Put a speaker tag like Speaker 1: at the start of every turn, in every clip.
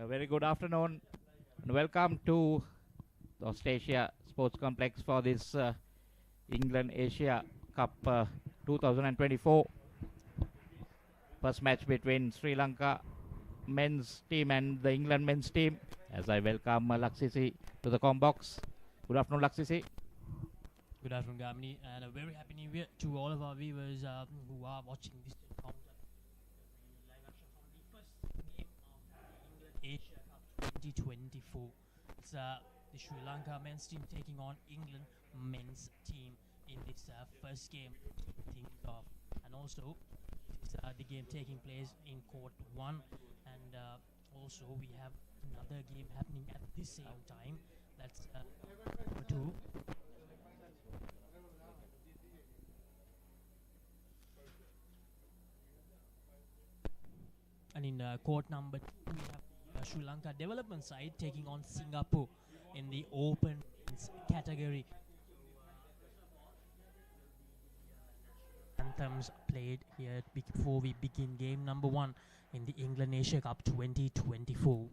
Speaker 1: A very good afternoon and welcome to the Australia Sports Complex for this England Asia Cup 2024. First match between Sri Lanka men's team and the England men's team. As I welcome Laksisi to the Combox. Good afternoon, Laksisi.
Speaker 2: Good afternoon, Gamini, and a very happy new year to all of our viewers who are watching this encounter. Live action from the first game of the England Asia Cup 2024. It's the Sri Lanka men's team taking on England men's team in this first game. And also, it's the game taking place in Court 1, and also we have another game happening at the same time. That's number 2. And in court number 2, we have the Sri Lanka development side taking on Singapore in the open category. Anthems played here before we begin game number 1 in the England Asia Cup 2024.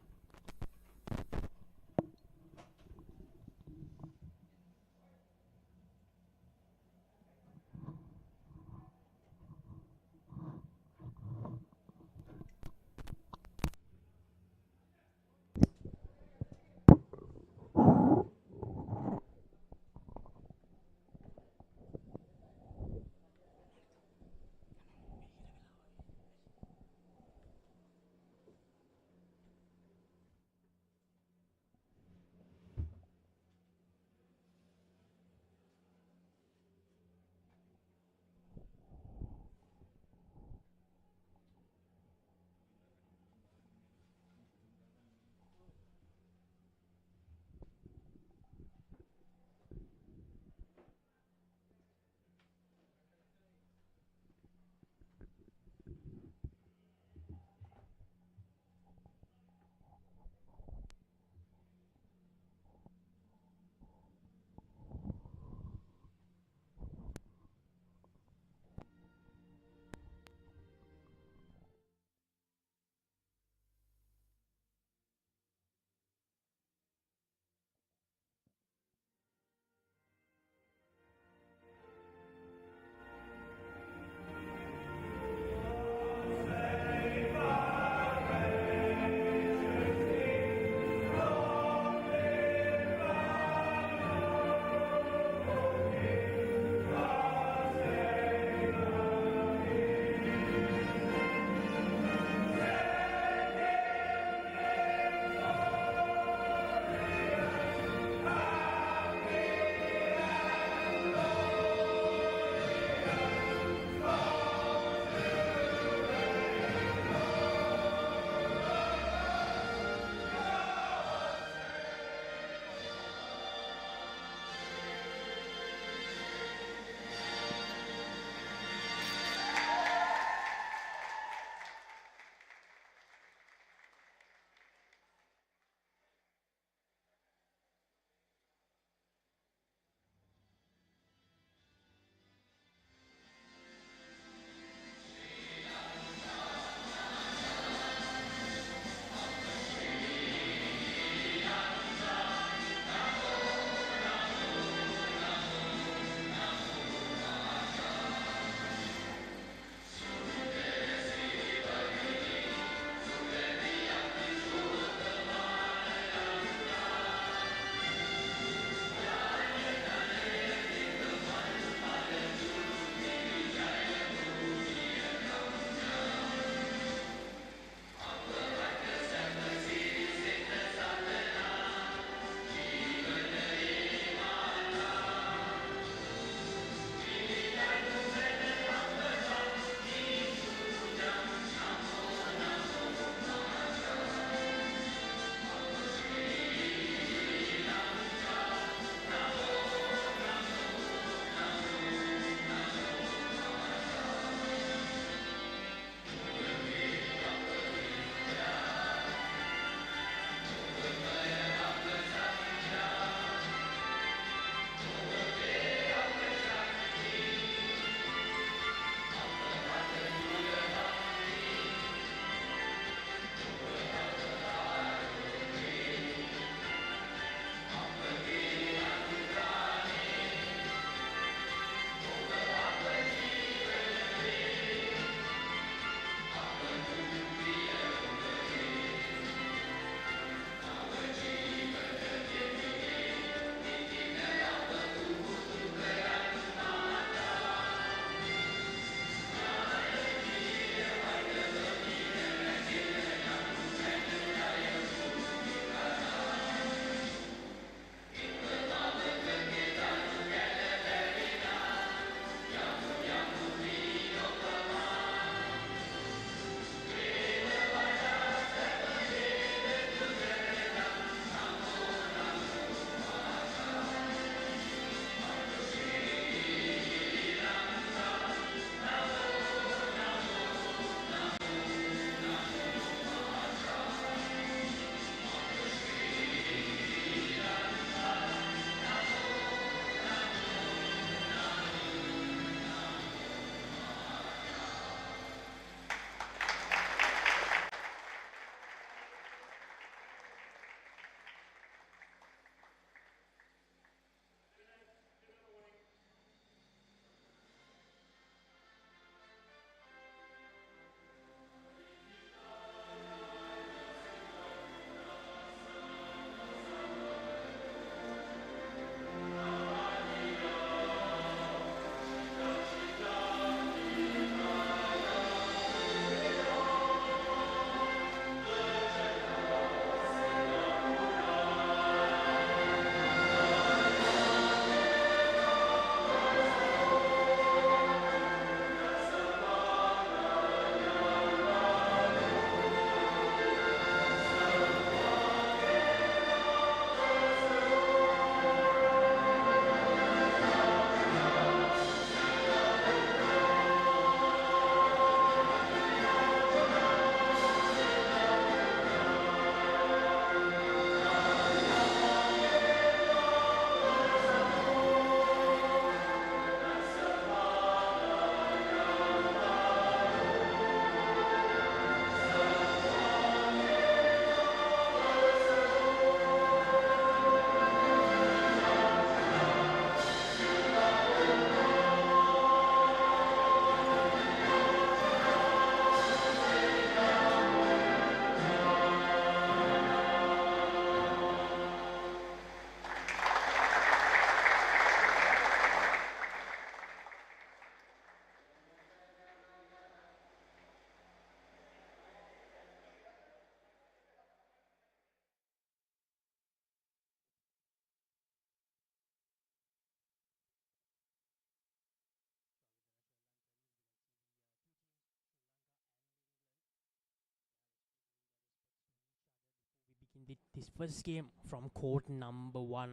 Speaker 2: this first game from court number 1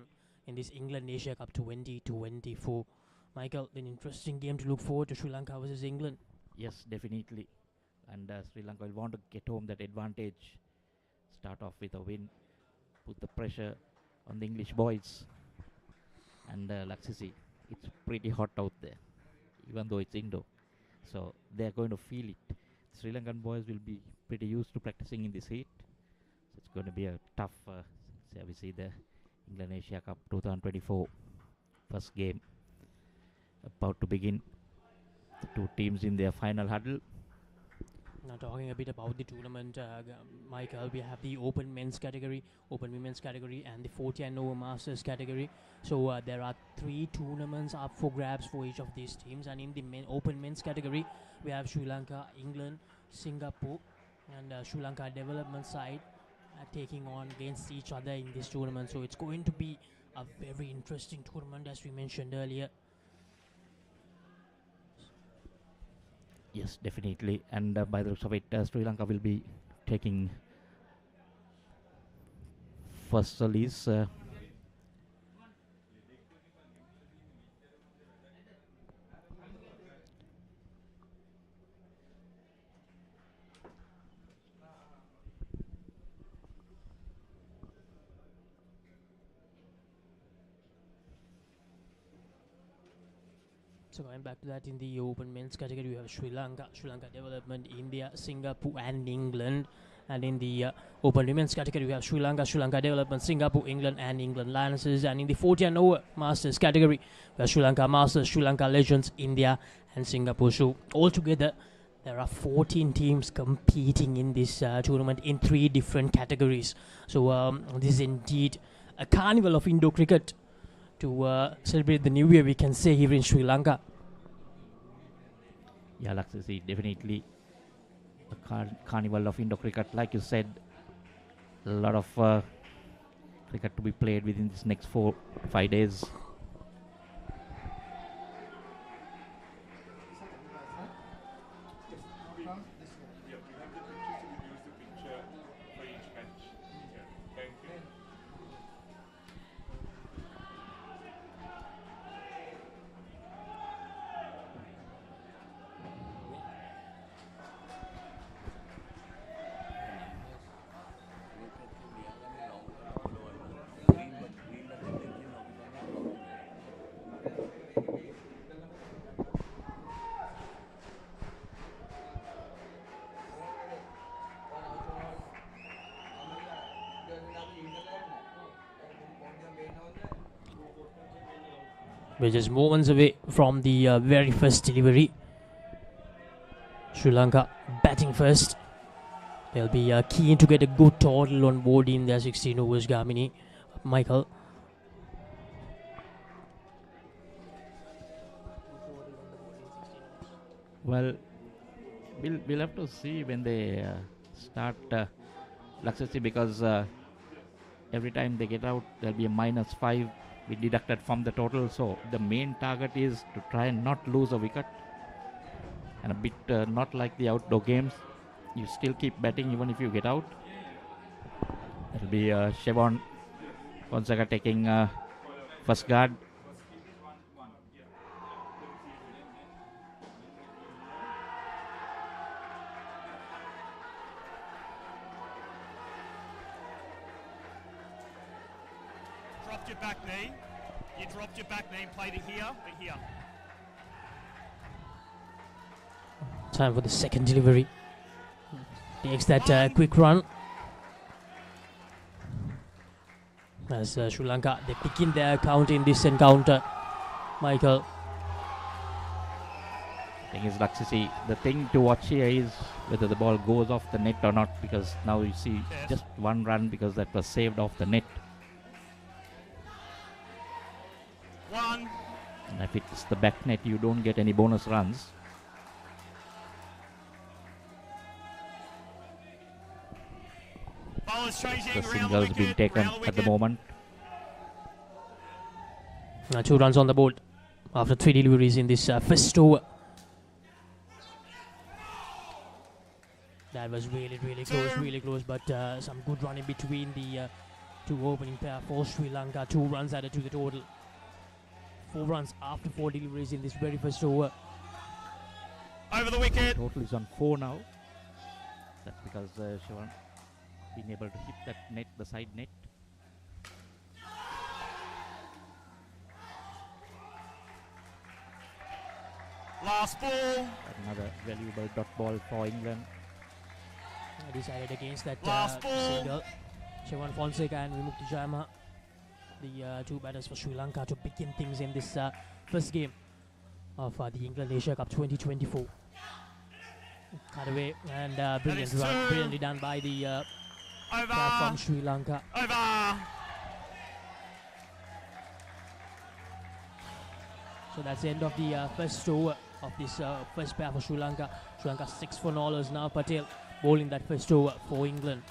Speaker 2: in this England Asia Cup 2024. Michael, an interesting game to look forward to, Sri Lanka versus England.
Speaker 1: Yes, definitely. And Sri Lanka will want to get home that advantage. Start off with a win. Put the pressure on the English boys. And Laksisi, it's pretty hot out there, even though it's Indo. So they're going to feel it. Sri Lankan boys will be pretty used to practicing in this heat. So it's going to be a tough, we see the England Asia Cup 2024 first game about to begin. The two teams in their final huddle.
Speaker 2: Now talking a bit about the tournament, Michael, we have the open men's category, open women's category, and the 40 and over masters category. So there are 3 tournaments up for grabs for each of these teams. And in the open men's category, we have Sri Lanka, England, Singapore, and Sri Lanka development side taking on against each other in this tournament. So it's going to be a very interesting tournament, as we mentioned earlier.
Speaker 1: Yes, definitely. And by the looks of it, Sri Lanka will be taking first release.
Speaker 2: So going back to that, in the open men's category, we have Sri Lanka Development, India, Singapore, and England. And in the open women's category, we have Sri Lanka Development, Singapore, England, and England Lionesses. And in the 40 and over masters category, we have Sri Lanka Masters, Sri Lanka Legends, India, and Singapore. So altogether, there are 14 teams competing in this tournament in 3 different categories. So this is indeed a carnival of Indo cricket to celebrate the new year, we can say, here in Sri Lanka.
Speaker 1: Yeah, Laksisi, definitely a carnival of Indo cricket. Like you said, a lot of cricket to be played within this next 4-5 days.
Speaker 2: We're just moments away from the very first delivery. Sri Lanka batting first. They'll be keen to get a good total on board in their 16 overs, Gamini. Michael.
Speaker 1: Well, we'll have to see when they start Laksisi, because every time they get out, there'll be a -5 be deducted from the total. So the main target is to try and not lose a wicket, and a bit not like the outdoor games, you still keep batting even if you get out. It'll be Shevon Fonseca taking first guard.
Speaker 3: Dropped your back knee. You dropped your back knee and played it here, but here.
Speaker 2: Time for the second delivery. Takes that quick run. As Sri Lanka, they begin their count in this encounter. Michael.
Speaker 1: Thing is, Laksisi, the thing to watch here is whether the ball goes off the net or not, because now you see just one run because that was saved off the net.
Speaker 3: One.
Speaker 1: And if it's the back net, you don't get any bonus runs.
Speaker 3: Bowlers changing
Speaker 1: The
Speaker 3: around
Speaker 1: singles
Speaker 3: the
Speaker 1: being
Speaker 3: wicket,
Speaker 1: taken
Speaker 3: round the
Speaker 1: at the
Speaker 3: wicket.
Speaker 1: moment.
Speaker 2: 2 runs on the board after 3 deliveries in this first over. That was really close, but some good running between the two opening pair for Sri Lanka. 2 runs added to the total. 4 runs after 4 deliveries in this very first over.
Speaker 3: Over the wicket.
Speaker 1: Total is on 4 now. That's because Shivan being able to hit that net, the side net.
Speaker 3: Last ball.
Speaker 1: Another valuable dot ball for England.
Speaker 2: Decided against that
Speaker 3: Last ball.
Speaker 2: single. Shivan Fonseca and Vimukti Jayama, the 2 batters for Sri Lanka, to begin things in this first game of the England Asia Cup 2024. Cut away and brilliant run, brilliantly done by the pair from Sri Lanka.
Speaker 3: Over.
Speaker 2: So that's the end of the first over of this first pair for Sri Lanka. Sri Lanka 6 for Nollers now. Patel bowling that first over for England.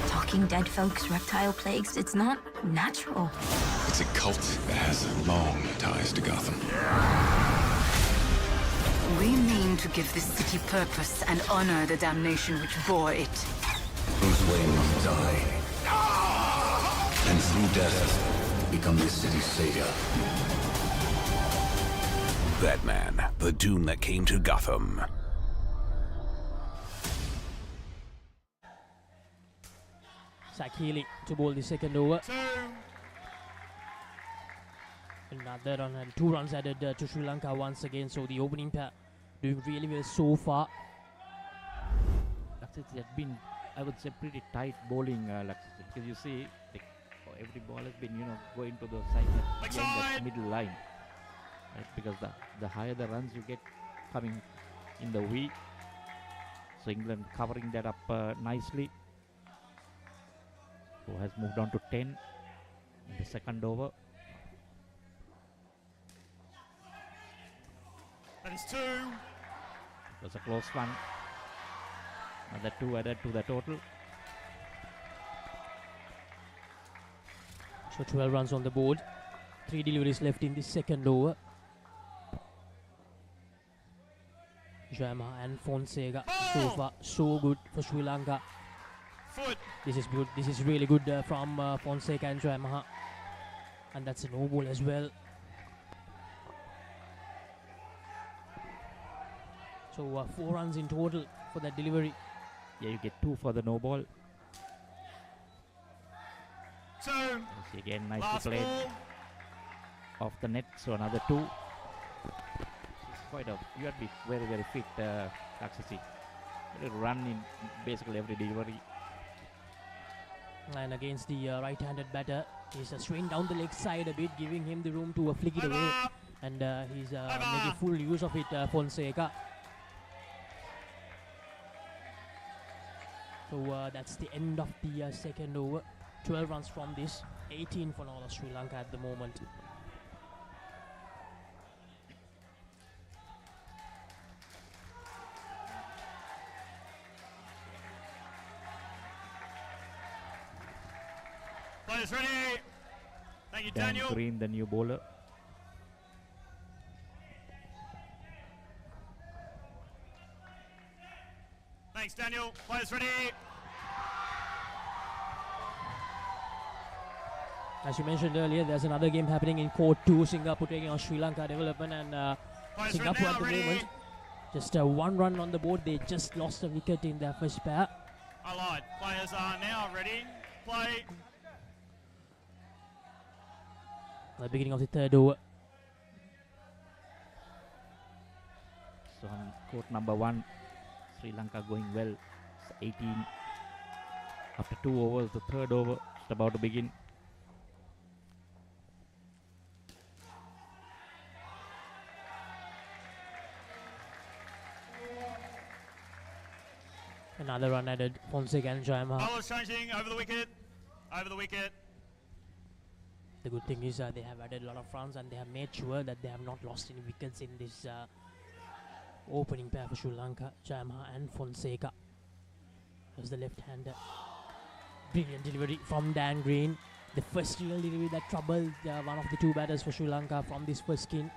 Speaker 4: Talking dead folks, reptile plagues, it's not natural.
Speaker 5: It's a cult that has long ties to Gotham.
Speaker 4: We mean to give this city purpose and honor the damnation which bore it.
Speaker 5: Bruce Wayne must die. And through death, become this city's savior. Batman, the doom that came to Gotham.
Speaker 2: Zach Healy to bowl the second over.
Speaker 3: 2.
Speaker 2: Another run and 2 runs added to Sri Lanka once again. So the opening pair doing really well so far.
Speaker 1: It has been, I would say, pretty tight bowling, because you see every ball has been, going to the side net, playing that middle line, right? Because the higher the runs you get coming in the V, so England covering that up nicely. Who has moved on to 10 in the second over.
Speaker 3: That is 2.
Speaker 1: It was a close one. Another 2 added to the total.
Speaker 2: So 12 runs on the board. 3 deliveries left in the second over. Jayama and Fonseca so far so good for Sri Lanka.
Speaker 3: Foot.
Speaker 2: This is good. This is really good from Fonseca and Jayama. And that's a no ball as well. So 4 runs in total for that delivery.
Speaker 1: Yeah, you get 2 for the no ball.
Speaker 3: 2.
Speaker 1: See again, nicely
Speaker 3: Last
Speaker 1: played
Speaker 3: ball.
Speaker 1: off the net. So another 2. It's quite a. You have to be very, very fit, Raksasi. You run in basically every delivery.
Speaker 2: And against the right-handed batter, he's straying down the leg side a bit, giving him the room to flick it away. And he's making full use of it, Fonseca. So that's the end of the second over. 12 runs from this, 18 for all of Sri Lanka at the moment.
Speaker 3: Players ready. Thank you,
Speaker 1: Dan
Speaker 3: Daniel.
Speaker 1: Green, the new bowler.
Speaker 3: Thanks, Daniel. Players ready.
Speaker 2: As you mentioned earlier, there's another game happening in Court 2, Singapore taking on Sri Lanka Development, and
Speaker 3: Players
Speaker 2: Singapore
Speaker 3: ready
Speaker 2: at the
Speaker 3: now,
Speaker 2: moment,
Speaker 3: ready.
Speaker 2: just 1 run on the board. They just lost a wicket in their first pair.
Speaker 3: I lied. Players are now ready. Play.
Speaker 2: At the beginning of the third over.
Speaker 1: So on court number 1, Sri Lanka going well. It's 18 after 2 overs. The third over is about to begin.
Speaker 2: Another run added, Fonseca and Jayama.
Speaker 3: Bowlers changing over the wicket. Over the wicket.
Speaker 2: The good thing is they have added a lot of runs and they have made sure that they have not lost any wickets in this opening pair for Sri Lanka, Jayama and Fonseca. There's the left-hander. Brilliant delivery from Dan Green. The first real delivery that troubled one of the 2 batters for Sri Lanka from this first skin.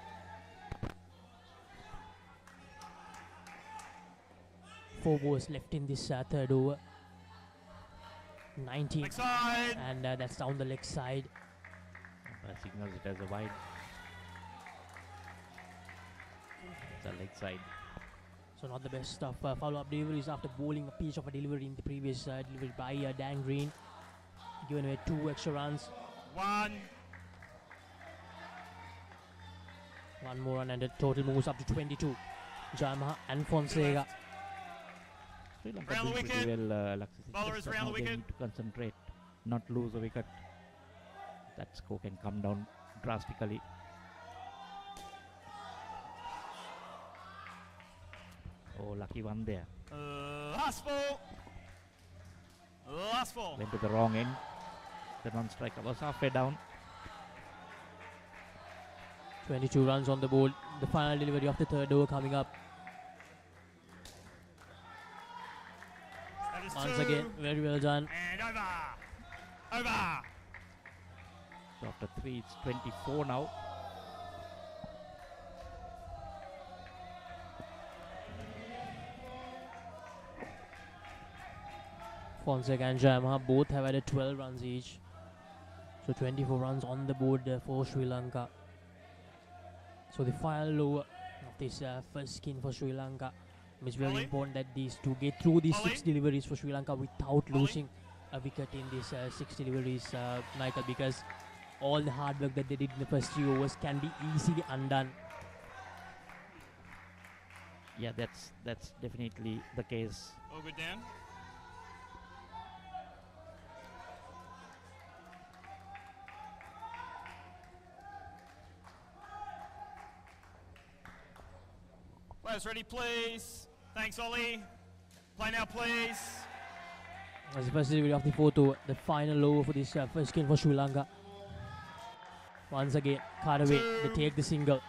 Speaker 2: 4 balls left in this third over. 19,
Speaker 3: Leg side.
Speaker 2: and that's down the leg side.
Speaker 1: Signals it as a wide. It's a leg side.
Speaker 2: So not the best of follow-up deliveries after bowling a piece of a delivery in the previous delivery by Dan Green. Given away 2 extra runs.
Speaker 3: 1.
Speaker 2: One more run and the total moves up to 22. Jayamaha and Fonseca.
Speaker 1: Sri Lanka
Speaker 3: Round the
Speaker 1: doing pretty
Speaker 3: wicket.
Speaker 1: well, Alexis.
Speaker 3: Bowler
Speaker 1: Just
Speaker 3: is round
Speaker 1: now
Speaker 3: the
Speaker 1: they
Speaker 3: wicket.
Speaker 1: need to concentrate, not lose a wicket. That score can come down drastically. Oh, lucky one there.
Speaker 3: Last ball. Last ball.
Speaker 1: Went to the wrong end. The non-striker was halfway down.
Speaker 2: 22 runs on the board. The final delivery of the third over coming up.
Speaker 3: That is
Speaker 2: Once
Speaker 3: 2.
Speaker 2: again, very well done.
Speaker 3: And over. Over.
Speaker 1: So after 3, it's 24 now.
Speaker 2: Fonseca and Jayamaha both have added 12 runs each. So 24 runs on the board for Sri Lanka. So the final over of this first skin for Sri Lanka. It's very
Speaker 3: Ollie.
Speaker 2: important that these two get through these
Speaker 3: Ollie.
Speaker 2: 6 deliveries for Sri Lanka without
Speaker 3: Ollie.
Speaker 2: losing a wicket in these 6 deliveries, Michael, because all the hard work that they did in the first 3 overs can be easily undone.
Speaker 1: Yeah, that's definitely the case.
Speaker 3: All good, Dan. Players ready, please. Thanks, Ollie. Play now, please.
Speaker 2: As the first delivery of the fourth over, the final over for this first skin for Sri Lanka. Once again, card away, they take the single.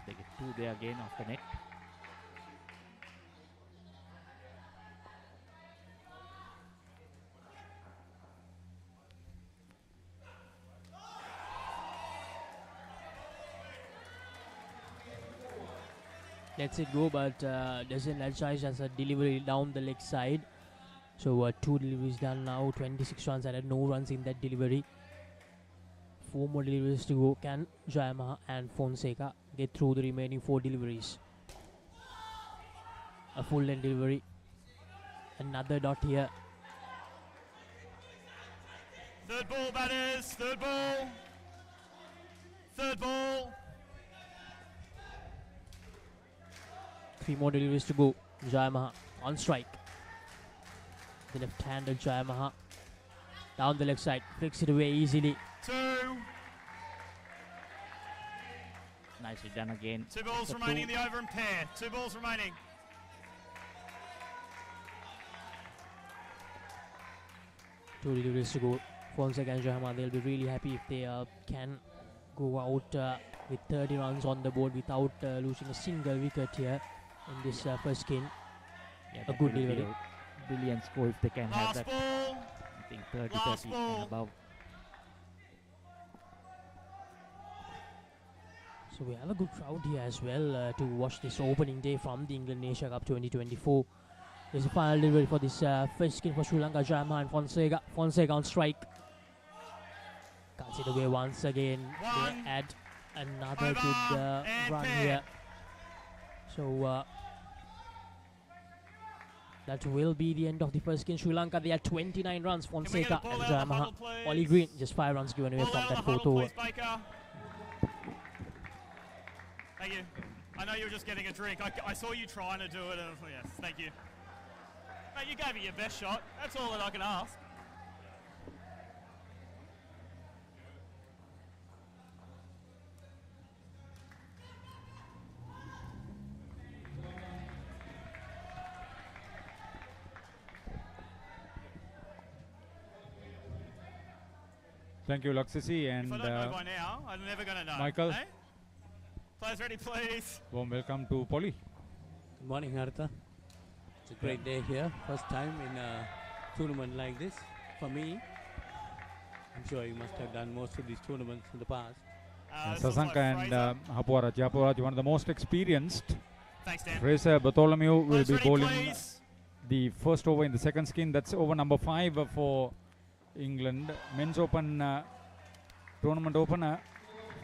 Speaker 1: They get 2 there again off the net.
Speaker 2: Lets it go, but doesn't adjust as a delivery down the leg side. So 2 deliveries done now, 26 runs, and no runs in that delivery. 4 more deliveries to go. Can Jayamaha and Fonseca get through the remaining 4 deliveries? A full length delivery. Another dot here.
Speaker 3: Third ball, batters. Third ball. Third ball.
Speaker 2: 3 more deliveries to go. Jayamaha on strike. The left-hander Jayamaha down the left side, flicks it away easily.
Speaker 3: 2.
Speaker 1: Nicely done again.
Speaker 3: 2 balls
Speaker 1: After
Speaker 3: remaining in
Speaker 1: 2.
Speaker 3: the over and pair. 2 balls remaining.
Speaker 2: Two deliveries to go. Fonseca and Jayamaha, they'll be really happy if they can go out with 30 runs on the board without losing a single wicket here in this first skin.
Speaker 1: Yeah,
Speaker 2: A
Speaker 1: that
Speaker 2: good
Speaker 1: will be
Speaker 2: delivery.
Speaker 1: a brilliant score if they can have
Speaker 3: Last
Speaker 1: that.
Speaker 3: ball.
Speaker 1: I think 30,
Speaker 3: Last
Speaker 1: 30
Speaker 3: ball.
Speaker 1: and above.
Speaker 2: So we have a good crowd here as well to watch this opening day from the England Asia Cup 2024. There's a final delivery for this first skin for Sri Lanka. Jayamaha and Fonseca. Fonseca on strike. Cuts it away once again.
Speaker 3: One.
Speaker 2: They add another
Speaker 3: Over
Speaker 2: good
Speaker 3: and
Speaker 2: run
Speaker 3: pair.
Speaker 2: here. So that will be the end of the first skin. Sri Lanka, they had 29 runs.
Speaker 3: Can we get
Speaker 2: Fonseca
Speaker 3: the ball
Speaker 2: and
Speaker 3: out of the
Speaker 2: Jayamaha.
Speaker 3: huddle, please?
Speaker 2: Ollie Green, just 5 runs given away
Speaker 3: Ball
Speaker 2: from
Speaker 3: out
Speaker 2: that
Speaker 3: of the
Speaker 2: fourth
Speaker 3: huddle,
Speaker 2: over.
Speaker 3: please, Baker. Thank you. I know you were just getting a drink. I saw you trying to do it. And yes, thank you. Mate, you gave it your best shot. That's all that I can ask.
Speaker 6: Thank you, Laksisi,
Speaker 3: If
Speaker 6: and
Speaker 3: I don't know by now, I'm never going to know.
Speaker 6: Michael.
Speaker 3: Eh? Players ready, please.
Speaker 6: warm welcome to Polly.
Speaker 7: Good morning, Haritha. It's a great day here. First time in a tournament like this for me. I'm sure you must have done most of these tournaments in the past.
Speaker 3: This looks like
Speaker 6: Sasanka and
Speaker 3: Fraser.
Speaker 6: Hapuarachi. Hapuarachi, one of the most experienced.
Speaker 3: Thanks, Dan.
Speaker 6: Fraser Bartholomew will
Speaker 3: Players
Speaker 6: be
Speaker 3: ready,
Speaker 6: bowling
Speaker 3: please.
Speaker 6: the first over in the second skin. That's over number 5 for England. Men's Open tournament opener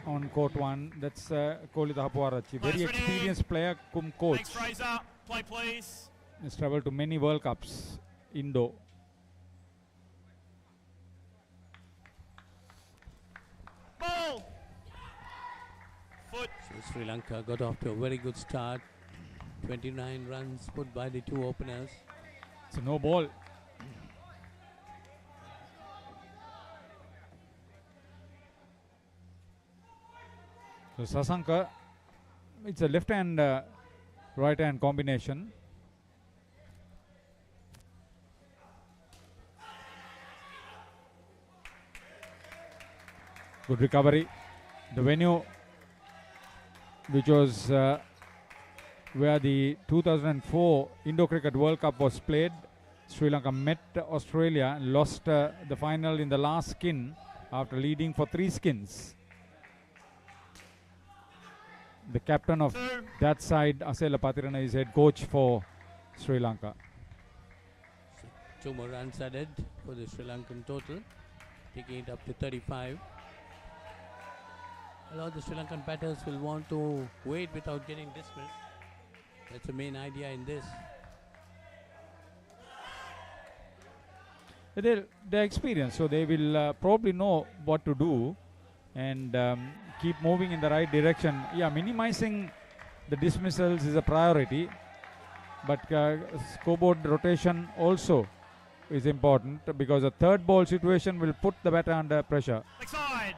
Speaker 6: on court 1. That's Kolita Hapuarachi. Very
Speaker 3: Players ready.
Speaker 6: experienced player, cum coach.
Speaker 3: Thanks, Fraser. Play, please.
Speaker 6: Has travelled to many World Cups. Indo.
Speaker 3: Ball. Foot.
Speaker 7: So Sri Lanka got off to a very good start. 29 runs put by the two openers.
Speaker 6: It's a no ball. So Sasanka, it's a left hand right hand combination. Good recovery. The venue, which was where the 2004 Indo Cricket World Cup was played, Sri Lanka met Australia and lost the final in the last skin after leading for 3 skins. The captain of that side, Asela Patirana, is head coach for Sri Lanka.
Speaker 7: So 2 more runs added for the Sri Lankan total, taking it up to 35. A lot of the Sri Lankan batters will want to wait without getting dismissed. That's the main idea in this.
Speaker 6: They're experienced, so they will probably know what to do and keep moving in the right direction. Yeah, minimizing the dismissals is a priority, but scoreboard rotation also is important because a third ball situation will put the batter under pressure.
Speaker 3: Leg side.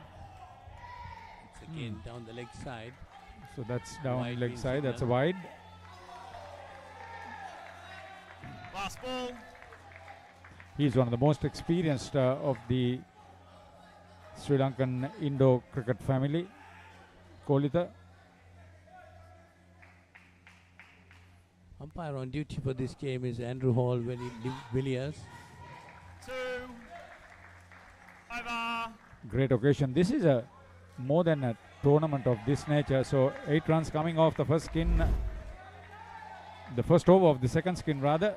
Speaker 7: It's again down the leg side.
Speaker 6: So that's down
Speaker 7: Wide
Speaker 6: leg
Speaker 7: green
Speaker 6: side, that's a
Speaker 7: signal.
Speaker 6: wide.
Speaker 3: Last ball.
Speaker 6: He's one of the most experienced of the Sri Lankan Indo cricket family, Kolita.
Speaker 7: Umpire on duty for this game is Andrew Hall, Villiers.
Speaker 3: 2. Over.
Speaker 6: Great occasion. This is a more than a tournament of this nature. So 8 runs coming off the first skin, the first over of the second skin rather.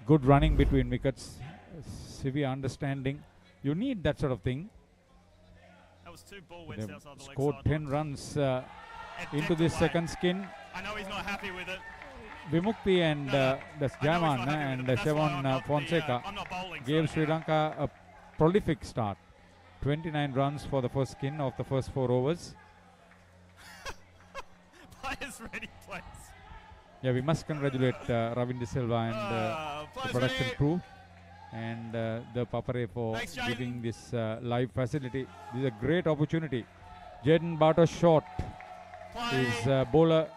Speaker 6: Good running between wickets, severe understanding. You need that sort of thing.
Speaker 3: That was 2 ball
Speaker 6: They
Speaker 3: widths outside the leg
Speaker 6: scored
Speaker 3: side.
Speaker 6: 10 runs
Speaker 3: It
Speaker 6: into
Speaker 3: decked
Speaker 6: this
Speaker 3: away.
Speaker 6: second skin.
Speaker 3: I know he's not happy with it.
Speaker 6: Vimukti and that's
Speaker 3: I know he's
Speaker 6: Jaman
Speaker 3: not happy with it,
Speaker 6: and
Speaker 3: but that's why I'm
Speaker 6: Sevan
Speaker 3: not the,
Speaker 6: Fonseca
Speaker 3: I'm not bowling.
Speaker 6: gave
Speaker 3: so,
Speaker 6: Sri Lanka a prolific start. 29 runs for the first skin of the first 4 overs.
Speaker 3: Players ready, please.
Speaker 6: Yeah, we must congratulate Ravinder Silva and the
Speaker 3: Players
Speaker 6: production
Speaker 3: ready.
Speaker 6: crew and ThePapare for
Speaker 3: Thanks, Jaden.
Speaker 6: giving this live facility. This is a great opportunity. Jaden Bartos short
Speaker 3: Play.
Speaker 6: is bowler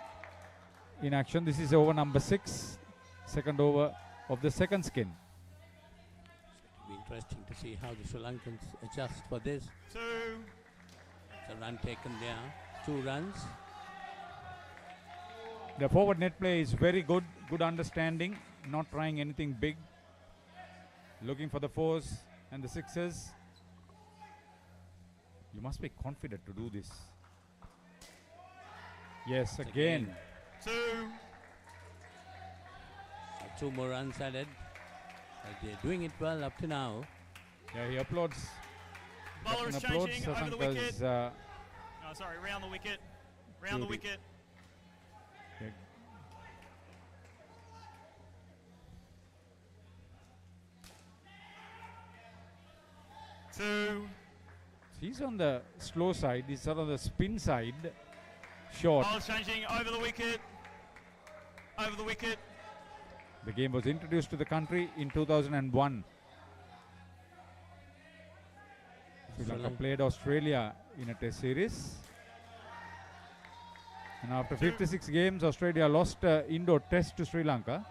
Speaker 6: in action. This is over number 6, second over of the second skin.
Speaker 7: It'll be interesting to see how the Sri Lankans adjust for this.
Speaker 3: 2.
Speaker 7: It's a run taken there. 2 runs.
Speaker 6: The forward net play is very good, good understanding, not trying anything big, looking for the 4s and the 6s. You must be confident to do this. Yes, again.
Speaker 3: 2.
Speaker 7: So 2 more runs added. They're doing it well up to now.
Speaker 6: Yeah, he applauds.
Speaker 3: Bowler is
Speaker 6: Captain applauds
Speaker 3: changing over the wicket.
Speaker 6: Sasanka's,
Speaker 3: No, sorry, round the wicket. Round the
Speaker 6: Duty.
Speaker 3: wicket.
Speaker 6: yeah.
Speaker 3: Two.
Speaker 6: He's on the slow side. He's sort of the spin side. Short.
Speaker 3: Bowler's changing over the wicket. Over the wicket.
Speaker 6: The game was introduced to the country in 2001. Sri Lanka played Australia in a test series. And after 56 games, Australia lost Indo Test to Sri Lanka,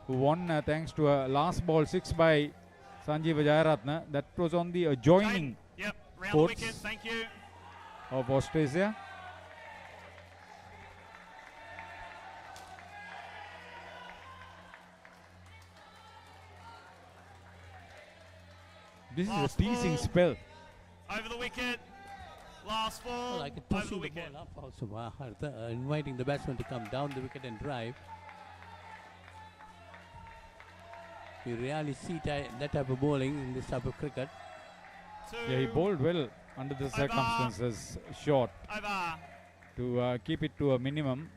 Speaker 6: who won thanks to a last ball 6 by Sanjeev Jayaratne. That was on the adjoining
Speaker 3: Yep, round
Speaker 6: courts
Speaker 3: the wicket. Thank you.
Speaker 6: of Australia. This is
Speaker 3: Last
Speaker 6: a teasing
Speaker 3: ball.
Speaker 6: spell.
Speaker 3: Over the wicket. Last ball.
Speaker 7: Like
Speaker 3: over
Speaker 7: tossing
Speaker 3: the
Speaker 7: the
Speaker 3: wicket.
Speaker 7: ball up also. Inviting the batsman to come down the wicket and drive. You rarely see that type of bowling in this type of cricket.
Speaker 6: Yeah, he bowled well under the circumstances. Short
Speaker 3: Over.
Speaker 6: to keep it to a minimum.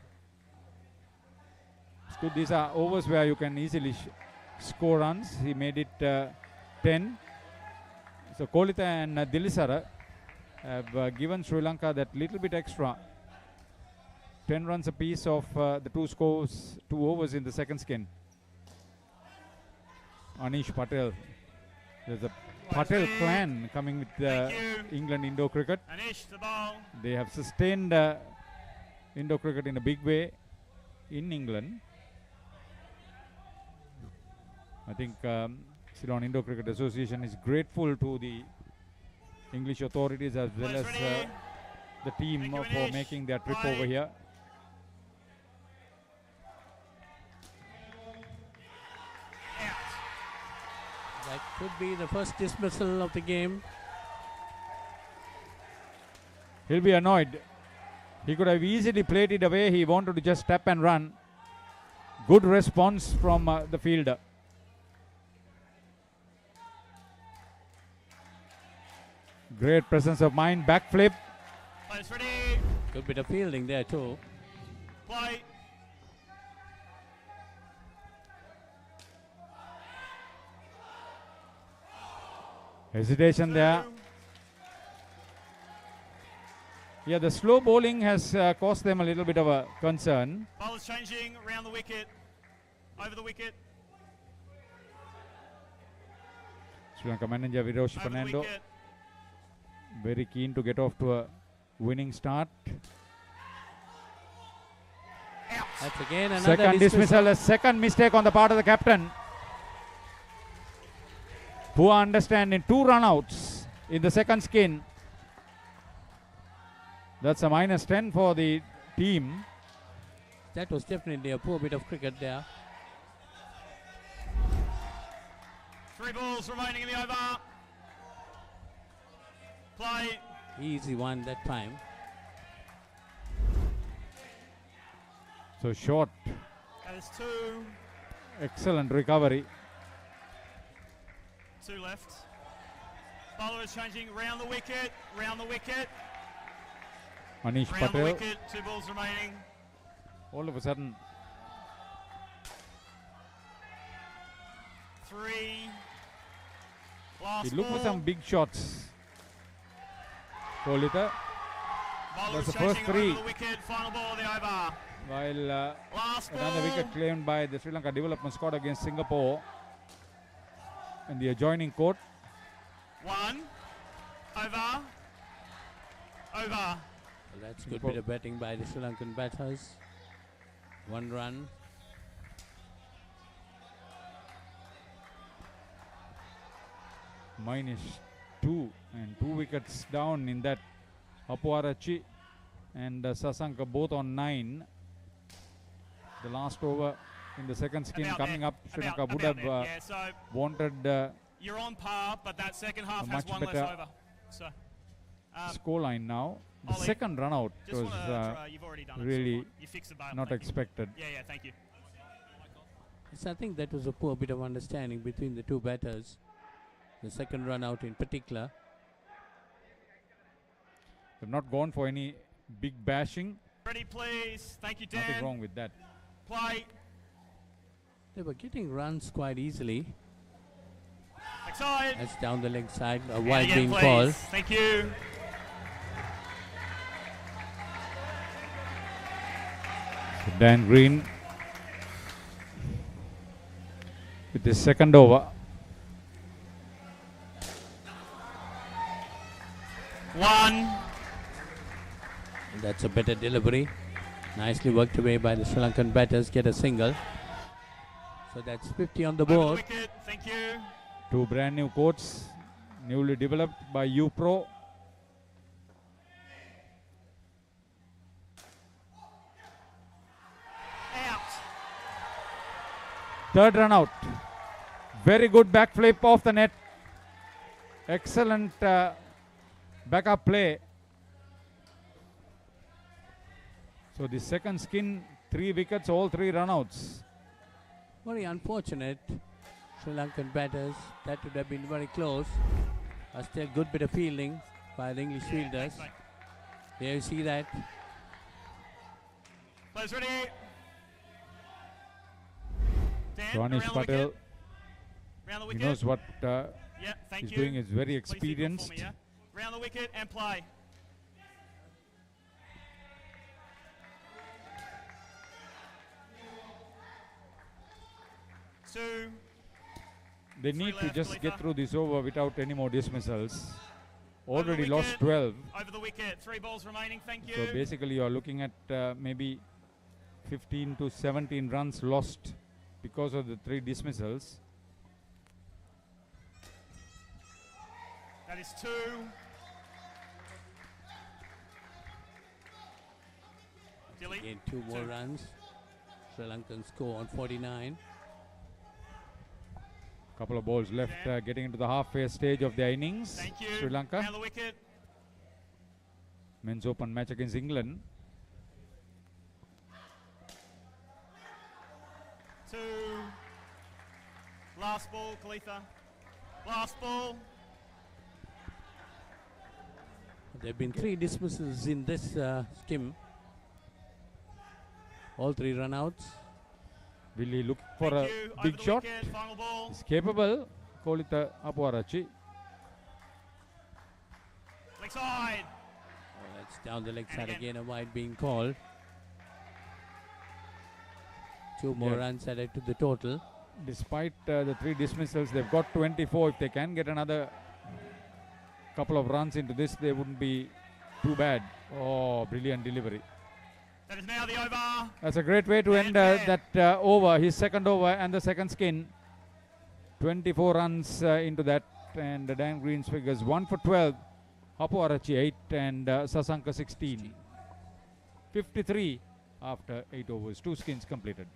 Speaker 6: It's good. These are overs where you can easily score runs. He made it 10. So Kolita and Dilisara have given Sri Lanka that little bit extra. 10 runs apiece of the two overs in the second skin. Anish Patel. There's a Patel clan coming with England Indo cricket.
Speaker 3: Anish, the ball.
Speaker 6: They have sustained Indo cricket in a big way in England. I think Ceylon Indo Cricket Association is grateful to the English authorities as well as the team for making their trip over here.
Speaker 7: That could be the first dismissal of the game.
Speaker 6: He'll be annoyed. He could have easily played it away. He wanted to just step and run. Good response from the fielder. Great presence of mind. Back flip.
Speaker 3: Players ready.
Speaker 7: Good bit of fielding there too.
Speaker 3: Play.
Speaker 6: Hesitation there. Yeah, the slow bowling has caused them a little bit of a concern.
Speaker 3: Bowlers changing around the wicket. Over the wicket.
Speaker 6: Sri Lanka manager Viroshi
Speaker 3: Over the
Speaker 6: Fernando
Speaker 3: wicket.
Speaker 6: very keen to get off to a winning start.
Speaker 3: Out.
Speaker 7: That's again another
Speaker 6: Second dismissal, a second mistake on the part of the captain. Poor understanding, 2 run-outs in the second skin. That's a -10 for the team.
Speaker 7: That was definitely a poor bit of cricket there.
Speaker 3: 3 balls remaining in the over. Play.
Speaker 7: Easy one that time.
Speaker 6: So short,
Speaker 3: That is 2.
Speaker 6: excellent recovery.
Speaker 3: 2 left. Bowler is changing round the wicket. Round the wicket.
Speaker 6: Anish
Speaker 3: Round the
Speaker 6: Patel,
Speaker 3: wicket. 2 balls remaining.
Speaker 6: all of a sudden,
Speaker 3: 3. Last
Speaker 6: he looked for
Speaker 3: ball.
Speaker 6: some big shots. Kolita,
Speaker 3: Bowler
Speaker 6: that's
Speaker 3: is
Speaker 6: the first
Speaker 3: changing
Speaker 6: 3.
Speaker 3: over the wicket. Final ball of the over.
Speaker 6: While
Speaker 3: Last ball.
Speaker 6: another wicket claimed by the Sri Lanka development squad against Singapore in the adjoining court.
Speaker 3: 1. Over. Over.
Speaker 7: Well, that's good bit of batting by the Sri Lankan batters. 1 run.
Speaker 6: -2 and 2 wickets down in that. Apuarachi and Sasanka both on 9. The last over in the second skin
Speaker 3: About
Speaker 6: coming
Speaker 3: there.
Speaker 6: up. Sri Lanka
Speaker 3: About
Speaker 6: would
Speaker 3: there.
Speaker 6: have
Speaker 3: Yeah, so
Speaker 6: wanted
Speaker 3: you're on par, but that second half
Speaker 6: a
Speaker 3: has
Speaker 6: much
Speaker 3: 1 less
Speaker 6: better
Speaker 3: over. So,
Speaker 6: scoreline now. The
Speaker 3: Ollie,
Speaker 6: second run out
Speaker 3: just
Speaker 6: was
Speaker 3: want to try. You've already done
Speaker 6: really
Speaker 3: it. So you fixed the bail.
Speaker 6: not
Speaker 3: Thank you.
Speaker 6: expected.
Speaker 3: Yeah, thank you.
Speaker 7: Yes, I think that was a poor bit of understanding between the two batters. The second run out in particular.
Speaker 6: They've not gone for any big bashing.
Speaker 3: Ready, please. Thank you,
Speaker 6: Nothing
Speaker 3: Dan.
Speaker 6: wrong with that.
Speaker 3: Play.
Speaker 7: They were getting runs quite easily.
Speaker 3: Backside.
Speaker 7: That's down the leg side. A
Speaker 3: And
Speaker 7: wide
Speaker 3: again,
Speaker 7: being
Speaker 3: please.
Speaker 7: called.
Speaker 3: Thank you.
Speaker 6: So Dan Green with his second over.
Speaker 3: 1.
Speaker 7: That's a better delivery. Nicely worked away by the Sri Lankan batters. Get a single. So that's 50 on the
Speaker 3: Over the
Speaker 7: board.
Speaker 3: wicket. Thank you.
Speaker 6: 2 brand new courts, newly developed by UPro.
Speaker 3: Out.
Speaker 6: Third run out. Very good back flip off the net. Excellent backup play. So the second skin, 3 wickets, all 3 runouts.
Speaker 7: Very unfortunate. Sri Lankan batters, that would have been very close. Still good bit of fielding by the English fielders.
Speaker 3: Thanks, mate.
Speaker 7: There you see that.
Speaker 3: Players ready. Dan,
Speaker 6: So Anish
Speaker 3: around the
Speaker 6: Patel,
Speaker 3: wicket. Round the
Speaker 6: he
Speaker 3: wicket.
Speaker 6: knows what
Speaker 3: Yeah, thank
Speaker 6: he's
Speaker 3: you.
Speaker 6: doing. Is very
Speaker 3: Please do good for me,
Speaker 6: experienced.
Speaker 3: yeah? Round the wicket and play. Two.
Speaker 6: They
Speaker 3: Three
Speaker 6: need to
Speaker 3: left,
Speaker 6: just
Speaker 3: Khalifa.
Speaker 6: get through this over without any more dismissals.
Speaker 3: Over the
Speaker 6: Already lost
Speaker 3: wicket.
Speaker 6: 12.
Speaker 3: Over the wicket. 3 balls remaining. Thank you.
Speaker 6: So basically you are looking at maybe 15 to 17 runs lost because of the 3 dismissals.
Speaker 3: That is 2. Dilly.
Speaker 7: Again, 2 more
Speaker 3: 2.
Speaker 7: runs. Sri Lankan score on 49.
Speaker 6: Couple of balls left,
Speaker 3: Yeah.
Speaker 6: getting into the halfway stage of their innings.
Speaker 3: Thank you.
Speaker 6: Sri Lanka,
Speaker 3: Round the wicket.
Speaker 6: men's open match against England.
Speaker 3: 2. Last ball, Khalifa. Last ball.
Speaker 7: There have been 3 dismissals in this skim. All 3 run-outs.
Speaker 6: Will he look for
Speaker 3: Thank
Speaker 6: a
Speaker 3: you. Over
Speaker 6: big
Speaker 3: the
Speaker 6: shot?
Speaker 3: wicket. Final ball.
Speaker 6: He's capable. Kolita Apuarachi.
Speaker 3: Leg side.
Speaker 7: Oh, that's down the leg
Speaker 3: And
Speaker 7: side
Speaker 3: again.
Speaker 7: again. A wide being called. 2 more
Speaker 6: Yeah.
Speaker 7: runs added to the total.
Speaker 6: Despite the 3 dismissals, they've got 24. If they can get another couple of runs into this, they wouldn't be too bad. Oh, brilliant delivery.
Speaker 3: That is now the over.
Speaker 6: That's a great way to
Speaker 3: And
Speaker 6: end
Speaker 3: fair.
Speaker 6: that over, his second over and the second skin. 24 runs into that, and Dan Green's figures 1 for 12, Hapu Arachi 8 and Sasanka 16. 53 after 8 overs, 2 skins completed.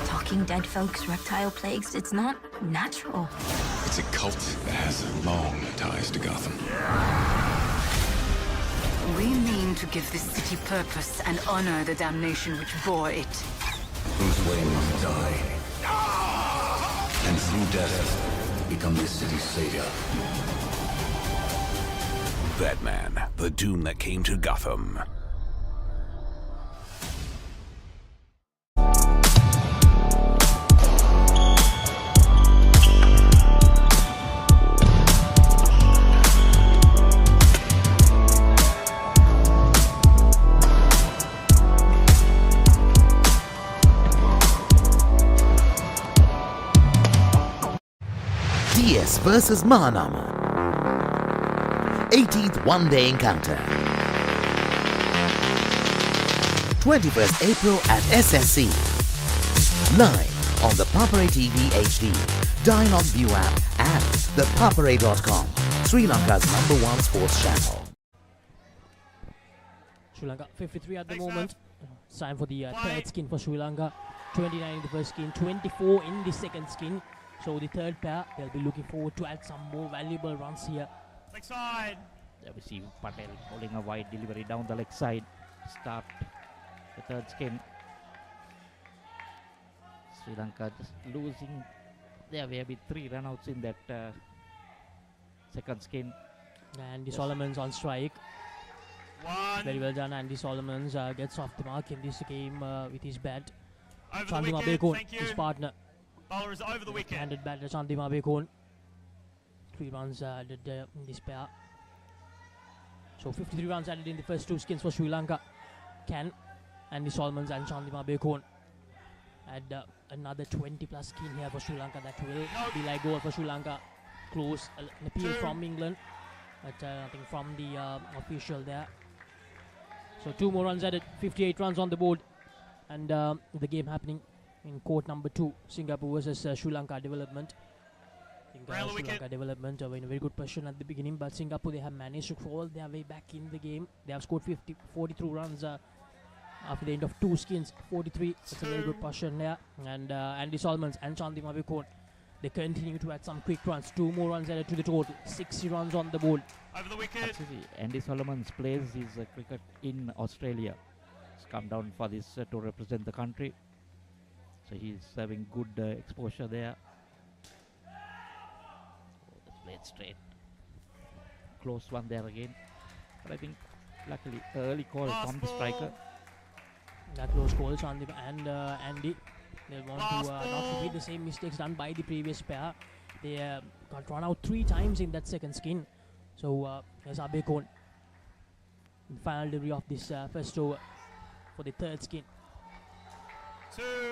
Speaker 4: Talking dead folks, reptile plagues, it's not natural.
Speaker 5: It's a cult that has long ties to Gotham.
Speaker 4: We mean to give this city purpose and honor the damnation which bore it.
Speaker 5: Bruce Wayne must die. And through death, become this city's savior.
Speaker 8: Batman, the doom that came to Gotham.
Speaker 9: DS versus Mahanama. 18th one-day encounter. 21st April at SSC. Live on the ThePapare TV HD, Dialog View app and ThePapare.com, Sri Lanka's #1 sports channel.
Speaker 2: Sri Lanka 53 at the
Speaker 3: Thanks,
Speaker 2: moment. It's time for the
Speaker 3: Play.
Speaker 2: third skin for Sri Lanka. 29 in the first skin, 24 in the second skin. So the third pair, they'll be looking forward to add some more valuable runs here.
Speaker 3: Leg side.
Speaker 1: W.I.C.F Patel bowling a wide delivery down the leg side. Start the third skin. Sri Lanka just losing their way with 3 runouts in that second skin.
Speaker 2: Andy Solomons on strike.
Speaker 3: 1.
Speaker 2: Very well done. Andy Solomons gets off the mark in this game with his bat.
Speaker 3: Over the
Speaker 2: Chandima
Speaker 3: wicket.
Speaker 2: Bekon,
Speaker 3: Thank
Speaker 2: his
Speaker 3: you.
Speaker 2: partner.
Speaker 3: Bowler is over the wicket.
Speaker 2: Handed batter Chandima Bekon. 3 runs added in this pair. So 53 runs added in the first 2 skins for Sri Lanka. Can Andy Solomons and Chandima Bekon add another 20 plus skin here for Sri Lanka? That will be like goal for Sri Lanka. Close an appeal
Speaker 3: 2.
Speaker 2: from England, but nothing from the official there. So 2 more runs added, 58 runs on the board, and the game happening in court number 2, Singapore versus Sri Lanka development. I think
Speaker 3: Round the
Speaker 2: Sri
Speaker 3: wicket.
Speaker 2: Lanka development were in a very good position at the beginning, but Singapore, they have managed to crawl their way back in the game. They have scored 42 runs after the end of 2 skins, 43. It's a very good position there. And Andy Solomons and Chandima Bekon They continue to add some quick runs. 2 more runs added to the total. 60 runs on the board.
Speaker 3: Over the wicket.
Speaker 1: Actually, Andy Solomon plays his cricket in Australia. He's come down for this to represent the country. So he's having good exposure there. Oh, played straight. Close one there again. But I think luckily early call from the striker.
Speaker 2: That close call, Chandip and Andy. They want to not repeat the same mistakes done by the previous pair. They got run out 3 times in that second skin. So here's Abekon. Final delivery of this first over for the third skin.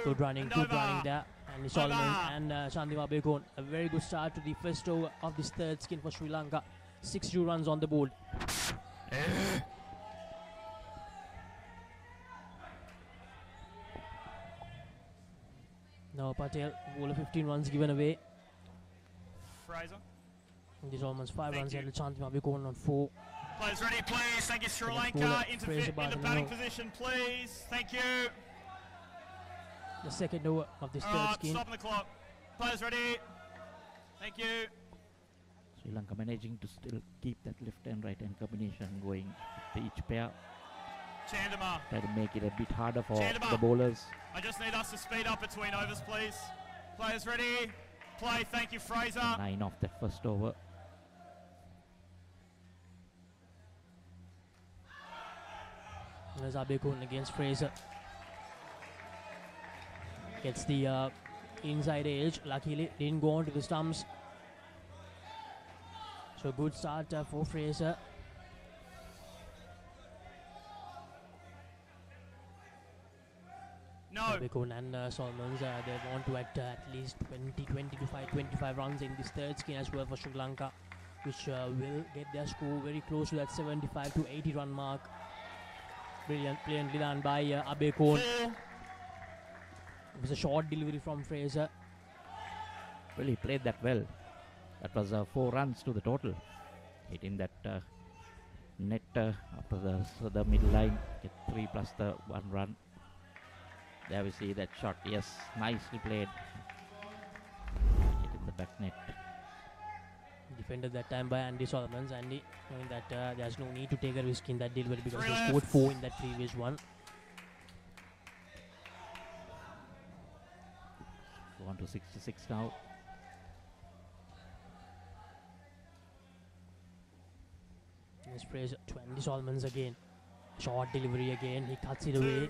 Speaker 2: Good running there. And Solomon and Chandima Abekon. A very good start to the first over of this third skin for Sri Lanka. 62 runs on the board. Now Patel, bowler 15 runs given away.
Speaker 3: Fraser.
Speaker 2: This almost 5 runs ahead. Chantima Abekon on 4.
Speaker 3: Players ready, please. Thank you, Sri Lanka. Into batting position, please. Thank you.
Speaker 2: The second over of this third skin.
Speaker 3: Stopping the clock. Players ready. Thank you.
Speaker 1: Sri Lanka managing to still keep that left and right hand combination going to each pair.
Speaker 3: Chandama.
Speaker 1: Try to make it a bit harder for
Speaker 3: Chandama.
Speaker 1: the bowlers.
Speaker 3: I just need us to speed up between overs, please. Players ready. Play. Thank you, Fraser.
Speaker 1: 9 off that first over.
Speaker 2: There's Abekon against Fraser. Gets the inside edge. Luckily, didn't go on to the stumps. So good start for Fraser.
Speaker 3: No.
Speaker 2: Abekon and Solomons, they want to add at least 25 runs in this third skin as well for Sri Lanka, which will get their score very close to that 75 to 80 run mark. Brilliantly done by Abekon. It was a short delivery from Fraser.
Speaker 1: Well, he played that well. That was 4 runs to the total. Hitting that net after the middle line. Get 3 plus the 1 run. There we see that shot. Yes, nicely played. Hit in the back net.
Speaker 2: Defended that time by Andy Solomons. Andy knowing that there's no need to take a risk in that delivery because they scored 4 in that previous one.
Speaker 1: On to 66 now.
Speaker 2: This Fraser to Andy Solomons again. Short delivery again. He cuts it away.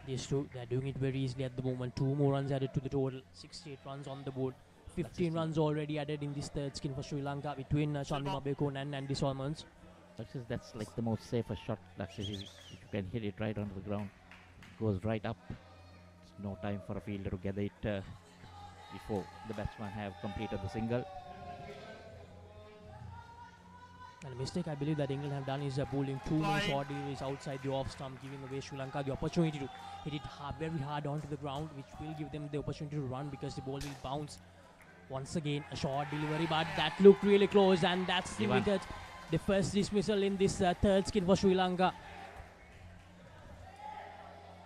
Speaker 2: These two, they're doing it very easily at the moment. 2 more runs added to the total. 68 runs on the board. 15 runs already added in this third skin for Sri Lanka between Chandima Abekon and Andy Solomons.
Speaker 1: That's like the most safest shot. If you can hit it right onto the ground, goes right up. It's no time for a fielder to gather it before the batsman have completed the single.
Speaker 2: And a mistake I believe that England have done is bowling too many short deliveries outside the off stump, giving away Sri Lanka the opportunity to hit it very hard onto the ground, which will give them the opportunity to run because the ball will bounce. Once again, a short delivery, but that looked really close, and that's limited the first dismissal in this third skin for Sri Lanka.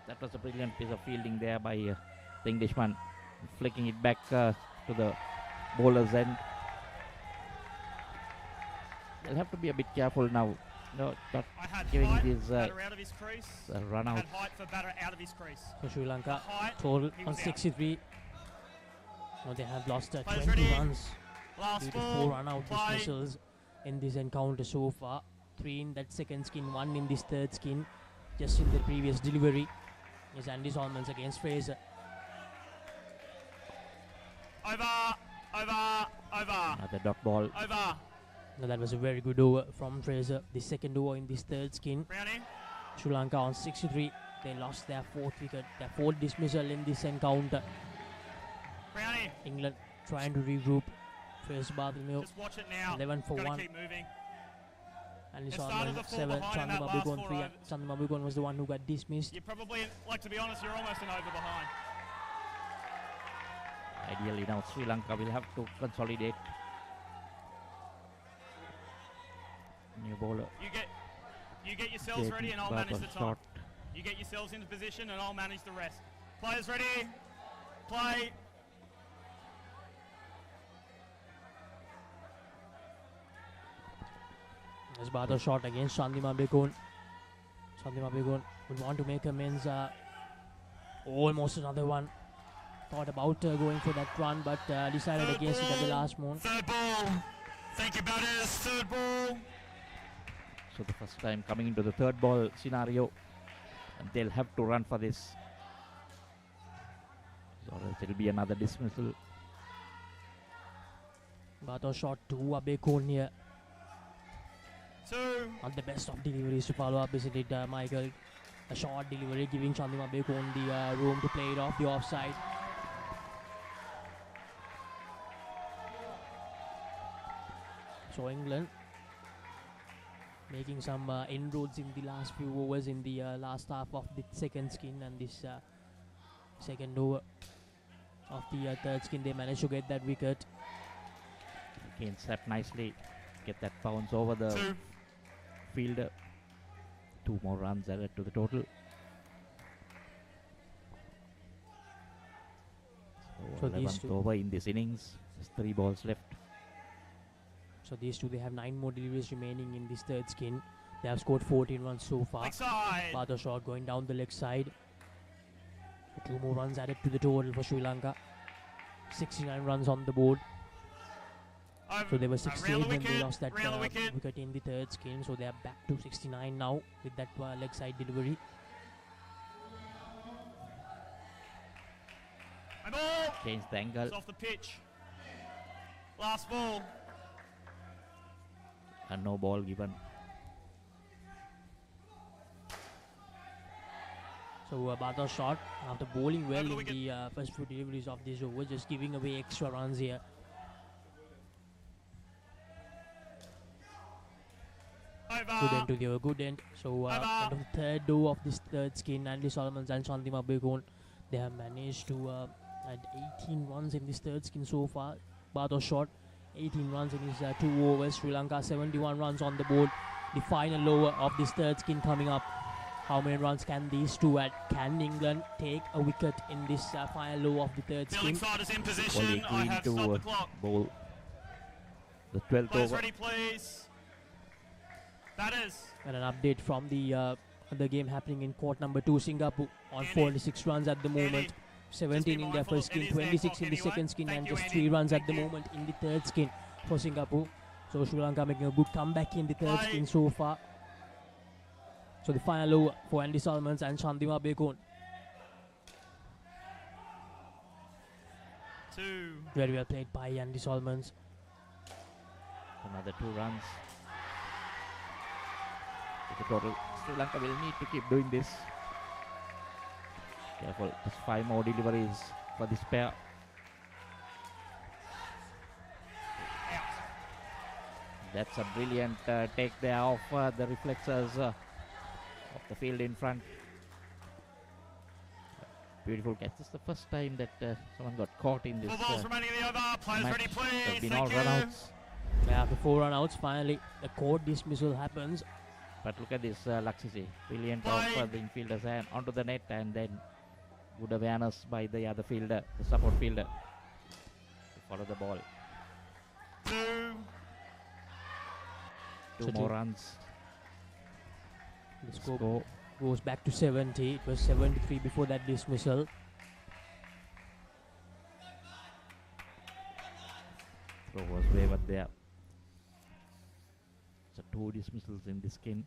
Speaker 1: That was a brilliant piece of fielding there by the Englishman, flicking it back to the bowler's end. They'll have to be a bit careful now. No, not giving these run out.
Speaker 2: For Sri Lanka, total on 63. Now they have lost 20 runs due to 4 run-out dismissals in this encounter so far. 3 in that second skin, 1 in this third skin. Just in the previous delivery is Andy Solomons against Fraser.
Speaker 3: Over.
Speaker 1: Another dot ball.
Speaker 3: Over.
Speaker 2: Now that was a very good over from Fraser. The second over in this third skin.
Speaker 3: Brownie.
Speaker 2: Sri Lanka on 63. They lost their 4th wicket, their 4th dismissal in this encounter.
Speaker 3: Brownie.
Speaker 2: England trying to regroup. Fraser Bartholomew.
Speaker 3: Just watch it now.
Speaker 2: 11 for 1.
Speaker 3: Keep moving.
Speaker 2: And Solomon 7. Chandima Abekon 3. Chandima Abekon was the one who got dismissed.
Speaker 3: You probably, like, to be honest, you're almost an over behind.
Speaker 1: Ideally now Sri Lanka will have to consolidate. New bowler.
Speaker 3: You get yourselves ready and I'll manage the time. You get yourselves into position and I'll manage the rest. Players ready. Play.
Speaker 2: There's Bhatta shot against Chandima Bekun. Chandima Bekun would want to make amends. Almost another one. Thought about going for that run, but decided against it at the last moment.
Speaker 3: Third ball. Thank you, batters. Third ball.
Speaker 1: So the first time coming into the third ball scenario, and they'll have to run for this. Or else it'll be another dismissal.
Speaker 2: Bhatta shot to Abekun here.
Speaker 3: Two.
Speaker 2: Not the best of deliveries to follow up, isn't it, Michael? A short delivery giving Chandima Bekun the room to play it off the offside. So England making some inroads in the last few overs in the last half of the second skin, and this second over of the third skin they managed to get that wicket.
Speaker 1: Again, snap nicely, get that bounce over the fielder. 2 more runs added to the total. So
Speaker 2: these
Speaker 1: 11th
Speaker 2: two
Speaker 1: over in this innings. There's 3 balls left.
Speaker 2: So these two, they have 9 more deliveries remaining in this third skin. They have scored 14 runs so far. Bhatta shot going down the leg side. 2 more runs added to the total for Sri Lanka. 69 runs on the board. So they were 68 when they lost that wicket in the third skin. So they are back to 69 now with that leg side delivery.
Speaker 1: Change the angle.
Speaker 3: It's off the pitch. Last ball.
Speaker 1: And no ball given.
Speaker 2: So Bhatta shot after bowling well in the first few deliveries of this over, just giving away extra runs here. Good end to the good end. So end of the third over of this third skin, Andy Solomons and Chandima Bekun, they have managed to add 18 runs in this third skin so far. Bhatta shot 18 runs in his 2 overs. Sri Lanka 71 runs on the board. The final over of this third skin coming up. How many runs can these two add? Can England take a wicket in this final over of the third skin?
Speaker 3: In position. I have stopped the clock.
Speaker 1: Bowl the 12th
Speaker 3: Players
Speaker 1: over.
Speaker 3: ready, please. Batters.
Speaker 2: And an update from the game happening in court number 2, Singapore, on 46 runs at the moment. 17 in their first skin, 26 in the second skin, and just 3 runs at the moment in the third skin for Singapore. So Sri Lanka making a good comeback in the third skin so far. So the final over for Andy Solomons and Chandima Bekun.
Speaker 3: 2.
Speaker 2: Very well played by Andy Solomons.
Speaker 1: Another 2 runs. The total. Sri Lanka will need to keep doing this. Careful, just 5 more deliveries for this pair. That's a brilliant take there of the reflexes of the field in front. Beautiful catch. This is the first time that someone got caught in this
Speaker 3: 4 balls remaining in the over. Players
Speaker 1: match.
Speaker 3: ready, please.
Speaker 1: There's been
Speaker 3: Thank
Speaker 1: all
Speaker 3: you.
Speaker 1: runouts.
Speaker 2: After 4 runouts, finally the court dismissal happens.
Speaker 1: But look at this Laksisi. Brilliant of the infielders and onto the net, and then good awareness by the other fielder, the support fielder, to follow the ball.
Speaker 3: 2.
Speaker 1: 2 more runs.
Speaker 2: The score goes back to 70. It was 73 before that dismissal.
Speaker 1: Throw was wavered there. So 2 dismissals in this game.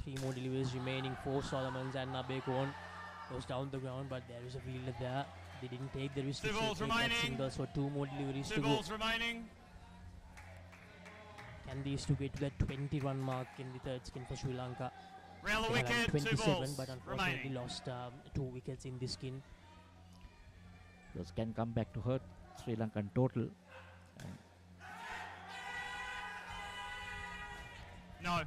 Speaker 2: 3 more deliveries remaining for Solomons and Bekun. Goes down the ground, but there is a fielder there. They didn't take the risk to
Speaker 3: 2 balls
Speaker 2: take that
Speaker 3: remaining.
Speaker 2: single, so 2 more deliveries
Speaker 3: 2
Speaker 2: to go.
Speaker 3: balls remaining.
Speaker 2: Can these two get to that 20-run mark in the third skin for Sri Lanka?
Speaker 3: Round the
Speaker 2: They have had
Speaker 3: wicket. 2
Speaker 2: 27,
Speaker 3: balls
Speaker 2: but unfortunately
Speaker 3: remaining.
Speaker 2: lost 2 wickets in this skin.
Speaker 1: Those can come back to hurt Sri Lankan total.
Speaker 3: No.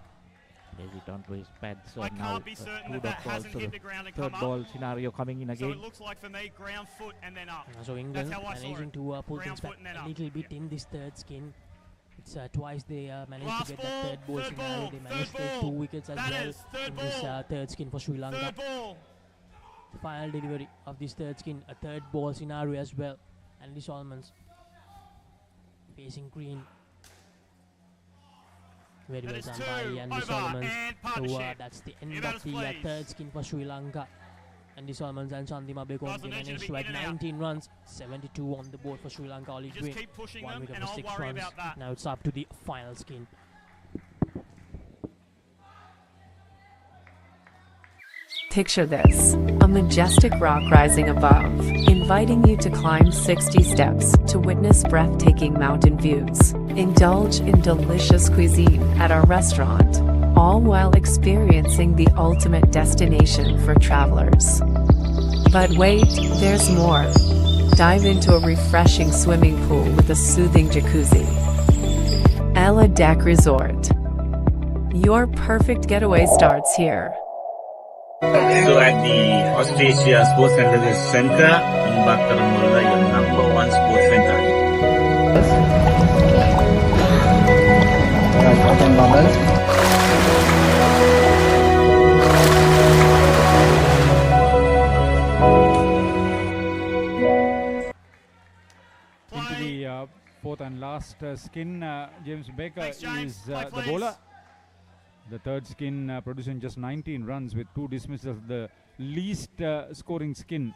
Speaker 1: Plays it onto his pads. So
Speaker 3: I
Speaker 1: now
Speaker 3: can't be certain that
Speaker 1: kudos
Speaker 3: that
Speaker 1: ball.
Speaker 3: hasn't
Speaker 1: So
Speaker 3: hit
Speaker 1: the
Speaker 3: the ground and
Speaker 1: third
Speaker 3: come
Speaker 1: ball
Speaker 3: up.
Speaker 1: scenario coming in
Speaker 3: So
Speaker 1: again.
Speaker 3: it looks like for me, ground foot and then up.
Speaker 2: So England
Speaker 3: That's how I saw
Speaker 2: managing
Speaker 3: it.
Speaker 2: to pull
Speaker 3: Ground
Speaker 2: things
Speaker 3: foot
Speaker 2: back
Speaker 3: and then
Speaker 2: a
Speaker 3: up.
Speaker 2: little bit in this third skin. It's twice they managed
Speaker 3: Last
Speaker 2: to get
Speaker 3: ball,
Speaker 2: that third ball
Speaker 3: third
Speaker 2: scenario.
Speaker 3: ball,
Speaker 2: They managed to
Speaker 3: third
Speaker 2: take
Speaker 3: ball.
Speaker 2: 2 wickets as
Speaker 3: That
Speaker 2: well
Speaker 3: is third
Speaker 2: in this
Speaker 3: ball.
Speaker 2: third skin for Sri Lanka.
Speaker 3: Third ball.
Speaker 2: The final delivery of this third skin, a third ball scenario as well. Andy Solomons facing green. Very well
Speaker 3: That is
Speaker 2: done
Speaker 3: 2
Speaker 2: by Andy
Speaker 3: over
Speaker 2: Solomons.
Speaker 3: and
Speaker 2: So
Speaker 3: partnership.
Speaker 2: that's the end
Speaker 3: New
Speaker 2: of
Speaker 3: batters,
Speaker 2: the
Speaker 3: please.
Speaker 2: third skin for Sri Lanka. Andy Solomons and Chandima Begum
Speaker 3: Guys, I need you to
Speaker 2: managed
Speaker 3: be
Speaker 2: to add
Speaker 3: in and out.
Speaker 2: 19 runs, 72 on the board for Sri Lanka. Oli
Speaker 3: Just
Speaker 2: Green,
Speaker 3: keep pushing
Speaker 2: 1
Speaker 3: them
Speaker 2: wicket
Speaker 3: and
Speaker 2: for
Speaker 3: I'll
Speaker 2: 6
Speaker 3: worry
Speaker 2: runs.
Speaker 3: about that.
Speaker 2: Now it's up to the final skin.
Speaker 10: Picture this, a majestic rock rising above, inviting you to climb 60 steps to witness breathtaking mountain views. Indulge in delicious cuisine at our restaurant, all while experiencing the ultimate destination for travelers. But wait, there's more. Dive into a refreshing swimming pool with a soothing jacuzzi. Ella Deck Resort. Your perfect getaway starts here.
Speaker 11: So at the Australia Sports Center, in Bakaramula, your number 1 sports center.
Speaker 6: Into the fourth and last skin, James Baker
Speaker 3: Thanks, James.
Speaker 6: is
Speaker 3: Play,
Speaker 6: the
Speaker 3: please.
Speaker 6: bowler. The third skin producing just 19 runs with 2 dismissals, the least scoring skin.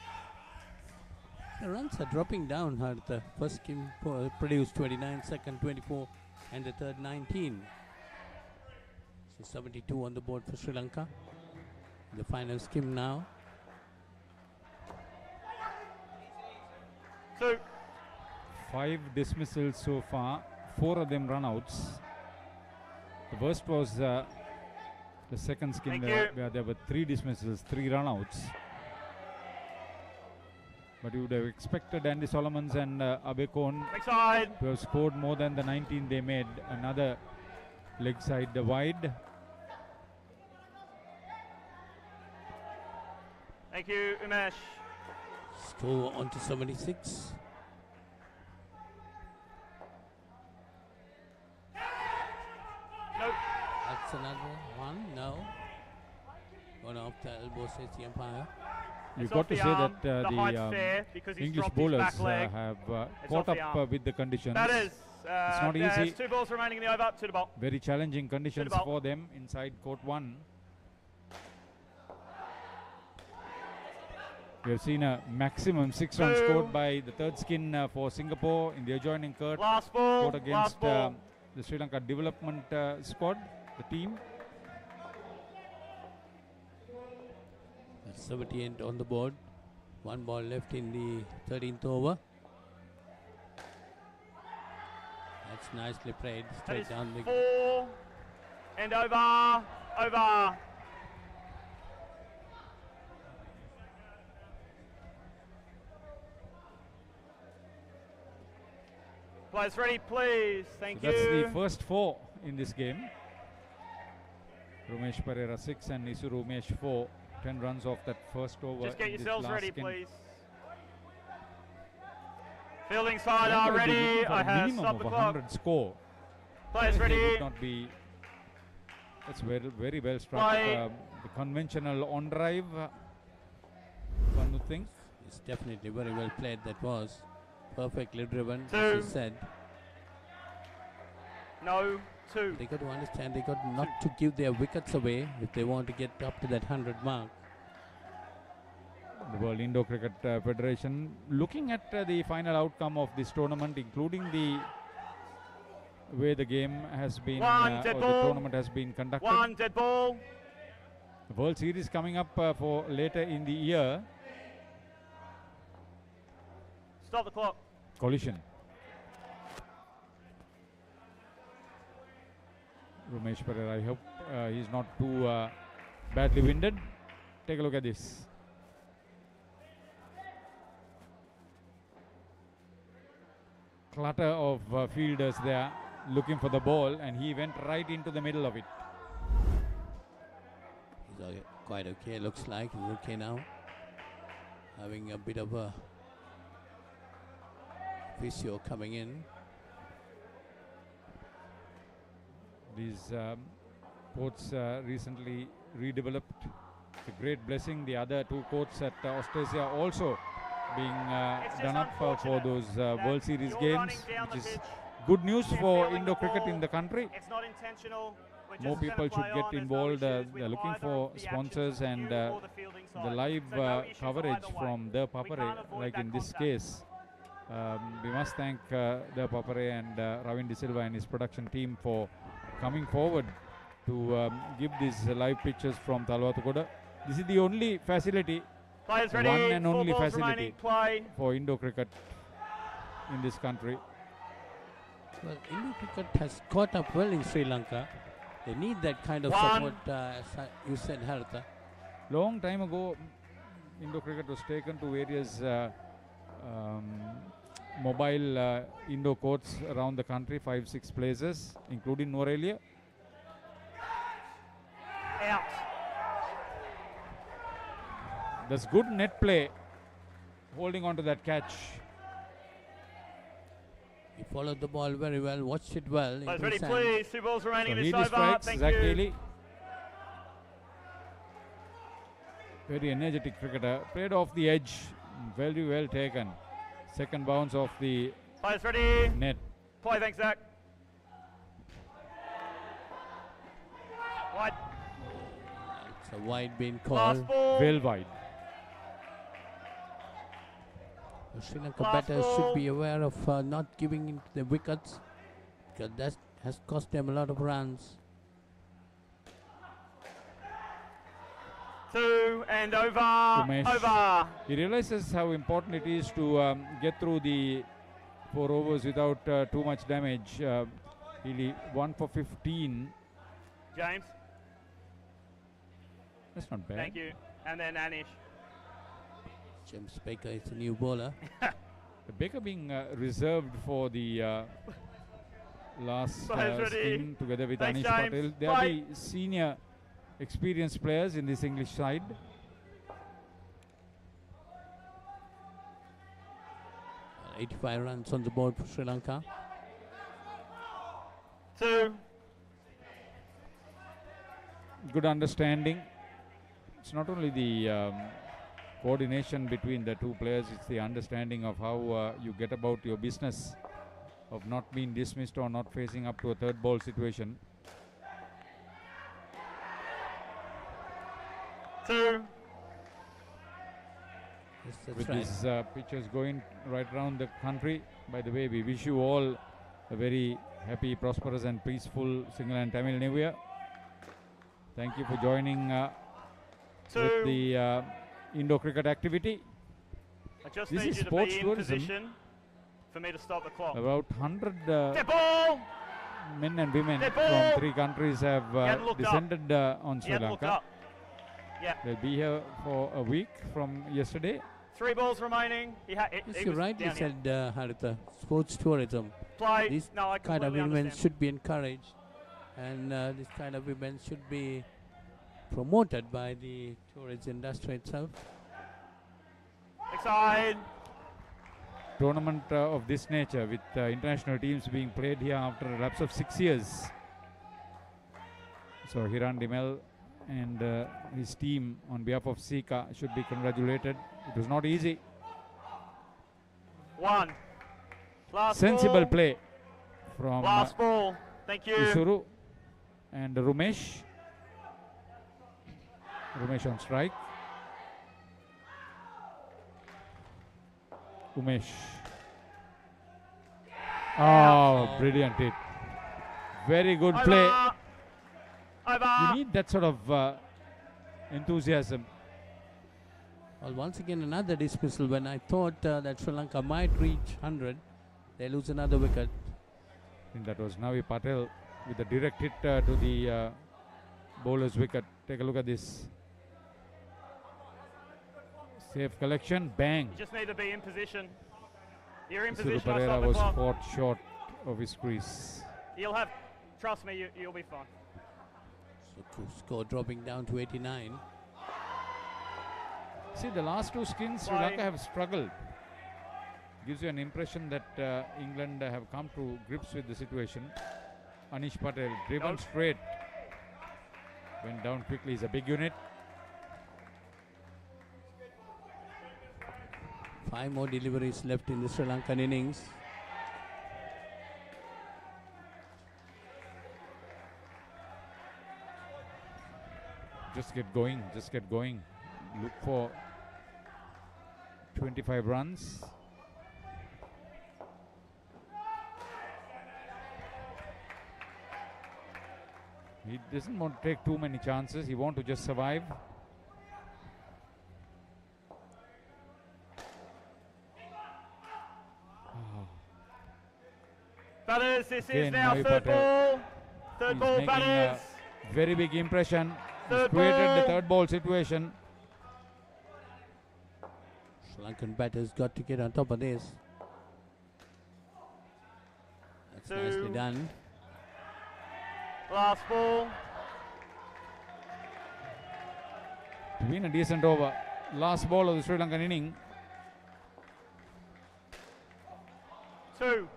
Speaker 7: The runs are dropping down. The first skin produced 29, second 24, and the third 19. So 72 on the board for Sri Lanka. The final skim now.
Speaker 3: 2.
Speaker 6: 5 dismissals so far, 4 of them run-outs. The worst was the second skin where there were 3 dismissals, 3 run-outs. But you would have expected Andy Solomons and Abekon to have scored more than the 19 they made. Another leg side wide.
Speaker 3: Thank you, Umesh.
Speaker 7: Score on to 76.
Speaker 3: Nope.
Speaker 7: That's another one. No. Gone off the elbow, says the umpire.
Speaker 6: You've got to say that the English bowlers have caught up with the conditions.
Speaker 3: That is.
Speaker 6: It's not easy.
Speaker 3: 2 balls remaining in the over. 2 to bowl.
Speaker 6: Very challenging conditions for them inside court 1. We have seen a maximum 6 runs scored by the third skin for Singapore in the adjoining court. Court against the Sri Lanka development squad, the team.
Speaker 7: 78 on the board. 1 ball left in the 13th over. That's nicely played. Straight down the
Speaker 3: 4 and over. Over. Players ready, please. Thank you.
Speaker 6: That's the first 4 in this game. Rumesh Pereira 6 and Isuru Umesh 4. 10 runs off that first over.
Speaker 3: Just get yourselves ready,
Speaker 6: skin.
Speaker 3: please. Fielding side are ready. I have
Speaker 6: minimum
Speaker 3: stopped
Speaker 6: of
Speaker 3: the
Speaker 6: 100
Speaker 3: clock.
Speaker 6: score.
Speaker 3: Players ready.
Speaker 6: Would not be. That's very well struck. The conventional on drive. One would think.
Speaker 7: It's definitely very well played. That was perfectly driven,
Speaker 3: 2.
Speaker 7: as you said.
Speaker 3: No, 2.
Speaker 7: They got to understand they got not to give their wickets away if they want to get up to that 100 mark.
Speaker 6: The World Indo Cricket Federation looking at the final outcome of this tournament, including the way the game has been, or the tournament has been conducted.
Speaker 3: 1 dead ball.
Speaker 6: The World Series coming up for later in the year.
Speaker 3: Stop the clock.
Speaker 6: Collision. Rumesh Pereira, I hope he's not too badly winded. Take a look at this. Clutter of fielders there looking for the ball, and he went right into the middle of it.
Speaker 7: He's quite okay, looks like. He's okay now. Having a bit of a physio coming in.
Speaker 6: These courts recently redeveloped. It's a great blessing. The other 2 courts at Australia also being done up for those World Series games, which is good news for Indo cricket in the country.
Speaker 3: It's not intentional. We're
Speaker 6: More
Speaker 3: just gonna
Speaker 6: people should
Speaker 3: play
Speaker 6: get
Speaker 3: on. There's no
Speaker 6: involved.
Speaker 3: issues
Speaker 6: They're
Speaker 3: with
Speaker 6: looking
Speaker 3: either
Speaker 6: for
Speaker 3: the
Speaker 6: sponsors
Speaker 3: actions
Speaker 6: and
Speaker 3: of you or the fielding
Speaker 6: the
Speaker 3: side.
Speaker 6: live
Speaker 3: So no issues
Speaker 6: coverage
Speaker 3: either way.
Speaker 6: from
Speaker 3: We
Speaker 6: ThePapare,
Speaker 3: can't avoid
Speaker 6: like
Speaker 3: that
Speaker 6: in this
Speaker 3: contact.
Speaker 6: case. We must thank ThePapare and Ravin De Silva and his production team for coming forward to give these live pictures from Talwatukoda. This is the only facility,
Speaker 3: Players
Speaker 6: the
Speaker 3: ready.
Speaker 6: one and
Speaker 3: 4
Speaker 6: only
Speaker 3: balls
Speaker 6: facility
Speaker 3: remaining. Play.
Speaker 6: for Indo cricket in this country.
Speaker 7: Well, Indo cricket has caught up well in Sri Lanka. They need that kind of
Speaker 3: One.
Speaker 7: support, as you said, Haritha.
Speaker 6: Long time ago, Indo cricket was taken to various mobile Indo courts around the country, 5-6 places, including Norelia.
Speaker 3: Out.
Speaker 6: That's good net play, holding on to that catch.
Speaker 7: He followed the ball very well, watched it well.
Speaker 3: Players
Speaker 7: into
Speaker 3: ready,
Speaker 7: his hands.
Speaker 3: please. 2 balls remaining
Speaker 6: So
Speaker 3: in this
Speaker 6: Healy
Speaker 3: over.
Speaker 6: strikes,
Speaker 3: Thank
Speaker 6: Zach
Speaker 3: you.
Speaker 6: Healy. Very energetic cricketer. Played off the edge. Very well taken. Second bounce off the
Speaker 3: Players ready.
Speaker 6: net.
Speaker 3: Play, thanks, Zach. Wide.
Speaker 7: It's a wide being
Speaker 3: Last
Speaker 7: called.
Speaker 3: ball.
Speaker 6: Well wide.
Speaker 7: The Sri Lanka
Speaker 3: Last
Speaker 7: batters
Speaker 3: ball.
Speaker 7: should be aware of not giving into the wickets, because that has cost them a lot of runs.
Speaker 3: 2 and over.
Speaker 6: Umesh.
Speaker 3: Over.
Speaker 6: He realizes how important it is to get through the 4 overs without too much damage. Healy 1 for 15.
Speaker 3: James.
Speaker 6: That's not bad.
Speaker 3: Thank you. And then Anish.
Speaker 7: James Baker is the new bowler.
Speaker 6: Baker being reserved for the last
Speaker 3: Players ready.
Speaker 6: spin together with
Speaker 3: Thanks,
Speaker 6: Anish
Speaker 3: James.
Speaker 6: Patel. They are
Speaker 3: Fight.
Speaker 6: the senior experienced players in this English side.
Speaker 7: Uh, 85 runs on the board for Sri Lanka.
Speaker 3: 2.
Speaker 6: Good understanding. It's not only the coordination between the two players, it's the understanding of how you get about your business, of not being dismissed or not facing up to a third ball situation.
Speaker 3: 2.
Speaker 7: Yes, that's
Speaker 6: With
Speaker 7: right.
Speaker 6: these pitches going right around the country. By the way, we wish you all a very happy, prosperous and peaceful Sinhala and Tamil New Year. Thank you for joining with the Indo cricket activity.
Speaker 3: I just
Speaker 6: This
Speaker 3: need
Speaker 6: is
Speaker 3: you to
Speaker 6: sports
Speaker 3: be in
Speaker 6: tourism.
Speaker 3: position for me to stop the clock.
Speaker 6: About 100
Speaker 3: Dead ball.
Speaker 6: men and women
Speaker 3: Dead
Speaker 6: from
Speaker 3: ball.
Speaker 6: 3 countries have
Speaker 3: hadn't looked up.
Speaker 6: descended on
Speaker 3: He
Speaker 6: Sri
Speaker 3: hadn't looked
Speaker 6: Lanka.
Speaker 3: up. Yeah.
Speaker 6: They'll be here for a week from yesterday.
Speaker 3: 3 balls remaining.
Speaker 7: Yes,
Speaker 3: he
Speaker 7: you
Speaker 3: was
Speaker 7: rightly
Speaker 3: down here.
Speaker 7: said, Haritha, sports tourism.
Speaker 3: Play.
Speaker 7: These
Speaker 3: No, I
Speaker 7: kind of
Speaker 3: completely
Speaker 7: events
Speaker 3: understand.
Speaker 7: should be encouraged, and this kind of events should be promoted by the tourist industry itself.
Speaker 3: Excited.
Speaker 6: Tournament of this nature with international teams being played here after a lapse of 6 years. So Hiran Dimel and his team on behalf of Sika should be congratulated. It was not easy.
Speaker 3: 1. Last
Speaker 6: Sensible
Speaker 3: ball.
Speaker 6: play from
Speaker 3: Last ball. Thank you.
Speaker 6: Isuru and Rumesh. Rumesh on strike. Umesh. Oh, brilliant hit. Very good play.
Speaker 3: Over. Over.
Speaker 6: You need that sort of enthusiasm.
Speaker 7: Well, once again, another dismissal when I thought that Sri Lanka might reach 100. They lose another wicket.
Speaker 6: I think that was Navi Patel with a direct hit to the bowler's wicket. Take a look at this. Safe collection, bang.
Speaker 3: You just need to be in position. You're in
Speaker 6: Suru
Speaker 3: position. I
Speaker 6: Pereira
Speaker 3: stop the
Speaker 6: was
Speaker 3: clock.
Speaker 6: caught short of his crease.
Speaker 3: You'll have. Trust me, you'll be fine.
Speaker 7: So score dropping down to 89.
Speaker 6: See, the last 2 skins, Sri
Speaker 3: Why?
Speaker 6: Lanka have struggled. Gives you an impression that England have come to grips with the situation. Anish Patel, driven
Speaker 3: Nope.
Speaker 6: straight. Went down quickly. He's a big unit.
Speaker 7: 5 more deliveries left in the Sri Lankan innings.
Speaker 6: Just get going. Just get going. Look for 25 runs. He doesn't want to take too many chances. He wants to just survive.
Speaker 3: Batters, this
Speaker 6: Again,
Speaker 3: is now
Speaker 6: Navi
Speaker 3: third
Speaker 6: Patel.
Speaker 3: ball. Third
Speaker 6: He's
Speaker 3: ball,
Speaker 6: making
Speaker 3: batters.
Speaker 6: a very big impression. He's
Speaker 3: Third
Speaker 6: created the
Speaker 3: ball.
Speaker 6: third ball situation.
Speaker 7: Sri Lankan batters got to get on top of this. That's nicely done.
Speaker 3: Last ball.
Speaker 6: To win a decent over. Last ball of the Sri Lankan inning.
Speaker 3: 2.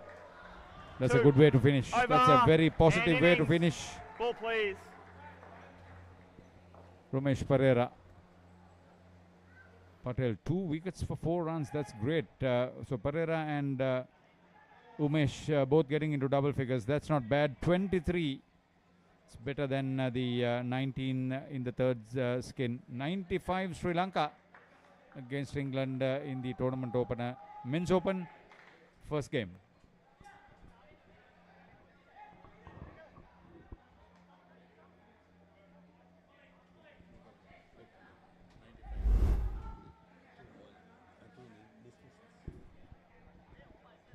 Speaker 6: That's a good way to finish.
Speaker 3: Over.
Speaker 6: That's a very positive way to
Speaker 3: innings.
Speaker 6: finish.
Speaker 3: Ball, please.
Speaker 6: Ramesh Pereira. Patel, 2 wickets for 4 runs. That's great. So Pereira and Umesh both getting into double figures. That's not bad. 23. It's better than the 19 in the third skin. 95 Sri Lanka against England in the tournament opener. Men's Open, first game.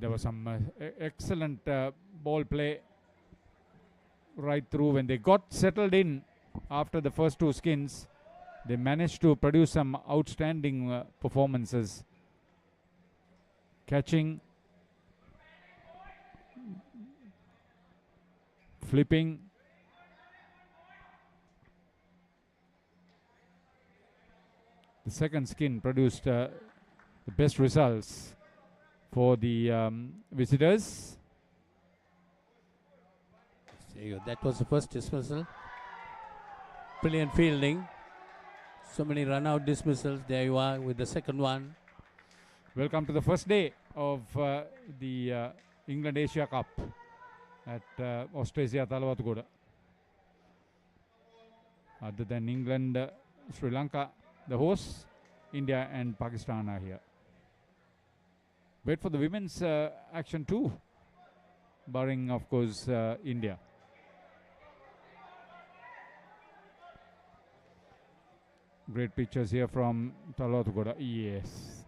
Speaker 6: There was some excellent ball play right through. When they got settled in after the first 2 skins, they managed to produce some outstanding performances. Catching, flipping, the second skin produced the best results for the visitors.
Speaker 7: There you go. That was the first dismissal. Brilliant fielding. So many run-out dismissals. There you are with the second one.
Speaker 6: Welcome to the first day of the England Asia Cup at Australia Talawatugoda. Other than England, Sri Lanka, the hosts, India and Pakistan are here. Wait for the women's action too, barring of course India. Great pictures here from Talawatugoda. Yes.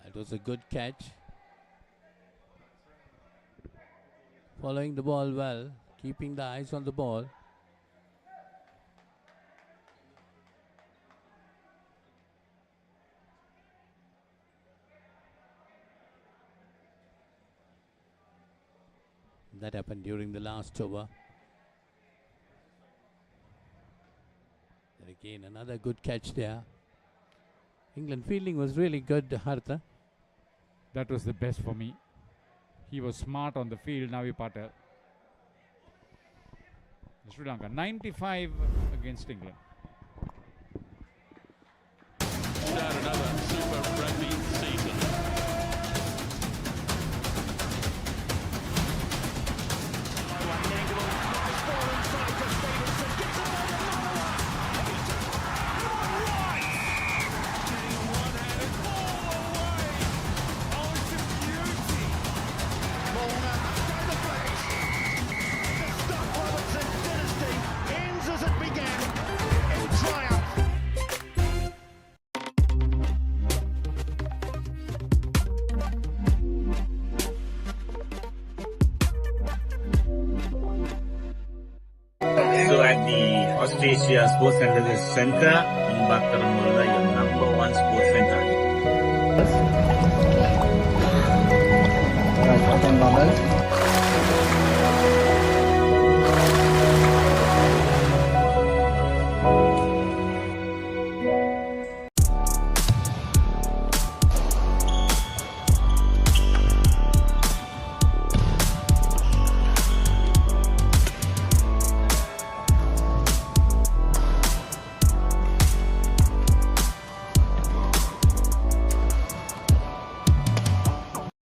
Speaker 7: That was a good catch. Following the ball well, keeping the eyes on the ball. That happened during the last over. And again, another good catch there. England fielding was really good, Hartha.
Speaker 6: That was the best for me. He was smart on the field, Navi Patel. Sri Lanka, 95 against England.
Speaker 12: Start another Super Rugby season.
Speaker 11: So at the Australia Sports Center, ang bakal mula yung number 1 sports center.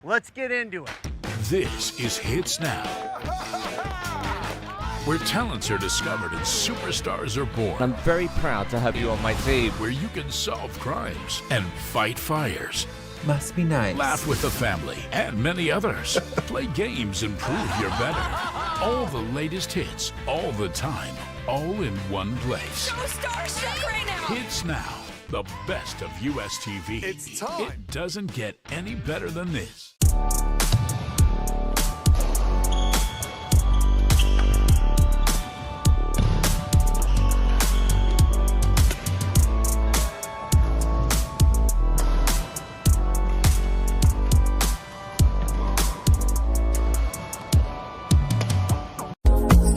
Speaker 13: Let's get into it.
Speaker 8: This is Hits Now, where talents are discovered and superstars are born.
Speaker 13: I'm very proud to have you on my team.
Speaker 8: Where you can solve crimes and fight fires.
Speaker 14: Must be nice.
Speaker 8: Laugh with the family and many others. Play games and prove you're better. All the latest hits, all the time, all in one place.
Speaker 15: So starstruck right now.
Speaker 8: Hits Now, the best of US TV.
Speaker 15: It's time.
Speaker 8: It doesn't get any better than this.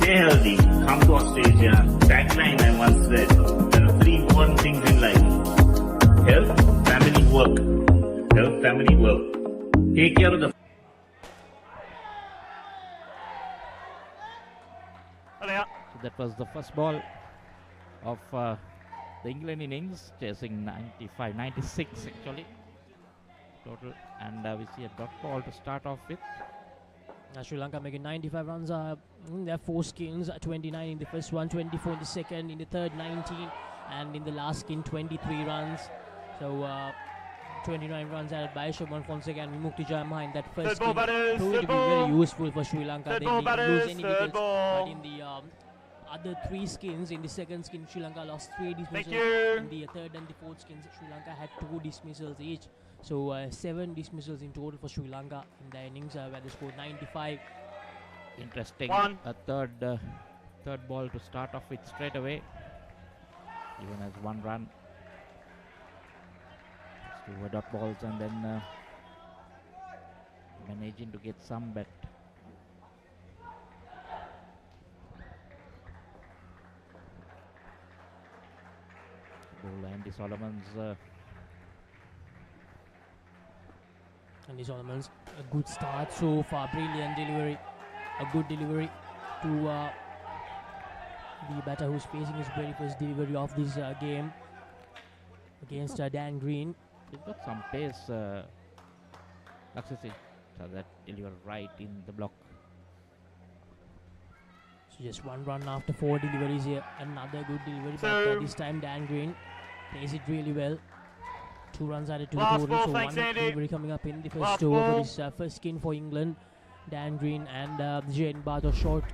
Speaker 11: Stay healthy, come to Australia. Tagline I once read, there are three important things in life. Health, family, work. Health, family, work. Take care of the...
Speaker 1: So that was the first ball of the England innings, chasing 96 actually total, and we see a dot ball to start off with.
Speaker 2: Sri Lanka making 95 runs. In their 4 skins, 29 in the first one, 24 in the second, in the third 19, and in the last skin 23 runs. So 29 runs added by Shubman Fonseca and Vimukti Jayamaha in that first skin. Proved to be very useful for Sri Lanka. They didn't lose any wickets, but in the other 3 skins, in the second skin Sri Lanka lost 3 dismissals. In the third and the fourth skins, Sri Lanka had 2 dismissals each. So 7 dismissals in total for Sri Lanka in the innings where they scored 95.
Speaker 1: Interesting. A third ball to start off with straight away. Even as 1 run. Just 2 dot balls and then managing to get some bet. Bowler Andy Solomon's.
Speaker 2: Andy Solomon's a good start so far. Brilliant delivery. A good delivery to the batter who's facing his very first delivery of this game against Dan Green.
Speaker 1: He's got some pace, Laksasi, so that deliver right in the block.
Speaker 2: So just 1 run after 4 deliveries here. Another good delivery, but this time Dan Green plays it really well. 2 runs added to the total, so 1 delivery coming up in the first over for this first skin for England. Dan Green and Jaden Bartos short.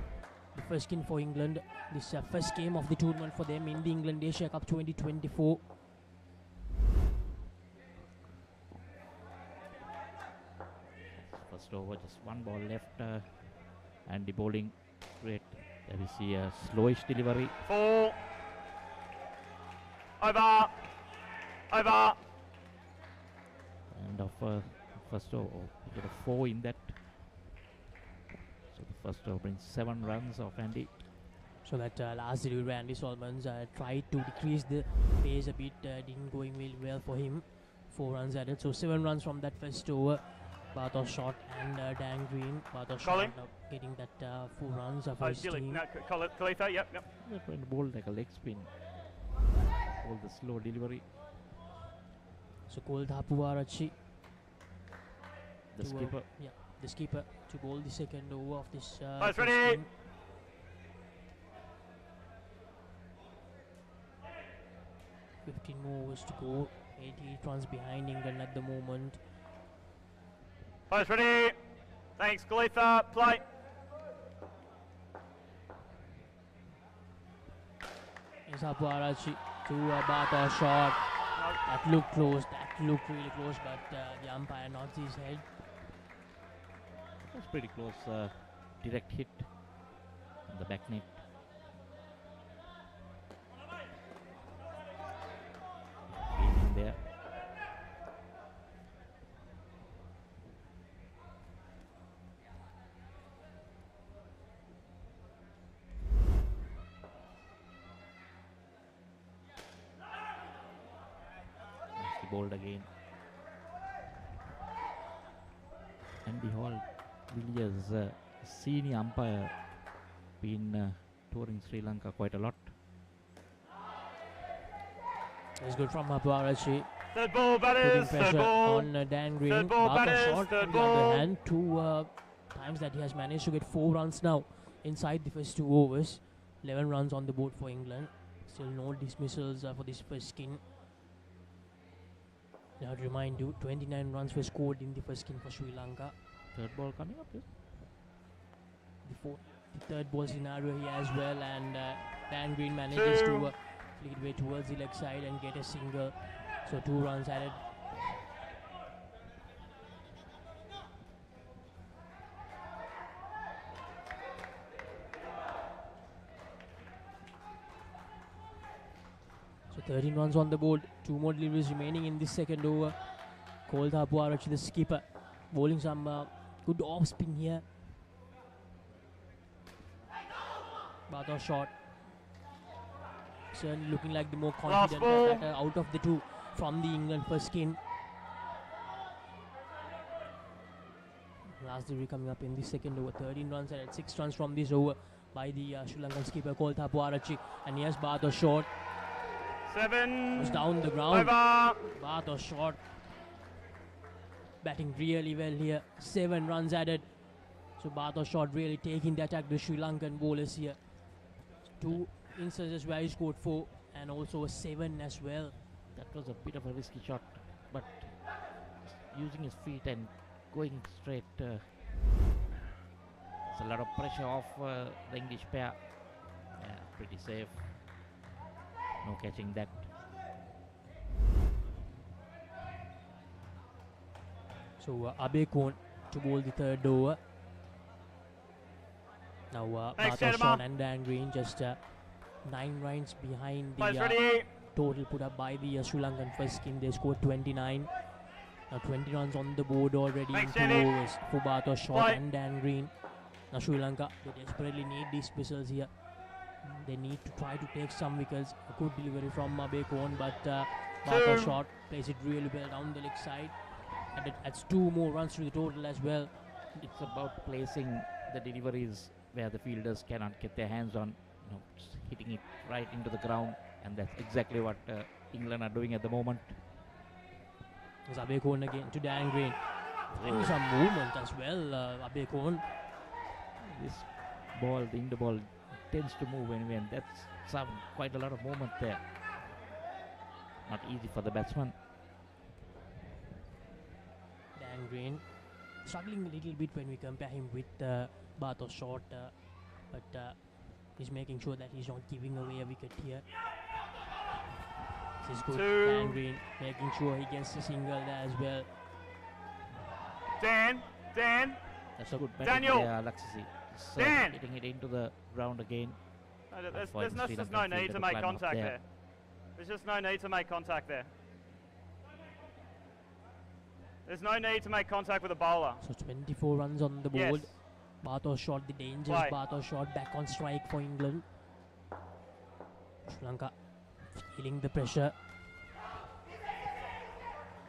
Speaker 2: The first skin for England. This first game of the tournament for them in the England Asia Cup 2024.
Speaker 1: First over, just 1 ball left, and the bowling great. There we see a slowish delivery.
Speaker 3: 4 over.
Speaker 1: And of first over, we get a 4 in that. So the first over brings 7 runs of Andy.
Speaker 2: So that last delivery, Andy Solomons tried to decrease the pace a bit, didn't going really well for him. 4 runs added, so 7 runs from that first over. Bartos shot and Dan Green. Bartos shot getting that 4 runs for his team.
Speaker 3: No, Khalifa, yep.
Speaker 1: That went ball like a leg spin. All the slow delivery.
Speaker 2: So Koldha Puvarachi,
Speaker 1: the skipper.
Speaker 2: The skipper to bowl the second over of this.
Speaker 3: Ready.
Speaker 2: 15 more overs to go. 88 runs behind England at the moment.
Speaker 3: Ready. Thanks, Khalifa. Play.
Speaker 2: Is Puvarachi to Bartos shot. That looked close. That looked really close, but the umpire nods his head.
Speaker 1: That's pretty close. Direct hit on the back net. In there. Nicely bowled again. Andy Hall, Villiers, senior umpire, been touring Sri Lanka quite a lot.
Speaker 2: It's good from Puvarachi.
Speaker 3: Third ball,
Speaker 2: Putting
Speaker 3: batters.
Speaker 2: pressure
Speaker 3: Third ball.
Speaker 2: on Dan Green.
Speaker 3: Third ball,
Speaker 2: Bartos
Speaker 3: batters.
Speaker 2: shot
Speaker 3: Third
Speaker 2: on the
Speaker 3: ball.
Speaker 2: other hand to times that he has managed to get 4 runs now inside the first 2 overs. 11 runs on the board for England. Still no dismissals for this first skin. Now to remind you, 29 runs were scored in the first skin for Sri Lanka.
Speaker 1: Third ball coming up, yes.
Speaker 2: The third ball scenario here as well, and Dan Green manages to flick way towards the leg side and get a single. So 2 runs added. So 13 runs on the board. 2 more deliveries remaining in this second over. Koltha Puarachi, the skipper, bowling some good off spin here. Bato shot. Certainly looking like the more confident batter out of the 2 from the England first skin. Last delivery coming up in the second over. 13 runs and 6 runs from this over by the Sri Lankan skipper Koltha Puarachi. And here's Bato shot.
Speaker 3: 7.
Speaker 2: Was down the ground.
Speaker 3: Over.
Speaker 2: Bato shot. Batting really well here. 7 runs added. So Bato shot really taking the attack, the Sri Lankan bowlers here. 2 instances where he scored 4 and also a 7 as well.
Speaker 1: That was a bit of a risky shot, but using his feet and going straight. It's a lot of pressure off the English pair. Yeah, pretty safe. No catching that.
Speaker 2: So Abe Kohn to bowl the third over. Now Bato shot and Dan Green just 9 runs behind the total put up by the Sri Lankan first skin. They scored 29. Now 20 runs on the board already in 2 overs for Bato shot and Dan Green. Now Sri Lanka, they desperately need these whistles here. They need to try to take some wickets. A good delivery from Abe Kohn, but Bato shot plays it really well down the leg side. And it adds 2 more runs to the total as well.
Speaker 1: It's about placing the deliveries where the fielders cannot get their hands on, just hitting it right into the ground, and that's exactly what England are doing at the moment.
Speaker 2: There's Abe Kohn again to Dan Green. Finding some movement as well, Abe Kohn.
Speaker 1: This ball, the Indo ball, tends to move anyway, and that's quite a lot of movement there. Not easy for the batsman.
Speaker 2: Dan Green struggling a little bit when we compare him with Bato shot, but he's making sure that he's not giving away a wicket here. This is good. Dan Green making sure he gets a single there as well.
Speaker 3: Dan.
Speaker 1: That's a good batting
Speaker 3: Daniel.
Speaker 1: there, Laxisi. Hitting it into the ground again.
Speaker 3: There's no need to make contact there. There's just no need to make contact there. There's no need to make contact with a bowler.
Speaker 2: So 24 runs on the board.
Speaker 3: Yes.
Speaker 2: Bato shot, the dangerous Bato shot back on strike for England. Sri Lanka feeling the pressure.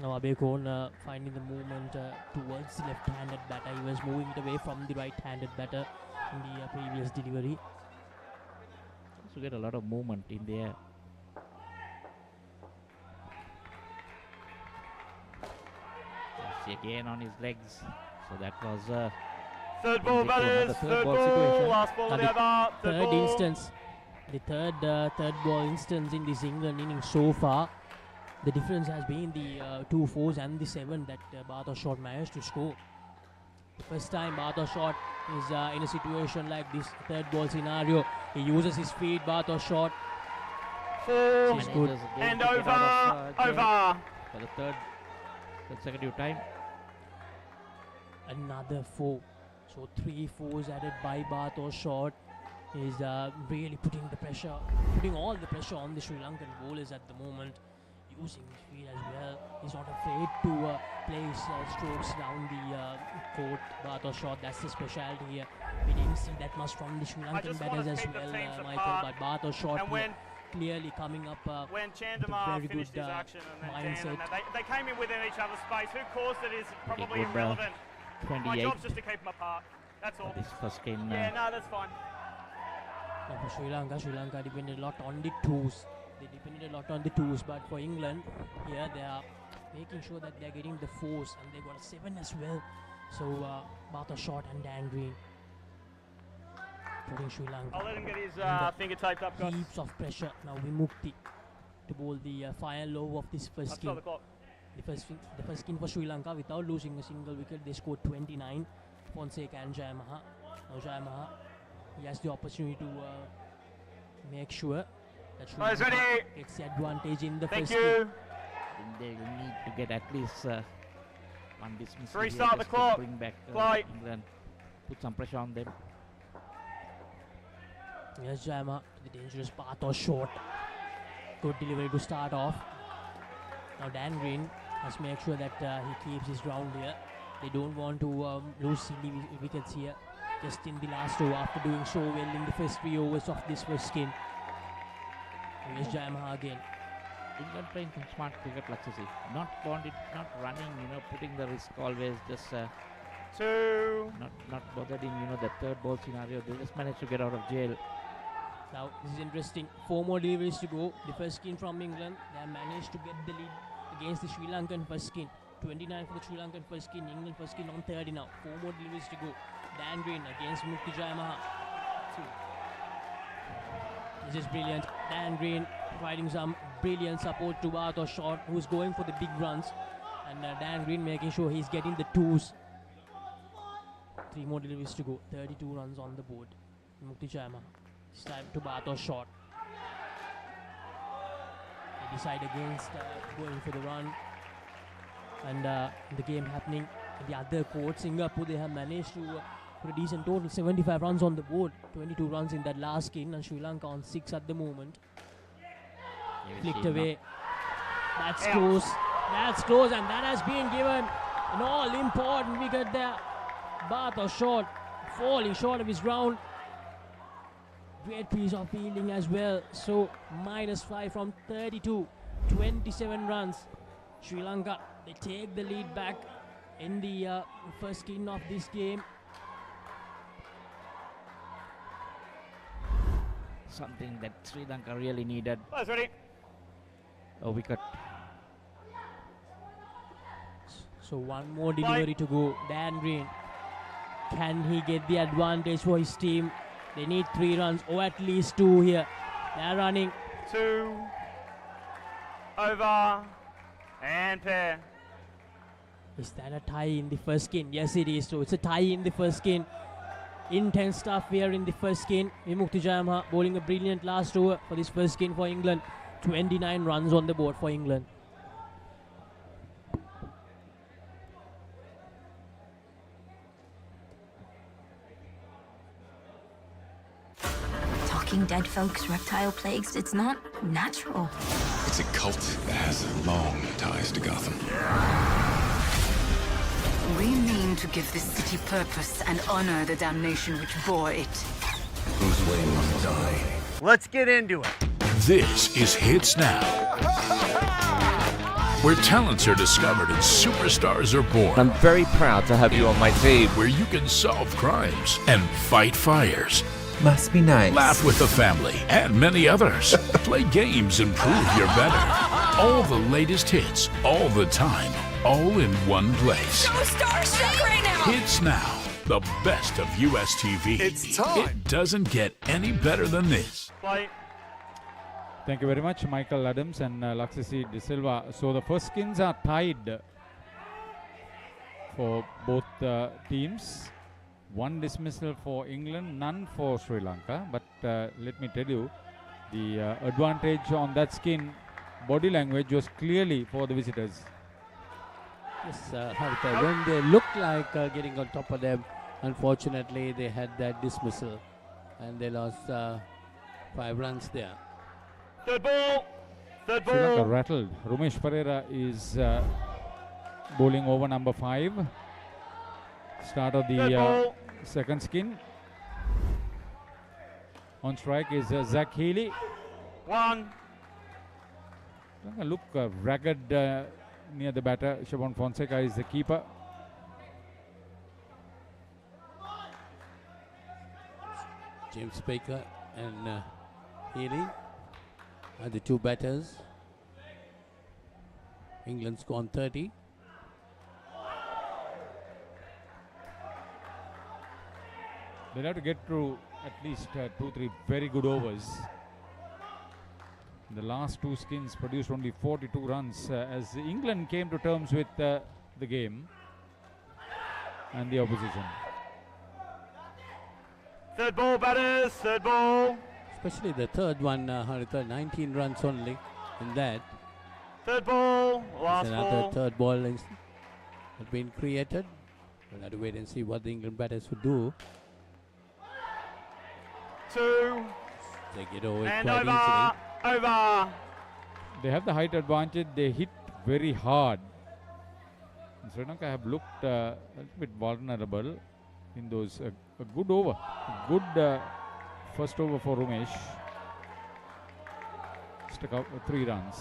Speaker 2: Now Abe Kohn finding the movement towards the left-handed batter. He was moving it away from the right-handed batter in the previous delivery.
Speaker 1: So get a lot of movement in the air. See again on his legs. So that was
Speaker 3: third ball, batters. Third ball. Last ball of the over.
Speaker 2: Third instance. The third ball instance in this England innings so far. The difference has been the 2 4s and the 7 that Bato shot managed to score. The first time Bato shot is in a situation like this third ball scenario. He uses his feet. Bato shot.
Speaker 3: 4
Speaker 2: is good.
Speaker 3: And over. Over.
Speaker 1: For the third consecutive time.
Speaker 2: Another 4. So 3 4s added by Bato shot is really putting all the pressure on the Sri Lankan bowlers at the moment. Using his feet as well. He's not afraid to place strokes down the court. Bato shot, that's the specialty here. We didn't see that much from the Sri Lankan batters as well, Michael, but Bato shot clearly coming up
Speaker 3: when
Speaker 2: with
Speaker 3: Chandamar
Speaker 2: a very
Speaker 3: finished
Speaker 2: good
Speaker 3: his action and then
Speaker 2: mindset.
Speaker 3: they came in within each other's space. Who caused it is probably irrelevant. My
Speaker 1: 28
Speaker 3: job's just to keep them apart. That's all.
Speaker 1: This first game.
Speaker 3: Yeah, no, that's fine.
Speaker 2: For Sri Lanka depended a lot on the twos. They depended a lot on the twos, but for England, here they are making sure that they are getting the 4s, and they got a 7 as well. So Bata short and Dan Green putting Sri Lanka.
Speaker 3: I'll let him get his
Speaker 2: under
Speaker 3: finger taped up, guys.
Speaker 2: heaps of pressure. Now Vimukti to bowl the final low of this first
Speaker 3: Stop
Speaker 2: game.
Speaker 3: the clock.
Speaker 2: The first skin for Sri Lanka without losing a single wicket. They scored 29. Fonseca and Jayamaha. Now Jayamaha, he has the opportunity to make sure that Sri Lanka gets the advantage in the
Speaker 3: Thank
Speaker 2: first
Speaker 3: you.
Speaker 2: game.
Speaker 1: They will need to get at least one dismissal.
Speaker 3: Restart the clock.
Speaker 1: Bring back
Speaker 3: Play.
Speaker 1: England. Put some pressure on them.
Speaker 2: Yes, Jayamaha to the dangerous path or short. Good delivery to start off. Now Dan Green must make sure that he keeps his ground here. They don't want to lose silly wickets here. Just in the last over after doing so well in the first 3 overs of this first skin. Here's Jayamaha again.
Speaker 1: England playing some smart cricket, Laksasi. Not running, putting the risk always. Just not bothered in, the third ball scenario. They just managed to get out of jail.
Speaker 2: Now this is interesting. 4 more deliveries to go. The first skin from England. They have managed to get the lead against the Sri Lankan first skin. 29 for the Sri Lankan first skin. England first skin on 30 now. 4 more deliveries to go. Dan Green against Mukti Jayamaha. This is brilliant. Dan Green providing some brilliant support to Bata Short, who's going for the big runs. And Dan Green making sure he's getting the twos. 3 more deliveries to go. 32 runs on the board. Mukti Jayamaha. It's time to Bata Short. They decide against going for the run. And the game happening in the other court, Singapore, they have managed to put a decent total, 75 runs on the board, 22 runs in that last skin, and Sri Lanka on 6 at the moment. Flicked away. That's close. That's close, and that has been given an all-important wicket there. Bata Short falling short of his ground. Great piece of fielding as well. So -5 from 32, 27 runs. Sri Lanka, they take the lead back in the first skin of this game.
Speaker 1: Something that Sri Lanka really needed.
Speaker 3: Players ready.
Speaker 1: A wicket.
Speaker 2: So 1 more delivery to go. Dan Green, can he get the advantage for his team? They need 3 runs, or at least 2 here. They're running.
Speaker 3: 2 over and pair.
Speaker 2: Is that a tie in the first skin? Yes, it is. So it's a tie in the first skin. Intense stuff here in the first skin. Vimukti Jayamaha bowling a brilliant last over for this first skin for England. 29 runs on the board for England.
Speaker 14: Talking dead folks, reptile plagues, it's not natural.
Speaker 5: It's a cult that has long ties to Gotham.
Speaker 4: Rename to give this city purpose and honor the damnation which bore it.
Speaker 5: Bruce Wayne must die.
Speaker 16: Let's get into it.
Speaker 8: This is Hits Now, where talents are discovered and superstars are born.
Speaker 13: I'm very proud to have you on my team.
Speaker 8: Where you can solve crimes and fight fires.
Speaker 17: Must be nice.
Speaker 8: Laugh with the family and many others. Play games and prove you're better. All the latest hits, all the time, all in one place.
Speaker 15: So starstruck right now.
Speaker 8: Hits Now, the best of US TV.
Speaker 16: It's time.
Speaker 8: It doesn't get any better than this.
Speaker 3: Play.
Speaker 6: Thank you very much, Michael Adams and Laksasi De Silva. So the first skins are tied for both teams. 1 dismissal for England, none for Sri Lanka. But let me tell you, the advantage on that skin, body language, was clearly for the visitors.
Speaker 7: Yes, Harita, when they looked like getting on top of them, unfortunately they had that dismissal and they lost 5 runs there.
Speaker 3: Third ball. Third
Speaker 6: Sri Lanka
Speaker 3: ball.
Speaker 6: rattled. Ramesh Pereira is bowling over number 5. Start of the second skin. On strike is Zach Healy.
Speaker 3: 1.
Speaker 6: Look ragged near the batter. Siobhan Fonseca is the keeper.
Speaker 7: James Baker and Healy are the 2 batters. England's gone 30.
Speaker 6: They'll have to get through at least 2-3 very good overs. The last two skins produced only 42 runs as England came to terms with the game and the opposition.
Speaker 3: Third ball, batters, third ball.
Speaker 7: Especially the third one, 19 runs only in that.
Speaker 3: Third ball, last
Speaker 7: another
Speaker 3: ball.
Speaker 7: Third ball has been created. We'll have to wait and see what the England batters would do.
Speaker 3: 2.
Speaker 7: They get over
Speaker 3: and
Speaker 7: quite
Speaker 3: over.
Speaker 7: easily.
Speaker 3: Over.
Speaker 6: They have the height advantage. They hit very hard. And Sri Lanka have looked a little bit vulnerable in those. A good over. A good first over for Umesh. Stuck out 3 runs.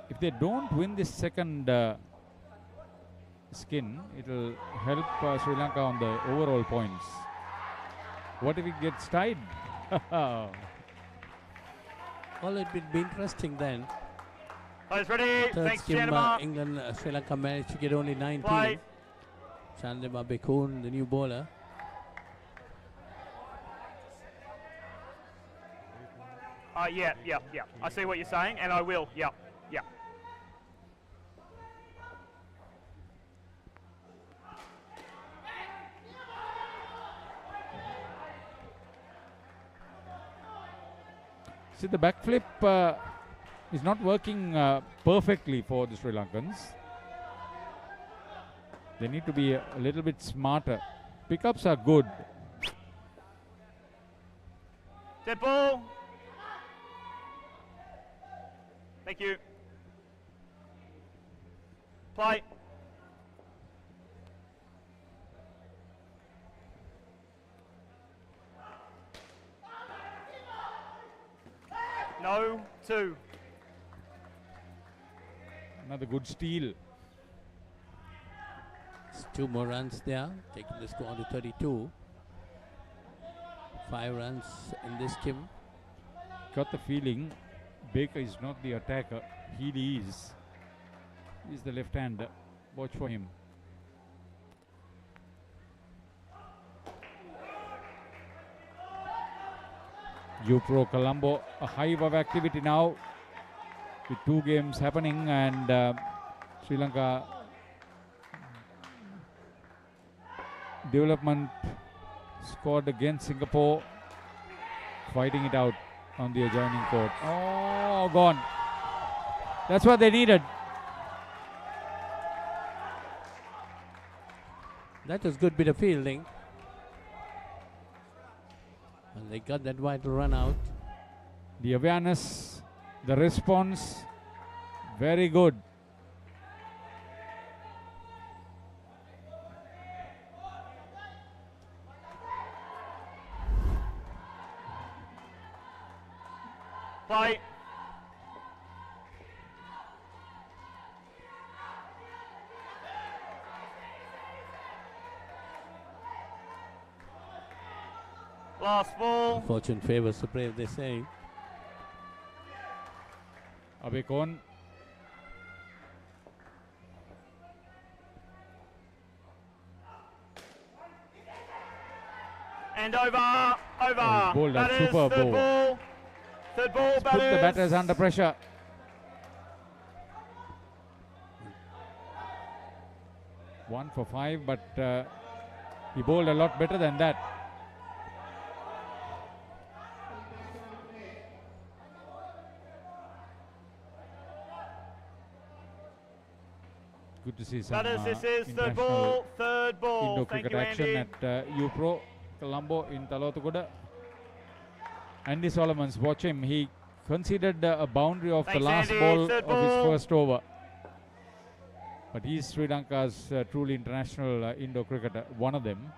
Speaker 6: If they don't win this second skin, it will help Sri Lanka on the overall points. What if it gets tied?
Speaker 7: Well, it would be interesting then.
Speaker 3: Players ready.
Speaker 7: Third
Speaker 3: Thanks,
Speaker 7: skim,
Speaker 3: Janima.
Speaker 7: England, Sri Lanka managed to get only 19.
Speaker 3: Play.
Speaker 7: Chandima Bekun, the new bowler.
Speaker 3: Yeah. I see what you're saying, and I will. Yeah.
Speaker 6: See, the backflip is not working perfectly for the Sri Lankans. They need to be a little bit smarter. Pickups are good.
Speaker 3: Dead ball. Thank you. Play. No, 2.
Speaker 6: Another good steal.
Speaker 7: It's 2 more runs there, taking the score to 32. 5 runs in this skim.
Speaker 6: Got the feeling Baker is not the attacker. Healy is. He's the left-hander. Watch for him. Pro Colombo, a hive of activity now with 2 games happening, and Sri Lanka development scored against Singapore, fighting it out on the adjoining court. Oh, gone. That's what they needed.
Speaker 7: That was good bit of fielding. And they got that vital run out.
Speaker 6: The awareness, the response, very good.
Speaker 3: Play. Last ball.
Speaker 7: Fortune favors the brave, they say.
Speaker 6: Abekon.
Speaker 3: And over.
Speaker 6: Oh, bowled that
Speaker 3: Batters,
Speaker 6: super
Speaker 3: third
Speaker 6: bowl.
Speaker 3: ball. Third ball,
Speaker 6: Put the
Speaker 3: batters.
Speaker 6: batters under pressure. One for 5, but he bowled a lot better than that. Good to see some
Speaker 3: Batters, this is third
Speaker 6: international
Speaker 3: ball. Third ball.
Speaker 6: Indo
Speaker 3: Thank
Speaker 6: cricket
Speaker 3: you,
Speaker 6: action
Speaker 3: Andy.
Speaker 6: at Pro Colombo in Talotugoda. Andy Solomons, watch him. He conceded a boundary of
Speaker 3: Thanks,
Speaker 6: the last
Speaker 3: Andy.
Speaker 6: ball
Speaker 3: Third
Speaker 6: of his
Speaker 3: ball.
Speaker 6: first over. But he's Sri Lanka's truly international Indo cricketer, one of them.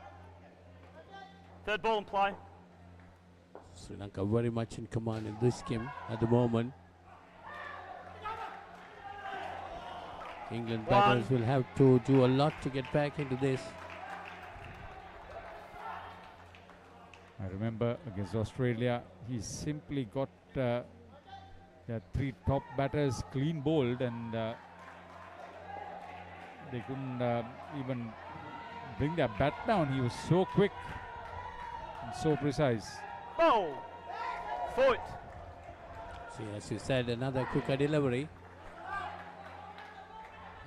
Speaker 3: Third ball and play.
Speaker 7: Sri Lanka very much in command in this game at the moment. England batters will have to do a lot to get back into this.
Speaker 6: I remember against Australia, he simply got the 3 top batters clean bowled, and They couldn't even bring their bat down. He was so quick and so precise.
Speaker 3: Ball. Foot.
Speaker 7: See, as you said, another quicker delivery.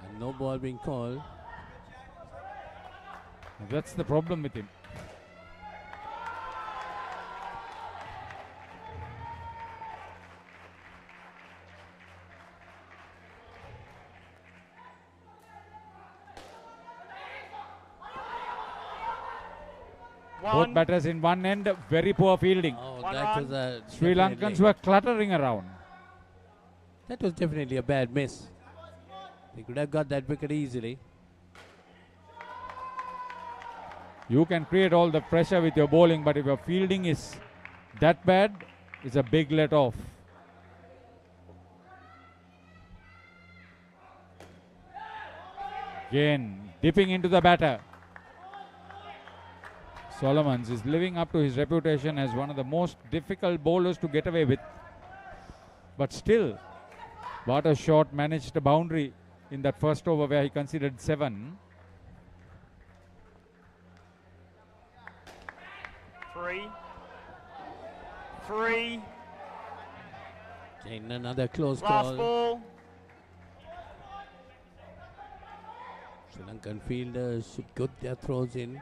Speaker 7: And no ball being called.
Speaker 6: That's the problem with him. Both batters in one end, very poor fielding.
Speaker 7: Oh, that was a
Speaker 6: Sri Lankans were cluttering around.
Speaker 7: That was definitely a bad miss. They could have got that wicket easily.
Speaker 6: You can create all the pressure with your bowling, but if your fielding is that bad, it's a big let off. Again, dipping into the batter. Solomons is living up to his reputation as one of the most difficult bowlers to get away with. But still, what a shot, managed a boundary in that first over where he conceded 7.
Speaker 3: Three.
Speaker 7: Again, another close
Speaker 3: Last
Speaker 7: call.
Speaker 3: ball.
Speaker 7: Sri Lankan fielders should get their throws in.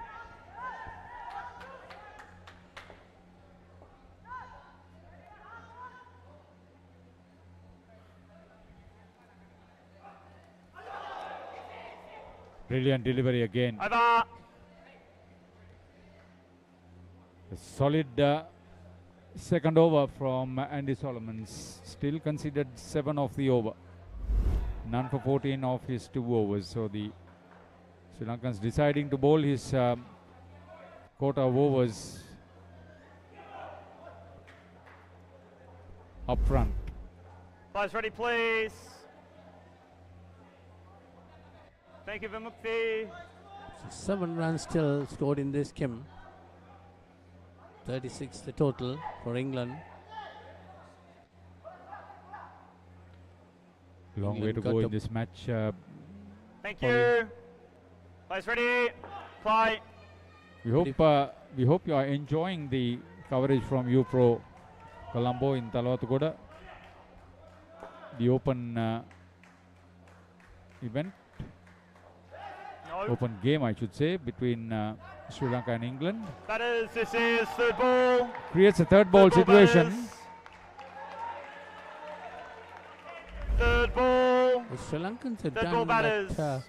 Speaker 6: Brilliant delivery again.
Speaker 3: Over.
Speaker 6: A solid second over from Andy Solomons. Still considered 7 of the over. None for 14 of his 2 overs. So the Sri Lankans deciding to bowl his quota of overs up front.
Speaker 3: Players ready, please. Thank you, Vimukti.
Speaker 7: So 7 runs still scored in this game. 36 the total for England.
Speaker 6: Long way to go in this match.
Speaker 3: Thank you. Players ready. Play.
Speaker 6: We hope you are enjoying the coverage from UPro Colombo in Talawatugoda. The open event. Open game, I should say, between Sri Lanka and England.
Speaker 3: Batters, this is third ball.
Speaker 6: Creates a third ball situation.
Speaker 3: Third ball.
Speaker 7: The Sri Lankans have
Speaker 3: Third ball
Speaker 7: done
Speaker 3: batters.
Speaker 7: that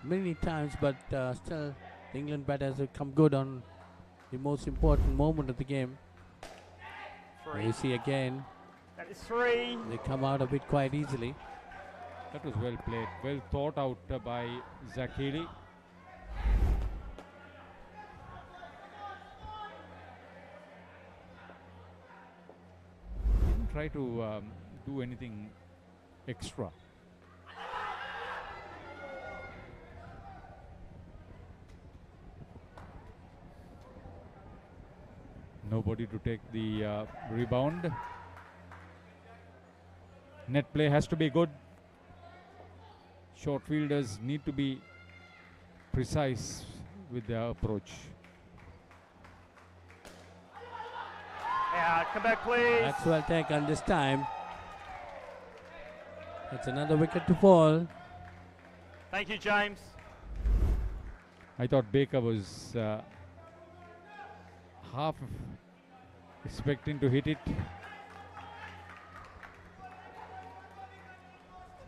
Speaker 7: many times, but still the England batters have come good on the most important moment of the game. You see again,
Speaker 3: That is 3.
Speaker 7: they come out of it quite easily.
Speaker 6: That was well played, well thought out by Zach Healy. Didn't try to do anything extra. Nobody to take the rebound. Net play has to be good. Short fielders need to be precise with their approach.
Speaker 3: Yeah, come back, please.
Speaker 7: That's well taken this time. It's another wicket to fall.
Speaker 3: Thank you, James.
Speaker 6: I thought Baker was half expecting to hit it.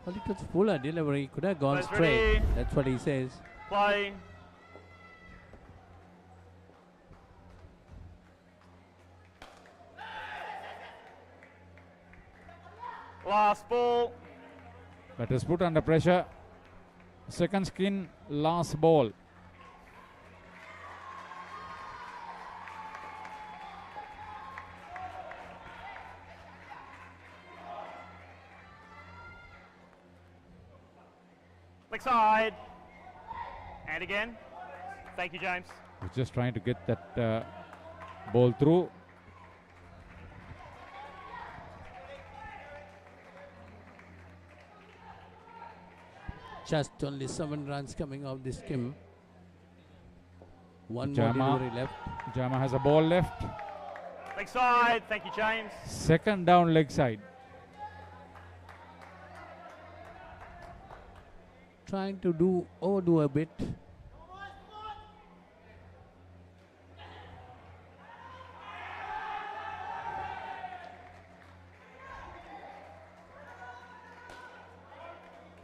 Speaker 7: Well, it was fuller delivery. Could have gone
Speaker 3: Players
Speaker 7: straight.
Speaker 3: ready.
Speaker 7: That's what he says.
Speaker 3: Play. Last ball.
Speaker 6: Batters put under pressure. Second skin, last ball.
Speaker 3: Leg side. And again. Thank you, James.
Speaker 6: Was just trying to get that ball through.
Speaker 7: Just only 7 runs coming off this skim. One more
Speaker 6: Jama.
Speaker 7: delivery left.
Speaker 6: Jama has a ball left.
Speaker 3: Leg side. Thank you, James.
Speaker 6: Second down, leg side.
Speaker 7: Trying to overdo a bit.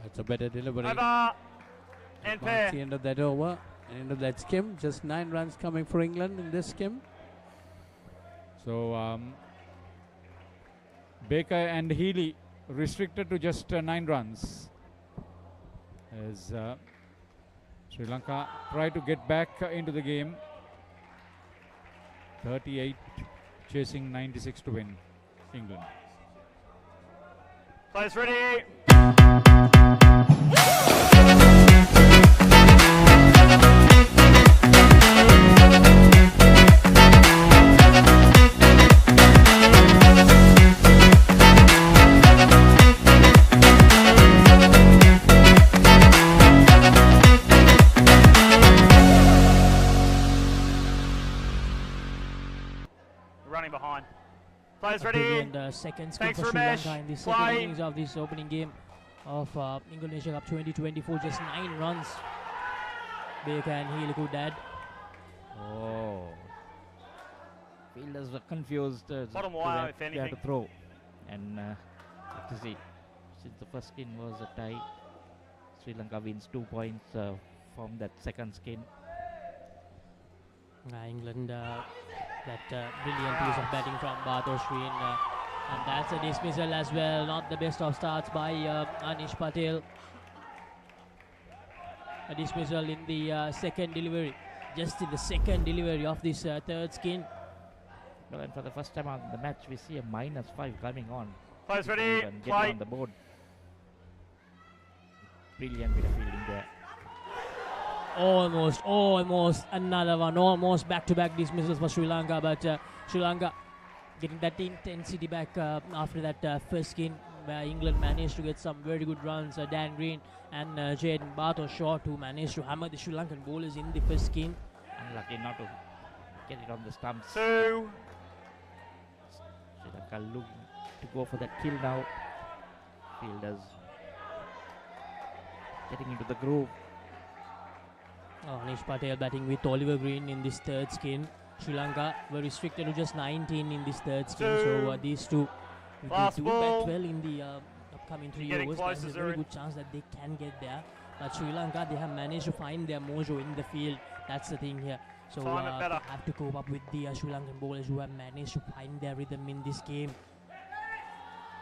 Speaker 7: That's a better delivery.
Speaker 3: Over. And
Speaker 7: That's
Speaker 3: pair.
Speaker 7: the end of that over. End of that skim. Just 9 runs coming for England in this skim.
Speaker 6: So Baker and Healy restricted to just 9 runs as Sri Lanka try to get back into the game. 38 chasing 96 to win England.
Speaker 3: Players ready. Running behind. Players ready.
Speaker 2: And second skill
Speaker 3: Thanks,
Speaker 2: for Sri
Speaker 3: Ramesh.
Speaker 2: Lanka in the second
Speaker 3: Play.
Speaker 2: innings of this opening game of Indonesia Cup 2024. Just 9 runs. Baker and Healy could add.
Speaker 1: Oh. Fielders were confused.
Speaker 3: Bottom
Speaker 1: to
Speaker 3: wire,
Speaker 1: where
Speaker 3: if
Speaker 1: they had
Speaker 3: anything.
Speaker 1: to throw. And have to see. Since the first skin was a tie, Sri Lanka wins 2 points from that second skin.
Speaker 2: England, that brilliant piece of batting from Bathurst, and that's a dismissal as well. Not the best of starts by Anish Patel. A dismissal in the second delivery, just in the second delivery of this third skin.
Speaker 1: Well, and for the first time on the match, we see a -5 coming on.
Speaker 3: Players
Speaker 1: before
Speaker 3: ready.
Speaker 1: even getting
Speaker 3: Play.
Speaker 1: on the board. Brilliant bit of fielding there.
Speaker 2: Almost another one. Almost back-to-back dismissals for Sri Lanka, but Sri Lanka getting that intensity back after that first skin, where England managed to get some very good runs. Dan Green and Jaden Bathurst short, who managed to hammer the Sri Lankan bowlers in the first skin.
Speaker 1: Unlucky not to get it on the stumps.
Speaker 3: 2.
Speaker 1: Sri Lanka looking to go for that kill now. Fielders getting into the groove.
Speaker 2: Anish Patel batting with Oliver Green in this third skin. Sri Lanka were restricted to just 19 in this third skin. So these two, if
Speaker 3: Last
Speaker 2: they do
Speaker 3: ball.
Speaker 2: bat well in the upcoming 3
Speaker 3: Getting
Speaker 2: overs,
Speaker 3: close,
Speaker 2: there's a
Speaker 3: Zurich.
Speaker 2: very good chance that they can get there. But Sri Lanka, they have managed to find their mojo in the field. That's the thing here. So
Speaker 3: Time it
Speaker 2: they
Speaker 3: better.
Speaker 2: have to cope up with the Sri Lankan bowlers who have managed to find their rhythm in this game.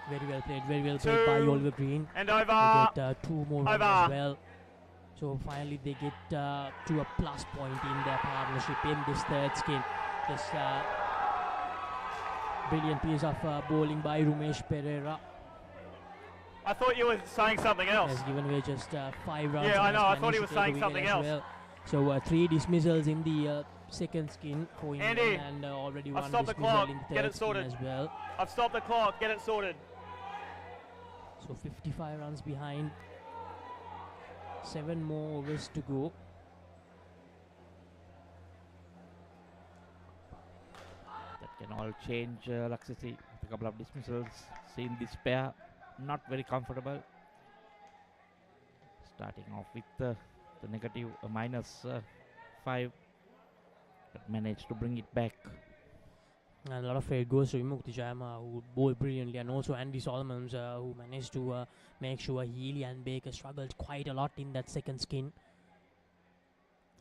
Speaker 2: Very well played by Oliver Green.
Speaker 3: And over.
Speaker 2: They get 2 more runs
Speaker 3: Over.
Speaker 2: as well. So finally they get to a plus point in their partnership in this third skin. This brilliant piece of bowling by Rumesh Pereira
Speaker 3: I thought you were saying something else.
Speaker 2: has given away just 5 runs.
Speaker 3: Yeah, I
Speaker 2: and
Speaker 3: know.
Speaker 2: has
Speaker 3: I thought he
Speaker 2: managed
Speaker 3: was
Speaker 2: to take a
Speaker 3: saying
Speaker 2: wicket
Speaker 3: something
Speaker 2: as
Speaker 3: else.
Speaker 2: well. So 3 dismissals in the second skin for England,
Speaker 3: Andy,
Speaker 2: and already
Speaker 3: I've
Speaker 2: 1
Speaker 3: stopped the
Speaker 2: dismissal
Speaker 3: clock.
Speaker 2: in the
Speaker 3: Get
Speaker 2: third
Speaker 3: it sorted.
Speaker 2: skin as well.
Speaker 3: I've stopped the clock. Get it sorted.
Speaker 2: So 55 runs behind. 7 more overs to go.
Speaker 1: That can all change. Laksisi with a couple of dismissals. Seeing this pair not very comfortable. Starting off with the negative -5, but managed to bring it back.
Speaker 2: And a lot of credit goes to Vimukti Jayama, who bowled brilliantly, and also Andy Solomons, who managed to make sure Healy and Baker struggled quite a lot in that second skin.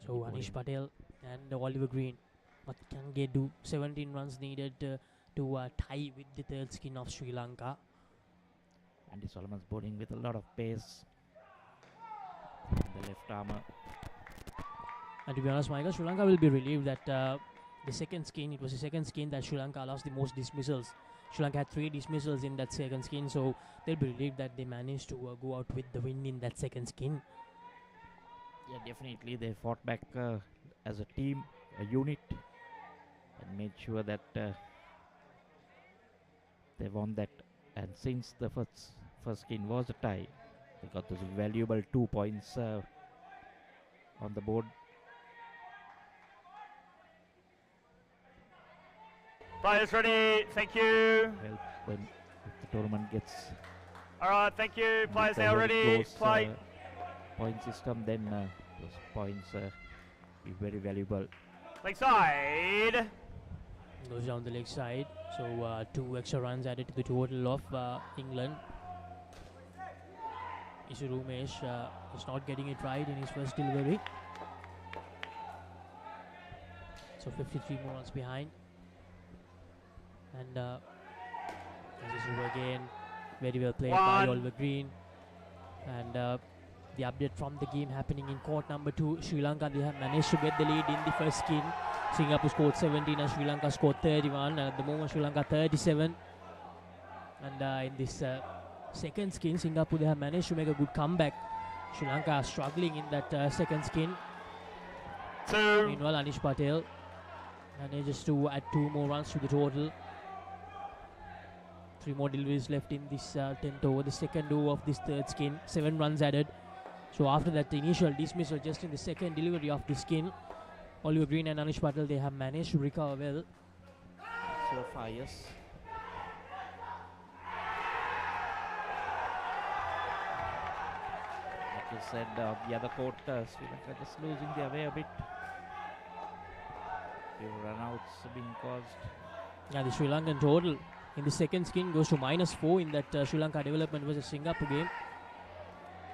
Speaker 2: So Anish Patel and Oliver Green, what can they do? 17 runs needed to tie with the third skin of Sri Lanka.
Speaker 1: Andy Solomon's bowling with a lot of pace. The left armour.
Speaker 2: And to be honest, Michael, Sri Lanka will be relieved that the second skin, it was the second skin that Sri Lanka lost the most dismissals. Sri Lanka had 3 dismissals in that second skin, so they'll be relieved that they managed to go out with the win in that second skin.
Speaker 1: Yeah, definitely they fought back as a team, a unit, and made sure that they won that. And since the first skin was a tie, They got those valuable 2 points on the board.
Speaker 3: Players ready, thank you.
Speaker 1: Help when if the tournament gets
Speaker 3: Alright, thank you. Players
Speaker 1: with a
Speaker 3: now
Speaker 1: very
Speaker 3: ready,
Speaker 1: close,
Speaker 3: play.
Speaker 1: Point system, then those points be very valuable.
Speaker 3: Leg side.
Speaker 2: Goes down the leg side. So 2 extra runs added to the total of England. Isuru Umesh is not getting it right in his first delivery. So 53 more runs behind. And Isuru again, very well played by Oliver Green. And the update from the game happening in court number 2. Sri Lanka, they have managed to get the lead in the first skin. Singapore scored 17 and Sri Lanka scored 31. And at the moment Sri Lanka 37. And in this second skin, Singapore, they have managed to make a good comeback. Sri Lanka are struggling in that second skin. Meanwhile, Anish Patel manages to add 2 more runs to the total. 3 more deliveries left in this 10th over, the second over of this third skin. 7 runs added. So after that initial dismissal just in the second delivery of the skin, Oliver Green and Anish Patel, they have managed to recover well.
Speaker 1: So far, yes. Like you said, the other court, Sri Lanka just losing their way a bit. Few runouts being caused.
Speaker 2: Yeah, the Sri Lankan total in the second skin goes to -4 in that Sri Lanka development versus Singapore game.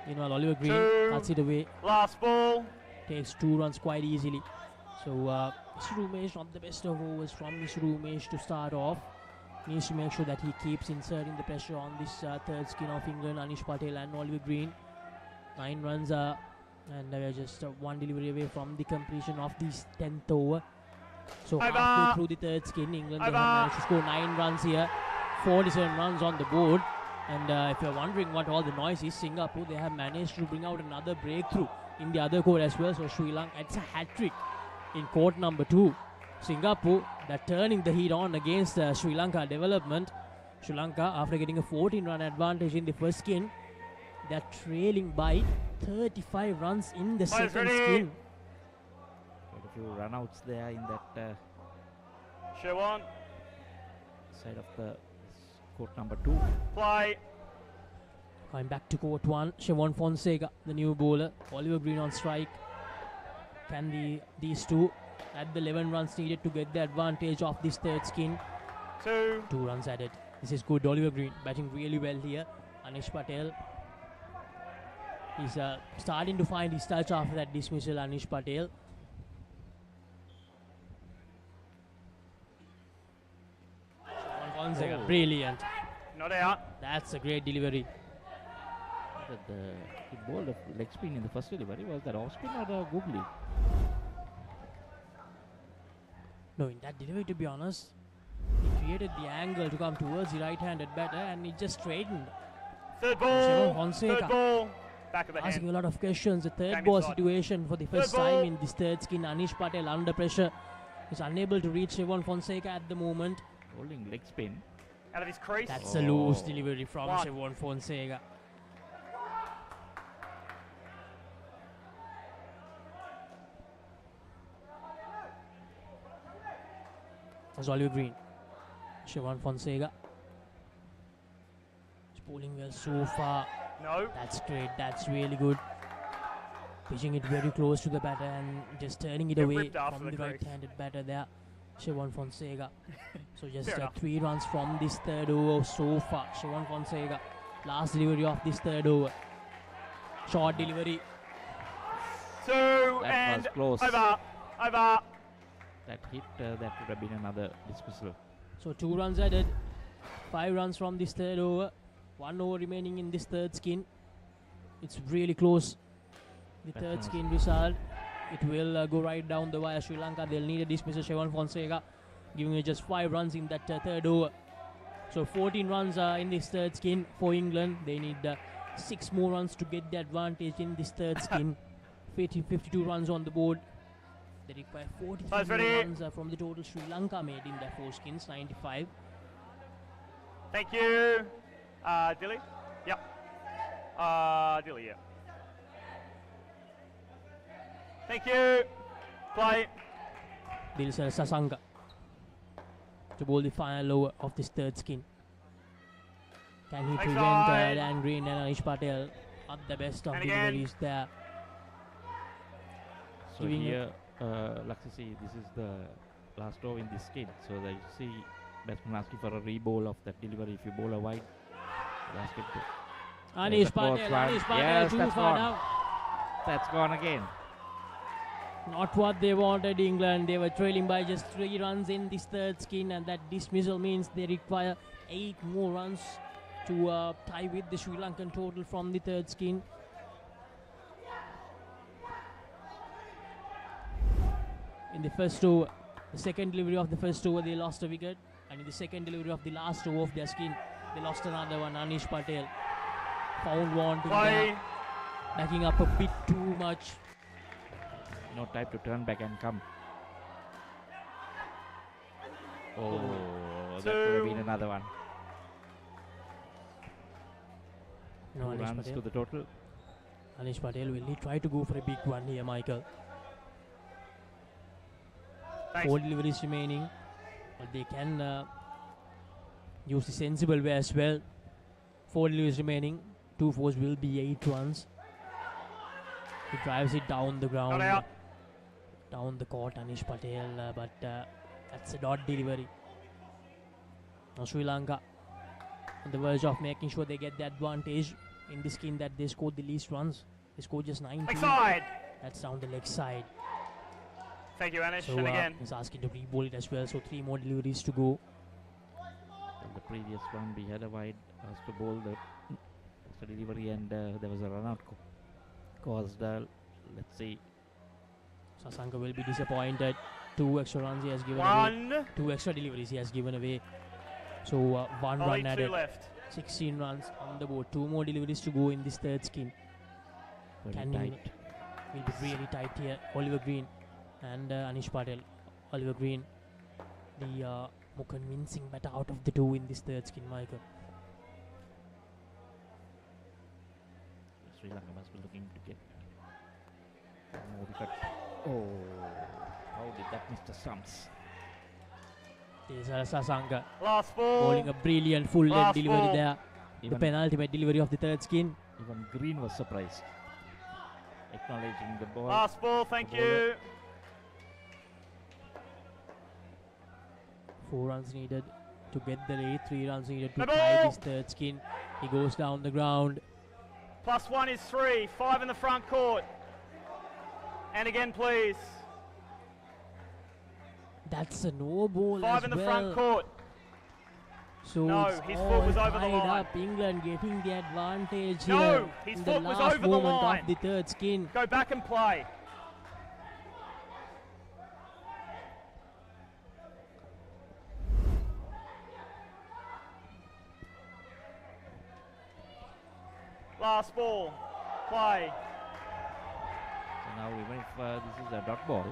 Speaker 2: Meanwhile, Oliver Green cuts it away.
Speaker 3: Last ball.
Speaker 2: Takes 2 runs quite easily. So Isuru Umesh, not the best of overs from Isuru Umesh to start off. Needs to make sure that he keeps inserting the pressure on this third skin of England, Anish Patel and Oliver Green. 9 runs and we are just 1 delivery away from the completion of this 10th over. So halfway through the third skin, England they have managed to score 9 runs here, 47 runs on the board. And if you're wondering what all the noise is, Singapore, they have managed to bring out another breakthrough in the other court as well. So Sri Lanka, it's a hat-trick in court number 2. Singapore, they're turning the heat on against Sri Lanka development. Sri Lanka, after getting a 14-run advantage in the first skin, they're trailing by 35 runs in the second skin.
Speaker 1: Quite a few runouts there in that side of the court number 2.
Speaker 3: Play.
Speaker 2: Going back to court 1, Siobhan Fonseca, the new bowler. Oliver Green on strike. Can these two add the 11 runs needed to get the advantage of this third skin? 2 runs added. This is good. Oliver Green batting really well here. Anish Patel, he's starting to find his touch after that dismissal. Anish Patel. Fonseca, brilliant.
Speaker 3: Not out.
Speaker 2: That's a great delivery.
Speaker 1: He bowled a leg spin in the first delivery. Was that off spin or a googly?
Speaker 2: No, in that delivery, to be honest, he created the angle to come towards the right-handed batter and it just straightened.
Speaker 3: Third ball.
Speaker 2: Fonseca,
Speaker 3: Third ball. Back of the
Speaker 2: asking
Speaker 3: hand.
Speaker 2: a lot of questions. The third
Speaker 3: Game
Speaker 2: ball
Speaker 3: inside.
Speaker 2: situation for the first time in this third skin. Anish Patel under pressure is unable to reach Siobhan Fonseca at the moment.
Speaker 1: Holding leg spin.
Speaker 3: Out of his crease.
Speaker 2: That's a loose delivery from Siobhan Fonseca. That's Oliver Green. Siobhan Fonseca. He's bowling well so far.
Speaker 3: No.
Speaker 2: That's great. That's really good. Pitching it very close to the batter and just turning it away from the right-handed batter there. Siobhan Fonseca. So just 3 runs from this third over so far. Siobhan Fonseca. Last delivery of this third over. Short delivery.
Speaker 3: 2
Speaker 1: That
Speaker 3: and
Speaker 1: was close.
Speaker 3: Over.
Speaker 1: That hit, that would have been another dismissal.
Speaker 2: So 2 runs added. 5 runs from this third over. 1 over remaining in this third skin. It's really close. The third skin result. It will go right down the wire. Sri Lanka, they'll need a dismissal. Siobhan Fonseca giving it just 5 runs in that third over. So 14 runs in this third skin for England. They need 6 more runs to get the advantage in this third skin. 52 runs on the board. They require 43 runs from the total Sri Lanka made in their 4 skins, 95.
Speaker 3: Thank you. Dilly? Yep. Dilly, yeah. Thank you. Play.
Speaker 2: Dilsar Sasanga to bowl the final over of this third skin. Can he prevent Dan Green and Anish Patel at the best of deliveries there?
Speaker 1: So here, Laxisi, this is the last over in this skin. So that you see batsman asking for a re-bowl of that delivery. If you bowl a wide, ask it to.
Speaker 2: Anish Patel,
Speaker 1: yes,
Speaker 2: too
Speaker 1: that's
Speaker 2: far
Speaker 1: gone.
Speaker 2: down.
Speaker 1: That's gone again.
Speaker 2: Not what they wanted, England. They were trailing by just 3 runs in this third skin, and that dismissal means they require 8 more runs to tie with the Sri Lankan total from the third skin. In the first over, the second delivery of the first over, they lost a wicket, and in the second delivery of the last over of their skin, they lost another one. Anish Patel found wanting there, backing up a bit too much.
Speaker 1: No time to turn back and come. Oh, that could have been another one.
Speaker 2: No,
Speaker 1: 2
Speaker 2: Anish
Speaker 1: runs
Speaker 2: Patel.
Speaker 1: to the total.
Speaker 2: Anish Patel, will he try to go for a big one here, Michael?
Speaker 3: Thanks.
Speaker 2: 4 deliveries remaining, but they can use the sensible way as well. 4 deliveries remaining, 2 fours will be 8 runs. He drives it down the ground, down the court, Anish Patel, but that's a dot delivery. Now Sri Lanka on the verge of making sure they get the advantage in the skin that they scored the least runs. They scored just 19.
Speaker 3: Leg side.
Speaker 2: That's down the leg side.
Speaker 3: Thank you, Anish.
Speaker 2: So
Speaker 3: and again.
Speaker 2: he's asking to re-bowl it as well. So 3 more deliveries to go.
Speaker 1: In the previous one, we had a wide to bowl the delivery, and there was a run-out caused. Let's see.
Speaker 2: Sasanka will be disappointed. 2 extra runs he has given away. 2 extra deliveries he has given away. So 1 run added.
Speaker 3: Left.
Speaker 2: 16 runs on the board. 2 more deliveries to go in this third skin.
Speaker 1: Very tight.
Speaker 2: Will be really tight here. Oliver Green and Anish Patel. Oliver Green, the more convincing batter out of the 2 in this third skin, Michael.
Speaker 1: Sri Lanka must be looking to get more wicket. Oh, how did that miss the stumps?
Speaker 2: This is Sasanka
Speaker 3: Last ball.
Speaker 2: bowling a brilliant full length delivery
Speaker 3: ball.
Speaker 2: there. The penultimate delivery of the third skin.
Speaker 1: Even Green was surprised, acknowledging the ball.
Speaker 3: Last ball, thank you.
Speaker 2: 4 runs needed to get the lead. 3 runs needed to tie this third skin. He goes down the ground.
Speaker 3: +1 is 3. 5 in the front court. And again, please.
Speaker 2: That's a no ball
Speaker 3: 5
Speaker 2: as
Speaker 3: in the
Speaker 2: well.
Speaker 3: front court.
Speaker 2: So
Speaker 3: No,
Speaker 2: it's
Speaker 3: his
Speaker 2: all
Speaker 3: foot was over the
Speaker 2: tied
Speaker 3: line.
Speaker 2: up. England getting the advantage
Speaker 3: No,
Speaker 2: here
Speaker 3: his
Speaker 2: in the
Speaker 3: foot was
Speaker 2: last
Speaker 3: over the
Speaker 2: moment
Speaker 3: line.
Speaker 2: of the third skin.
Speaker 3: Go back and play. Last ball. Play.
Speaker 1: So now even if this is a dot ball,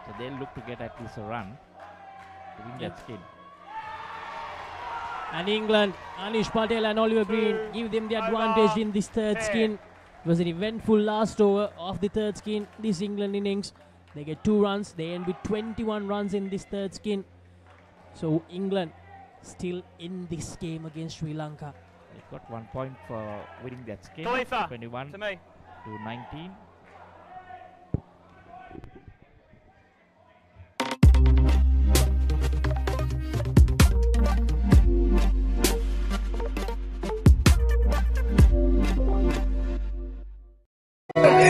Speaker 1: so they'll look to get at least a run to win that skin.
Speaker 2: And England, Anish Patel and Oliver Green give them the advantage in this third skin. It was an eventful last over of the third skin, this England innings. They get 2 runs, they end with 21 runs in this third skin. So England still in this game against Sri Lanka.
Speaker 1: They got 1 point for winning that skin.
Speaker 3: Khalifa,
Speaker 1: 21
Speaker 3: to me.
Speaker 1: to 19.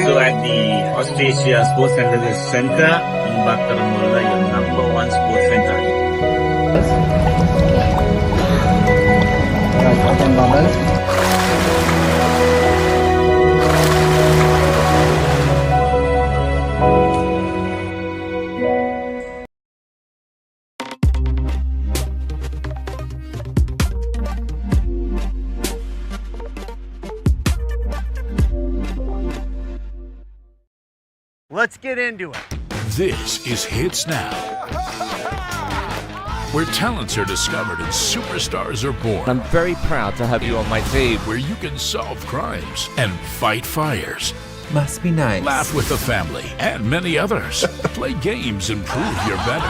Speaker 11: So at the Australia Sports Center in Bakaramula, your #1 sports center.
Speaker 16: Let's get into it.
Speaker 8: This is Hits Now. where talents are discovered and superstars are born.
Speaker 13: I'm very proud to have you on my team.
Speaker 8: Where you can solve crimes and fight fires.
Speaker 16: Must be nice.
Speaker 8: Laugh with the family and many others. Play games and prove you're better.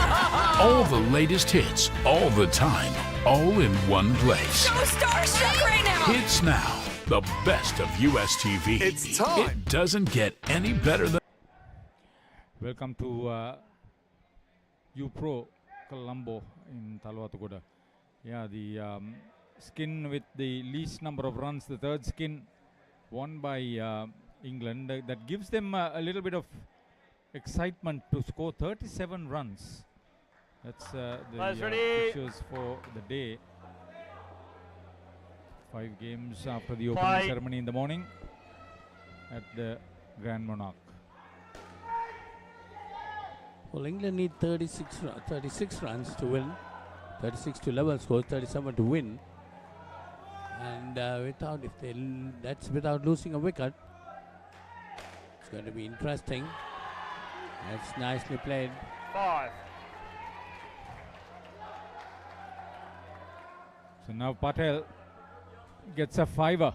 Speaker 8: All the latest hits, all the time, all in one place.
Speaker 15: So starstruck right now.
Speaker 8: Hits Now, the best of US TV.
Speaker 16: It's time.
Speaker 8: It doesn't get any better than.
Speaker 6: Welcome to U-Pro Colombo in Talwatugoda. Yeah, the skin with the least number of runs, the third skin won by England. That gives them a little bit of excitement to score 37 runs. That's the fixtures for the day. 5 games after the opening ceremony in the morning at the Grand Monarch.
Speaker 7: Well, England need 36 runs to win. 36 to level score, 37 to win. And that's without losing a wicket. It's going to be interesting. That's nicely played.
Speaker 3: 5.
Speaker 6: So now Patel gets a 5er.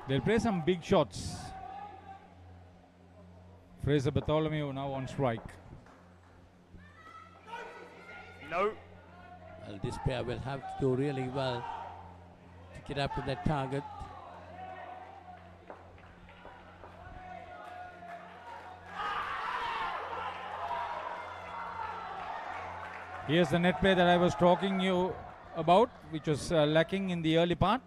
Speaker 6: They'll play some big shots. Fraser Bartholomew now on strike.
Speaker 3: No.
Speaker 7: Well, this pair will have to do really well to get up to that target.
Speaker 6: Here's the net play that I was talking you about, which was lacking in the early part.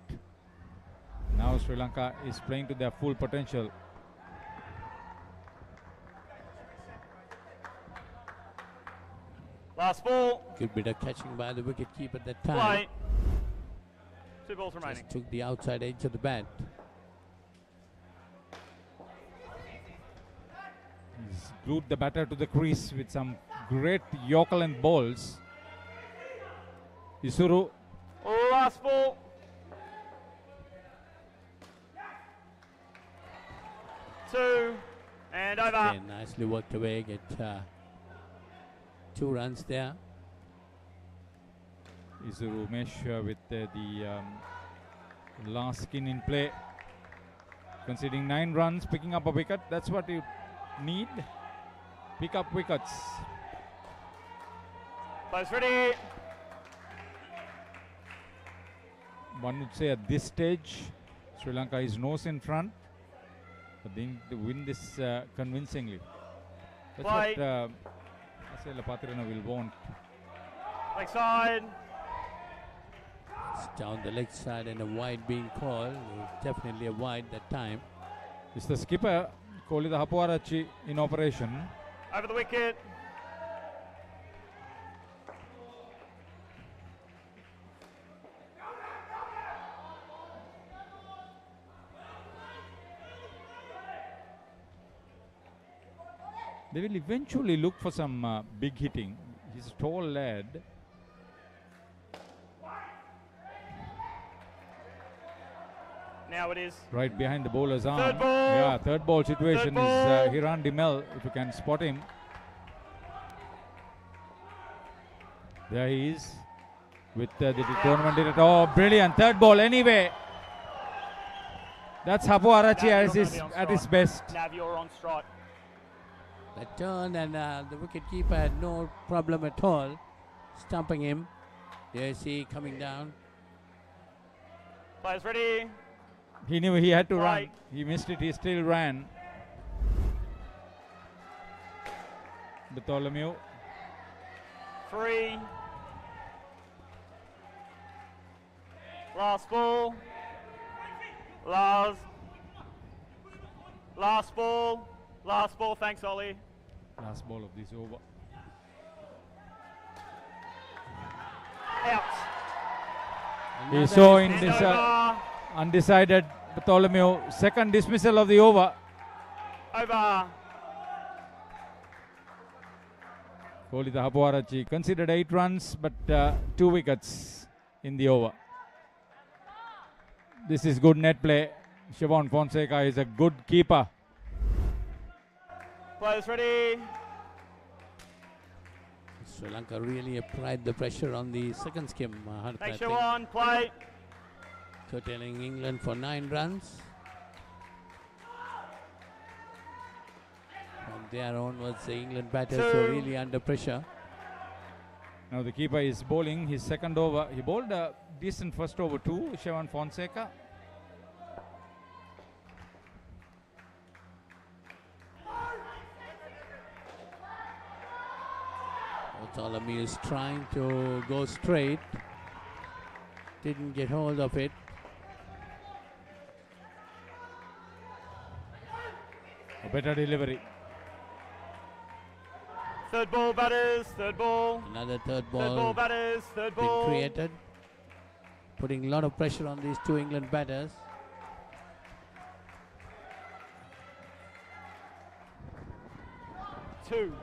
Speaker 6: Now Sri Lanka is playing to their full potential.
Speaker 3: Last ball.
Speaker 7: Good bit of catching by the wicket keeper at that time.
Speaker 3: Play. 2 balls remaining.
Speaker 7: Just took the outside edge of the bat.
Speaker 6: He's glued the batter to the crease with some great Yorker length balls. Isuru.
Speaker 3: Last ball. Two and over.
Speaker 7: Yeah, nicely worked away. Get 2 runs there.
Speaker 6: Isuru Mesh with the last skin in play. Conceding 9 runs, picking up a wicket. That's what you need. Pick up wickets.
Speaker 3: Players ready.
Speaker 6: One would say at this stage, Sri Lanka is nose in front, but they need to win this convincingly. That's
Speaker 3: Play.
Speaker 6: what Asela Patrina will want.
Speaker 3: Leg side.
Speaker 7: It's down the leg side and a wide being called. Definitely a wide that time.
Speaker 6: It's the skipper, Kolida Hapuarachi, in operation.
Speaker 3: Over the wicket.
Speaker 6: They will eventually look for some big hitting. He's a tall lad.
Speaker 3: Now it is.
Speaker 6: Right behind the bowler's arm.
Speaker 3: Third ball.
Speaker 6: Yeah, third ball situation
Speaker 3: Third
Speaker 6: is
Speaker 3: ball.
Speaker 6: Hiran Dimel, if you can spot him. There he is with the tournament director. Oh, brilliant. Third ball anyway. That's Hapu Arachi at his best.
Speaker 3: Nav, you're on strike.
Speaker 7: That turn and the wicket keeper had no problem at all stumping him. There's he coming down.
Speaker 3: Players ready.
Speaker 6: He knew he had to run.
Speaker 3: Right.
Speaker 6: He missed it. He still ran. Bartholomew.
Speaker 3: 3. Last ball. Last ball. Last ball. Thanks, Ollie.
Speaker 6: Last ball of this over.
Speaker 3: Out.
Speaker 6: He saw in
Speaker 3: And
Speaker 6: this
Speaker 3: over.
Speaker 6: undecided Bartholomew. Second dismissal of the over.
Speaker 3: Over.
Speaker 6: Kolida Hapuarachi considered 8 runs, but 2 wickets in the over. This is good net play. Siobhan Fonseca is a good keeper.
Speaker 3: Players ready.
Speaker 7: Sri Lanka really applied the pressure on the second skim.
Speaker 3: Thanks, Shawan. Play.
Speaker 7: Curtailing England for 9 runs. From there onwards, the England batters were really under pressure.
Speaker 6: Now the keeper is bowling his second over. He bowled a decent first over too, Shevan Fonseca.
Speaker 7: Bartholomew is trying to go straight. Didn't get hold of it.
Speaker 6: A better delivery.
Speaker 3: Third ball, batters. Third ball.
Speaker 7: Another third ball.
Speaker 3: Third ball, batters. Third ball.
Speaker 7: Been created. Putting a lot of pressure on these two England batters.
Speaker 3: Two.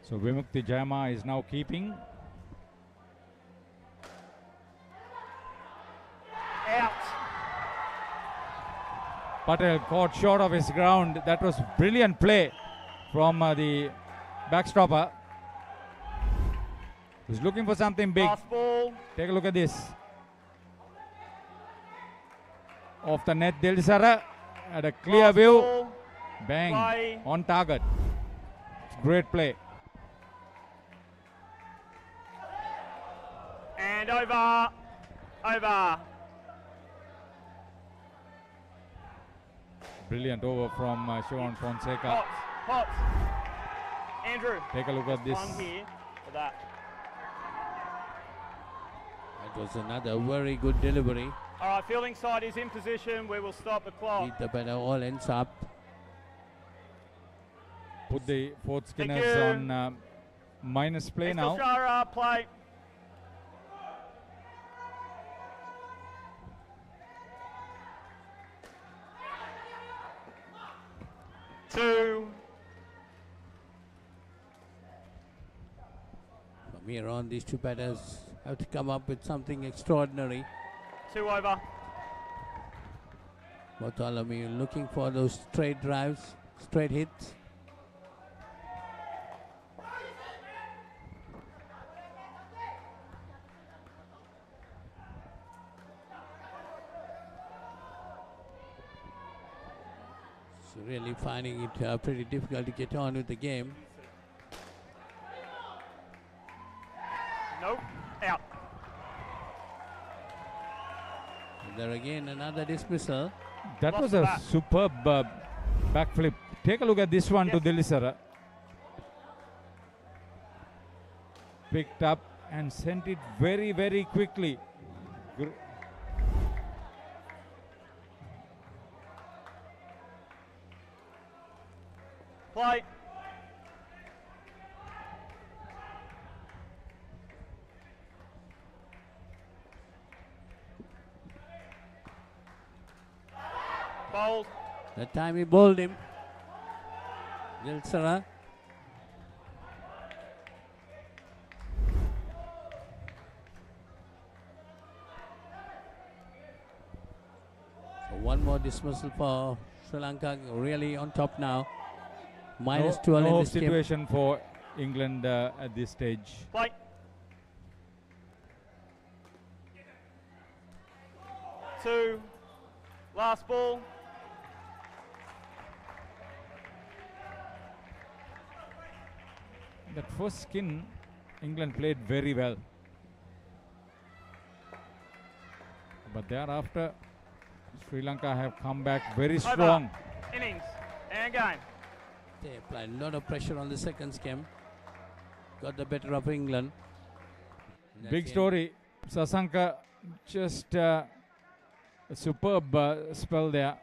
Speaker 6: So Vimukti Jayama is now keeping.
Speaker 3: Out.
Speaker 6: Patel caught short of his ground. That was brilliant play from the backstopper. He's looking for something big.
Speaker 3: Last ball.
Speaker 6: Take a look at this. Off the net, Dilisara had a clear
Speaker 3: Last
Speaker 6: view.
Speaker 3: ball.
Speaker 6: Bang.
Speaker 3: Play.
Speaker 6: On target. Great play.
Speaker 3: And over. Over.
Speaker 6: Brilliant over from Shevan Fonseca.
Speaker 3: Hot. Hot. Andrew.
Speaker 6: Take a look at this.
Speaker 3: One here for that.
Speaker 7: That was another very good delivery.
Speaker 3: All right, fielding side is in position. We will stop the clock.
Speaker 7: Beat the batter all ends up.
Speaker 6: Put the fourth
Speaker 3: Thank
Speaker 6: skinners
Speaker 3: you.
Speaker 6: on minus play now.
Speaker 3: Shara, play. Two.
Speaker 7: From here on, these two batters have to come up with something extraordinary.
Speaker 3: 2 over.
Speaker 7: Bartholomew looking for those straight drives, straight hits. So really finding it pretty difficult to get on with the game.
Speaker 3: Nope. Out.
Speaker 7: And there again, another dismissal.
Speaker 6: That
Speaker 3: Lost
Speaker 6: was
Speaker 3: the
Speaker 6: a
Speaker 3: bat.
Speaker 6: superb backflip. Take a look at this one to Dilisara. Picked up and sent it very, very quickly.
Speaker 3: Play. Bowled.
Speaker 7: That time he bowled him. Dilsara. So one more dismissal for Sri Lanka, really on top now. Minus 12
Speaker 6: no
Speaker 7: in this game.
Speaker 6: situation for England at this stage.
Speaker 3: Play. Two. Last ball.
Speaker 6: That first skin, England played very well. But thereafter, Sri Lanka have come back very
Speaker 3: Over.
Speaker 6: strong.
Speaker 3: Innings. And game.
Speaker 7: They applied a lot of pressure on the second skim. Got the better of England. And
Speaker 6: Big
Speaker 7: that's it.
Speaker 6: story. Sasanka just a superb spell there.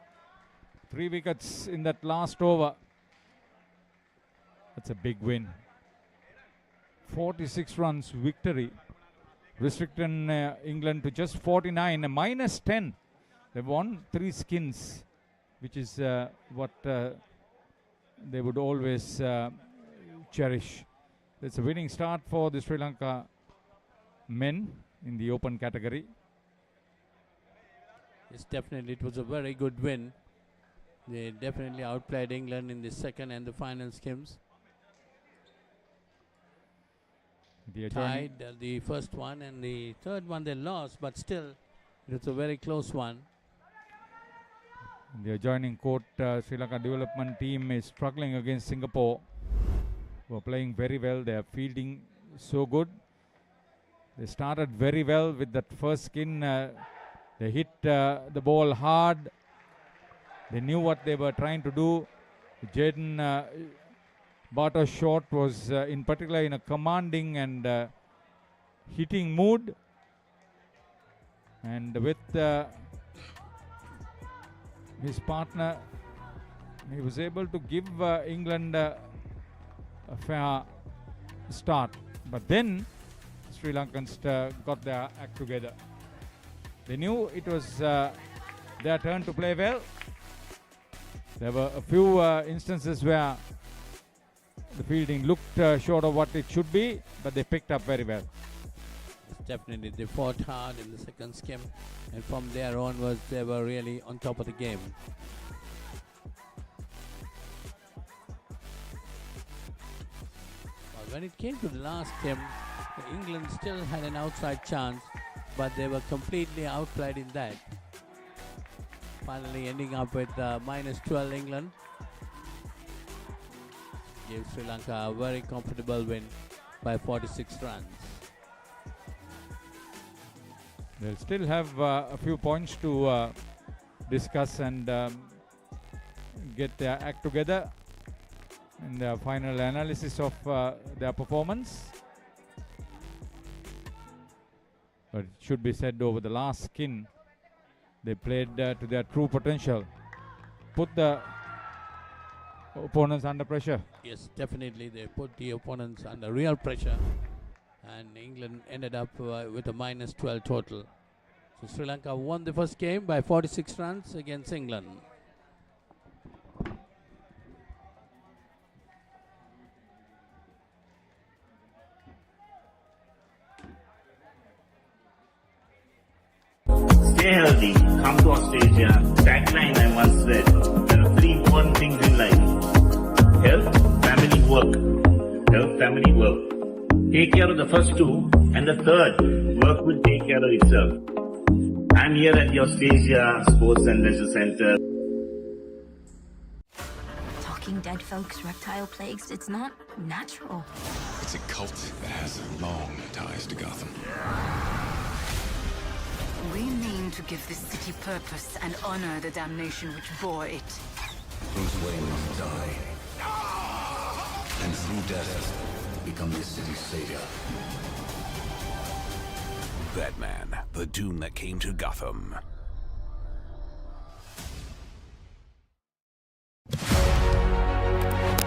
Speaker 6: 3 wickets in that last over. That's a big win. 46 runs victory. Restricting England to just 49, a minus 10. They've won 3 skins, which is what they would always cherish. It's a winning start for the Sri Lanka men in the open category.
Speaker 7: Yes, definitely it was a very good win. They definitely outplayed England in the second and the final skims. Tied the first one, and the third one they lost, but still it was a very close one.
Speaker 6: The adjoining court, Sri Lanka development team is struggling against Singapore, who are playing very well. They are fielding so good. They started very well with that first skin. They hit the ball hard. They knew what they were trying to do. Jaden Barto's shot was in particular in a commanding and hitting mood. And with his partner, he was able to give England a fair start. But then Sri Lankans got their act together. They knew it was their turn to play well. There were a few instances where the fielding looked short of what it should be, but they picked up very well.
Speaker 7: Definitely, they fought hard in the second skim, and from there onwards, they were really on top of the game. But when it came to the last skim, England still had an outside chance, but they were completely outplayed in that. Finally ending up with -12 England. Gave Sri Lanka a very comfortable win by 46 runs.
Speaker 6: They'll still have a few points to discuss and get their act together in their final analysis of their performance. But it should be said, over the last skin, they played to their true potential. Put the opponents under pressure.
Speaker 7: Yes, definitely they put the opponents under real pressure, and England ended up with a -12 total. So Sri Lanka won the first game by 46 runs against England.
Speaker 11: Stay healthy, come to Australia. Tagline I once read, there are 3 important things in life: health, family, work. Health, family, work. Take care of the first 2, and the third, work will take care of itself. I'm here at the Australia Sports and Leisure Centre.
Speaker 14: Talking dead folks, reptile plagues, it's not natural.
Speaker 5: It's a cult that has long ties to Gotham.
Speaker 4: We mean to give this city purpose and honor the damnation which bore it.
Speaker 5: Bruce Wayne must die. And through death, become this city's savior.
Speaker 8: Batman, the doom that came to Gotham.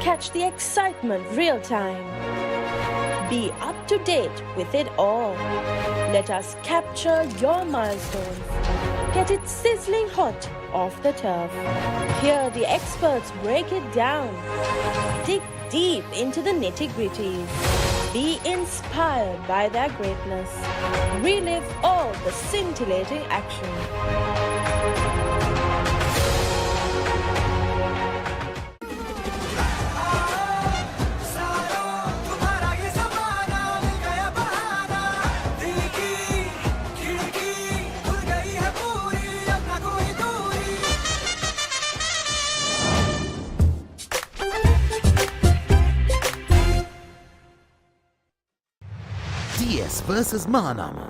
Speaker 16: Catch the excitement real time. Be up to date with it all. Let us capture your milestones. Get it sizzling hot off the turf. Hear the experts break it down. Dig deep into the nitty-gritties. Be inspired by their greatness. Relive all the scintillating action.
Speaker 9: DS versus Mahanama.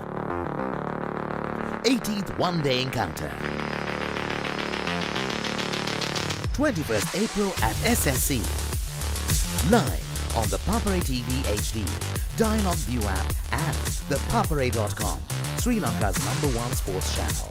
Speaker 9: 18th one-day encounter. 21st April at SSC. Live on the ThePapare TV HD, Dialog View app and ThePapare.com, Sri Lanka's #1 sports channel.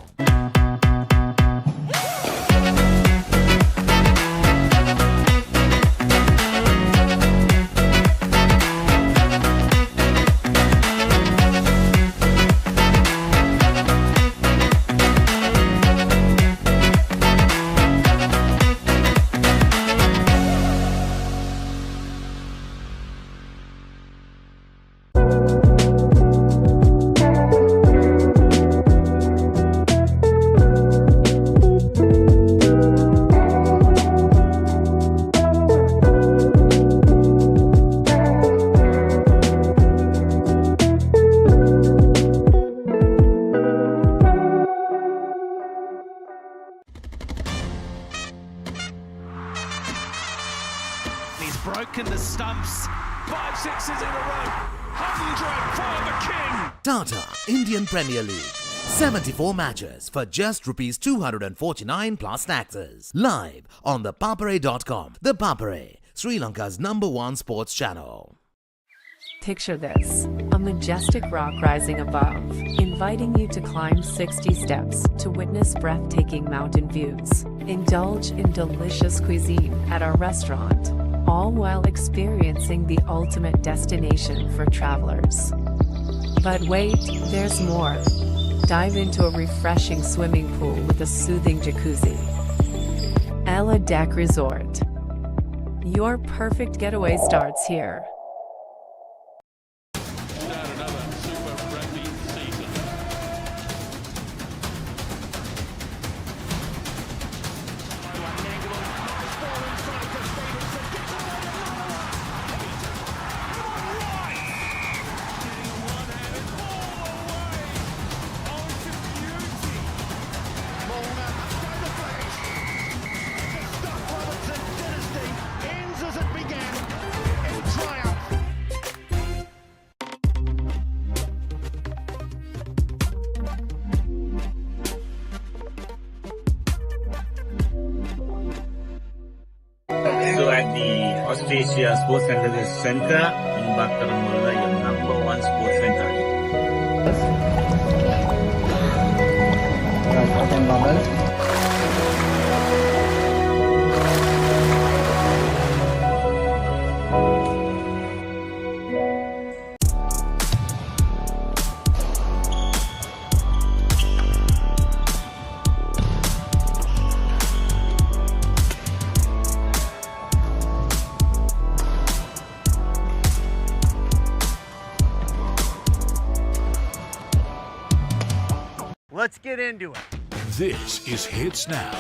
Speaker 17: broken the stumps. 5 sixes in a row. 100 for the king.
Speaker 9: Tata Indian Premier League. 74 matches for just rupees 249 plus taxes. Live on ThePapare.com. ThePapare, Sri Lanka's #1 sports channel.
Speaker 10: Picture this, a majestic rock rising above, inviting you to climb 60 steps to witness breathtaking mountain views. Indulge in delicious cuisine at our restaurant, all while experiencing the ultimate destination for travelers. But wait, there's more. Dive into a refreshing swimming pool with a soothing jacuzzi. Ella Deck Resort. Your perfect getaway starts here.
Speaker 11: So at the Australia Sports Center in Bakaramula, your #1 sports center.
Speaker 18: Let's get into it.
Speaker 8: This is Hits Now,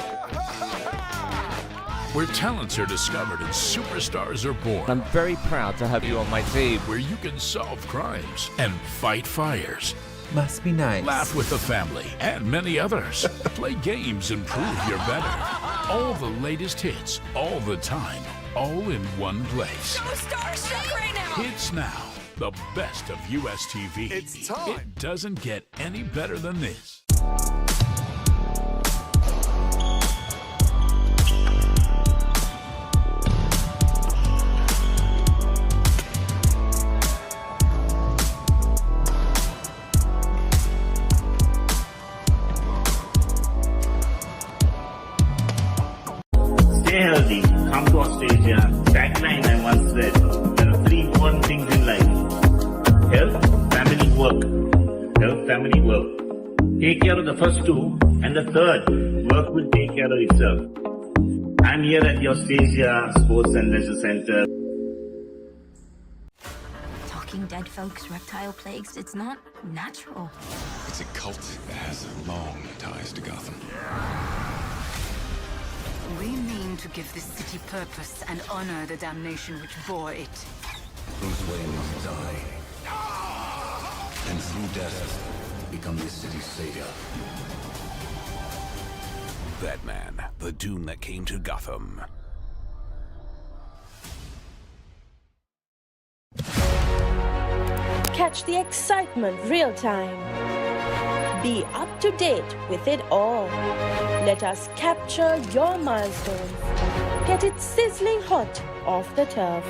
Speaker 8: where talents are discovered and superstars are born.
Speaker 13: I'm very proud to have you on my team.
Speaker 8: Where you can solve crimes and fight fires.
Speaker 19: Must be nice.
Speaker 8: Laugh with the family and many others. Play games and prove you're better. All the latest hits, all the time, all in one place.
Speaker 15: So starstruck right now.
Speaker 8: Hits Now, the best of US TV.
Speaker 18: It's time.
Speaker 8: It doesn't get any better than this.
Speaker 11: Stay healthy, come to Australia. Tagline I once read, there are 3 important things in life. Health, family, work. Health, family, work. Take care of the first 2, and the third, work will take care of itself. I'm here at the Australia Sports and Leisure Center.
Speaker 14: Talking dead folks, reptile plagues, it's not natural.
Speaker 5: It's a cult that has long ties to Gotham.
Speaker 4: We mean to give this city purpose and honor the damnation which bore it.
Speaker 5: Bruce Wayne must die. And through death, become this city's savior.
Speaker 20: Batman, the doom that came to Gotham.
Speaker 16: Catch the excitement real time. Be up to date with it all. Let us capture your milestones. Get it sizzling hot off the turf.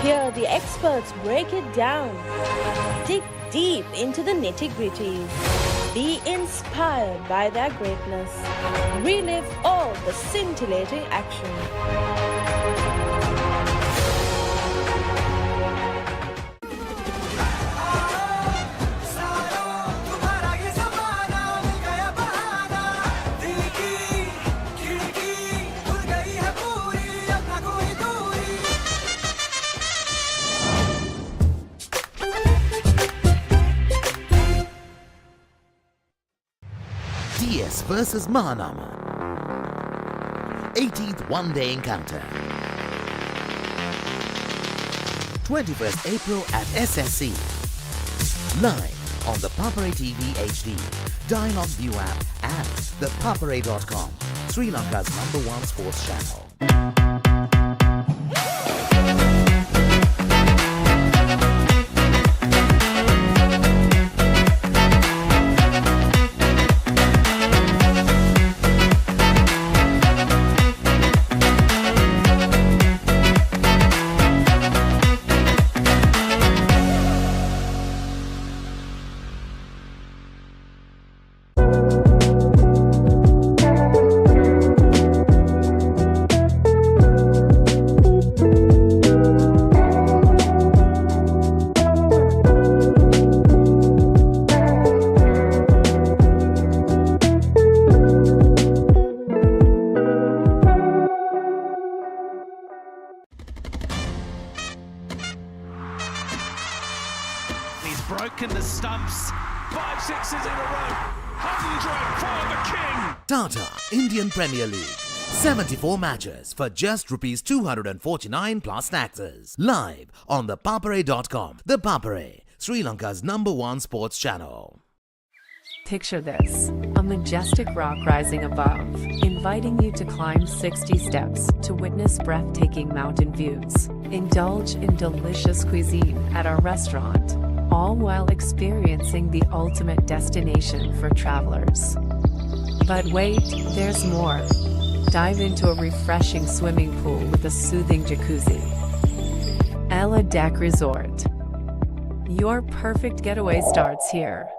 Speaker 16: Hear the experts break it down. Dig deep into the nitty-gritties. Be inspired by their greatness. Relive all the scintillating action.
Speaker 9: DS versus Mahanama. 18th one-day encounter. 21st April at SSC. Live on ThePapare TV HD, Dialog View app and ThePapare.com, Sri Lanka's #1 sports channel. Tata Indian Premier League. 74 matches for just rupees 249 plus taxes. Live on ThePapare.com. ThePapare, Sri Lanka's #1 sports channel.
Speaker 10: Picture this, a majestic rock rising above, inviting you to climb 60 steps to witness breathtaking mountain views. Indulge in delicious cuisine at our restaurant, all while experiencing the ultimate destination for travelers. But wait, there's more. Dive into a refreshing swimming pool with a soothing jacuzzi. Ella Deck Resort. Your perfect getaway starts here.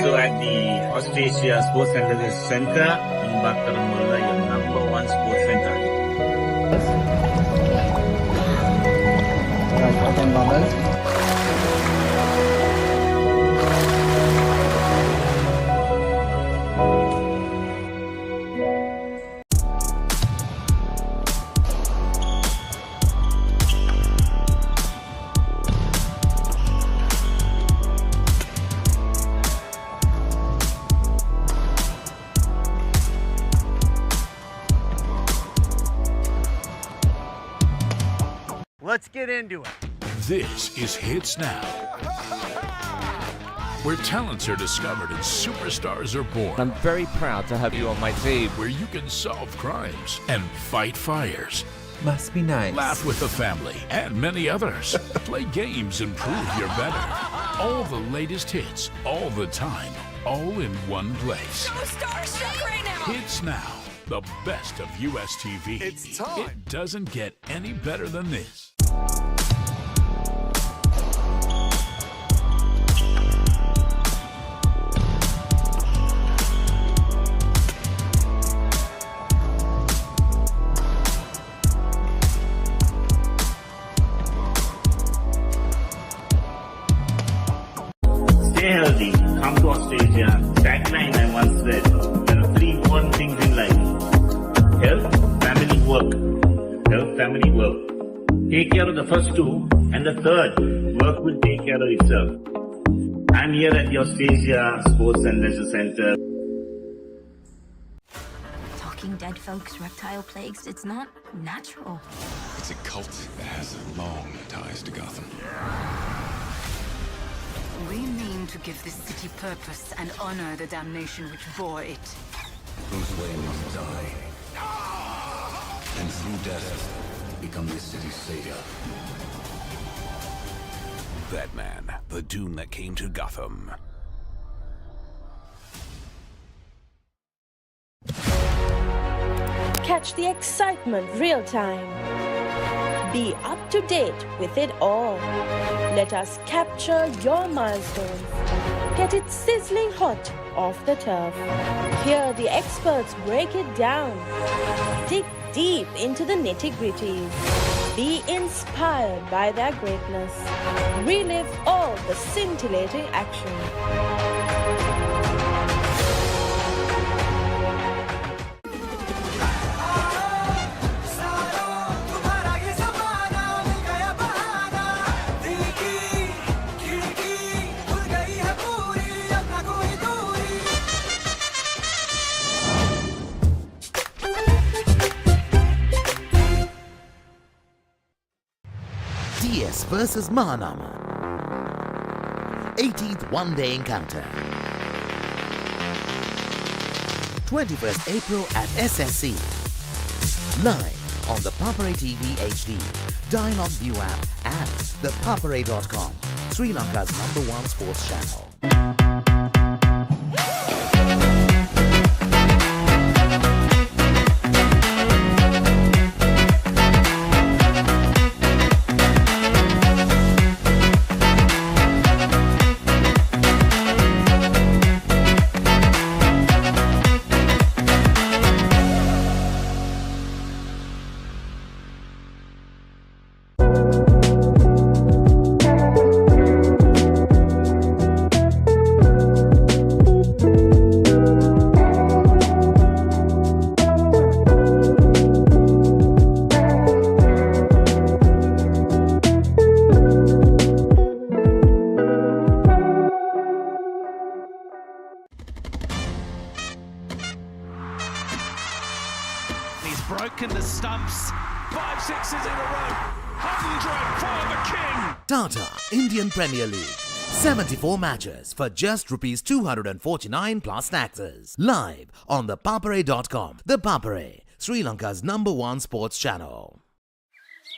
Speaker 11: So at the Australia Sports Center in Bakaramulla, your #1 sports center.
Speaker 18: Let's get into it.
Speaker 8: This is Hits Now, where talents are discovered and superstars are born.
Speaker 13: I'm very proud to have you on my team.
Speaker 8: Where you can solve crimes and fight fires.
Speaker 13: Must be nice.
Speaker 8: Laugh with the family and many others. Play games and prove you're better. All the latest hits, all the time, all in one place.
Speaker 15: So starstruck right now.
Speaker 8: Hits Now, the best of US TV.
Speaker 17: It's time.
Speaker 8: It doesn't get any better than this.
Speaker 11: Stay healthy, come to Australia. Tagline I once read, there are 3 important things in life. Health, family, work. Health, family, work. Take care of the first 2, and the third, work will take care of itself. I'm here at the Australia Sports and Leisure Center.
Speaker 14: Talking dead folks, reptile plagues, it's not natural.
Speaker 20: It's a cult that has long ties to Gotham.
Speaker 4: Rename to give this city purpose and honor the damnation which bore it.
Speaker 5: Bruce Wayne must die. And through death, become this city's savior.
Speaker 20: Batman, the doom that came to Gotham.
Speaker 16: Catch the excitement real time. Be up to date with it all. Let us capture your milestones. Get it sizzling hot off the turf. Hear the experts break it down. Dig deep into the nitty-gritties. Be inspired by their greatness. Relive all the scintillating action.
Speaker 9: DS versus Mahanama. 18th one-day encounter. 21st April at SSC. Live on ThePapare TV HD, Dialog View app and ThePapare.com, Sri Lanka's #1 sports channel.
Speaker 17: a row. 100 for the king.
Speaker 9: Tata Indian Premier League. 74 matches for just Rs 249 plus taxes. Live on ThePapare.com. ThePapare, Sri Lanka's #1 sports channel.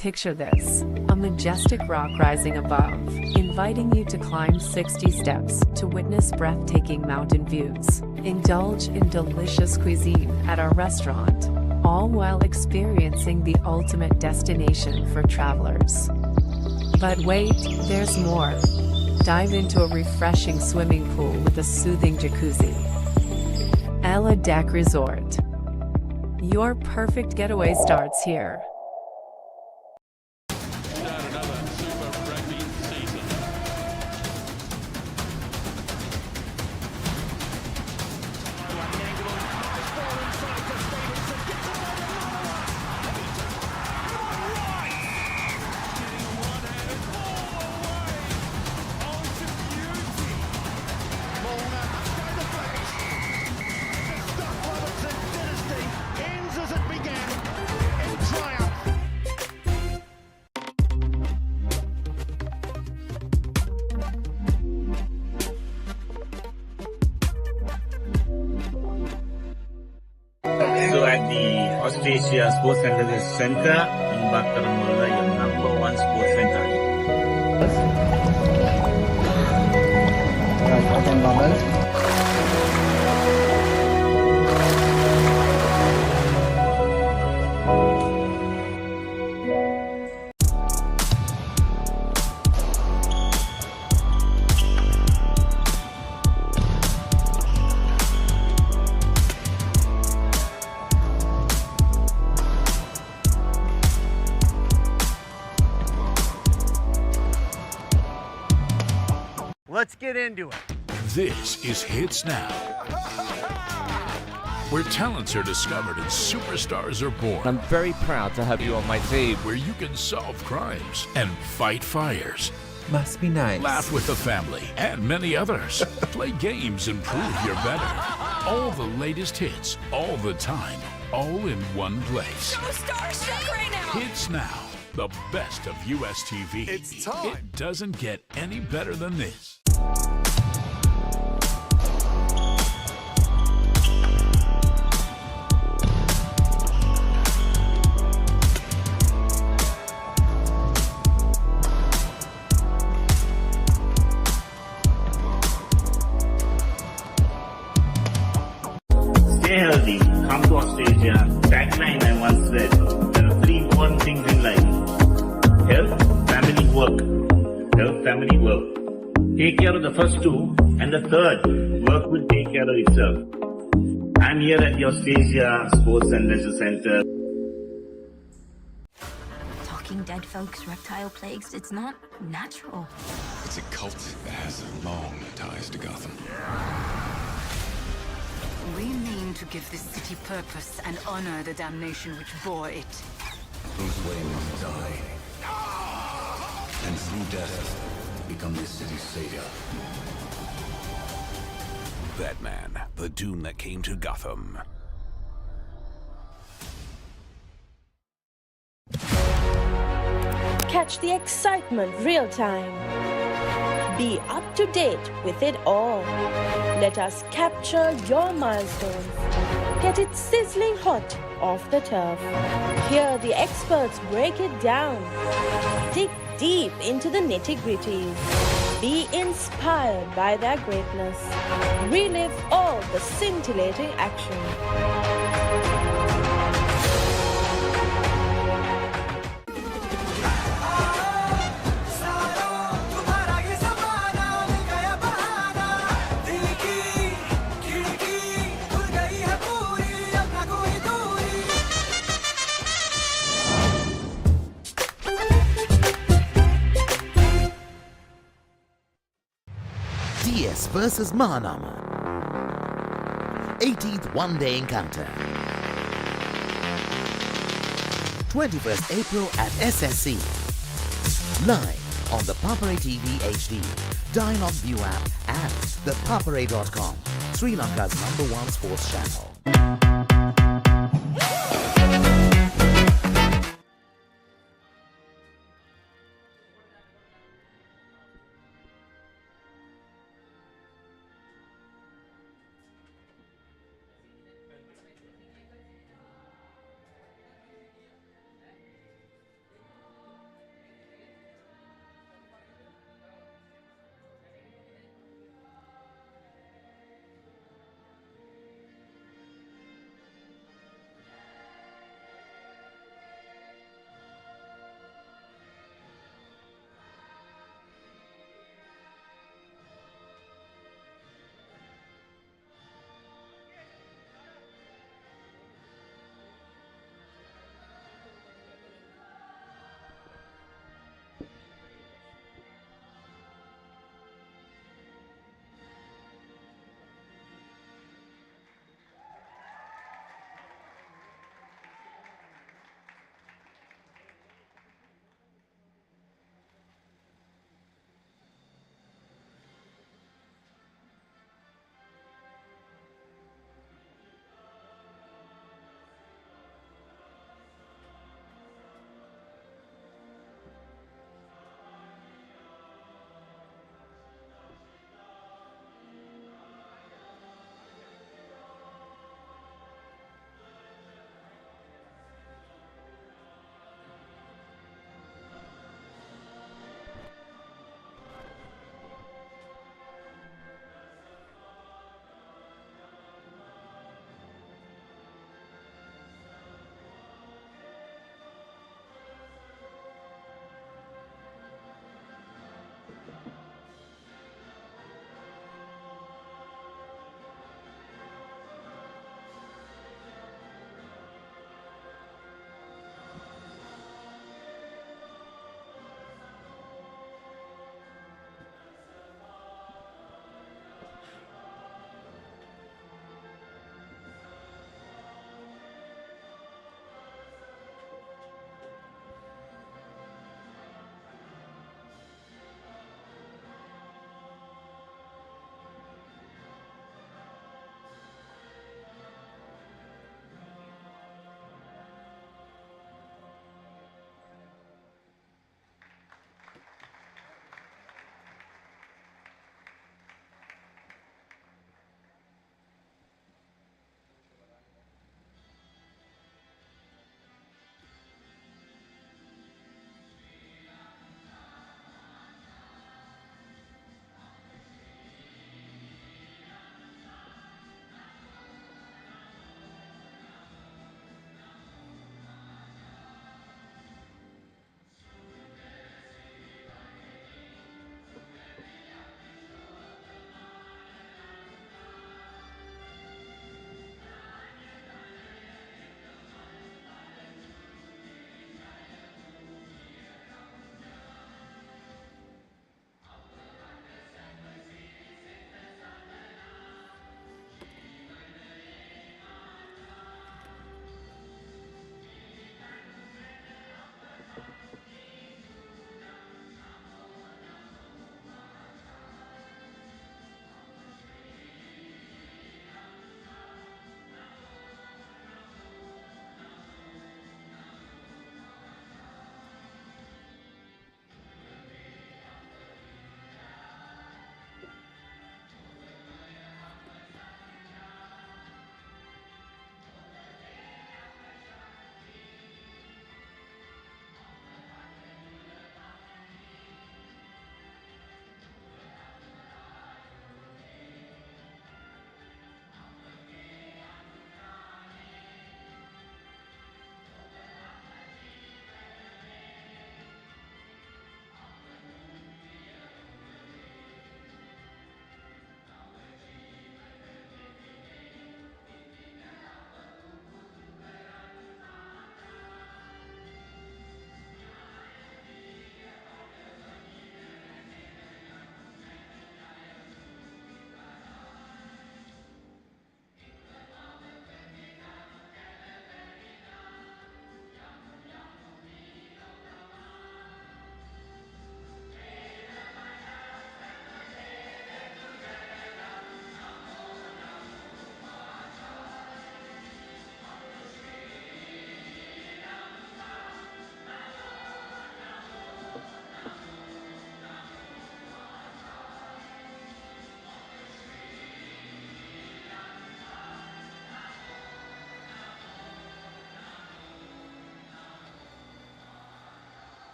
Speaker 10: Picture this, a majestic rock rising above, inviting you to climb 60 steps to witness breathtaking mountain views. Indulge in delicious cuisine at our restaurant, all while experiencing the ultimate destination for travelers. But wait, there's more. Dive into a refreshing swimming pool with a soothing jacuzzi. Ella Deck Resort. Your perfect getaway starts here.
Speaker 11: So at the Australia Sports Center in Bakaramula, your #1 sports center.
Speaker 18: Let's get into it.
Speaker 8: This is Hits Now, where talents are discovered and superstars are born.
Speaker 13: I'm very proud to have you on my team.
Speaker 8: Where you can solve crimes and fight fires.
Speaker 13: Must be nice.
Speaker 8: Laugh with the family and many others. Play games and prove you're better. All the latest hits, all the time, all in one place.
Speaker 15: So starstruck right now.
Speaker 8: Hits Now, the best of US TV.
Speaker 17: It's time.
Speaker 8: It doesn't get any better than this.
Speaker 11: Stay healthy, come to Australia. Tagline I once read, there are 3 important things in life. Health, family, work. Health, family, work. Take care of the first 2, and the third, work will take care of itself. I'm here at the Australia Sports and Leisure Center.
Speaker 14: Talking dead folks, reptile plagues, it's not natural.
Speaker 20: It's a cult that has long ties to Gotham.
Speaker 4: We mean to give this city purpose and honor the damnation which bore it.
Speaker 5: Bruce Wayne must die. And through death, become this city's savior.
Speaker 20: Batman, the doom that came to Gotham.
Speaker 16: Catch the excitement real time. Be up to date with it all. Let us capture your milestones. Get it sizzling hot off the turf. Hear the experts break it down. Dig deep into the nitty-gritties. Be inspired by their greatness. Relive all the scintillating action.
Speaker 9: DS versus Mahanama. 18th one-day encounter. 21st April at SSC. Live on ThePapare TV HD, Dialog View app and ThePapare.com, Sri Lanka's #1 sports channel.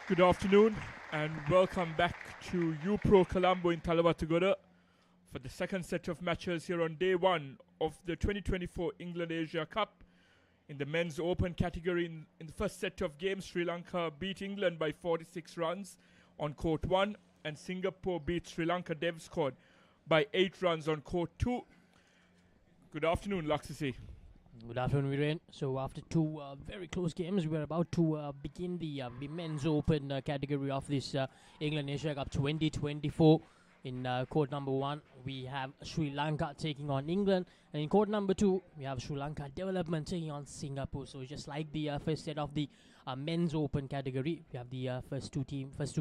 Speaker 19: Good afternoon and welcome back to UPro Colombo in Talawatagora for the second set of matches here on day one of the 2024 England Asia Cup. In the men's open category, in the first set of games, Sri Lanka beat England by 46 runs on court 1 and Singapore beat Sri Lanka Dev squad by 8 runs on court 2. Good afternoon, Laksasi.
Speaker 2: Good afternoon, Viren. So after two very close games, we are about to begin the Women's Open category of this England Asia Cup 2024. In court number 1, we have Sri Lanka taking on England. And in court number 2, we have Sri Lanka Development taking on Singapore. So just like the first set of the Men's Open category, we have the first two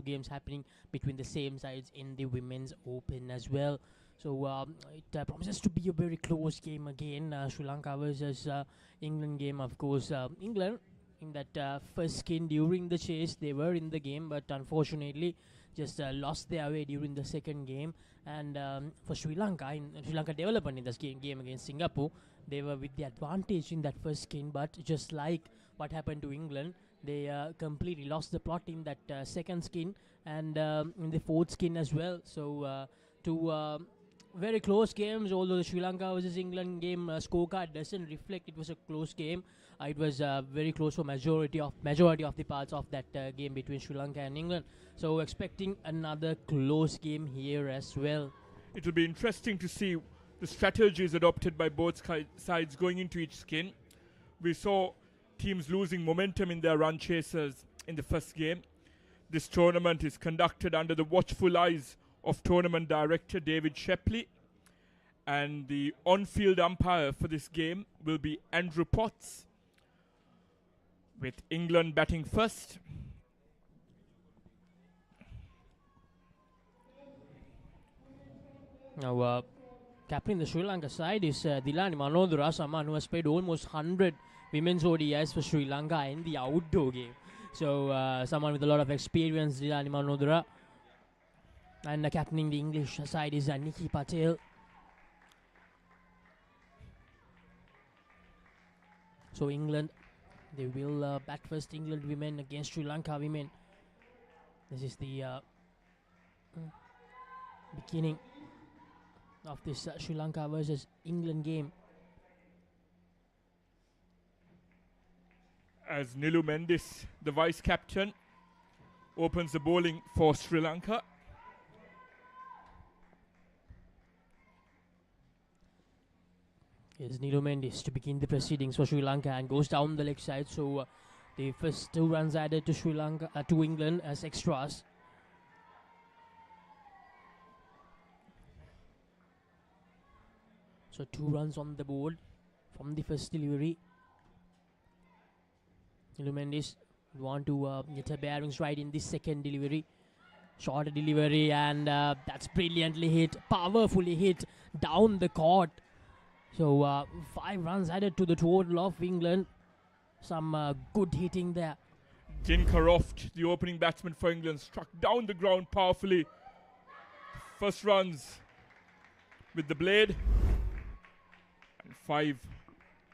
Speaker 2: games happening between the same sides in the Women's Open as well. So it promises to be a very close game again. Sri Lanka versus England game, of course. England, in that first skin during the chase, they were in the game, but unfortunately just lost their way during the second game. And for Sri Lanka, in Sri Lanka Development in this game against Singapore, they were with the advantage in that first skin, but just like what happened to England, they completely lost the plot in that second skin and in the fourth skin as well. So two very close games, although the Sri Lanka versus England game scorecard doesn't reflect it was a close game. It was very close for majority of the parts of that game between Sri Lanka and England. So expecting another close game here as well.
Speaker 19: It will be interesting to see the strategies adopted by both sides going into each skin. We saw teams losing momentum in their run chasers in the first game. This tournament is conducted under the watchful eyes of tournament director David Shepley, and the on-field umpire for this game will be Andrew Potts, with England batting first.
Speaker 2: Now, captain the Sri Lanka side is Dilani Manodara, someone who has played almost 100 women's ODIs for Sri Lanka in the outdoor game. So, someone with a lot of experience, Dilani Manodara. And captaining the English side is Nikki Patel. So England, they will bat first. England women against Sri Lanka women. This is the beginning of this Sri Lanka versus England game.
Speaker 19: As Nilu Mendis, the vice captain, opens the bowling for Sri Lanka.
Speaker 2: Here's Nilu Mendis to begin the proceedings for Sri Lanka and goes down the leg side. So the first 2 runs added to Sri Lanka to England as extras. So 2 runs on the board from the first delivery. Nilu Mendis want to get her bearings right in this second delivery. Shorter delivery, and that's brilliantly hit, powerfully hit down the court. So 5 runs added to the total of England. Some good hitting there.
Speaker 19: Din Croft, the opening batsman for England, struck down the ground powerfully. First runs with the blade, and 5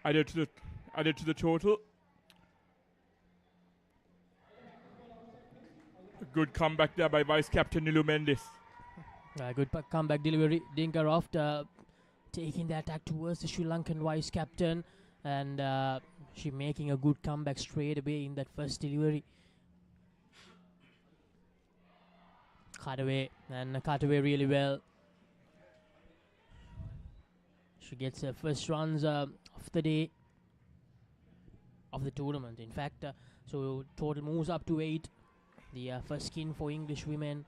Speaker 19: added to the total. A good comeback there by vice captain Nilu Mendis.
Speaker 2: Good comeback delivery. Din Croft taking the attack towards the Sri Lankan vice captain, and she making a good comeback straight away in that first delivery. Cut away really well. She gets her first runs of the day, of the tournament. In fact, so total moves up to 8. The first skin for English women.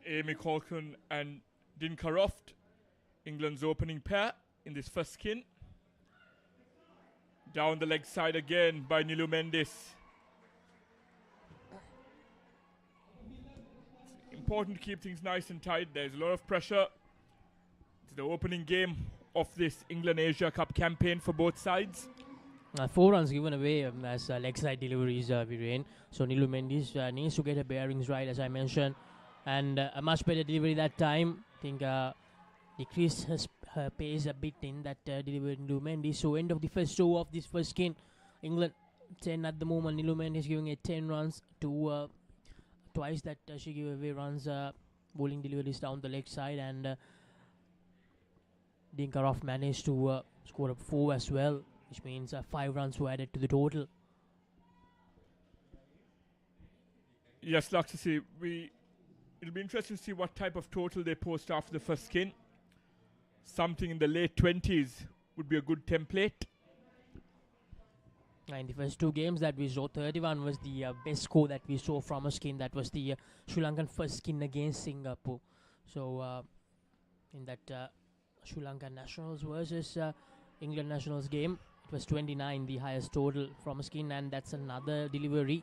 Speaker 19: Amy Colquhoun and Din Croft, England's opening pair in this first skin. Down the leg side again by Nilu Mendis. It's important to keep things nice and tight. There's a lot of pressure. It's the opening game of this England Asia Cup campaign for both sides.
Speaker 2: 4 runs given away as leg side deliveries, Viren. So Nilu Mendis needs to get her bearings right, as I mentioned. And a much better delivery that time. I think decreased her pace a bit in that delivery to Mendy. So end of the first over of this first skin. England 10 at the moment. Nilumen is giving it 10 runs to twice that she gave away runs, bowling deliveries down the leg side, and Dinkaroff managed to score up 4 as well, which means 5 runs were added to the total.
Speaker 19: Yes, Laxasi, it'll be interesting to see what type of total they post after the first skin. Something in the late 20s would be a good template.
Speaker 2: In the first 2 games that we saw, 31 was the best score that we saw from a skin. That was the Sri Lankan first skin against Singapore. So in that Sri Lankan Nationals versus England Nationals game, it was 29, the highest total from a skin, and that's another delivery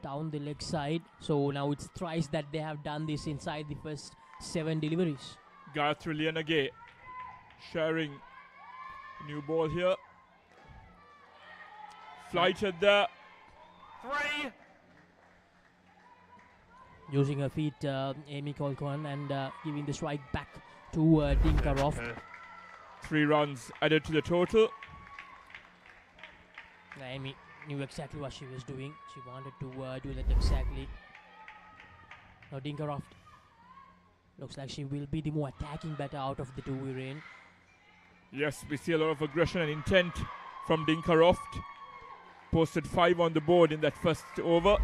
Speaker 2: down the leg side. So now it's thrice that they have done this inside the first 7 deliveries.
Speaker 19: Gayatri Lianage sharing new ball here. Flighted there.
Speaker 3: 3.
Speaker 2: Using her feet, Amy Colquhoun, and giving the strike back to Dinkaroff.
Speaker 19: 3 runs added to the total.
Speaker 2: Amy knew exactly what she was doing. She wanted to do that exactly. Now Dinkaroff looks like she will be the more attacking batter out of the 2 we're in.
Speaker 19: Yes, we see a lot of aggression and intent from Dinkaroff. Posted 5 on the board in that first over.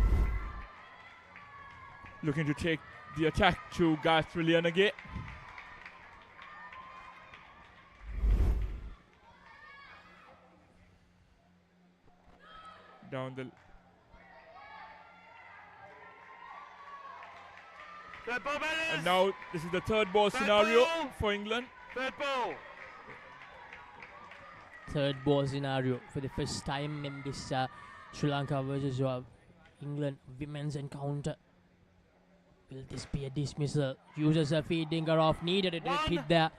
Speaker 19: Looking to take the attack to Gayatri Lianage. Down the...
Speaker 3: Third ball,
Speaker 19: and now this is the third ball scenario for England.
Speaker 3: Third ball.
Speaker 2: Third ball scenario for the first time in this Sri Lanka versus England women's encounter. Will this be a dismissal? Uses her feet. Dinkaroff needed a direct hit there,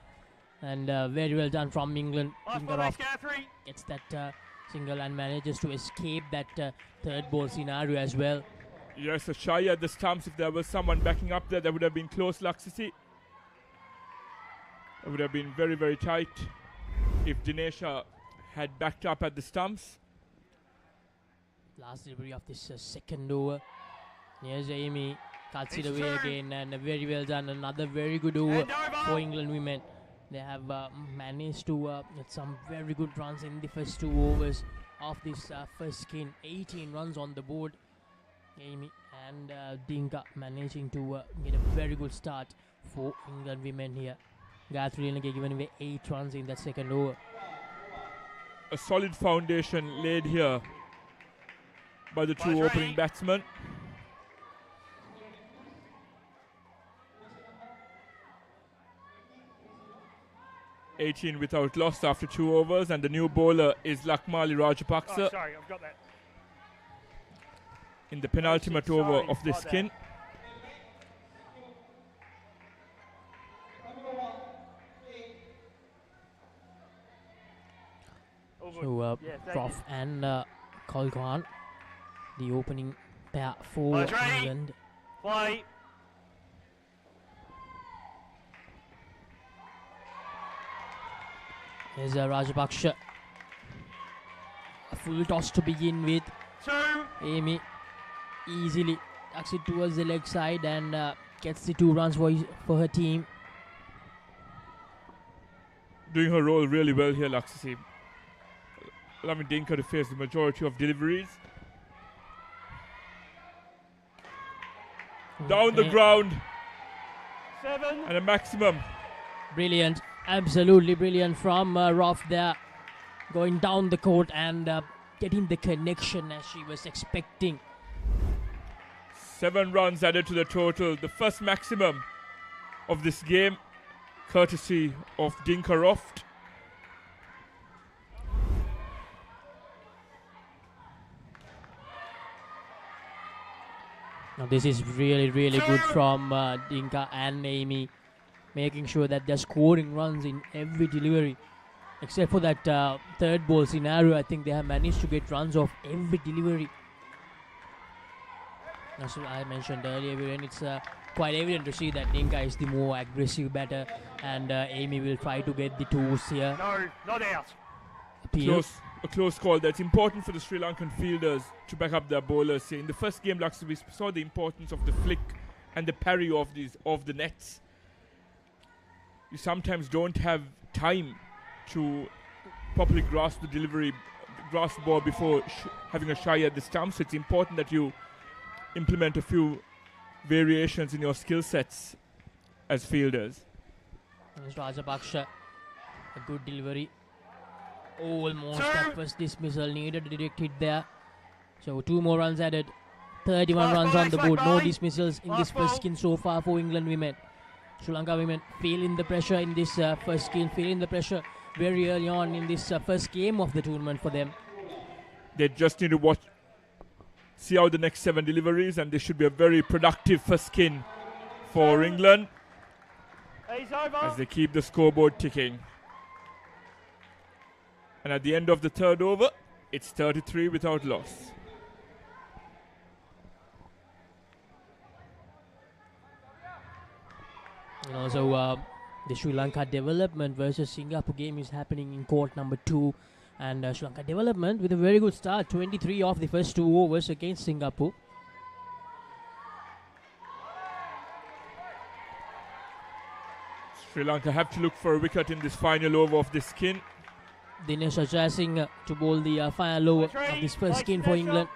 Speaker 2: and very well done from England. Dinkaroff gets that single and manages to escape that third ball scenario as well.
Speaker 19: Yes, a shy at the stumps. If there was someone backing up there, that would have been close, Laxasi. It would have been very, very tight if Dinesha had backed up at the stumps.
Speaker 2: Last delivery of this second over. Here's Amy, cuts it away again, and very well done. Another very good over for England women. They have managed to get some very good runs in the first 2 overs of this first skin. 18 runs on the board. Amy and Dinka managing to get a very good start for England women here. Gayatri Lianage given away 8 runs in that second over.
Speaker 19: A solid foundation laid here by the 2 opening batsmen. (18) without loss after 2 overs, and the new bowler is Lakmali Rajapaksa.
Speaker 3: Oh, sorry, I've got that.
Speaker 19: In the penultimate over of this skin.
Speaker 2: So Prof and Colquhoun, the opening pair for England.
Speaker 3: Play.
Speaker 2: Here's Rajapaksa. A full toss to begin with.
Speaker 3: 2.
Speaker 2: Amy easily tucks it towards the leg side and gets the 2 runs for her team.
Speaker 19: Doing her role really well here, Laxasi. Allowing Dinka to face the majority of deliveries. Down the ground.
Speaker 3: 7.
Speaker 19: And a maximum.
Speaker 2: Brilliant. Absolutely brilliant from Roth there. Going down the court and getting the connection as she was expecting.
Speaker 19: 7 runs added to the total. The first maximum of this game, courtesy of Dinkaroff.
Speaker 2: Now this is really, really good from Dinka and Amy, making sure that they're scoring runs in every delivery. Except for that third ball scenario, I think they have managed to get runs off every delivery. As I mentioned earlier, it's quite evident to see that Dinka is the more aggressive batter, and Amy will try to get the 2s here.
Speaker 3: No, not out.
Speaker 2: Appeal.
Speaker 19: a close call. That's important for the Sri Lankan fielders to back up their bowlers. In the first game, we saw the importance of the flick and the parry of the nets. You sometimes don't have time to properly grasp the delivery, grasp the ball before having a shy at the stump. So it's important that you implement a few variations in your skill sets as fielders.
Speaker 2: Rajapaksha, a good delivery. Almost that first dismissal, needed a direct hit there. So 2 more runs added. 31 runs on the board. No dismissals in this first skin so far for England women. Sri Lanka women feeling the pressure in this first skin, feeling the pressure very early on in this first game of the tournament for them.
Speaker 19: They just need to see how the next 7 deliveries, and this should be a very productive first skin for England as they keep the scoreboard ticking. And at the end of the 3rd over, it's 33 without loss.
Speaker 2: And also, the Sri Lanka development versus Singapore game is happening in court number 2. And Sri Lanka development with a very good start, 23 off the first 2 overs against Singapore.
Speaker 19: Sri Lanka have to look for a wicket in this final over of this skin.
Speaker 2: Dinesh Ajay to bowl the final over of this first skin for England.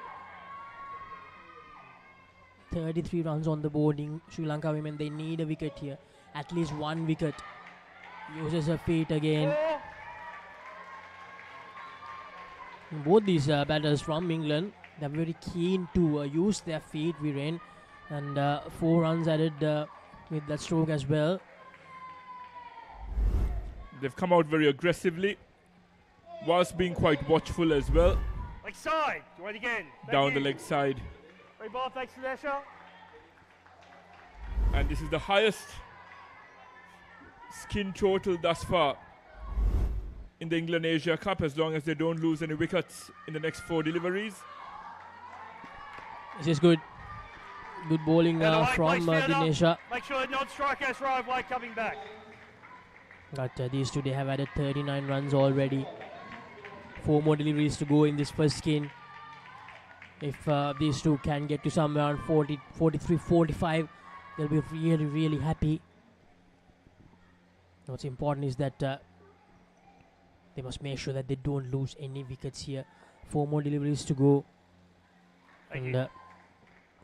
Speaker 2: 33 runs on the board. Sri Lanka women, they need a wicket here. At least 1 wicket. Uses her feet again. Both these batters from England, they're very keen to use their feet, Viren. And 4 runs added with that stroke as well.
Speaker 19: They've come out very aggressively, whilst being quite watchful as well.
Speaker 18: Leg side. Do it again.
Speaker 19: Down the leg side.
Speaker 18: Free ball, thanks to Nesha.
Speaker 19: And this is the highest skin total thus far in the England Asia Cup, as long as they don't lose any wickets in the next 4 deliveries.
Speaker 2: This is good. Good bowling from Dinesha.
Speaker 18: Make sure the non-strikers right away coming back.
Speaker 2: But these two, they have added 39 runs already. 4 more deliveries to go in this first skin. If these two can get to somewhere around 40, 43, 45, they'll be really, really happy. What's important is that they must make sure that they don't lose any wickets here. 4 more deliveries to go. And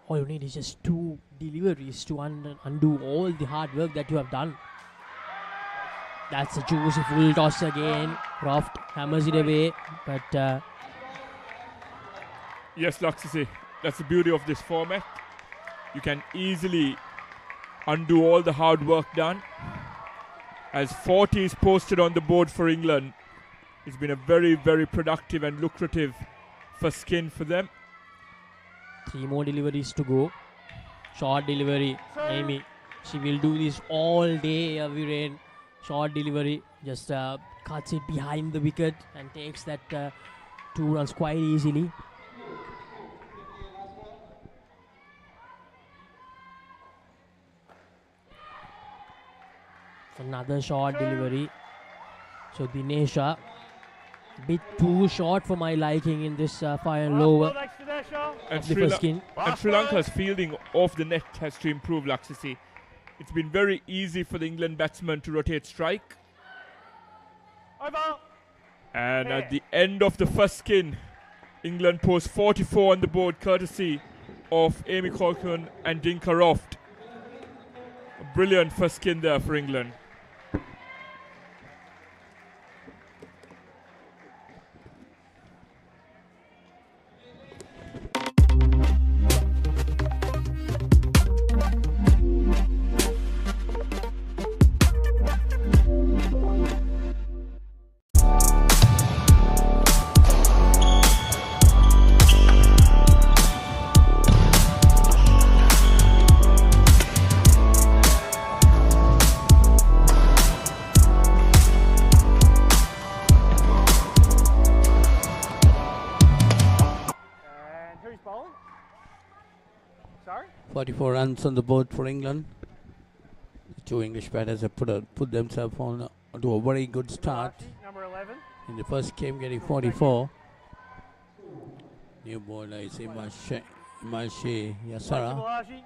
Speaker 2: all you need is just 2 deliveries to undo all the hard work that you have done. That's a juicy full toss again. Croft hammers it away, but
Speaker 19: yes, Laxisi, that's the beauty of this format. You can easily undo all the hard work done. As 40 is posted on the board for England, it's been a very, very productive and lucrative first skin for them.
Speaker 2: 3 more deliveries to go. Short delivery, Amy. She will do this all day, Viren. Short delivery, just cuts it behind the wicket and takes that 2 runs quite easily. Another short delivery. So Dinesha, bit too short for my liking in this final over of the first skin.
Speaker 19: And Sri Lanka's fielding off the net has to improve, Laxisi. It's been very easy for the England batsmen to rotate strike.
Speaker 18: Over.
Speaker 19: And at the end of the first skin, England post 44 on the board, courtesy of Amy Colquhoun and Dinka Roft. A brilliant first skin there for England.
Speaker 18: Who's bowling? Sorry?
Speaker 7: 44 runs on the board for England. The 2 English batters have put themselves on to a very good start.
Speaker 18: Number 11.
Speaker 7: in the first game, getting 44. New bowler is Imashi Yasara.
Speaker 18: Balaji.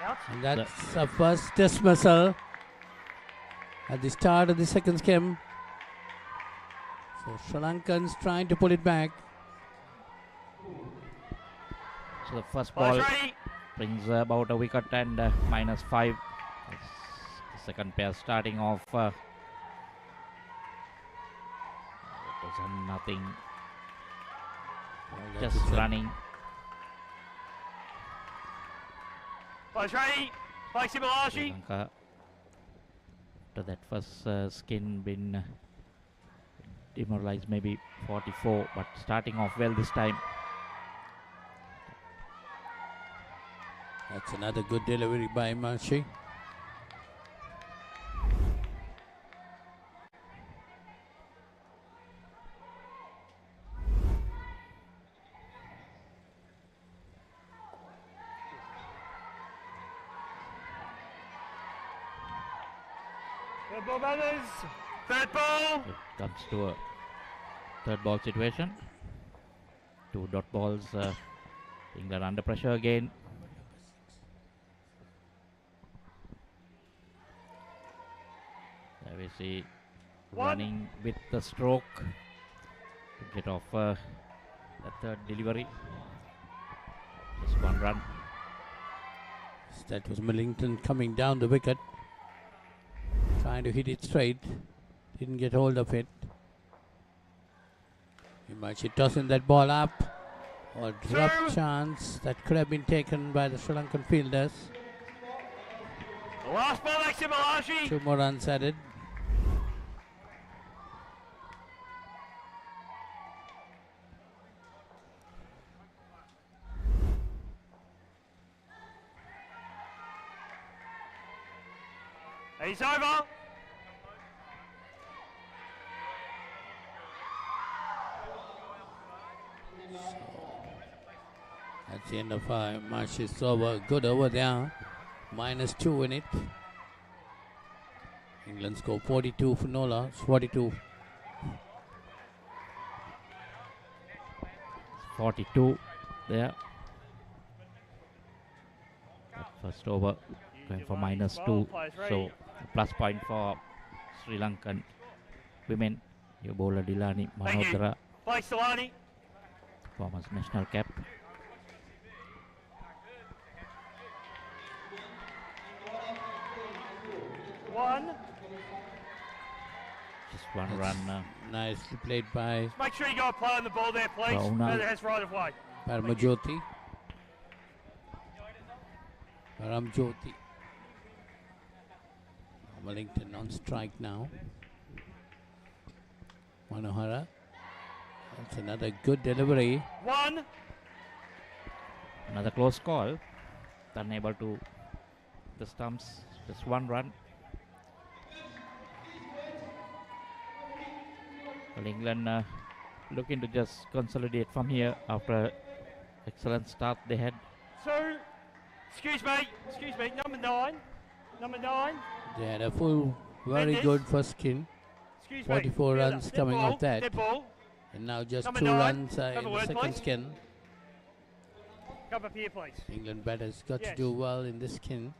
Speaker 18: Out.
Speaker 7: And that's a first dismissal at the start of the second skim. So Sri Lankans trying to pull it back.
Speaker 1: So the first ball brings about a wicket and -5. The second pair starting off. It was a nothing. Just running. Sri Lanka, after that first skin, been demoralized, maybe 44, but starting off well this time.
Speaker 7: That's another good delivery by Mashi.
Speaker 18: Third ball batters. Third ball.
Speaker 1: It comes to a third ball situation. 2 dot balls. England under pressure again. There we see running with the stroke to get off the third delivery. Just 1 run.
Speaker 7: That was Millington coming down the wicket, trying to hit it straight. Didn't get hold of it. He might be tossing that ball up, or drop chance that could have been taken by the Sri Lankan fielders.
Speaker 18: Last ball, Balaji.
Speaker 7: 2 more runs added.
Speaker 18: He's over.
Speaker 7: That's the end of Marshi's over. Good over there. -2 in it. England score 42 for no loss. 42.
Speaker 1: 42 there. That first over going for -2. So a plus point for Sri Lankan women. New bowler Dilani Manodara, former national cap. Just 1 run.
Speaker 7: Nicely played by
Speaker 18: Make sure you go play on the ball there, please. That has right of way.
Speaker 7: Paramajoti. Paramjoti. Wellington on strike now. Manohara. That's another good delivery.
Speaker 1: Another close call. Unable to the stumps. Just 1 run. Well, England looking to just consolidate from here after excellent start they had.
Speaker 18: So, excuse me, number 9.
Speaker 7: They had a full, very good first skin. 44 runs coming off that. And now just
Speaker 18: Number
Speaker 7: 2
Speaker 18: 9,
Speaker 7: runs
Speaker 18: have
Speaker 7: in
Speaker 18: a
Speaker 7: the
Speaker 18: word,
Speaker 7: second
Speaker 18: please.
Speaker 7: skin.
Speaker 18: Come up here, please.
Speaker 7: England batters got to
Speaker 18: Yes.
Speaker 7: do well in this skin.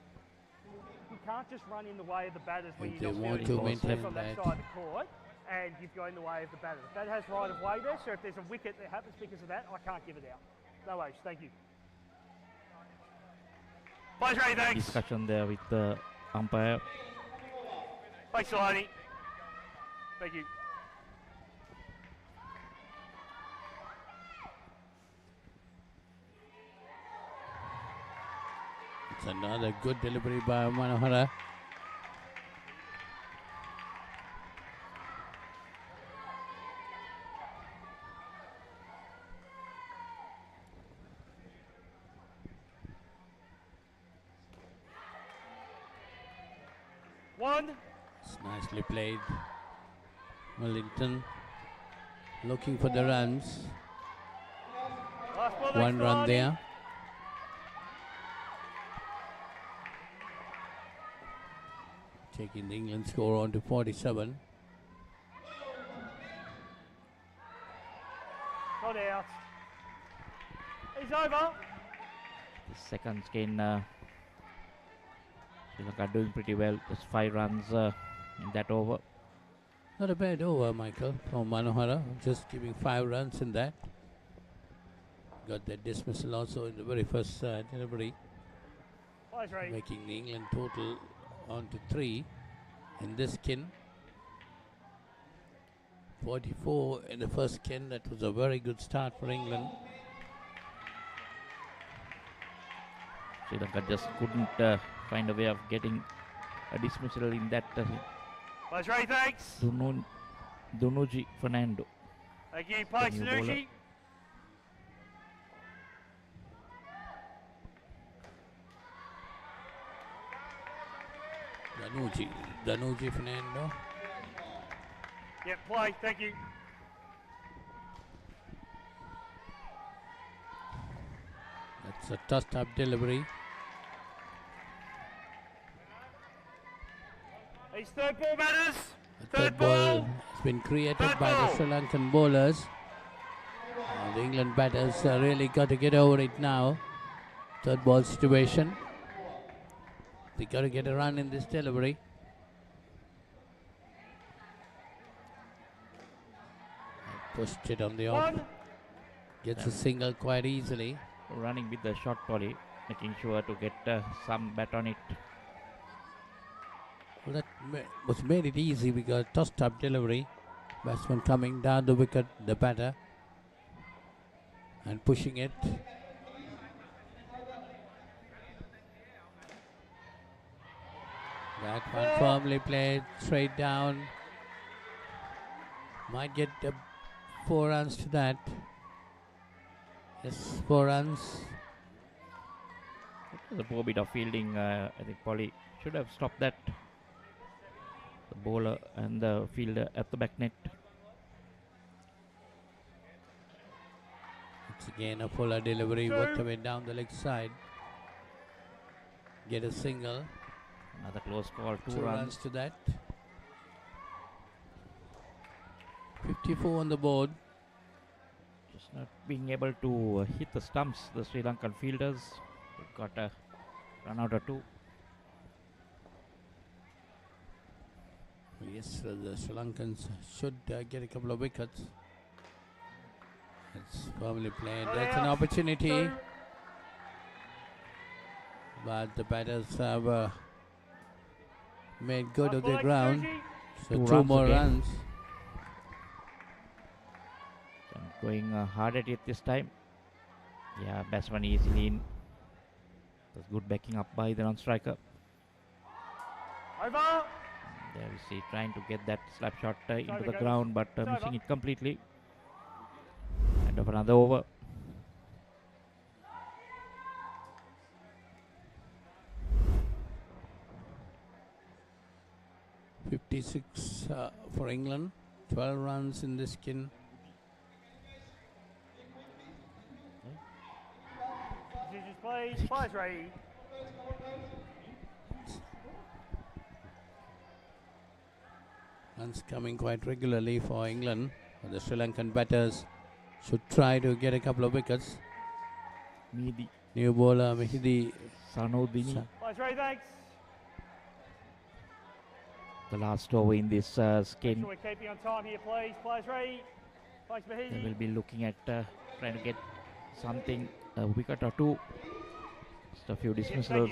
Speaker 18: You can't just run in the way of the batters when
Speaker 7: If
Speaker 18: you're
Speaker 7: they
Speaker 18: not
Speaker 7: want
Speaker 18: fielding
Speaker 7: to
Speaker 18: balls
Speaker 7: maintain
Speaker 18: from that
Speaker 7: that.
Speaker 18: side of the court, and you've gone in the way of the batter. The batter has right of way there, so if there's a wicket that happens because of that, I can't give it out. No worries, thank you. Please, Ray, thanks.
Speaker 1: Discussion there with the umpire.
Speaker 18: Thanks, Delaney. Thank you.
Speaker 7: It's another good delivery by Manohara. It's nicely played. Wellington looking for the runs.
Speaker 18: Last ball,
Speaker 7: 1 run there. Taking the England score on to 47.
Speaker 18: Not out. He's over.
Speaker 1: The second skin, Sri Lanka doing pretty well. Just 5 runs in that over.
Speaker 7: Not a bad over, Michael, from Manohara. Just giving 5 runs in that. Got that dismissal also in the very first delivery. Making the England total on to 3 in this skin. 44 in the first skin. That was a very good start for England.
Speaker 1: Sri Lanka just couldn't find a way of getting a dismissal in that.
Speaker 18: Players ready, thanks.
Speaker 1: Dunuji Fernando.
Speaker 18: Thank you, Pike Sanucci.
Speaker 7: Danuji Fernando.
Speaker 18: Yep, play, thank you.
Speaker 7: That's a tossed up delivery.
Speaker 18: His third ball matters.
Speaker 7: Third ball has been created by the Sri Lankan bowlers. The England batters really got to get over it now. Third ball situation. They got to get a run in this delivery. Pushed it on the off. Gets a single quite easily.
Speaker 1: Running with the short volley, making sure to get some bat on it.
Speaker 7: Well, that was made it easy because tossed up delivery. Batsman coming down the wicket, the batter, and pushing it. That one firmly played straight down. Might get 4 runs to that. Yes, 4 runs.
Speaker 1: The poor bit of fielding. I think Polly should have stopped that. The bowler and the fielder at the back net.
Speaker 7: It's again a fuller delivery, worked away down the leg side. Get a single.
Speaker 1: Another close call, 2
Speaker 7: 2 runs to that. 54 on the board.
Speaker 1: Just not being able to hit the stumps, the Sri Lankan fielders. Got a run out or 2.
Speaker 7: Yes, the Sri Lankans should get a couple of wickets. It's firmly played. That's an opportunity. But the batters have made good of the ground. So 2 more runs.
Speaker 1: Going hard at it this time. Yeah, batsman easily in. That's good backing up by the non-striker.
Speaker 18: Over.
Speaker 1: There we see trying to get that slap shot into the ground, but missing it completely. End of another over.
Speaker 7: .56 for England. 12 runs in this skin.
Speaker 18: Players ready.
Speaker 7: Runs coming quite regularly for England. The Sri Lankan batters should try to get a couple of wickets.
Speaker 1: Mehdi.
Speaker 7: New bowler Mehdi
Speaker 1: Sanodini.
Speaker 18: Players ready, thanks.
Speaker 1: The last over in this skin.
Speaker 18: We're keeping on time here, please. Players ready. Thanks, Mehdi.
Speaker 1: They will be looking at trying to get something, a wicket or 2. Just a few dismissals.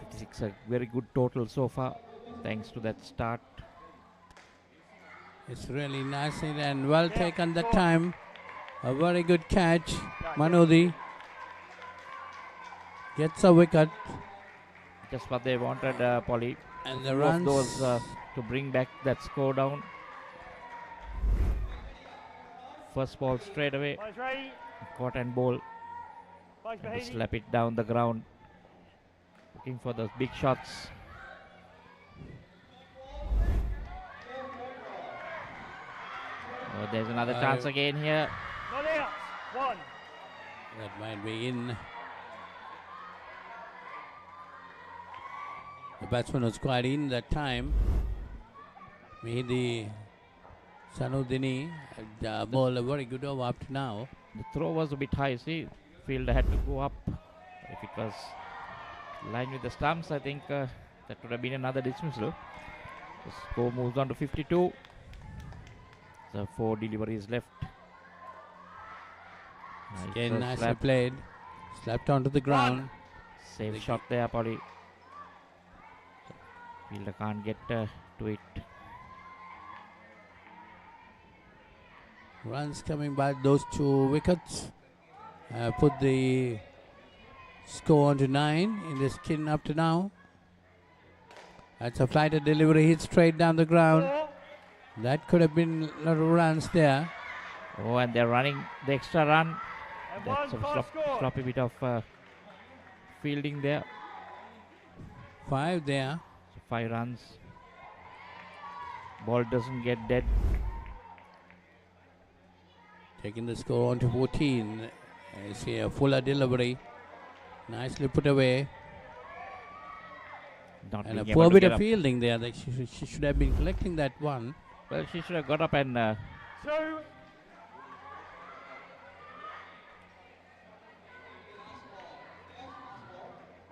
Speaker 1: 56, a very good total so far, thanks to that start.
Speaker 7: It's really nice and well taken that time. A very good catch. Manodi gets a wicket.
Speaker 1: Just what they wanted, Polly.
Speaker 7: And the runs.
Speaker 1: Those to bring back that score down. First ball straight away. Caught and bowl. And to slap it down the ground. Looking for those big shots. Oh, there's another chance again here.
Speaker 18: Not out. 1.
Speaker 7: That might be in. The batsman was quite in that time. Mehdi Sanudini had bowled a very good over up to now.
Speaker 1: The throw was a bit high. See, fielder had to go up. If it was lined with the stumps, I think that would have been another dismissal. The score moves on to 52. So 4 deliveries left.
Speaker 7: Again, nicely played. Slapped onto the ground.
Speaker 1: Safe shot there, Polly. Fielder can't get to it.
Speaker 7: Runs coming by those 2 wickets. Put the score on to 9 in the skin up to now. That's a flighted delivery hit straight down the ground. That could have been a lot of runs there.
Speaker 1: Oh, and they're running the extra run. That's a sloppy bit of fielding there.
Speaker 7: 5 there.
Speaker 1: So 5 runs. Ball doesn't get dead.
Speaker 7: Taking the score on to 14. You see a fuller delivery. Nicely put away. And a poor bit of fielding there. Like she should have been collecting that one.
Speaker 1: Well, she should have got up and...
Speaker 18: 2.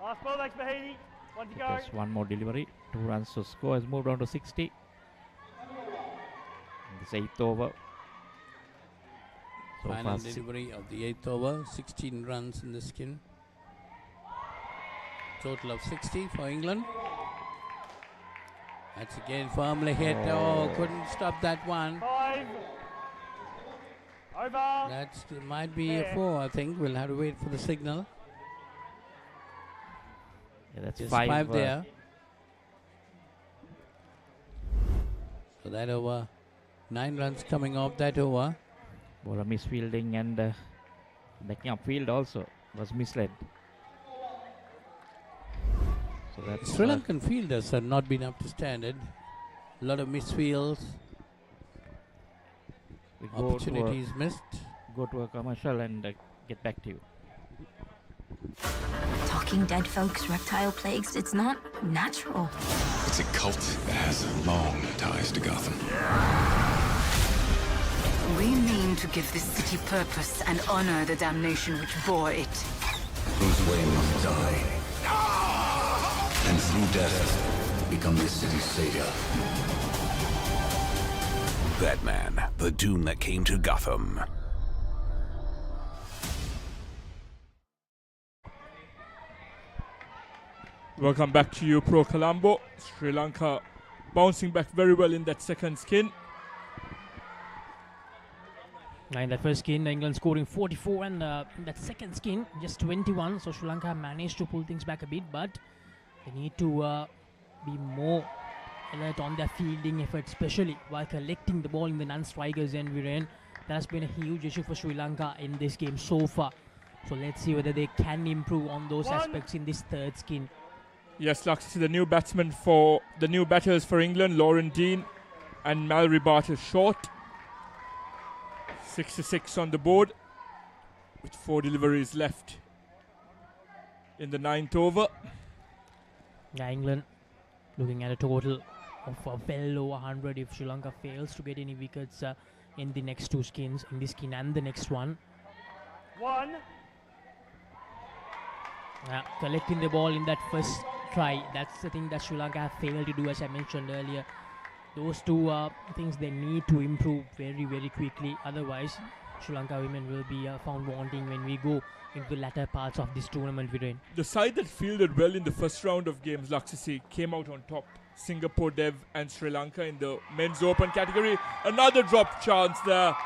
Speaker 18: Last ball, thanks Mahidi. 1 to go.
Speaker 1: Just one more delivery. 2 runs to score has moved on to 60. This 8th over. So
Speaker 7: Final delivery of the 8th over. 16 runs in the skin. Total of 60 for England. That's again firmly hit. Oh, couldn't stop that one.
Speaker 18: 5. Over.
Speaker 7: That might be a 4, I think. We'll have to wait for the signal.
Speaker 1: Yeah, that's
Speaker 7: just
Speaker 1: 5
Speaker 7: there. So that over. 9 runs coming off that over.
Speaker 1: Bowler misfielding and backing up field also was misled. So that's
Speaker 7: Sri Lankan fielders have not been up to standard. A lot of misfields. Opportunities missed.
Speaker 1: Go to a commercial and get back to you.
Speaker 14: Talking dead folks, reptile plagues, it's not natural.
Speaker 5: It's a cult that has long ties to Gotham.
Speaker 4: We mean to give this city purpose and honor the damnation which bore it.
Speaker 5: Bruce Wayne must die. And through death, become this city's savior.
Speaker 20: Batman, the doom that came to Gotham.
Speaker 19: Welcome back to you, Pro Colombo. Sri Lanka bouncing back very well in that second skin.
Speaker 2: In that first skin, England scoring 44, and in that second skin, just 21. So Sri Lanka managed to pull things back a bit, but they need to be more alert on their fielding effort, especially while collecting the ball in the non-strikers end. Viren, that has been a huge issue for Sri Lanka in this game so far. So let's see whether they can improve on those aspects in this third skin.
Speaker 19: Yes, Lux, the new batsmen for the new batters for England, Lauren Dean and Mallory Barter short. 66 on the board, with 4 deliveries left in the 9th over.
Speaker 2: Yeah, England looking at a total of well over 100 if Sri Lanka fails to get any wickets in the next 2 skins, in this skin and the next one.
Speaker 18: 1.
Speaker 2: Collecting the ball in that first try, that's the thing that Sri Lanka have failed to do, as I mentioned earlier. Those 2 things they need to improve very, very quickly. Otherwise, Sri Lanka women will be found wanting when we go into the latter parts of this tournament.
Speaker 19: The side that fielded well in the first round of games, Laksisi, came out on top. Singapore, Dev and Sri Lanka in the men's open category. Another drop chance there.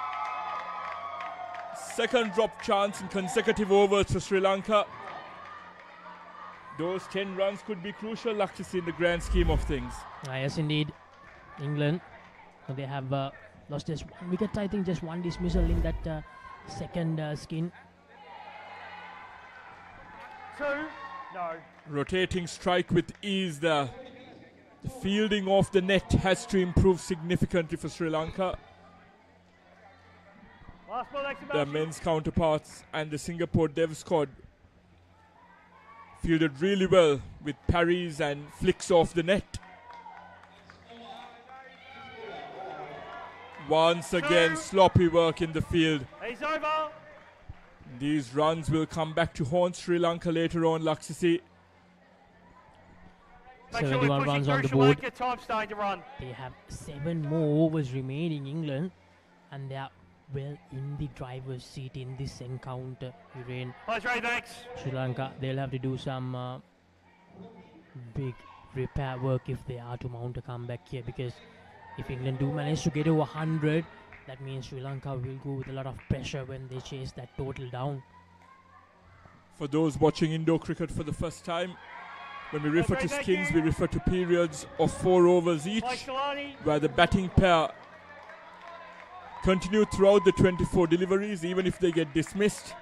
Speaker 19: Second drop chance in consecutive overs for Sri Lanka. Those 10 runs could be crucial, Laksisi, in the grand scheme of things.
Speaker 2: Yes, indeed. England, they have lost just 1 wicket, I think just 1 dismissal in that second skin.
Speaker 18: 2. No.
Speaker 19: Rotating strike with ease there. The fielding off the net has to improve significantly for Sri Lanka.
Speaker 18: Last ball,
Speaker 19: Their men's counterparts and the Singapore Dev squad Fielded really well with parries and flicks off the net. Once again, sloppy work in the field.
Speaker 18: He's over.
Speaker 19: These runs will come back to haunt Sri Lanka later on, Laksisi.
Speaker 2: 71 runs on the board.
Speaker 18: Time starting to run.
Speaker 2: They have 7 more overs remaining, England, and they are well in the driver's seat in this encounter. Sri Lanka, they'll have to do some big repair work if they are to mount a comeback here, because if England do manage to get over 100, that means Sri Lanka will go with a lot of pressure when they chase that total down.
Speaker 19: For those watching indoor cricket for the first time, when we refer to skins, we refer to periods of 4 overs each, where the batting pair continue throughout the 24 deliveries, even if they get dismissed.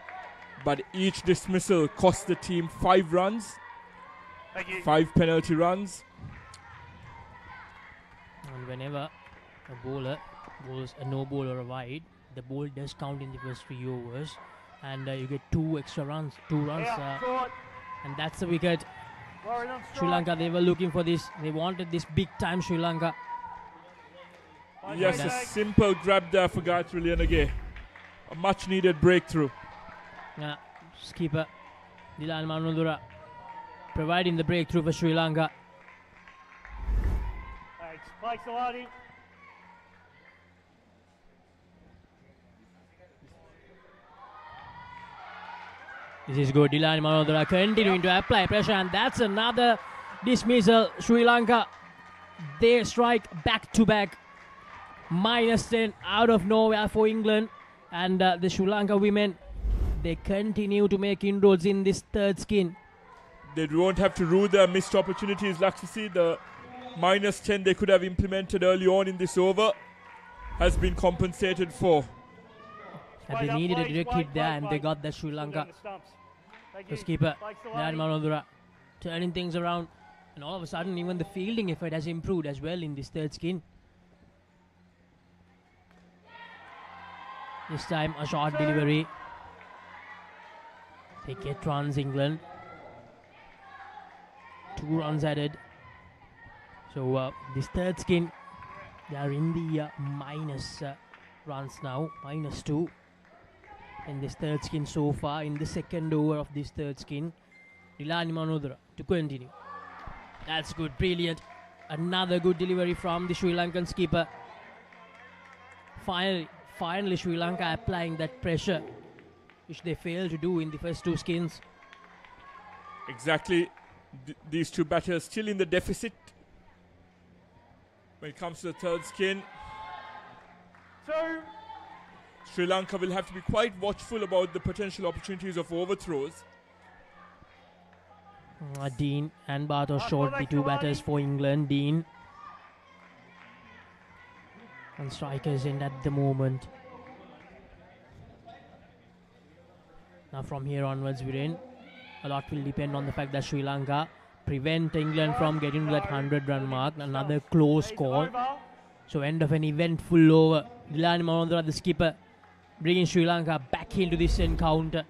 Speaker 19: But each dismissal costs the team 5 runs, 5 penalty runs.
Speaker 2: And whenever a bowler bowls a no ball or a wide, the ball does count in the first 3 overs, and you get 2 extra runs, 2 runs, and that's the wicket. Sri Lanka, they were looking for this. They wanted this big time, Sri Lanka.
Speaker 19: Yes, a simple grab there for Gayatri Liyanage. A much needed breakthrough.
Speaker 2: Skipper Dilan Manudura providing the breakthrough for Sri Lanka.
Speaker 18: Thanks. Play Salani.
Speaker 2: This is good. Dilan Manodara continuing to apply pressure, and that's another dismissal. Sri Lanka, they strike back to back. -10 out of nowhere for England, and the Sri Lanka women, they continue to make inroads in this third skin.
Speaker 19: They won't have to rue their missed opportunities. Laksisi, the -10 they could have implemented early on in this over has been compensated for.
Speaker 2: And they needed a direct hit there, and they got that. Sri Lanka. The skipper, Dilan Manodara, turning things around, and all of a sudden even the fielding effort has improved as well in this third skin. This time a short delivery. They get runs, England. 2 runs added. So this third skin, they are in the minus runs now, -2. In this third skin so far, in the second over of this third skin. Dilan Manodara to continue. That's good, brilliant. Another good delivery from the Sri Lankan skipper. Finally Sri Lanka applying that pressure, which they failed to do in the first 2 skins.
Speaker 19: Exactly. These 2 batters still in the deficit when it comes to the third skin. Sri Lanka will have to be quite watchful about the potential opportunities of overthrows.
Speaker 2: Dean and Bartosz short, the 2 batters for England. Dean and strikers in at the moment. Now from here onwards, Viren, a lot will depend on the fact that Sri Lanka prevent England from getting to that 100-run mark. Another close call. So end of an eventful over. Dilan Manodara, the skipper, bringing Sri Lanka back into this encounter.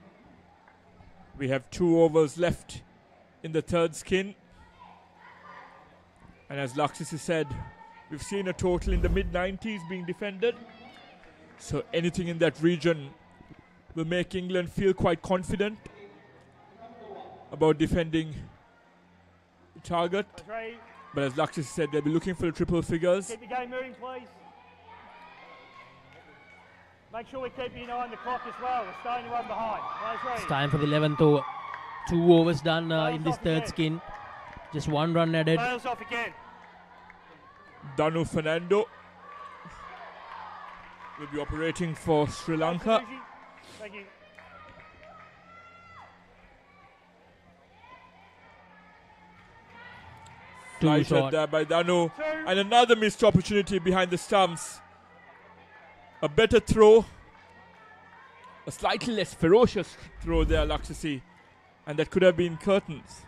Speaker 19: We have 2 overs left in the third skin. And as Laksisi said, we've seen a total in the mid-90s being defended. So anything in that region will make England feel quite confident about defending the target. But as Laksisi said, they'll be looking for the triple figures.
Speaker 18: Keep the game moving, please. Make sure we keep an eye on the clock as well. We're starting to run behind.
Speaker 2: It's time for the 11th over. 2 overs done in this third skin. Just 1 run added.
Speaker 18: Tails off again.
Speaker 19: Danu Fernando will be operating for Sri Lanka.
Speaker 18: Thank you.
Speaker 19: Flighted there by Danu. And another missed opportunity behind the stumps. A better throw. A slightly less ferocious throw there, Laksisi. And that could have been curtains.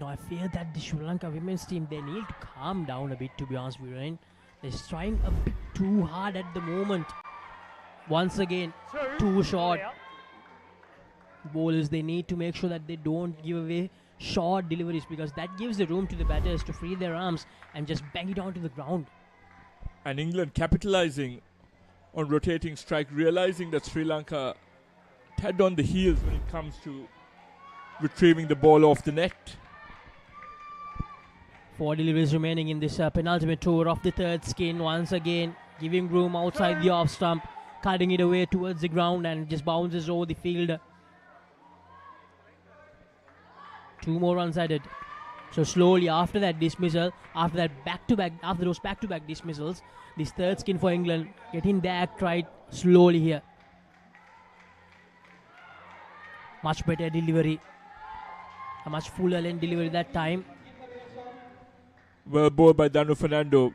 Speaker 2: No, I fear that the Sri Lanka women's team, they need to calm down a bit, to be honest with you. They're trying a bit too hard at the moment. Once again, too short. bowlers, they need to make sure that they don't give away short deliveries, because that gives the room to the batters to free their arms and just bang it onto the ground.
Speaker 19: And England capitalizing on rotating strike, realizing that Sri Lanka had on the heels when it comes to retrieving the ball off the net.
Speaker 2: 4 deliveries remaining in this penultimate over of the third skin. Once again, giving room outside the off stump, cutting it away towards the ground, and just bounces over the field. 2 more runs added. So slowly after that dismissal, after those back-to-back dismissals, this third skin for England getting the act right slowly here. Much better delivery, a much fuller length delivery that time.
Speaker 19: Well bowled by Danu Fernando.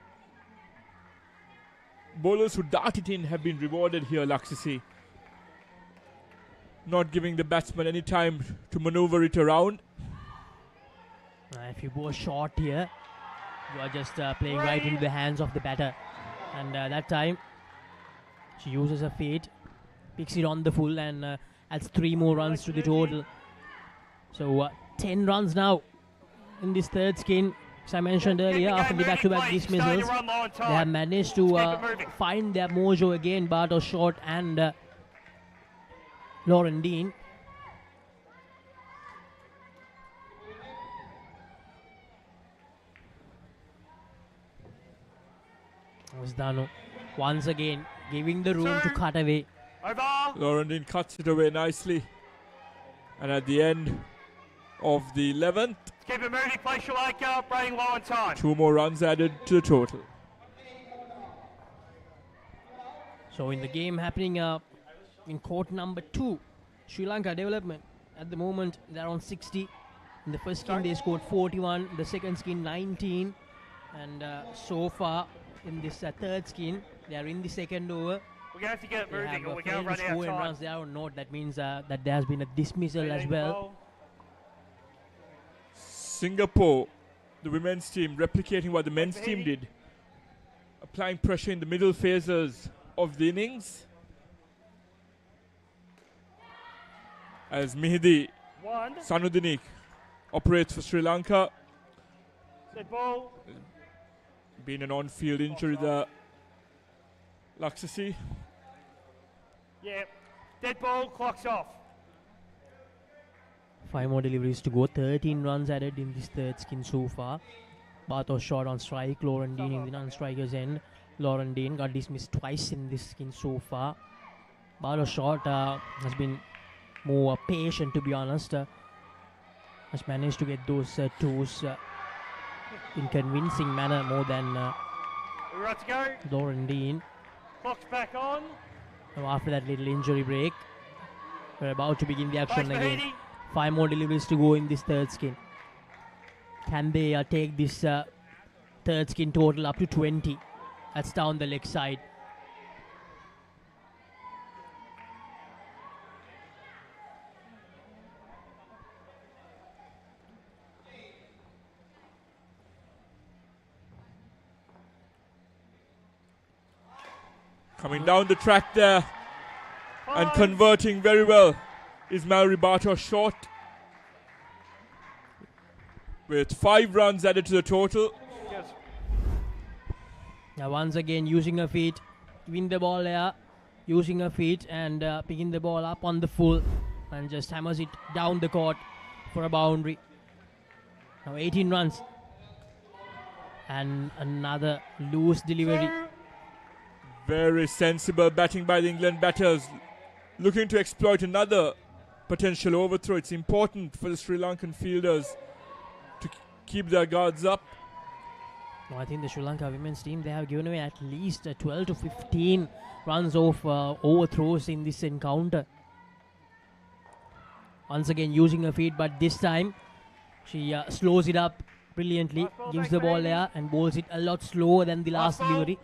Speaker 19: Bowlers who dart it in have been rewarded here, Laksisi. Not giving the batsman any time to maneuver it around.
Speaker 2: If you bowl short here, you are just playing right into the hands of the batter. And that time, she uses her feet, picks it on the full, and adds 3 more runs to the total. So 10 runs now in this third skin. As I mentioned earlier, after the back-to-back dismissals, they have managed to find their mojo again. Bartos Short and Lauren Dean. Dano once again giving the room to cut away.
Speaker 19: Lauren Dean cuts it away nicely. And at the end of the 11th,
Speaker 18: keep it moving, play Sri Lanka, running low on time.
Speaker 19: 2 more runs added to the total.
Speaker 2: So in the game happening in court number 2, Sri Lanka development at the moment they're on 60. In the first skin they scored 41, the second skin 19, and so far in this third skin they are in the second over.
Speaker 18: We're going to have to get it moving, or we're going to run
Speaker 2: out of time. Runs there or not, that means that there has been a dismissal as well.
Speaker 19: Singapore, the women's team, replicating what the men's team did, applying pressure in the middle phases of the innings. As Mihidi Sanudinik operates for Sri Lanka.
Speaker 18: Set ball.
Speaker 19: Been an on-field injury there, Laksisi.
Speaker 18: Yeah, dead ball, clock's off.
Speaker 2: 5 more deliveries to go. 13 runs added in this third skin so far. Bartos Short on strike. Lauren Dean in the non-strikers end. Lauren Dean got dismissed twice in this skin so far. Bartos Short has been more patient, to be honest. Has managed to get those toes in convincing manner more than
Speaker 18: we're ready to go.
Speaker 2: Lauren Dean.
Speaker 18: Clock's back on.
Speaker 2: Now after that little injury break, we're about to begin the action again. 5 more deliveries to go in this third skin. Can they take this third skin total up to 20? That's down the leg side.
Speaker 19: Coming down the track there and converting very well is Mallory Bartos Short, with 5 runs added to the total.
Speaker 18: Yes.
Speaker 2: Now once again using her feet, win the ball there, using her feet and picking the ball up on the full and just hammers it down the court for a boundary. Now 18 runs and another loose delivery.
Speaker 19: Very sensible batting by the England batters, looking to exploit another potential overthrow. It's important for the Sri Lankan fielders to keep their guards up.
Speaker 2: I think the Sri Lanka women's team, they have given away at least 12 to 15 runs of overthrows in this encounter. Once again using her feet, but this time she slows it up brilliantly, gives the ball there and bowls it a lot slower than the last delivery.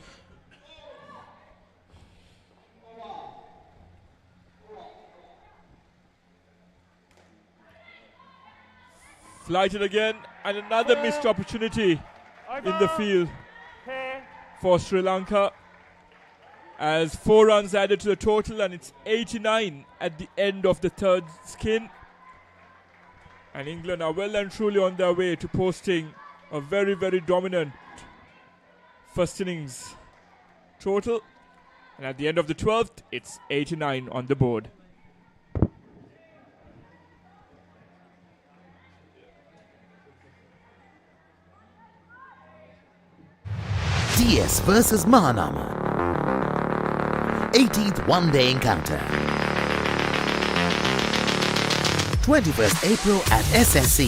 Speaker 19: Flighted again, and another missed opportunity in the field for Sri Lanka. as 4 runs added to the total, and it's 89 at the end of the third skin. And England are well and truly on their way to posting a very, very dominant first innings total. And at the end of the 12th, it's 89 on the board.
Speaker 9: DS versus Mahanama. 18th one-day encounter. 21st April at SSC.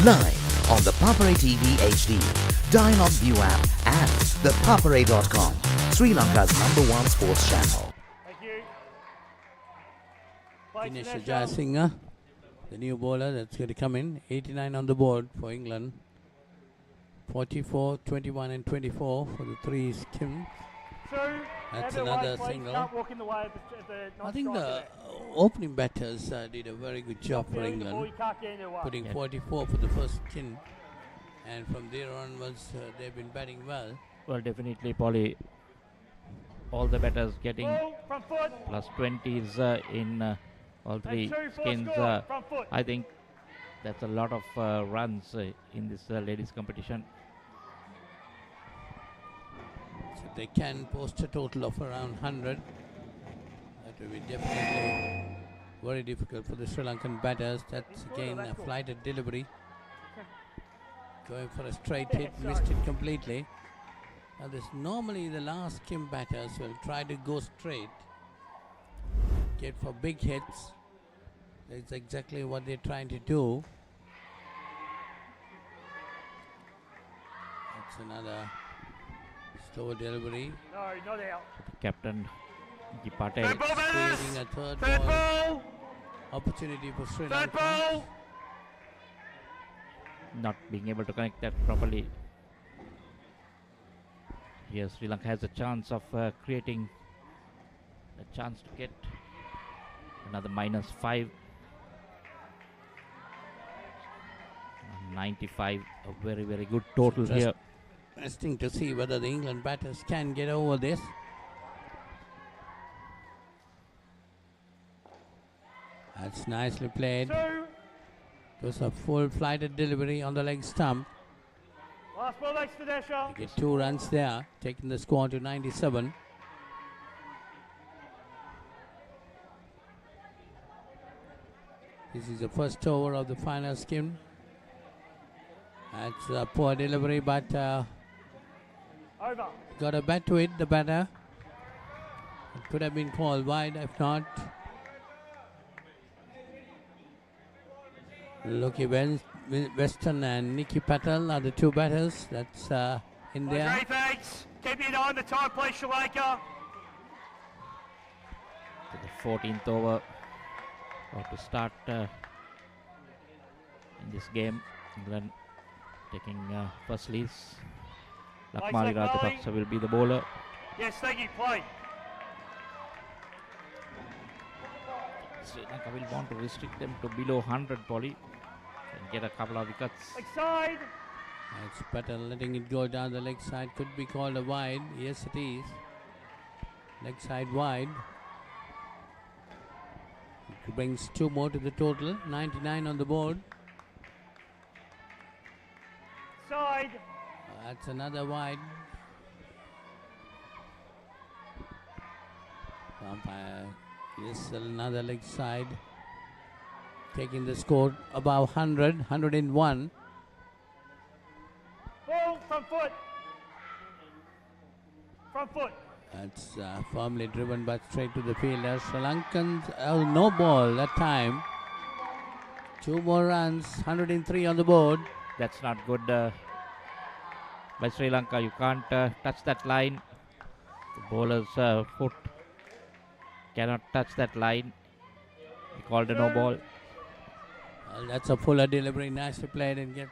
Speaker 9: Live on the ThePapare TV HD, Dialog View app and ThePapare.com, Sri Lanka's #1 sports channel.
Speaker 18: Thank you.
Speaker 7: Dinesh Jayasinghe, the new bowler that's going to come in. 89 on the board for England. 44, 21 and 24 for the 3 skims. That's another single. I think the opening batters did a very good job for England, putting 44 for the first skin, and from there onwards they've been batting well.
Speaker 1: Well, definitely, Polly. All the batters getting plus 20s in all 3 skins. I think that's a lot of runs in this ladies competition.
Speaker 7: So they can post a total of around 100. That will be definitely very difficult for the Sri Lankan batters. That's again a flighted delivery. Going for a straight hit, missed it completely. Now this normally the last skim batters will try to go straight, get for big hits. That's exactly what they're trying to do. That's another slow delivery.
Speaker 18: No, not out.
Speaker 1: Captain ThePapare
Speaker 7: creating a third ball opportunity for Sri Lanka.
Speaker 1: Not being able to connect that properly. Here Sri Lanka has a chance of creating a chance to get another -5. 95, a very, very good total here.
Speaker 7: Interesting to see whether the England batters can get over this. That's nicely played. It was a full flighted delivery on the leg stump.
Speaker 18: Last ball next to Desha.
Speaker 7: Get 2 runs there, taking the score to 97. This is the first over of the final skim. That's a poor delivery, but
Speaker 18: over.
Speaker 7: Got a bat to it, the batter. It could have been called wide, if not. Lucky Weston and Nicky Patel are the 2 batters. That's in there.
Speaker 18: Great, thanks. Keep your eye on the time, please, Sri Lanka.
Speaker 1: To the 14th over. About to start in this game. England taking first lease. Lakmali Rajapaksa will be the bowler.
Speaker 18: Yes, thank you. Play.
Speaker 1: Sri Lanka will want to restrict them to below 100, Polly, and get a couple of wickets.
Speaker 18: Side.
Speaker 7: It's better letting it go down the leg side. Could be called a wide. Yes, it is. Leg side wide. It brings 2 more to the total. 99 on the board.
Speaker 18: Side.
Speaker 7: That's another wide. Umpire. Yes, another leg side. Taking the score above 100, 101.
Speaker 18: Ball from foot. From foot.
Speaker 7: That's firmly driven but straight to the fielder. Sri Lankans, no ball that time. 2 more runs, 103 on the board.
Speaker 1: That's not good by Sri Lanka. You can't touch that line. The bowler's foot cannot touch that line. He called a no ball.
Speaker 7: Well, that's a fuller delivery. Nicely played and get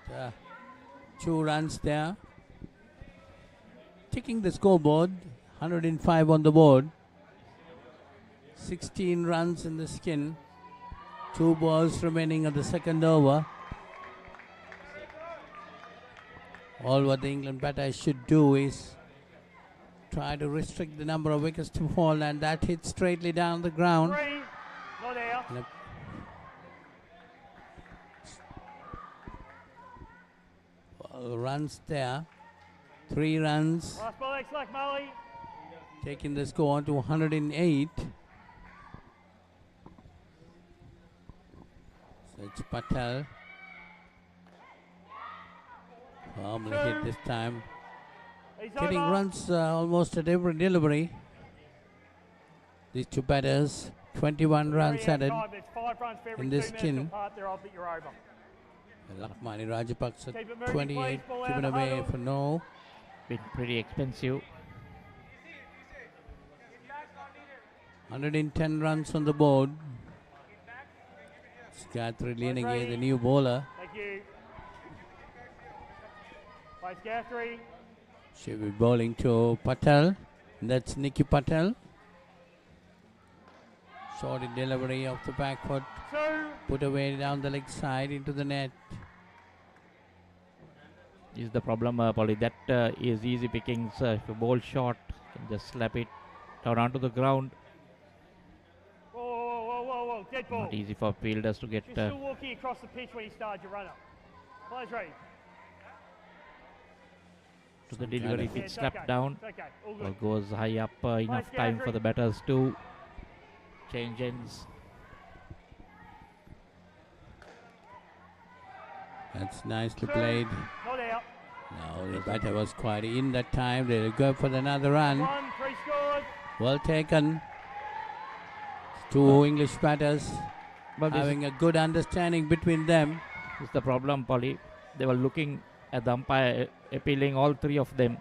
Speaker 7: 2 runs there. Ticking the scoreboard. 105 on the board. 16 runs in the skin. 2 balls remaining at the second over. All what the England batters should do is try to restrict the number of wickets to fall, and that hits straightly down the ground.
Speaker 18: 3, not out.
Speaker 7: And runs there. 3 runs,
Speaker 18: Last ball, X-Luck, Mully.
Speaker 7: taking the score to 108. So it's Patel. Firmly hit this time.
Speaker 18: He's
Speaker 7: Getting
Speaker 18: over.
Speaker 7: runs almost at every delivery. These two batters, 21 runs
Speaker 18: Very
Speaker 7: added
Speaker 18: time. It's 5 runs for every
Speaker 7: in
Speaker 18: 2
Speaker 7: this
Speaker 18: minutes
Speaker 7: skin.
Speaker 18: apart thereof that you're over.
Speaker 7: Lakmani Rajapaksa,
Speaker 18: Keep it moving,
Speaker 7: 28,
Speaker 18: please. Ball out
Speaker 7: given
Speaker 18: of the
Speaker 7: away
Speaker 18: huddle.
Speaker 7: for no.
Speaker 1: Been pretty expensive.
Speaker 7: 110 runs on the board. Scathri leaning here, the new bowler.
Speaker 18: Thank you. Vice Guthrie.
Speaker 7: She'll be bowling to Patel. That's Nikki Patel. Short in delivery off the back foot.
Speaker 18: 2.
Speaker 7: Put away down the leg side into the net.
Speaker 1: Is the problem, Polly. That is easy pickings. If you bowl short, you can just slap it down onto the ground.
Speaker 18: Whoa, whoa, whoa, whoa, whoa. Dead ball.
Speaker 1: Not easy for fielders to get.
Speaker 18: You're still walking across the pitch when you start your run-up. Players ready.
Speaker 1: To the delivery, if
Speaker 18: Yeah,
Speaker 1: it's
Speaker 18: it's
Speaker 1: slapped
Speaker 18: okay.
Speaker 1: down,
Speaker 18: It's okay. All
Speaker 1: or
Speaker 18: good.
Speaker 1: goes high up, enough time for the batters to change ends.
Speaker 7: That's nicely played.
Speaker 18: Not out.
Speaker 7: No, the batter was quite in that time. They'll go for another run.
Speaker 18: 1, 3 scored.
Speaker 7: Well taken. Two English batters
Speaker 1: But this
Speaker 7: having a good understanding between them.
Speaker 1: is the problem, Polly. They were looking at the umpire, appealing all 3 of them,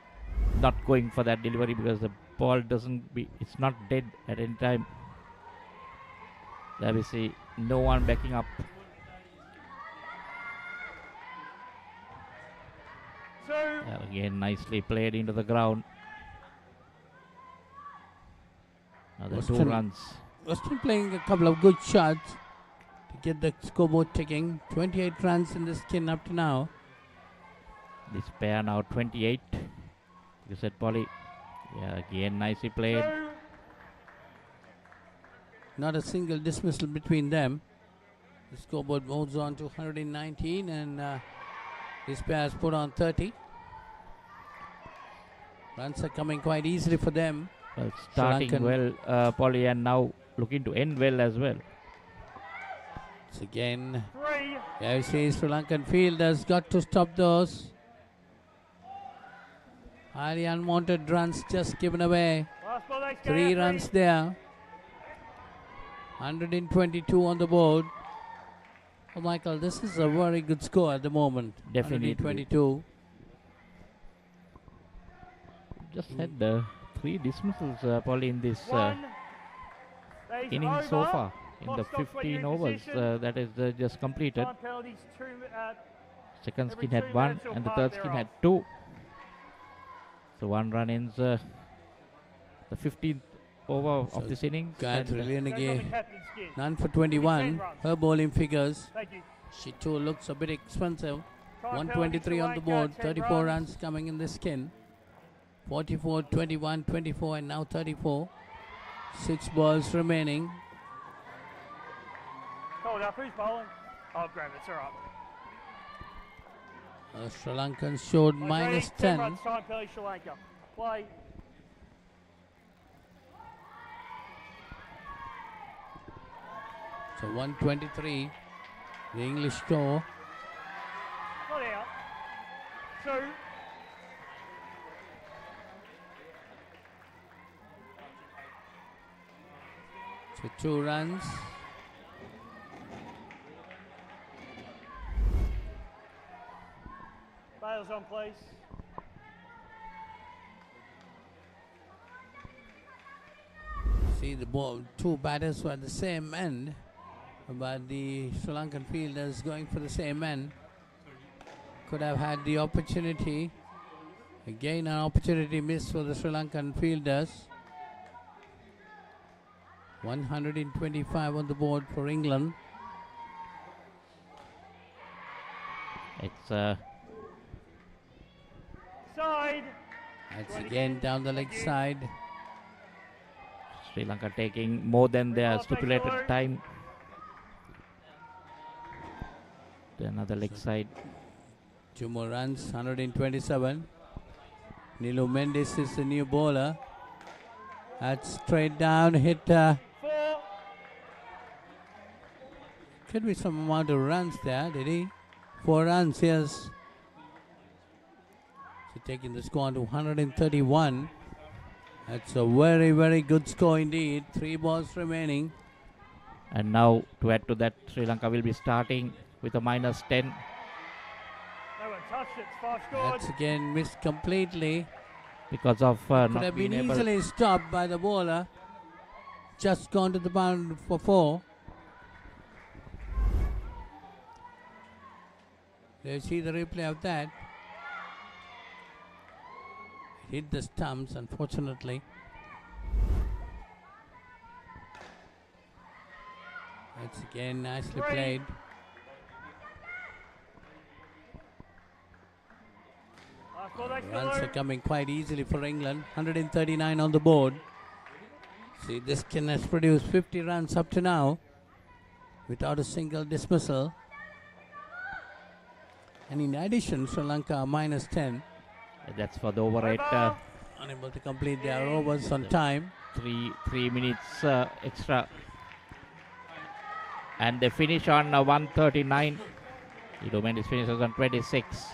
Speaker 1: not going for that delivery because the ball it's not dead at any time. There we see no one backing up.
Speaker 18: 2.
Speaker 1: Again, nicely played into the ground. Another 2 runs.
Speaker 7: Western playing a couple of good shots to get the scoreboard ticking. 28 runs in the skin up to now.
Speaker 1: This pair now 28. You said, Polly. Yeah, again, nicely played.
Speaker 18: 2.
Speaker 7: Not a single dismissal between them. The scoreboard moves on to 119, and this pair has put on 30. Runs are coming quite easily for them.
Speaker 1: Well, starting
Speaker 7: Sri Lankan
Speaker 1: well, Polly, and now looking to end well as well.
Speaker 7: It's again.
Speaker 18: 3.
Speaker 7: Yeah, you see, Sri Lankan fielders got to stop those. Highly unwanted runs just given away.
Speaker 18: Last ball, X
Speaker 7: 3 runs there. 122 on the board. Oh, Michael, this is a very good score at the moment.
Speaker 1: Definitely.
Speaker 7: 122.
Speaker 1: Just had 3 dismissals, Polly, in this
Speaker 18: 1.
Speaker 1: inning so far. In the 15 overs that is just completed.
Speaker 18: Time penalties, 2.
Speaker 1: Second
Speaker 18: every
Speaker 1: skin had
Speaker 18: 2
Speaker 1: 1
Speaker 18: minutes or
Speaker 1: and the
Speaker 18: part
Speaker 1: third skin
Speaker 18: thereof.
Speaker 1: had 2. So 1 run ends the 15th over of this innings. and,
Speaker 7: None for 21. Her bowling figures.
Speaker 18: Thank you.
Speaker 7: She too looks a bit expensive.
Speaker 18: Time
Speaker 7: 123 on the
Speaker 18: penalty,
Speaker 7: board.
Speaker 18: 10
Speaker 7: 34 runs coming in the skin. 44, 21, 24, and now 34. 6 balls remaining.
Speaker 18: Hold up, who's bowling? I'll grab it, it's all right.
Speaker 7: Sri Lankans showed
Speaker 18: Players
Speaker 7: minus
Speaker 18: ready,
Speaker 7: 10.
Speaker 18: runs, time penalty, Sri Lanka. Play.
Speaker 7: So 123. The English score.
Speaker 18: Not out. 2.
Speaker 7: So 2 runs.
Speaker 18: Bales on, please.
Speaker 7: See the ball, 2 batters were at the same end, but the Sri Lankan fielders going for the same end. Could have had the opportunity. Again, an opportunity missed for the Sri Lankan fielders. 125 on the board for England.
Speaker 1: It's
Speaker 18: Side.
Speaker 7: That's again down the leg side.
Speaker 1: Sri Lanka taking more than their stipulated time. To another leg side.
Speaker 7: 2 more runs, 127. Nilu Mendes is the new bowler. That's straight down, hit. Could be some amount of runs there, did he? 4 runs, yes. So taking the score to 131. That's a very, very good score indeed. 3 balls remaining.
Speaker 1: And now to add to that, Sri Lanka will be starting with a minus 10.
Speaker 18: No one touched it. 5 scored.
Speaker 7: That's again missed completely.
Speaker 1: Because of
Speaker 7: Could
Speaker 1: not
Speaker 7: have
Speaker 1: being
Speaker 7: been
Speaker 1: able.
Speaker 7: easily stopped by the bowler. Just gone to the bound for 4. Let's see the replay of that. Hit the stumps, unfortunately. That's again nicely played. Runs are coming quite easily for England. 139 on the board. See, this skin has produced 50 runs up to now without a single dismissal. And in addition, Sri Lanka are minus 10.
Speaker 1: That's for the over 8.
Speaker 7: Unable to complete their overs on time.
Speaker 1: 3 minutes extra. And they finish on 139. Nilu Mendes finishes on 26.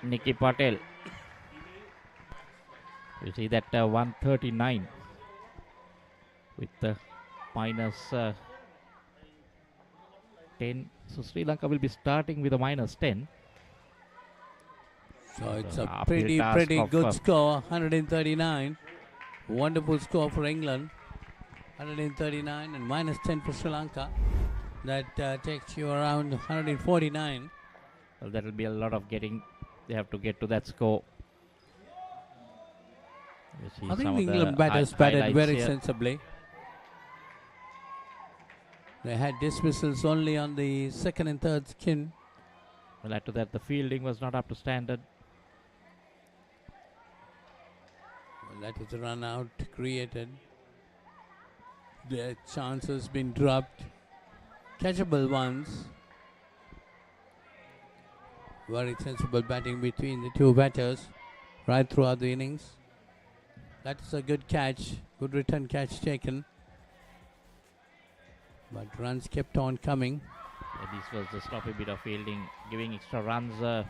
Speaker 1: Nikki Patel. You see that 139 with the minus 10. So Sri Lanka will be starting with a minus 10.
Speaker 7: So it's a pretty good score, 139. Wonderful score for England. 139 and minus 10 for Sri Lanka. That takes you around 149.
Speaker 1: Well, that will be a lot of getting. They have to get to that score.
Speaker 7: I think the England batters batted very sensibly. They had dismissals only on the second and third skin.
Speaker 1: Well, add to that, the fielding was not up to standard.
Speaker 7: Well, that was a run out created. Their chances been dropped. Catchable ones. Very sensible batting between the two batters right throughout the innings. That's a good catch. Good return catch taken. But runs kept on coming.
Speaker 1: Yeah, this was the sloppy bit of fielding, giving extra runs for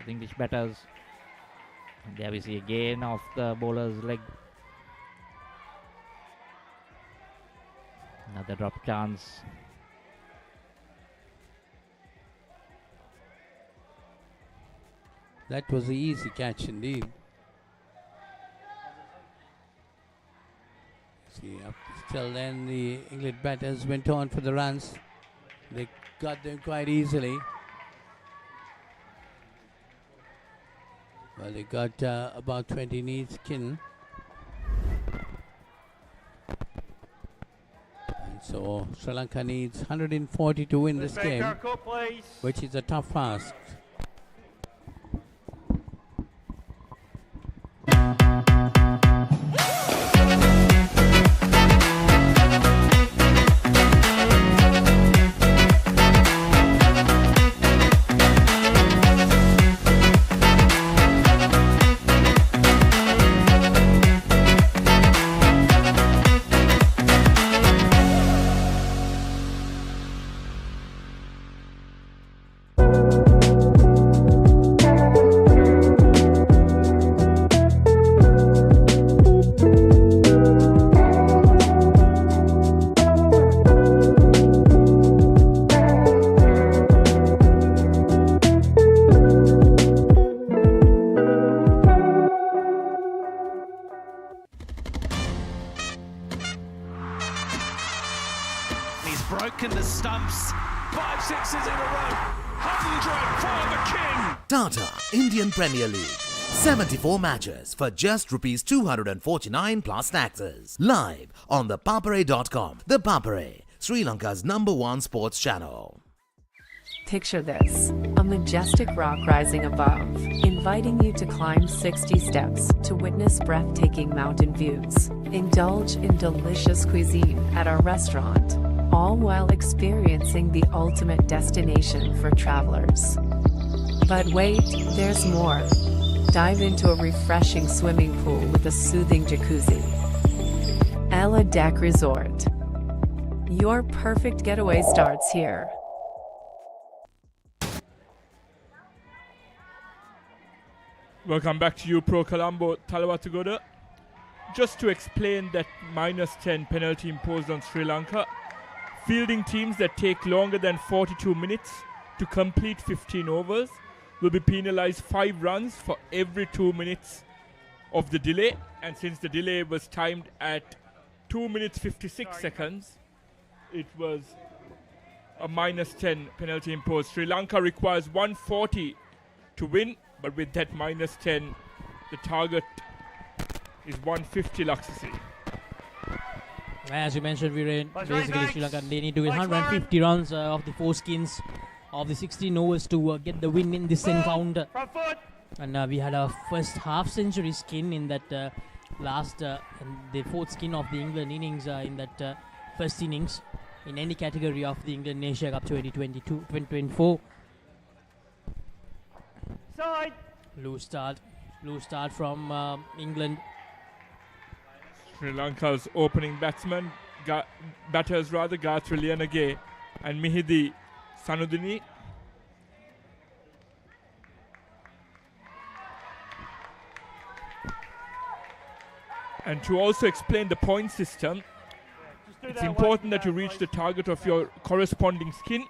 Speaker 1: the English batters. And there we see again off the bowler's leg. Another drop chance.
Speaker 7: That was an easy catch indeed. See, up till then the English batters went on for the runs. They got them quite easily. Well, they got about 20 in each skin. And so Sri Lanka needs 140 to win this game, which is a tough ask.
Speaker 17: Broken the stumps. 5 sixes in a row. 100 for the king.
Speaker 9: Tata Indian Premier League. 74 matches for just rupees 249 plus taxes. Live on ThePapare.com. The Papare, Sri Lanka's #1 sports channel.
Speaker 10: Picture this, a majestic rock rising above, inviting you to climb 60 steps to witness breathtaking mountain views. Indulge in delicious cuisine at our restaurant, all while experiencing the ultimate destination for travelers. But wait, there's more. Dive into a refreshing swimming pool with a soothing jacuzzi. Ella Deck Resort. Your perfect getaway starts here.
Speaker 19: Welcome back to you, Pro Colombo, Talawatugoda. Just to explain that -10 penalty imposed on Sri Lanka, fielding teams that take longer than 42 minutes to complete 15 overs will be penalized 5 runs for every 2 minutes of the delay. And since the delay was timed at 2 minutes 56 seconds, it was a -10 penalty imposed. Sri Lanka requires 140 to win, but with that -10, the target is 150 Laksasi.
Speaker 2: As you mentioned, Viren, basically Sri Lanka, they need to win 150 runs of the 4 skins of the 16 overs to get the win in this encounter. And we had a first half century skin in that the 4th skin of the England innings in that first innings in any category of the England Asia Cup 2024.
Speaker 18: Side.
Speaker 2: Loose start from England.
Speaker 19: Sri Lanka's opening batters Gayatri Liyanage and Mihidi Sanudini. And to also explain the point system, it's important that you reach the target of your corresponding skin,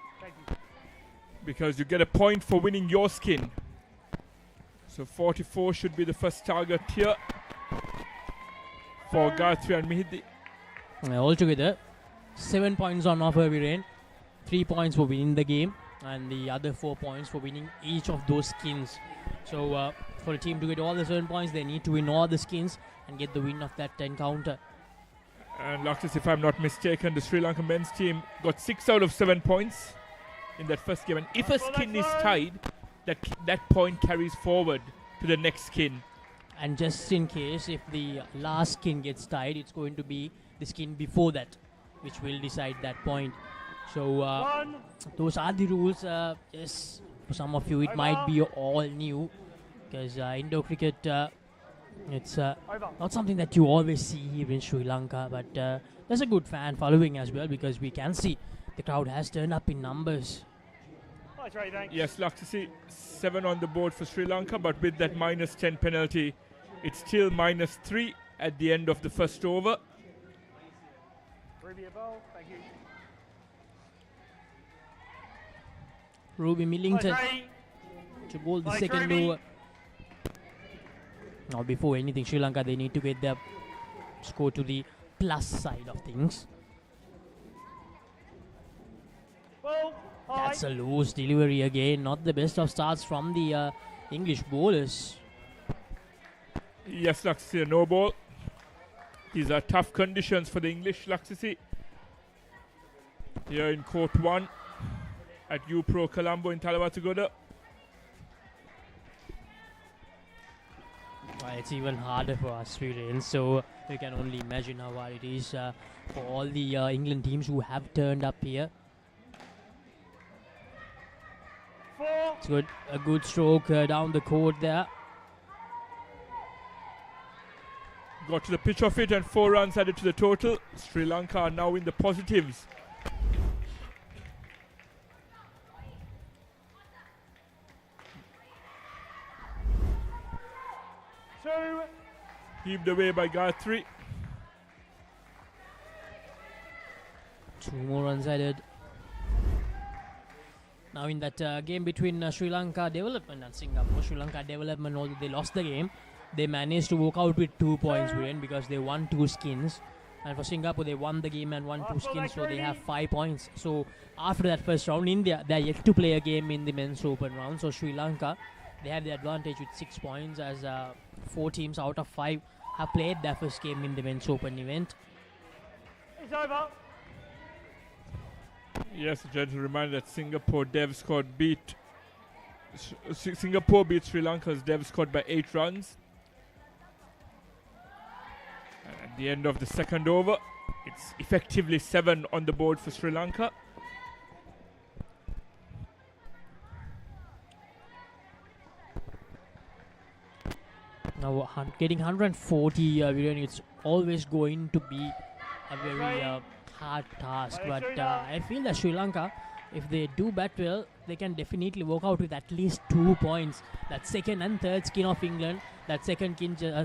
Speaker 19: because you get a point for winning your skin. So 44 should be the first target here for Gayatri and Mihidi.
Speaker 2: Altogether, 7 points on offer, Viren. 3 points for winning the game, and the other 4 points for winning each of those skins. So for a team to get all the 7 points, they need to win all the skins and get the win of that encounter.
Speaker 19: And Lakshis, if I'm not mistaken, the Sri Lanka men's team got 6 out of 7 points in that first game. And if a skin is tied, that point carries forward to the next skin.
Speaker 2: And just in case, if the last skin gets tied, it's going to be the skin before that, which will decide that point. So those are the rules. Yes, for some of you it might be all new, because Indo cricket, it's not something that you always see here in Sri Lanka. But there's a good fan following as well, because we can see the crowd has turned up in numbers.
Speaker 19: Yes, Lakshisi, 7 on the board for Sri Lanka, but with that -10 penalty, it's still -3 at the end of the first over.
Speaker 2: Ruby Millington to bowl the second over. Now, before anything, Sri Lanka, they need to get their score to the plus side of things. That's a loose delivery again. Not the best of starts from the English bowlers.
Speaker 19: Yes, Laksisi, no ball. These are tough conditions for the English, Laksisi. Here in Court 1 at U Pro Colombo in Talawatugoda.
Speaker 2: It's even harder for us, Viren. So you can only imagine how hard it is for all the England teams who have turned up here. It's good, a good stroke down the court there.
Speaker 19: Got to the pitch of it and 4 runs added to the total. Sri Lanka are now in the positives. Heaved away by Gayatri.
Speaker 2: 2 more runs added. Now in that game between Sri Lanka Development and Singapore, Sri Lanka Development, although they lost the game, they managed to walk out with 2 points, because they won 2 skins. And for Singapore, they won the game and won 2 skins, so they have 5 points. So after that first round, India, they are yet to play a game in the men's open round. So Sri Lanka, they have the advantage with 6 points, as 4 teams out of 5 have played their first game in the men's open event.
Speaker 18: It's over.
Speaker 19: Yes, a gentle reminder that Singapore Singapore beat Sri Lanka's dev squad by 8 runs. And at the end of the second over, it's effectively 7 on the board for Sri Lanka.
Speaker 2: Now getting 140, Viren, it's always going to be a very hard task. But I feel that Sri Lanka, if they do bat well, they can definitely walk out with at least 2 points. That second and third skin of England, that second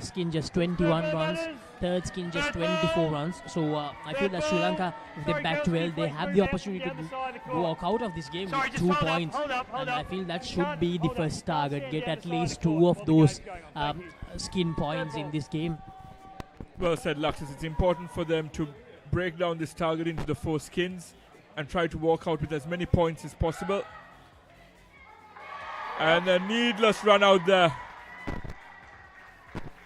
Speaker 2: skin just 21 runs, third skin just 24 runs. So I feel that Sri Lanka, if they bat well, they have the opportunity to walk out of this game with 2 points. And I feel that should be the first target, get at least 2 of those skin points in this game.
Speaker 19: Well said, Luxus. It's important for them to break down this target into the 4 skins and try to walk out with as many points as possible. And a needless run out there.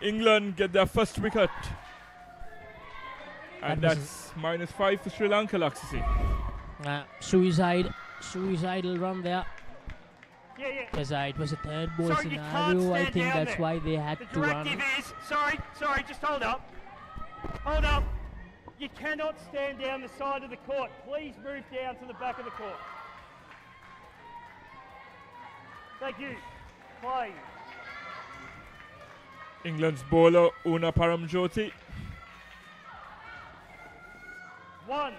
Speaker 19: England get their first wicket. And that's -5 for Sri Lanka, Luxus.
Speaker 2: Suicidal run there. Because it was a third ball scenario. I think that's why they had to run.
Speaker 18: Sorry, just hold up. Hold up. You cannot stand down the side of the court. Please move down to the back of the court. Thank you. Play.
Speaker 19: England's bowler, Una Paramjoti.
Speaker 18: 1.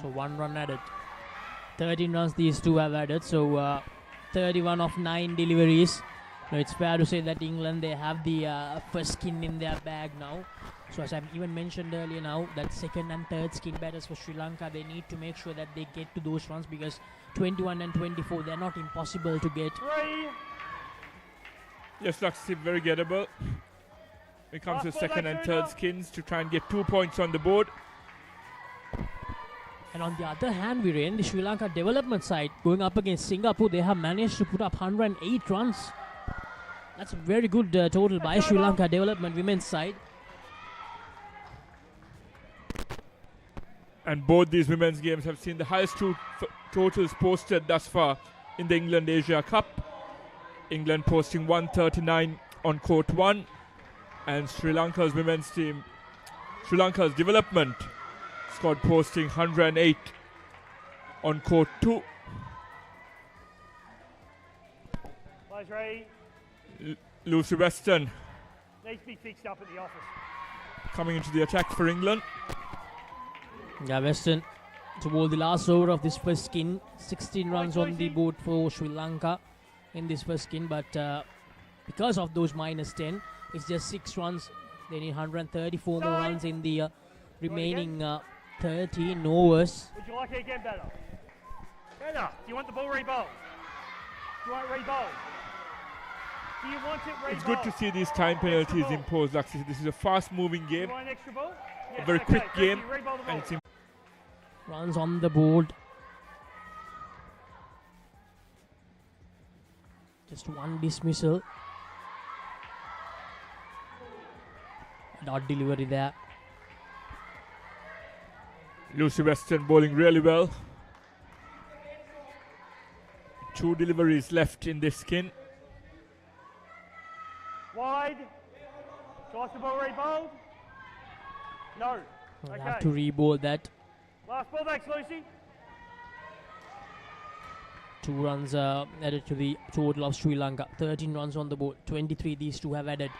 Speaker 2: So 1 run added. 13 runs these two have added. So 31 of 9 deliveries. Now it's fair to say that England, they have the first skin in their bag now. So as I've even mentioned earlier now, that second and third skin batters for Sri Lanka, they need to make sure that they get to those runs, because 21 and 24, they're not impossible to get.
Speaker 18: 3.
Speaker 19: Yes, that's very gettable. When it comes to second and third skins, to try and get 2 points on the board.
Speaker 2: And on the other hand, Viren, the Sri Lanka development side, going up against Singapore, they have managed to put up 108 runs. That's a very good total by Sri Lanka development women's side.
Speaker 19: And both these women's games have seen the highest totals posted thus far in the England Asia Cup. England posting 139 on court 1, and Sri Lanka's women's team, Sri Lanka's development squad, posting 108 on court 2.
Speaker 18: Players ready.
Speaker 19: Lucy Weston
Speaker 18: Needs to be fixed up at the office.
Speaker 19: coming into the attack for England.
Speaker 2: Yeah, Weston toward the last over of this first skin. 16 runs on the board for Sri Lanka in this first skin, but because of those -10, it's just 6 runs. They need 134 more runs in the remaining 13 overs.
Speaker 18: Would you like it again better? Better. Do you want the ball re-bowled? Do you want it re-bowled? Do you want it re-bowled?
Speaker 19: It's good to see these time penalties imposed. Actually, this is a fast-moving game,
Speaker 18: Do you want an extra ball? Yes,
Speaker 19: a very
Speaker 18: okay,
Speaker 19: quick
Speaker 18: thank
Speaker 19: game,
Speaker 18: you. Re-bowl the
Speaker 19: and
Speaker 18: ball.
Speaker 19: it's
Speaker 2: Runs on the board. Just 1 dismissal. Not delivery there.
Speaker 19: Lucy Weston bowling really well. 2 deliveries left in this skin.
Speaker 18: Wide. Tries the ball re-bowled. No.
Speaker 2: We'll
Speaker 18: Okay.
Speaker 2: have to re-bowl that.
Speaker 18: Last ball, thanks, Lucy.
Speaker 2: 2 runs added to the total of Sri Lanka. 13 runs on the board. 23 these two have added.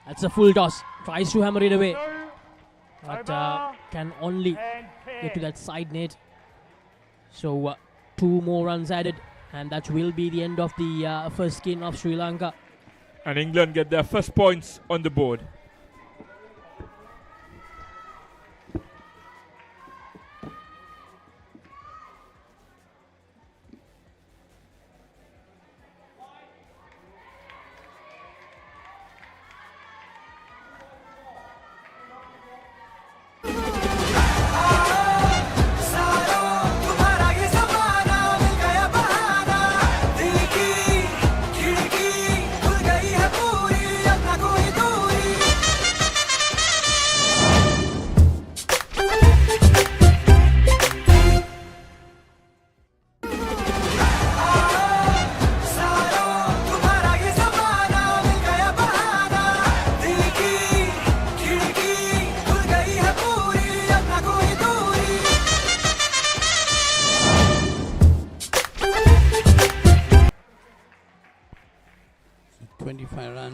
Speaker 2: That's a full toss. Tries to hammer it away. But can only get to that side net. So 2 more runs added. And that will be the end of the first skin of Sri Lanka.
Speaker 19: And England get their first points on the board.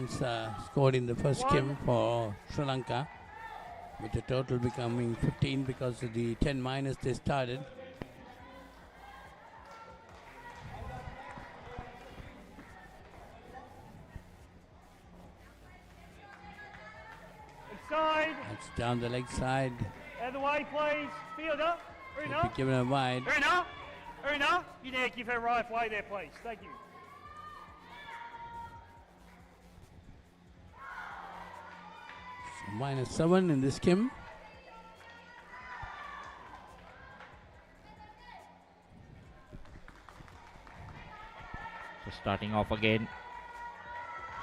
Speaker 7: runs scored in the first game for Sri Lanka, with the total becoming 15 because of the 10 minus they started.
Speaker 18: Inside.
Speaker 7: That's down the leg side.
Speaker 18: Out of the way, please. Fielder.
Speaker 7: Should
Speaker 18: Una.
Speaker 7: be given a wide.
Speaker 18: Una. You need to give her right way there, please. Thank you.
Speaker 7: So -7 in this game.
Speaker 1: So starting off again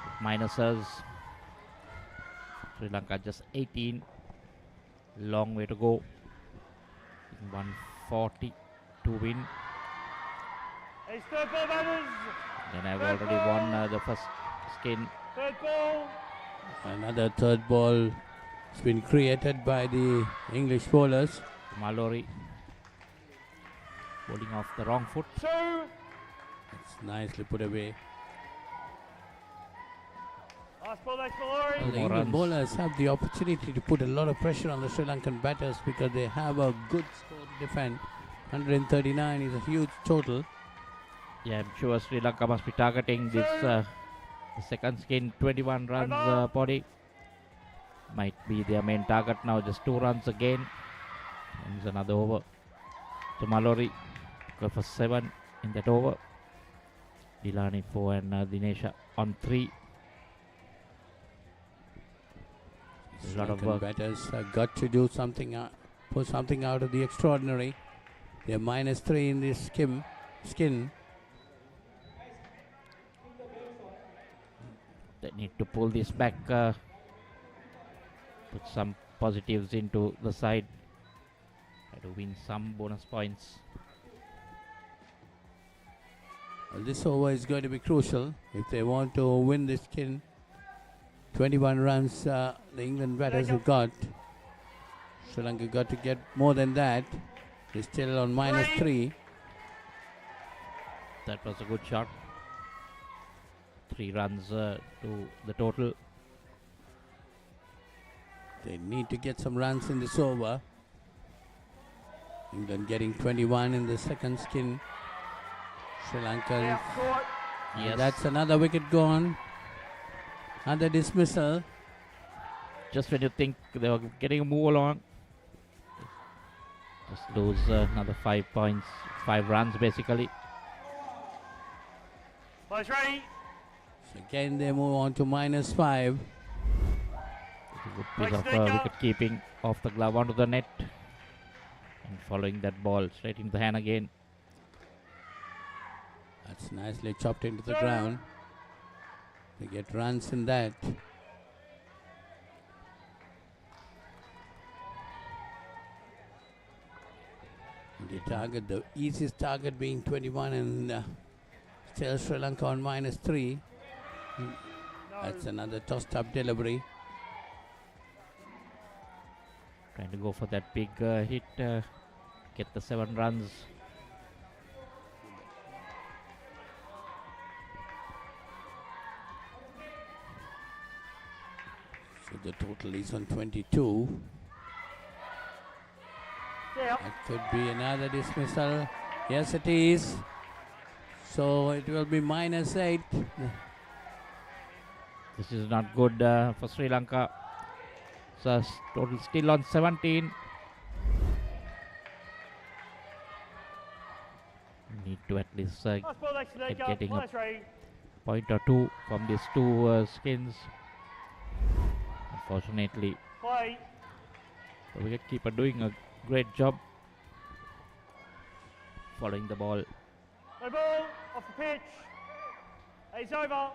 Speaker 1: with minuses. Sri Lanka just 18. Long way to go. 140 to win.
Speaker 18: It's third ball, batters.
Speaker 1: Then I've already won the first skin.
Speaker 18: Third ball.
Speaker 7: Another third ball has been created by the English bowlers.
Speaker 1: Mallory bowling off the wrong foot.
Speaker 7: It's nicely put away.
Speaker 18: Last ball, that's Mallory.
Speaker 7: Well, the England bowlers have the opportunity to put a lot of pressure on the Sri Lankan batters because they have a good score to defend. 139 is a huge total.
Speaker 1: Yeah, I'm sure Sri Lanka must be targeting this the second skin. 21 runs body might be their main target now. Just 2 runs again. And it's another over. So Mallory go for 7 in that over. Dilani 4 and Dinesha on 3.
Speaker 7: A lot of work. Batters have got to do something, put something out of the extraordinary. They're -3 in this skin.
Speaker 1: They need to pull this back, put some positives into the side, try to win some bonus points.
Speaker 7: Well, this over is going to be crucial if they want to win this skin. 21 runs the England batters have got. Sri Lanka got to get more than that. They're still on -3.
Speaker 1: That was a good shot. 3 runs to the total.
Speaker 7: They need to get some runs in this over. England getting 21 in the second skin. Sri Lanka.
Speaker 1: Yes.
Speaker 7: That's another wicket gone. Another dismissal.
Speaker 1: Just when you think they were getting a move along, just lose another 5 points, 5 runs basically.
Speaker 18: Boys ready.
Speaker 7: So again they move on to -5.
Speaker 1: It's a good piece of wicket keeping off the glove onto the net. And following that ball straight into the hand again.
Speaker 7: That's nicely chopped into the ground. They get runs in that. The target, the easiest target being 21 and still Sri Lanka on -3. That's another tossed up delivery.
Speaker 1: Trying to go for that big hit, get the 7 runs.
Speaker 7: So the total is on 22.
Speaker 18: Yeah.
Speaker 7: That could be another dismissal. Yes, it is. So it will be -8.
Speaker 1: This is not good for Sri Lanka. So total still on 17. Need to at least getting a point or 2 from these 2 skins. Unfortunately, the wicketkeeper doing a great job following the ball.
Speaker 18: No ball off the pitch. It's over.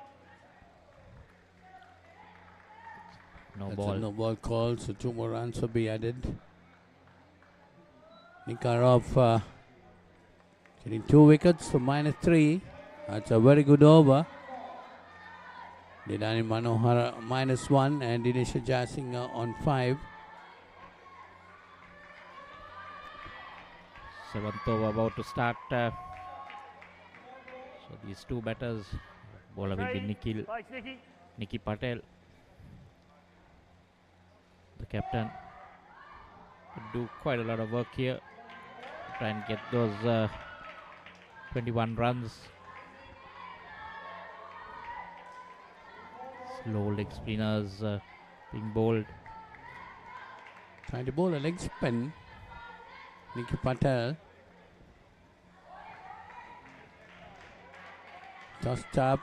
Speaker 1: No
Speaker 7: That's
Speaker 1: ball.
Speaker 7: a no ball call, so 2 more runs will be added. Nikarov getting 2 wickets for -3. That's a very good over. Didani Manohara -1 and Dinesh Jasing on 5.
Speaker 1: 7th over about to start. So these 2 batters, bowler will be Nikki Patel, the captain, could do quite a lot of work here. Try and get those 21 runs. Slow leg spinners being bowled.
Speaker 7: Trying to bowl a leg spin. Nikki Patel. Tossed up.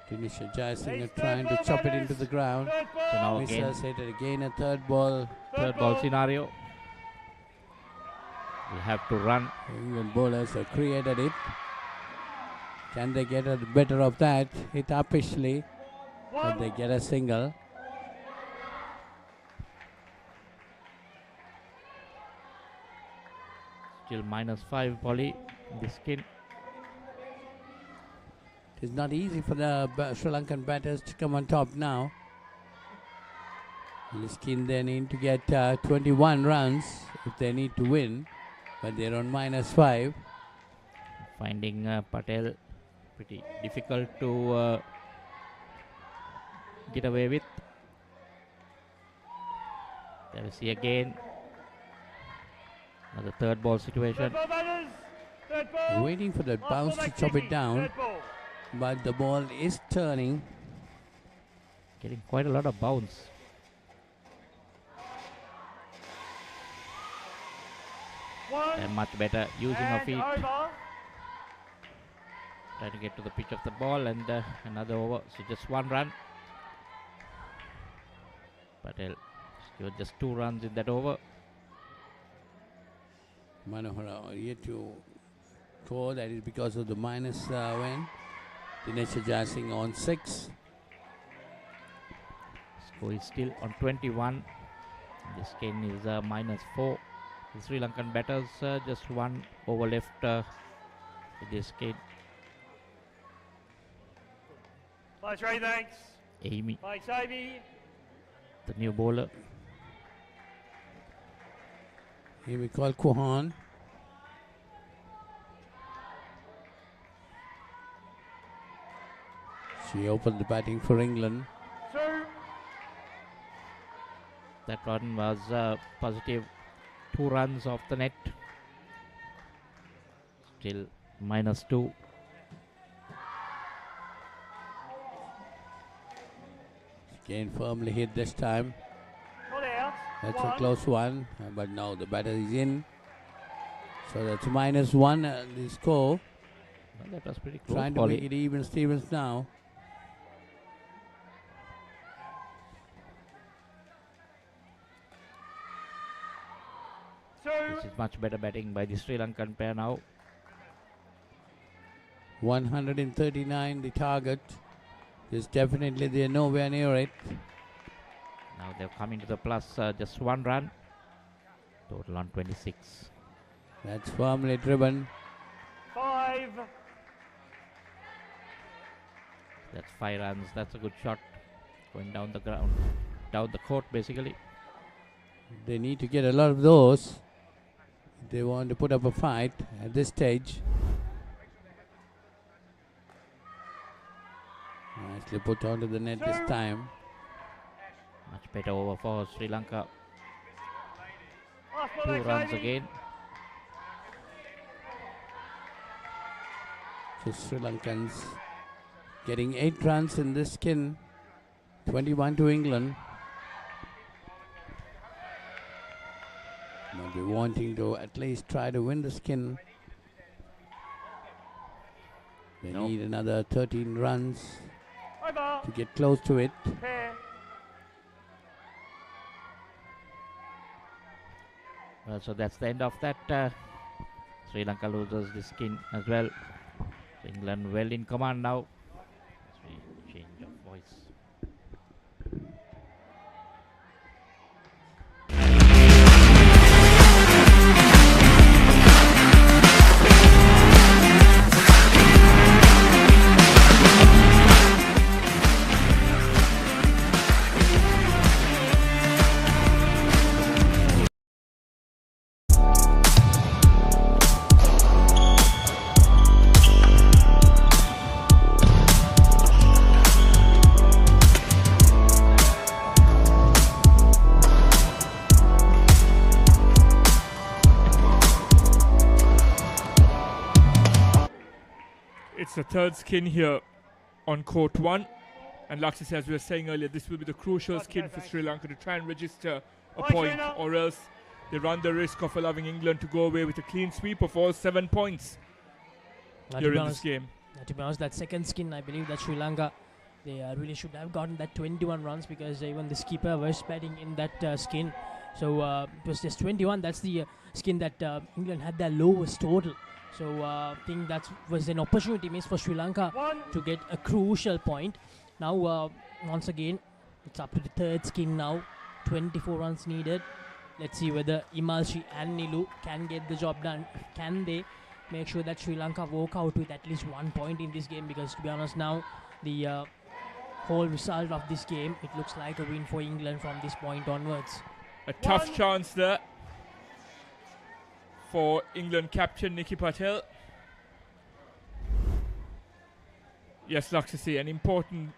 Speaker 7: Dinesh Jayasinghe trying to chop it into the ground.
Speaker 1: So now again,
Speaker 7: Misses it again, a third ball.
Speaker 1: third ball scenario. We have to run.
Speaker 7: England bowlers have created it. Can they get a better of that? Hit uppishly. But they get a single.
Speaker 1: Still -5 Polly in this skin.
Speaker 7: It's not easy for the Sri Lankan batters to come on top now. Liskin they need to get 21 runs if they need to win, but they're on -5.
Speaker 1: Finding Patel pretty difficult to get away with. There we see again another third ball situation.
Speaker 7: Waiting for the bounce to chop it down, but the ball is turning.
Speaker 1: Getting quite a lot of bounce. And much better using of feet. Trying to get to the pitch of the ball, and another over. So just 1 run. Patel scored just 2 runs in that over.
Speaker 7: Manohara yet to score. That is because of the minus win. Dinesh Jayasinghe on 6.
Speaker 1: Score is still on 21. This skin is -4. The Sri Lankan batters just 1 over left with this skin.
Speaker 18: Nice, Ray, thanks.
Speaker 1: Amy,
Speaker 18: Thanks, Amy.
Speaker 1: the new bowler.
Speaker 7: Here we call Kuhan. She opened the batting for England.
Speaker 1: That one was positive 2 runs off the net. Still -2.
Speaker 7: Again firmly hit this time.
Speaker 18: Not out.
Speaker 7: That's a close one, but now the batter is in. So that's -1 the score.
Speaker 1: Well, that was pretty close.
Speaker 7: Trying to make it even Stevens now.
Speaker 1: This is much better batting by the Sri Lankan pair now.
Speaker 7: 139 the target. Is definitely they're nowhere near it.
Speaker 1: Now they've come into the plus, just 1 run. Total on 26.
Speaker 7: That's firmly driven.
Speaker 18: 5.
Speaker 1: That's 5 runs. That's a good shot. Going down the ground, down the court basically.
Speaker 7: They need to get a lot of those if they want to put up a fight at this stage. Nicely put onto the net this time.
Speaker 1: Much better over for Sri Lanka. 2 runs again.
Speaker 7: So Sri Lankans getting 8 runs in this skin. 21 to England. They'll be wanting to at least try to win the skin. They need another 13 runs to get close to it.
Speaker 1: Well, so that's the end of that. Sri Lanka loses the skin as well. So England well in command now. Change of voice.
Speaker 19: the third skin here on court 1. And Laxis, as we were saying earlier, this will be the crucial skin for Sri Lanka to try and register a point, or else they run the risk of allowing England to go away with a clean sweep of all 7 points here in this game.
Speaker 2: To be honest, that second skin, I believe that Sri Lanka, they really should have gotten that 21 runs, because even the skipper was batting in that skin. So it was just 21. That's the skin that England had their lowest total. So I think that was an opportunity missed for Sri Lanka to get a crucial point. Now, once again, it's up to the third skin now. 24 runs needed. Let's see whether Imalshi and Nilu can get the job done. Can they make sure that Sri Lanka walk out with at least 1 point in this game? Because to be honest, now the whole result of this game, it looks like a win for England from this point onwards.
Speaker 19: A tough chance there for England captain Nicky Patel. Yes, Laxasi, an important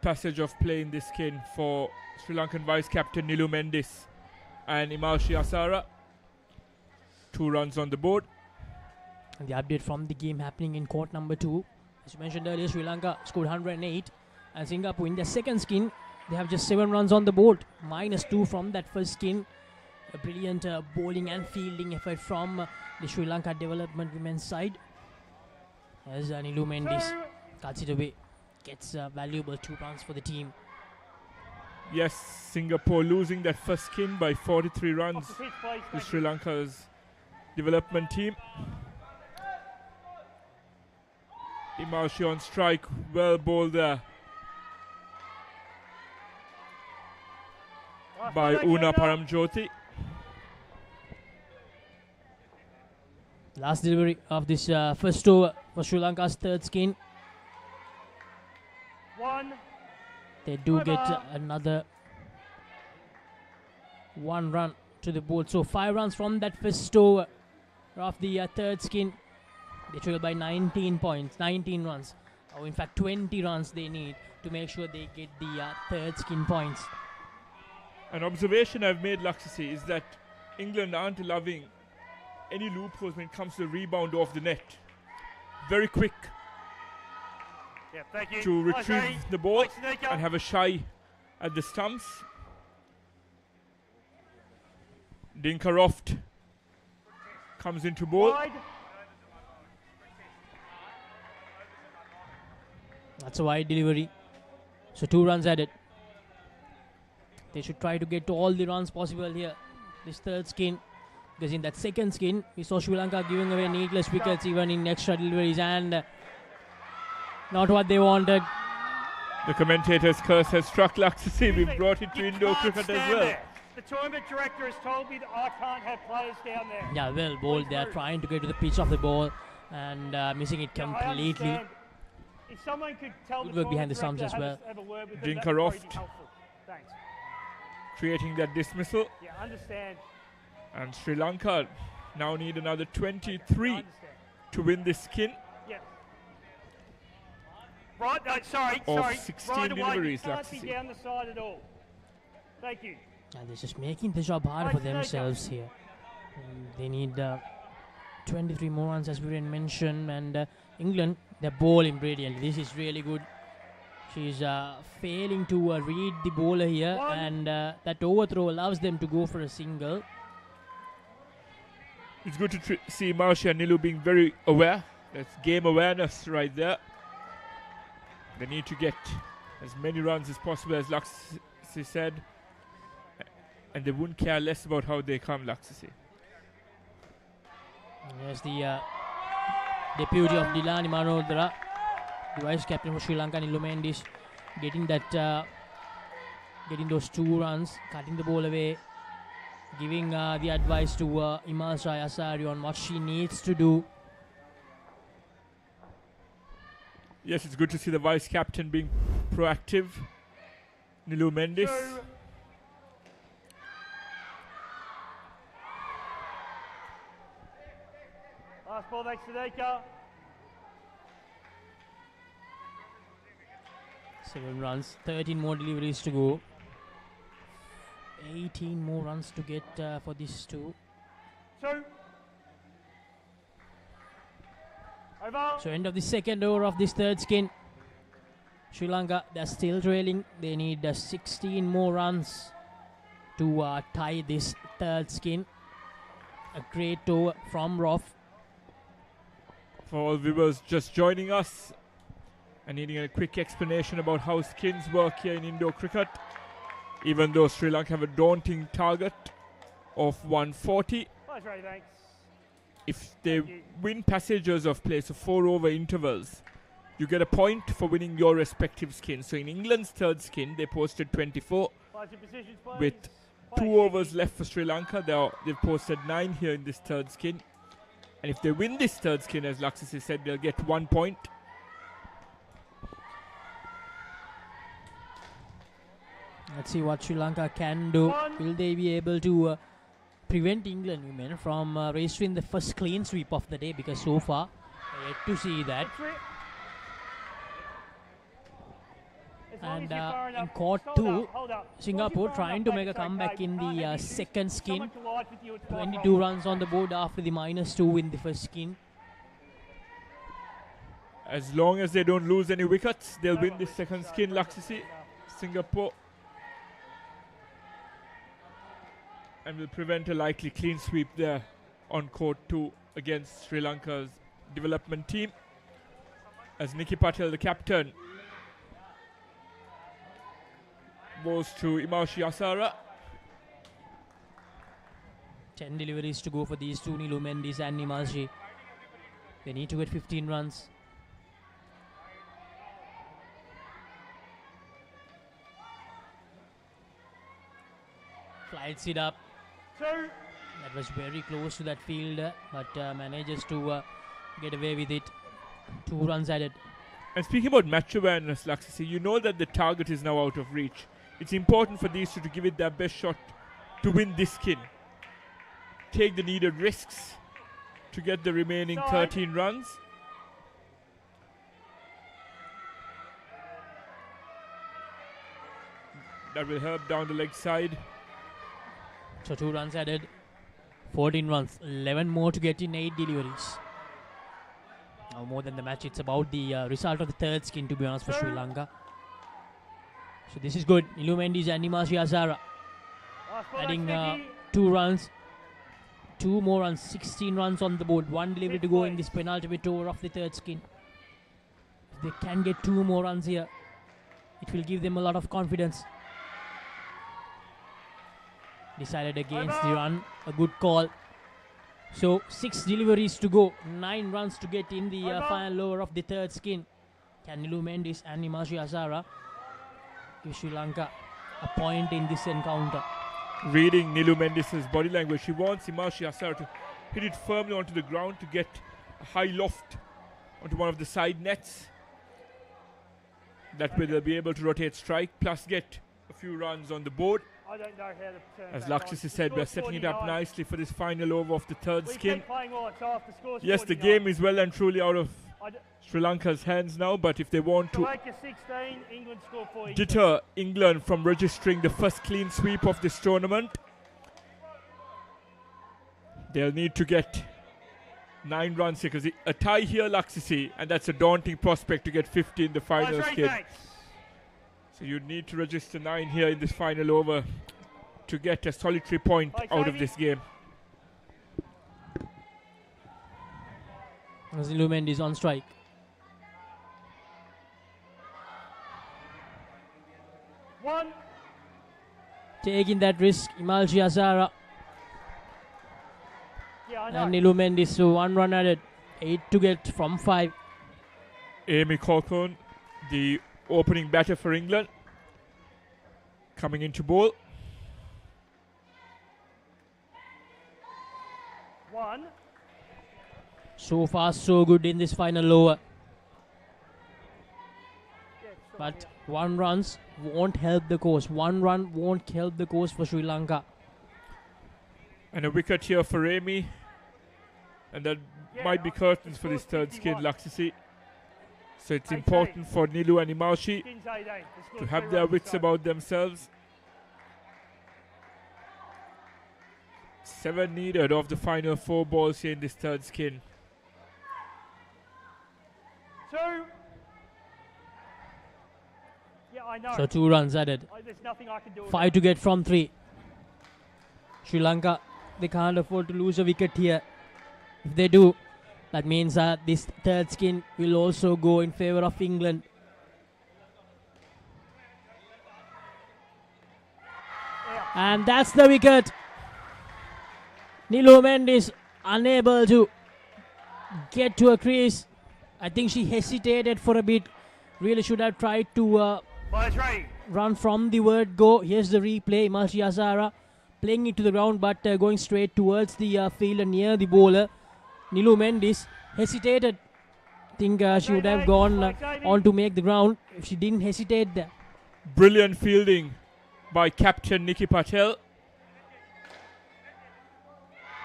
Speaker 19: passage of play in this skin for Sri Lankan vice-captain Nilu Mendis and Imalshi Asara. 2 runs on the board.
Speaker 2: And the update from the game happening in court number 2. As you mentioned earlier, Sri Lanka scored 108. And Singapore in their second skin, they have just 7 runs on the board. -2 from that first skin. A brilliant bowling and fielding effort from the Sri Lanka development women's side. As Nilu Mendis cuts it away. Gets valuable 2 runs for the team.
Speaker 19: Yes, Singapore losing that first skin by 43 runs to Sri Lanka's development team. Imalshi on strike, well bowled there by Una Paramjoti.
Speaker 2: Last delivery of this first over for Sri Lanka's third skin. They do get another 1 run to the board. So 5 runs from that first over of the third skin. They trail by 19 points, 19 runs. Or in fact 20 runs they need to make sure they get the third skin points.
Speaker 19: An observation I've made, Laxasi, is that England aren't allowing any loopholes when it comes to the rebound off the net. Very quick to retrieve the ball and have a shy at the stumps. Dinkaroft comes into bowl.
Speaker 2: That's a wide delivery. So 2 runs added. They should try to get to all the runs possible here. This third skin. Because in that second skin, we saw Sri Lanka giving away needless wickets even in extra deliveries, and not what they wanted.
Speaker 19: The commentator's curse has struck Laxasi. We've brought it to indoor cricket as well.
Speaker 18: There. The tournament director has told me that I can't have players down there.
Speaker 2: Yeah, well bowled. They are trying to get to the pitch of the ball and missing it completely.
Speaker 18: If someone could tell
Speaker 2: good work behind the stumps as well.
Speaker 19: Dinkaroft creating that dismissal.
Speaker 18: Yeah, understand.
Speaker 19: And Sri Lanka now need another 23 to win this skin.
Speaker 18: Yeah. Right, no, sorry.
Speaker 19: 16
Speaker 18: right away,
Speaker 19: deliveries,
Speaker 18: you can't be down the side at all. Thank you.
Speaker 2: And they're just making the job hard for themselves here. And they need 23 more runs, as we mentioned. And England, they're bowling brilliantly. This is really good. She's failing to read the bowler here. And that overthrow allows them to go for a single.
Speaker 19: It's good to see Marsha and Nilu being very aware. That's game awareness right there. They need to get as many runs as possible, as Laxasi said. And they wouldn't care less about how they come, Laxasi.
Speaker 2: There's the deputy of Dilani Manodra, the vice captain for Sri Lanka, Nilu Mendis, getting those 2 runs, cutting the ball away, giving the advice to Imalshi Asari on what she needs to do.
Speaker 19: Yes, it's good to see the vice captain being proactive. Nilu Mendis.
Speaker 18: Last ball, thanks to Deka.
Speaker 2: 7 runs, 13 more deliveries to go. 18 more runs to get for these 2.
Speaker 18: So,
Speaker 2: So end of the second over of this third skin. Sri Lanka, they're still trailing. They need 16 more runs to tie this third skin. A great over from Roth.
Speaker 19: For all viewers just joining us and needing a quick explanation about how skins work here in indoor cricket, even though Sri Lanka have a daunting target of 140, if they win passages of play, so 4 over intervals, you get a point for winning your respective skin. So in England's third skin, they posted 24. With 2 overs left for Sri Lanka, they've posted 9 here in this third skin. And if they win this third skin, as Laxisi said, they'll get 1 point.
Speaker 2: Let's see what Sri Lanka can do. Will they be able to prevent England women from registering the first clean sweep of the day? Because so far, I yet to see that. And in court 2, Singapore trying to make a comeback in the second skin. 22 runs on the board after the -2 in the first skin.
Speaker 19: As long as they don't lose any wickets, they'll win this second skin, Laxisi, Singapore. And will prevent a likely clean sweep there on court 2 against Sri Lanka's development team. As Nikki Patel, the captain, goes to Imashi Asara.
Speaker 2: 10 deliveries to go for these two, Nilu Mendes and Imashi. They need to get 15 runs. Flights it up. That was very close to that fielder, but manages to get away with it. 2 runs added.
Speaker 19: And speaking about match awareness, Laxisi, you know that the target is now out of reach. It's important for these two to give it their best shot to win this skin. Take the needed risks to get the remaining 13 runs. That will help down the leg side.
Speaker 2: So 2 runs added. 14 runs. 11 more to get in 8 deliveries. Now more than the match, it's about the result of the third skin, to be honest, for Sri Lanka. So this is good. Nilu Mendes and Imashi Asara adding 2 runs. 2 more runs. 16 runs on the board. 1 delivery to go in this penultimate over of the third skin. If they can get 2 more runs here, it will give them a lot of confidence. Decided against the run. A good call. So 6 deliveries to go. 9 runs to get in the final over of the third skin. Can Nilu Mendes and Imashi Asara give Sri Lanka a point in this encounter?
Speaker 19: Reading Nilu Mendes' body language, she wants Imashi Asara to hit it firmly onto the ground to get a high loft onto one of the side nets. That way they'll be able to rotate strike plus get a few runs on the board.
Speaker 18: I don't know how to turn
Speaker 19: As
Speaker 18: that
Speaker 19: Laxisi
Speaker 18: on.
Speaker 19: said, we're setting it up
Speaker 18: 49.
Speaker 19: nicely for this final over of the third
Speaker 18: We
Speaker 19: skin.
Speaker 18: keep playing on, so after score's
Speaker 19: Yes, the
Speaker 18: 49.
Speaker 19: game is well and truly out of Sri Lanka's hands now, but if they want to
Speaker 18: Lanka 16, England score 40.
Speaker 19: deter England from registering the first clean sweep of this tournament, they'll need to get 9 runs here, because a tie here, Laxisi, and that's a daunting prospect to get 50 in the final skin. So you need to register 9 here in this final over to get a solitary point out of this game.
Speaker 2: Nilu Mendes on strike.
Speaker 18: One.
Speaker 2: Taking that risk, Imashi Asara
Speaker 18: Yeah, I
Speaker 2: and
Speaker 18: know.
Speaker 2: Nilu Mendes. So 1 run added. 8 to get from 5.
Speaker 19: Amy Corcoran, the opening batter for England, coming into bowl.
Speaker 18: 1.
Speaker 2: So far, so good in this final over. But 1 runs won't help the cause. 1 run won't help the cause for Sri Lanka.
Speaker 19: And a wicket here for Amy. And that might be curtains for this third skin, Laxisi. So it's important for Nilu and Imashi to have their wits about themselves. 7 needed of the final 4 balls here in this third skin.
Speaker 18: 2. Yeah, I know.
Speaker 2: So 2 runs added.
Speaker 18: There's nothing I can do.
Speaker 2: 5 to get from 3. Sri Lanka, they can't afford to lose a wicket here. If they do, that means this third skin will also go in favour of England. And that's the wicket. Nilu Mendes unable to get to a crease. I think she hesitated for a bit. Really should have tried to run from the word go. Here's the replay. Imalshi Azara playing it to the ground, but going straight towards the field and near the bowler. Nilu Mendes hesitated. I think she would have gone on to make the ground if she didn't hesitate there.
Speaker 19: Brilliant fielding by captain Nikki Patel.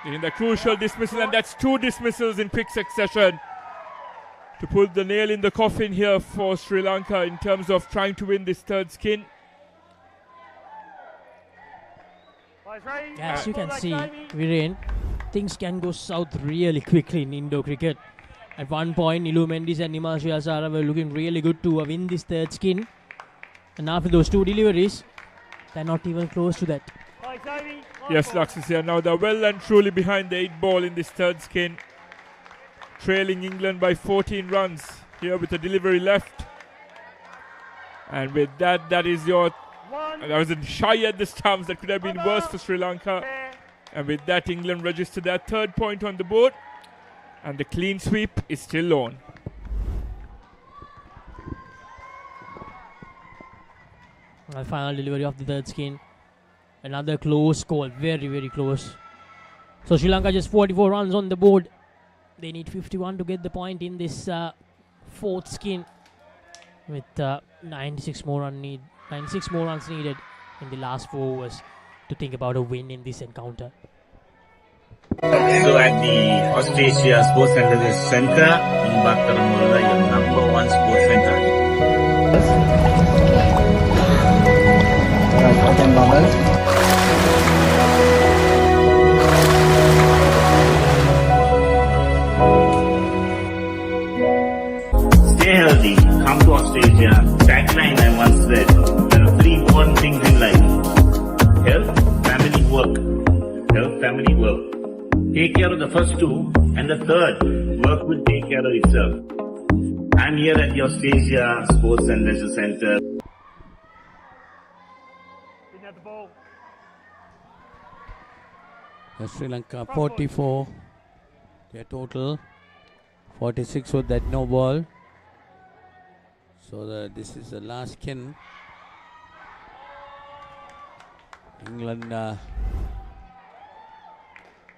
Speaker 19: In the crucial dismissal, and that's 2 dismissals in quick succession to put the nail in the coffin here for Sri Lanka in terms of trying to win this third skin.
Speaker 2: As you can see, Viren, things can go south really quickly in Indo cricket. At one point, Nilu Mendes and Imalshi Azara were looking really good to win this third skin. And after those 2 deliveries, they're not even close to that.
Speaker 19: Yes, Laxis here. Now they're well and truly behind the 8 ball in this third skin. Trailing England by 14 runs here with a delivery left. And with that, that is your... that was a shy at the stumps. That could have been worse for Sri Lanka. And with that, England registered their 3rd point on the board. And the clean sweep is still on.
Speaker 2: The final delivery of the third skin. Another close call. Very, very close. So Sri Lanka just 44 runs on the board. They need 51 to get the point in this 4th skin. With 96 more runs needed in the last 4 overs to think about a win in this encounter.
Speaker 11: So at the Australia Sports Center in Bakaramulla, your number 1 sports center. Stay healthy, come to Australia. Tagline I once read, there are 3 important things in life. Health, family, work. Health, family, work. Take care of the first 2, and the 3rd, work will take care of itself. I'm here at the Australia Sports and Leisure Center.
Speaker 7: Sri Lanka 44, their total 46 with that no ball. So this is the last skin. England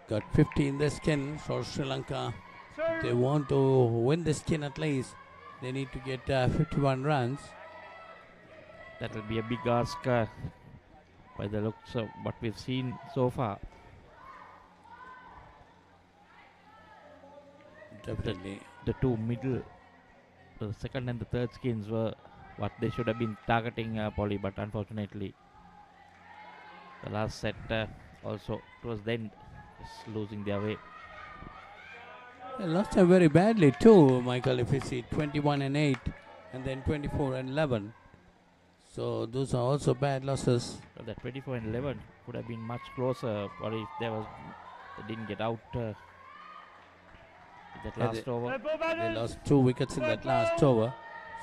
Speaker 7: got 50 in the skin. So Sri Lanka, if they want to win the skin at least, they need to get 51 runs.
Speaker 1: That will be a big ask by the looks of what we've seen so far.
Speaker 7: Definitely.
Speaker 1: The 2 middle, the 2nd and the 3rd skins were what they should have been targeting, Polly, but unfortunately the last set also towards the end is losing their way.
Speaker 7: They lost them very badly too, Michael, if you see 21 and 8 and then 24 and 11. So those are also bad losses.
Speaker 1: Well, that 24 and 11 could have been much closer, or if they didn't get out that last over.
Speaker 7: They lost 2 wickets in that last over.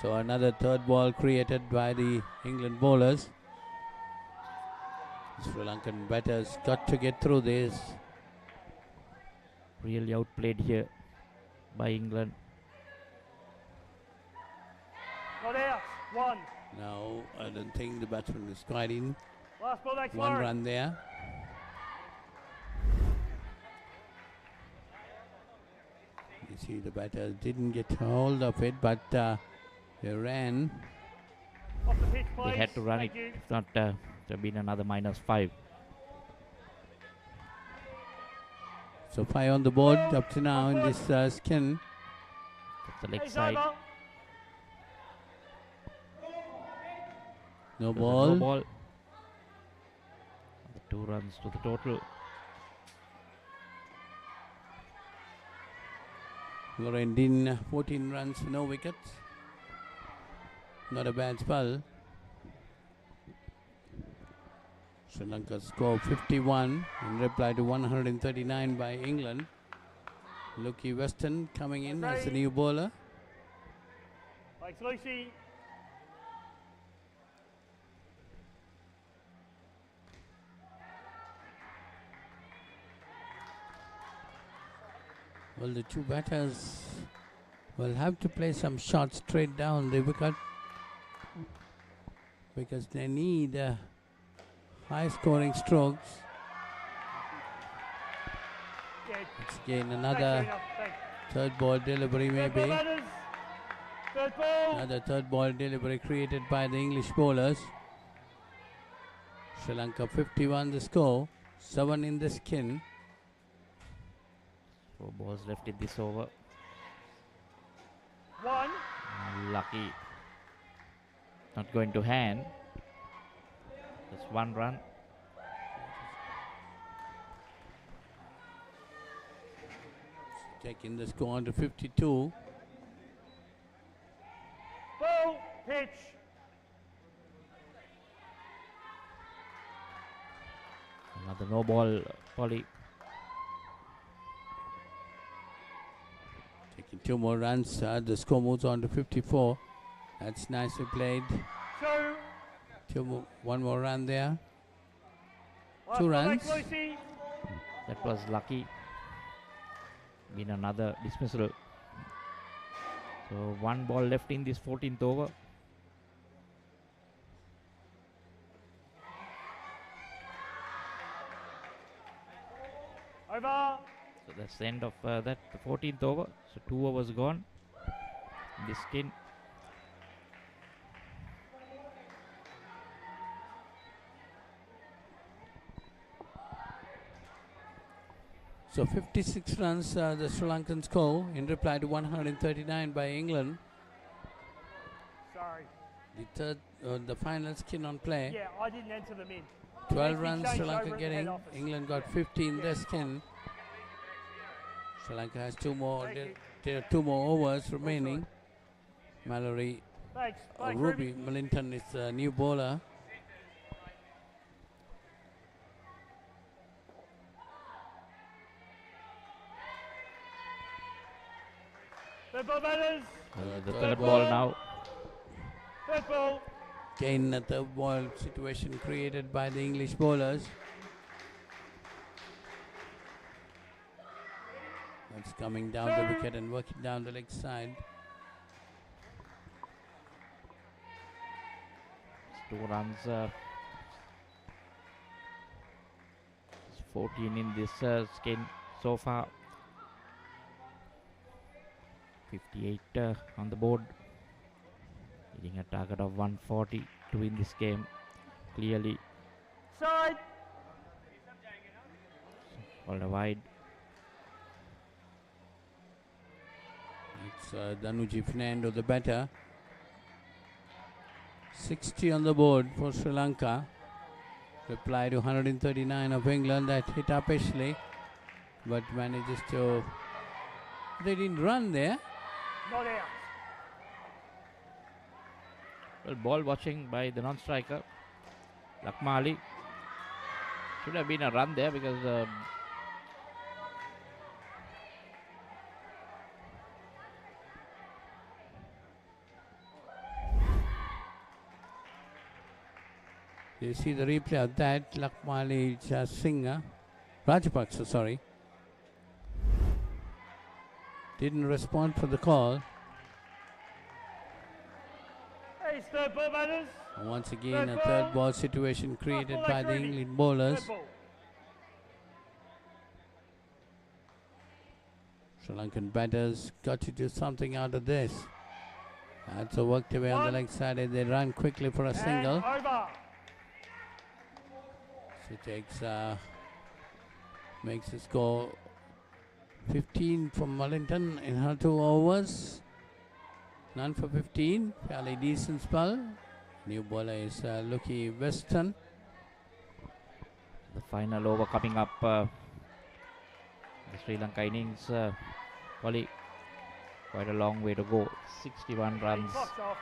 Speaker 7: So another 3rd ball created by the England bowlers. Sri Lankan batters got to get through this.
Speaker 1: Really outplayed here by England.
Speaker 18: Not out. 1.
Speaker 7: Now I don't think the batsman is quite in.
Speaker 18: Last ball, next
Speaker 7: 1 run there. You see the batters didn't get hold of it, but they ran.
Speaker 18: Off the pitch,
Speaker 1: They had to run it, if not there have been another -5.
Speaker 7: So 5 on the board up to now in this skin.
Speaker 1: That's the leg side.
Speaker 7: No
Speaker 1: There's
Speaker 7: ball.
Speaker 1: No ball. 2 runs to the total.
Speaker 7: Lorendin 14 runs, no wickets. Not a bad spell. Sri Lanka scored 51 in reply to 139 by England. Lucky Weston coming in as the new bowler.
Speaker 18: Thanks, Lucy.
Speaker 7: Well, the two batters will have to play some shots straight down the wicket because they need high scoring strokes. It's again another third ball delivery maybe. Another third ball delivery created by the English bowlers. Sri Lanka 51 the score, 7 in the skin.
Speaker 1: 4 balls left in this over.
Speaker 18: 1.
Speaker 1: Lucky. Not going to hand. Just 1 run.
Speaker 7: Taking the score on to 52.
Speaker 18: Ball, pitch.
Speaker 1: Another no ball, Polly.
Speaker 7: Taking 2 more runs, the score moves on to 54. That's nicely played. 1 more run there. 2 runs.
Speaker 1: That was lucky. Been another dismissal. So 1 ball left in this 14th over.
Speaker 18: Over.
Speaker 1: So that's the end of that 14th over. So 2 overs gone in this skin.
Speaker 7: So 56 runs the Sri Lankan score in reply to 139 by England.
Speaker 18: Sorry.
Speaker 7: The final skin on play.
Speaker 18: Yeah, I didn't enter them in.
Speaker 7: 12 runs Sri Lanka getting. England got 15 their skin. Sri Lanka has 2 more overs remaining. Mallory Ruby Millington is the new bowler.
Speaker 18: Third ball batters.
Speaker 1: The third ball now.
Speaker 18: Third ball.
Speaker 7: Again, a third ball situation created by the English bowlers. That's coming down the wicket and working down the leg side.
Speaker 1: 2 runs. 14 in this skin so far. 58 on the board. Hitting a target of 140 to win this game. Clearly.
Speaker 18: Side.
Speaker 1: All wide.
Speaker 7: It's Danuji Fernando, the batter. 60 on the board for Sri Lanka. Reply to 139 of England that hit upishly, but manages to. They didn't run there.
Speaker 18: Not out.
Speaker 1: Well, ball watching by the non-striker, Lakmali. Should have been a run there because
Speaker 7: you see the replay of that. Lakmali Singha, Rajapaksa, sorry, didn't respond for the call.
Speaker 18: Hey, third ball batters.
Speaker 7: And once again, a third ball situation created by the England bowlers. Sri Lankan batters got to do something out of this. That's a worked away on the leg side. They run quickly for a single.
Speaker 18: Over.
Speaker 7: So takes makes the score 15 from Wellington in her 2 overs. None for 15. Fairly decent spell. New bowler is Lucky Weston.
Speaker 1: the final over coming up. The Sri Lanka innings. Polly. Quite a long way to go. 61 runs.
Speaker 18: Clock's off.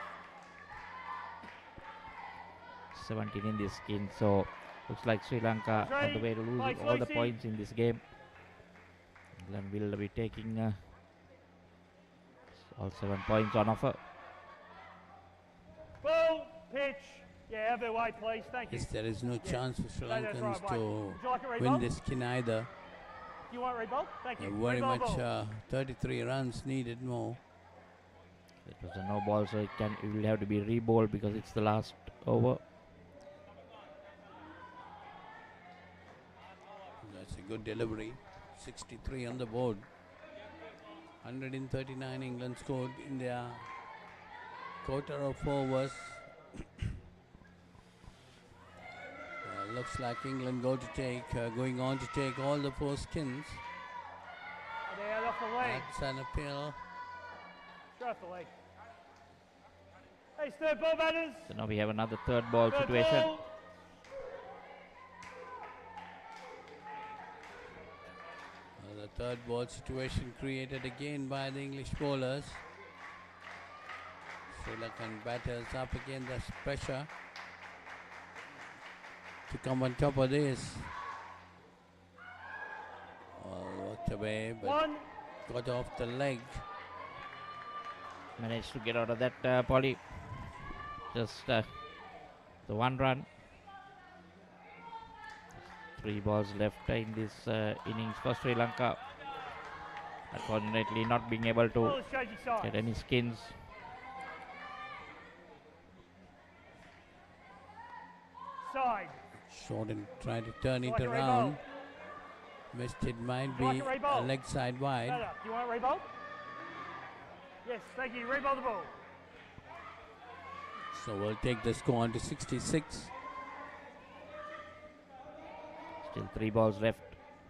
Speaker 1: 17 in this skin. So looks like Sri Lanka on the way to losing all the points in this game. England will be taking all 7 points on offer.
Speaker 18: Ball, pitch. Yeah, have their way, please. Thank you.
Speaker 7: Yes, there is no chance for Sri
Speaker 18: No, that's
Speaker 7: Lankans
Speaker 18: right,
Speaker 7: to
Speaker 18: Would you like a
Speaker 7: win
Speaker 18: reball?
Speaker 7: this skin either.
Speaker 18: You want a reball? Thank you.
Speaker 7: Very
Speaker 18: Reball
Speaker 7: much
Speaker 18: ball.
Speaker 7: 33 runs needed more.
Speaker 1: It was a no ball, so it will have to be re-bowled because it's the last over.
Speaker 7: That's a good delivery. 63 on the board. 139 England scored in their quarter of overs. Looks like England going on to take all the 4 skins.
Speaker 18: They're out off the leg.
Speaker 7: That's an appeal.
Speaker 18: Straight off the leg. Hey, third ball batters.
Speaker 1: So now we have another third ball
Speaker 18: Third
Speaker 1: situation.
Speaker 18: ball.
Speaker 7: The third ball situation created again by the English bowlers. Sri Lankan batters up again. There's pressure to come on top of this. Walked away, but got off the leg.
Speaker 1: Managed to get out of that, Polly. Just the 1 run. 3 balls left in this innings for Sri Lanka. Unfortunately, not being able to get any skins.
Speaker 18: Side.
Speaker 7: Shorten tried to turn it
Speaker 18: Like a
Speaker 7: around. Missed it, might be
Speaker 18: Like a reball.
Speaker 7: a leg side wide.
Speaker 18: Do you want a reball? Yes, thank you. Reball the ball.
Speaker 7: So we'll take the score on to 66.
Speaker 1: Still 3 balls left.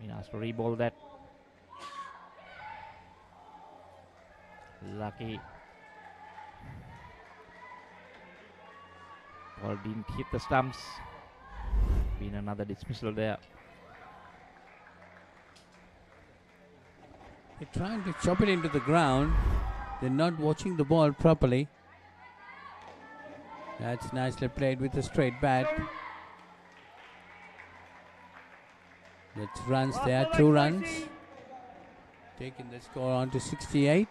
Speaker 1: He has to re-bowl that. Lucky. Ball didn't hit the stumps. Been another dismissal there.
Speaker 7: They're trying to chop it into the ground. They're not watching the ball properly. That's nicely played with a straight bat. That's runs there, 2 runs. Taking the score on to 68.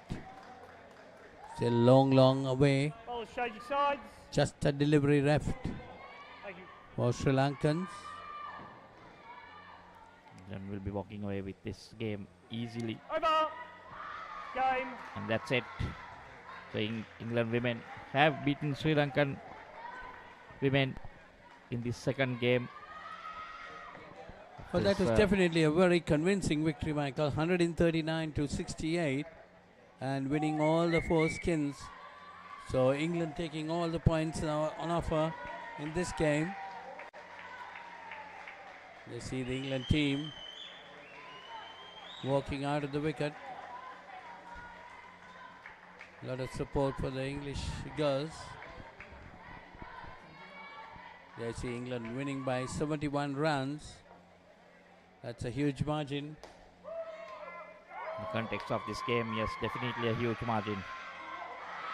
Speaker 7: Still long away.
Speaker 18: Ball is changing sides.
Speaker 7: Just a delivery left
Speaker 18: Thank you.
Speaker 7: for Sri Lankans.
Speaker 1: Then we'll be walking away with this game easily.
Speaker 18: Over. Game.
Speaker 1: And that's it. So England women have beaten Sri Lankan women in this second game.
Speaker 7: Well, that was definitely a very convincing victory, Michael. 139 to 68 and winning all the 4 skins. So England taking all the points now on offer in this game. They see the England team walking out of the wicket. A lot of support for the English girls. They see England winning by 71 runs. That's a huge margin.
Speaker 1: In the context of this game, yes, definitely a huge margin.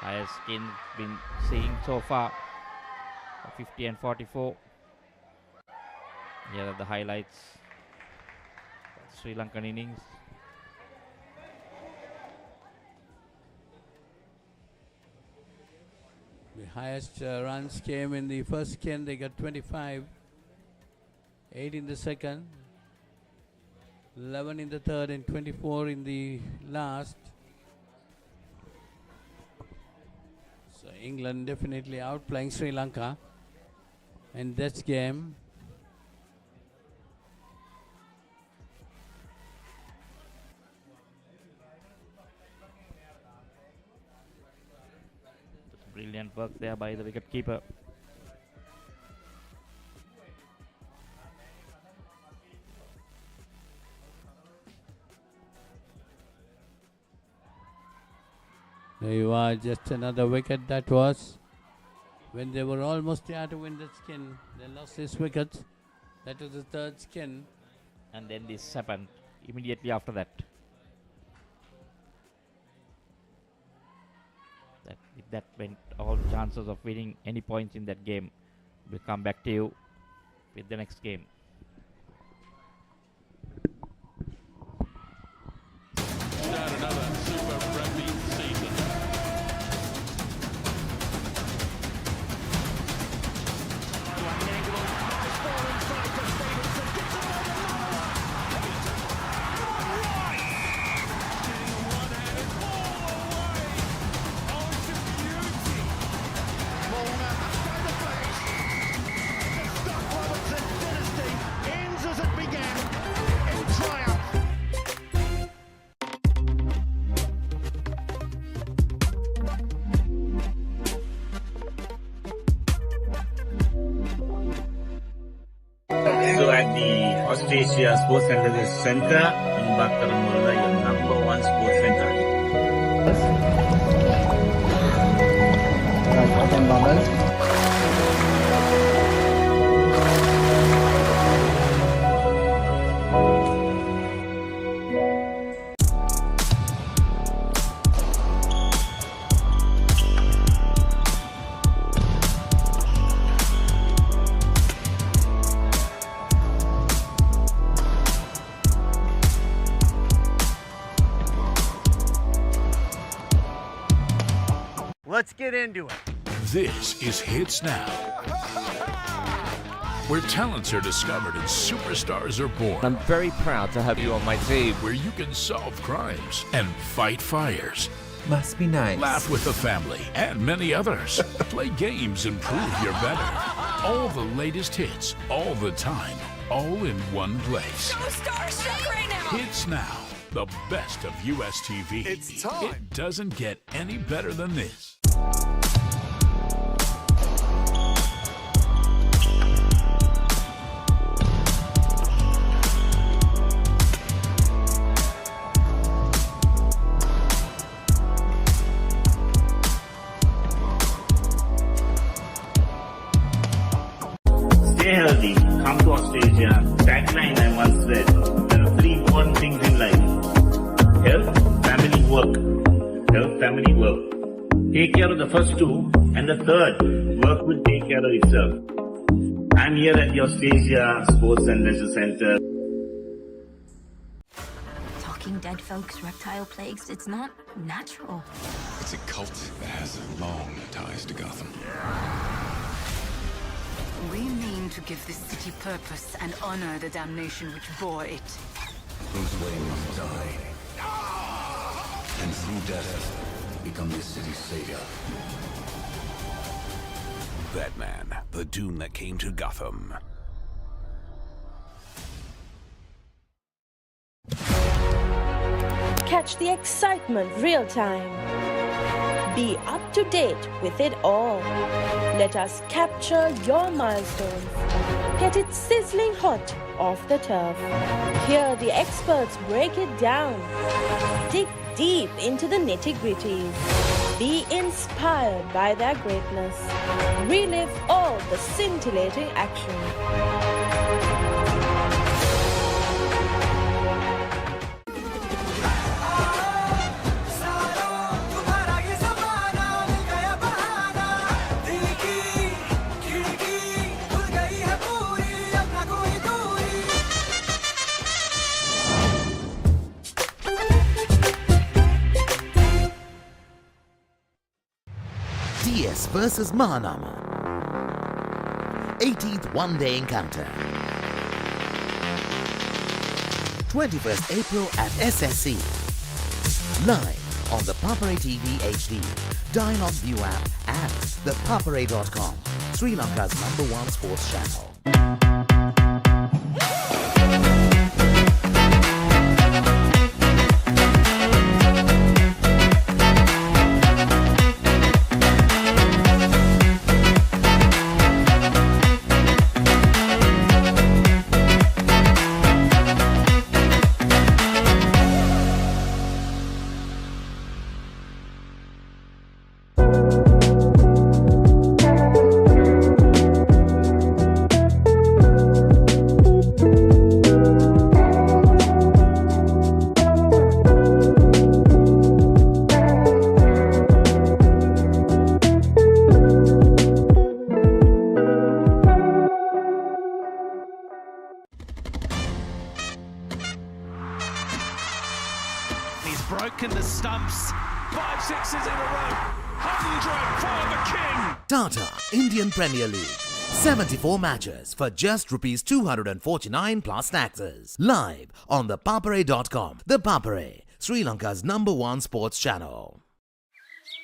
Speaker 1: Highest skins been seeing so far, 50 and 44. Here are the highlights. Sri Lankan innings.
Speaker 7: The highest runs came in the first skin. They got 25. 8 in the second. 11 in the third and 24 in the last. So England definitely outplaying Sri Lanka in this game.
Speaker 1: Brilliant work there by the wicketkeeper.
Speaker 7: There you are, just another wicket that was. When they were almost there to win the skin, they lost this wicket. That was the third skin.
Speaker 1: And then this happened immediately after that. that meant all the chances of winning any points in that game. We'll come back to you with the next game.
Speaker 12: Start another Super Rugby season.
Speaker 11: So at the Australia Sports Center in Bakaramulla, your number one sports center.
Speaker 21: Let's get into it.
Speaker 8: This is Hits Now, where talents are discovered and superstars are born.
Speaker 13: I'm very proud to have you on my team.
Speaker 8: Where you can solve crimes and fight fires.
Speaker 13: Must be nice.
Speaker 8: Laugh with the family and many others. Play games and prove you're better. All the latest hits, all the time, all in one place.
Speaker 15: So starstruck right now.
Speaker 8: Hits Now, the best of US TV.
Speaker 21: It's time.
Speaker 8: It doesn't get any better than this.
Speaker 11: Stay healthy, come to Australia. Tagline I once read, there are three important things in life. Health, family, work. Health, family, work. Take care of the first two, and the third, work will take care of itself. I'm here at the Australia Sports and Leisure Center.
Speaker 14: Talking dead folks, reptile plagues, it's not natural.
Speaker 5: It's a cult that has long ties to Gotham.
Speaker 4: We mean to give this city purpose and honor the damnation which bore it.
Speaker 5: Bruce Wayne must die. And through death, become this city's savior.
Speaker 20: Batman, the doom that came to Gotham.
Speaker 16: Catch the excitement real time. Be up to date with it all. Let us capture your milestones. Get it sizzling hot off the turf. Hear the experts break it down. Dig deep into the nitty-gritties. Be inspired by their greatness. Relive all the scintillating action.
Speaker 9: DS versus Mahanama. 18th one-day encounter. 21st April at SSC. Live on ThePapare TV HD, Dialog View app and ThePapare.com, Sri Lanka's #1 sports channel.
Speaker 17: broken the stumps. 5 sixes in a row. 100 for the king.
Speaker 9: Tata Indian Premier League. 74 matches for just rupees 249 plus taxes. Live on ThePapare.com. ThePapare, Sri Lanka's #1 sports channel.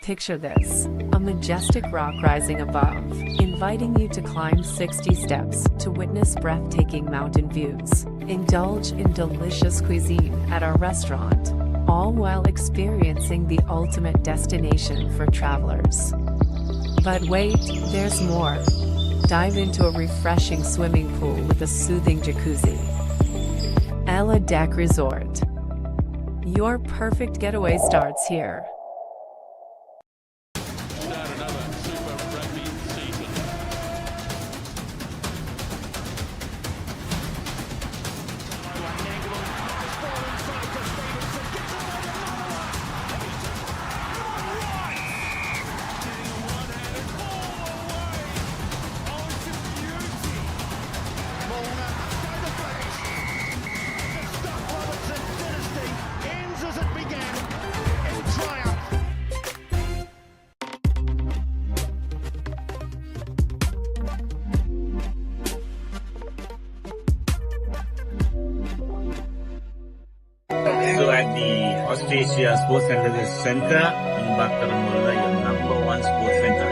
Speaker 10: Picture this, a majestic rock rising above, inviting you to climb 60 steps to witness breathtaking mountain views. Indulge in delicious cuisine at our restaurant, all while experiencing the ultimate destination for travelers. But wait, there's more. Dive into a refreshing swimming pool with a soothing jacuzzi. Ella Deck Resort. Your perfect getaway starts here.
Speaker 11: So at the Australia Sports Center in Bakaramulla, your #1 sports center.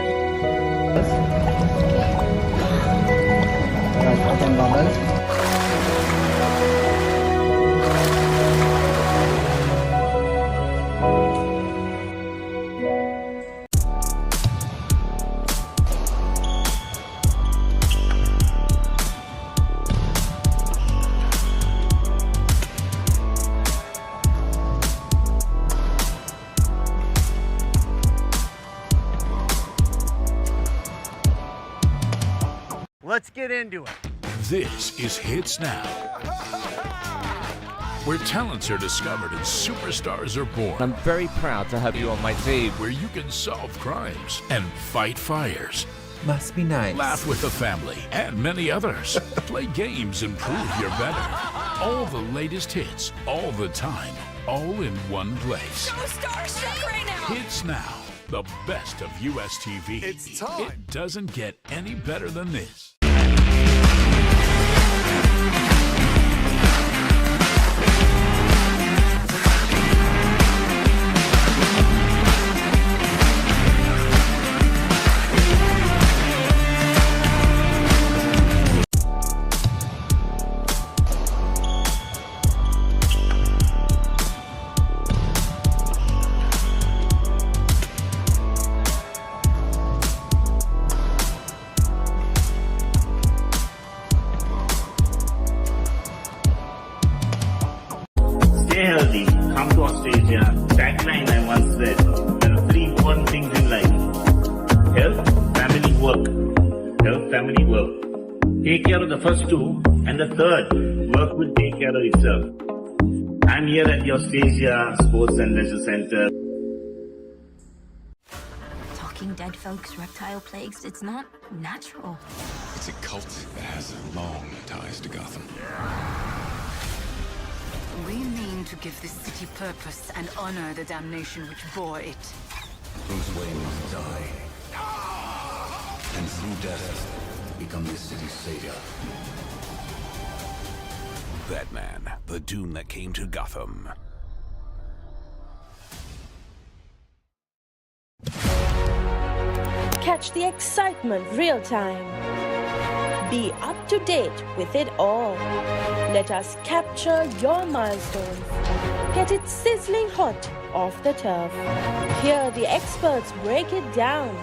Speaker 21: Let's get into it.
Speaker 8: This is Hits Now, where talents are discovered and superstars are born.
Speaker 13: I'm very proud to have you on my team.
Speaker 8: Where you can solve crimes and fight fires.
Speaker 13: Must be nice.
Speaker 8: Laugh with the family and many others. Play games and prove you're better. All the latest hits, all the time, all in one place.
Speaker 15: So starstruck right now.
Speaker 8: Hits Now, the best of US TV.
Speaker 17: It's time.
Speaker 8: It doesn't get any better than this.
Speaker 11: Stay healthy, come to Australia. Tagline I once said, there are 3 important things in life. Health, family, work. Health, family, work. Take care of the first 2, and the third, work will take care of itself. I'm here at the Australia Sports and Leisure Center.
Speaker 14: Talking dead folks, reptile plagues, it's not natural.
Speaker 20: It's a cult that has long ties to Gotham.
Speaker 4: We mean to give this city purpose and honor the damnation which bore it.
Speaker 5: Bruce Wayne must die. And through death, become this city's savior.
Speaker 20: Batman, the Doom that came to Gotham.
Speaker 16: Catch the excitement real time. Be up to date with it all. Let us capture your milestones. Get it sizzling hot off the turf. Hear the experts break it down.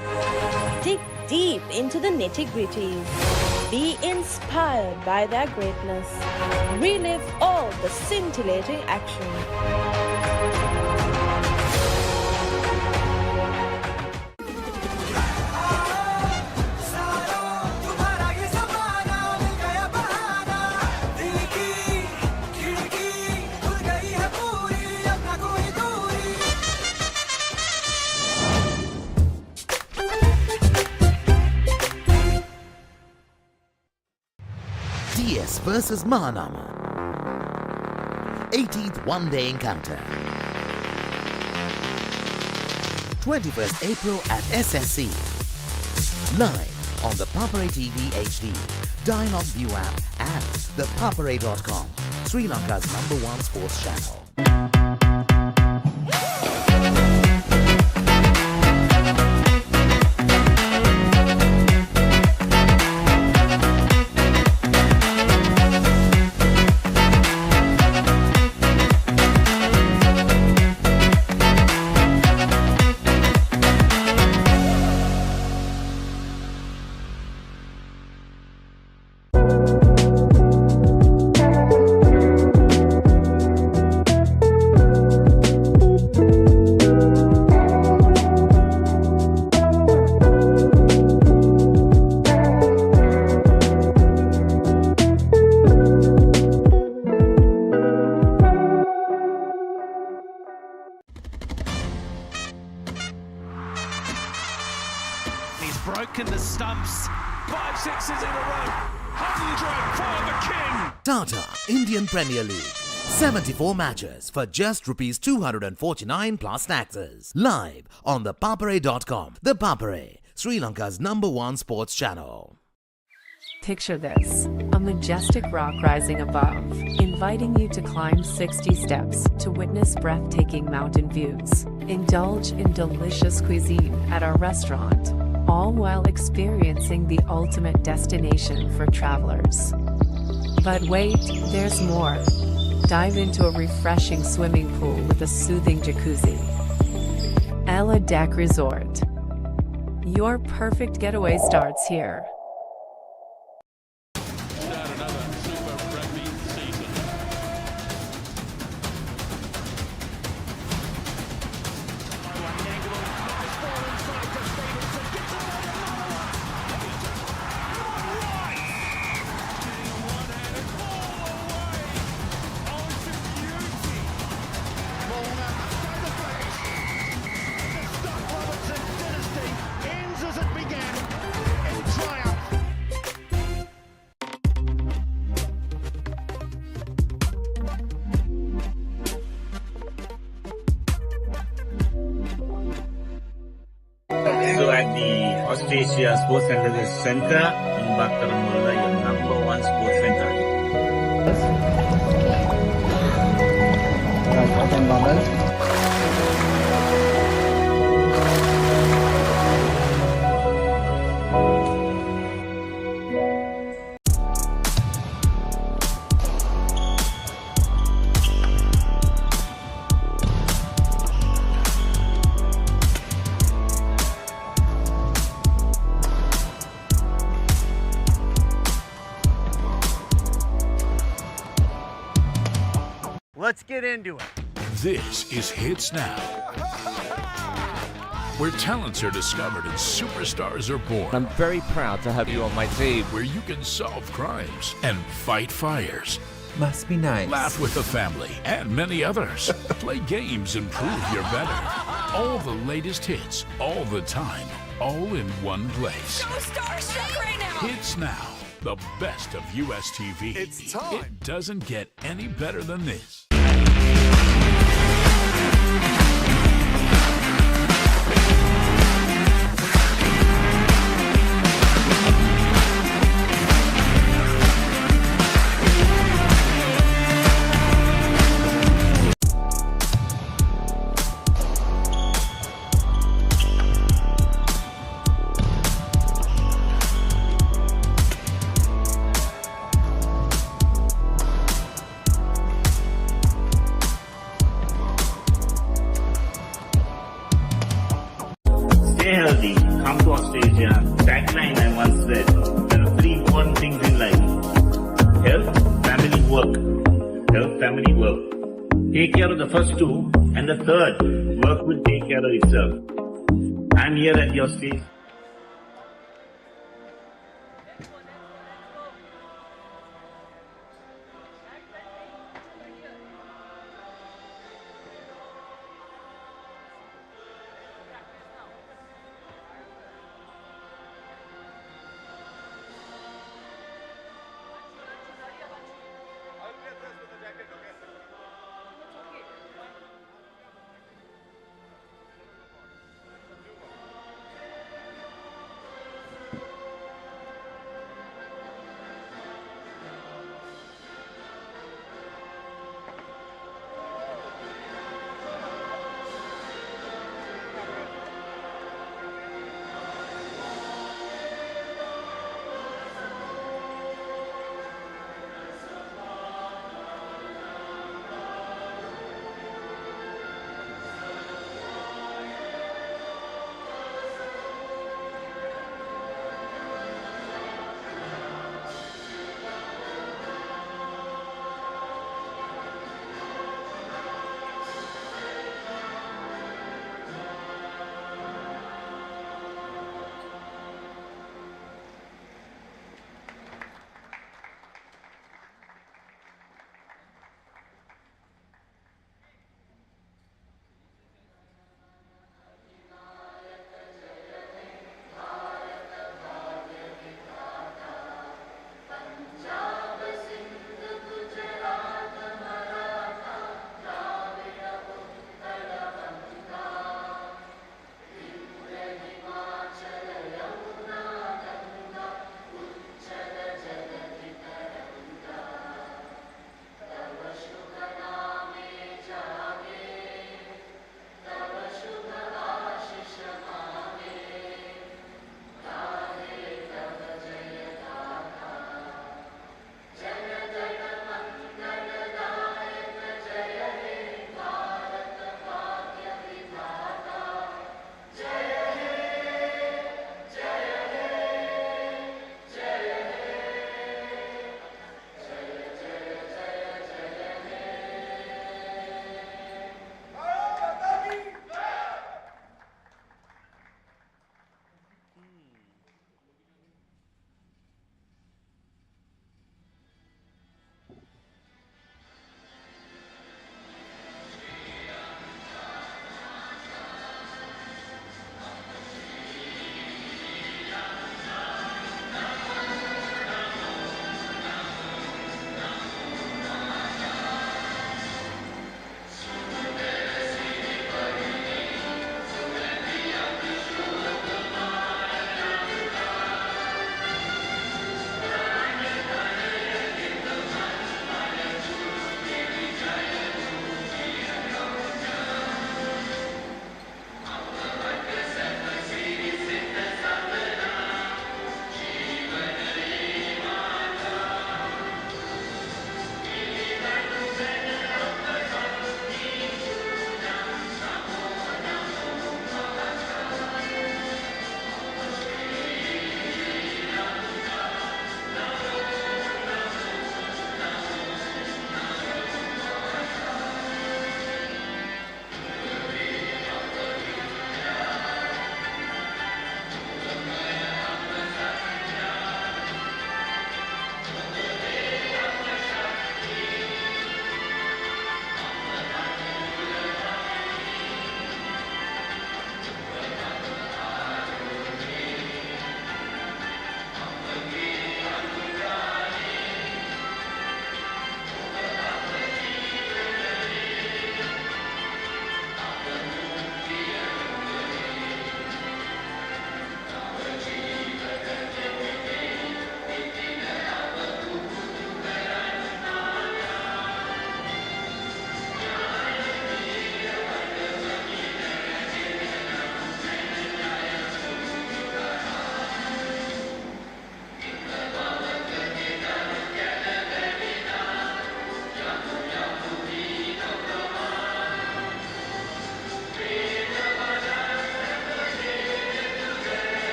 Speaker 16: Dig deep into the nitty-gritties. Be inspired by their greatness. Relive all the scintillating action.
Speaker 9: DS versus Mahanama. 18th one-day encounter. 21st April at SSC. Live on the ThePapare TV HD, Dialog View app and ThePapare.com, Sri Lanka's #1 sports channel.
Speaker 17: He's broken the stumps. 5 sixes in a row. 100 for the king.
Speaker 9: Tata Indian Premier League. 74 matches for just rupees 249 plus taxes. Live on ThePapare.com. ThePapare, Sri Lanka's #1 sports channel.
Speaker 10: Picture this, a majestic rock rising above, inviting you to climb 60 steps to witness breathtaking mountain views. Indulge in delicious cuisine at our restaurant, all while experiencing the ultimate destination for travelers. But wait, there's more. Dive into a refreshing swimming pool with a soothing jacuzzi. Ella Deck Resort. Your perfect getaway starts here.
Speaker 11: So at the Australia Sports Center in Bakaramula, your #1 sports center.
Speaker 21: Let's get into it.
Speaker 8: This is Hits Now, where talents are discovered and superstars are born.
Speaker 13: I'm very proud to have you on my team.
Speaker 8: Where you can solve crimes and fight fires.
Speaker 13: Must be nice.
Speaker 8: Laugh with the family and many others. Play games and prove you're better. All the latest hits, all the time, all in one place.
Speaker 15: So starstruck right now.
Speaker 8: Hits Now, the best of US TV.
Speaker 17: It's time.
Speaker 8: It doesn't get any better than this.
Speaker 11: Stay healthy, come to Australia. Tagline I once said, there are 3 important things in life. Health, family, work. Health, family, work. Take care of the first 2, and the third, work will take care of itself. I'm here at your stage.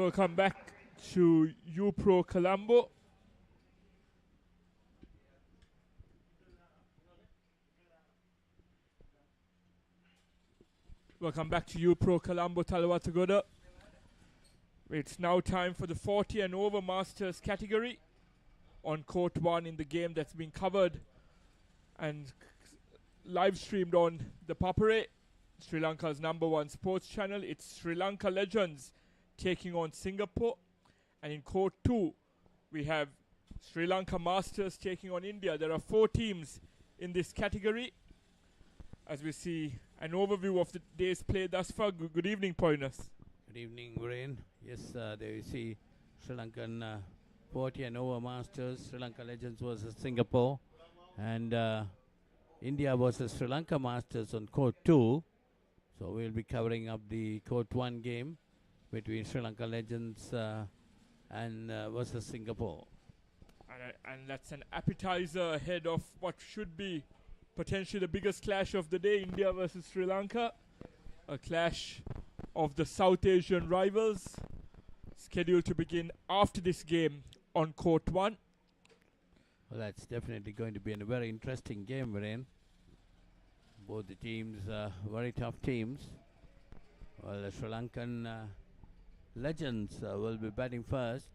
Speaker 19: Welcome back to UPro Colombo. Welcome back to UPro Colombo Talawatagoda. It's now time for the 40 and over Masters category on court 1 in the game that's been covered and live streamed on ThePapare, Sri Lanka's #1 sports channel. It's Sri Lanka Legends taking on Singapore. And in court 2, we have Sri Lanka Masters taking on India. There are 4 teams in this category. As we see an overview of the day's play thus far. Good evening, Poinus.
Speaker 7: Good evening, Rain. Yes, there you see Sri Lankan 40 and over Masters, Sri Lanka Legends versus Singapore, and India versus Sri Lanka Masters on court 2. So we'll be covering up the court 1 game between Sri Lanka Legends and versus Singapore.
Speaker 19: And that's an appetizer ahead of what should be potentially the biggest clash of the day, India versus Sri Lanka. A clash of the South Asian rivals, scheduled to begin after this game on court 1.
Speaker 7: Well, that's definitely going to be a very interesting game, Viren. Both the teams, very tough teams. Well, the Sri Lankan Legends will be batting first.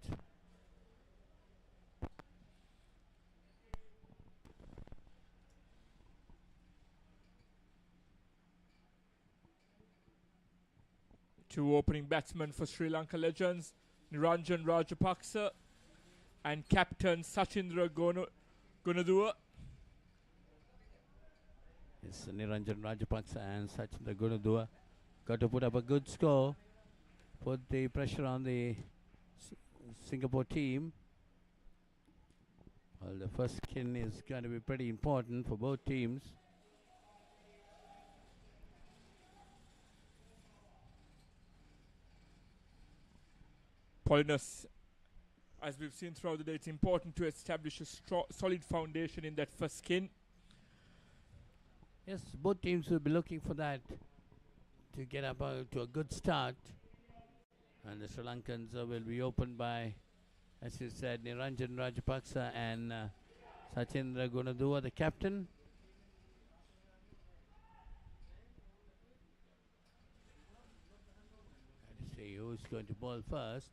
Speaker 19: Two opening batsmen for Sri Lanka Legends, Niranjan Rajapaksa and captain Sachindra Gunadua.
Speaker 7: Yes, Niranjan Rajapaksa and Sachindra Gunadua got to put up a good score, put the pressure on the Singapore team. Well, the first skin is going to be pretty important for both teams.
Speaker 19: Polinus, as we've seen throughout the day, it's important to establish a solid foundation in that first skin.
Speaker 7: Yes, both teams will be looking for that to get up to a good start. And the Sri Lankans will be opened by, as you said, Niranjan Rajapaksa and Sachindra Gunadua, the captain. Let's see who's going to bowl first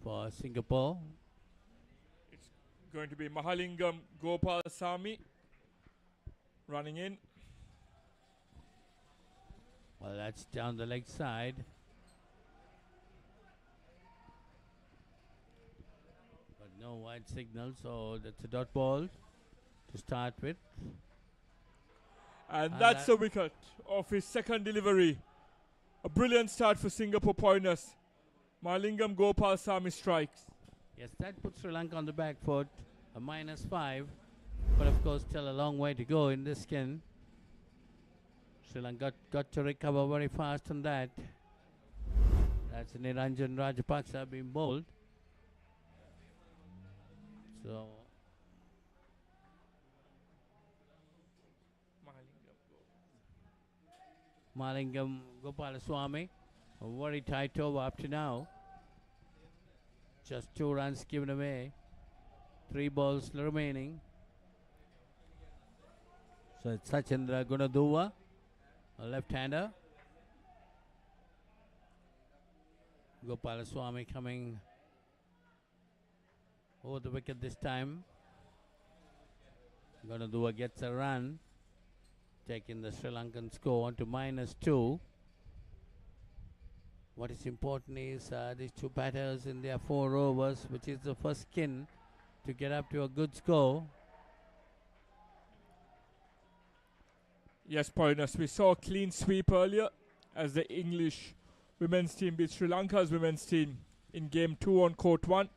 Speaker 7: for Singapore.
Speaker 19: It's going to be Mahalingam Gopalsamy running in.
Speaker 7: Well, that's down the leg side. But no wide signal, so that's a dot ball to start with.
Speaker 19: And that's a wicket of his second delivery. A brilliant start for Singapore Poiners. Mahalingam Gopalsamy strikes.
Speaker 7: Yes, that puts Sri Lanka on the back foot, a -5. But of course, still a long way to go in this skin. Sri Lanka got to recover very fast on that. That's Niranjan Rajapaksa being bowled. So Mahalingam Gopalaswamy, a very tight over up to now. Just 2 runs given away. 3 balls remaining. So it's Sachindra Gunadua, a left-hander. Gopalaswamy coming over the wicket this time. Gunadua gets a run, taking the Sri Lankan score on to -2. What is important is these 2 batters in their 4 overs, which is the first skin to get up to a good score.
Speaker 19: Yes, Poinus, we saw a clean sweep earlier as the English women's team beat Sri Lanka's women's team in game 2 on court 1.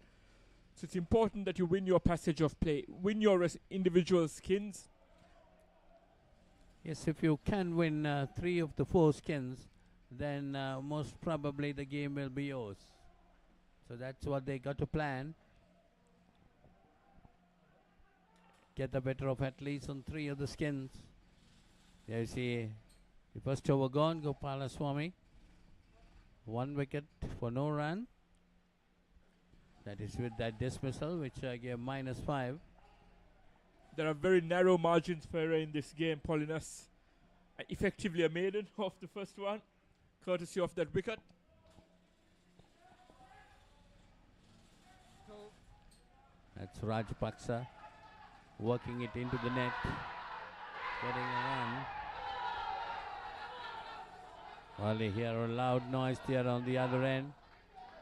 Speaker 19: So it's important that you win your passage of play, win your individual skins.
Speaker 7: Yes, if you can win 3 of the 4 skins, then most probably the game will be yours. So that's what they got to plan. Get the better of at least on 3 of the skins. There you see the first over gone, Gopalaswamy. 1 wicket for no run. That is with that dismissal, which gave -5.
Speaker 19: There are very narrow margins for error in this game. Paulinus effectively a maiden of the first one, courtesy of that wicket.
Speaker 7: That's Rajapaksa working it into the net, getting a run. Well, they hear a loud noise there on the other end.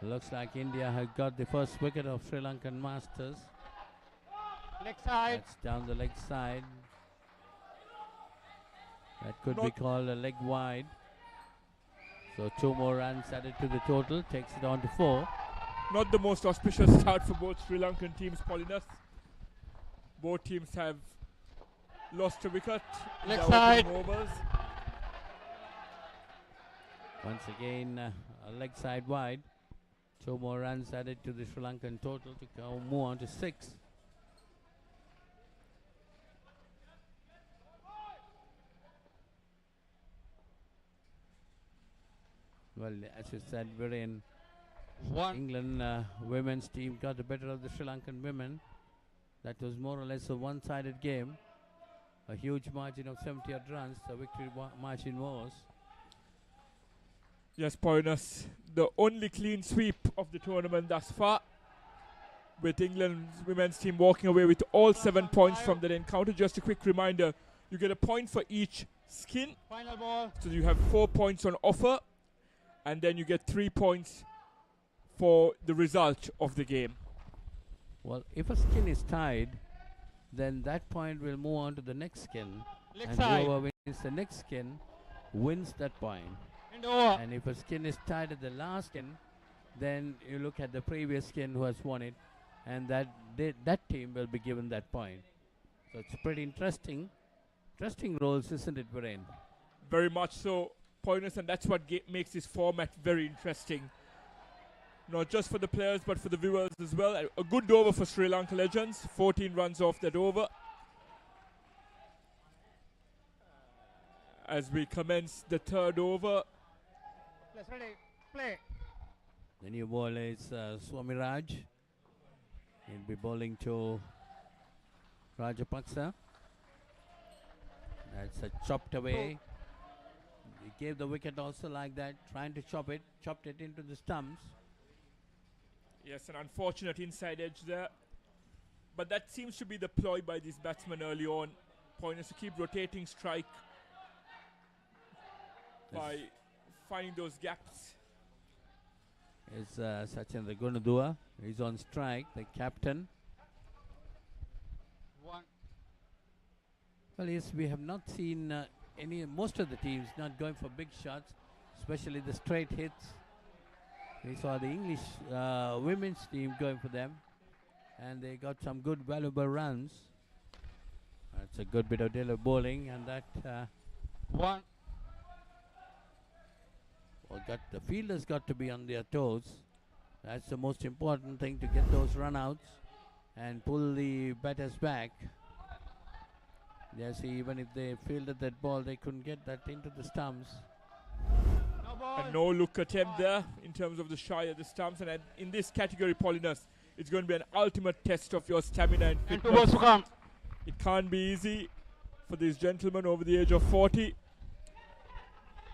Speaker 7: Looks like India has got the first wicket of Sri Lankan Masters.
Speaker 1: Leg side.
Speaker 7: That's down the leg side. That could be called a leg wide. So 2 more runs added to the total, takes it on to 4.
Speaker 19: Not the most auspicious start for both Sri Lankan teams, Paulinus. Both teams have lost a wicket in
Speaker 1: Leg
Speaker 19: their
Speaker 1: side.
Speaker 19: opening overs.
Speaker 7: Once again, a leg side wide. 2 more runs added to the Sri Lankan total to move on to 6. Well, as you said, Viren, England women's team got the better of the Sri Lankan women. That was more or less a one-sided game. A huge margin of 70 odd runs, the victory margin was.
Speaker 19: Yes, Paulinus, the only clean sweep of the tournament thus far, with England's women's team walking away with all 7 points from that encounter. Just a quick reminder, you get a point for each skin.
Speaker 1: Final ball.
Speaker 19: So you have 4 points on offer, and then you get 3 points for the result of the game.
Speaker 7: Well, if a skin is tied, then that point will move on to the next skin.
Speaker 1: Leg
Speaker 7: And
Speaker 1: side.
Speaker 7: whoever wins the next skin wins that point.
Speaker 1: And over.
Speaker 7: And if a skin is tied at the last skin, then you look at the previous skin who has won it, and that team will be given that point. So it's pretty interesting. Interesting roles, isn't it, Viren?
Speaker 19: Very much so, Paulinus, and that's what makes this format very interesting. Not just for the players, but for the viewers as well. A good over for Sri Lanka Legends. 14 runs off that over. As we commence the third over.
Speaker 1: Let's ready. Play.
Speaker 7: The new bowler is Swamiraj. He'll be bowling to Rajapaksa. That's a chopped away. He gave the wicket also like that, trying to chopped it into the stumps.
Speaker 19: Yes, an unfortunate inside edge there. But that seems to be the ploy by this batsman early on. Point is to keep rotating strike by finding those gaps.
Speaker 7: Is Sachin Raghunathan. He's on strike, the captain.
Speaker 1: One.
Speaker 7: Well, yes, we have not seen most of the teams not going for big shots, especially the straight hits. We saw the English women's team going for them, and they got some good valuable runs. That's a good bit of Diller bowling, and that
Speaker 1: one.
Speaker 7: Well, the fielders got to be on their toes. That's the most important thing, to get those run-outs and pull the batters back. Yes, even if they fielded that ball, they couldn't get that into the stumps.
Speaker 19: A no-look attempt there in terms of the shy at the stumps. And in this category, Paulinus, it's going to be an ultimate test of your stamina and fitness.
Speaker 1: And 2 balls to come.
Speaker 19: It can't be easy for these gentlemen over the age of 40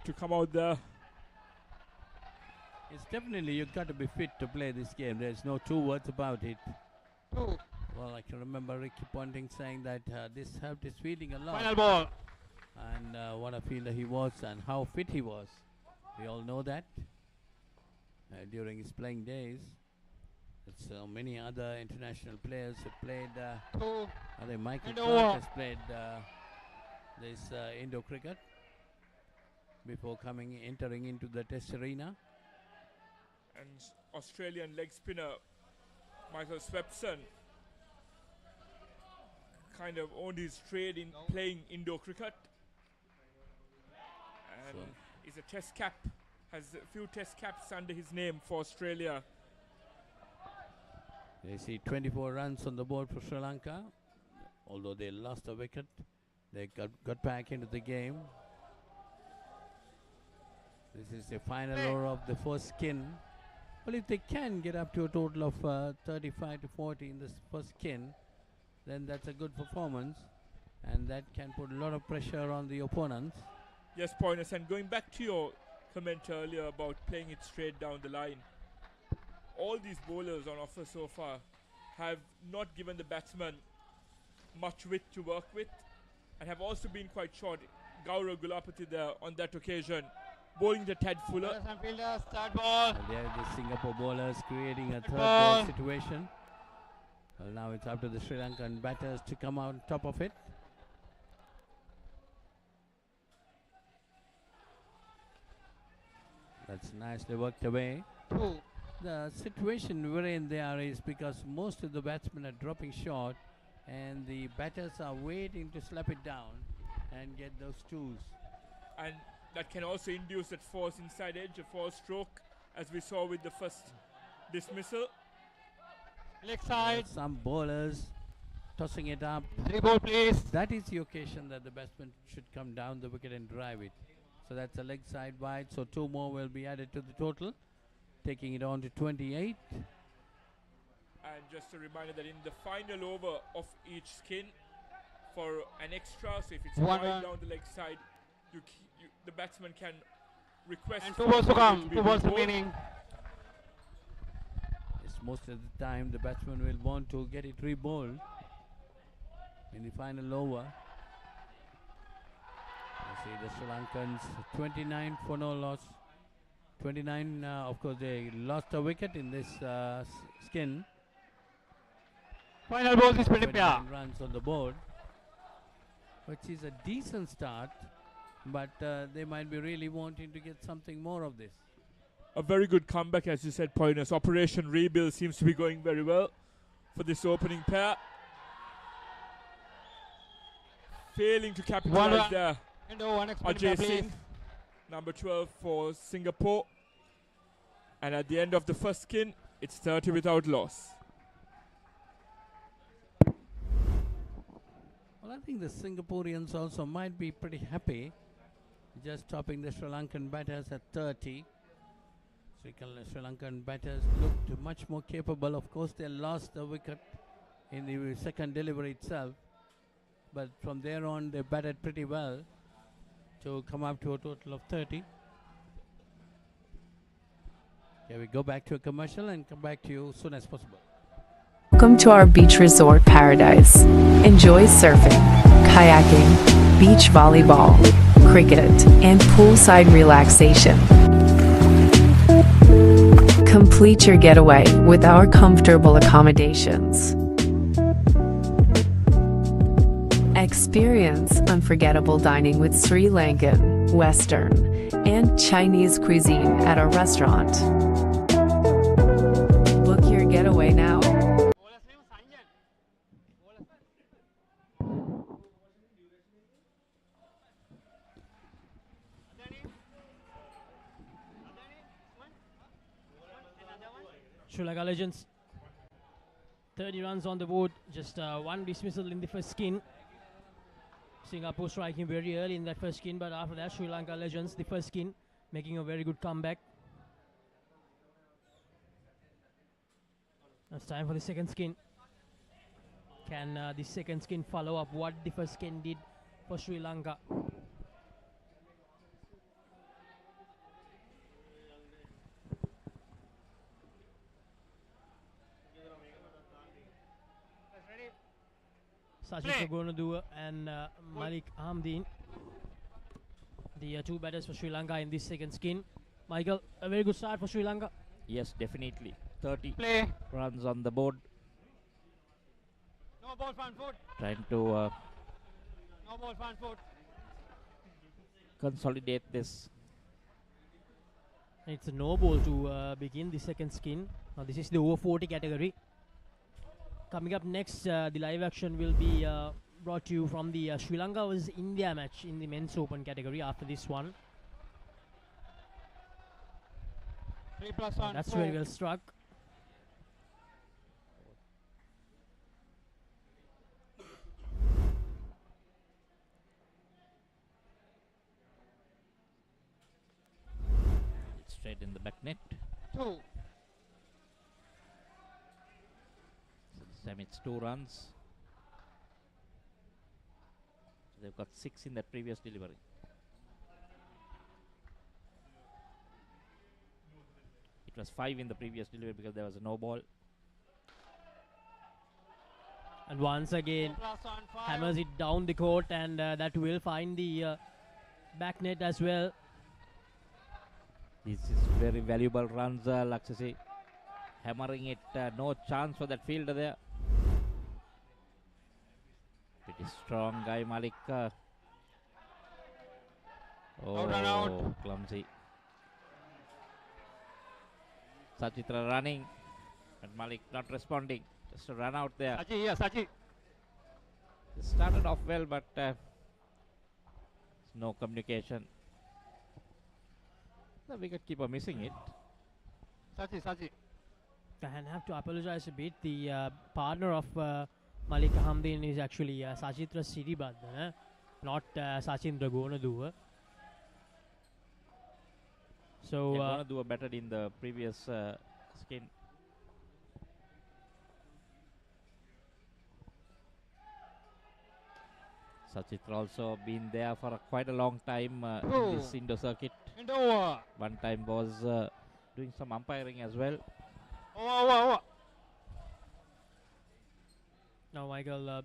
Speaker 19: to come out there.
Speaker 7: It's definitely, you've got to be fit to play this game. There's no two words about it.
Speaker 1: Two.
Speaker 7: Well, I can remember Ricky Ponting saying that this helped his fielding a lot.
Speaker 1: Final ball.
Speaker 7: And what a fielder he was and how fit he was. We all know that during his playing days. So many other international players have played. I think Michael Clark has played this Indo cricket before entering into the Test arena.
Speaker 19: And Australian leg spinner Michael Swepson kind of owned his trade in playing Indo cricket. And is a test cap, has a few test caps under his name for Australia.
Speaker 7: They see 24 runs on the board for Sri Lanka. Although they lost a wicket, they got back into the game. This is the final over of the first skin. Well, if they can get up to a total of 35 to 40 in this first skin, then that's a good performance, and that can put a lot of pressure on the opponents.
Speaker 19: Yes, Pointers, and going back to your comment earlier about playing it straight down the line, all these bowlers on offer so far have not given the batsman much width to work with, and have also been quite short. Gaurav Gulapati there on that occasion, bowling the Ted Fuller.
Speaker 1: Start ball.
Speaker 7: Well, there the Singapore bowlers creating a third ball situation. Well, now it's up to the Sri Lankan batters to come out on top of it. That's nicely worked away. The situation we're in there is because most of the batsmen are dropping short, and the batters are waiting to slap it down and get those twos.
Speaker 19: And that can also induce that force inside edge, a force stroke, as we saw with the first dismissal.
Speaker 1: Leg side.
Speaker 7: Some bowlers tossing it up.
Speaker 1: 3 ball, please.
Speaker 7: That is the occasion that the batsman should come down the wicket and drive it. So that's a leg side wide. So 2 more will be added to the total, taking it on to 28.
Speaker 19: And just a reminder that in the final over of each skin, for an extra, so if it's wide down the leg side, the batsman can request.
Speaker 1: And 2 balls to come. 2 balls remaining.
Speaker 7: Yes, most of the time the batsman will want to get it re-bowled in the final over. You see the Sri Lankans 29 for no loss. 29, of course they lost a wicket in this skin.
Speaker 1: Final ball is 29
Speaker 7: runs on the board, which is a decent start, but they might be really wanting to get something more of this.
Speaker 19: A very good comeback, as you said, Pointers. Operation Rebuild seems to be going very well for this opening pair. Failing to capitalize there. Ajay Singh, number 12 for Singapore. And at the end of the first skin, it's 30 without loss.
Speaker 7: Well, I think the Singaporeans also might be pretty happy just topping the Sri Lankan batters at 30. Sri Lankan batters looked much more capable. Of course, they lost the wicket in the second delivery itself, but from there on they batted pretty well to come up to a total of 30. Okay, we go back to a commercial and come back to you as soon as possible.
Speaker 10: Welcome to our beach resort paradise. Enjoy surfing, kayaking, beach volleyball, cricket, and poolside relaxation. Complete your getaway with our comfortable accommodations. Experience unforgettable dining with Sri Lankan, Western, and Chinese cuisine at our restaurant. Book your getaway now.
Speaker 2: Sri Lanka Legends, 30 runs on the board, just 1 dismissal in the first skin. Singapore striking very early in that first skin, but after that Sri Lanka Legends, the first skin, making a very good comeback. Now it's time for the second skin. Can the second skin follow up what the first skin did for Sri Lanka? Sachit Goonadua and Malik Hamdeen, the 2 batters for Sri Lanka in this second skin. Michael, a very good start for Sri Lanka.
Speaker 1: Yes, definitely. 30 runs on the board.
Speaker 18: No ball front foot.
Speaker 1: Trying to
Speaker 18: No ball front foot.
Speaker 1: consolidate this.
Speaker 2: It's a no ball to begin the second skin. Now this is the over 40 category. Coming up next, the live action will be brought to you from the Sri Lanka vs India match in the men's open category after this one.
Speaker 18: 3+1.
Speaker 2: That's very well struck.
Speaker 1: Straight in the back net.
Speaker 18: 2.
Speaker 1: time it's 2 runs. So they've got 6 in that previous delivery. It was 5 in the previous delivery because there was a no ball.
Speaker 2: And once again, hammers it down the court, and that will find the back net as well.
Speaker 1: This is very valuable runs, Lakshasi. Hammering it, no chance for that fielder there. Pretty strong guy, Malik. Oh, clumsy. Sachitra running, and Malik not responding. Just a run out there.
Speaker 18: Sachi, yeah, Sachi.
Speaker 1: It started off well, but no communication. The wicketkeeper missing it.
Speaker 18: Sachi.
Speaker 2: And have to apologize a bit. The partner of Malik Hamdin is actually Sachitra Siribadana, not Sachindra Gonaduwa. So
Speaker 1: Gonaduwa batted in the previous skin. Sachitra also been there for quite a long time in this Indo circuit. One time was doing some umpiring as well.
Speaker 2: Now, Michael,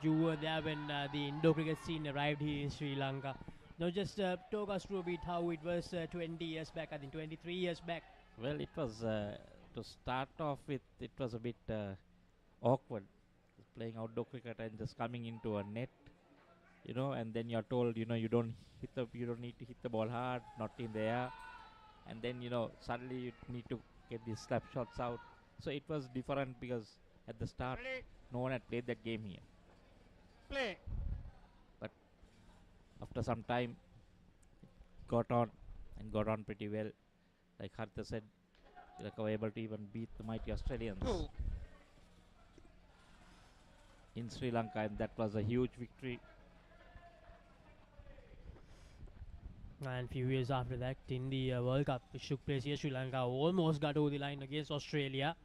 Speaker 2: you were there when the Indo cricket scene arrived here in Sri Lanka. Now, just talk us through a bit how it was 20 years back, I think 23 years back.
Speaker 1: Well, it was, to start off with, it was a bit awkward. Playing outdoor cricket and just coming into a net, and then you're told, you don't need to hit the ball hard, not in the air. And then, suddenly you need to get these slap shots out. So it was different because at the start, no one had played that game here. But after some time, it got on pretty well. Like Hartha said, Sri were able to even beat the mighty Australians in Sri Lanka, and that was a huge victory.
Speaker 2: And few years after that, in the World Cup, which took place here, Sri Lanka almost got over the line against Australia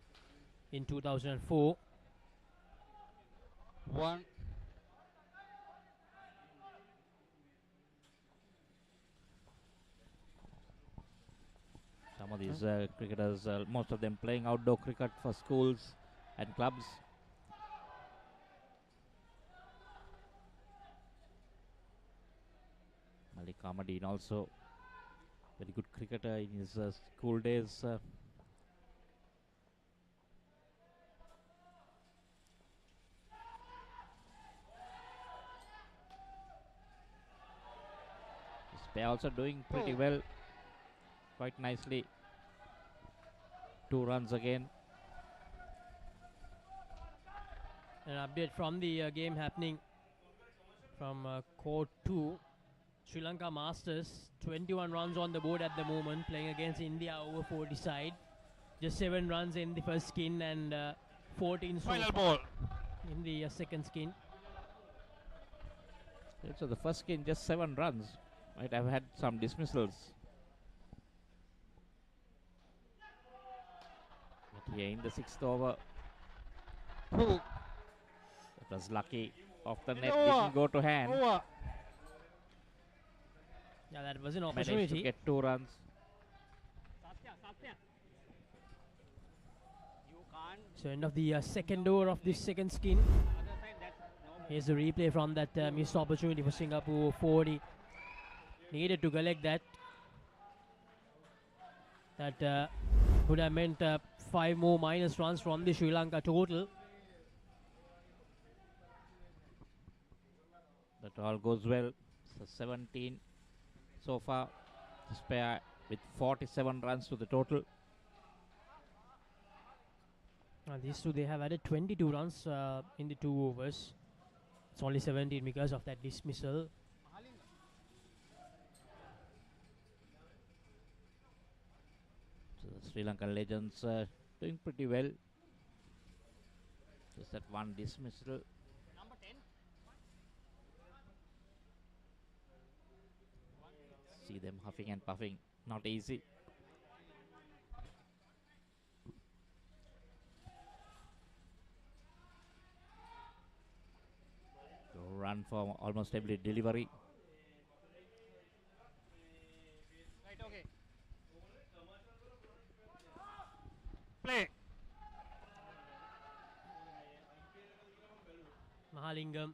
Speaker 2: in 2004.
Speaker 1: Some of these cricketers, most of them playing outdoor cricket for schools and clubs. Malik Ahmadine also very good cricketer in his school days. This pair also doing pretty well, quite nicely. 2 runs again.
Speaker 2: An update from the game happening from Court 2. Sri Lanka Masters, 21 runs on the board at the moment, playing against India over 40 side. Just 7 runs in the first skin and 14 so far in the second skin.
Speaker 1: So the first skin just 7 runs. Might have had some dismissals. But here in the 6th over, it was lucky. Off the net, didn't go to hand.
Speaker 2: Yeah, that was an
Speaker 1: Managed
Speaker 2: opportunity.
Speaker 1: to get 2 runs.
Speaker 2: So end of the second over of this second skin. Here's the replay from that missed opportunity for Singapore. 40 needed to collect that. That would have meant 5 more minus runs from the Sri Lanka total.
Speaker 1: That all goes well. So 17 so far. This pair with 47 runs to the total.
Speaker 2: These two, they have added 22 runs in the 2 overs. It's only 17 because of that dismissal.
Speaker 1: So the Sri Lankan legends doing pretty well. Just that one dismissal. See them huffing and puffing. Not easy. run for almost every delivery.
Speaker 18: Right, okay. Play.
Speaker 2: Mahalingam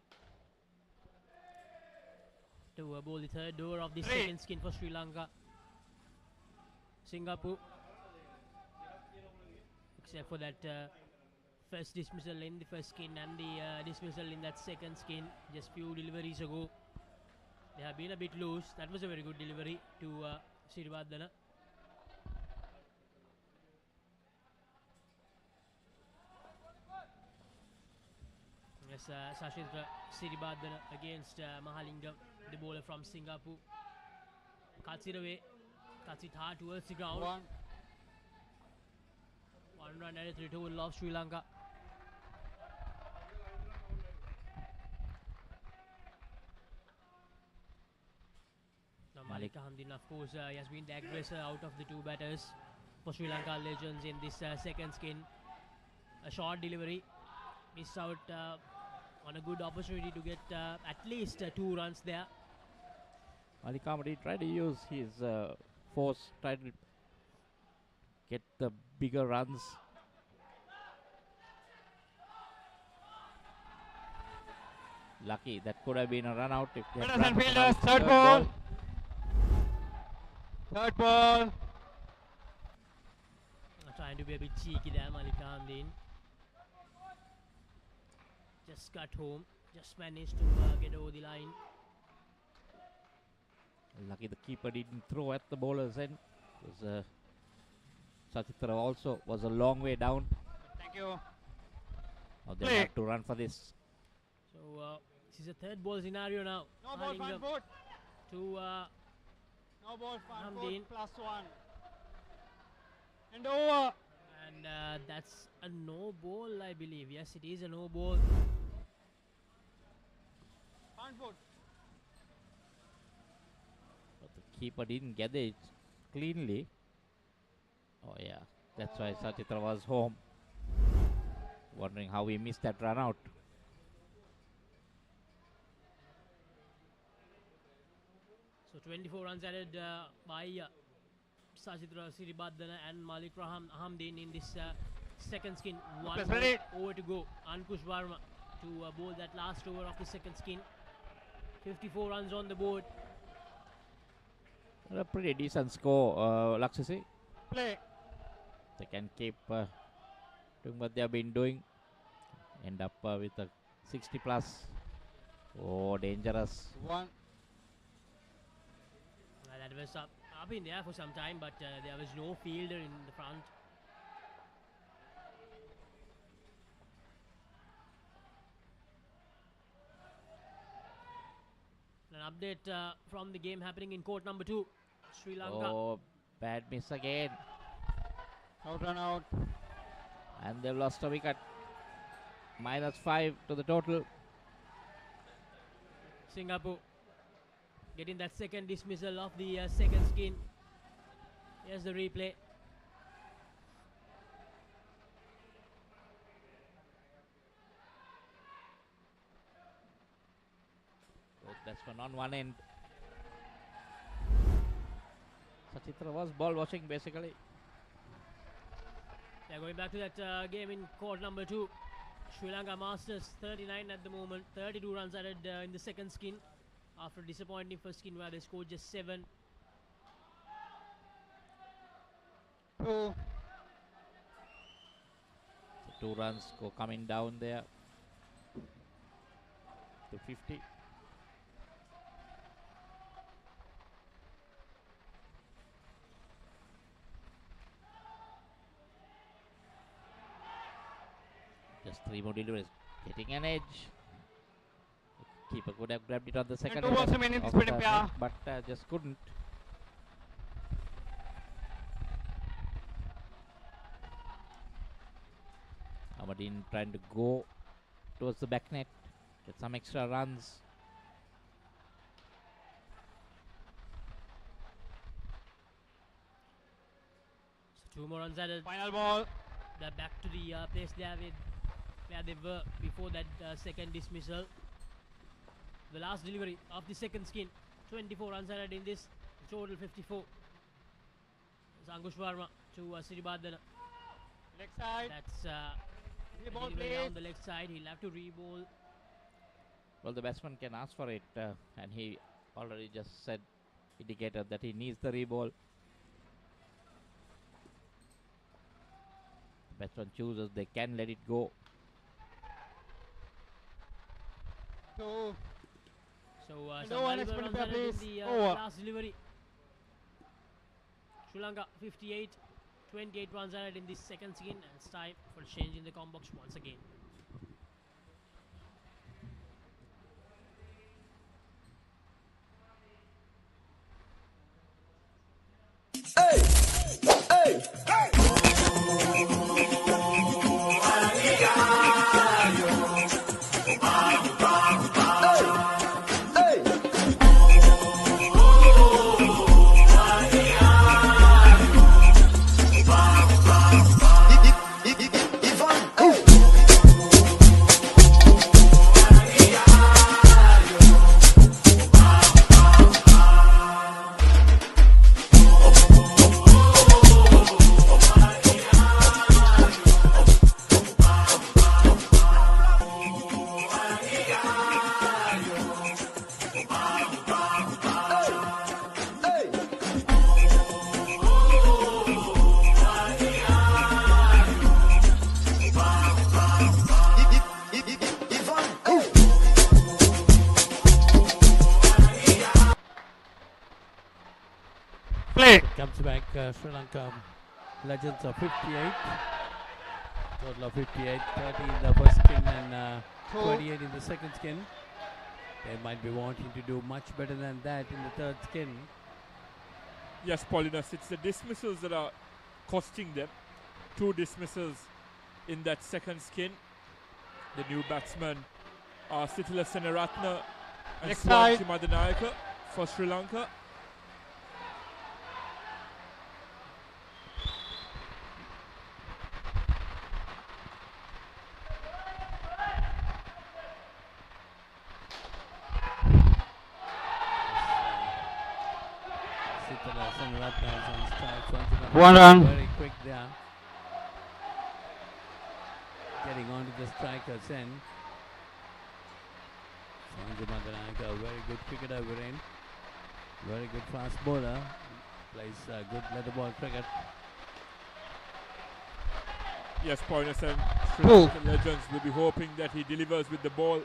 Speaker 2: to bowl the third over of the second skin for Sri Lanka. Singapore, except for that first dismissal in the first skin and the dismissal in that second skin just few deliveries ago, they have been a bit loose. That was a very good delivery to Sirivardhana. Yes, Sashitra Sirivardhana against Mahalingam, the bowler from Singapore. Cuts it away, cuts it hard towards the ground. One run at a 3-2 of Sri Lanka. Now Malik Hamdin, of course, he has been the aggressor out of the two batters for Sri Lanka Legends in this second skin. A short delivery, missed out on a good opportunity to get at least 2 runs there.
Speaker 1: Malik Hamdin tried to use his force, tried to get the bigger runs. Lucky, that could have been a run out if they had run
Speaker 18: Fielders, third ball. Third ball.
Speaker 2: Trying to be a bit cheeky there, Malik Hamdin. Just cut home, just managed to get over the line.
Speaker 1: Lucky the keeper didn't throw at the bowler's end. Because Sachitra also was a long way down.
Speaker 18: Thank you.
Speaker 1: Now they have to run for this.
Speaker 2: So this is a third ball scenario now.
Speaker 18: No ball, front foot.
Speaker 2: To
Speaker 18: no ball, front
Speaker 2: Hamdin.
Speaker 18: foot, +1. And over.
Speaker 2: And that's a no ball, I believe. Yes, it is a no ball.
Speaker 18: Front foot.
Speaker 1: But the keeper didn't get it cleanly. Oh yeah, that's why Sachitra was home. Wondering how he missed that run out.
Speaker 2: So 24 runs added by Sachitra Sirivardhana and Malik Hamdin in this second skin. 1 over to go. Ankush Varma to bowl that last over of the second skin. 54 runs on the board.
Speaker 1: A pretty decent score, Lakshasi.
Speaker 18: Play.
Speaker 1: They can keep doing what they have been doing. End up with a 60 plus. Oh, dangerous.
Speaker 18: One.
Speaker 2: That was up in there for some time, but there was no fielder in the front. An update from the game happening in court number 2. Sri Lanka.
Speaker 1: Oh, bad miss again.
Speaker 18: Out run out.
Speaker 1: And they've lost a wicket. -5 to the total.
Speaker 2: Singapore getting that second dismissal of the second skin. Here's the replay.
Speaker 1: That's one on one end. Sachitra was ball watching basically.
Speaker 2: Yeah, going back to that game in court number 2. Sri Lanka Masters 39 at the moment. 32 runs added in the second skin after a disappointing first skin where they scored just 7.
Speaker 18: 2.
Speaker 1: So 2 runs go coming down there to 50. Just 3 more deliveries. Getting an edge. Keeper could have grabbed it on the second
Speaker 18: end,
Speaker 1: but just couldn't. Ahmadin trying to go towards the back net, get some extra runs.
Speaker 2: So 2 more runs added.
Speaker 18: Final ball.
Speaker 2: They're back to the place where they were before that second dismissal. the last delivery of the second skin. 24 runs ahead in this, total 54. Ankush Verma to Siribardana.
Speaker 1: Leg side.
Speaker 2: That's
Speaker 1: Reball,
Speaker 2: down the leg side. He'll have to re-ball.
Speaker 1: Well, the batsman can ask for it, and he already just indicated that he needs the reball. Batsman chooses, they can let it go.
Speaker 2: So,
Speaker 1: And
Speaker 2: some
Speaker 1: over
Speaker 2: valuable
Speaker 1: next
Speaker 2: runs
Speaker 1: minute,
Speaker 2: ahead in
Speaker 1: please.
Speaker 2: the
Speaker 1: Over.
Speaker 2: last delivery. Sri Lanka 58, 28 runs ahead in this second skin, and it's time for change in the com box once again.
Speaker 1: Play.
Speaker 7: Comes back Sri Lanka Legends of 58. Total of 58, 30 in the first skin and 28 in the second skin. They might be wanting to do much better than that in the third skin.
Speaker 19: Yes, Paulinus, it's the dismissals that are costing them. 2 dismissals in that second skin. The new batsmen are Sitila Senaratne and
Speaker 1: Next side.
Speaker 19: Swanchi Madanayaka for Sri Lanka.
Speaker 1: One run.
Speaker 7: Very quick there. Getting onto the striker's end. Sanju Madanayaka, very good cricketer, Viren. Very good fast bowler. Plays good leather ball cricket.
Speaker 19: Yes, Paulinus, and Sri Lankan Legends will be hoping that he delivers with the ball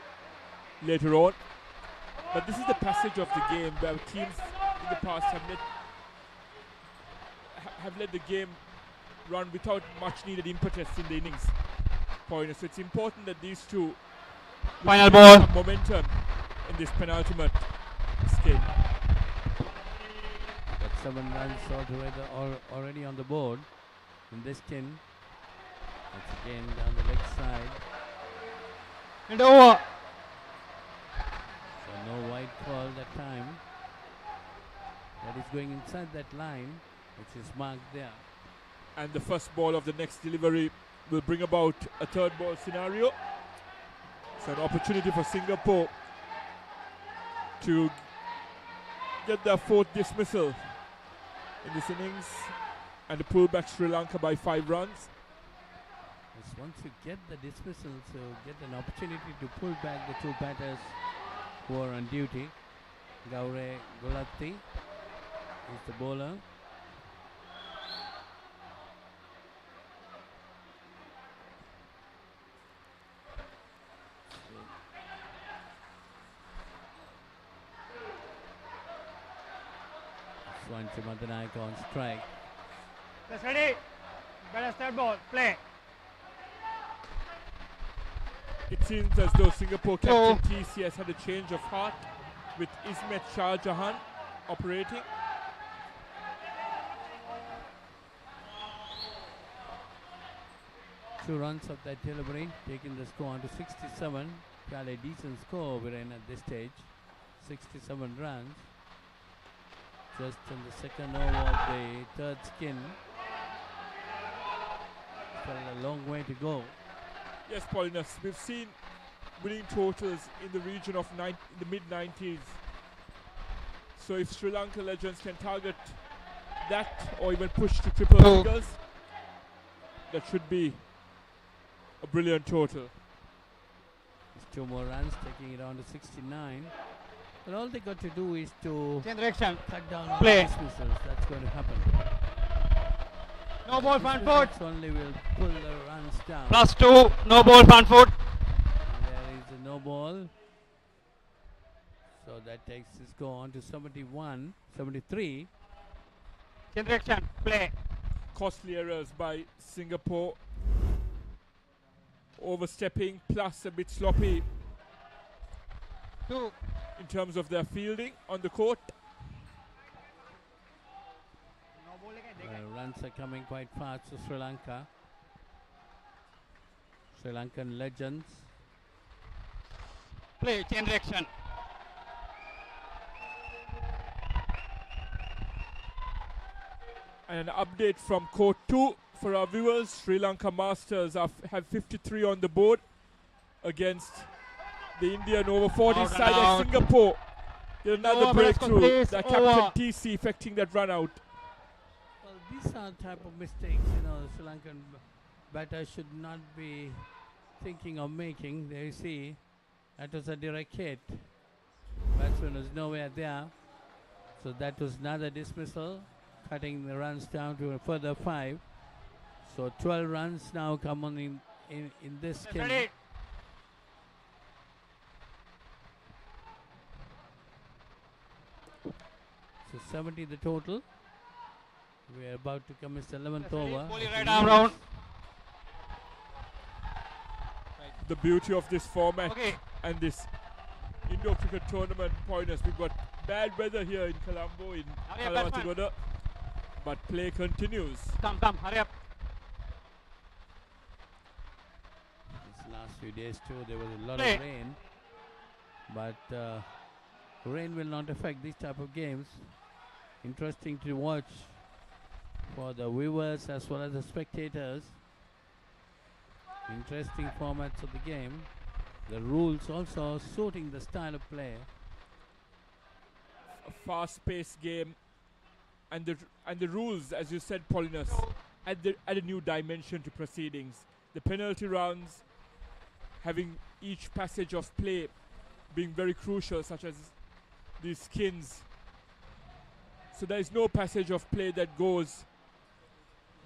Speaker 19: later on. But this is the passage of the game where teams in the past have let the game run without much needed impetus in the innings. Paulinus, so it's important that these two
Speaker 1: Final ball.
Speaker 19: Some momentum in this penultimate skin.
Speaker 7: Got 7 runs already on the board in this skin. It's again down the leg side.
Speaker 1: And over.
Speaker 7: So no wide ball that time. That is going inside that line, which is marked there.
Speaker 19: And the first ball of the next delivery will bring about a third ball scenario. So an opportunity for Singapore to get their 4th dismissal in this innings and to pull back Sri Lanka by 5 runs.
Speaker 7: Yes, once you get the dismissal, so get an opportunity to pull back the 2 batters who are on duty. Gaure Gulati is the bowler. Swanchi Madanayaka on strike.
Speaker 18: That's ready. Better start ball. Play.
Speaker 19: It seems as though Singapore captain TC has had a change of heart with Ismet Shah Jahan operating.
Speaker 7: Two runs of that delivery, taking the score on to 67. Fairly decent score we're in at this stage. 67 runs. Just in the second over of the third skin. Still a long way to go.
Speaker 19: Yes, Paulinus, we've seen winning totals in the region of the mid-90s. So if Sri Lanka legends can target that or even push to triple figures, that should be a brilliant total.
Speaker 7: It's 2 more runs, taking it on to 69. But all they got to do is to
Speaker 1: Direction.
Speaker 7: cut down on
Speaker 1: Play.
Speaker 7: dismissals. That's going to happen.
Speaker 1: No ball, front foot.
Speaker 7: Only will pull the runs down.
Speaker 1: +2. No ball, front foot.
Speaker 7: And there is a no ball. So that takes the score on to 71, 73.
Speaker 1: Direction. Play.
Speaker 19: Costly errors by Singapore. Overstepping plus a bit sloppy
Speaker 1: 2.
Speaker 19: in terms of their fielding on the court.
Speaker 7: Runs are coming quite fast to Sri Lanka. Sri Lankan legends.
Speaker 1: Play. Change direction.
Speaker 19: And an update from court 2 for our viewers. Sri Lanka Masters have 53 on the board against the Indian over 40
Speaker 1: Out and
Speaker 19: side of
Speaker 1: out.
Speaker 19: Singapore. There's another
Speaker 1: Over,
Speaker 19: breakthrough.
Speaker 1: please,
Speaker 19: The
Speaker 1: over.
Speaker 19: captain TC effecting that run out.
Speaker 7: Well, these are type of mistakes, Sri Lankan batter should not be thinking of making. There you see, that was a direct hit. Batsman was nowhere there. So that was another dismissal, cutting the runs down to a further 5. So 12 runs now come on in this skin.
Speaker 1: Ready.
Speaker 7: So 70 the total. We are about to commence the 11th
Speaker 1: Ready.
Speaker 7: over.
Speaker 1: Pull your right arm round.
Speaker 19: The beauty of this format
Speaker 1: Okay.
Speaker 19: and this Indo cricket tournament pointers. We've got bad weather here in Colombo, in
Speaker 1: Hurry up, batsman.
Speaker 19: Kalamatigoda, but play continues.
Speaker 1: Come, hurry up.
Speaker 7: These last few days too, there was a lot
Speaker 1: Play.
Speaker 7: of rain, but rain will not affect these type of games. Interesting to watch for the viewers as well as the spectators. Interesting formats of the game. The rules also suiting the style of play.
Speaker 19: A fast-paced game, and the rules, as you said, Paulinus, add a new dimension to proceedings. The penalty rounds having each passage of play being very crucial, such as these skins. So there is no passage of play that goes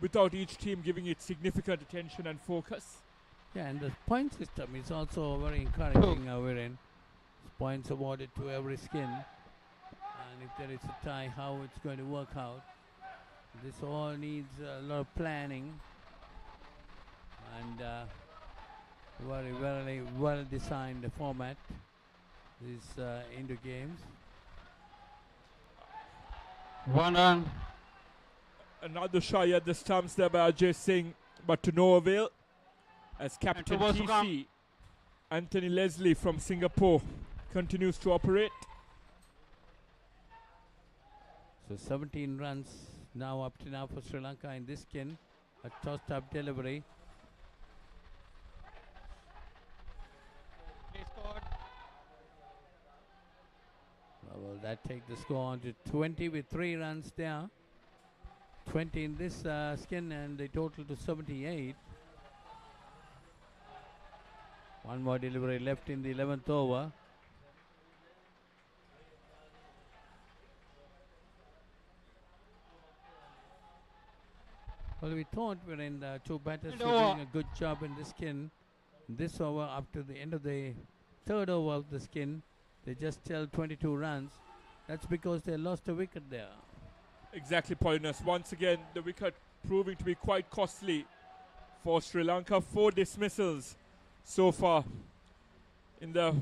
Speaker 19: without each team giving it significant attention and focus.
Speaker 7: Yeah, and the point system is also very encouraging. Wherein points awarded to every skin, and if there is a tie, how it's going to work out. This all needs a lot of planning and very, very well designed format. These Indo games.
Speaker 1: 1 run.
Speaker 19: Another shy at the stumps there by Ajay Singh, but to no avail, as Captain
Speaker 1: balls to come.
Speaker 19: TC, Anthony Leslie from Singapore, continues to operate.
Speaker 7: So 17 runs now up to now for Sri Lanka in this skin. A tossed up delivery. Will that take the score on to 20 with 3 runs there? 20 in this skin and the total to 78. One more delivery left in the 11th over. Well, we thought we're in the two batters were doing a good job in the skin. This over up to the end of the 3rd over of the skin, they just held 22 runs. That's because they lost a wicket there.
Speaker 19: Exactly, Paulinus. Once again, the wicket proving to be quite costly for Sri Lanka. 4 dismissals so far in the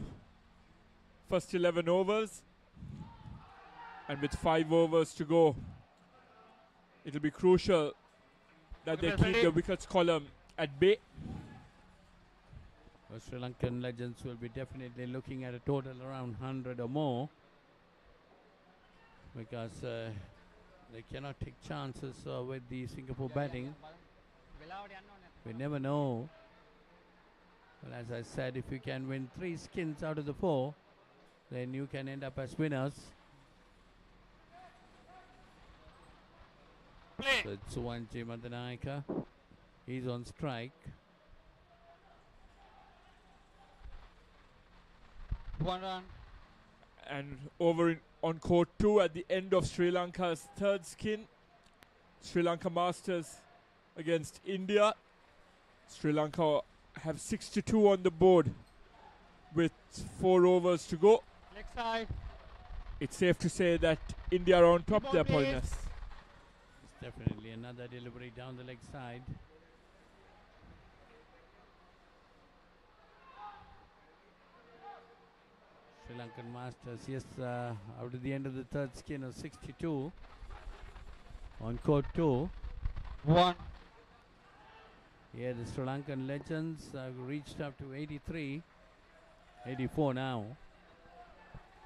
Speaker 19: first 11 overs. And with 5 overs to go, it'll be crucial that they keep the wickets column at bay.
Speaker 7: Well, Sri Lankan legends will be definitely looking at a total around 100 or more, because they cannot take chances with the Singapore batting. We never know Well, as I said, if you can win 3 skins out of the 4, then you can end up as winners. So it's Suwanji Madanayaka. He's on strike.
Speaker 1: 1 run.
Speaker 19: And over on court 2 at the end of Sri Lanka's third skin, Sri Lanka Masters against India. Sri Lanka have 62 on the board with 4 overs to go.
Speaker 1: Leg side.
Speaker 19: It's safe to say that India are on top there, Paulinus.
Speaker 7: It's definitely another delivery down the leg side. Sri Lankan Masters, yes, out of the end of the third skin of 62 on court 2.
Speaker 1: 1.
Speaker 7: Yeah, the Sri Lankan legends have reached up to 83, 84 now,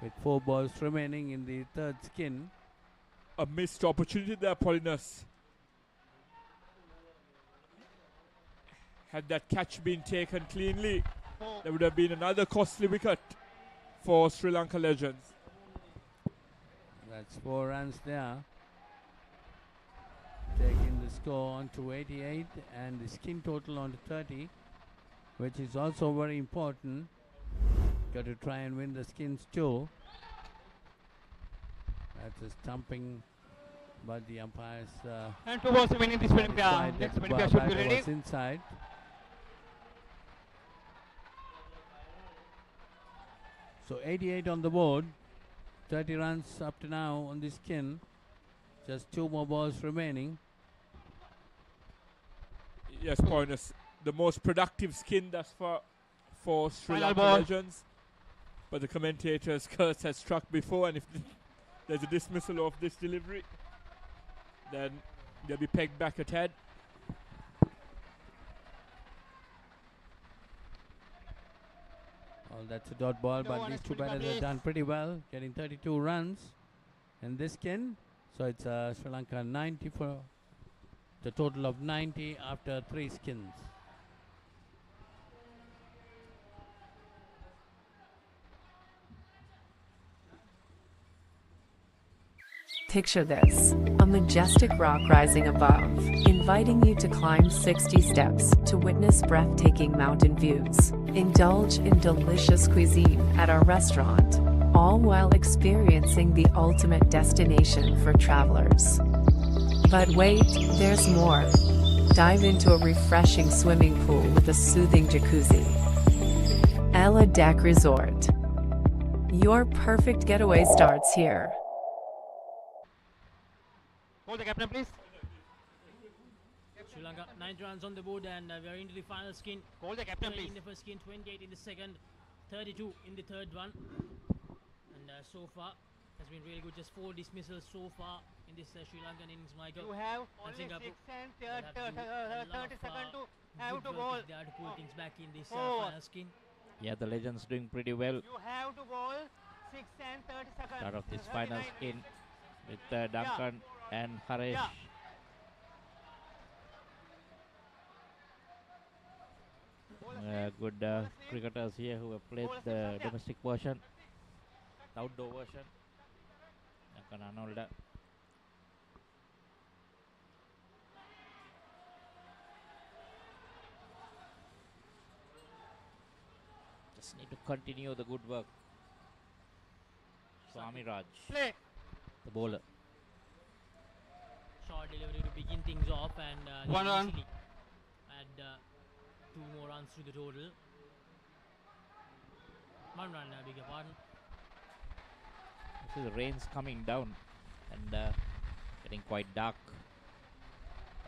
Speaker 7: with 4 balls remaining in the third skin.
Speaker 19: A missed opportunity there, Paulinus. Had that catch been taken cleanly, there would have been another costly wicket for Sri Lanka legends.
Speaker 7: That's 4 runs there. Taking the score on to 88 and the skin total on to 30, which is also very important. Got to try and win the skins too. That's a stumping, but the umpires.
Speaker 1: And 2 balls remaining this spinning pair. Next spinning pair should be ready.
Speaker 7: Was inside. So 88 on the board, 30 runs up to now on the skin. Just 2 more balls remaining.
Speaker 19: Yes, Paulinus, the most productive skin thus far for Sri
Speaker 1: Final
Speaker 19: Lanka
Speaker 1: ball.
Speaker 19: legends. But the commentator's curse has struck before, and if there's a dismissal of this delivery, then they'll be pegged back at head.
Speaker 7: Well, that's a dot ball, but these 2 batters have done pretty well, getting 32 runs in this skin. So it's Sri Lanka 90 for the total of 90 after 3 skins.
Speaker 10: Picture this, a majestic rock rising above, inviting you to climb 60 steps to witness breathtaking mountain views. Indulge in delicious cuisine at our restaurant, all while experiencing the ultimate destination for travelers. But wait, there's more. Dive into a refreshing swimming pool with a soothing jacuzzi. Ella Deck Resort. Your perfect getaway starts here.
Speaker 1: Hold the captain, please.
Speaker 2: Sri Lanka 90 runs on the board, and we're into the final skin.
Speaker 1: Hold the captain,
Speaker 2: 30
Speaker 1: please.
Speaker 2: in the first skin, 28 in the second, 32 in the third one. And so far has been really good. Just 4 dismissals so far in this Sri Lankan innings, Michael.
Speaker 1: You have
Speaker 2: And
Speaker 1: only 6 and
Speaker 2: will have to do a lot
Speaker 1: 30
Speaker 2: of,
Speaker 1: seconds to
Speaker 2: good
Speaker 1: have to
Speaker 2: work
Speaker 1: bowl.
Speaker 2: if they are to pull things back in this
Speaker 1: Over.
Speaker 2: final skin.
Speaker 1: Yeah, the legends doing pretty well.
Speaker 18: You have to bowl 6 and 30 seconds.
Speaker 1: Start of this
Speaker 18: 39
Speaker 1: final skin with Duncan and Haresh.
Speaker 18: Yeah.
Speaker 1: Good cricketers here who have played the domestic version, the outdoor version. Duncan Arnold. Just need to continue the good work. Swami Raj,
Speaker 18: Play.
Speaker 1: the bowler.
Speaker 2: Short delivery to begin things off, and
Speaker 1: 1 run.
Speaker 2: easily add 2 more runs to the total. 1 run, beg your pardon.
Speaker 1: See the rain's coming down and getting quite dark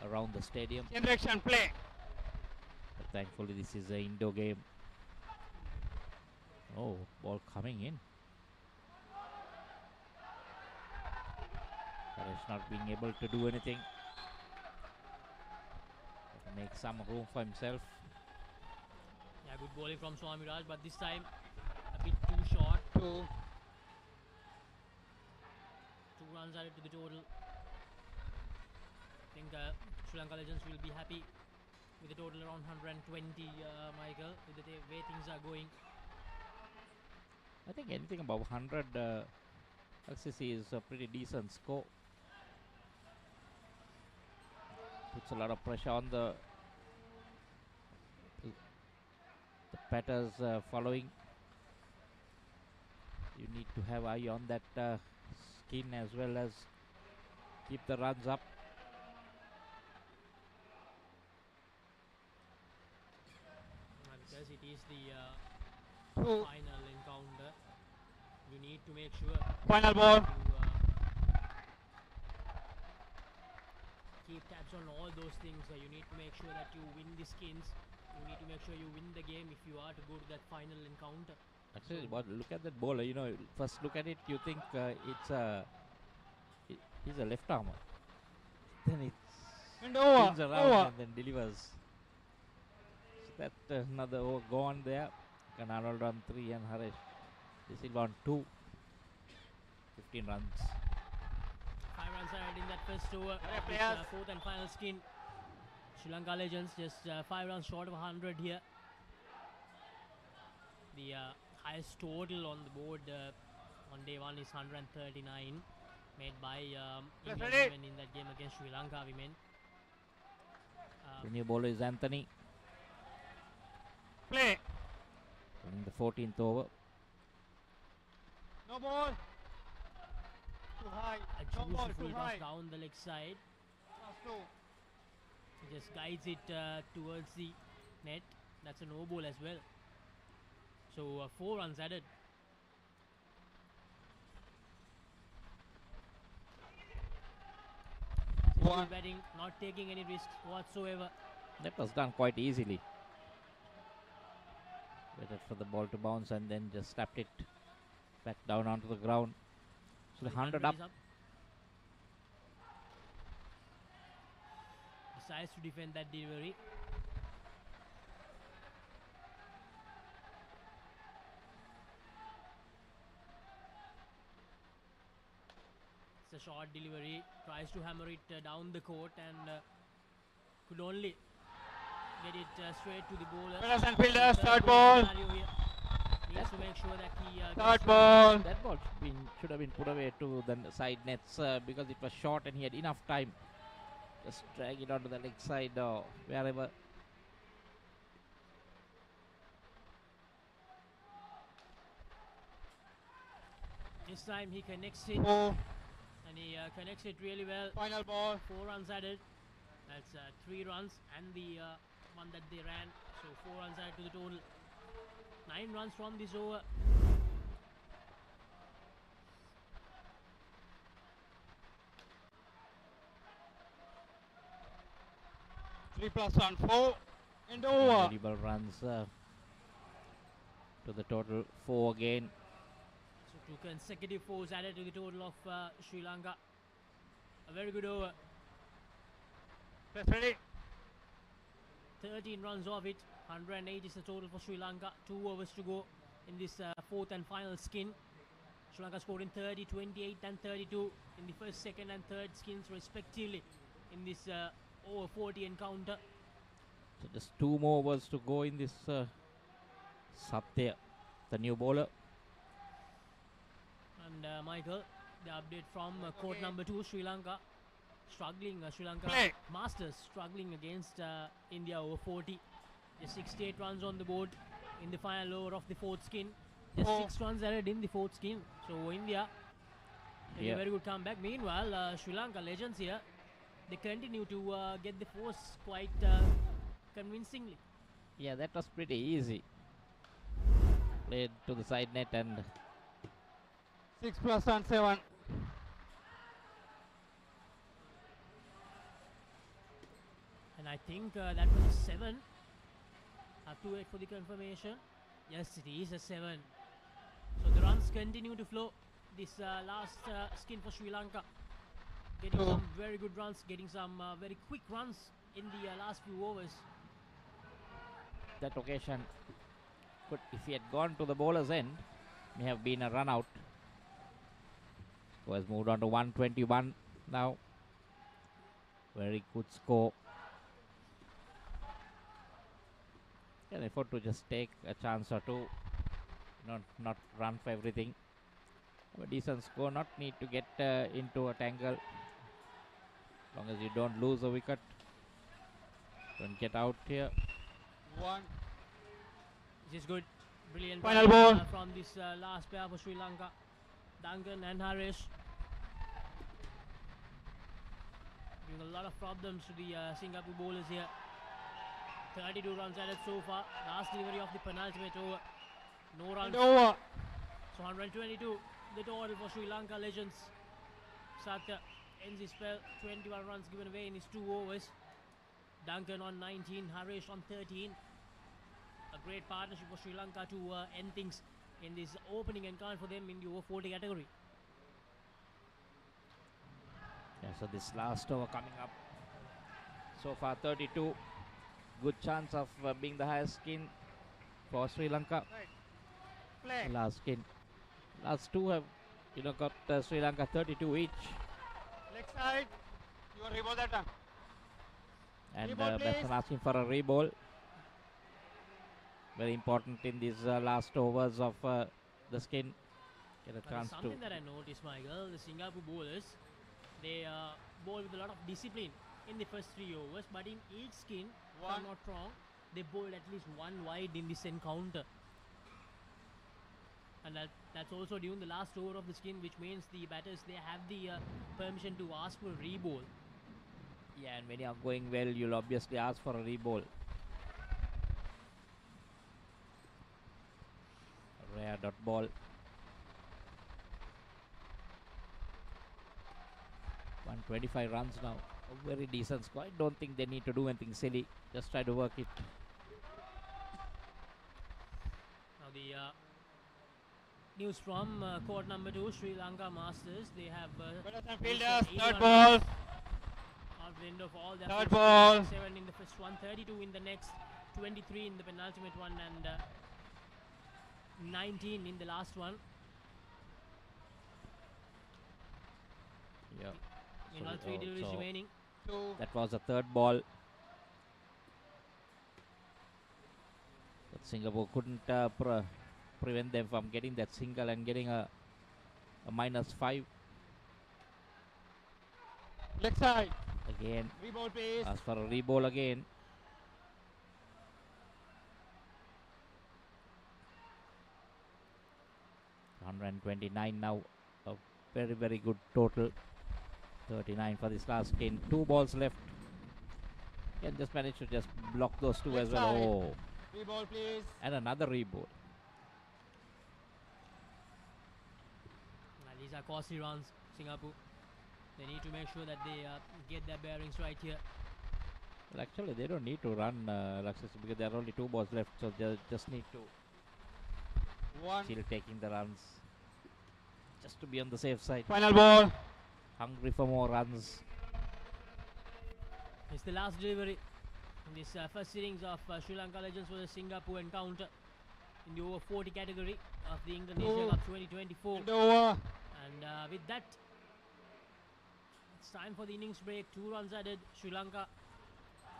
Speaker 1: around the stadium.
Speaker 18: Direction, play.
Speaker 1: But thankfully this is an indoor game. Oh, ball coming in. Haresh not being able to do anything. Make some room for himself.
Speaker 2: Yeah, good bowling from Swami Raj, but this time a bit too short. 2 runs added to the total. I think Sri Lanka legends will be happy with a total around 120, Michael, with the way things are going.
Speaker 1: I think anything above 100 LCC is a pretty decent score. Puts a lot of pressure on the batters following. You need to have eye on that skin as well as keep the runs up.
Speaker 2: Because it is the final encounter, you need to make sure
Speaker 1: Final ball.
Speaker 2: to keep tabs on all those things. You need to make sure that you win the skins. You need to make sure you win the game if you are to go to that final encounter.
Speaker 1: Actually, look at that bowler. You know, first look at it, you think he's a left armer. Then it spins around and then delivers. So that another over gone there. Arnold on 3 and Harish De Silva on 2. 15 runs.
Speaker 2: 5 runs ahead in that first over. This, fourth and final skin. Sri Lanka Legends just 5 runs short of 100 here. The highest total on the board on day 1 is 139, made by England women in that game against Sri Lanka women.
Speaker 1: The new bowler is Anthony.
Speaker 18: Play.
Speaker 1: In the 14th over.
Speaker 18: No ball. Too high.
Speaker 2: A
Speaker 18: No ball,
Speaker 2: beautiful
Speaker 18: too
Speaker 2: toss
Speaker 18: high.
Speaker 2: down the leg side.
Speaker 18: No.
Speaker 2: He just guides it towards the net. That's a no ball as well. So 4 runs added. One batting, not taking any risk whatsoever.
Speaker 1: That was done quite easily. Waited for the ball to bounce and then just slapped it back down onto the ground. So 100 up.
Speaker 2: Decides to defend that delivery. It's a short delivery. Tries to hammer it down the court and could only get it straight to the bowler.
Speaker 18: Fielders and fielders, third ball.
Speaker 2: Needs to make sure that he
Speaker 1: Third ball. That ball should have been put away to the side nets because it was short and he had enough time. Just drag it onto the leg side or wherever.
Speaker 2: This time he connects it. And he connects it really well.
Speaker 18: Final ball.
Speaker 2: 4 runs added. That's 3 runs and the one that they ran. So 4 runs added to the total. 9 runs from this over.
Speaker 18: Three plus on 4 and over.
Speaker 1: Incredible runs to the total 4 again.
Speaker 2: So 2 consecutive 4s added to the total of Sri Lanka. A very good over.
Speaker 18: Press ready.
Speaker 2: 13 runs off it. 108 is the total for Sri Lanka. 2 overs to go in this 4th and final skin. Sri Lanka scored in 30, 28 and 32 in the first, second and third skins respectively in this over 40 encounter.
Speaker 1: So just 2 more overs to go in this Satya, the new bowler.
Speaker 2: And Michael, the update from court number 2, Sri Lanka. Struggling, Sri Lanka Masters struggling against India over 40. Just 68 runs on the board in the final over of the 4th skin. Just 6 runs added in the 4th skin. So India a very good comeback. Meanwhile, Sri Lanka Legends here, they continue to get the force quite convincingly.
Speaker 1: Yeah, that was pretty easy. Played to the side net and
Speaker 18: 6 plus on 7.
Speaker 2: And I think that was a 7. Have to wait for the confirmation. Yes, it is a 7. So the runs continue to flow. This last skin for Sri Lanka. Getting some very good runs, getting some very quick runs in the last few overs.
Speaker 1: that occasion could, if he had gone to the bowler's end, may have been a run out. Score has moved on to 121 now. Very good score. An effort to just take a chance or two, not run for everything. A decent score, not need to get into a tangle. As long as you don't lose a wicket, don't get out here.
Speaker 2: This is good. Brilliant
Speaker 18: Final ball.
Speaker 2: from this last pair for Sri Lanka. Duncan and Harish. Giving a lot of problems to the Singapore bowlers here. 32 runs added so far. Last delivery of the penultimate over. No runs.
Speaker 18: Over.
Speaker 2: So 122. The total for Sri Lanka legends. Satya ends his spell. 21 runs given away in his 2 overs. Duncan on 19. Harish on 13. A great partnership for Sri Lanka to end things in this opening encounter for them in the over 40 category.
Speaker 1: Yeah, so this last over coming up. So far 32. Good chance of being the highest skin for Sri Lanka.
Speaker 18: Play.
Speaker 1: Last skin. Last two have, got Sri Lanka 32 each.
Speaker 18: Leg side. You are reball that time.
Speaker 1: And
Speaker 18: Reball,
Speaker 1: batsman
Speaker 18: please.
Speaker 1: asking for a reball. Very important in these last overs of the skin. Get a
Speaker 2: But
Speaker 1: chance
Speaker 2: something
Speaker 1: to.
Speaker 2: that I noticed, Michael, the Singapore bowlers, they bowl with a lot of discipline in the first 3 overs, but in each skin, if I'm not wrong, they bowled at least 1 wide in this encounter. And that's also during the last over of the skin, which means the batters, they have the permission to ask for a reball.
Speaker 1: Yeah, and when you are going well, you'll obviously ask for a reball. Rare dot ball. 125 runs now. A very decent score. I don't think they need to do anything silly. Just try to work it.
Speaker 2: Now the news from court number 2, Sri Lanka Masters. They have
Speaker 18: Fielders,
Speaker 2: 81
Speaker 18: third ball.
Speaker 2: runs out the end of all their
Speaker 18: Third
Speaker 2: first
Speaker 18: ball.
Speaker 2: 7 in the first one, 32 in the next, 23 in the penultimate one, and 19 in the last one.
Speaker 1: Yeah.
Speaker 2: Meanwhile, 3 deliveries remaining.
Speaker 1: That was the third ball. But Singapore couldn't prevent them from getting that single and getting a -5.
Speaker 18: Leg side.
Speaker 1: Again.
Speaker 18: Reball, please.
Speaker 1: As for a reball again. $129 now. A very, very good total. 39 for this last game. 2 balls left. Can just manage to just block those 2 as well. Oh.
Speaker 18: Reball, please.
Speaker 1: And another reball.
Speaker 2: These are costly runs, Singapore. They need to make sure that they get their bearings right here.
Speaker 1: Well, actually, they don't need to run Lakshya, because there are only 2 balls left. So they just need to still taking the runs. Just to be on the safe side.
Speaker 18: Final ball.
Speaker 1: Hungry for more runs.
Speaker 2: It's the last delivery in this first innings of Sri Lanka Legends for the Singapore encounter in the over 40 category of the England Asia Cup 2024. And with that, it's time for the innings break. 2 runs added. Sri Lanka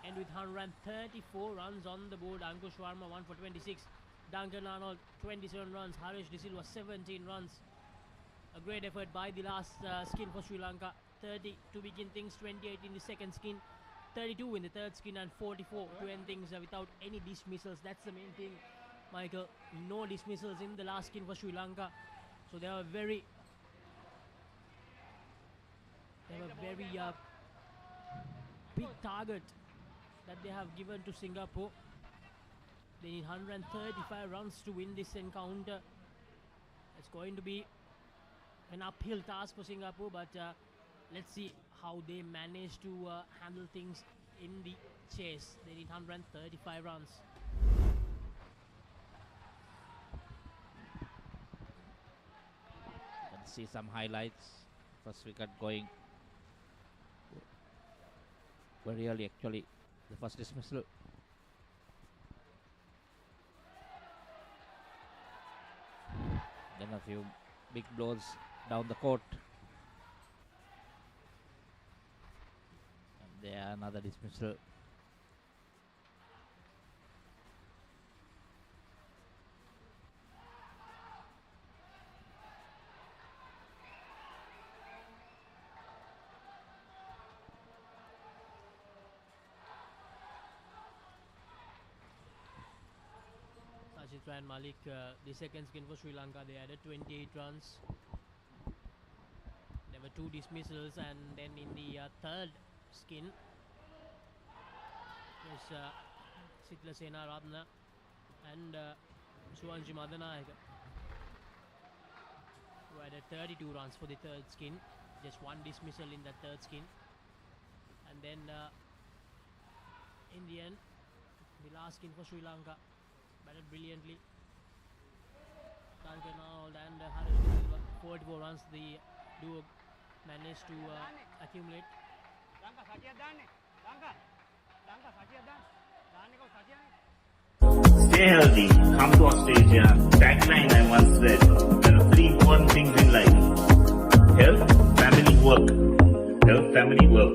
Speaker 2: end with 134 runs on the board. Ankush Sharma 1 for 26. Duncan Arnold 27 runs. Harish De Silva 17 runs. A great effort by the last skin for Sri Lanka. 30 to begin things, 28 in the second skin, 32 in the third skin, and 44 to end things without any dismissals. That's the main thing, Michael. No dismissals in the last skin for Sri Lanka. So they have a very big target that they have given to Singapore. They need 135 runs to win this encounter. It's going to be an uphill task for Singapore, but let's see how they manage to handle things in the chase. They need 135 runs.
Speaker 1: Let's see some highlights. First wicket going very early, actually. The first dismissal. Then a few big blows down the court. And there another dismissal.
Speaker 2: Irfan Malik, the second skin for Sri Lanka, they added 28 runs. There were 2 dismissals, and then in the third skin was Sitla Sena Rabna and Suwanji Madanayaka, who added 32 runs for the third skin. Just 1 dismissal in the third skin. And then in the end, the last skin for Sri Lanka batted brilliantly. Duncan Arnold and Harris Silva, 44 runs the duo managed to accumulate.
Speaker 11: Stay healthy, come to Australia. Tagline I once said, there are 3 important things in life. Health, family, work. Health, family, work.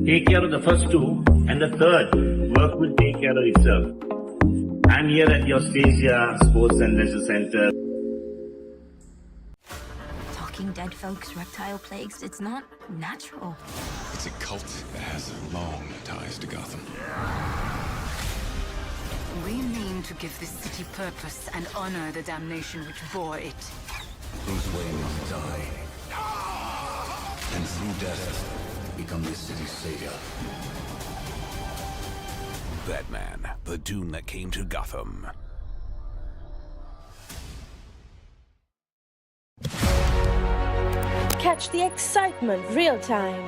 Speaker 11: Take care of the first 2, and the third, work will take care of itself. I'm here at the Australia Sports and Leisure Centre.
Speaker 14: Talking dead folks, reptile plagues, it's not natural.
Speaker 5: It's a cult that has long ties to Gotham.
Speaker 4: We mean to give this city purpose and honor the damnation which bore it.
Speaker 5: Bruce Wayne must die. And through death, become this city's savior.
Speaker 20: Batman, the doom that came to Gotham.
Speaker 16: Catch the excitement real time.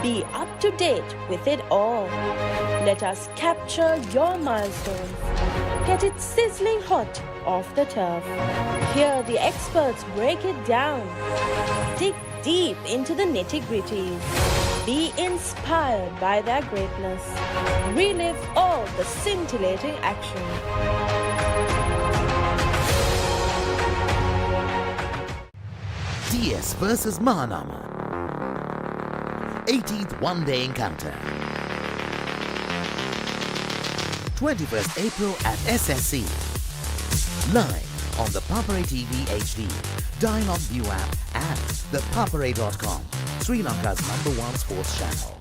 Speaker 16: Be up to date with it all. Let us capture your milestones. Get it sizzling hot off the turf. Hear the experts break it down. Dig deep into the nitty-gritties. Be inspired by their greatness. Relive all the scintillating action.
Speaker 9: DS versus Mahanama. 18th one-day encounter. 21st April at SSC. Live on the ThePapare TV HD, Dialog View app and ThePapare.com, Sri Lanka's #1 sports channel.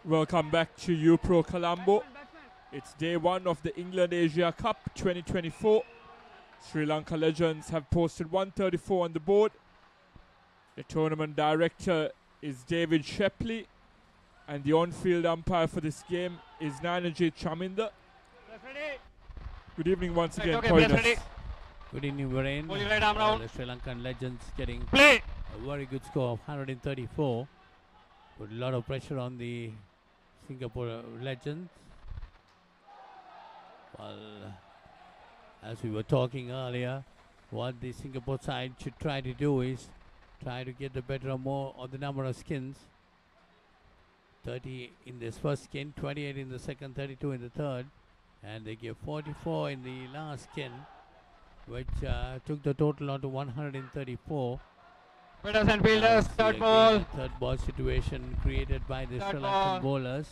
Speaker 19: Welcome back to UPro Colombo. It's day 1 of the England Asia Cup 2024. Sri Lanka Legends have posted 134 on the board. The tournament director is David Shepley, and the on-field umpire for this game is Nanajit Chaminda. Good evening once again, Poinus.
Speaker 7: Good evening, Varane. The Sri Lankan Legends getting a very good score of 134. Put a lot of pressure on the Singapore Legends. Well, as we were talking earlier, what the Singapore side should try to do is try to get the better of more of the number of skins. 30 in this first skin, 28 in the second, 32 in the third, and they give 44 in the last skin, which took the total on to 134.
Speaker 1: Batters and fielders, third ball.
Speaker 7: Third ball situation created by the Sri Lankan bowlers.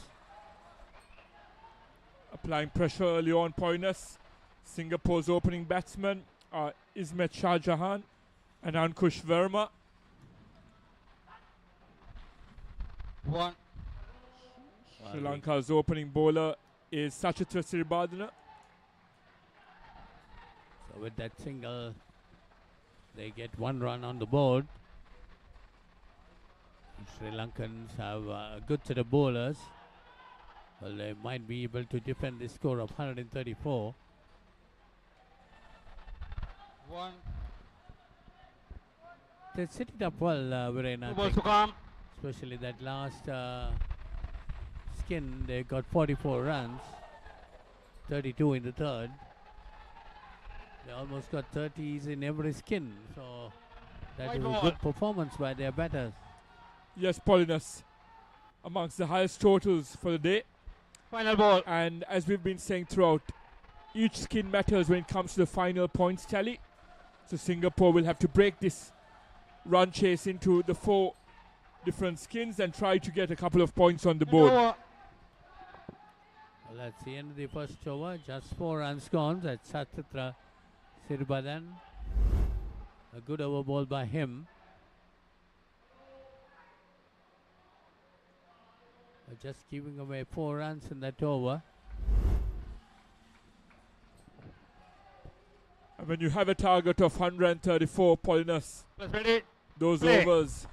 Speaker 19: Applying pressure early on, Poinus. Singapore's opening batsmen are Ismet Shah Jahan and Ankush Verma. Sri Lanka's opening bowler is Sachitra Siribadana.
Speaker 7: So with that single, they get 1 run on the board. Sri Lankans have a good set of bowlers. Well, they might be able to defend this score of 134. They set it up well, Virena. Especially that last skin, they got 44 runs, 32 in the third. They almost got 30s in every skin, so that was a good performance by their batters.
Speaker 19: Yes, Polinus, amongst the highest totals for the day.
Speaker 1: Final ball.
Speaker 19: And as we've been saying throughout, each skin matters when it comes to the final points tally. So Singapore will have to break this run chase into the 4 different skins and try to get a couple of points on the board.
Speaker 7: Well, that's the end of the first over. Just 4 runs gone. That's Satitra Sirbadan. A good over ball by him. Just giving away 4 runs in that over.
Speaker 19: And when you have a target of 134, Polinus, those overs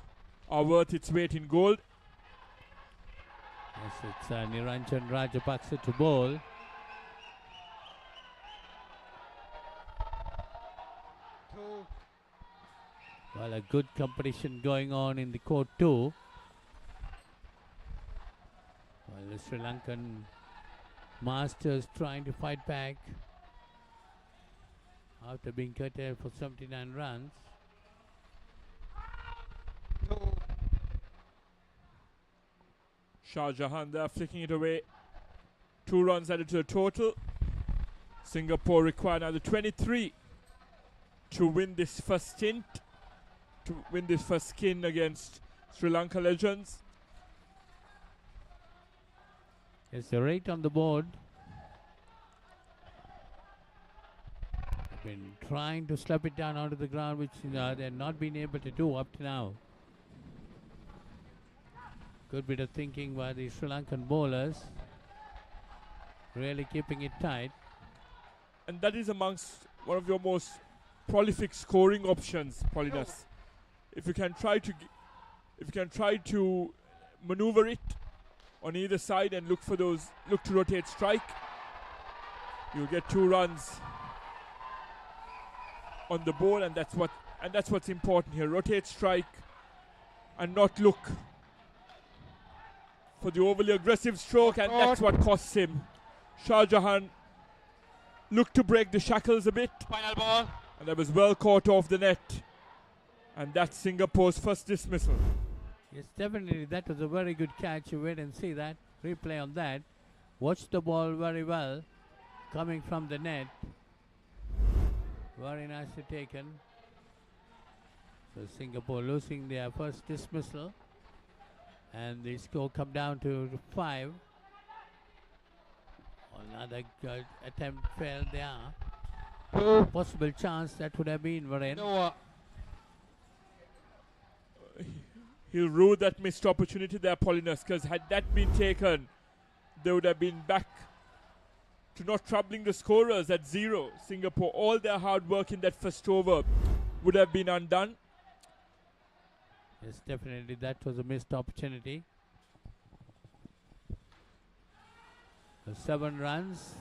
Speaker 19: are worth its weight in gold.
Speaker 7: Yes, it's Niranjan Rajapaksa to bowl. Well, a good competition going on in the court too. Well, the Sri Lankan Masters trying to fight back after being curtailed for 79 runs.
Speaker 19: Shah Jahan there flicking it away. 2 runs added to the total. Singapore require another 23 to win this first stint, to win this first skin against Sri Lanka Legends.
Speaker 7: It's a rate on the board. Been trying to slap it down onto the ground, which they've not been able to do up to now. Good bit of thinking by the Sri Lankan bowlers. Really keeping it tight.
Speaker 19: And that is amongst one of your most prolific scoring options, Polinus. If you can try to maneuver it on either side and look to rotate strike, you'll get 2 runs on the ball, and that's what's important here. Rotate strike and not look for the overly aggressive stroke, and that's what costs him. Shah Jahan looked to break the shackles a bit.
Speaker 1: Final ball.
Speaker 19: And that was well caught off the net. And that's Singapore's first dismissal.
Speaker 7: Yes, definitely. That was a very good catch. You wait and see that. Replay on that. Watch the ball very well. Coming from the net. Very nicely taken. So Singapore losing their first dismissal. And the score come down to 5. Another good attempt failed there. Possible chance that would have been Varane.
Speaker 19: He'll rue that missed opportunity there, Polinus, because had that been taken, they would have been back to not troubling the scorers at 0. Singapore, all their hard work in that first over would have been undone.
Speaker 7: Yes, definitely that was a missed opportunity. 7 runs.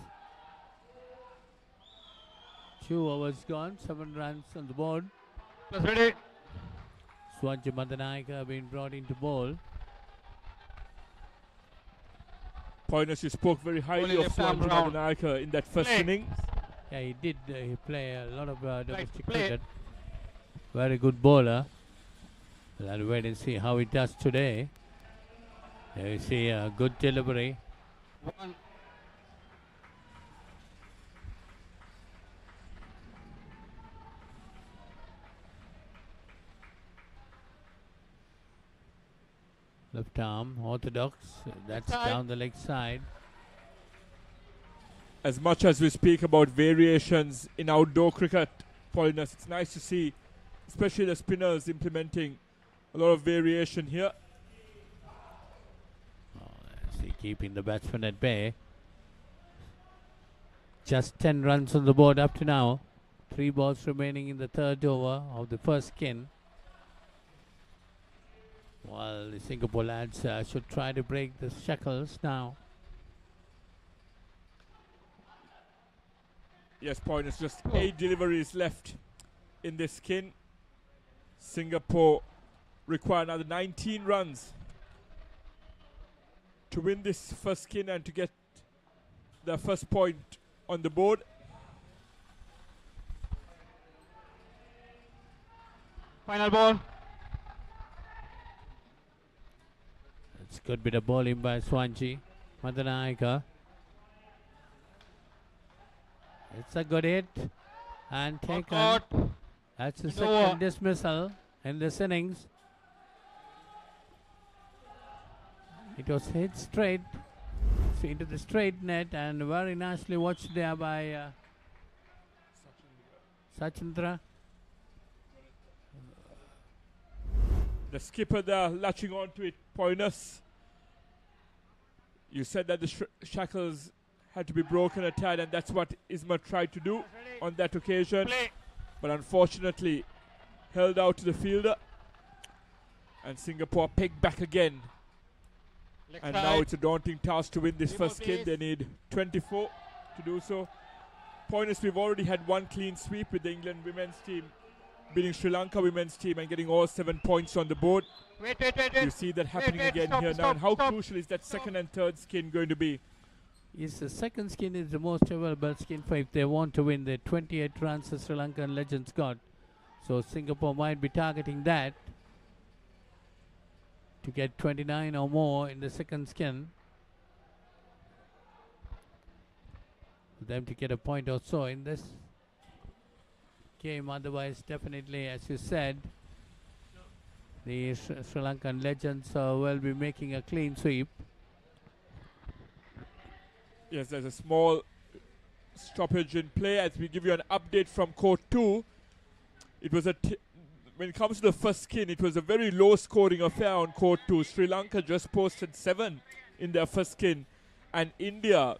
Speaker 7: 2 overs gone, 7 runs on the board.
Speaker 1: Ready.
Speaker 7: Swanji Madanayaka being brought into bowl.
Speaker 19: Poinus, you spoke very highly of Swanji Madanayaka in that first innings.
Speaker 7: Yeah, he did. He play a lot of domestic cricket. Very good bowler. We'll have to wait and see how he does today. There you see a good delivery. Left arm, orthodox. That's down the leg side.
Speaker 19: As much as we speak about variations in outdoor cricket, Polinus, it's nice to see, especially the spinners implementing a lot of variation here.
Speaker 7: See, keeping the batsman at bay. Just 10 runs on the board up to now. 3 balls remaining in the 3rd over of the first skin. While the Singapore lads should try to break the shackles now.
Speaker 19: Yes, Poinus, just 8 deliveries left in this skin. Singapore require another 19 runs to win this first skin and to get their first point on the board.
Speaker 1: Final ball.
Speaker 7: It's good bit of bowling by Swanji Madanayaka. It's a good hit and taken. That's the second dismissal in this innings. It was hit straight into the straight net and very nicely watched there by Sachindra.
Speaker 19: The skipper there latching onto it, Poinus. You said that the shackles had to be broken or tied, and that's what Isma tried to do on that occasion. But unfortunately, held out to the fielder. And Singapore pegged back again. And now it's a daunting task to win this first game. They need 24 to do so. Points, we've already had one clean sweep with the England women's team beating Sri Lanka women's team and getting all 7 points on the board.
Speaker 1: Wait.
Speaker 19: You see that happening again here now. And how crucial is that second and third skin going to be?
Speaker 7: Yes, the second skin is the most available skin for if they want to win the 28 runs the Sri Lankan legends got. So Singapore might be targeting that to get 29 or more in the second skin. For them to get a point or so in this game. Otherwise, definitely, as you said, the Sri Lankan legends will be making a clean sweep.
Speaker 19: Yes, there's a small stoppage in play as we give you an update from Court 2. It was when it comes to the first skin, it was a very low scoring affair on Court 2. Sri Lanka just posted 7 in their first skin, and India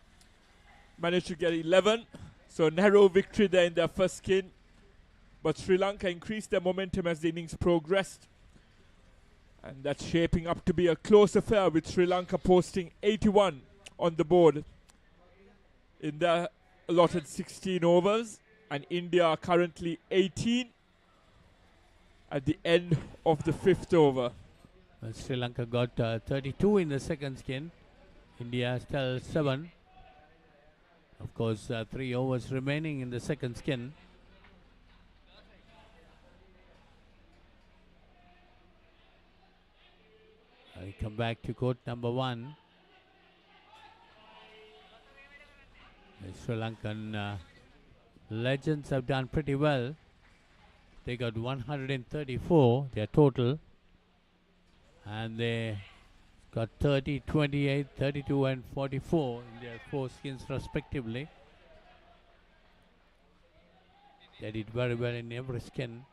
Speaker 19: managed to get 11. So narrow victory there in their first skin. But Sri Lanka increased their momentum as the innings progressed. And that's shaping up to be a close affair with Sri Lanka posting 81 on the board in their allotted 16 overs. And India are currently 18 at the end of the 5th over.
Speaker 7: Well, Sri Lanka got 32 in the second skin. India still 7. Of course, 3 overs remaining in the second skin. I come back to court number 1. The Sri Lankan legends have done pretty well. They got 134, their total. And they got 30, 28, 32 and 44 in their 4 skins respectively. They did very well in every skin.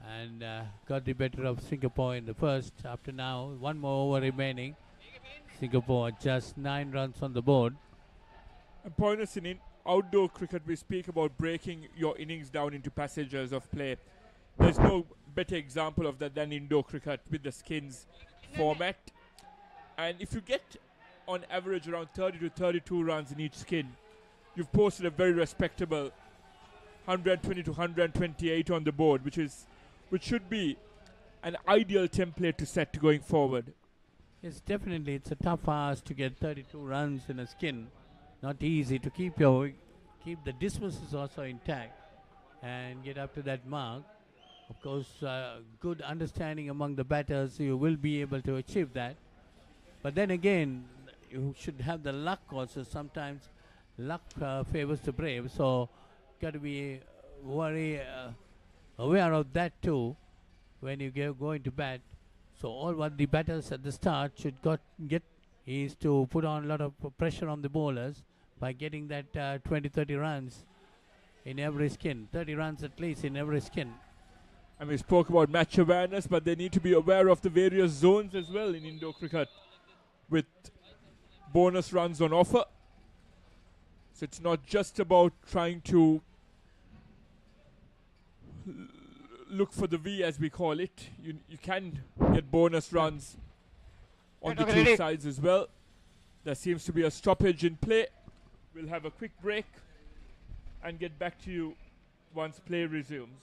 Speaker 7: And got the better of Singapore in the first. After now, 1 more over remaining. Singapore just 9 runs on the board.
Speaker 19: And pointers in outdoor cricket, we speak about breaking your innings down into passages of play. There's no better example of that than indoor cricket with the skins format. And if you get on average around 30 to 32 runs in each skin, you've posted a very respectable 120 to 128 on the board, which should be an ideal template to set going forward.
Speaker 7: Yes, definitely. It's a tough ask to get 32 runs in a skin. Not easy to keep the dismisses also intact and get up to that mark. Of course, good understanding among the batters, you will be able to achieve that. But then again, you should have the luck also. Sometimes luck favors the brave, so got to be very aware of that too when you go into bat. So all what the batters at the start should get is to put on a lot of pressure on the bowlers by getting that 20-30 runs in every skin, 30 runs at least in every skin.
Speaker 19: And we spoke about match awareness, but they need to be aware of the various zones as well in indoor cricket with bonus runs on offer. So it's not just about trying to look for the V, as we call it. You can get bonus runs on the two sides as well. There seems to be a stoppage in play. We'll have a quick break and get back to you once play resumes.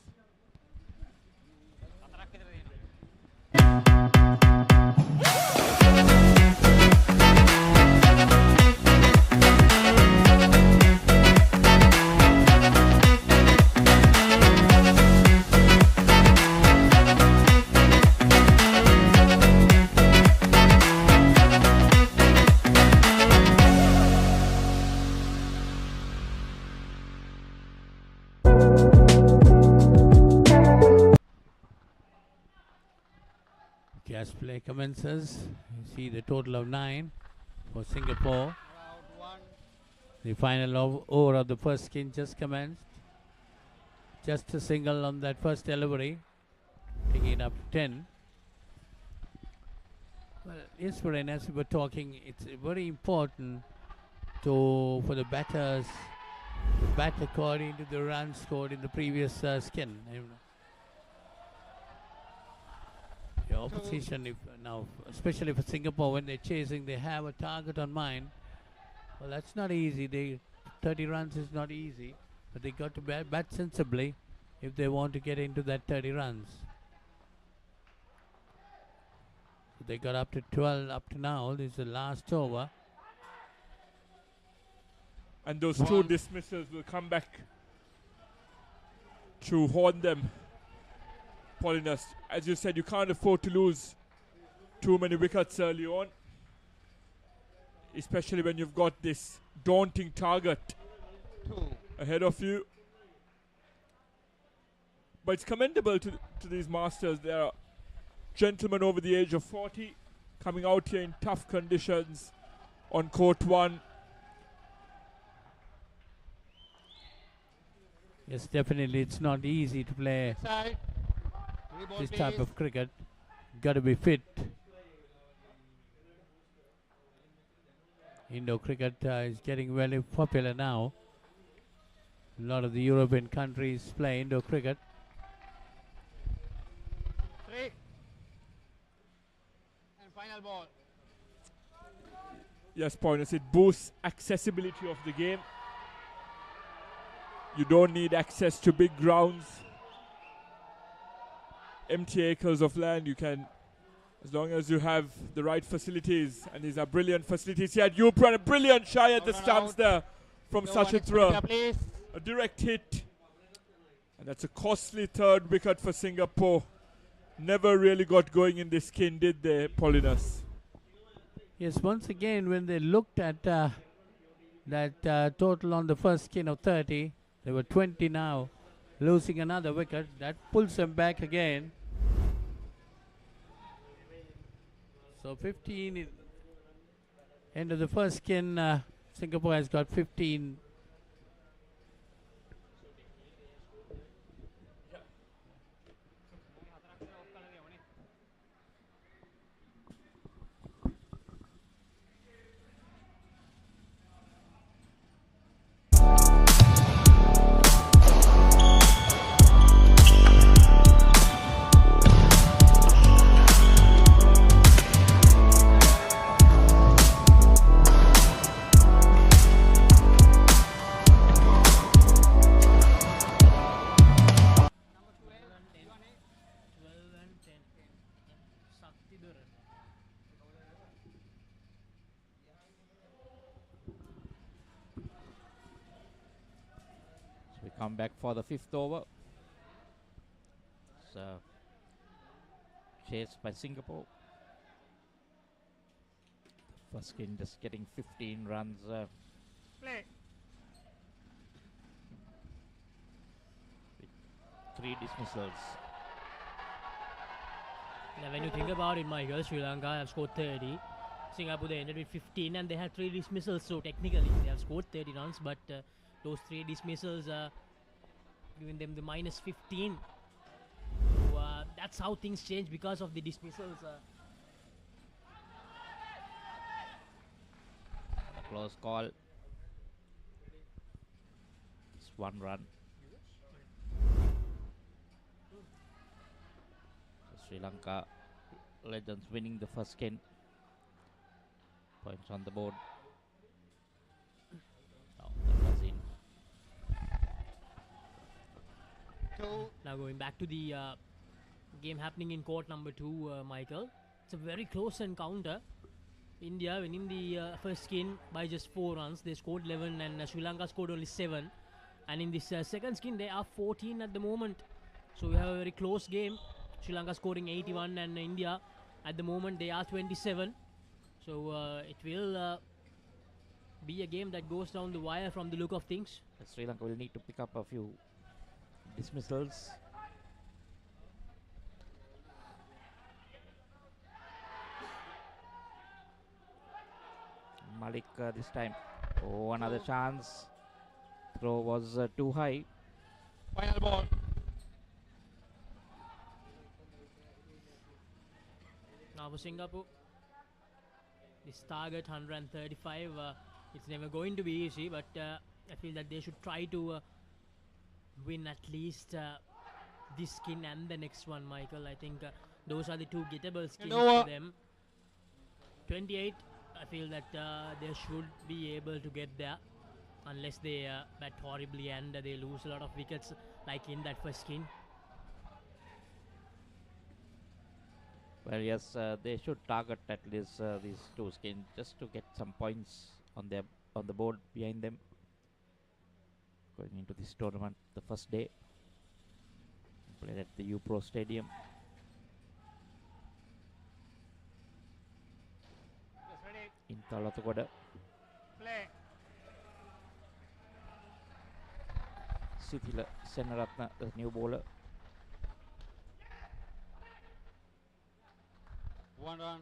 Speaker 7: As play commences, you see the total of 9 for Singapore. The final over of the first skin just commenced. Just a single on that first delivery, taking it up to 10. Well, yes, Brian, as we were talking, it's very important for the batters to bat according to the runs scored in the previous skin. The opposition, especially for Singapore, when they're chasing, they have a target on mind. Well, that's not easy. 30 runs is not easy, but they got to bat sensibly if they want to get into that 30 runs. So they got up to 12 up to now. This is the last over.
Speaker 19: And those 2 dismissals will come back to haunt them. Paulinus, as you said, you can't afford to lose too many wickets early on, especially when you've got this daunting target ahead of you. But it's commendable to these masters. They are gentlemen over the age of 40, coming out here in tough conditions on court 1.
Speaker 7: Yes, definitely, it's not easy to play this type of cricket. Got to be fit. Indo cricket is getting very popular now. A lot of the European countries play Indo cricket.
Speaker 1: 3 and final ball.
Speaker 19: Yes, Pointers, it boosts accessibility of the game. You don't need access to big grounds, empty acres of land. You can, as long as you have the right facilities, and these are brilliant facilities. He had Upran, a brilliant shy at the stumps there from Sachin Thra. A direct hit. And that's a costly 3rd wicket for Singapore. Never really got going in this skin, did they, Paulinus?
Speaker 7: Yes, once again, when they looked at that total on the first skin of 30, they were 20 now, losing another wicket. That pulls them back again. So 15 end of the first skin, Singapore has got 15.
Speaker 1: Come back for the 5th over. So, chased by Singapore. First skin just getting 15 runs.
Speaker 18: Play.
Speaker 1: With 3 dismissals.
Speaker 2: Now, when you think about it, Michael, Sri Lanka have scored 30. Singapore, they ended with 15 and they had 3 dismissals. So, technically, they have scored 30 runs, but those 3 dismissals are giving them the minus 15. So, that's how things change because of the dismissals.
Speaker 1: A close call. It's 1 run. So Sri Lanka Legends winning the first skin. Points on the board. Oh, that was in.
Speaker 2: Now going back to the game happening in court number 2, Michael. It's a very close encounter. India winning the first skin by just 4 runs. They scored 11 and Sri Lanka scored only 7. And in this second skin, they are 14 at the moment. So we have a very close game. Sri Lanka scoring 81 and India at the moment they are 27. So it will be a game that goes down the wire from the look of things.
Speaker 1: Sri Lanka will need to pick up a few dismissals. Malik this time. Oh, another chance. Throw was too high.
Speaker 12: Final ball.
Speaker 2: Now for Singapore, this target 135, it's never going to be easy, but I feel that they should try to win at least this skin and the next one, Michael. I think those are the two gettable skins for them. 28, I feel that they should be able to get there, unless they bat horribly and they lose a lot of wickets like in that first skin.
Speaker 1: Well, yes, they should target at least these two skins just to get some points on the board behind them. Going into this tournament, the first day, played at the U-Pro Stadium. In Talatogoda.
Speaker 12: Play.
Speaker 1: Sithila Senaratna, the new bowler.
Speaker 12: 1 run.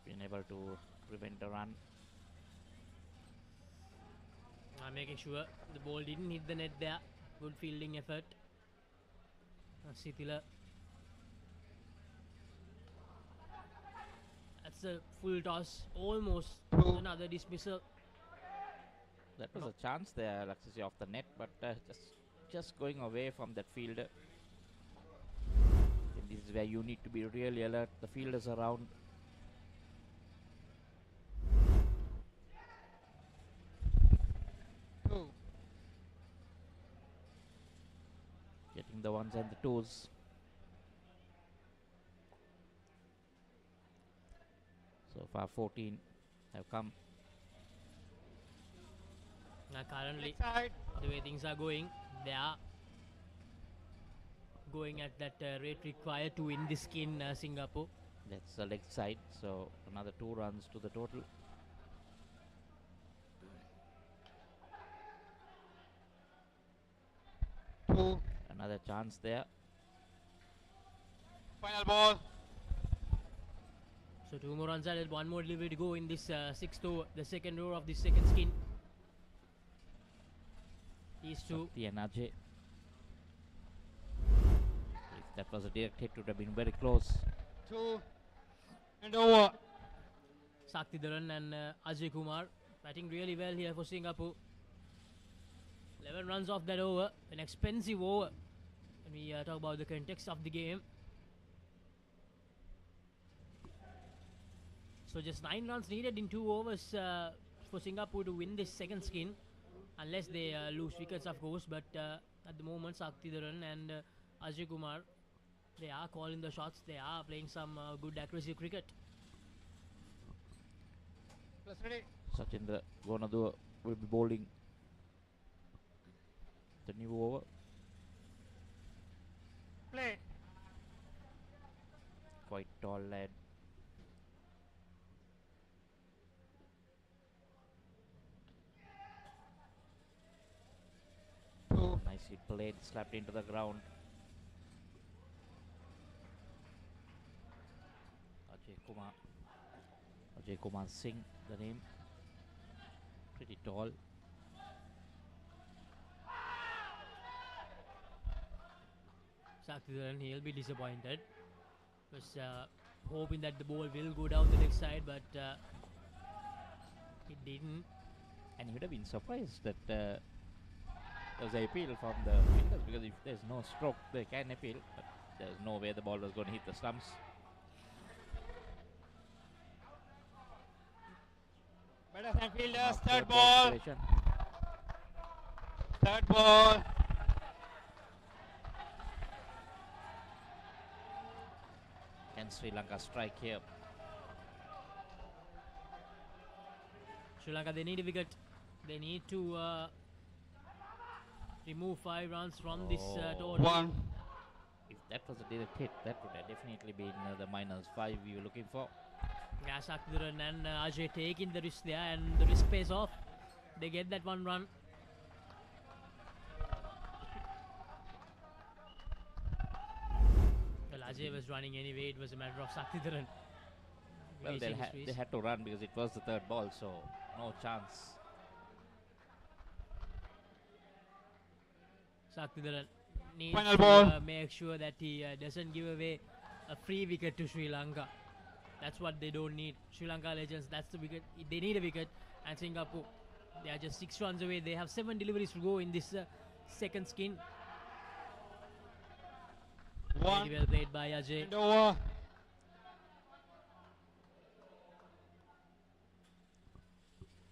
Speaker 1: Been able to prevent a run.
Speaker 2: Making sure the ball didn't hit the net there. Good fielding effort. Sithila. That's a full toss. Almost another dismissal.
Speaker 1: That was a chance there, Laxisi, off the net, but just going away from that fielder. And this is where you need to be really alert. The fielders around. Getting the ones and the twos. So far 14 have come.
Speaker 2: Now currently, the way things are going, they are going at that rate required to win this skin, Singapore.
Speaker 1: That's the leg side, so another 2 runs to the total. Another chance there.
Speaker 12: Final ball.
Speaker 2: So 2 more runs added, 1 more delivery to go in this 6th over, the second over of the second skin. These two.
Speaker 1: Sakti and Ajay. If that was a direct hit, it would have been very close.
Speaker 12: 2 and over.
Speaker 2: Sakti Dharan and Ajay Kumar batting really well here for Singapore. 11 runs off that over, an expensive over when we talk about the context of the game. So just 9 runs needed in 2 overs for Singapore to win this second skin, unless they lose wickets, of course. But at the moment, Sakti Dharan and Ajay Kumar, they are calling the shots. They are playing some good aggressive cricket.
Speaker 1: Sachin Gonadua will be bowling the new over.
Speaker 12: Play.
Speaker 1: Quite tall lad. Nicely played, slapped into the ground. Ajay Kumar Singh, the name. Pretty tall.
Speaker 2: Sakti Dharan, he'll be disappointed. Was hoping that the ball will go down the leg side, but it didn't.
Speaker 1: And he would have been surprised that there was an appeal from the fielders, because if there's no stroke, they can appeal, but there's no way the ball was going to hit the stumps.
Speaker 12: Better than fielders. Third ball. Third ball.
Speaker 1: Can Sri Lanka strike here?
Speaker 2: Sri Lanka, they need a wicket. They need to remove 5 runs from this total.
Speaker 12: 1.
Speaker 1: If that was a direct hit, that would have definitely been the -5 we were looking for.
Speaker 2: Yeah, Sakti Dharan and Ajay taking the risk there, and the risk pays off. They get that 1 run. Well, Ajay was running anyway. It was a matter of Sakti Dharan.
Speaker 1: Well,
Speaker 2: racing his
Speaker 1: they
Speaker 2: race.
Speaker 1: had to run because it was the third ball, so no chance.
Speaker 2: Saktidaran needs
Speaker 1: Final
Speaker 2: to
Speaker 1: ball.
Speaker 2: make sure that he doesn't give away a free wicket to Sri Lanka. That's what they don't need. Sri Lanka Legends, that's the wicket. They need a wicket. And Singapore, they are just 6 runs away. They have 7 deliveries to go in this second skin. Very well played by Ajay.
Speaker 1: And over.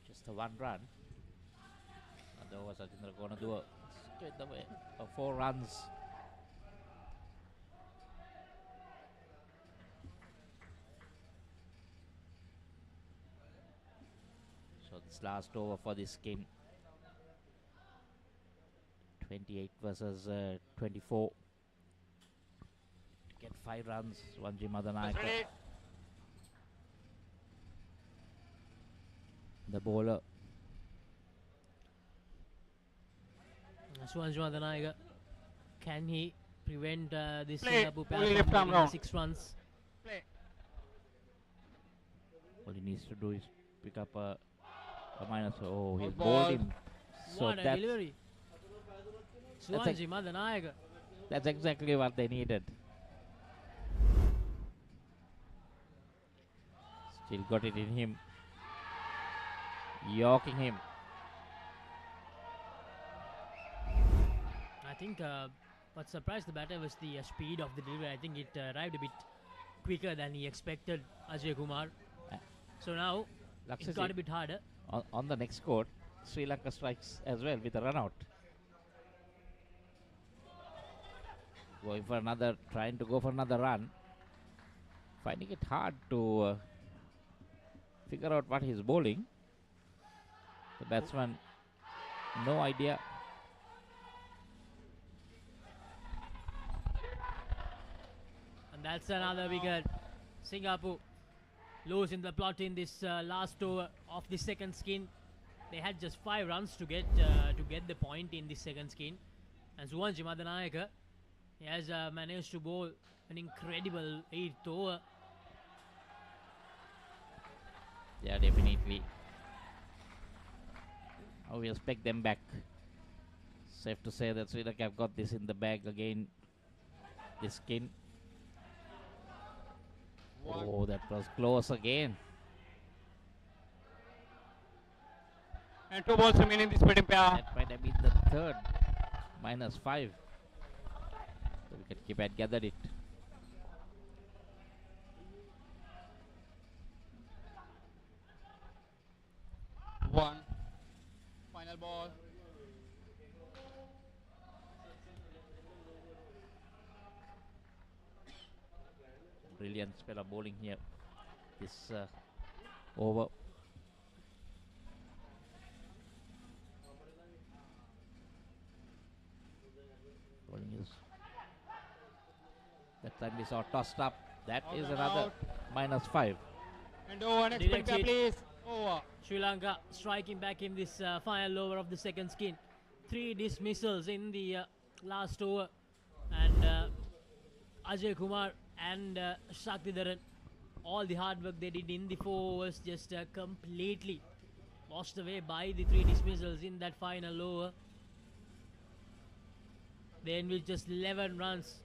Speaker 1: Just a 1 run. Otherwise, I think they're going to do a straight away 4 runs. So this last over for this game, 28 versus 24. Get 5 runs, Swanji Madanayaka. The bowler.
Speaker 2: Swanji Madanayaka, can he prevent this
Speaker 1: Play.
Speaker 2: Singapore pair
Speaker 1: Only
Speaker 2: from
Speaker 1: left arm
Speaker 2: getting
Speaker 1: round.
Speaker 2: 6 runs?
Speaker 1: All he needs to do is pick up a minus. Oh, he's
Speaker 2: Ball.
Speaker 1: bowled him. So
Speaker 2: What a
Speaker 1: that's,
Speaker 2: delivery. Swanji Madanayaka.
Speaker 1: that's exactly what they needed. Still got it in him. Yorking him.
Speaker 2: I think what surprised the batter was the speed of the delivery. I think it arrived a bit quicker than he expected, Ajay Kumar. So now it got a bit harder.
Speaker 1: On the next score, Sri Lanka strikes as well with a run out. Trying to go for another run. Finding it hard to figure out what he's bowling. The batsman, no idea.
Speaker 2: And that's another wicket. Singapore losing the plot in this last over of the second skin. They had just 5 runs to get the point in the second skin. And Swanji Madanayaka, he has managed to bowl an incredible 8th over.
Speaker 1: Yeah, definitely. Now we expect them back. Safe to say that Sri Lanka have got this in the bag again. This skin. Oh, that was close again.
Speaker 6: And 2 balls remaining this batting pair.
Speaker 1: That might have been the third. -5. The wicketkeeper had gathered it.
Speaker 6: One. Final ball.
Speaker 1: Brilliant spell of bowling here. This over. Bowling is. That time we saw tossed up. That
Speaker 6: Out
Speaker 1: is
Speaker 6: and
Speaker 1: another
Speaker 6: out.
Speaker 1: -5.
Speaker 6: And over. Next batting pair, please. Over.
Speaker 2: Sri Lanka striking back in this final over of the second skin. 3 dismissals in the last over. And Ajay Kumar and Shaktidaran, all the hard work they did in the 4 overs just completely washed away by the 3 dismissals in that final over. They end with just 11 runs.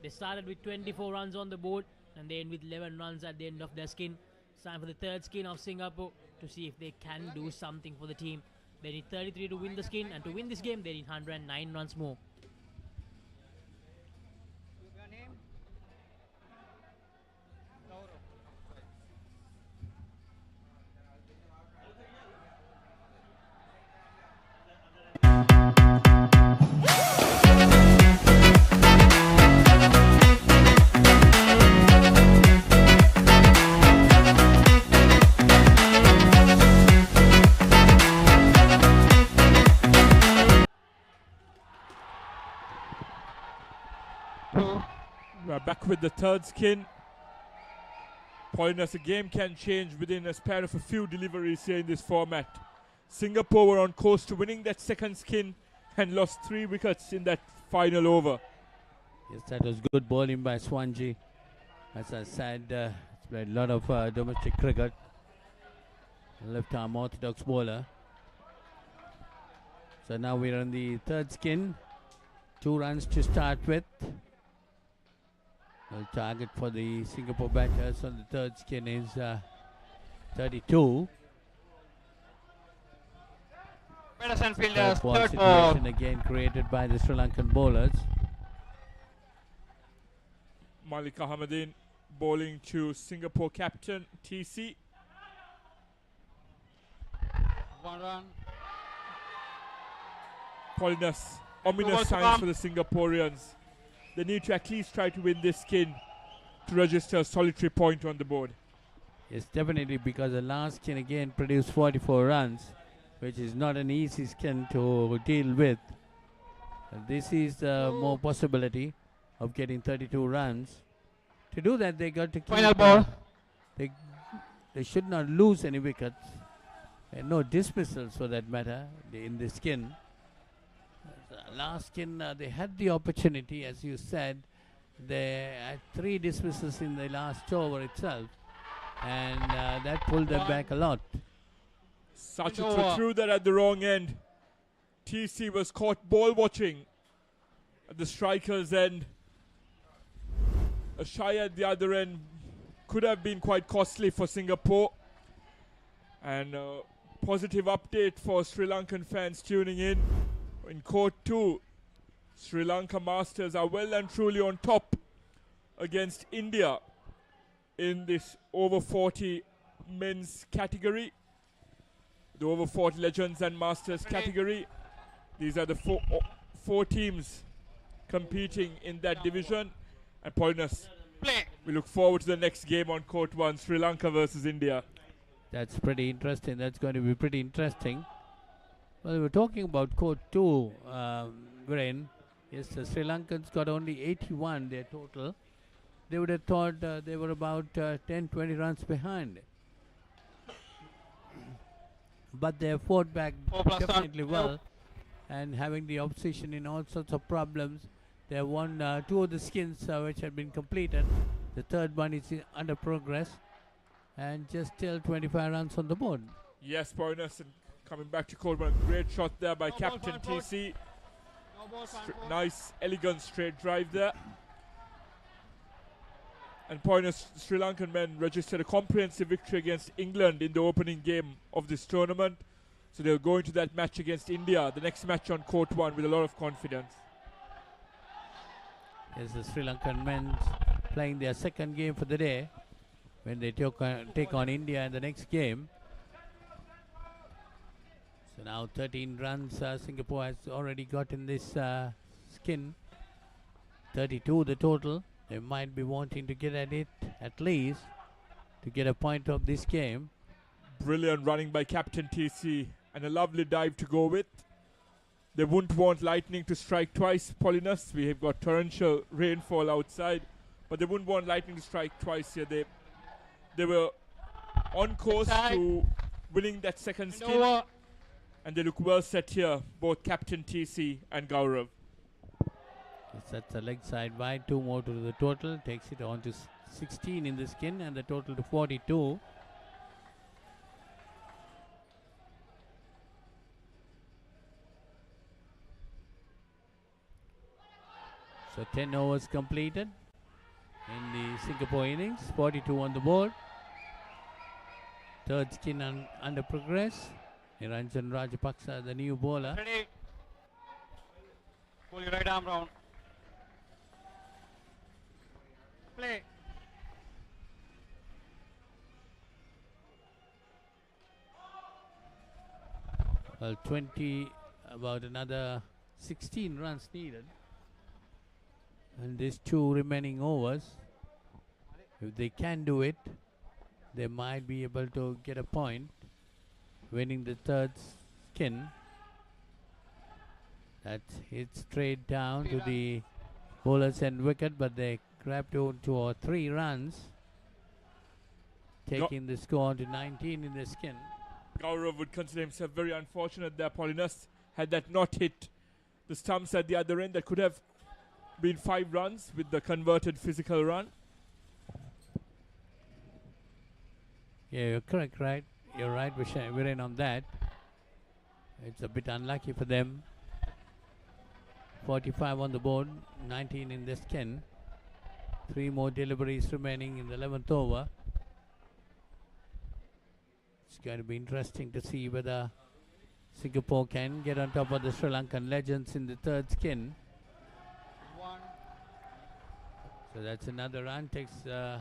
Speaker 2: They started with 24 runs on the board and they end with 11 runs at the end of their skin. It's time for the third skin of Singapore to see if they can do something for the team. They need 33 to win the skin, and to win this game they need 109 runs more.
Speaker 19: We're back with the third skin. Pointing us, a game can change within a span of a few deliveries here in this format. Singapore were on course to winning that second skin and lost 3 wickets in that final over.
Speaker 7: Yes, that was good bowling by Swanji. As I said, it's played a lot of domestic cricket. Left arm orthodox bowler. So now we're on the third skin. 2 runs to start with. The target for the Singapore batters on the third skin is 32.
Speaker 6: Medicine fielders,
Speaker 7: Ball
Speaker 6: third ball.
Speaker 7: situation again created by the Sri Lankan bowlers.
Speaker 19: Malik Ahmedin bowling to Singapore captain TC.
Speaker 6: 1 run.
Speaker 19: Polinus, ominous signs for the Singaporeans. They need to at least try to win this skin to register a solitary point on the board.
Speaker 7: Yes, definitely, because the last skin again produced 44 runs, which is not an easy skin to deal with. This is more possibility of getting 32 runs. To do that, they got to keep...
Speaker 6: Final ball.
Speaker 7: They should not lose any wickets. And no dismissals for that matter in the skin. Last skin, they had the opportunity, as you said. They had 3 dismissals in the last over itself. And that pulled them back a lot.
Speaker 19: Sachitra threw that at the wrong end. TC was caught ball watching at the striker's end. A shy at the other end could have been quite costly for Singapore. And positive update for Sri Lankan fans tuning in. In Court 2, Sri Lanka Masters are well and truly on top against India in this over 40 men's category. The over 40 Legends and Masters category. These are the four teams competing in that division. And Polinus, we look forward to the next game on Court 1, Sri Lanka versus India.
Speaker 7: That's pretty interesting. That's going to be pretty interesting. Well, we're talking about Court 2, Grain. Yes, the Sri Lankans got only 81 their total. They would have thought they were about 10-20 runs behind. But they have fought back definitely well. And having the opposition in all sorts of problems, they have won 2 of the skins which have been completed. The third one is under progress. And just still 25 runs on the board.
Speaker 19: Yes, Polinus, and coming back to Court 1, great shot there by Captain TC. Nice, elegant straight drive there. And Polinus, Sri Lankan men registered a comprehensive victory against England in the opening game of this tournament. So they'll go into that match against India, the next match on Court 1, with a lot of confidence.
Speaker 7: Yes, the Sri Lankan men playing their second game for the day when they take on India in the next game. So now 13 runs Singapore has already got in this skin. 32 the total. They might be wanting to get at it at least to get a point of this game.
Speaker 19: Brilliant running by Captain TC and a lovely dive to go with. They wouldn't want lightning to strike twice, Polinus. We have got torrential rainfall outside, but they wouldn't want lightning to strike twice here. They were on course to winning that second skin. And they look well set here, both Captain TC and Gaurav.
Speaker 7: Yes, that's a leg side wide, 2 more to the total. Takes it on to 16 in the skin and the total to 42. So 10 overs completed in the Singapore innings, 42 on the board. Third skin under progress. Niranjan Rajapaksa, the new bowler.
Speaker 6: Ready. Pull your right arm round. Play.
Speaker 7: Well, 20, about another 16 runs needed. And these 2 remaining overs, if they can do it, they might be able to get a point, winning the third skin. That hit straight down to the bowler's end wicket, but they grabbed on 2 or 3 runs, taking the score on to 19 in the skin.
Speaker 19: Gaurav would consider himself very unfortunate there, Polinus. Had that not hit the stumps at the other end, that could have been 5 runs with the converted physical run.
Speaker 7: Yeah, you're correct, right? You're right, we're in on that. It's a bit unlucky for them. 45 on the board, 19 in the skin. 3 more deliveries remaining in the 11th over. It's going to be interesting to see whether Singapore can get on top of the Sri Lankan legends in the third skin. So that's another run, takes the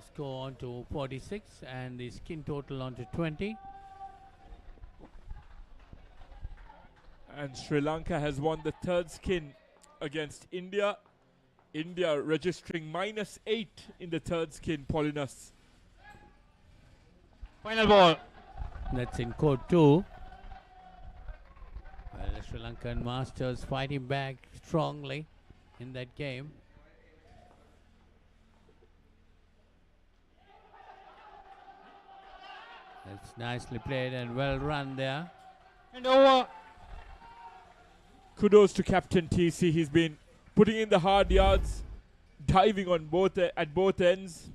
Speaker 7: score on to 46 and the skin total on to 20.
Speaker 19: And Sri Lanka has won the third skin against India. India registering -8 in the third skin, Paulinus.
Speaker 6: Final ball.
Speaker 7: That's in court 2. Well, the Sri Lankan Masters fighting back strongly in that game. That's nicely played and well run there.
Speaker 6: And over.
Speaker 19: Kudos to Captain TC. He's been putting in the hard yards, diving on at both ends,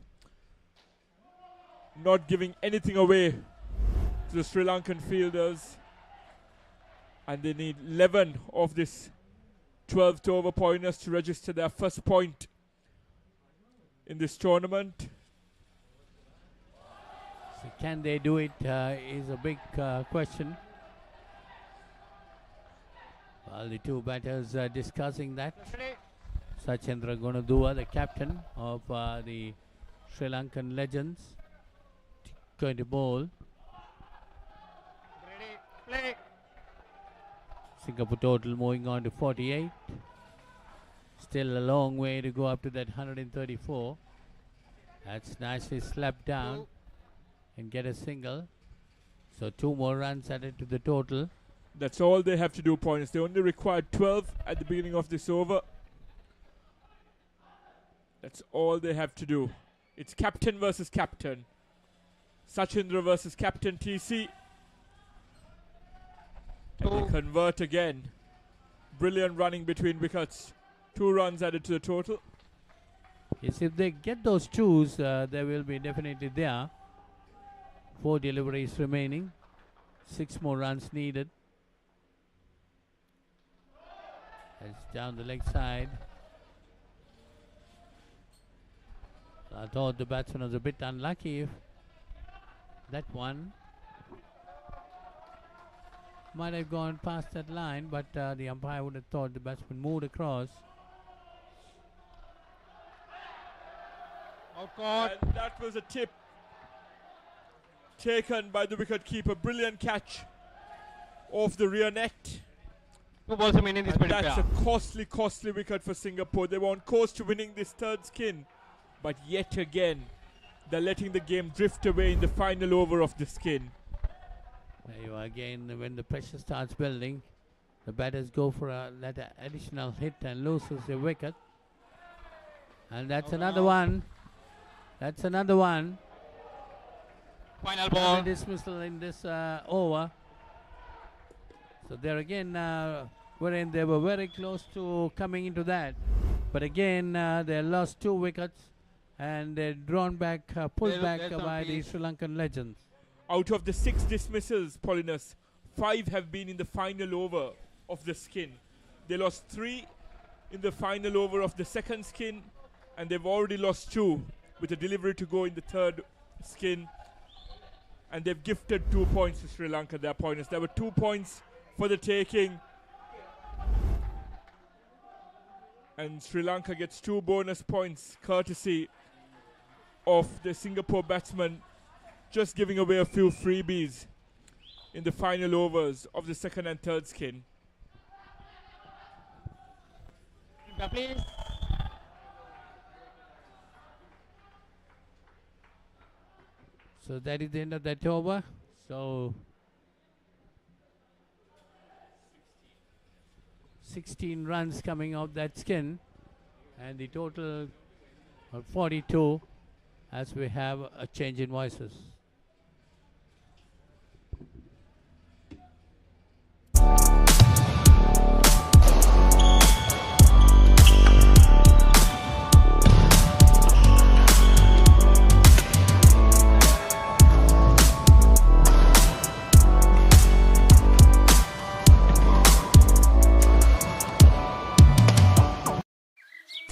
Speaker 19: not giving anything away to the Sri Lankan fielders. And they need 11 of this 12th over pointers to register their first point in this tournament.
Speaker 7: So can they do it is a big question. Well, the two batters are discussing that. Sachendra Gunadua, the captain of the Sri Lankan legends, going to bowl.
Speaker 6: Play.
Speaker 7: Singapore total moving on to 48. Still a long way to go up to that 134. That's nicely slapped down and get a single. So 2 more runs added to the total.
Speaker 19: That's all they have to do, points. They only required 12 at the beginning of this over. That's all they have to do. It's captain versus captain. Sachendra versus Captain TC. And they convert again. Brilliant running between wickets. 2 runs added to the total.
Speaker 7: Yes, if they get those 2s, they will be definitely there. 4 deliveries remaining. 6 more runs needed. It's down the leg side. I thought the batsman was a bit unlucky. If that one might have gone past that line, but the umpire would have thought the batsman moved across.
Speaker 19: And that was a tip taken by the wicket-keeper. Brilliant catch off the rear net.
Speaker 6: 2 balls remaining in this
Speaker 19: And that's a costly wicket for Singapore. They were on course to winning this third skin. But yet again, they're letting the game drift away in the final over of the skin.
Speaker 7: There you are again. When the pressure starts building, the batters go for that additional hit and loses the wicket. And that's another one. That's another one.
Speaker 6: Final ball.
Speaker 7: Dismissal in this over. So there again, wherein they were very close to coming into that. But again, they lost 2 wickets and they're drawn back, pulled back by the Sri Lankan legends.
Speaker 19: Out of the 6 dismissals, Paulinus, 5 have been in the final over of the skin. They lost 3 in the final over of the second skin, and they've already lost 2 with a delivery to go in the third skin. And they've gifted 2 points to Sri Lanka, their pointers. There were 2 points for the taking. And Sri Lanka gets 2 bonus points courtesy of the Singapore batsman just giving away a few freebies in the final overs of the second and third skin.
Speaker 6: Please.
Speaker 7: So that is the end of that over. So 16 runs coming off that skin, and the total of 42 as we have a change in voices.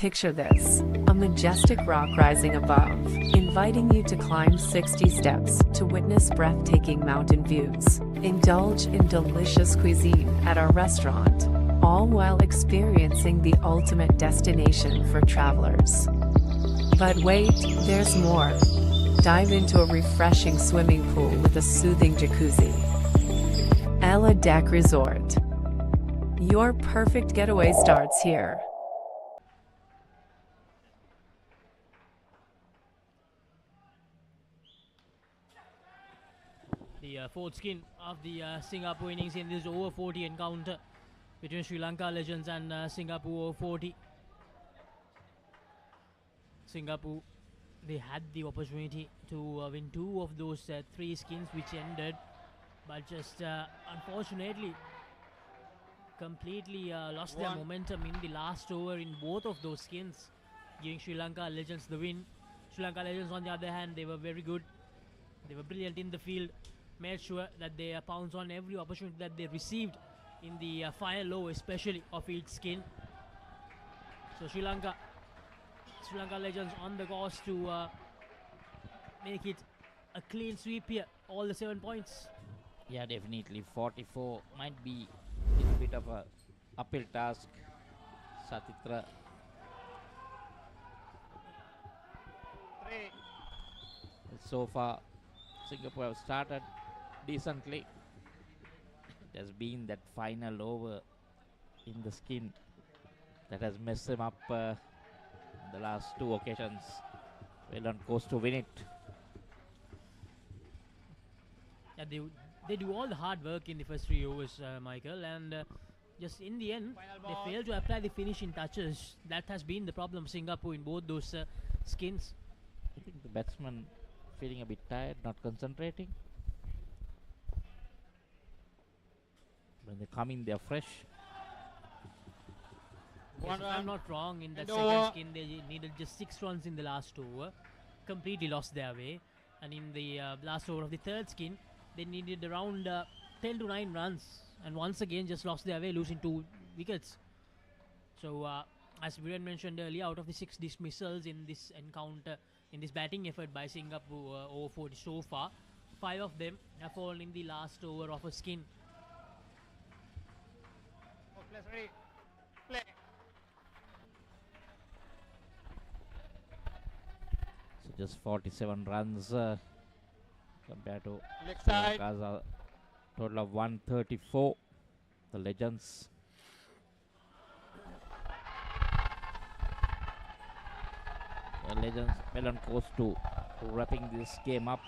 Speaker 10: Picture this, a majestic rock rising above, inviting you to climb 60 steps to witness breathtaking mountain views. Indulge in delicious cuisine at our restaurant, all while experiencing the ultimate destination for travelers. But wait, there's more. Dive into a refreshing swimming pool with a soothing jacuzzi. Ella Deck Resort. Your perfect getaway starts here.
Speaker 2: The fourth skin of the Singapore innings in this over 40 encounter between Sri Lanka Legends and Singapore over 40. Singapore, they had the opportunity to win two of those three skins which ended, but just unfortunately completely lost their momentum in the last over in both of those skins, giving Sri Lanka Legends the win. Sri Lanka Legends, on the other hand, they were very good. They were brilliant in the field, made sure that they pounced on every opportunity that they received in the final over, especially of each skin. So Sri Lanka Legends on the course to make it a clean sweep here, all the 7 points.
Speaker 1: Yeah, definitely 44 might be a little bit of a uphill task. Satitra. So far, Singapore have started decently. It has been that final over in the skin that has messed them up the last two occasions. Well on course to win it.
Speaker 2: Yeah, they do all the hard work in the first three overs, Michael, and just in the end, they fail to apply the finishing touches. That has been the problem of Singapore in both those skins.
Speaker 1: I think the batsman feeling a bit tired, not concentrating. When they come in, they're fresh.
Speaker 2: Yes, if I'm not wrong, in that second skin, they needed just 6 runs in the last over. Completely lost their way. And in the last over of the third skin, they needed around 10 to 9 runs. And once again, just lost their way, losing 2 wickets. So, as Viren mentioned earlier, out of the 6 dismissals in this encounter, in this batting effort by Singapore over 40 so far, 5 of them have fallen in the last over of a skin.
Speaker 6: Play.
Speaker 1: So just 47 runs compared to
Speaker 6: Sri
Speaker 1: Lanka's total of 134. The Legends. The Legends well on course to wrapping this game up.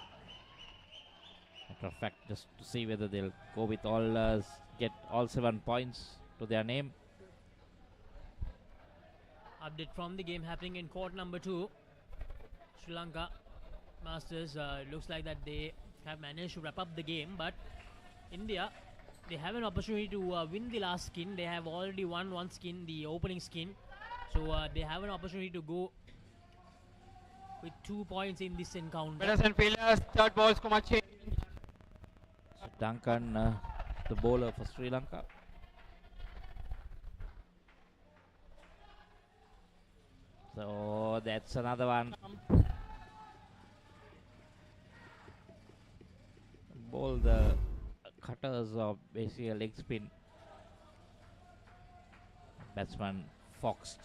Speaker 1: Matter of fact, just to see whether they'll go with all get all 7 points to their name.
Speaker 2: Update from the game happening in court number 2. Sri Lanka Masters, looks like that they have managed to wrap up the game, but India, they have an opportunity to win the last skin. They have already won one skin, the opening skin, so they have an opportunity to go with 2 points in this encounter.
Speaker 6: Batters and fielders, third ball, Kumar change.
Speaker 1: So Duncan, the bowler for Sri Lanka. So that's another one. Bowl the cutters of basically a leg spin. Batsman foxed.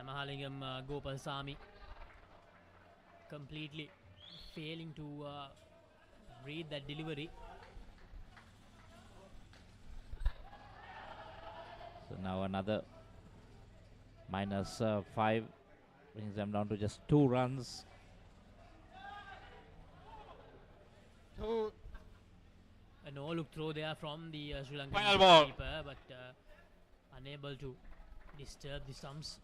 Speaker 2: Mahalingam Gopal Sami completely failing to read that delivery.
Speaker 1: So now another -5 brings them down to just 2 runs.
Speaker 2: A no-look throw there from the Sri Lankan
Speaker 6: Final ball.
Speaker 2: keeper, but unable to disturb the stumps.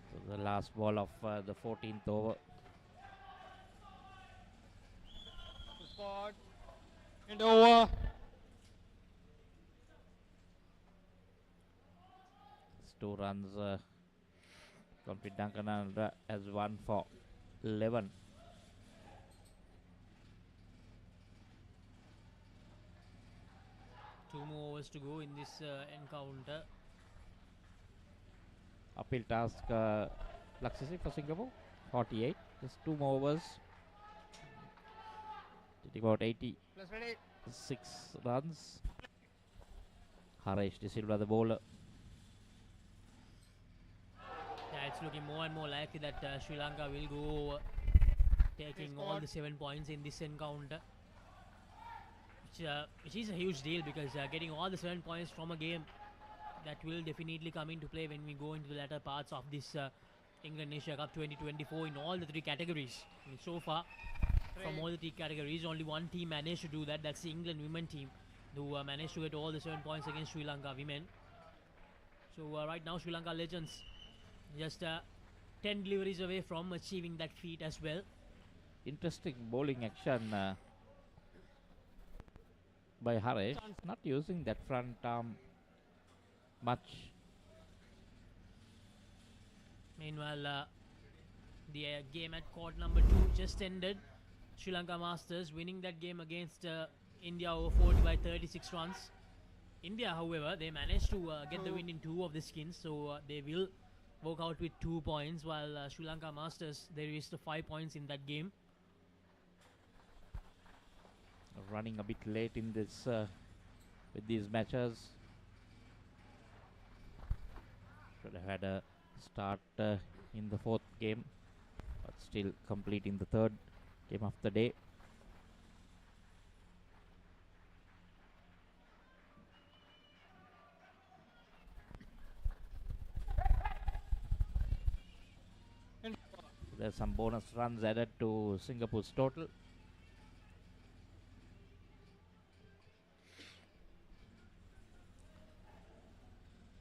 Speaker 1: So the last ball of the 14th over.
Speaker 6: Spot. And over.
Speaker 1: It's 2 runs. Complete Duncan has 1 for 11.
Speaker 2: overs to go in this encounter.
Speaker 1: Uphill task, Laksisi for Singapore, 48. Just 2 more overs. Did about 86 runs. Haresh De Silva, the bowler.
Speaker 2: Yeah, it's looking more and more likely that Sri Lanka will go taking all the 7 points in this encounter, which is a huge deal, because getting all the 7 points from a game, that will definitely come into play when we go into the latter parts of this England Asia Cup 2024 in all the 3 categories. I mean, so far, from all the 3 categories, only one team managed to do that. That's the England women team, who managed to get all the 7 points against Sri Lanka women. So right now, Sri Lanka Legends just 10 deliveries away from achieving that feat as well.
Speaker 1: Interesting bowling action by Haresh, not using that front arm much.
Speaker 2: Meanwhile, the game at court number 2 just ended. Sri Lanka Masters winning that game against India over 40 by 36 runs. India, however, they managed to get the win in 2 of the skins, so they will walk out with 2 points, while Sri Lanka Masters, they reached 5 points in that game.
Speaker 1: Running a bit late in this with these matches. Should have had a start in the 4th game, but still completing the 3rd game of the day. There's some bonus runs added to Singapore's total.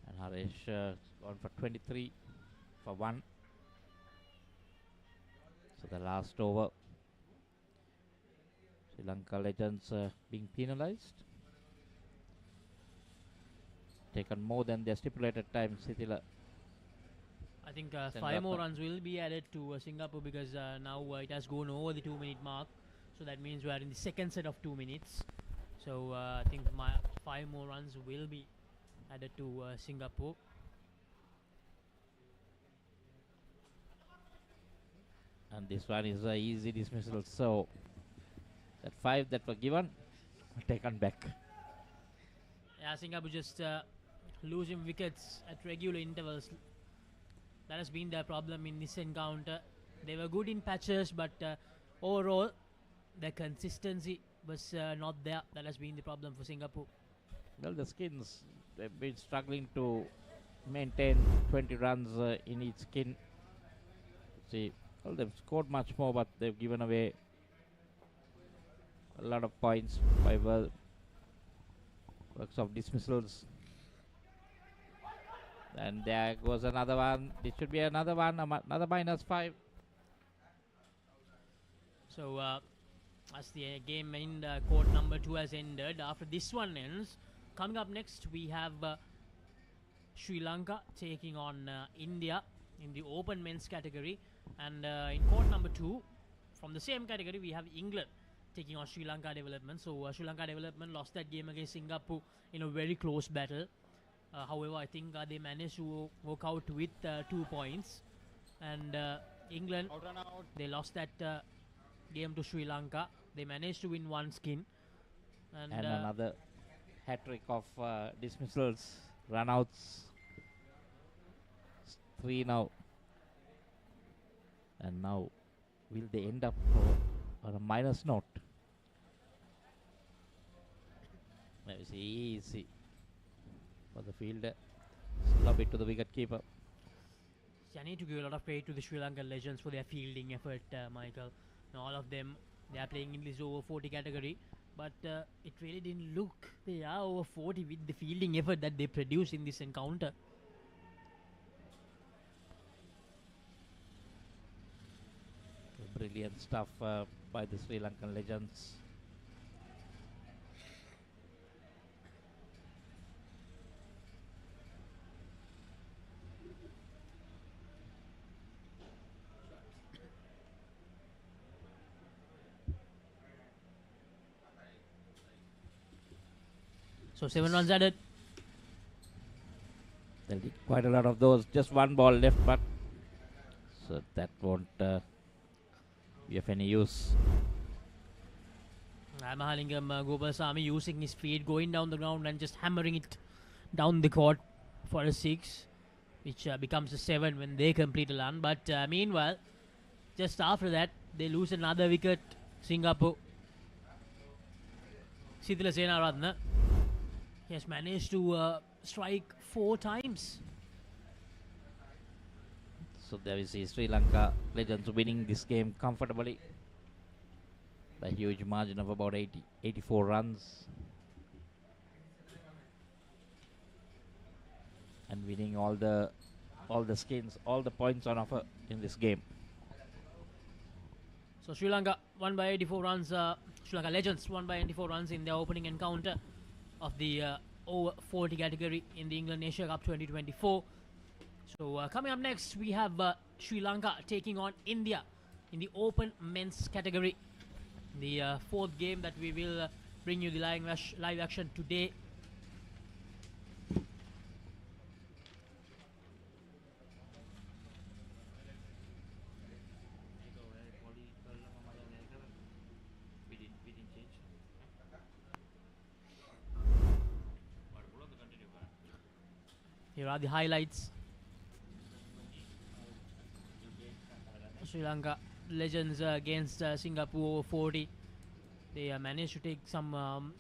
Speaker 1: And Haresh gone for 23 for 1. So the last over, Sri Lanka Legends being penalized. Taken more than their stipulated time, Sithila.
Speaker 2: I think 5 more runs will be added to Singapore, because now it has gone over the 2-minute mark. So that means we are in the second set of 2 minutes. So I think 5 more runs will be added to Singapore.
Speaker 1: And this one is an easy dismissal. So that 5 that were given were taken back.
Speaker 2: Yeah, Singapore just losing wickets at regular intervals. That has been their problem in this encounter. They were good in patches, but overall, their consistency was not there. That has been the problem for Singapore.
Speaker 1: Well, the skins, they've been struggling to maintain 20 runs in each skin. See, well, they've scored much more, but they've given away a lot of points by works of dismissals. And there goes another one. It should be another one, another -5.
Speaker 2: So as the game in court number 2 has ended, after this one ends, coming up next we have Sri Lanka taking on India in the open men's category, and in court number 2 from the same category we have England taking on Sri Lanka Development. So Sri Lanka Development lost that game against Singapore in a very close battle. However, I think they managed to walk out with 2 points, and England, they lost that game to Sri Lanka. They managed to win 1 skin,
Speaker 1: and another hat-trick of dismissals, run-outs. 3 now, and now will they end up on a minus note? Let me see, easy for the fielder. Lob it to the wicket keeper.
Speaker 2: I need to give a lot of credit to the Sri Lankan Legends for their fielding effort, Michael. Now, all of them, they are playing in this over 40 category, but it really didn't look they are over 40 with the fielding effort that they produced in this encounter.
Speaker 1: Brilliant stuff by the Sri Lankan Legends.
Speaker 2: So 7 runs added.
Speaker 1: They'll need quite a lot of those. Just one ball left, but so that won't be of any use.
Speaker 2: Mahalingam Gopalsamy using his feet, going down the ground and just hammering it down the court for a 6, which becomes a 7 when they complete a run. But meanwhile, just after that, they lose another wicket. Singapore. Sithila Senaratne, he has managed to strike 4 times.
Speaker 1: So there we see Sri Lanka Legends winning this game comfortably by a huge margin of about 84 runs. And winning all the skins, all the points on offer in this game.
Speaker 2: So Sri Lanka won by 84 runs. Sri Lanka Legends won by 84 runs in their opening encounter of the over 40 category in the England Asia Cup 2024. So coming up next, we have Sri Lanka taking on India in the open men's category. The 4th game that we will bring you the live action today. Here are the highlights. Sri Lanka Legends against Singapore over 40. They managed to take some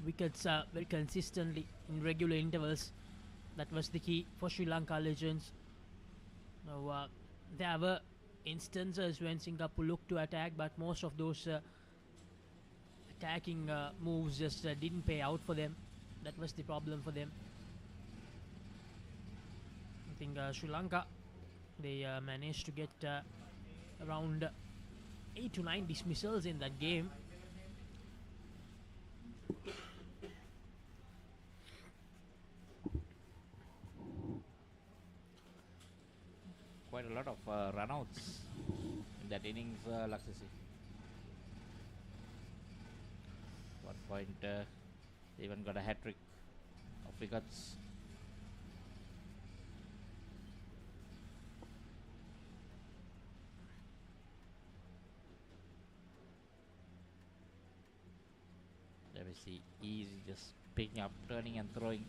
Speaker 2: wickets very consistently in regular intervals. That was the key for Sri Lanka Legends. Now, there were instances when Singapore looked to attack, but most of those attacking moves just didn't pay out for them. That was the problem for them. I think Sri Lanka, they managed to get around 8 to 9 dismissals in that game.
Speaker 1: Quite a lot of runouts in that innings, Laksisi. One point, they even got a hat-trick of wickets. There we see easy, just picking up, turning and throwing.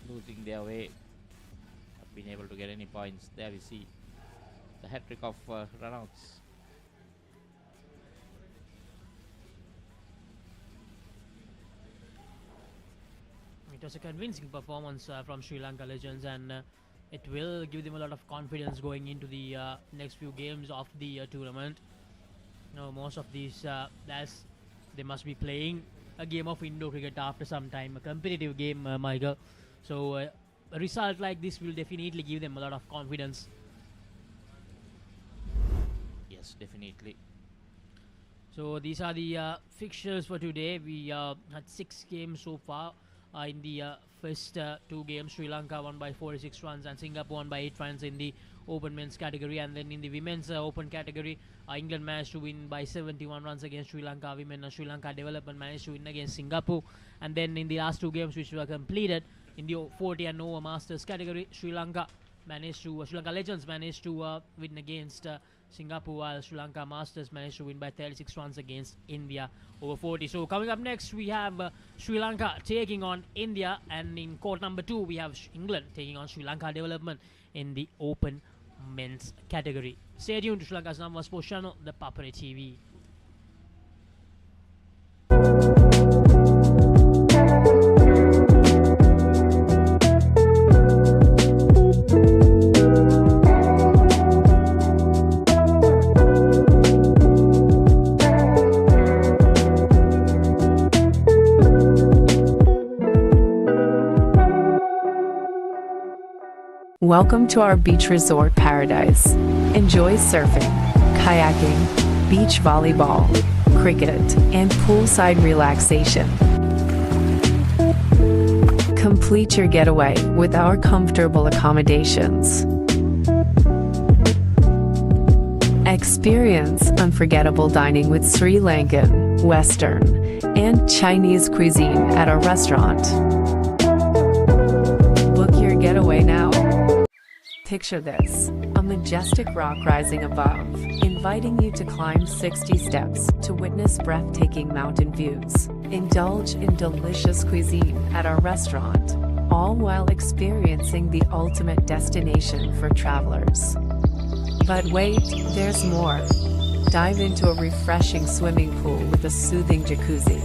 Speaker 1: Losing their way, not being able to get any points. There we see the hat-trick of runouts.
Speaker 2: It was a convincing performance from Sri Lanka Legends, and it will give them a lot of confidence going into the next few games of the tournament. Now, most of these players, they must be playing a game of indoor cricket after some time, a competitive game, Michael. So a result like this will definitely give them a lot of confidence.
Speaker 1: Yes, definitely.
Speaker 2: So these are the fixtures for today. We had 6 games so far. In the first 2 games, Sri Lanka won by 46 runs and Singapore won by 8 runs in the open men's category. And then in the women's open category, England managed to win by 71 runs against Sri Lanka women. Sri Lanka Development managed to win against Singapore. And then in the last 2 games which were completed, in the 40 and over Masters category, Sri Lanka Legends managed to win against Singapore, while Sri Lanka Masters managed to win by 36 runs against India over 40. So coming up next, we have Sri Lanka taking on India, and in court number 2, we have England taking on Sri Lanka Development in the open men's category. Stay tuned to Sri Lanka's number sports channel, ThePapare TV.
Speaker 10: Welcome to our beach resort paradise. Enjoy surfing, kayaking, beach volleyball, cricket, and poolside relaxation. Complete your getaway with our comfortable accommodations. Experience unforgettable dining with Sri Lankan, Western, and Chinese cuisine at our restaurant. Book your getaway now. Picture this, a majestic rock rising above, inviting you to climb 60 steps to witness breathtaking mountain views. Indulge in delicious cuisine at our restaurant, all while experiencing the ultimate destination for travelers. But wait, there's more. Dive into a refreshing swimming pool with a soothing jacuzzi.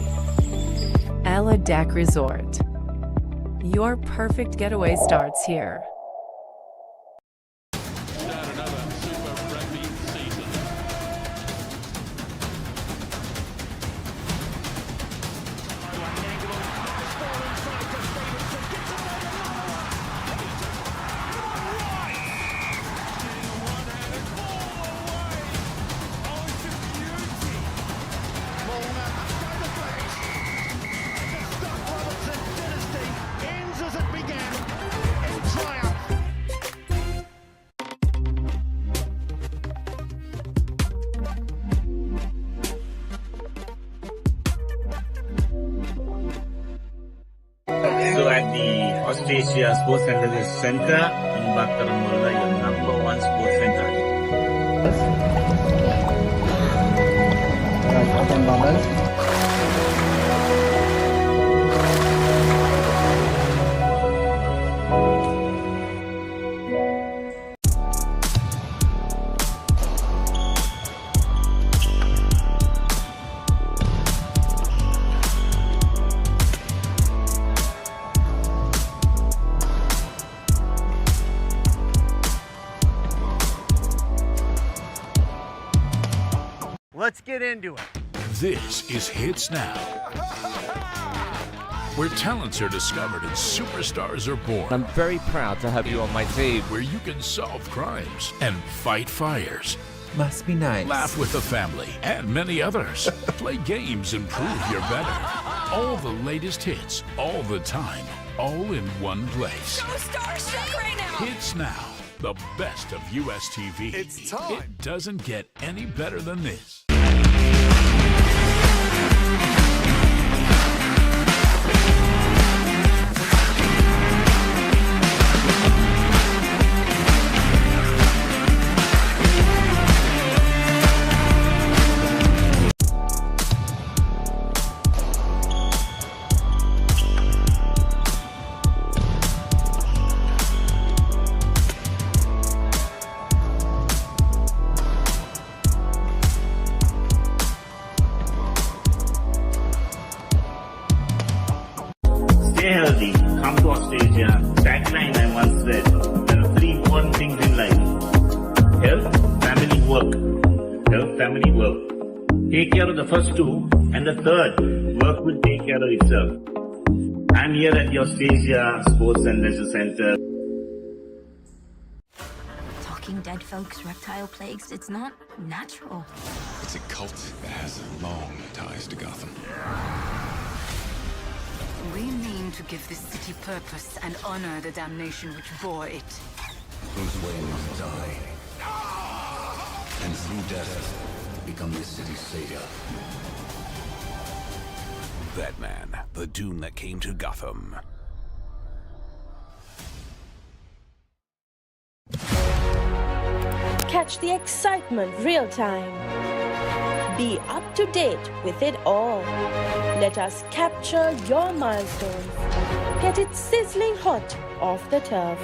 Speaker 10: Ella Deck Resort. Your perfect getaway starts here.
Speaker 11: So at the Austrasia Sports Center in Bakaramulla, your #1 sports center.
Speaker 21: Let's get into it.
Speaker 8: This is Hits Now, where talents are discovered and superstars are born.
Speaker 13: I'm very proud to have you on my team.
Speaker 8: Where you can solve crimes and fight fires.
Speaker 13: Must be nice.
Speaker 8: Laugh with the family and many others. Play games and prove you're better. All the latest hits, all the time, all in one place.
Speaker 15: So starstruck right now.
Speaker 8: Hits Now, the best of US TV.
Speaker 21: It's time.
Speaker 8: It doesn't get any better than this.
Speaker 11: Stay healthy, come to Australia. Tagline I once said, there are 3 important things in life. Health, family, work. Health, family, work. Take care of the first 2, and the third, work will take care of itself. I'm here at the Austrasia Sports and Leisure Center.
Speaker 14: Talking dead folks, reptile plagues, it's not natural.
Speaker 5: It's a cult that has long ties to Gotham.
Speaker 4: We mean to give this city purpose and honor the damnation which bore it.
Speaker 5: Bruce Wayne must die. And through death, become this city's savior.
Speaker 20: Batman, the Doom that came to Gotham.
Speaker 16: Catch the excitement real time. Be up to date with it all. Let us capture your milestones. Get it sizzling hot off the turf.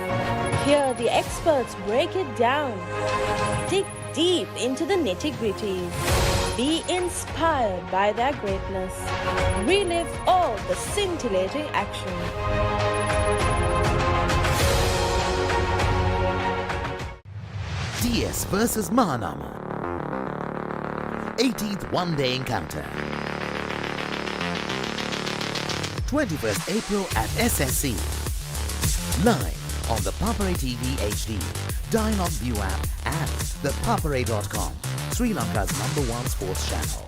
Speaker 16: Hear the experts break it down. Dig deep into the nitty-gritties. Be inspired by their greatness. Relive all the scintillating action.
Speaker 9: DS versus Mahanama. 18th one-day encounter. 21st April at SSC. Live on the ThePapare TV HD, Dialog View app and ThePapare.com, Sri Lanka's #1 sports channel.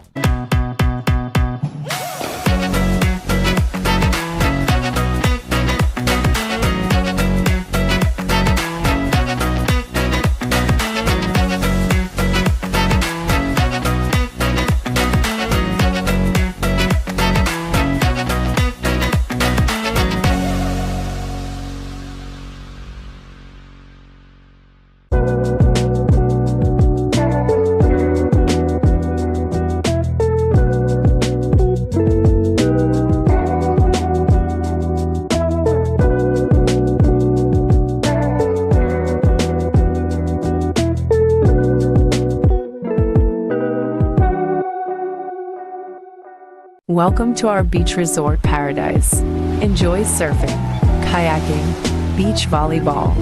Speaker 10: Welcome to our beach resort paradise. Enjoy surfing, kayaking, beach volleyball,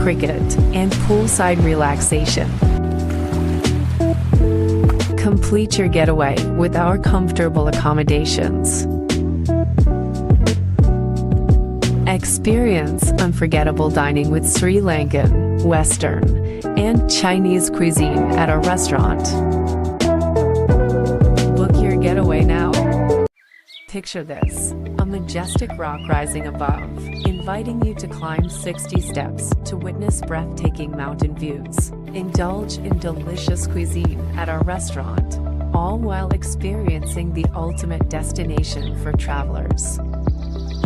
Speaker 10: cricket, and poolside relaxation. Complete your getaway with our comfortable accommodations. Experience unforgettable dining with Sri Lankan, Western, and Chinese cuisine at our restaurant. Book your getaway now. Picture this, a majestic rock rising above, inviting you to climb 60 steps to witness breathtaking mountain views. Indulge in delicious cuisine at our restaurant, all while experiencing the ultimate destination for travelers.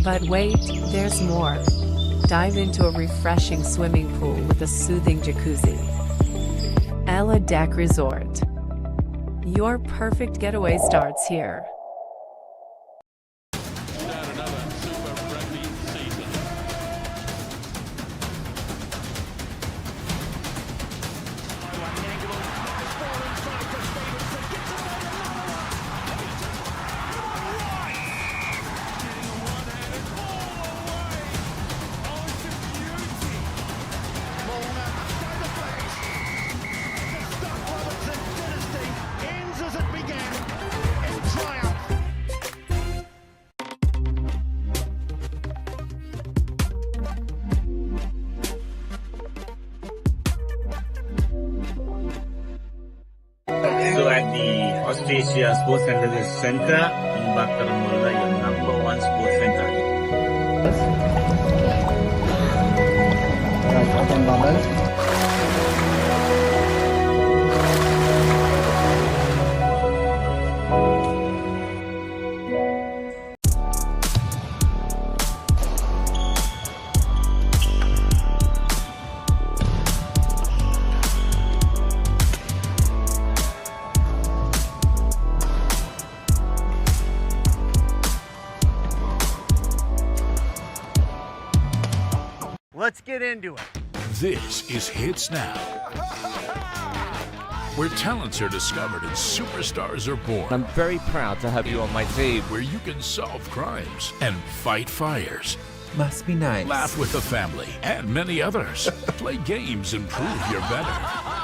Speaker 10: But wait, there's more. Dive into a refreshing swimming pool with a soothing jacuzzi. Ella Deck Resort. Your perfect getaway starts here.
Speaker 11: So at the Australia Sports Center in Bakaramulla, your #1 sports center.
Speaker 21: Let's get into it.
Speaker 8: This is Hits Now, where talents are discovered and superstars are born.
Speaker 13: I'm very proud to have you on my team.
Speaker 8: Where you can solve crimes and fight fires.
Speaker 13: Must be nice.
Speaker 8: Laugh with the family and many others. Play games and prove you're better.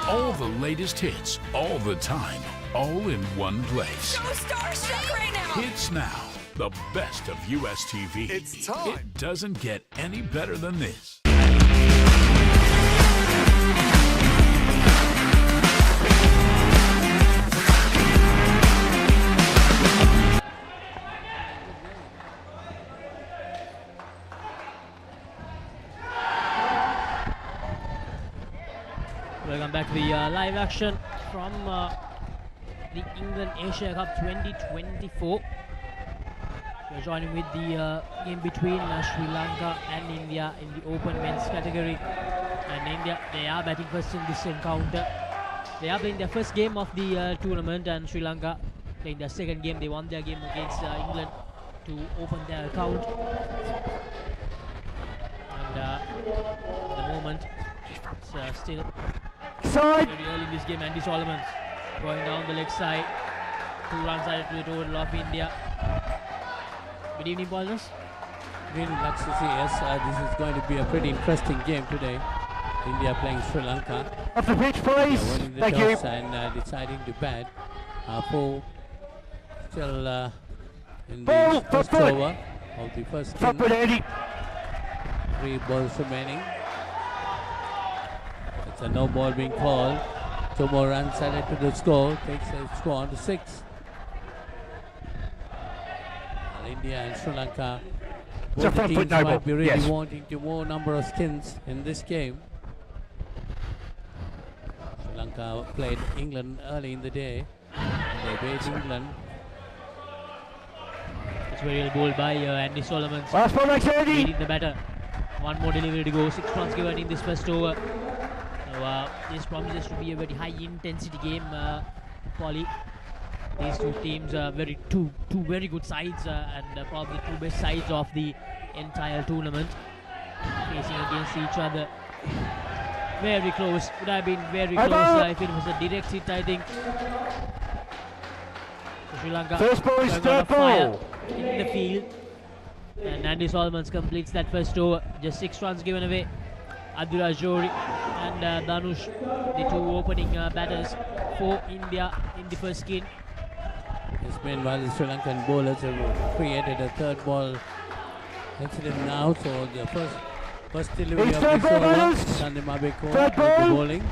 Speaker 8: All the latest hits, all the time, all in one place.
Speaker 15: So starstruck right now.
Speaker 8: Hits Now, the best of US TV.
Speaker 21: It's time.
Speaker 8: It doesn't get any better than this.
Speaker 2: Welcome back to the live action from the England Asia Cup 2024. We're joining with the game between Sri Lanka and India in the open men's category. And India, they are batting first in this encounter. They are playing their first game of the tournament, and Sri Lanka playing their second game. They won their game against England to open their account. And at the moment, it's still very early in this game. Andy Solomon going down the leg side. 2 runs added to the total of India. Good evening, Paulus.
Speaker 7: Really, that's to see. Yes, this is going to be a pretty interesting game today. India playing Sri Lanka.
Speaker 18: Off the pitch, please.
Speaker 7: Winning the
Speaker 18: Thank
Speaker 7: toss
Speaker 18: you.
Speaker 7: and deciding to bat. 4 still in
Speaker 18: Ball,
Speaker 7: the first
Speaker 18: foot.
Speaker 7: over of the first
Speaker 18: Front
Speaker 7: inning.
Speaker 18: foot, Andy.
Speaker 7: 3 balls remaining. It's a no ball being called. 2 more runs added to the score. Takes the score on to 6. India and Sri Lanka, both the teams might be really wanting to more number of skins in this game. Sri Lanka played England early in the day. They beat England.
Speaker 2: It's very well bowled by Andy Solomon.
Speaker 18: Last ball,
Speaker 2: leading the batter. 1 more delivery to go. 6 runs given in this first over. So this promises to be a very high intensity game, Polly. These two teams are two very good sides and probably 2 best sides of the entire tournament, facing against each other. Very close. Would have been very close if it was a direct hit, I think. So Sri Lanka
Speaker 18: first ball is third
Speaker 2: ball in the field, and Andy Solomon completes that first over. Just 6 runs given away. Adhiraj Johri and Dhanush, the 2 opening batters for India in the first skin.
Speaker 7: This meanwhile, the Sri Lankan bowlers have created a 3rd ball incident now. So the first delivery of this over, Sandeep Abeko will be bowling.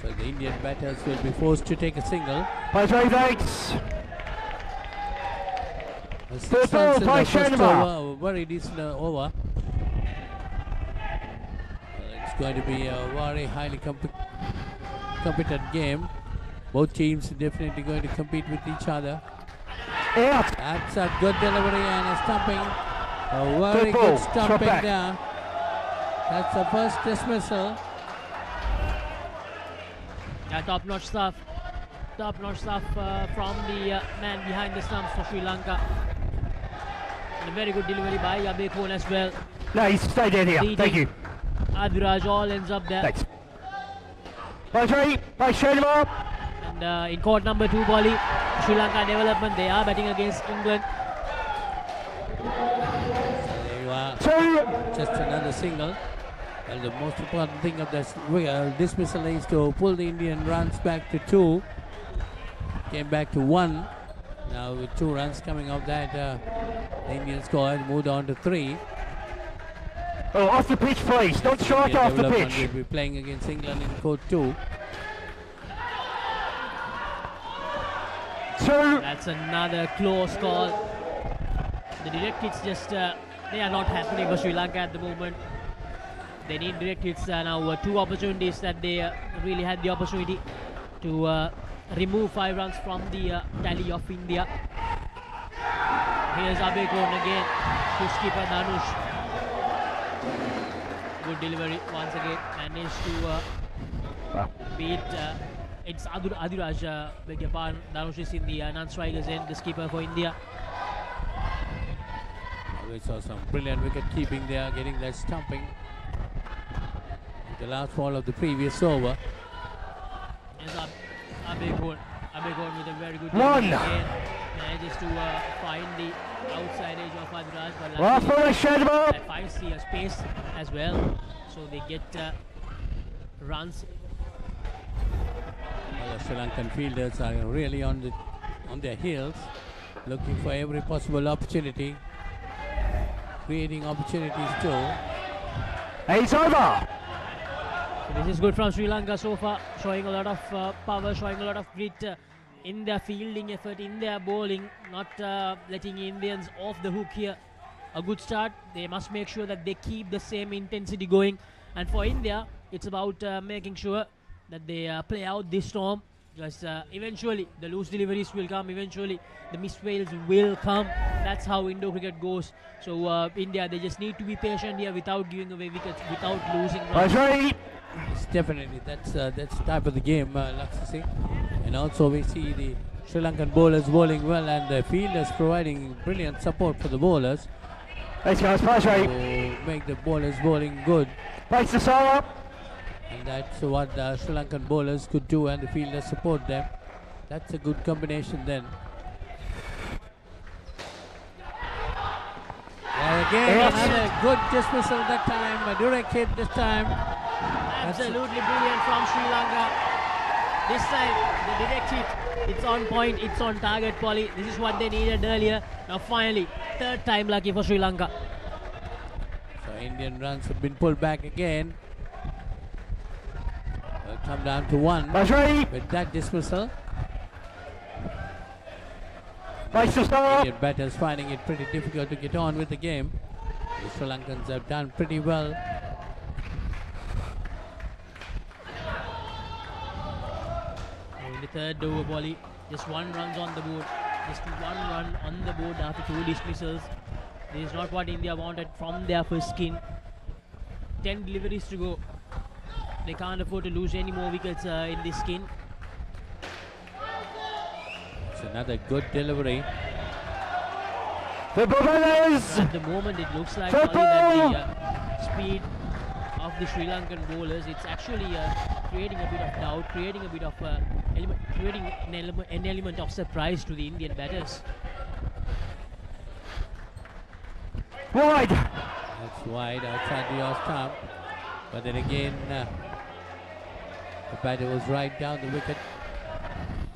Speaker 7: So the Indian batters will be forced to take a single.
Speaker 18: Thanks.
Speaker 7: 6 runs in the first over, a very decent over. It's going to be a very highly competed game. Both teams are definitely going to compete with each other. That's a good delivery and a stumping. A very good stumping there. That's the first dismissal.
Speaker 2: Yeah, top-notch stuff. Top-notch stuff from the man behind the stumps for Sri Lanka. And a very good delivery by Abekon as well.
Speaker 18: Nice, stay dead here. Thank you.
Speaker 2: Adhiraj all ends up there.
Speaker 18: Thanks. By Sharma.
Speaker 2: And in court number 2, Bolly, Sri Lanka development, they are batting against England.
Speaker 7: So there you are. Just another single. And the most important thing of this dismissal is to pull the Indian runs back to 2. Came back to 1. Now with 2 runs coming off that, the Indian score has moved on to 3.
Speaker 18: Oh, off the pitch, please. Don't strike off the pitch.
Speaker 7: Will be playing against England in court 2.
Speaker 2: That's another close call. The direct hits just they are not happening for Sri Lanka at the moment. They need direct hits now. 2 opportunities that they really had the opportunity to remove 5 runs from the tally of India. Here's Abekon again to skipper Dhanush. Good delivery once again. Managed to beat. It's Adhiraj, beg your pardon. Dhanush is in the non-strikers end, the skipper for India.
Speaker 7: We saw some brilliant wicket keeping there, getting that stumping. The last ball of the previous over.
Speaker 2: Yes, Abekon with a very good delivery again. Manages to find the outside edge of Adhiraj, but finds the space as well, so they get runs.
Speaker 7: The Sri Lankan fielders are really on their heels, looking for every possible opportunity, creating opportunities too.
Speaker 18: It's over.
Speaker 2: So this is good from Sri Lanka so far, showing a lot of power, showing a lot of grit in their fielding effort, in their bowling, not letting Indians off the hook here. A good start. They must make sure that they keep the same intensity going. And for India, it's about making sure that they play out this storm, because eventually the loose deliveries will come, eventually the missed fails will come. That's how Indo cricket goes. So India, they just need to be patient here without giving away wickets, without losing runs.
Speaker 7: It's definitely that's the type of the game, Laksasi. And also we see the Sri Lankan bowlers bowling well and the fielders providing brilliant support for the bowlers.
Speaker 18: Let's go,
Speaker 7: to make the bowlers bowling good.
Speaker 18: Place the sail up.
Speaker 7: And that's what the Sri Lankan bowlers could do, and the fielders support them. That's a good combination then. And again, another good dismissal that time, a direct hit this time.
Speaker 2: Absolutely brilliant from Sri Lanka. This time, the direct hit, it's on point, it's on target, Polly. This is what they needed earlier. Now finally, 3rd time lucky for Sri Lanka.
Speaker 7: So Indian runs have been pulled back again. They'll come down to 1 with that dismissal. Indian batters finding it pretty difficult to get on with the game. The Sri Lankans have done pretty well.
Speaker 2: In the third over, Bolly, just 1 runs on the board. Just 1 run on the board after 2 dismissals. This is not what India wanted from their first skin. 10 deliveries to go. They can't afford to lose any more wickets in this skin.
Speaker 7: It's another good delivery.
Speaker 2: At the moment, it looks like Bolly, that the speed of the Sri Lankan bowlers, it's actually creating a bit of doubt, creating a bit of an element of surprise to the Indian batters.
Speaker 7: Wide. That's wide outside the off stump. But then again, the batter was right down the wicket.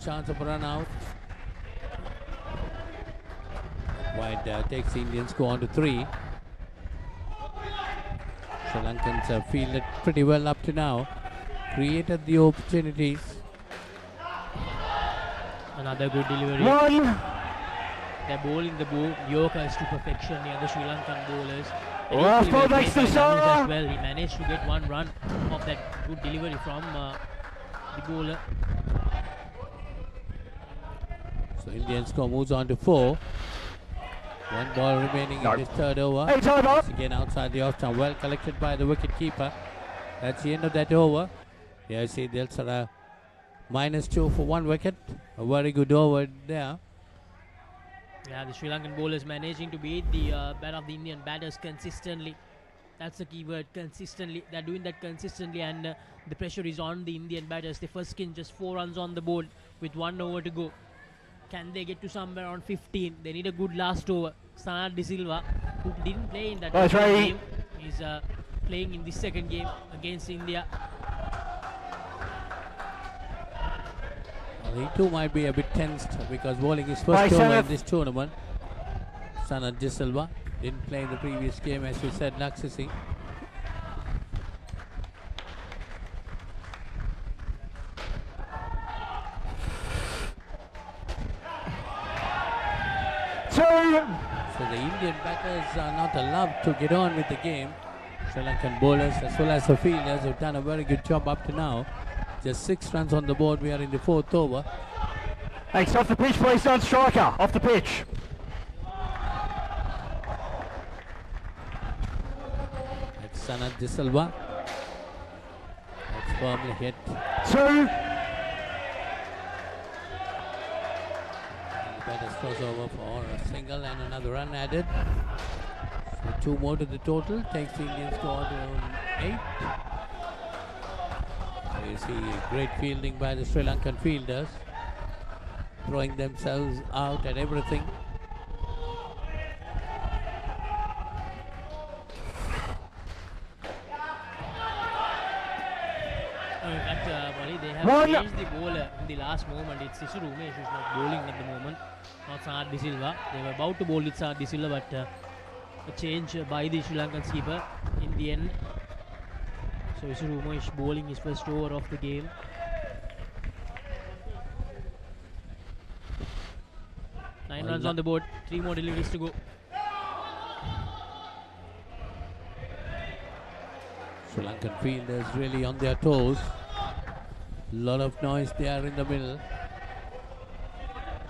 Speaker 7: Chance of a run out. Wide takes the Indian score on to 3. Sri Lankans have fielded pretty well up to now. Created the opportunities.
Speaker 2: Another good delivery. They're bowling the Yorkers to perfection near the Sri Lankan bowlers. As well. He managed to get 1 run of that good delivery from the bowler.
Speaker 7: So Indian score moves on to 4. 1 ball remaining in this third over. Once again outside the off stump. Well collected by the wicket keeper. That's the end of that over. Yeah, I see there's a -2 for 1 wicket. A very good over there.
Speaker 2: Yeah, the Sri Lankan bowlers managing to beat the bat of the Indian batters consistently. That's the key word, consistently. They're doing that consistently, and the pressure is on the Indian batters. They first skin just 4 runs on the board with 1 over to go. Can they get to somewhere around 15? They need a good last over. Sanad De Silva, who didn't play in that game, is playing in the second game against India.
Speaker 7: Well, he too might be a bit tensed because bowling his first over in this tournament. Sanad De Silva didn't play in the previous game, as you said, Naxisi. So the Indian batters are not allowed to get on with the game. Sri Lankan bowlers as well as the fielders have done a very good job up to now. Just 6 runs on the board. We are in the 4th over.
Speaker 18: Thanks. Off the pitch, please, non striker. Off the pitch.
Speaker 7: That's Sanad De Silva. That's firmly hit.
Speaker 18: 2.
Speaker 7: Batters cross over for a single and another run added. So 2 more to the total. Takes the Indian score to 8. So you see great fielding by the Sri Lankan fielders. Throwing themselves out at everything.
Speaker 2: They have changed the bowler in the last moment. It's Sisir Umesh who's not bowling at the moment, not Sanad De Silva. They were about to bowl with Sanad De Silva, but a change by the Sri Lankan skipper in the end. So Sisir Umesh bowling his first over of the game. Nine runs on the board, 3 more deliveries to go.
Speaker 7: Sri Lankan fielders really on their toes. Lot of noise there in the middle.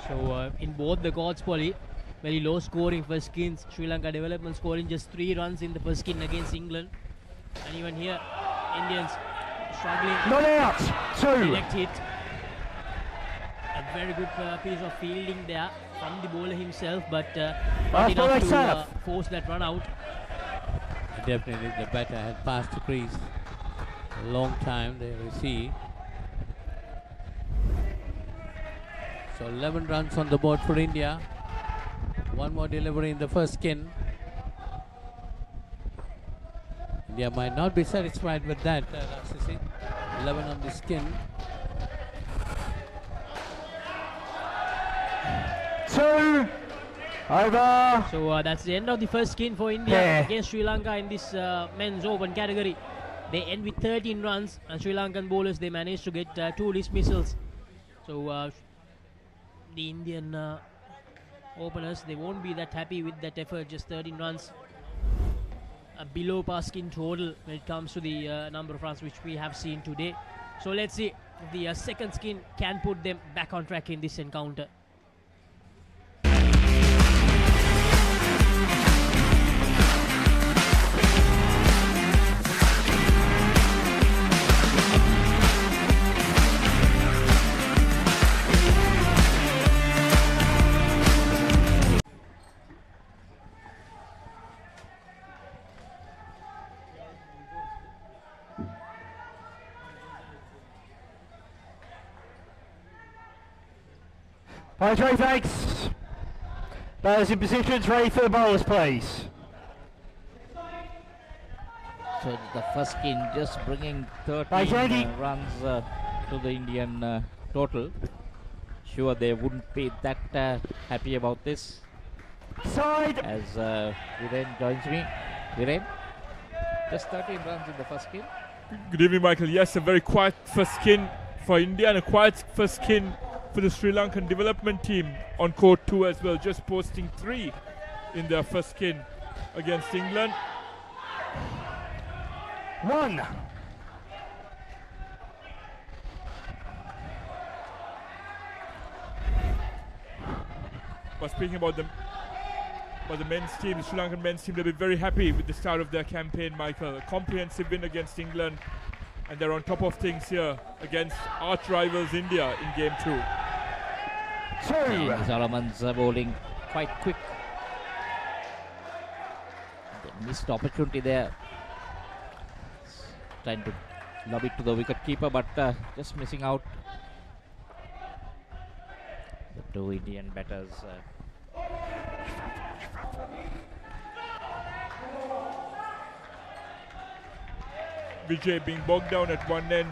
Speaker 2: So in both the courts, Polly, very low scoring first skins. Sri Lanka development scoring just 3 runs in the first skin against England. And even here, Indians struggling.
Speaker 18: Not out. 2.
Speaker 2: Direct hit. A very good piece of fielding there from the bowler himself, but not enough to force that run out.
Speaker 7: Definitely the batter had passed the crease a long time. There we see. So 11 runs on the board for India. 1 more delivery in the first skin. India might not be satisfied with that. 11 on the skin.
Speaker 18: 2. Over.
Speaker 2: So that's the end of the first skin for India against Sri Lanka in this men's open category. They end with 13 runs, and Sri Lankan bowlers, they managed to get 2 dismissals. So the Indian openers, they won't be that happy with that effort. Just 13 runs, below par skin total when it comes to the number of runs which we have seen today. So let's see if the second skin can put them back on track in this encounter.
Speaker 18: Right, Ray, thanks. Batters in positions, ready for the bowlers, please.
Speaker 1: So the first skin just bringing 13 runs to the Indian total. Sure, they wouldn't be that happy about this.
Speaker 18: Side.
Speaker 1: As Viren joins me. Viren, just 13 runs in the first skin.
Speaker 19: Good evening, Michael. Yes, a very quiet first skin for India and a quiet first skin for the Sri Lankan development team on court 2 as well, just posting 3 in their first skin against England.
Speaker 18: 1.
Speaker 19: But speaking about the men's team, the Sri Lankan men's team, they'll be very happy with the start of their campaign, Michael. A comprehensive win against England, and they're on top of things here against arch rivals India in game 2.
Speaker 1: And Solomon's bowling quite quick. The missed opportunity there. Trying to lob it to the wicket keeper, but just missing out. The 2 Indian batters.
Speaker 19: Vijay being bogged down at one end,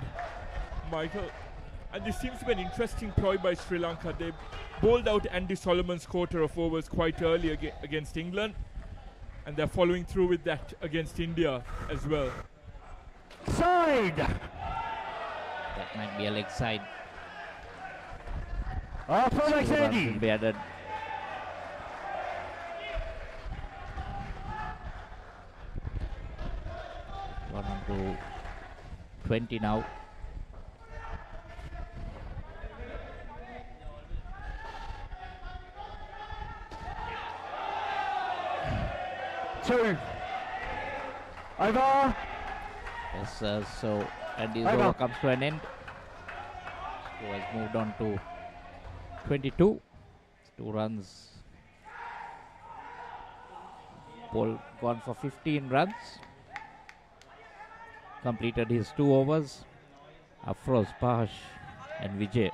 Speaker 19: Michael. And this seems to be an interesting ploy by Sri Lanka. They bowled out Andy Solomon's quarter of overs quite early against England, and they're following through with that against India as well.
Speaker 18: Side!
Speaker 1: That might be a leg side.
Speaker 18: Off for next Andy.
Speaker 1: Will be added. One on to 20 now.
Speaker 18: Two. Over.
Speaker 1: Yes, so Andy's over comes to an end. Who has moved on to 22. 2 runs. Paul gone for 15 runs. Completed his 2 overs. Afroz, Pash and Vijay.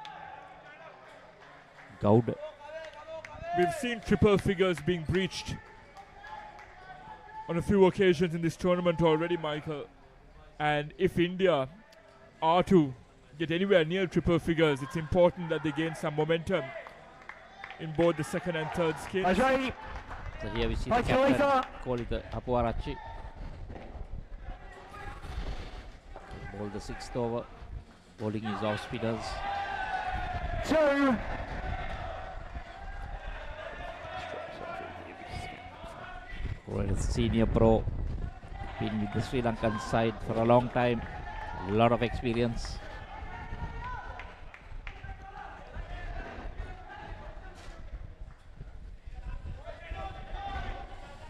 Speaker 1: Gowda.
Speaker 19: We've seen triple figures being breached on a few occasions in this tournament already, Michael. And if India are to get anywhere near triple figures, it's important that they gain some momentum in both the second and third skins.
Speaker 1: So here we see the captain call it the Apuarachi. Bowled the 6th over, bowling his off spinners.
Speaker 18: 2.
Speaker 1: Senior pro, been with the Sri Lankan side for a long time, a lot of experience.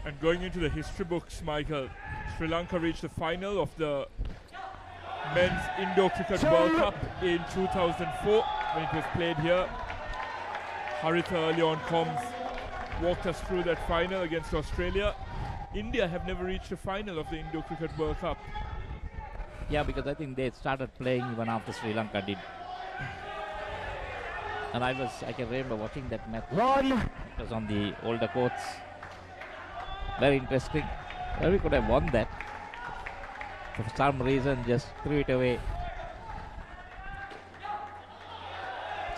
Speaker 19: And going into the history books, Michael, Sri Lanka reached the final of the Men's Indoor Cricket World Cup in 2004 when it was played here. Haritha early on comms walked us through that final against Australia. India have never reached a final of the Indoor Cricket World Cup.
Speaker 1: Yeah, because I think they started playing even after Sri Lanka did. And I can remember watching that match. It was on the older courts. Very interesting. Well, we could have won that. For some reason, just threw it away.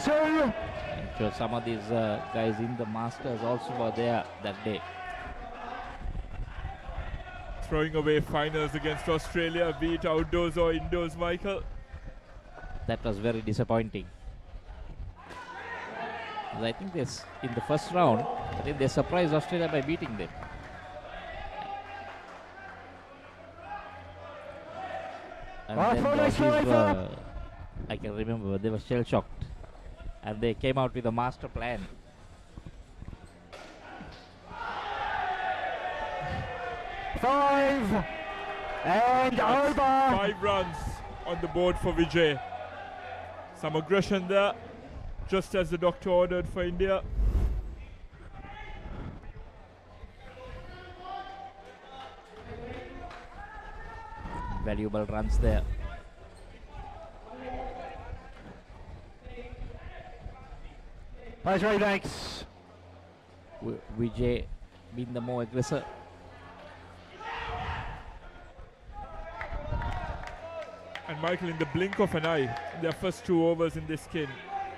Speaker 18: 2.
Speaker 1: I'm sure some of these guys in the Masters also were there that day.
Speaker 19: Throwing away finals against Australia, be it outdoors or indoors, Michael.
Speaker 1: That was very disappointing. I think this in the first round, I think they surprised Australia by beating them. And then the Aussies were, I can remember, they were shell-shocked. And they came out with a master plan.
Speaker 18: Five and over.
Speaker 19: 5 runs on the board for Vijay. Some aggression there, just as the doctor ordered for India.
Speaker 1: Valuable runs there.
Speaker 18: Nice Ray Banks.
Speaker 1: Vijay being the more aggressor.
Speaker 19: And Michael, in the blink of an eye, in their first 2 overs in this skin,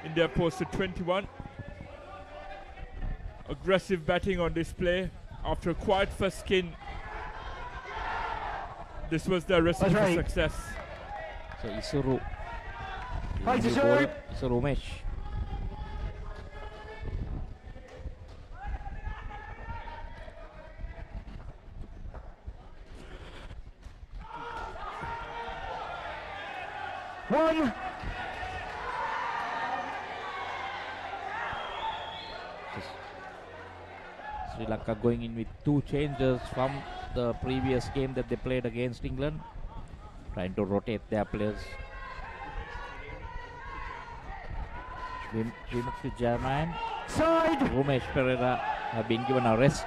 Speaker 19: India posted 21. Aggressive batting on display after a quiet first skin. This was their recipe for success.
Speaker 1: So Isuru.
Speaker 18: Hi, Isuru.
Speaker 1: Isuru Mesh.
Speaker 18: One.
Speaker 1: Sri Lanka going in with 2 changes from the previous game that they played against England, trying to rotate their players. Vimukti German, Umesh Pereira have been given a rest,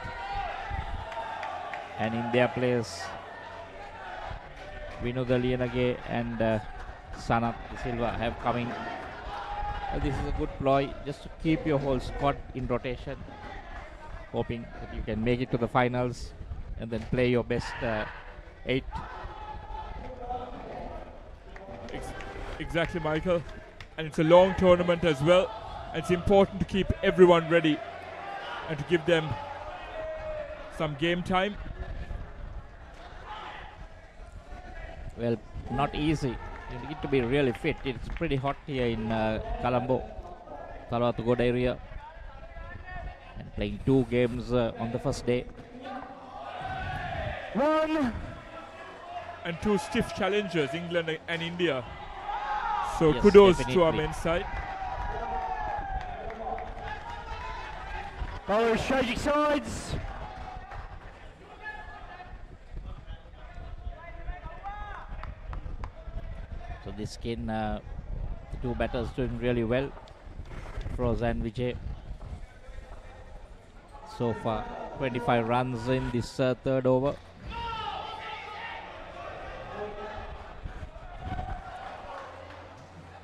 Speaker 1: and in their place Vinod Lianage and Sanat Silva have come in. This is a good ploy just to keep your whole squad in rotation, hoping that you can make it to the finals and then play your best 8.
Speaker 19: Exactly, Michael. And it's a long tournament as well. And it's important to keep everyone ready and to give them some game time.
Speaker 1: Well, not easy. You need to be really fit. It's pretty hot here in Colombo, Talwatugod area. And playing 2 games on the first day.
Speaker 18: 1.
Speaker 19: And 2 stiff challengers, England and India. So
Speaker 1: yes,
Speaker 19: kudos
Speaker 1: definitely
Speaker 19: to our men's side.
Speaker 18: Bowlers changing sides.
Speaker 1: So this skin, the 2 batters doing really well. Froz and Vijay. So far, 25 runs in this 3rd over.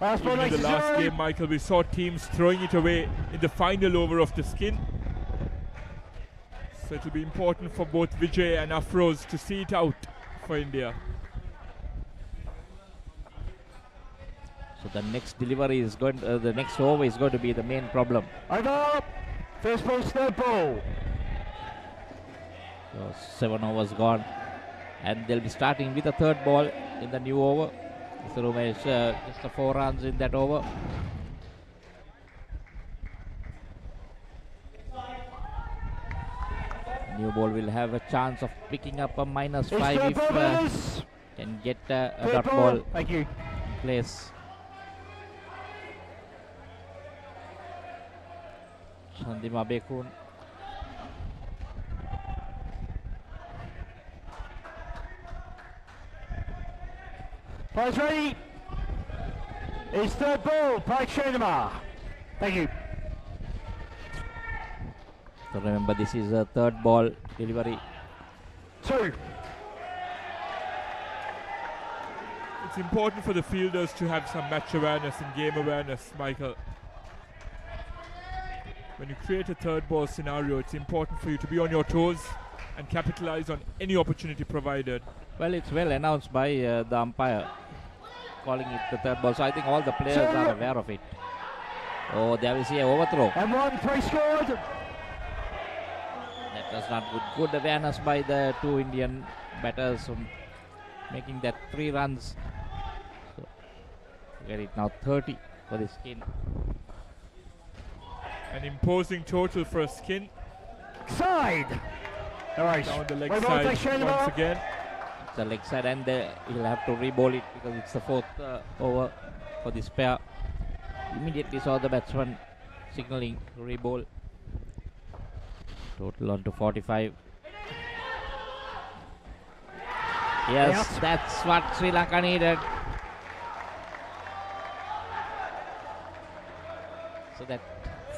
Speaker 19: Even in the last game, Michael, we saw teams throwing it away in the final over of the skin. So it will be important for both Vijay and Afroz to see it out for India.
Speaker 1: So the next delivery is going, the next over is going to be the main problem.
Speaker 18: Over. First ball, 3rd ball.
Speaker 1: So 7 overs gone, and they'll be starting with a 3rd ball in the new over. So Umesh, just 4 runs in that over. New ball will have a chance of picking up a -5 if can get a dot ball
Speaker 18: in
Speaker 1: place. Sandima Bekun.
Speaker 18: Players ready. It's 3rd ball, Pike Shanamar. Thank you.
Speaker 1: So remember, this is a 3rd ball delivery.
Speaker 18: 2.
Speaker 19: It's important for the fielders to have some match awareness and game awareness, Michael. When you create a 3rd ball scenario, it's important for you to be on your toes and capitalize on any opportunity provided.
Speaker 1: Well, it's well announced by the umpire, calling it the 3rd ball. So I think all the players are aware of it. Oh, there we see an overthrow.
Speaker 18: And 1-3 scored.
Speaker 1: That was not good. Good awareness by the two Indian batters, making that 3 runs. So, get it now 30 for the Skin.
Speaker 19: An imposing total for a Skin.
Speaker 18: Side. All right.
Speaker 19: Down the leg side once again.
Speaker 1: It's a leg side, and he'll have to re-bowl it because it's the 4th over for this pair. Immediately saw the batsman signaling re-bowl. Total on to 45. Yes, that's what Sri Lanka needed. So that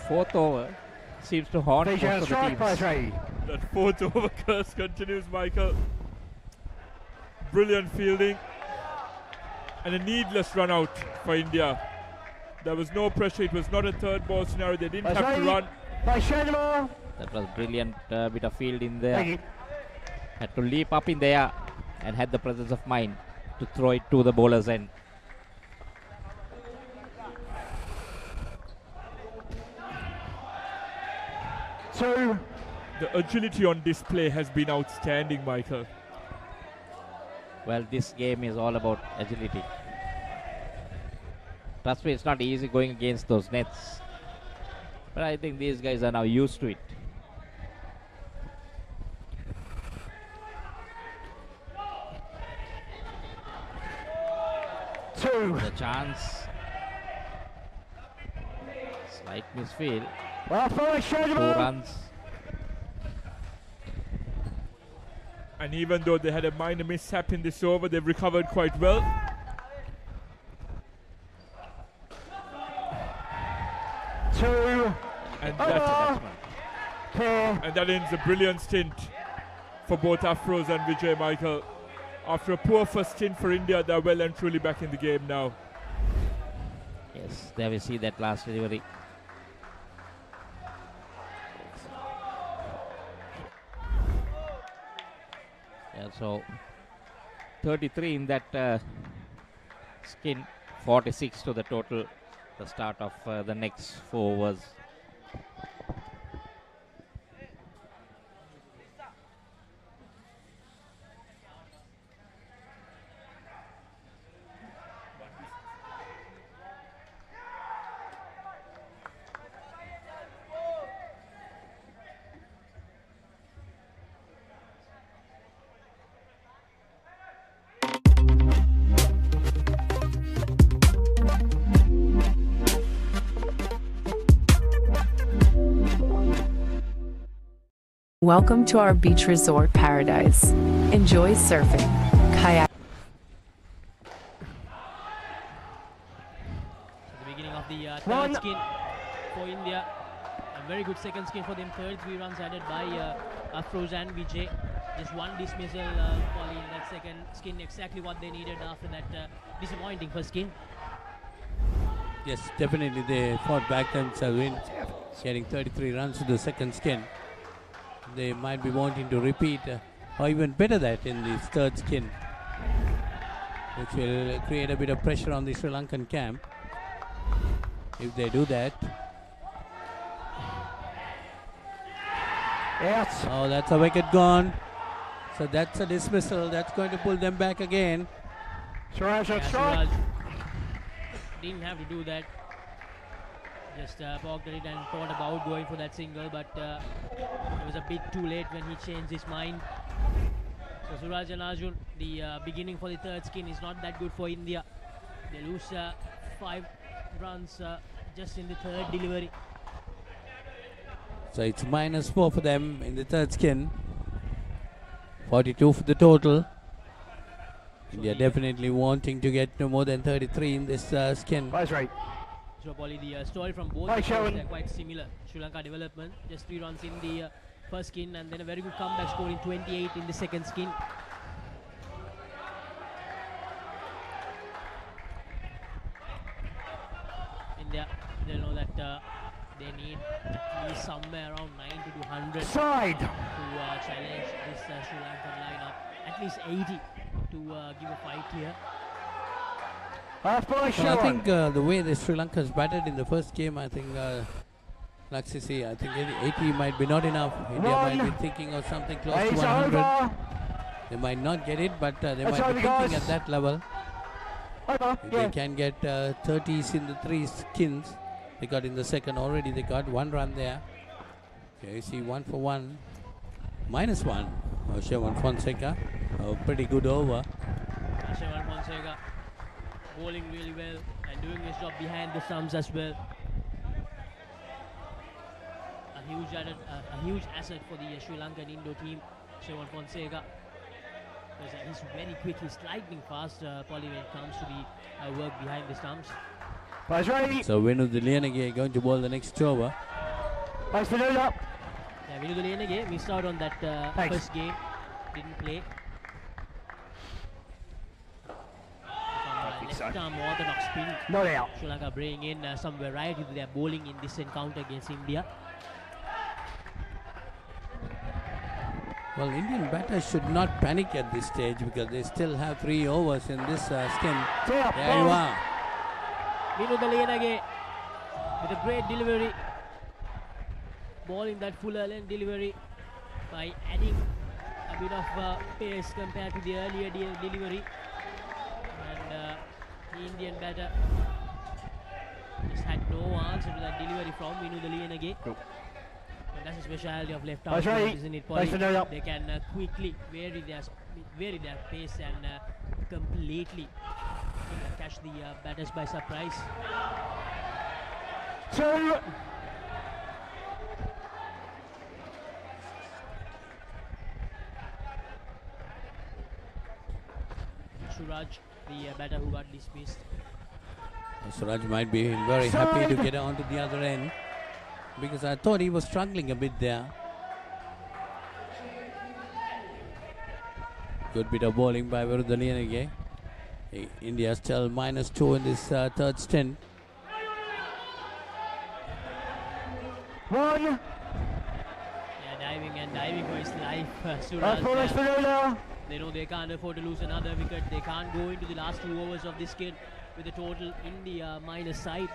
Speaker 1: 4th over seems to haunt most of the teams.
Speaker 19: That 4th over curse continues, Michael. Brilliant fielding. And a needless run out for India. There was no pressure. It was not a 3rd ball scenario. They didn't have to run.
Speaker 1: That was brilliant bit of fielding there. Had to leap up in the air and had the presence of mind to throw it to the bowler's end.
Speaker 19: So the agility on display has been outstanding, Michael.
Speaker 1: Well, this game is all about agility. Trust me, it's not easy going against those nets. But I think these guys are now used to it. The chance. Slight misfield. 2 runs.
Speaker 19: And even though they had a minor mishap in this over, they've recovered quite well. And that ends a brilliant stint for both Afros and Vijay, Michael. After a poor first stint for India, they're well and truly back in the game now.
Speaker 1: Yes, there we see that last delivery. Yeah, so 33 in that Skin, 46 to the total, the start of the next 4 overs.
Speaker 10: Welcome to our beach resort paradise. Enjoy surfing, kayak.
Speaker 2: The beginning of the 3rd skin for India. A very good 2nd skin for them. 33 runs added by Afroz and Vijay. Just 1 dismissal in that 2nd skin. Exactly what they needed after that disappointing first skin.
Speaker 7: Yes, definitely they fought back themselves in, getting 33 runs to the 2nd skin. They might be wanting to repeat or even better that in the 3rd skin, which will create a bit of pressure on the Sri Lankan camp if they do that.
Speaker 18: Yes.
Speaker 7: Oh, that's a wicket gone. So that's a dismissal. That's going to pull them back again.
Speaker 18: Suraj,
Speaker 2: Suraj didn't have to do that. Just poked at it and thought about going for that single, but it was a bit too late when he changed his mind. So Suraj and Arjun, the beginning for the 3rd skin is not that good for India. They lose 5 runs just in the 3rd delivery.
Speaker 7: So it's -4 for them in the 3rd skin. 42 for the total. So India definitely wanting to get no more than 33 in this skin.
Speaker 18: That's right.
Speaker 2: So probably the story from both the teams, they're quite similar. Sri Lanka development, just 3 runs in the 1st skin and then a very good comeback scoring 28 in the 2nd skin. India, they know that they need at least somewhere around 90 to 100
Speaker 18: Side.
Speaker 2: to challenge this Sri Lankan lineup. At least 80 to give a fight here.
Speaker 7: I think the way the Sri Lanka's batted in the first game, I think, like I say, I think 80 might be not enough. India might be thinking of something close to 100. They might not get it, but they might be thinking at that level. If they can get 30s in the three skins, they got in the second already. They got 1 run there. Okay, you see 1 for 1. -1. Shewan Fonseca, a pretty good over.
Speaker 2: Shewan Fonseca bowling really well and doing his job behind the stumps as well. A huge asset for the Sri Lankan Indo team, Shewan Fonseca. He's very quick, he's lightning fast, Polly, when it comes to the work behind the stumps.
Speaker 7: So Venu Dilianage going to bowl the next over.
Speaker 2: Yeah, Venu Dilianage missed out on that first game, didn't play. Left arm orthodox spin.
Speaker 18: Not out.
Speaker 2: Sri Lanka bringing in some variety to their bowling in this encounter against India.
Speaker 7: Well, Indian batters should not panic at this stage because they still have 3 overs in this skin. There you are.
Speaker 2: Venu Dilianage with a great delivery. Bowling that fuller length delivery by adding a bit of pace compared to the earlier delivery. And the Indian batter just had no answer to that delivery from Venu Dilianage. And that's the speciality of left arm, isn't it, Polly? They can quickly vary their pace and completely catch the batters by surprise. Suraj, the batter who got dismissed.
Speaker 7: Suraj might be very happy to get onto the other end because I thought he was struggling a bit there. Good bit of bowling by Venu Dilianage. India still -2 in this third stint.
Speaker 2: Yeah, diving for his life. Suraj. They know they can't afford to lose another wicket. They can't go into the last 2 overs of this game with the total India minus side.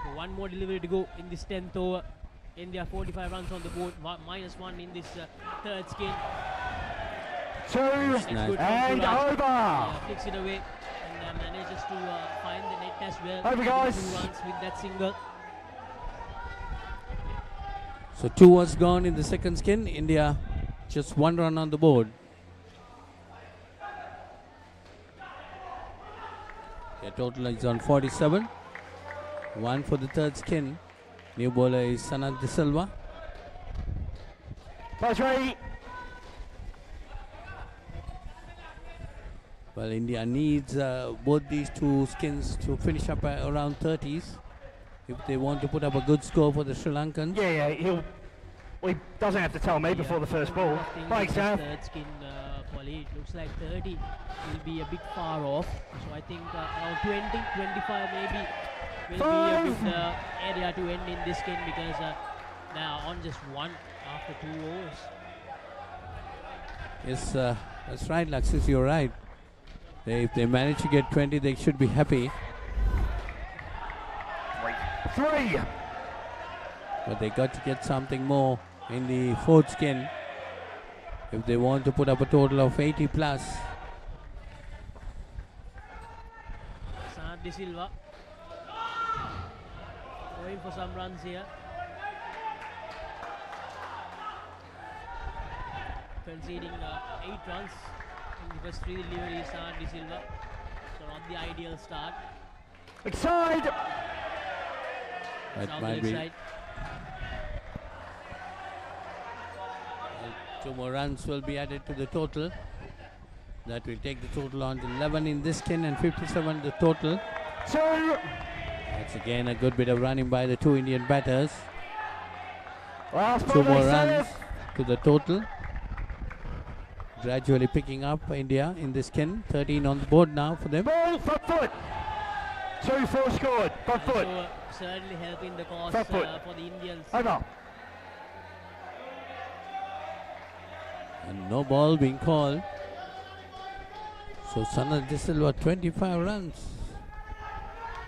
Speaker 2: So 1 more delivery to go in this 10th over. India 45 runs on the board, -1 in this third skin.
Speaker 18: Nice. And over.
Speaker 2: Flicks it away and manages to find the net as well.
Speaker 18: Over, guys.
Speaker 2: 2 runs with that single.
Speaker 7: So 2 was gone in the second skin. India just 1 run on the board. Their total is on 47. 1 for the third skin. New bowler is Sanat De Silva. Well, India needs both these 2 skins to finish up around 30s if they want to put up a good score for the Sri Lankans.
Speaker 18: Yeah, he doesn't have to tell me before the first ball. Thanks, Sam.
Speaker 2: Third skin, Polly, it looks like 30 will be a bit far off. So I think around 20, 25 maybe will be a good area to end in this skin because they are on just 1 after 2 overs.
Speaker 7: Yes, that's right, Laxis, you're right. If they manage to get 20, they should be happy.
Speaker 18: 3.
Speaker 7: But they got to get something more in the fourth skin if they want to put up a total of 80 plus.
Speaker 2: Sanat De Silva going for some runs here. Conceding 8 runs in the first 3 deliveries, Sanat De Silva. So not the ideal start.
Speaker 18: Side!
Speaker 7: That might be. Well, 2 more runs will be added to the total. That will take the total on to 11 in this skin and 57 the total. That's again a good bit of running by the 2 Indian batters. 2 more runs to the total. Gradually picking up India in this skin. 13 on the board now for them.
Speaker 18: Ball, front foot. 2-4 scored. Front foot.
Speaker 2: So, certainly helping the cause for the Indians.
Speaker 18: Over.
Speaker 7: And no ball being called. So Sanat De Silva 25 runs.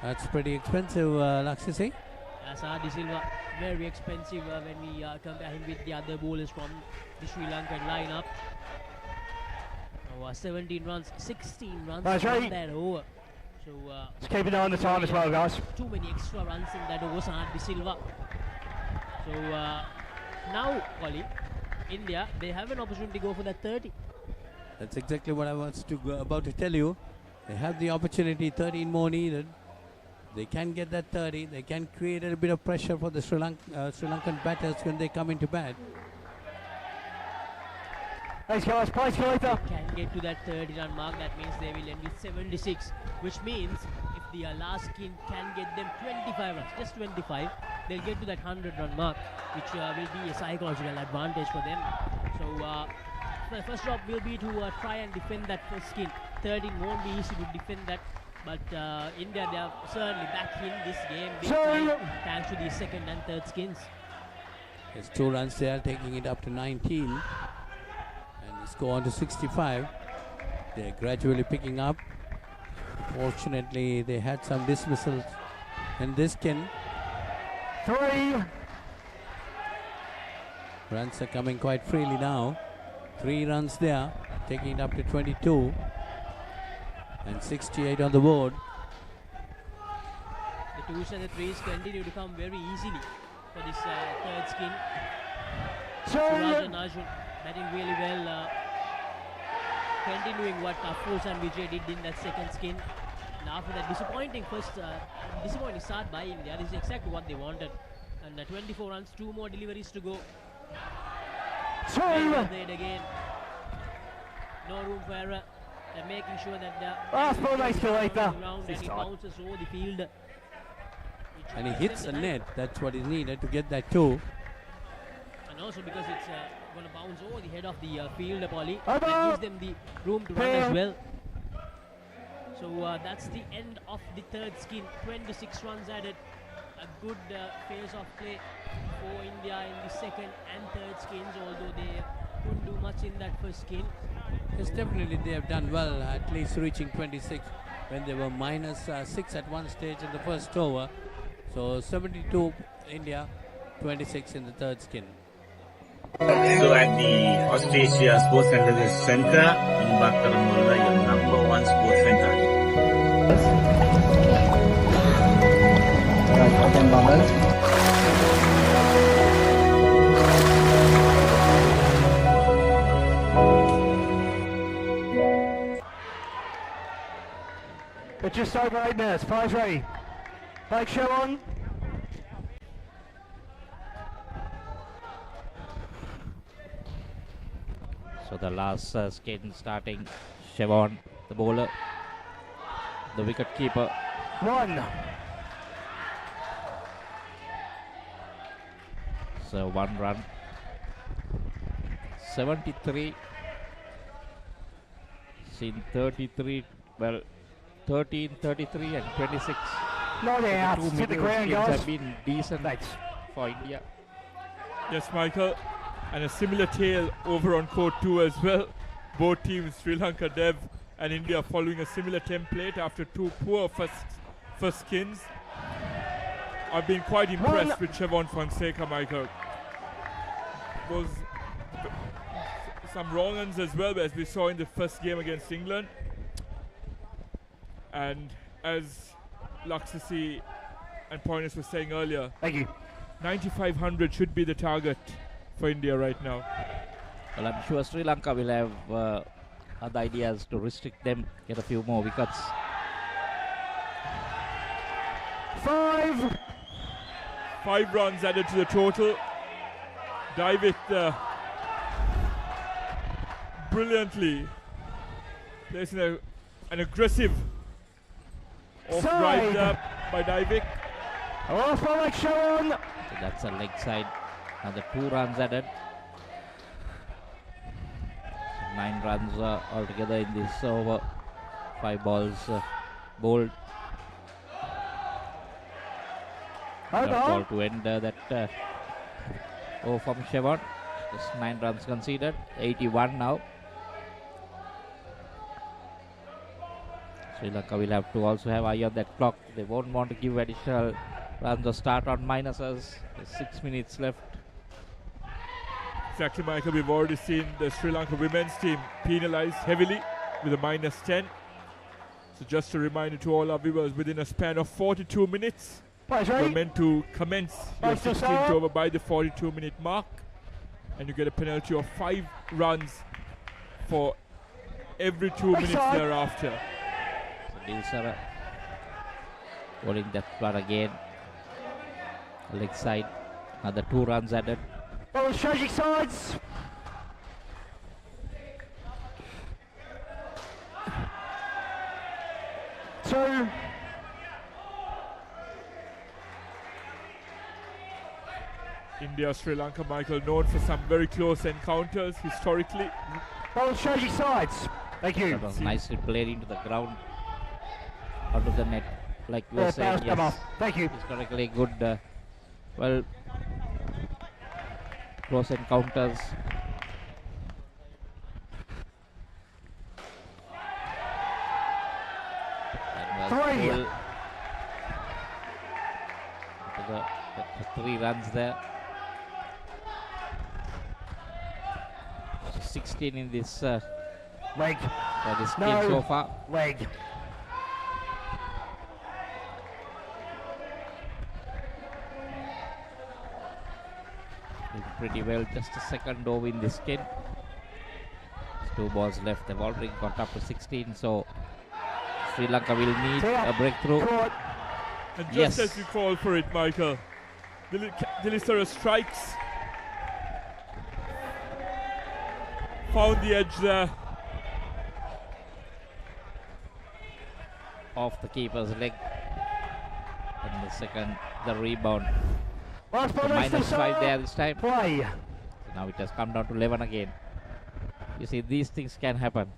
Speaker 7: That's pretty expensive, Laksisi.
Speaker 2: Saad Silva, very expensive when we compare him with the other bowlers from the Sri Lankan lineup. 17 runs, 16 runs on that over. So
Speaker 18: just keep an eye on the time as well, guys.
Speaker 2: Too many extra runs in that over, Saad Silva. So now, Ollie, India, they have an opportunity to go for that 30.
Speaker 7: That's exactly what I was about to tell you. They have the opportunity, 13 more needed. They can get that 30. They can create a bit of pressure for the Sri Lankan batters when they come into bat.
Speaker 18: Thanks, guys. Place later.
Speaker 2: They can get to that 30-run mark. That means they will end with 76, which means if the last skin can get them 25 runs, just 25, they'll get to that 100-run mark, which will be a psychological advantage for them. So the first job will be to try and defend that first skin. 13 won't be easy to defend that, but India, they are certainly back in this game big time, thanks to the second and third skins.
Speaker 7: There's 2 runs there, taking it up to 19. And it's go on to 65. They're gradually picking up. Fortunately, they had some dismissals in this skin.
Speaker 18: 3.
Speaker 7: Runs are coming quite freely now. 3 runs there, taking it up to 22. And 68 on the board.
Speaker 2: The 2s and the 3s continue to come very easily for this third skin. Suraj and Arjun batting really well, continuing what Afroz and Vijay did in that second skin. And after that disappointing start by India, this is exactly what they wanted. And 24 runs, 2 more deliveries to go. Played again. No room for error. They're making sure that the
Speaker 18: last ball nice later.
Speaker 2: And he bounces over the field.
Speaker 7: And he hits the net. That's what is needed to get that 2.
Speaker 2: And also because it's going to bounce over the head of the field, Polly. That gives them the room to run as well. So that's the end of the third skin. 26 runs added. A good phase of play for India in the second and third skins, although they couldn't do much in that first skin.
Speaker 7: Yes, definitely they have done well, at least reaching 26 when they were -6 at one stage in the first over. So 72 India, 26 in the third skin.
Speaker 11: So at the Australia Sports Center in Bataramula, your number 1 sports center.
Speaker 18: It's just over 8 minutes. Players ready. Take show on.
Speaker 1: So the last skin starting. Chevon, the bowler, the wicket keeper.
Speaker 18: 1.
Speaker 1: So 1 run. 73. Seen 33. Well, 13, 33 and 26.
Speaker 18: Not out.
Speaker 1: The 2
Speaker 18: Hit the ground,
Speaker 1: skins
Speaker 18: guys.
Speaker 1: have been decent for India.
Speaker 19: Yes, Michael. And a similar tale over on court 2 as well. Both teams, Sri Lanka, Dev and India, following a similar template after 2 poor first skins. I've been quite impressed with Chevon Fonseca, Michael. Was some wrong ones as well, as we saw in the first game against England. And as Laksisi and Pointers were saying earlier,
Speaker 18: thank you.
Speaker 19: 9,500 should be the target for India right now.
Speaker 1: Well, I'm sure Sri Lanka will have other ideas to restrict them, get a few more wickets.
Speaker 18: 5.
Speaker 19: 5 runs added to the total. Divik brilliantly placing an aggressive off-drive there by Divik.
Speaker 18: Off by Chevon.
Speaker 1: So that's a leg side. Another 2 runs added. 9 runs altogether in this over. 5 balls bowled. Ball to end that over from Chevon. Just 9 runs conceded. 81 now. Sri Lanka will have to also have eye on that clock. They won't want to give additional runs or start on minuses. There's 6 minutes left.
Speaker 19: Exactly, Michael. We've already seen the Sri Lanka women's team penalised heavily with a -10. So just a reminder to all our viewers, within a span of 42 minutes, you're meant to commence your 16th over by the 42-minute mark, and you get a penalty of 5 runs for every 2 minutes thereafter.
Speaker 1: So Dilsara holding that one again. Leg side, another 2 runs added.
Speaker 21: Ball strategic sides. Two.
Speaker 19: India, Sri Lanka, Michael, known for some very close encounters historically.
Speaker 21: Ball strategic sides. Thank you.
Speaker 1: That was nicely played into the ground, out of the net, like we were saying. Yes,
Speaker 21: thank you.
Speaker 1: Historically good, well, close encounters.
Speaker 21: Three.
Speaker 1: The 3 runs there. So 16 in this
Speaker 21: leg.
Speaker 1: This game so far.
Speaker 21: Leg.
Speaker 1: Doing pretty well. Just a second over in this game. 2 balls left. They've already got up to 16. So Sri Lanka will need a breakthrough.
Speaker 19: And just as you call for it, Michael, Dilisara strikes. Found the edge there.
Speaker 1: Off the keeper's leg. And the second, the rebound. So -5 there this time.
Speaker 21: Play.
Speaker 1: So now it has come down to 11 again. You see, these things can happen.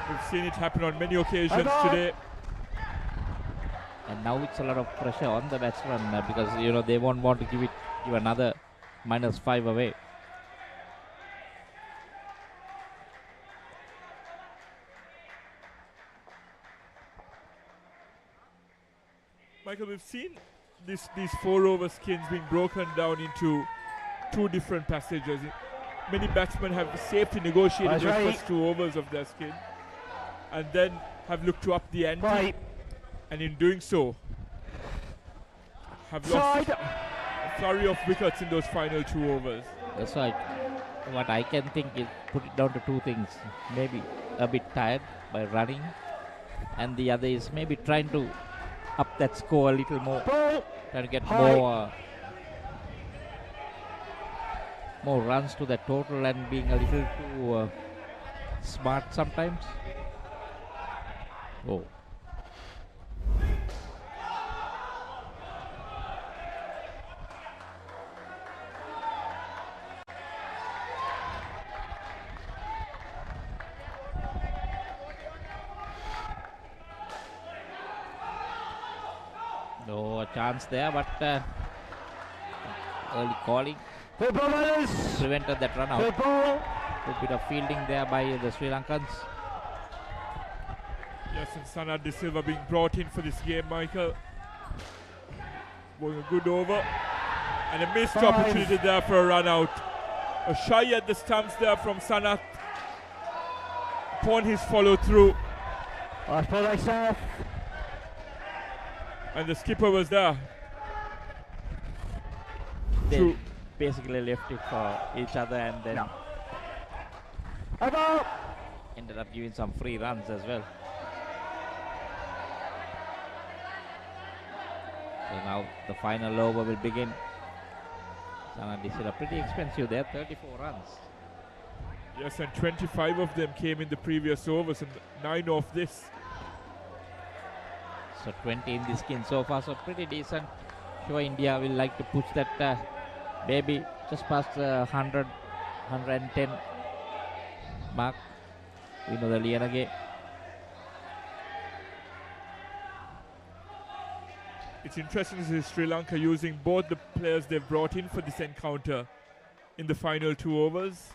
Speaker 19: We've seen it happen on many occasions today.
Speaker 1: And now it's a lot of pressure on the batsman because they won't want to give another -5 away.
Speaker 19: Michael, we've seen these 4 over skins being broken down into 2 different passages. Many batsmen have safely negotiated the first 2 overs of their skin, and then have looked to up the ante, and in doing so have lost a flurry of wickets in those final 2 overs.
Speaker 1: That's right. What I can think is put it down to 2 things. Maybe a bit tired by running, and the other is maybe trying to up that score a little more, trying to get more runs to the total, and being a little too smart sometimes. Oh. No, a chance there, but early calling prevented that run out. Good bit of fielding there by the Sri Lankans.
Speaker 19: Yes, and Sanat De Silva being brought in for this game, Michael. Was a good over. And a missed opportunity there for a run out. A shy at the stumps there from Sanat upon his follow through. And the skipper was there.
Speaker 1: They basically left it for each other, and then ended up giving some free runs as well. So now the final over will begin. Sanat De Silva pretty expensive there, 34 runs.
Speaker 19: Yes, and 25 of them came in the previous overs and 9 of this.
Speaker 1: So 20 in this skin so far, so pretty decent. Sure, India will like to push that maybe just past 100, 110 mark. We know the Lianage.
Speaker 19: It's interesting to see Sri Lanka using both the players they've brought in for this encounter in the final 2 overs.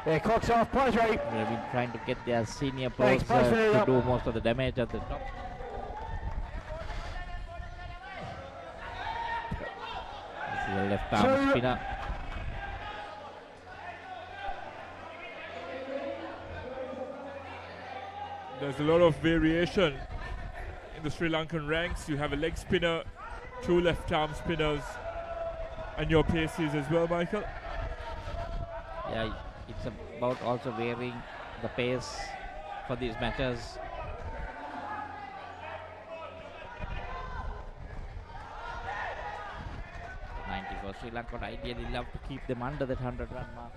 Speaker 21: Yeah, clock's off. Players ready.
Speaker 1: They've been trying to get their senior
Speaker 21: Thanks,
Speaker 1: pros
Speaker 21: players
Speaker 1: to do most of the damage at the top. This is a left arm spinner.
Speaker 19: There's a lot of variation in the Sri Lankan ranks. You have a leg spinner, 2 left arm spinners, and your paces as well, Michael.
Speaker 1: Yeah, it's about also varying the pace for these matches. For Sri Lanka would ideally love to keep them under that 100-run mark.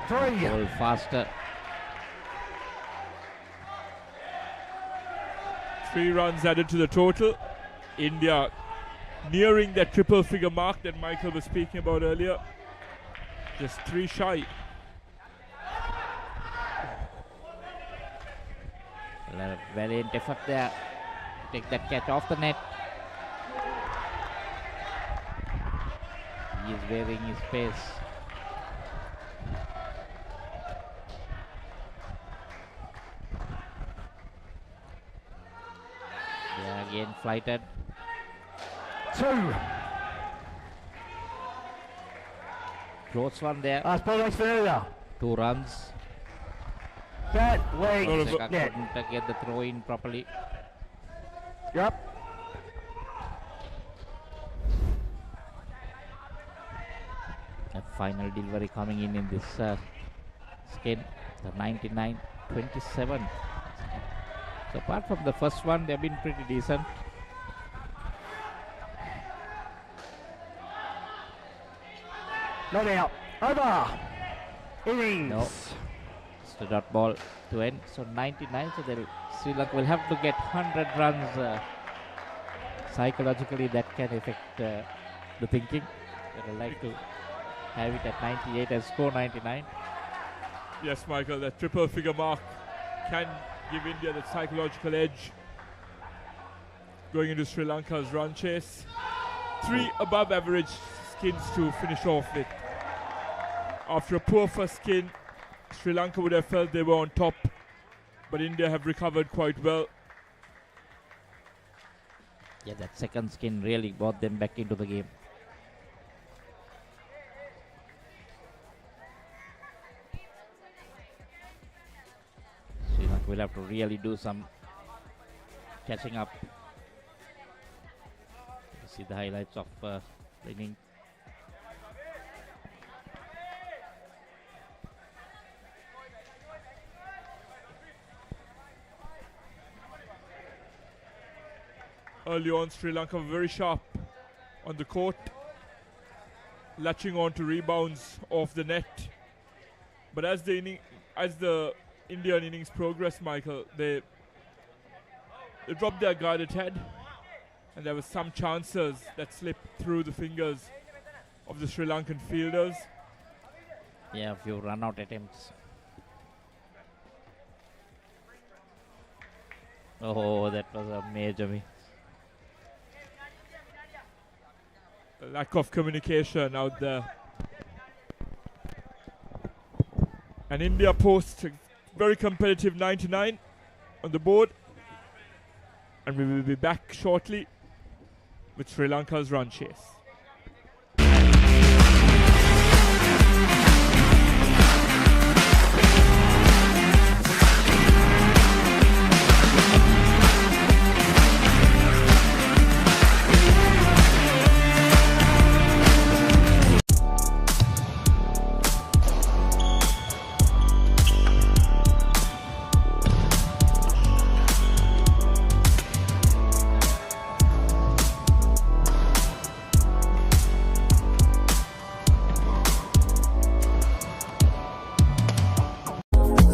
Speaker 1: Ball faster.
Speaker 19: 3 runs added to the total. India nearing that triple figure mark that Michael was speaking about earlier. Just 3 shy.
Speaker 1: A valiant effort there. Take that catch off the net. He is varying his pace. They are again flighted.
Speaker 21: 2.
Speaker 1: Close one there.
Speaker 21: Last ball next to
Speaker 1: 2 runs.
Speaker 21: Bat, leg,
Speaker 1: net. Couldn't get the throw in properly.
Speaker 21: Yep.
Speaker 1: A final delivery coming in this skin. The 99-27. So apart from the first one, they've been pretty decent.
Speaker 21: Not out. Over. Innings.
Speaker 1: No. It's the dot ball to end. So 99. So Sri Lanka will have to get 100 runs. Psychologically, that can affect the thinking. They would like to have it at 98 and score 99.
Speaker 19: Yes, Michael, that triple figure mark can give India that psychological edge going into Sri Lanka's run chase. 3 above average skins to finish off with. After a poor first skin, Sri Lanka would have felt they were on top, but India have recovered quite well.
Speaker 1: Yeah, that second skin really brought them back into the game. Sri Lanka will have to really do some catching up. You see the highlights of the inning.
Speaker 19: Early on, Sri Lanka were very sharp on the court, latching on to rebounds off the net. But as the Indian innings progressed, Michael, they dropped their guarded head, and there were some chances that slipped through the fingers of the Sri Lankan fielders.
Speaker 1: Yeah, a few run-out attempts. Oh, that was a major miss.
Speaker 19: Lack of communication out there. And India posts a very competitive 99 on the board. And we will be back shortly with Sri Lanka's run chase.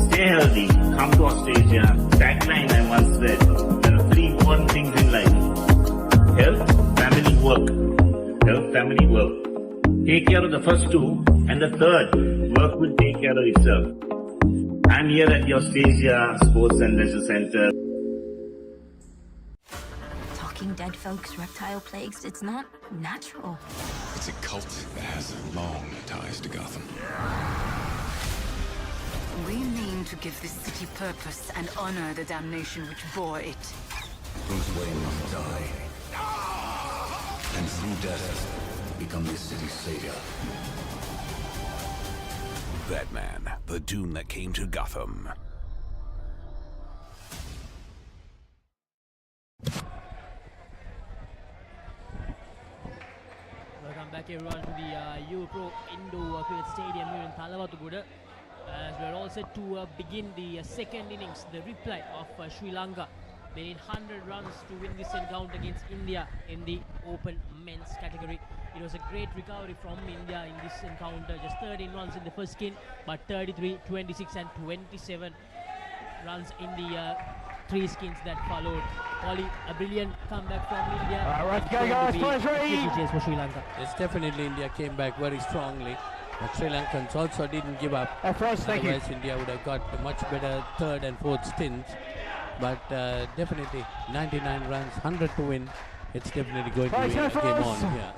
Speaker 11: Stay healthy, come to Australia. Tagline I once read, there are 3 important things in life. Health, family, work. Health, family, work. Take care of the first 2, and the third, work will take care of itself. I'm here at the Australia Sports and Leisure Centre.
Speaker 14: fucking dead folks, reptile plagues. It's not natural.
Speaker 5: It's a cult that has long ties to Gotham.
Speaker 4: We mean to give this city purpose and honor the damnation which bore it.
Speaker 5: Bruce Wayne must die. And through death, become this city's savior.
Speaker 20: Batman, the Doom that came to Gotham.
Speaker 2: Welcome back everyone to the Europro Indo Cricket Stadium here in Thalawattugoda. As we're all set to begin the second innings, the reply of Sri Lanka. They need 100 runs to win this encounter against India in the open men's category. It was a great recovery from India in this encounter. Just 13 runs in the first skin, but 33, 26 and 27 runs in the three skins that followed. Ollie, a brilliant comeback from India.
Speaker 21: Let's go guys, first ready.
Speaker 2: Chase for Sri Lanka.
Speaker 7: Yes, definitely India came back very strongly. But Sri Lankans also didn't give up.
Speaker 21: Thank you.
Speaker 7: Otherwise, India would have got a much better third and fourth stints. But definitely 99 runs, 100 to win. It's definitely going to be a game on here.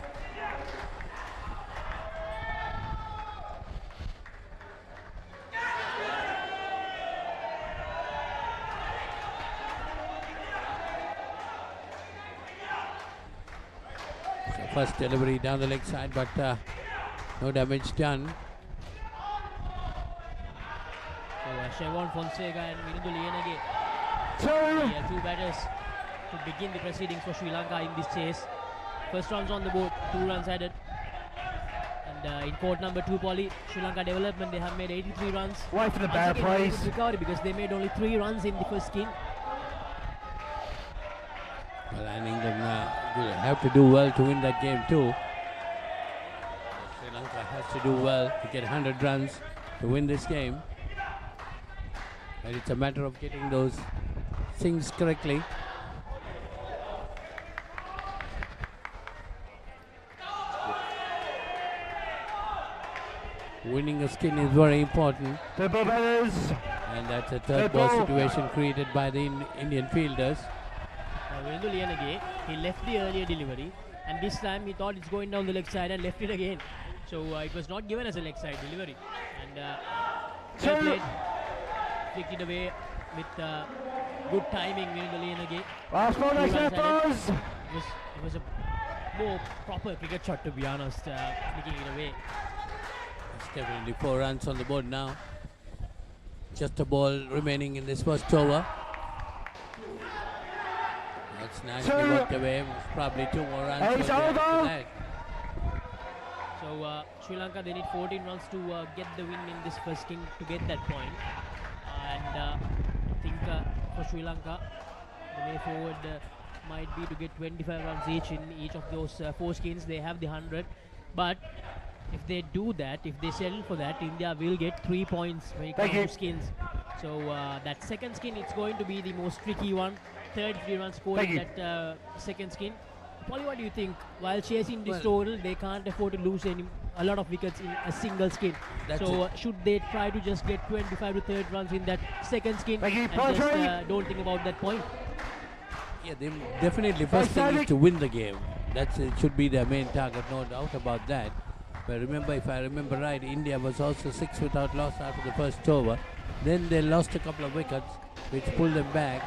Speaker 7: So first delivery down the leg side, but no damage done.
Speaker 2: So Shevon Fonseca and Virindu Lienage, the two batters to begin the proceedings for Sri Lanka in this chase. First runs on the board, 2 runs added. And in court number 2, Polly, Sri Lanka development, they have made 83 runs.
Speaker 21: Wait for the batter, please.
Speaker 2: Recovery because they made only 3 runs in the first skin.
Speaker 7: Well, and England will have to do well to win that game too. Sri Lanka has to do well to get 100 runs to win this game. And it's a matter of getting those things correctly. Winning a skin is very important.
Speaker 21: The ball batters.
Speaker 7: And that's a third ball situation created by the Indian fielders.
Speaker 2: Virindu Lienage, he left the earlier delivery, and this time he thought it's going down the leg side and left it again. So it was not given as a leg side delivery. And well played, flicked it away with good timing. Virindu Lienage.
Speaker 21: Last ball, next balls.
Speaker 2: It was a more proper cricket shot, to be honest, flicking it away.
Speaker 7: It's definitely 4 runs on the board now. Just a ball remaining in this first over. That's nicely worked away. Probably 2 more runs.
Speaker 21: It's over.
Speaker 2: So Sri Lanka, they need 14 runs to get the win in this first skin to get that point. And I think for Sri Lanka, the way forward might be to get 25 runs each in each of those 4 skins. They have the 100, but if they do that, if they settle for that, India will get 3 points when it comes to skins. So that second skin, it's going to be the most tricky one. 33 runs scored in that second skin. Polly, what do you think? While chasing this total, they can't afford to lose a lot of wickets in a single skin. So should they try to just get 25 to 30 runs in that second skin and just don't think about that point?
Speaker 7: Yeah, they definitely first thing is to win the game. It should be their main target, no doubt about that. But remember, if I remember right, India was also 6 without loss after the first over. Then they lost a couple of wickets, which pulled them back.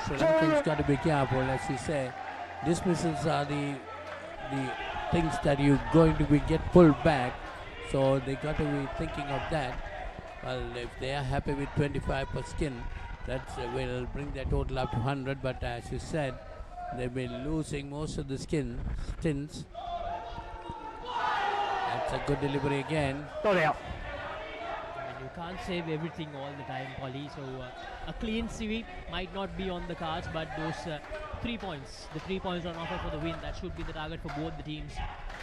Speaker 7: So Sri Lankans got to be careful, as you say. Dismissals are the things that you're going to get pulled back. So they got to be thinking of that. Well, if they are happy with 25 per skin, that will bring their total up to 100. But as you said, they've been losing most of the stints. That's a good delivery again.
Speaker 21: Got out.
Speaker 2: You can't save everything all the time, Polly. So a clean sweep might not be on the cards, but those 3 points, the 3 points on offer for the win, that should be the target for both the teams.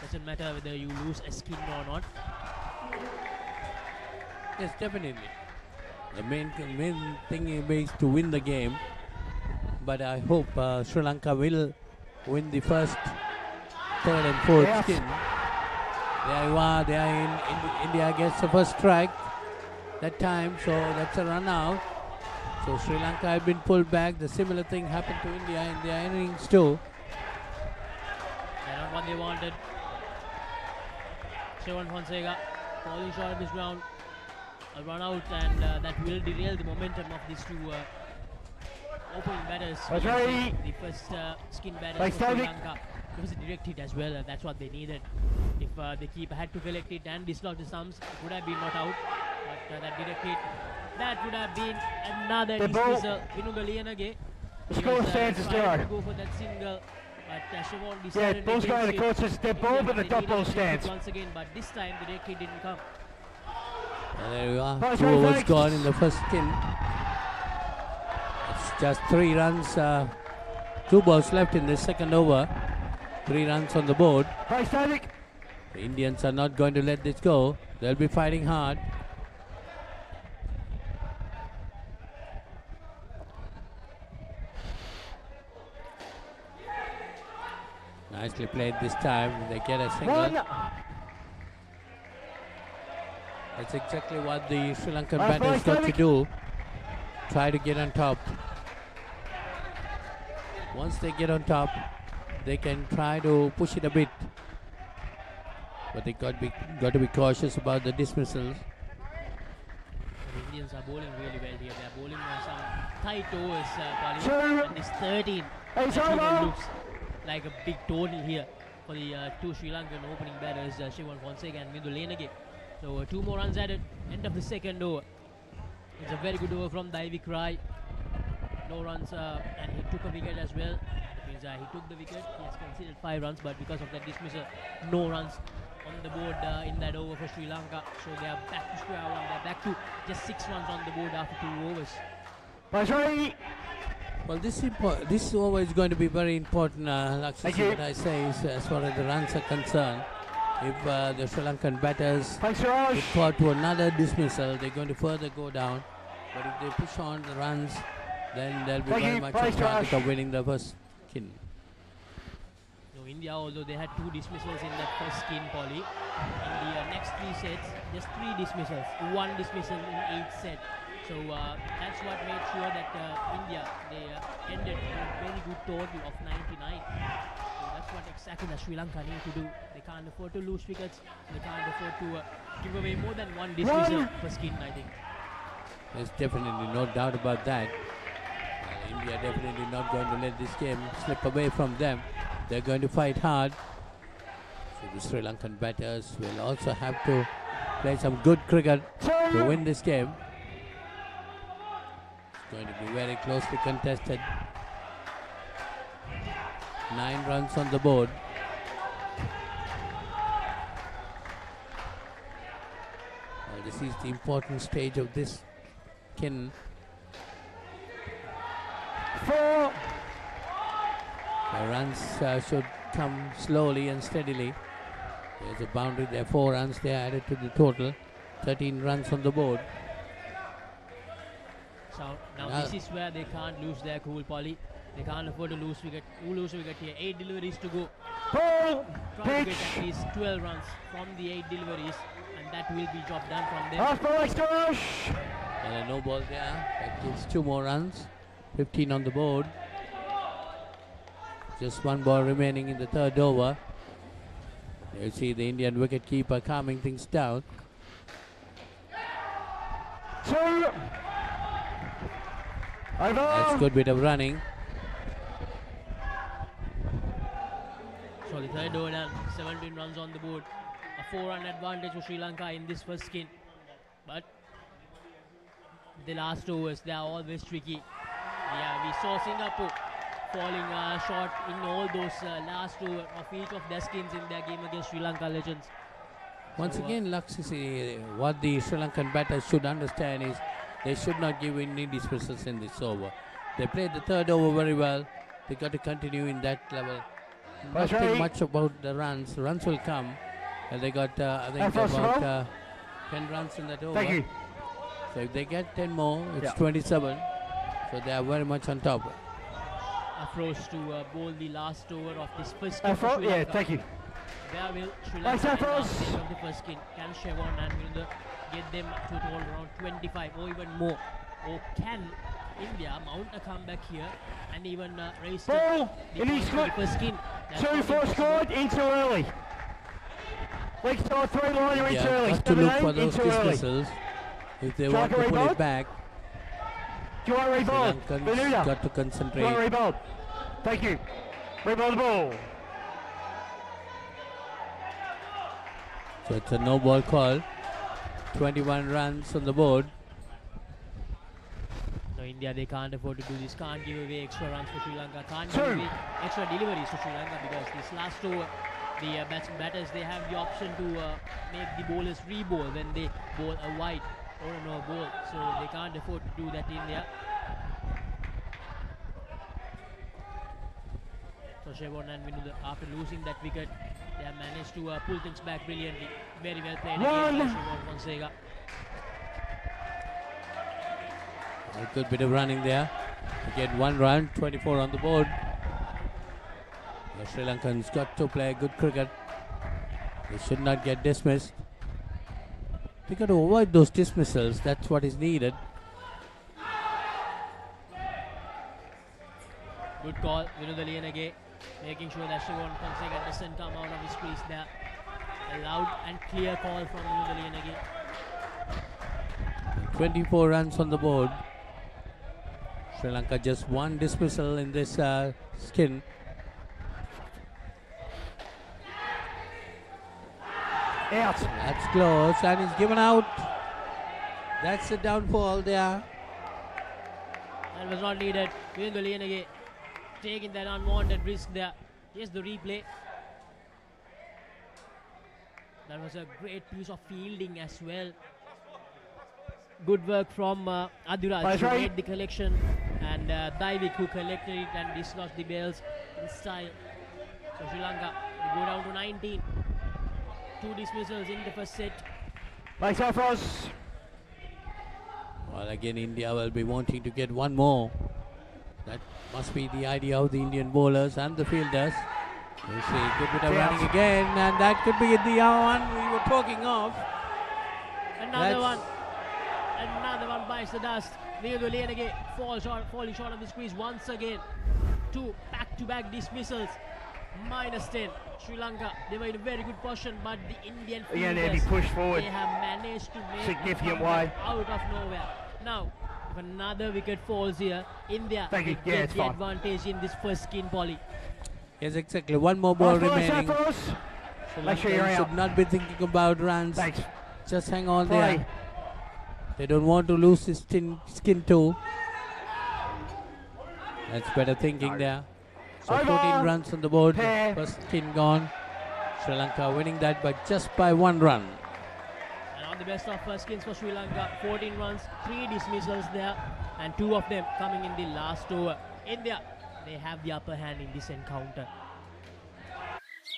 Speaker 2: Doesn't matter whether you lose a skin or not.
Speaker 7: Yes, definitely. The main thing is to win the game. But I hope Sri Lanka will win the first, third and fourth skin. There you are. They are in India gets the first strike that time, so that's a run out. So Sri Lanka have been pulled back. The similar thing happened to India in their innings too.
Speaker 2: They're not what they wanted. Shivan Fonseca falling short of his ground. A run out, and that will derail the momentum of these two opening batters. The first skin batters for Sri Lanka. It was a direct hit as well, and that's what they needed. If the keeper had to collect it and dislodge the stumps, it would have been not out. But that direct hit, that would have been another dismissal. Vinunga Liyanage.
Speaker 21: The score stands as
Speaker 2: trying to
Speaker 21: zero.
Speaker 2: go for that single, but Siobhan
Speaker 21: Yeah,
Speaker 2: decided
Speaker 21: ball's going to the
Speaker 2: against it.
Speaker 21: courses. They're ball, but the
Speaker 2: They
Speaker 21: top
Speaker 2: needed
Speaker 21: ball
Speaker 2: to direct hit
Speaker 21: stands.
Speaker 2: once again, but this time the direct hit didn't come.
Speaker 7: And there we are.
Speaker 21: Fine,
Speaker 7: 2
Speaker 21: fine,
Speaker 7: overs
Speaker 21: fine.
Speaker 7: gone in the first skin. It's just 3 runs. 2 balls left in the second over. 3 runs on the board. The Indians are not going to let this go. They'll be fighting hard. Nicely played this time. They get a single. That's exactly what the Sri Lankan batters got to do. Try to get on top. Once they get on top, they can try to push it a bit. But they got to be cautious about the dismissals.
Speaker 2: The Indians are bowling really well here. They are bowling some tight overs, and this 13 actually looks like a big total here for the two Sri Lankan opening batters, Shivan Fonseca and Mindu Lenage. So 2 more runs added, end of the second over. It's a very good over from W.I.C.F. No runs, and he took a wicket as well. That means he took the wicket. He has conceded 5 runs, but because of that dismissal, no runs on the board in that over for Sri Lanka. So they are back to square one. They are back to just 6 runs on the board after 2 overs.
Speaker 7: Well, this over is going to be very important, Lakshmi, what I say is, as far as the runs are concerned. If the Sri Lankan batters get caught to another dismissal, they're going to further go down. But if they push on the runs, then they'll be very much on target of winning the first skin.
Speaker 2: So India, although they had 2 dismissals in that first skin, Polly, in the next 3 sets, just 3 dismissals, 1 dismissal in each set. So that's what made sure that India, they ended with a very good total of 99. So that's what exactly the Sri Lanka need to do. They can't afford to lose wickets. They can't afford to give away more than 1 dismissal per skin, I think.
Speaker 7: There's definitely no doubt about that. India definitely not going to let this game slip away from them. They're going to fight hard. So the Sri Lankan batters will also have to play some good cricket to win this game. It's going to be very closely contested. 9 runs on the board. Well, this is the important stage of this skin.
Speaker 21: 4.
Speaker 7: The runs should come slowly and steadily. There's a boundary there, 4 runs they added to the total. 13 runs on the board.
Speaker 2: So now this is where they can't lose their cool, Polly. They can't afford to lose wicket. Who lose wicket here? 8 deliveries to go.
Speaker 21: Ball,
Speaker 2: Try to get at least 12 runs from the 8 deliveries, and that will be job done from them.
Speaker 21: Half ball extra rush.
Speaker 7: Well, no ball there. That gives 2 more runs. 15 on the board. Just 1 ball remaining in the third over. You see the Indian wicket-keeper calming things down.
Speaker 21: 2. Over.
Speaker 7: That's good bit of running.
Speaker 2: So the third over done, 17 runs on the board. A 4-run advantage for Sri Lanka in this first skin. But the last overs, they are always tricky. Yeah, we saw Singapore falling short in all those last over of each of their skins in their game against Sri Lanka Legends.
Speaker 7: Once again, Lakshmi, what the Sri Lankan batters should understand is they should not give any dismissals in this over. They played the third over very well. They got to continue in that level. Nothing much about the runs. Runs will come. And they got, I think, about 10 runs in that over.
Speaker 21: Thank you.
Speaker 7: So if they get 10 more, it's 27. So they are very much on top.
Speaker 2: Approach to bowl the last over of this first skin for Sri
Speaker 21: Yeah,
Speaker 2: Lanka.
Speaker 21: thank you.
Speaker 2: Where will Sri Lanka end up stage of the first skin? Can Siobhan and Virendra get them to total around 25 or even more? Or can India mount a comeback here and even raise
Speaker 18: Ball,
Speaker 2: the
Speaker 18: innings
Speaker 2: point for the first skin. That's
Speaker 18: 2-4
Speaker 2: not
Speaker 18: scored, in too early. Leg side 3-liner, in too early.
Speaker 7: Got to look for
Speaker 18: 7-8, in
Speaker 7: those
Speaker 18: too early.
Speaker 7: dismissals if they
Speaker 18: Try
Speaker 7: want to
Speaker 18: to
Speaker 7: put
Speaker 18: rebound.
Speaker 7: it back.
Speaker 18: Do you want to
Speaker 7: Sri
Speaker 18: rebound?
Speaker 7: Lankans
Speaker 18: Benuda.
Speaker 7: got to
Speaker 18: Do you want to
Speaker 7: concentrate.
Speaker 18: rebound? Thank you. Rebound the ball.
Speaker 7: So it's a no ball call. 21 runs on the board.
Speaker 2: No, India, they can't afford to do this. Can't give away extra runs for Sri Lanka. Can't give away extra deliveries to Sri Lanka because this last over, the batters, they have the option to make the bowlers re-bowl when they bowl a wide or a no ball. So they can't afford to do that, India. So Shevon and Vinuda, after losing that wicket, they have managed to pull things back brilliantly. Very well played again by Shevon Fonseca.
Speaker 7: A good bit of running there. To get 1 run, 24 on the board. The Sri Lankans got to play good cricket. They should not get dismissed. They got to avoid those dismissals. That's what is needed.
Speaker 2: Good call, Vinuda Liyanage, making sure that Shevon Fonseca doesn't come out of his crease there. A loud and clear call from Vinuda Liyanage.
Speaker 7: 24 runs on the board. Sri Lanka just 1 dismissal in this skin.
Speaker 18: Out.
Speaker 7: That's close and he's given out. That's the downfall there.
Speaker 2: That was not needed. Vinuda Liyanage taking that unwanted risk there. Here's the replay. That was a great piece of fielding as well. Good work from Aduraj who made the collection, and Daivik who collected it and dislodged the bails in style. So Sri Lanka will go down to 19. 2 dismissals in the first set.
Speaker 18: Nice off us.
Speaker 7: Well, again, India will be wanting to get 1 more. That must be the idea of the Indian bowlers and the fielders. You see, good bit of running again, and that could be the one we were talking of.
Speaker 2: Another one bites the dust. Vinuda Liyanage falling short of the squeeze once again. 2 back-to-back dismissals. -10. Sri Lanka, they were in a very good position, but the Indian fielders,
Speaker 18: they pushed forward.
Speaker 2: They have managed to make
Speaker 18: significant
Speaker 2: a
Speaker 18: way
Speaker 2: out of nowhere. Now, if another wicket falls here, India
Speaker 18: Thank you.
Speaker 2: get the advantage in this first skin, Polly.
Speaker 7: Yes, exactly. 1 more ball remaining.
Speaker 18: Sri
Speaker 7: Lanka should not be thinking about runs.
Speaker 18: Thanks.
Speaker 7: Just hang on there. They don't want to lose his skin too. That's better thinking there. So 14 runs on the board. First skin gone. Sri Lanka winning that just by 1 run.
Speaker 2: And on the best of first skins for Sri Lanka, 14 runs, 3 dismissals there, and 2 of them coming in the last over. India, they have the upper hand in this encounter.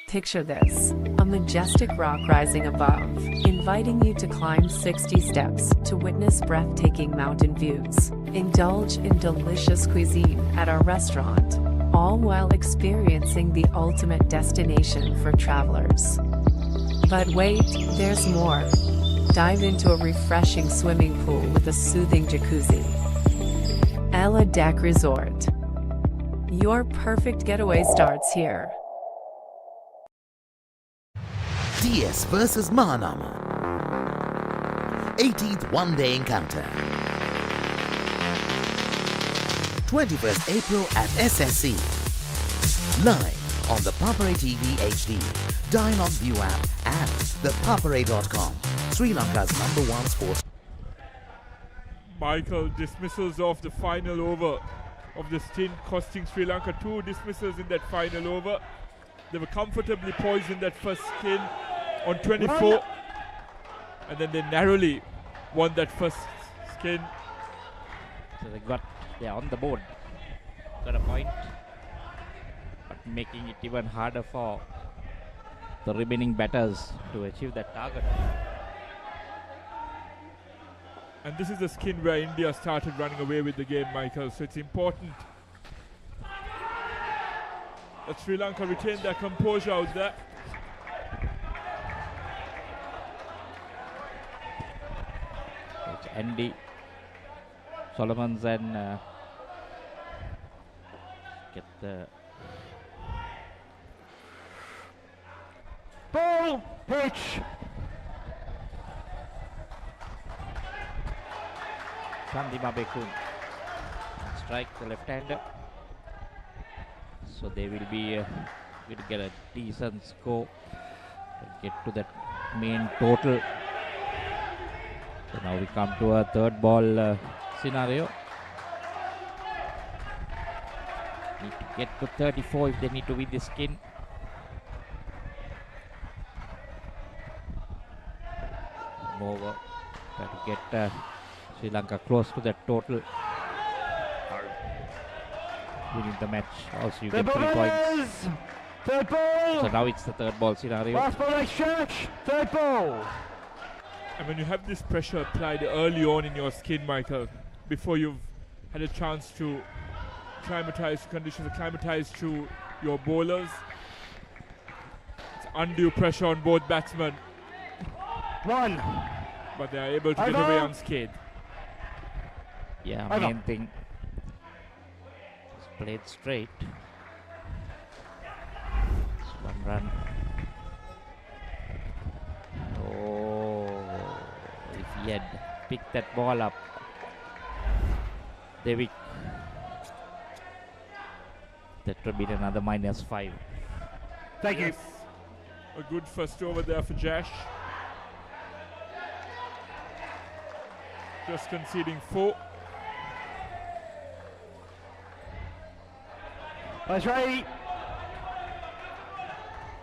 Speaker 10: Picture this, a majestic rock rising above, inviting you to climb 60 steps to witness breathtaking mountain views. Indulge in delicious cuisine at our restaurant, all while experiencing the ultimate destination for travelers. But wait, there's more. Dive into a refreshing swimming pool with a soothing jacuzzi. Ella Deck Resort. Your perfect getaway starts here.
Speaker 9: DS versus Mahanama. 18th one-day encounter. 21st April at SSC. Live on the ThePapare TV HD, Dialog View app and ThePapare.com. Sri Lanka's #1 sports.
Speaker 19: Michael, dismissals of the final over of the stint costing Sri Lanka 2 dismissals in that final over. They were comfortably poised in that first skin on 24, and then they narrowly won that first skin.
Speaker 1: So they're on the board, got a point, but making it even harder for the remaining batters to achieve that target.
Speaker 19: And this is the skin where India started running away with the game, Michael, so it's important that Sri Lanka retain their composure out there.
Speaker 1: It's Andy Solomons and get the
Speaker 21: Ball, pitch.
Speaker 1: Sandima Bekun strike the left-hander, so they will be will get a decent score to get to that main total. So now we come to a third ball scenario. Need to get to 34 if they need to win this skin. Over, try to get Sri Lanka close to that total. Winning the match, also you get 3 points.
Speaker 21: Third ball.
Speaker 1: So now it's the third ball scenario.
Speaker 21: Last ball exchange. Third ball.
Speaker 19: And when you have this pressure applied early on in your skin, Michael, before you've had a chance to acclimatise to conditions, acclimatise to your bowlers, it's undue pressure on both batsmen.
Speaker 21: One.
Speaker 19: But they are able to get away unscathed.
Speaker 1: Yeah,
Speaker 21: Over.
Speaker 1: main thing is played straight. It's 1 run. Oh, if he had picked that ball up, Devik, that would be another -5.
Speaker 21: Thank you.
Speaker 19: A good first over there for Jash. Just conceding 4.
Speaker 21: That's right.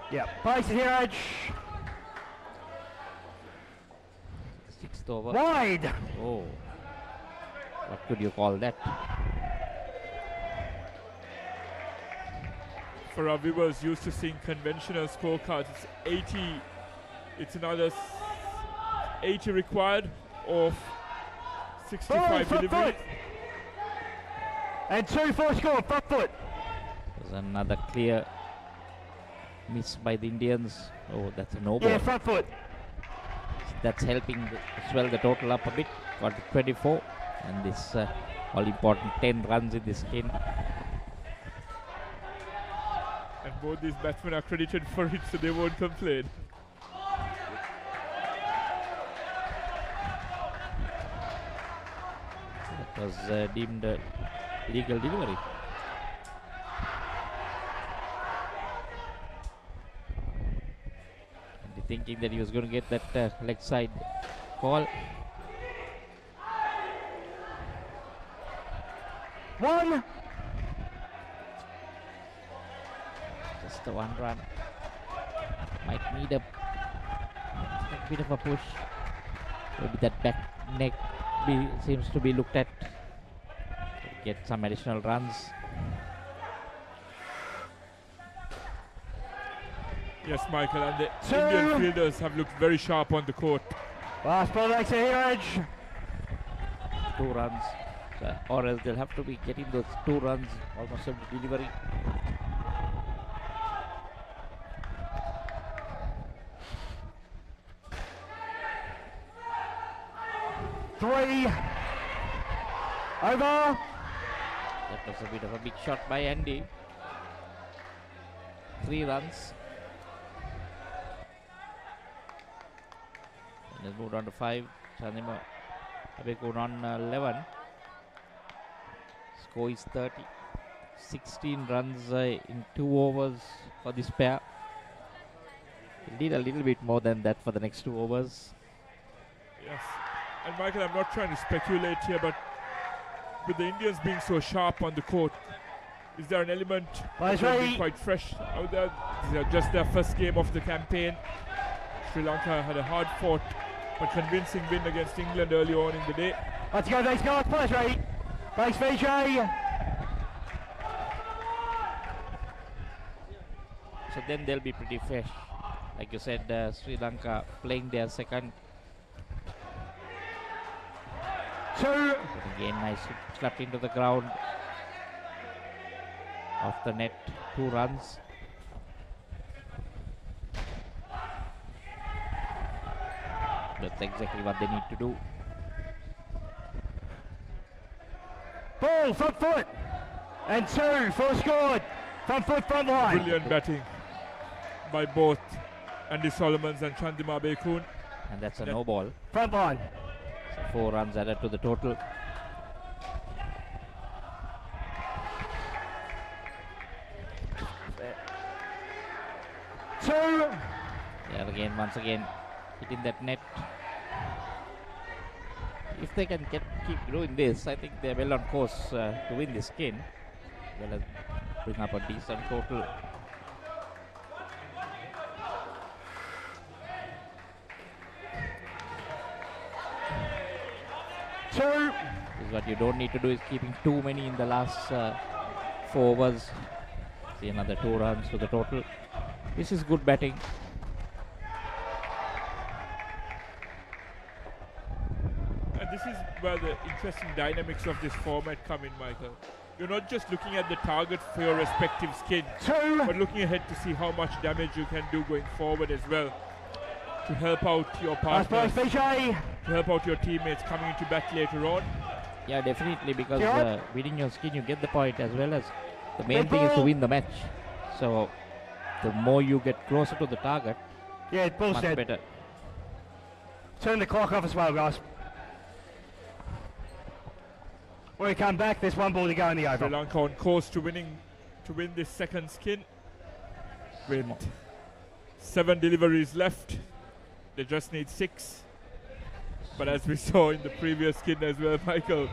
Speaker 21: Yeah, place it here, Edge.
Speaker 1: 6th over.
Speaker 21: Wide.
Speaker 1: Oh, what could you call that?
Speaker 19: For our viewers used to seeing conventional scorecards, it's 80. It's another 80 required of 65
Speaker 21: front
Speaker 19: delivery.
Speaker 21: foot. And 2 for a score, front foot.
Speaker 1: There's another clear miss by the Indians. Oh, that's a no ball.
Speaker 21: Yeah, front foot.
Speaker 1: That's helping swell the total up a bit. Got to 24, and this all important 10 runs in this game.
Speaker 19: And both these batsmen are credited for it, so they won't complain.
Speaker 1: That was deemed legal delivery. And thinking that he was going to get that leg side call.
Speaker 21: 1.
Speaker 1: Just the 1 run. Might need a bit of a push. Maybe that back neck seems to be looked at. Get some additional runs.
Speaker 19: Yes, Michael, and the Indian fielders have looked very sharp on the court.
Speaker 21: Last ball extra here, Edge.
Speaker 1: 2 runs. So, or else they'll have to be getting those 2 runs almost every delivery.
Speaker 21: Three. Over.
Speaker 1: That was a bit of a big shot by Andy. 3 runs. And they'll move on to 5. Chandima Abekun on 11. Score is 30. 16 runs in 2 overs for this pair. We'll need a little bit more than that for the next 2 overs.
Speaker 19: Yes. And Michael, I'm not trying to speculate here, but with the Indians being so sharp on the court, is there an element of them being quite fresh out there? These are just their first game of the campaign. Sri Lanka had a hard-fought but convincing win against England early on in the day.
Speaker 21: Let's go, thanks guys, place ready. Thanks VJ.
Speaker 1: So then they'll be pretty fresh. Like you said, Sri Lanka playing their second.
Speaker 21: 2.
Speaker 1: Again, nicely slapped into the ground. Off the net, 2 runs. That's exactly what they need to do.
Speaker 21: Ball, front foot. And 2 for scored. Front foot, front line.
Speaker 19: Brilliant batting by both Andy Solomons and Chandima Bekun.
Speaker 1: And that's a no ball.
Speaker 21: Front line.
Speaker 1: So 4 runs added to the total.
Speaker 21: Two.
Speaker 1: Yeah, once again, hitting that net. If they can keep doing this, I think they're well on course to win this skin. Well, bring up a decent total.
Speaker 21: Two.
Speaker 1: This is what you don't need to do, is keeping too many in the last 4 overs. See, another 2 runs to the total. This is good batting.
Speaker 19: And this is where the interesting dynamics of this format come in, Michael. You're not just looking at the target for your respective skin, but looking ahead to see how much damage you can do going forward as well, to help out your partners, to help out your teammates coming into bat later on.
Speaker 1: Yeah, definitely, because winning your skin, you get the point, as well as the main thing is to win the match. So the more you get closer to the target, much better.
Speaker 21: Turn the clock off as well, guys. When we come back, there's 1 ball to go in the over.
Speaker 19: Sri Lanka on course to win this second skin with 7 deliveries left. They just need 6. But as we saw in the previous skin as well, Michael,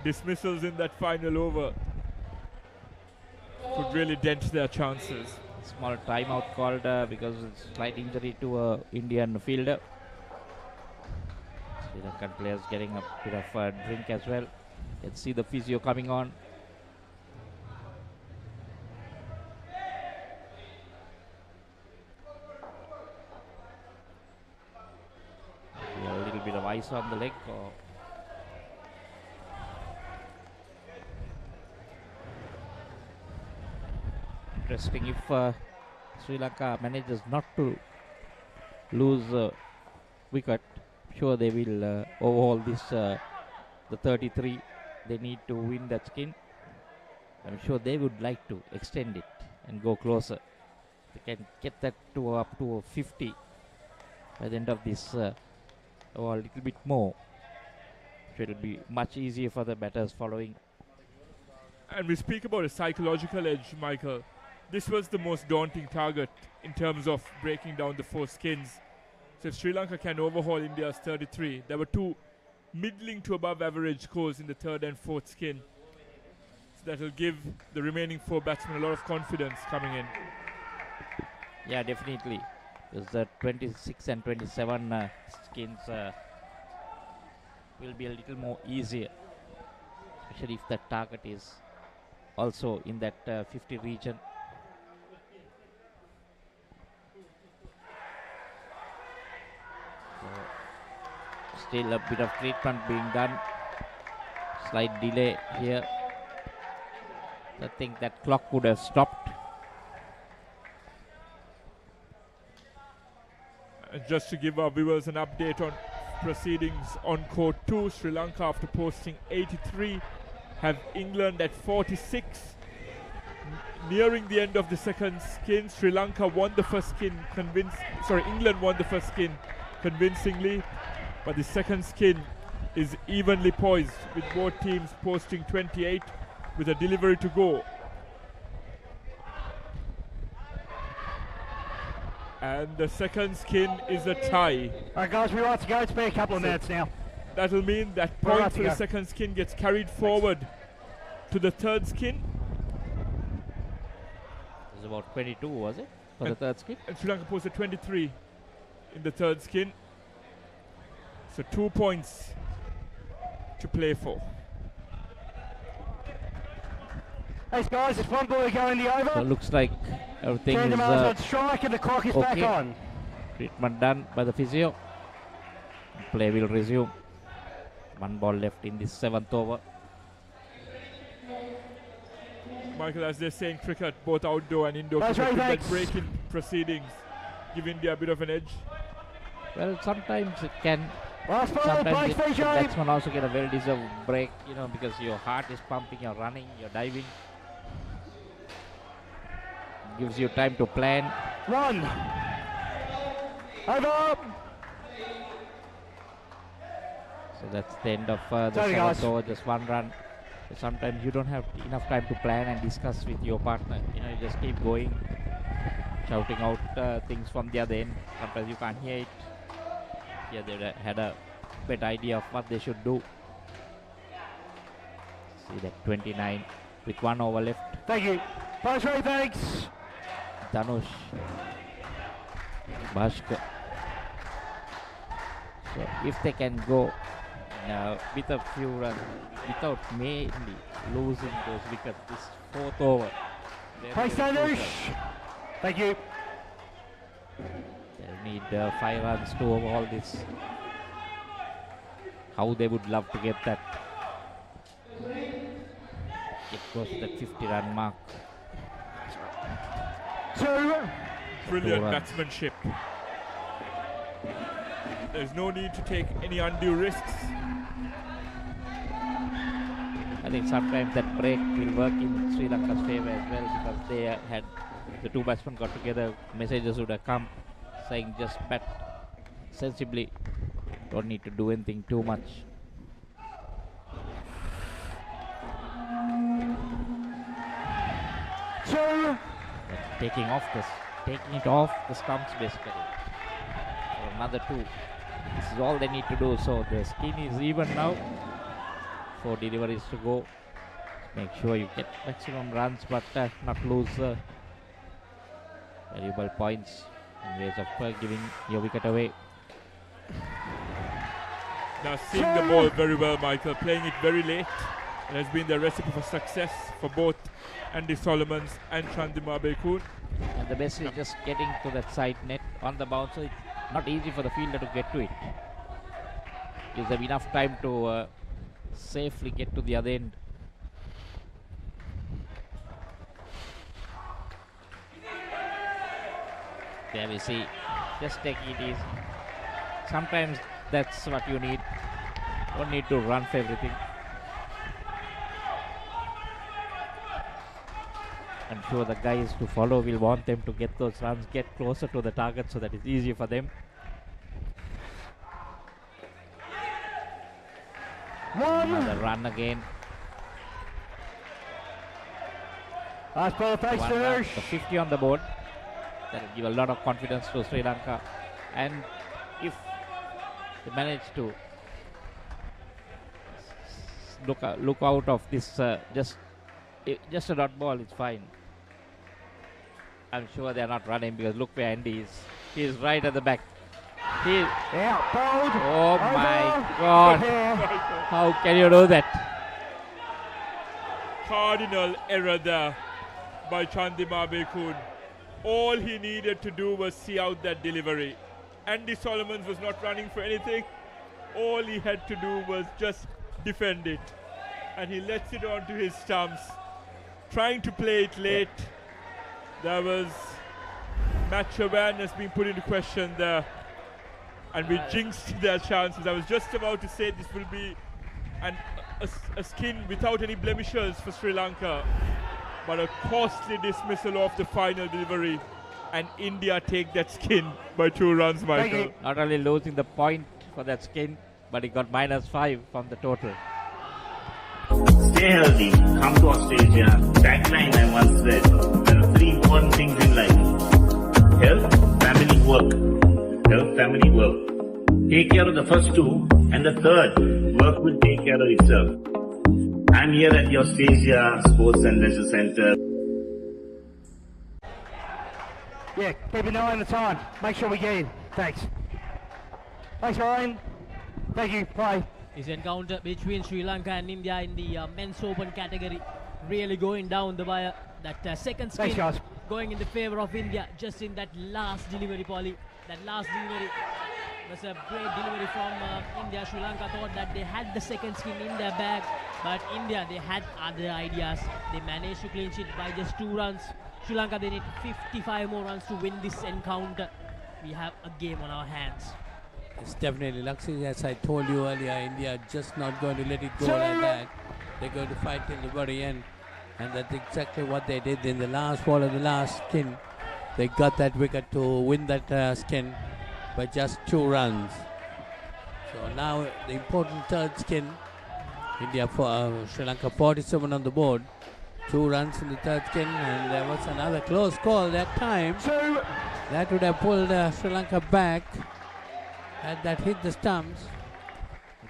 Speaker 19: dismissals in that final over could really dent their chances.
Speaker 1: Small timeout called because it's slight injury to a Indian fielder. Sri Lankan players getting a bit of a drink as well. Let's see the physio coming on. A little bit of ice on the leg. Interesting if Sri Lanka manages not to lose wicket. Sure, they will overhaul this the 33. They need to win that skin. I'm sure they would like to extend it and go closer. They can get that to up to 50 by the end of this, or a little bit more. So it'll be much easier for the batters following.
Speaker 19: And we speak about a psychological edge, Michael. This was the most daunting target in terms of breaking down the 4 skins. So if Sri Lanka can overhaul India's 33, there were 2 middling to above average scores in the 3rd and 4th skin. So that will give the remaining 4 batsmen a lot of confidence coming in.
Speaker 1: Yeah, definitely. Because the 26 and 27 skins will be a little more easier, especially if the target is also in that 50 region. Still a bit of treatment being done. Slight delay here. I think that clock would have stopped.
Speaker 19: Just to give our viewers an update on proceedings on court 2, Sri Lanka, after posting 83, have England at 46. Nearing the end of the second skin, Sri Lanka won the first skin England won the first skin convincingly. But the second skin is evenly poised, with both teams posting 28 with a delivery to go. And the second skin is a tie.
Speaker 21: Alright guys, we're right to go. It's been a couple of minutes now.
Speaker 19: That'll mean that
Speaker 21: We're right
Speaker 19: point
Speaker 21: to
Speaker 19: for the
Speaker 21: go.
Speaker 19: second skin gets carried forward to the third skin.
Speaker 1: It was about 22, was it, for the third skin?
Speaker 19: And Sri Lanka posted 23 in the third skin. So 2 points to play for.
Speaker 21: Thanks guys, it's 1 ball to go in the over.
Speaker 1: So looks like everything is
Speaker 21: on strike and the clock is back on.
Speaker 1: Treatment done by the physio. Play will resume. 1 ball left in this 7th over.
Speaker 19: Michael, as they say in cricket, both outdoor and indoor
Speaker 21: That's
Speaker 19: cricket,
Speaker 21: right,
Speaker 19: that break-in proceedings give India a bit of an edge.
Speaker 1: Well, sometimes it can, Sometimes the batsman also get a well-deserved break, you know, because your heart is pumping, you're running, you're diving. Gives you time to plan.
Speaker 21: One. Over.
Speaker 1: So that's the end of the seventh over, just one run. So sometimes you don't have enough time to plan and discuss with your partner. You know, you just keep going, shouting out things from the other end. Sometimes you can't hear it. Yeah, they had a better idea of what they should do. See that 29 with 1 over left.
Speaker 21: Thank you. Bhaskar, thanks.
Speaker 1: Dhanush. Bhaskar. So if they can go with a few runs without mainly losing those wickets this fourth over.
Speaker 21: Thanks, Dhanush. Thank you.
Speaker 1: They'll need 5 runs to overhaul this. How they would love to get that. It goes to that 50-run mark.
Speaker 19: Brilliant batsmanship. There's no need to take any undue risks.
Speaker 1: I think sometimes that break will work in Sri Lanka's favour as well, because they had the two batsmen got together, messages would have come saying just bat sensibly, don't need to do anything too much. Taking it off the stumps basically. For another 2. This is all they need to do. So the skin is even now. 4 deliveries to go. Make sure you get maximum runs, but not lose valuable points in ways of giving your wicket away.
Speaker 19: Now seeing the ball very well, Michael, playing it very late. It has been the recipe for success for both Andy Solomons and Chandima Bekun.
Speaker 1: And the best is just getting to that side net on the bounce, so it's not easy for the fielder to get to it. Gives them enough time to safely get to the other end. There we see, just taking it easy. Sometimes that's what you need. Don't need to run for everything. I'm sure the guys to follow will want them to get those runs, get closer to the target so that it's easy for them. Another run again.
Speaker 21: Last ball, thanks,
Speaker 1: The 50 on the board. That will give a lot of confidence to Sri Lanka. And if they manage to look out of this, just a dot ball, it's fine. I'm sure they're not running because look where Andy is. He is right at the back. Oh my God! How can you do that?
Speaker 19: Cardinal error there by Chandima Bekun. All he needed to do was see out that delivery. Andy Solomons was not running for anything. All he had to do was just defend it. And he lets it onto his stumps. Trying to play it late. There was match awareness being put into question there. And we jinxed their chances. I was just about to say this will be a skin without any blemishes for Sri Lanka. But a costly dismissal of the final delivery. And India take that skin by 2 runs, Michael.
Speaker 1: Not only losing the point for that skin, but he got -5 from the total.
Speaker 11: Stay healthy, come to Australia. Tagline I once said, there are 3 important things in life. Health, family, work. Health, family, work. Take care of the first 2, and the third, work will take care of itself. I'm here at the Australia Sports and Leisure Centre.
Speaker 21: Yeah, keep an eye on the time. Make sure we get in. Thanks. Thanks, Ryan. Thank you. Bye.
Speaker 2: This encounter between Sri Lanka and India in the men's open category really going down the wire. That second spin going in the favour of India just in that last delivery, Polly. That last delivery was a great delivery from India. Sri Lanka thought that they had the second spin in their bag, but India, they had other ideas. They managed to clinch it by just 2 runs. Sri Lanka, they need 55 more runs to win this encounter. We have a game on our hands.
Speaker 7: It's definitely Laxmi. As I told you earlier, India are just not going to let it go like that. They're going to fight till the very end. And that's exactly what they did in the last ball of the last skin. They got that wicket to win that skin by just 2 runs. So now the important third skin. India for Sri Lanka 47 on the board. 2 runs in the third skin, and there was another close call that time. That would have pulled Sri Lanka back had that hit the stumps.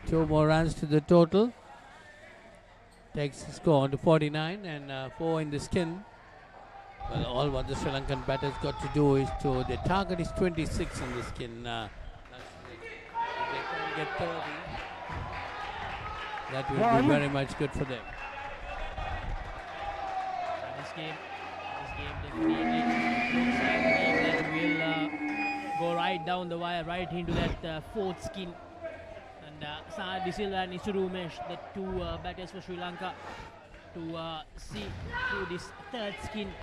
Speaker 7: 2 more runs to the total. Takes the score to 49 and 4 in the skin. Well, all what the Sri Lankan batters got to do is to, the target is 26 in the skin. If they can get 30, that will be very much good for them.
Speaker 2: This game definitely looks like a game that will go right down the wire, right into that fourth skin. And Sanad De Silva and Isuru Umesh, the 2 batters for Sri Lanka, to see through this third skin.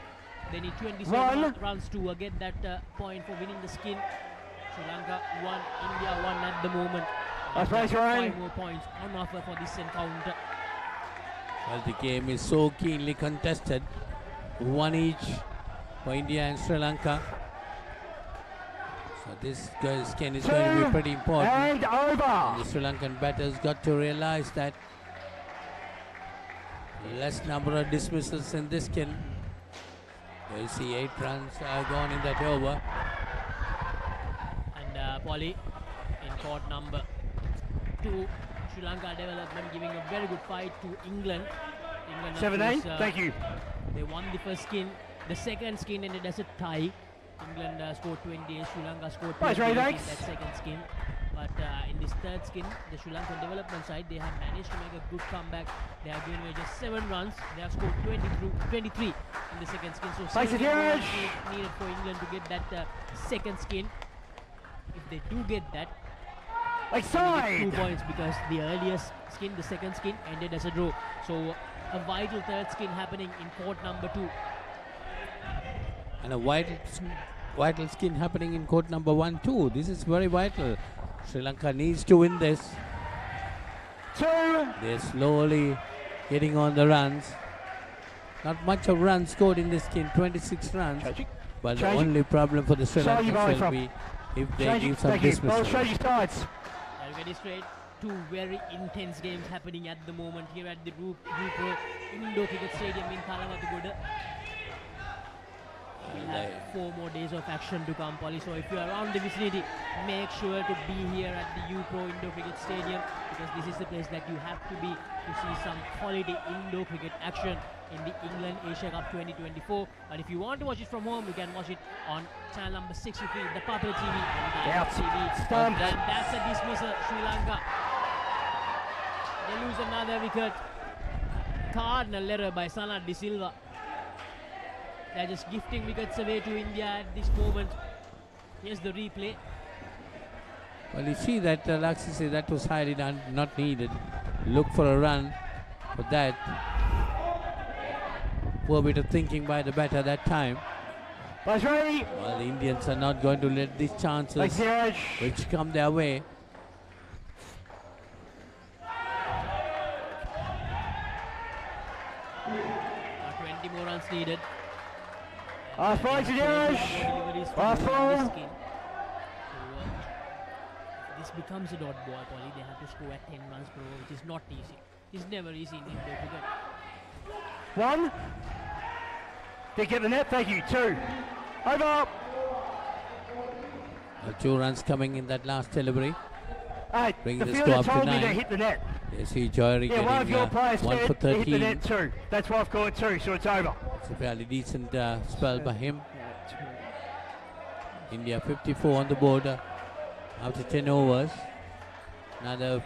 Speaker 2: They need 27 runs to get that point for winning the skin. Sri Lanka 1, India 1 at the moment.
Speaker 21: That's right,
Speaker 2: 5 more points on offer for this encounter.
Speaker 7: Well, the game is so keenly contested. 1 each for India and Sri Lanka. So this skin is going to be pretty important.
Speaker 21: And over.
Speaker 7: And the Sri Lankan batters got to realize that less number of dismissals in this skin. You see 8 runs are gone in that over.
Speaker 2: And Polly in court number 2, Sri Lanka development giving a very good fight to England.
Speaker 21: 7-8, thank you.
Speaker 2: They won the first skin. The second skin ended as a tie. England scored 28, Sri Lanka scored 28 in that second skin. But in this third skin, the Sri Lankan development side, they have managed to make a good comeback. They have given away just 7 runs. They have scored 23 in the second skin. So 7 runs needed for England to get that second skin. If they do get that, they get 2 points because the earliest skin, the second skin, ended as a draw. So a vital third skin happening in court number 2.
Speaker 7: And a vital skin happening in court number 1 too. This is very vital. Sri Lanka needs to win this.
Speaker 21: 2.
Speaker 7: They're slowly getting on the runs. Not much of runs scored in this skin, 26 runs. But the only problem for the Sri Lankans will be if they give some dismissal.
Speaker 2: I'll get it straight. 2 very intense games happening at the moment here at the Rupro Indoor Cricket Stadium in Kalawatugoda. We'll have 4 more days of action to come, Polly. So if you're around the vicinity, make sure to be here at the UPro Indoor Cricket Stadium, because this is the place that you have to be to see some quality indoor cricket action in the England Asia Cup 2024. But if you want to watch it from home, you can watch it on channel number 63, ThePapare TV and Dialog TV. And that's a dismissal, Sri Lanka. They lose another wicket. Cardinal error by Sanad De Silva. They're just gifting wickets away to India at this moment. Here's the replay.
Speaker 7: Well, you see that Laxmi says that was highly not needed. Look for a run for that. Poor bit of thinking by the batter that time. Well, the Indians are not going to let these chances which come their way.
Speaker 2: Now 20 more runs needed.
Speaker 21: If
Speaker 2: this becomes a dot ball, Polly, they have to score at 10 runs per over, which is not easy. It's never easy in indoor cricket.
Speaker 21: 1. They get the net, thank you. 2. Over.
Speaker 7: 2 runs coming in that last delivery. Bringing
Speaker 21: the
Speaker 7: the score up to
Speaker 21: told me
Speaker 7: 9.
Speaker 21: they hit the net.
Speaker 7: You see Joyri getting
Speaker 21: one of your players
Speaker 7: 1 for 13.
Speaker 21: hit the net too. That's why I've called 2, so it's over.
Speaker 7: It's a fairly decent spell by him. India 54 on the board after 10 overs. Another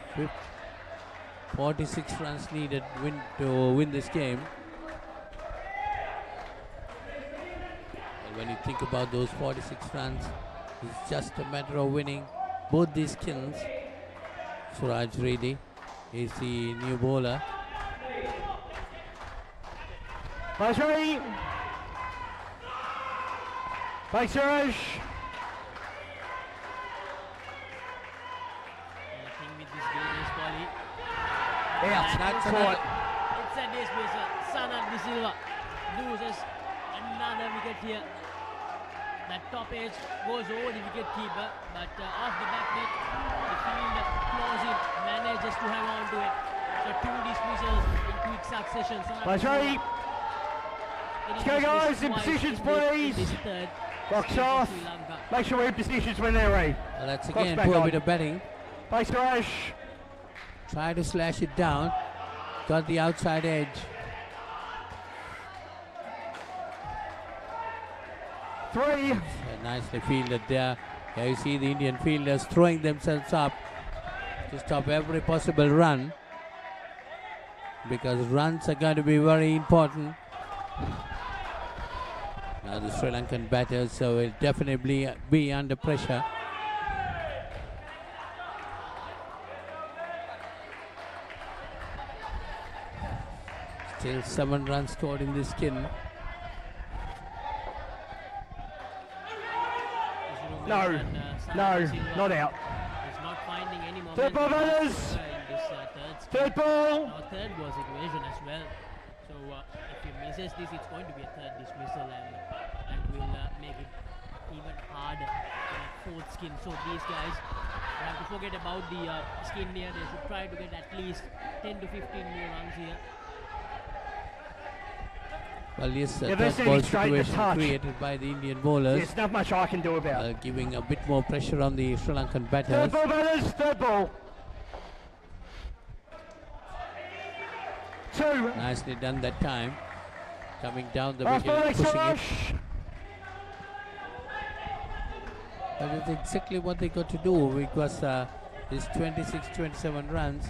Speaker 7: 46 runs needed to win this game. And when you think about those 46 runs, it's just a matter of winning both these skins. Suraj Reddy is the new bowler.
Speaker 21: Base ready. Base Suraj.
Speaker 7: That's
Speaker 2: Caught. It's a dismissal. Sanat De Silva loses another wicket here. That top edge goes over the wicket keeper, but off the back net, the field claws in, manages to hang on to it. So 2 dismissals in quick succession.
Speaker 21: That's right. Let's go, guys, in positions, please. Box off. Make sure we're in positions when they're ready.
Speaker 7: Well, that's again poor bit of batting.
Speaker 21: Base slash.
Speaker 7: Try to slash it down. Got the outside edge.
Speaker 21: 3.
Speaker 7: Nicely fielded there. Here you see the Indian fielders throwing themselves up to stop every possible run, because runs are going to be very important. Now the Sri Lankan batters will definitely be under pressure. Still 7 runs scored in this skin.
Speaker 21: No, no, not out.
Speaker 2: He's not finding any momentum.
Speaker 21: Third ball, batters. Third ball.
Speaker 2: Third ball situation as well. So if he misses this, it's going to be a third dismissal, and that will make it even harder in that 4th skin. So these guys have to forget about the skin here. They should try to get at least 10 to 15 more runs here.
Speaker 7: Well, yes, that ball situation created by the Indian bowlers.
Speaker 21: There's not much I can do about it.
Speaker 7: Giving a bit more pressure on the Sri Lankan batters.
Speaker 21: Third ball, batters. Third ball. 2.
Speaker 7: Nicely done that time. Coming down the wicket and pushing it. But it's exactly what they got to do, because this 26-27 runs,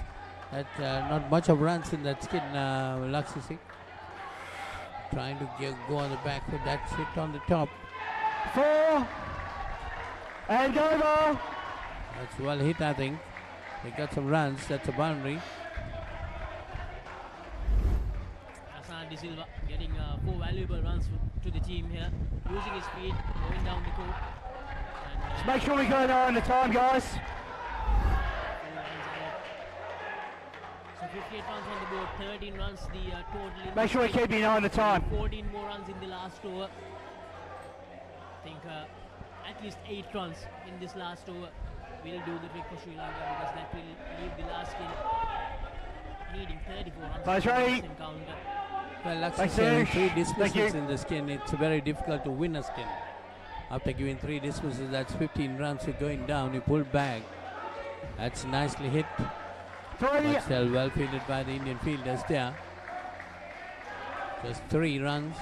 Speaker 7: that not much of runs in that skin, Laksisi. Trying to go on the back foot. That's it on the top.
Speaker 21: 4. And over.
Speaker 7: That's well hit, I think. They got some runs. That's a boundary.
Speaker 2: Sanat De Silva getting 4 valuable runs to the team here. Using his speed, going down the court.
Speaker 21: Just make sure we go there on the time, guys.
Speaker 2: 58 runs on the board, 13 runs the total.
Speaker 21: Make sure we keep an eye on the time.
Speaker 2: 14 more runs in the last over. I think at least 8 runs in this last over will do the trick for Sri Lanka, because that will leave the last skin needing 34 runs.
Speaker 21: That's right.
Speaker 7: Well, Laksisi, 3 dismissals in the skin. It's very difficult to win a skin. After giving 3 dismissals, that's 15 runs. You're going down. You pull back. That's nicely hit.
Speaker 21: 3.
Speaker 7: But still well fielded by the Indian fielders there. Just 3 runs.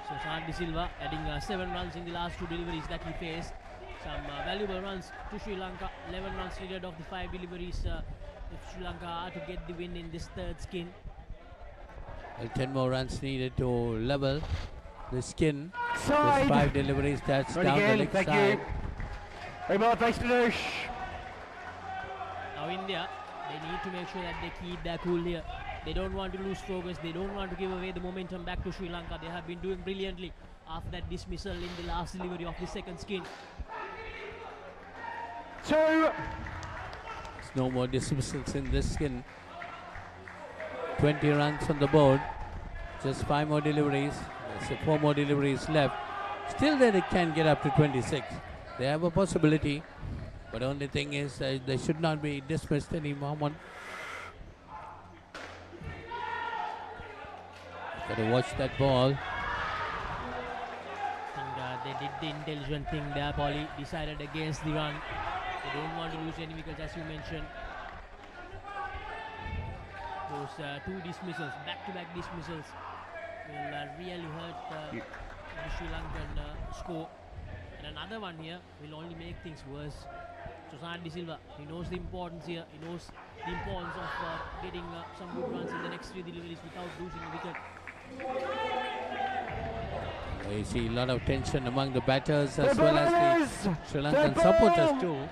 Speaker 2: So Sanat De Silva adding 7 runs in the last 2 deliveries that he faced. Some valuable runs to Sri Lanka. 11 runs needed of the 5 deliveries if Sri Lanka are to get the win in this 3rd skin.
Speaker 7: Well, 10 more runs needed to level the skin.
Speaker 21: Side.
Speaker 7: Just 5 deliveries. That's
Speaker 21: Right
Speaker 7: down
Speaker 21: again.
Speaker 7: the leg
Speaker 21: Thank
Speaker 7: side.
Speaker 21: you. Very much. Thanks, Danush.
Speaker 2: Now India, they need to make sure that they keep their cool here. They don't want to lose focus. They don't want to give away the momentum back to Sri Lanka. They have been doing brilliantly after that dismissal in the last delivery of the 2nd skin.
Speaker 21: 2.
Speaker 7: There's no more dismissals in this skin. 20 runs on the board. Just 5 more deliveries. There's 4 more deliveries left. Still they can get up to 26. They have a possibility. But the only thing is they should not be dismissed anymore. Got to watch that ball.
Speaker 2: I think they did the intelligent thing there, Polly. Decided against the run. They don't want to lose any wickets, as you mentioned. Those 2 dismissals, back-to-back dismissals, will really hurt the Sri Lankan score. And another one here will only make things worse. So Sanat De Silva, he knows the importance here. He knows the importance of getting some good runs in the next 3 deliveries without losing a wicket.
Speaker 7: You see a lot of tension among the batters as well as the Sri Lankan supporters too.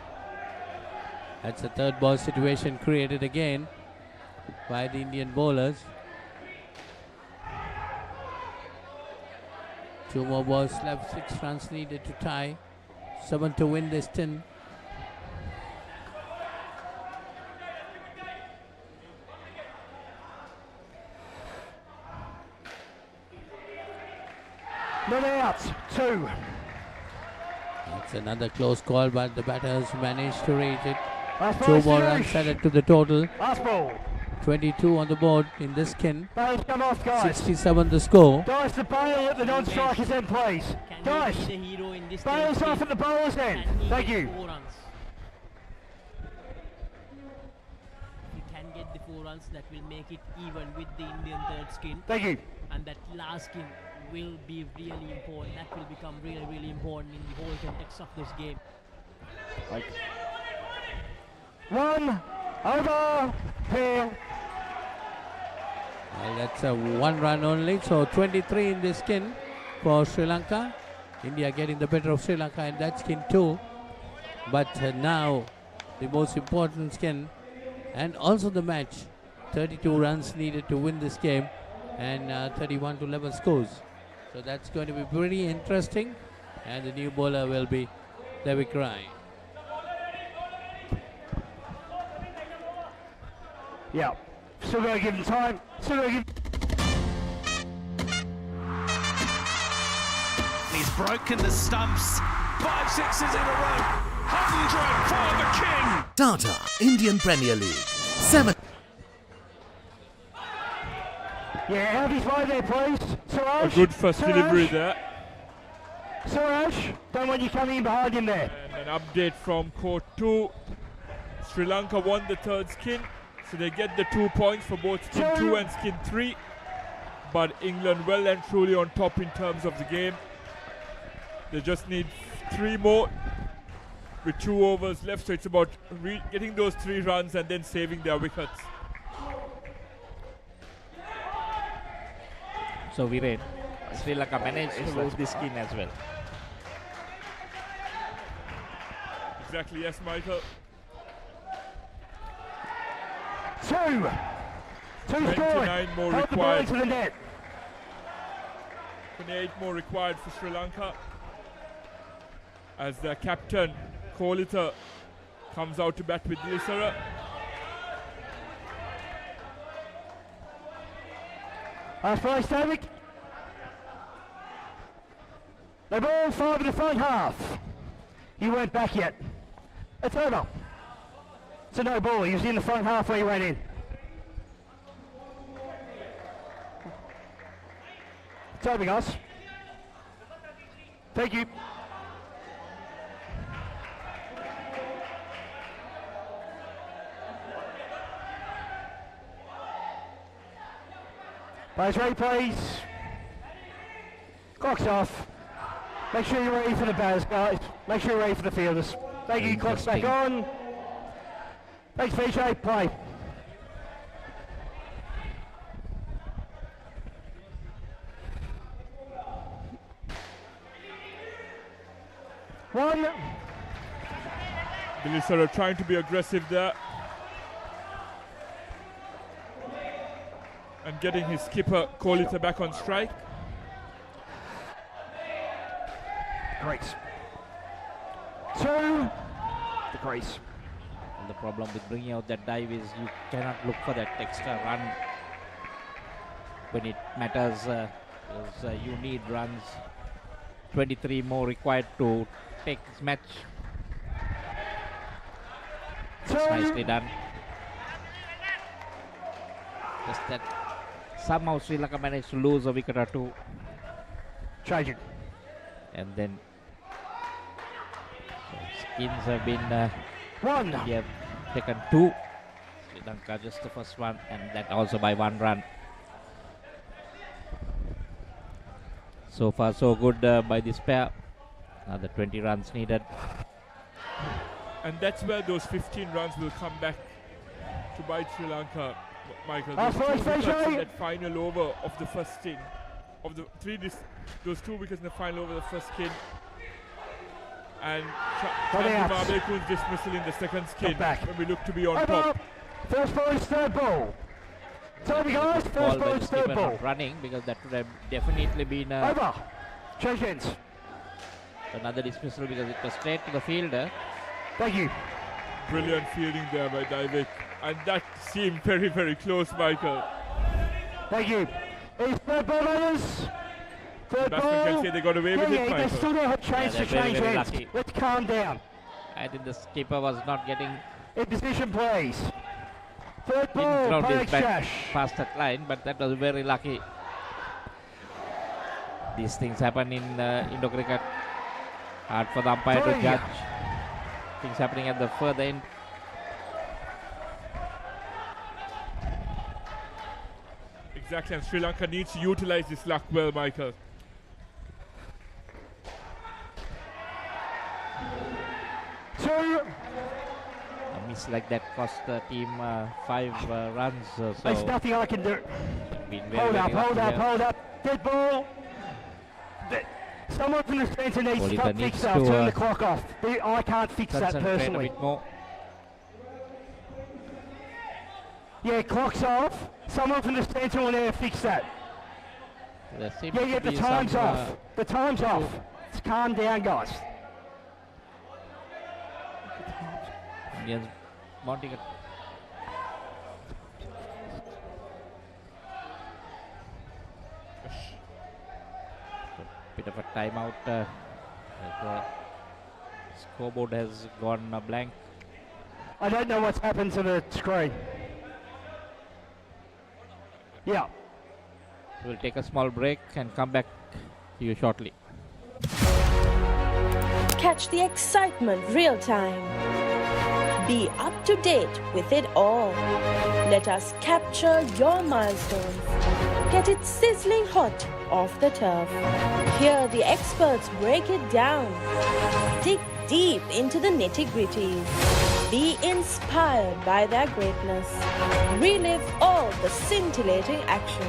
Speaker 7: That's a 3rd ball situation created again by the Indian bowlers. 2 more balls left, 6 runs needed to tie, 7 to win this 10.
Speaker 21: Not out. 2.
Speaker 7: That's another close call, but the batters managed to reach it.
Speaker 21: Last ball,
Speaker 7: 2 more
Speaker 21: Suresh.
Speaker 7: runs added to the total.
Speaker 21: Last ball.
Speaker 7: 22 on the board in this skin.
Speaker 21: Bales come off, guys.
Speaker 7: 67 the score.
Speaker 21: Dice the bail at the non-strikers end, please. Dice.
Speaker 2: The hero in this
Speaker 21: Bales
Speaker 2: game.
Speaker 21: off at the bowler's end. Thank you.
Speaker 2: 4 runs. If he can get the 4 runs, that will make it even with the Indian third skin.
Speaker 21: Thank you.
Speaker 2: And that last skin will be really important. That will become really, really important in the whole context of this game.
Speaker 21: Right. 1 over pair.
Speaker 7: Well, that's a 1 run only, so 23 in this skin for Sri Lanka. India getting the better of Sri Lanka in that skin too. But now the most important skin and also the match. 32 runs needed to win this game and 31 to 11 scores. So that's going to be pretty interesting. And the new bowler will be W.I.C.F.
Speaker 21: Yeah. Still got to give him time. Still got to give.
Speaker 17: He's broken the stumps. 5 sixes in a row. 100 for the king.
Speaker 9: Tata Indian Premier League. 7.
Speaker 21: Yeah, have his way there, please. Suraj.
Speaker 19: A good first
Speaker 21: Suraj.
Speaker 19: delivery there.
Speaker 21: Suraj, don't want you coming in behind him there.
Speaker 19: And an update from Court 2. Sri Lanka won the third skin, so they get the 2 points for both skin 2 and skin 3. But England well and truly on top in terms of the game. They just need 3 more with 2 overs left, so it's about getting those 3 runs and then saving their wickets.
Speaker 1: So Viren, Sri Lanka managed to lose this skin as well.
Speaker 19: Exactly, yes, Michael.
Speaker 21: 2. 2 scoring.
Speaker 19: 29 more
Speaker 21: Hold the ball
Speaker 19: required.
Speaker 21: into the net.
Speaker 19: 28 more required for Sri Lanka. As their captain, Kolita, comes out to bat with Lisara.
Speaker 21: Last play, Stavik. They ball 5 in the front half. He weren't back yet. It's over. It's a no ball. He was in the front half where he went in. It's over, guys. Thank you. Players ready, please. Clock's off. Make sure you're ready for the batters, guys. Make sure you're ready for the fielders. Thank you. Clock's back on. Thanks, VJ. Play. One.
Speaker 19: Lisara trying to be aggressive there. And getting his skipper, Kolita, back on strike.
Speaker 21: Great. 2. The crease.
Speaker 1: And the problem with bringing out that dive is you cannot look for that extra run when it matters. Because you need runs. 23 more required to take this match. That's nicely done. Just that somehow Sri Lanka managed to lose a wicket or 2.
Speaker 21: Changing.
Speaker 1: And then so skins have been
Speaker 21: 1.
Speaker 1: We have taken 2. Sri Lanka just the first one, and that also by 1 run. So far so good by this pair. Another 20 runs needed.
Speaker 19: And that's where those 15 runs will come back to bite Sri Lanka, Michael.
Speaker 21: Our
Speaker 19: Those 2
Speaker 21: first
Speaker 19: wickets
Speaker 21: measure.
Speaker 19: in that final over of the first skin. Of the those 2 wickets in the final over the first skin. And Mabekun's dismissal in the second skin when we look to be on
Speaker 21: Over.
Speaker 19: top.
Speaker 21: First ball is third ball. Sorry guys, first ball is third ball.
Speaker 1: Running, because that would have definitely been
Speaker 21: Over. Change ends.
Speaker 1: Another dismissal because it was straight to the fielder.
Speaker 21: Thank you.
Speaker 19: Brilliant fielding there by Dialog. And that seemed very, very close, Michael.
Speaker 21: Thank you. Is third ball runners. Third
Speaker 19: Batsman can
Speaker 21: ball.
Speaker 19: say they got away with it,
Speaker 21: They
Speaker 19: Michael.
Speaker 21: still don't have chance
Speaker 1: they're
Speaker 21: to
Speaker 1: very,
Speaker 21: change
Speaker 1: very
Speaker 21: hands.
Speaker 1: lucky.
Speaker 21: Let's calm down.
Speaker 1: I think the skipper was not getting
Speaker 21: In position, please. Third
Speaker 1: didn't
Speaker 21: ball,
Speaker 1: ground his
Speaker 21: Parekh
Speaker 1: bat
Speaker 21: Shash.
Speaker 1: past that line, but that was very lucky. These things happen in Indo cricket. Hard for the umpire to
Speaker 21: Three.
Speaker 1: judge. Things happening at the further end.
Speaker 19: Exactly, and Sri Lanka needs to utilize this luck well, Michael.
Speaker 21: Two.
Speaker 1: A miss like that cost the team 5 runs.
Speaker 21: There's
Speaker 1: So
Speaker 21: nothing I can do.
Speaker 1: been very,
Speaker 21: Hold
Speaker 1: very
Speaker 21: up,
Speaker 1: lucky
Speaker 21: hold up,
Speaker 1: here.
Speaker 21: hold up. Dead ball. Someone from the centre needs to
Speaker 1: Oliver
Speaker 21: come
Speaker 1: needs
Speaker 21: fix that.
Speaker 1: to,
Speaker 21: Turn the clock off. I can't fix that
Speaker 1: Concentrate a
Speaker 21: personally.
Speaker 1: bit more.
Speaker 21: Yeah, clock's off. Someone from the centre will now fix that.
Speaker 1: There seems
Speaker 21: Yeah,
Speaker 1: to
Speaker 21: the
Speaker 1: be
Speaker 21: time's
Speaker 1: some,
Speaker 21: off. The time's off. Let's calm down, guys.
Speaker 1: Indians mounting a bit of a timeout. The scoreboard has gone blank.
Speaker 21: I don't know what's happened to the screen. Yeah.
Speaker 1: We'll take a small break and come back to you shortly.
Speaker 16: Catch the excitement real time. Be up to date with it all. Let us capture your milestones. Get it sizzling hot off the turf. Hear the experts break it down. Dig deep into the nitty-gritties. Be inspired by their greatness. Relive all the scintillating action.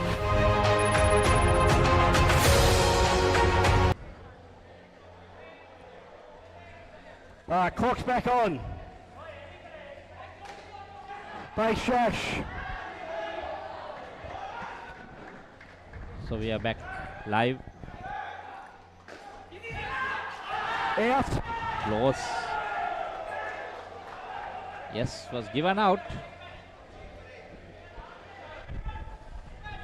Speaker 21: Clock's back on. Parekh Shash.
Speaker 1: So we are back live.
Speaker 21: Out.
Speaker 1: Close. Yes, was given out.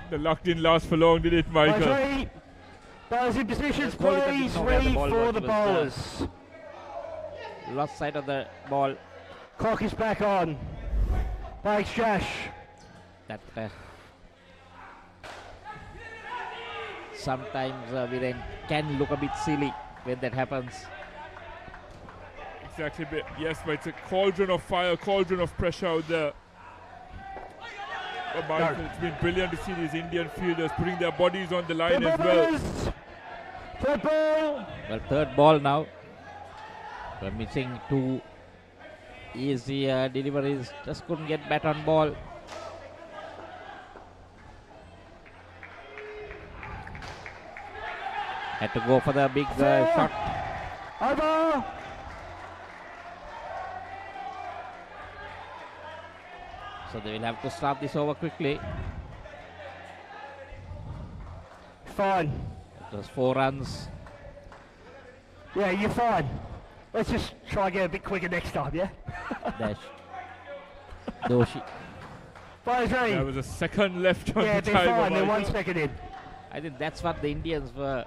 Speaker 19: The luck didn't last for long, did it, Michael?
Speaker 21: Three. Bowlers in positions,
Speaker 1: Kohli
Speaker 21: please.
Speaker 1: didn't know where the
Speaker 21: Ready
Speaker 1: ball
Speaker 21: for
Speaker 1: was.
Speaker 21: the
Speaker 1: He was,
Speaker 21: bowlers.
Speaker 1: Lost sight of the ball.
Speaker 21: Clock is back on. Parekh Shash.
Speaker 1: That sometimes Viren can look a bit silly when that happens.
Speaker 19: Exactly, but yes, but it's a cauldron of fire, cauldron of pressure out there. But Michael, it's been brilliant to see these Indian fielders putting their bodies on the line as well.
Speaker 21: Third ball.
Speaker 1: Well, third ball now. We're missing 2 easy deliveries. Just couldn't get bat on ball. Had to go for the big shot.
Speaker 21: Over.
Speaker 1: So they will have to start this over quickly.
Speaker 21: Fine.
Speaker 1: It was 4 runs.
Speaker 21: Yeah, you're fine. Let's just try and get a bit quicker next time, yeah?
Speaker 1: Dash. Doshi.
Speaker 21: Players ready?
Speaker 19: There was a second left on
Speaker 21: Yeah,
Speaker 19: the
Speaker 21: they're
Speaker 19: timer,
Speaker 21: fine. They're 1
Speaker 19: Michael.
Speaker 21: second in.
Speaker 1: I think that's what the Indians were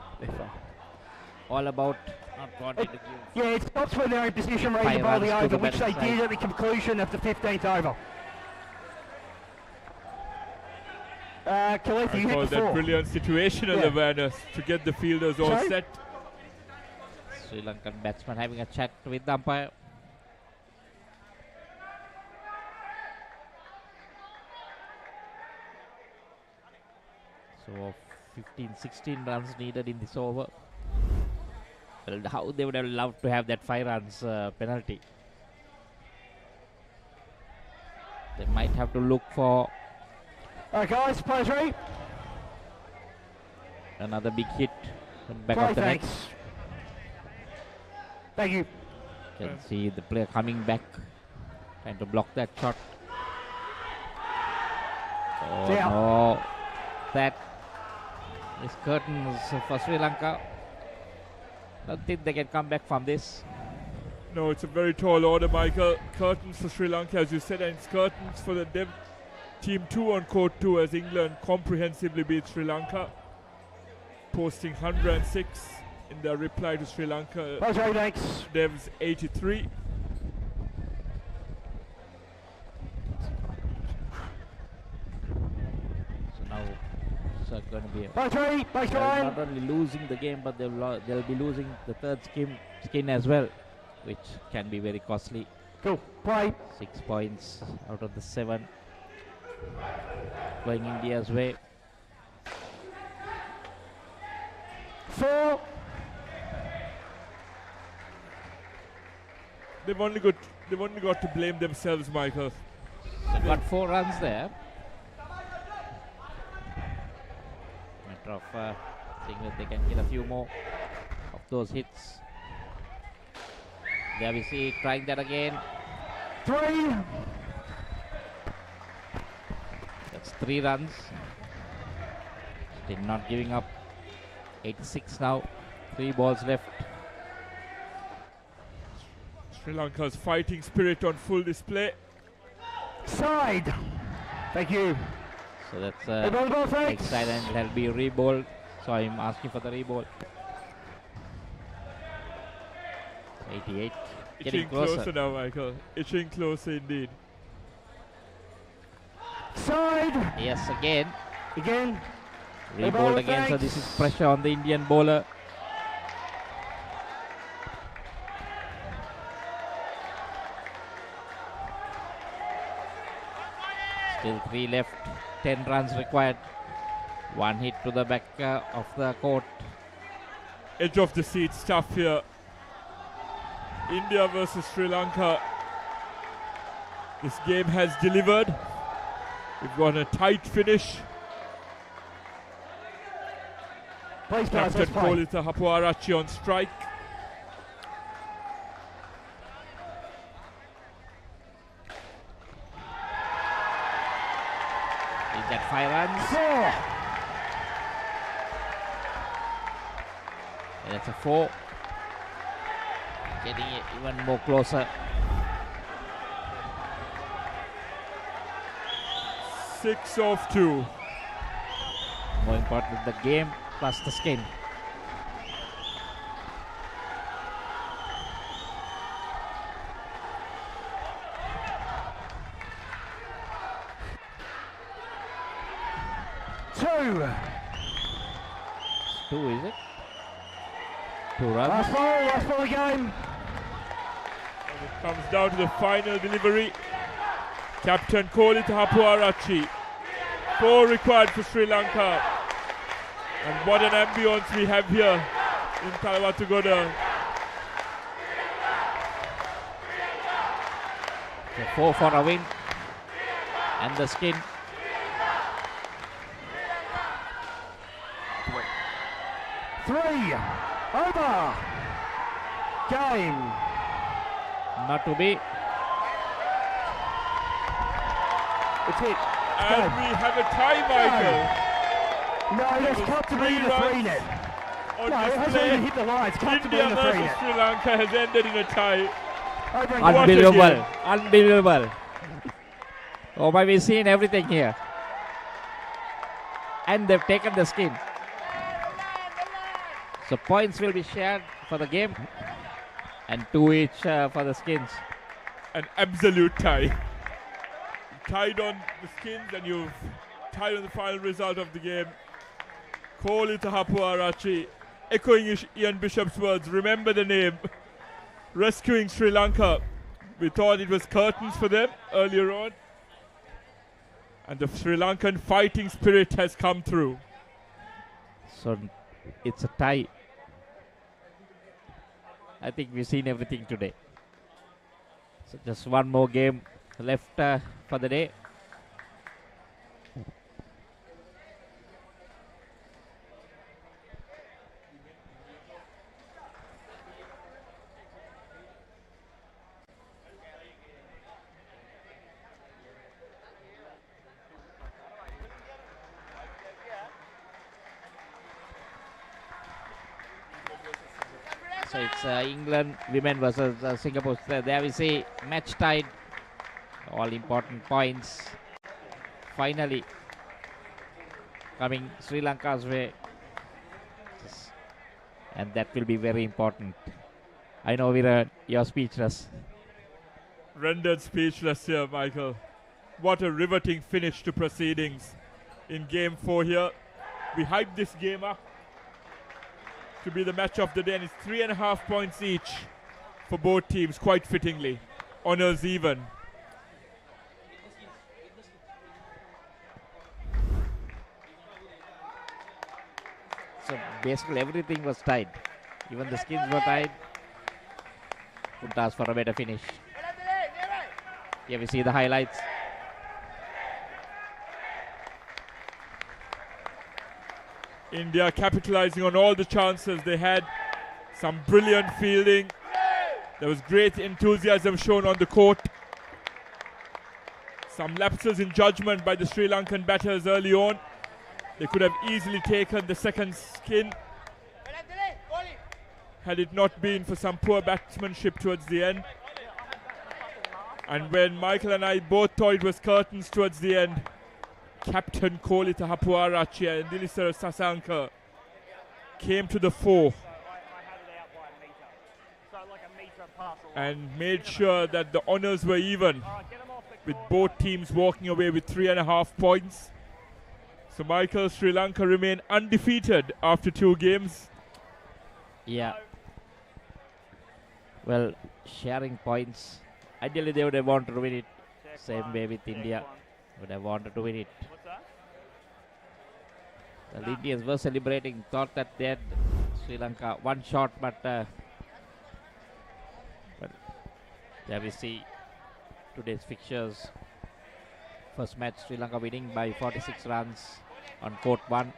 Speaker 1: all about. Not wanting to give.
Speaker 21: Yeah, it stops when they're in position ready to
Speaker 1: 5
Speaker 21: bowl the
Speaker 1: runs to
Speaker 21: over,
Speaker 1: the
Speaker 21: which they
Speaker 1: better
Speaker 21: did
Speaker 1: side.
Speaker 21: at the conclusion of the 15th over. Khalifa, you
Speaker 19: I call
Speaker 21: hit the
Speaker 19: that
Speaker 21: 4.
Speaker 19: brilliant situational
Speaker 21: Yeah.
Speaker 19: awareness to get the fielders all
Speaker 21: Sorry?
Speaker 19: set.
Speaker 1: Sri Lankan batsman having a chat with the umpire. So 15-16 runs needed in this over. Well, how they would have loved to have that 5 runs penalty. They might have to look for
Speaker 21: Alright guys, players ready?
Speaker 1: another big hit from back
Speaker 21: Play,
Speaker 1: of the net.
Speaker 21: thanks. Thank you.
Speaker 1: Can see the player coming back, trying to block that shot. Oh
Speaker 21: Yeah.
Speaker 1: no, that is curtains for Sri Lanka. Don't think they can come back from this.
Speaker 19: No, it's a very tall order, Michael. Curtains for Sri Lanka, as you said, and it's curtains for the Team 2 on court 2 as England comprehensively beat Sri Lanka. posting 106 in their reply to Sri Lanka. Devs 83.
Speaker 1: So now it's going to be not only losing the game, but they'll be losing the third skin as well, which can be very costly.
Speaker 21: Go, play.
Speaker 1: 6 points out of the 7 going India's way.
Speaker 21: 4.
Speaker 19: They've only got to blame themselves, Michael.
Speaker 1: So got 4 runs there. Matter of seeing that they can get a few more of those hits. There we see trying that again.
Speaker 21: 3.
Speaker 1: That's 3 runs. Still not giving up. 86 now. 3 balls left.
Speaker 19: Sri Lanka's fighting spirit on full display.
Speaker 21: Side. Thank you.
Speaker 1: So that's exciting, and that'll be re-ball. So I'm asking for the re-ball. 88. Getting
Speaker 19: Itching closer now, Michael. Itching closer indeed.
Speaker 21: Side.
Speaker 1: Yes, again.
Speaker 21: Again.
Speaker 1: Re-balled again, so this is pressure on the Indian bowler. Still 3 left, 10 runs required. 1 hit to the back of the court.
Speaker 19: Edge of the seat stuff here. India versus Sri Lanka. This game has delivered. We've got a tight finish. Captain Kolita Hapuarachi on strike.
Speaker 1: Is that 5 runs?
Speaker 21: 4.
Speaker 1: And that's a 4. Getting it even more closer.
Speaker 19: 6 off 2.
Speaker 1: More important, the game plus the skin. Two, is it? 2 runs.
Speaker 21: Last ball again.
Speaker 19: And it comes down to the final delivery. Captain Kolita Hapuarachi. 4 required for Sri Lanka. And what an ambience we have here in Kalawatugoda.
Speaker 1: 4 for a win. And the skin.
Speaker 21: 3. Over. Game.
Speaker 1: Not to be.
Speaker 21: It's hit.
Speaker 19: And we have a tie, Michael.
Speaker 21: No, that's comfortably in the 3 net.
Speaker 19: On
Speaker 21: No, it hasn't
Speaker 19: display.
Speaker 21: even hit the line. It's comfortably in
Speaker 19: India
Speaker 21: the 3
Speaker 19: versus
Speaker 21: net.
Speaker 19: Sri Lanka has ended in a tie.
Speaker 1: Unbelievable. Unbelievable. Oh my, we've seen everything here. And they've taken the skin. So points will be shared for the game. And 2 each for the skins.
Speaker 19: An absolute tie. Tied on the skins and you've tied on the final result of the game. Kolita Hapuarachi echoing Ian Bishop's words, remember the name. Rescuing Sri Lanka. We thought it was curtains for them earlier on. And the Sri Lankan fighting spirit has come through.
Speaker 1: So it's a tie. I think we've seen everything today. So just one more game left for the day. So it's England women versus Singapore. There we see match tied. All important points. Finally coming Sri Lanka's way. and that will be very important. I know Virat, you're speechless.
Speaker 19: Rendered speechless here, Michael. What a riveting finish to proceedings in Game 4 here. We hyped this game up to be the match of the day, and it's 3.5 points each for both teams, quite fittingly. Honours even.
Speaker 1: So basically everything was tied. Even the skins were tied. Couldn't ask for a better finish. Here we see the highlights.
Speaker 19: India capitalizing on all the chances they had. Some brilliant fielding. There was great enthusiasm shown on the court. Some lapses in judgment by the Sri Lankan batters early on. They could have easily taken the second skin had it not been for some poor batsmanship towards the end. And when Michael and I both thought it was curtains towards the end, Captain Kolita Hapuarachi and Dilisara Sasanka came to the fore and made sure that the honours were even, with both teams walking away with 3.5 points. So Michael, Sri Lanka remain undefeated after 2 games.
Speaker 1: Yeah. Well, sharing points. Ideally they would have wanted to win it. Same way with India. Would have wanted to win it. The Indians were celebrating, thought that they had Sri Lanka one shot, but there we see today's fixtures. First match, Sri Lanka winning by 46 runs on court 1,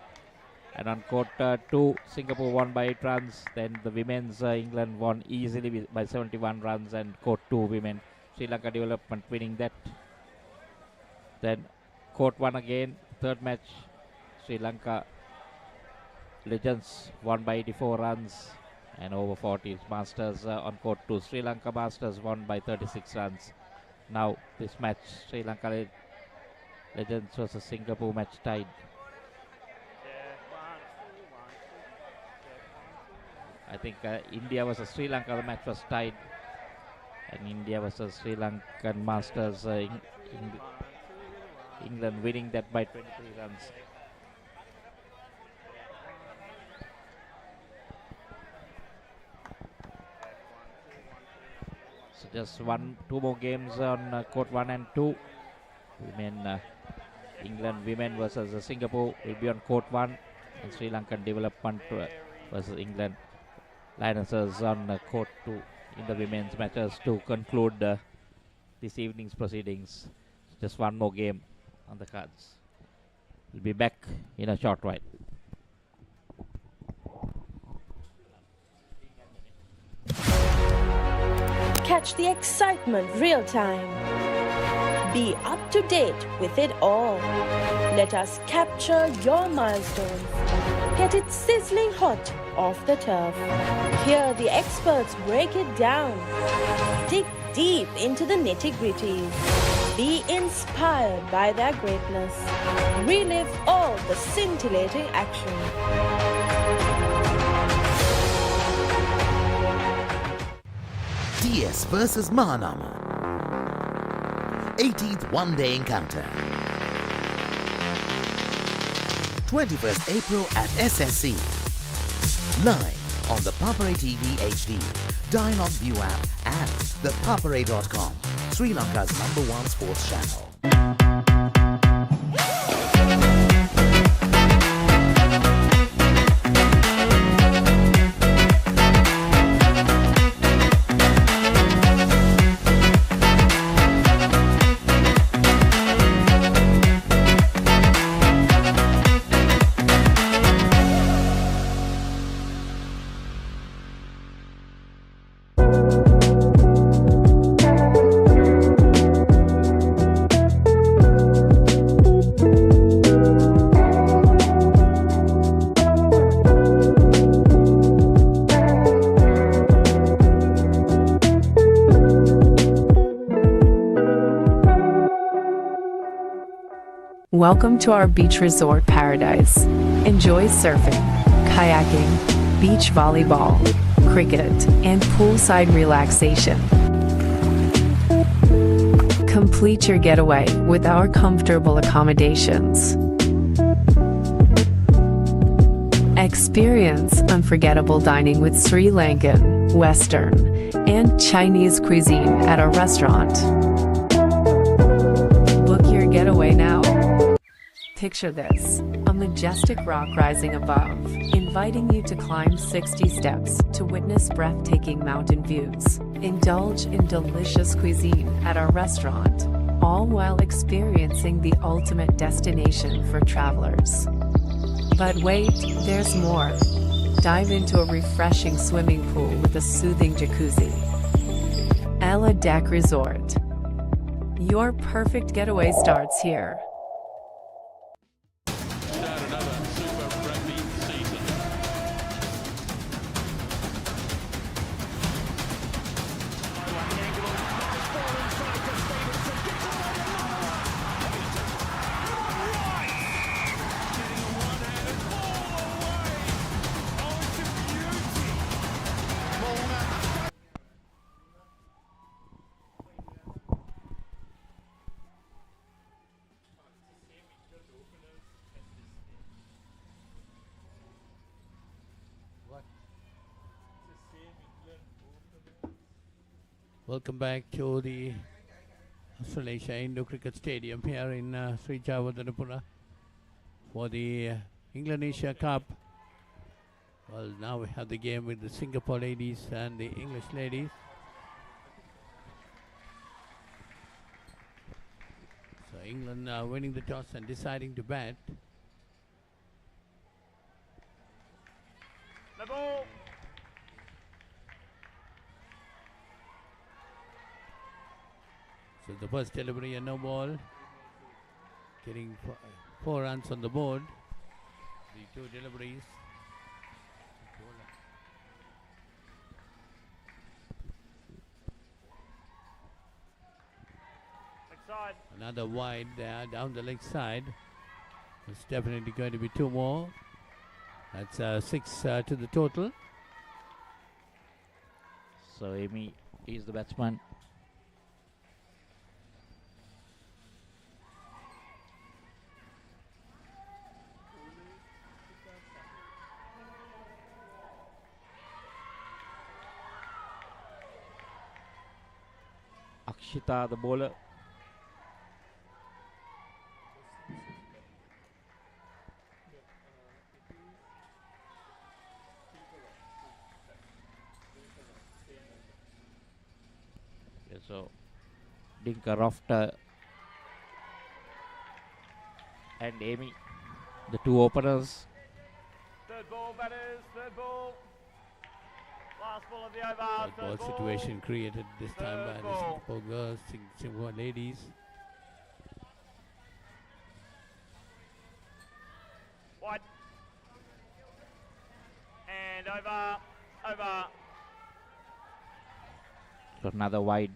Speaker 1: and on court 2, Singapore won by 8 runs. Then the women's England won easily by 71 runs, and court 2 women. Sri Lanka Development winning that. Then court 1 again, third match, Sri Lanka Legends won by 84 runs and over 40. Masters on court 2, Sri Lanka Masters won by 36 runs. Now this match, Sri Lanka Legends versus Singapore match tied. I think India versus Sri Lanka, the match was tied, and India versus Sri Lankan Masters, England winning that by 23 runs. So just 2 more games on court 1 and 2. Women, England women versus Singapore will be on court 1, and Sri Lankan Development versus England Lionesses on court 2 in the women's matches to conclude this evening's proceedings. Just 1 more game on the cards. We'll be back in a short while.
Speaker 16: Catch the excitement real time. Be up to date with it all. Let us capture your milestones. Get it sizzling hot off the turf. Hear the experts break it down. Dig deep into the nitty-gritties. Be inspired by their greatness. Relive all the scintillating action.
Speaker 9: DS versus Mahanama. 18th one-day encounter. 21st April at SSC. Live on the ThePapare TV HD, Dialog View app and ThePapare.com, Sri Lanka's #1 sports channel.
Speaker 10: Welcome to our beach resort paradise. Enjoy surfing, kayaking, beach volleyball, cricket, and poolside relaxation. Complete your getaway with our comfortable accommodations. Experience unforgettable dining with Sri Lankan, Western, and Chinese cuisine at our restaurant. Book your getaway now. Picture this, a majestic rock rising above, inviting you to climb 60 steps to witness breathtaking mountain views. Indulge in delicious cuisine at our restaurant, all while experiencing the ultimate destination for travelers. But wait, there's more. Dive into a refreshing swimming pool with a soothing jacuzzi. Ella Deck Resort. Your perfect getaway starts here.
Speaker 12: Start another Super Rugby season.
Speaker 7: Welcome back to the Australasia Indo Cricket Stadium here in Sri Jawadarapura for the England Asia Cup. Well, now we have the game with the Singapore ladies and the English ladies. So England winning the toss and deciding to bat.
Speaker 18: The ball.
Speaker 7: So the first delivery, a no ball, getting 4 runs on the board. The 2 deliveries.
Speaker 18: Side.
Speaker 7: Another wide there down the leg side. It's definitely going to be 2 more. That's 6 to the total.
Speaker 1: So Amy is the batsman. Akshita the bowler. Yeah, so Dinka Rofter and Amy, the 2 openers.
Speaker 18: Third ball, batters. Third ball. Last ball of the over.
Speaker 7: Third ball situation created this time by the Singapore girls, Singapore ladies.
Speaker 18: Wide. And over. Over.
Speaker 1: So another wide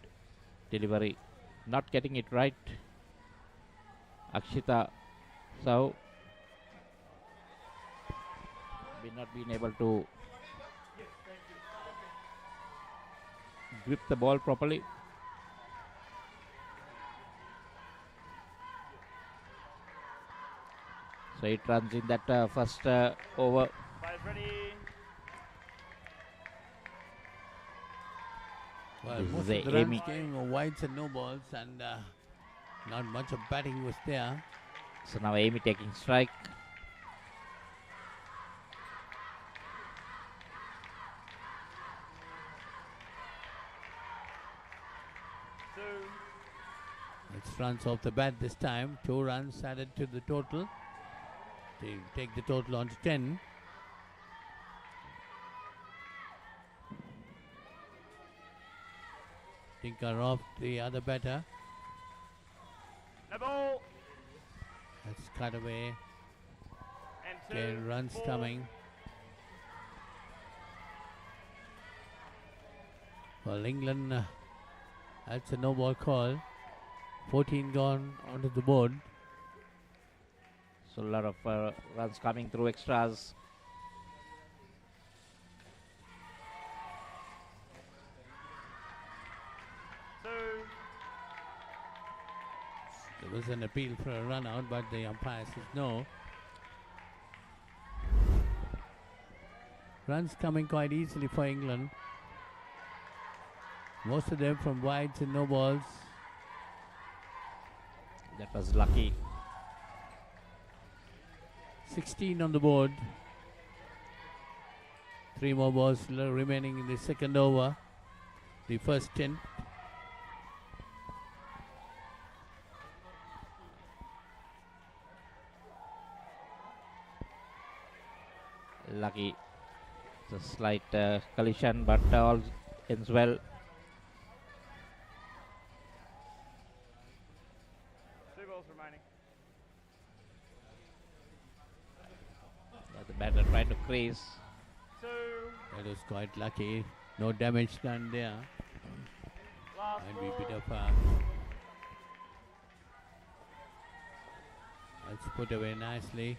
Speaker 1: delivery, not getting it right. Akshita, so we not been able to grip the ball properly. So it runs in that first over.
Speaker 18: Players ready.
Speaker 7: Well,
Speaker 1: This
Speaker 7: most
Speaker 1: is
Speaker 7: of the
Speaker 1: Amy.
Speaker 7: runs came wides and no balls, and not much of batting was there.
Speaker 1: So now Amy taking strike.
Speaker 7: It's runs off the bat this time. 2 runs added to the total. They take the total on to 10. Tinker off the other batter.
Speaker 18: The ball.
Speaker 7: That's cut away.
Speaker 18: And
Speaker 7: 10 runs coming. Well, England, that's a no ball call. 14 gone onto the board.
Speaker 1: So a lot of runs coming through extras.
Speaker 7: an appeal for a run out, but the umpire says no. Runs coming quite easily for England. Most of them from wides and no balls.
Speaker 1: That was lucky.
Speaker 7: 16 on the board. 3 more balls remaining in the second over. The first 10.
Speaker 1: Lucky. It's a slight collision, but all ends well.
Speaker 18: 2 balls remaining.
Speaker 1: The batter trying to crease.
Speaker 18: 2.
Speaker 7: That was quite lucky. No damage done there.
Speaker 18: Last
Speaker 7: And
Speaker 18: ball.
Speaker 7: we bit of that's put away nicely.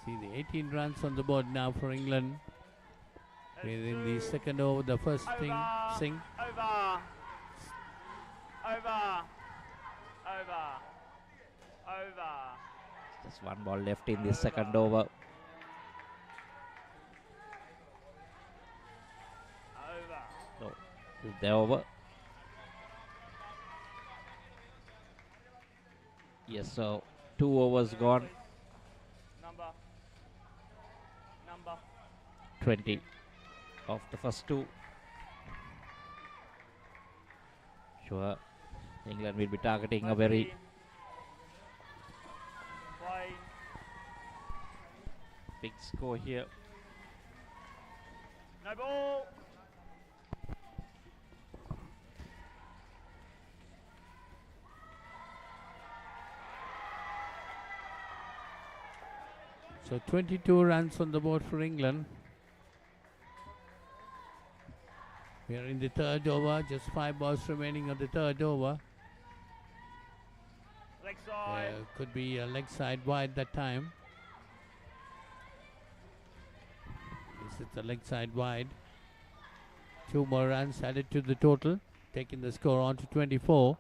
Speaker 7: See the 18 runs on the board now for England. Within the second over, the first thing, sing.
Speaker 18: Over.
Speaker 1: Just 1 ball left in the second over. No, they're over. Yes, so 2 overs gone.
Speaker 18: Number.
Speaker 1: 20 of the first 2. Sure, England will be targeting a very
Speaker 18: Play.
Speaker 1: big score here.
Speaker 18: No ball.
Speaker 7: So 22 runs on the board for England. We are in the third over, just 5 balls remaining on the third over.
Speaker 18: Leg side.
Speaker 7: Could be a leg side wide that time. This is the leg side wide. 2 more runs added to the total, taking the score on to 24.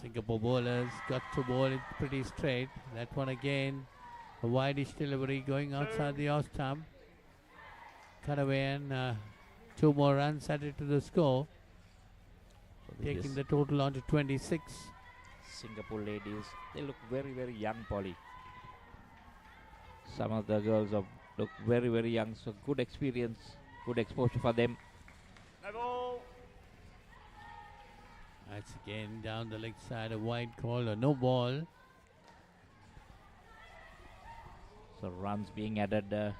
Speaker 7: Singapore bowlers got to bowl it pretty straight. That one again, a wide-ish delivery going outside the off stump. Cut away and 2 more runs added to the score, taking the total on to 26.
Speaker 1: Singapore ladies, they look very, very young, Polly. Some of the girls look very, very young, so good experience, good exposure for them.
Speaker 18: No ball.
Speaker 7: That's again down the leg side, a wide call or no ball.
Speaker 1: So runs being added to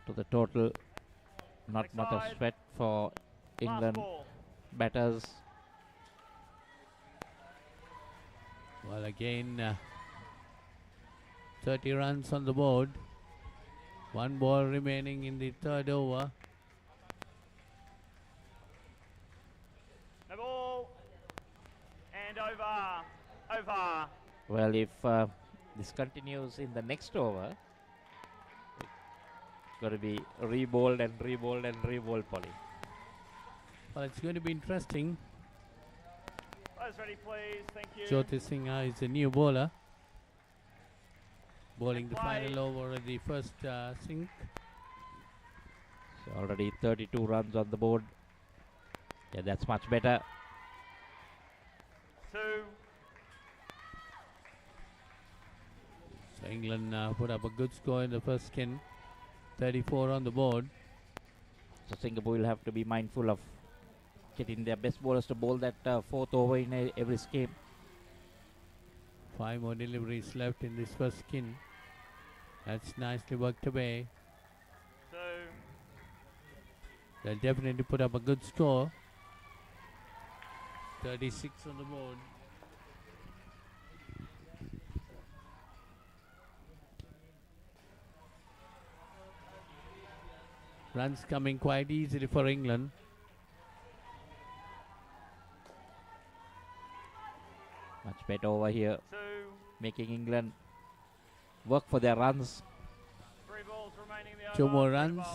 Speaker 1: the total. Not much of sweat for England batters.
Speaker 7: Well, again, 30 runs on the board. 1 ball remaining in the third over.
Speaker 18: No ball. And over.
Speaker 1: Well, if this continues in the next over, it's going to be re-bowled and re-bowled and re-bowled, Polly.
Speaker 7: Well, it's going to be interesting.
Speaker 18: Players ready, please. Thank you.
Speaker 7: Jyoti Singh is a new bowler. Bowling the final over at the first sink.
Speaker 1: So already 32 runs on the board. Yeah, that's much better.
Speaker 18: 2.
Speaker 7: So England put up a good score in the first skin. 34 on the board.
Speaker 1: So Singapore will have to be mindful of getting their best bowlers to bowl that 4th over in every scheme.
Speaker 7: 5 more deliveries left in this first skin. That's nicely worked away.
Speaker 18: 2.
Speaker 7: They'll definitely put up a good score. 36 on the board. Runs coming quite easily for England.
Speaker 1: Much better over here.
Speaker 18: 2.
Speaker 1: Making England work for their runs.
Speaker 18: 3 balls remaining.
Speaker 7: 2 more runs,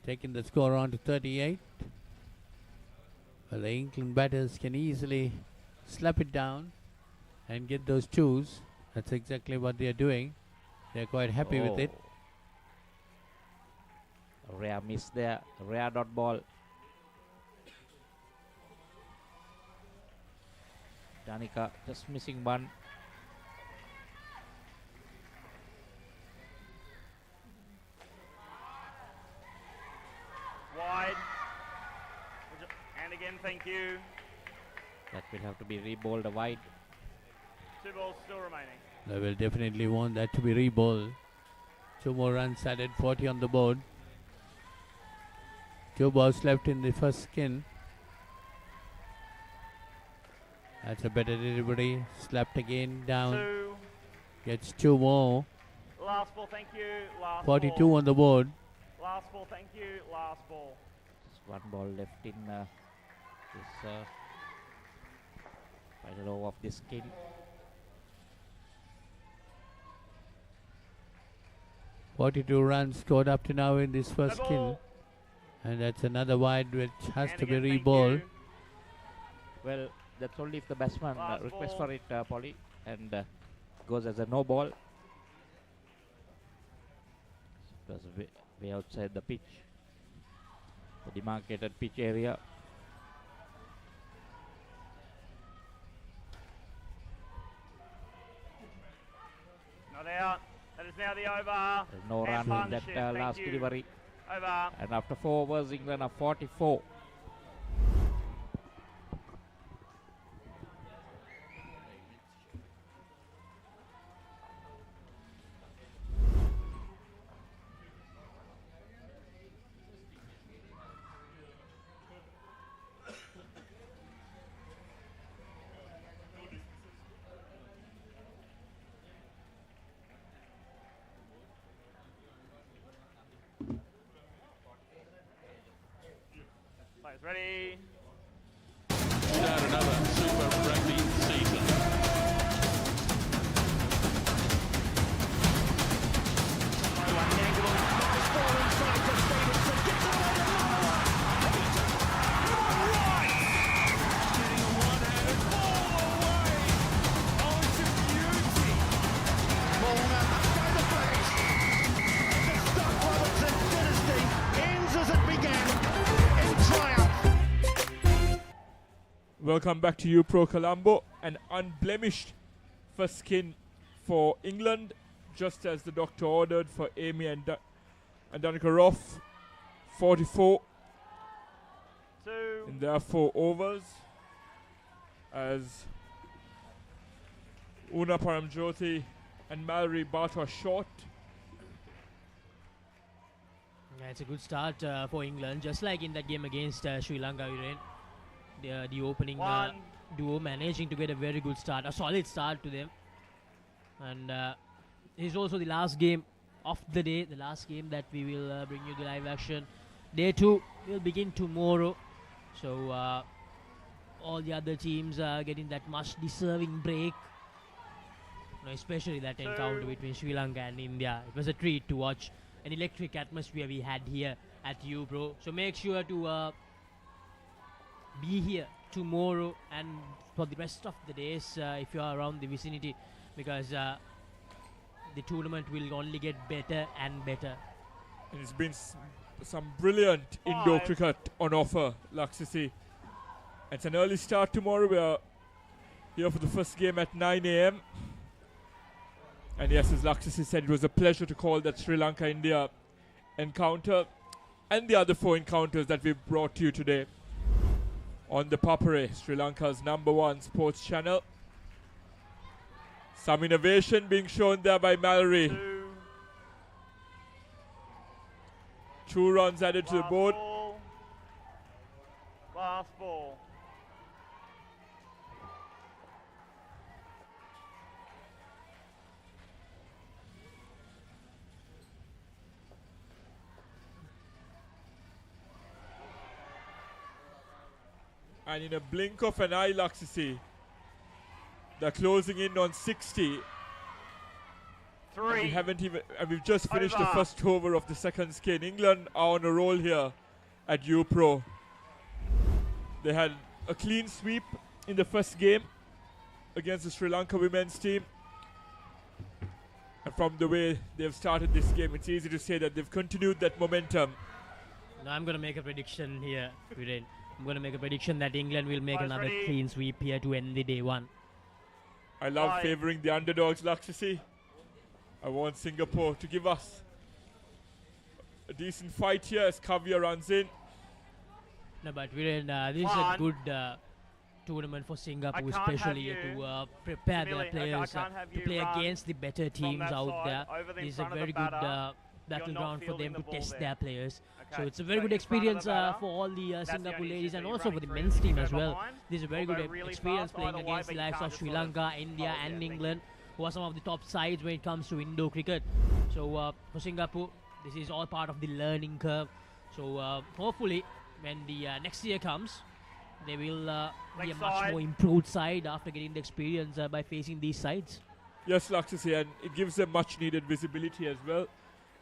Speaker 7: taking the score on to 38. Well, the England batters can easily slap it down and get those 2s. That's exactly what they are doing. They're quite happy with it.
Speaker 1: A rare miss there, a rare dot ball. Danica just missing one.
Speaker 18: Wide. And again, thank you.
Speaker 1: That will have to be rebowled wide.
Speaker 18: 2 balls still remaining.
Speaker 7: They will definitely want that to be rebowled. 2 more runs added, 40 on the board. 2 balls left in the first skin. That's a better delivery. Slapped again down.
Speaker 18: 2.
Speaker 7: Gets 2 more.
Speaker 18: Last ball, thank you. Last
Speaker 7: 42
Speaker 18: ball.
Speaker 7: on the board.
Speaker 18: Last ball, thank you. Last ball.
Speaker 1: Just 1 ball left in this final over of this skin.
Speaker 7: Forty-two runs scored up to now in this first skin. And that's another wide which has to be rebowled.
Speaker 1: Well, that's only if the batsman requests for it, Polly, and goes as a no ball. It was way outside the pitch, the demarcated pitch area.
Speaker 18: Not out. That is now the over.
Speaker 1: There's no
Speaker 18: And
Speaker 1: run in that
Speaker 18: partnership, thank
Speaker 1: last
Speaker 18: you.
Speaker 1: delivery.
Speaker 18: Over.
Speaker 1: And after 4 overs, England are 44.
Speaker 18: Players ready.
Speaker 12: Start another Super Rugby season.
Speaker 19: Welcome back to you, Pro Colombo. An unblemished first skin for England, just as the doctor ordered for Amy and Danica Roff. 44 in their 4 overs, as Una Paramjyoti and Mallory Bata short.
Speaker 2: Yeah, it's a good start for England, just like in that game against Sri Lanka, Viren. The opening duo managing to get a very good start, a solid start to them. And it's also the last game of the day, the last game that we will bring you the live action. Day 2 will begin tomorrow. So all the other teams are getting that much deserving break. Especially that encounter between Sri Lanka and India. It was a treat to watch an electric atmosphere we had here at Bro. So make sure to be here tomorrow and for the rest of the days if you are around the vicinity, because the tournament will only get better and better.
Speaker 19: And it's been some brilliant indoor cricket on offer, Laksisi. It's an early start tomorrow. We are here for the first game at 9 a.m. And yes, as Laksisi said, it was a pleasure to call that Sri Lanka-India encounter and the other 4 encounters that we've brought to you today on ThePapare, Sri Lanka's #1 sports channel. Some innovation being shown there by Mallory. 2 runs added to the board.
Speaker 18: Last ball.
Speaker 19: And in a blink of an eye, Laksisi, they're closing in on 60. We haven't even, and we've just finished the first over of the second skin. England are on a roll here at UPro. They had a clean sweep in the first game against the Sri Lanka women's team. And from the way they've started this game, it's easy to say that they've continued that momentum.
Speaker 2: Now I'm going to make a prediction here, Viren. I'm going to make a prediction that England will make another clean sweep here to end the day one.
Speaker 19: I love favouring the underdogs, Lakshasi. I want Singapore to give us a decent fight here as Kavya runs in.
Speaker 2: No, but Viren, this is a good tournament for Singapore, especially to prepare their players to play against the better teams out there. This is a very good battleground for them to test their players. So it's a very good experience for all the Singapore ladies and also for the men's team as well. This is a very good experience playing against the likes of Sri Lanka, India and England, who are some of the top sides when it comes to Indo cricket. So for Singapore, this is all part of the learning curve. So hopefully when the next year comes, they will be a much more improved side after getting the experience by facing these sides.
Speaker 19: Yes, Lakshasi, and it gives them much needed visibility as well.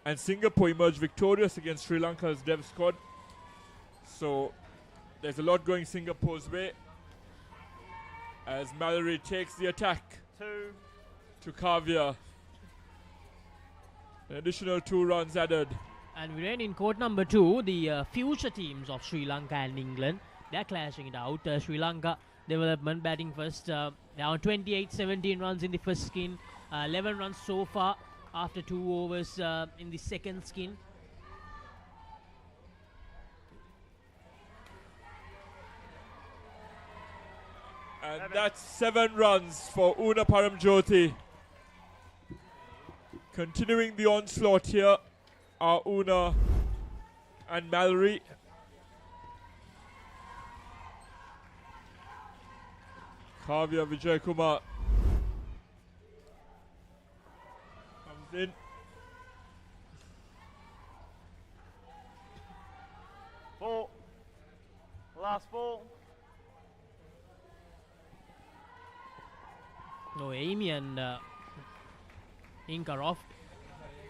Speaker 19: And Singapore emerged victorious against Sri Lanka's Dev squad. So there's a lot going Singapore's way as Mallory takes the attack to Kavya. An additional 2 runs added.
Speaker 2: And we ran in court number 2, the future teams of Sri Lanka and England. They're clashing it out. Sri Lanka development batting first. They're on 28, 17 runs in the first skin. 11 runs so far after 2 overs in the second skin.
Speaker 19: And that's 7 runs for Una Paramjyoti. Continuing the onslaught here are Una and Mallory. Kavya Vijaykumar comes in.
Speaker 18: Ball. Last ball.
Speaker 2: No, Amy and Inkaroff,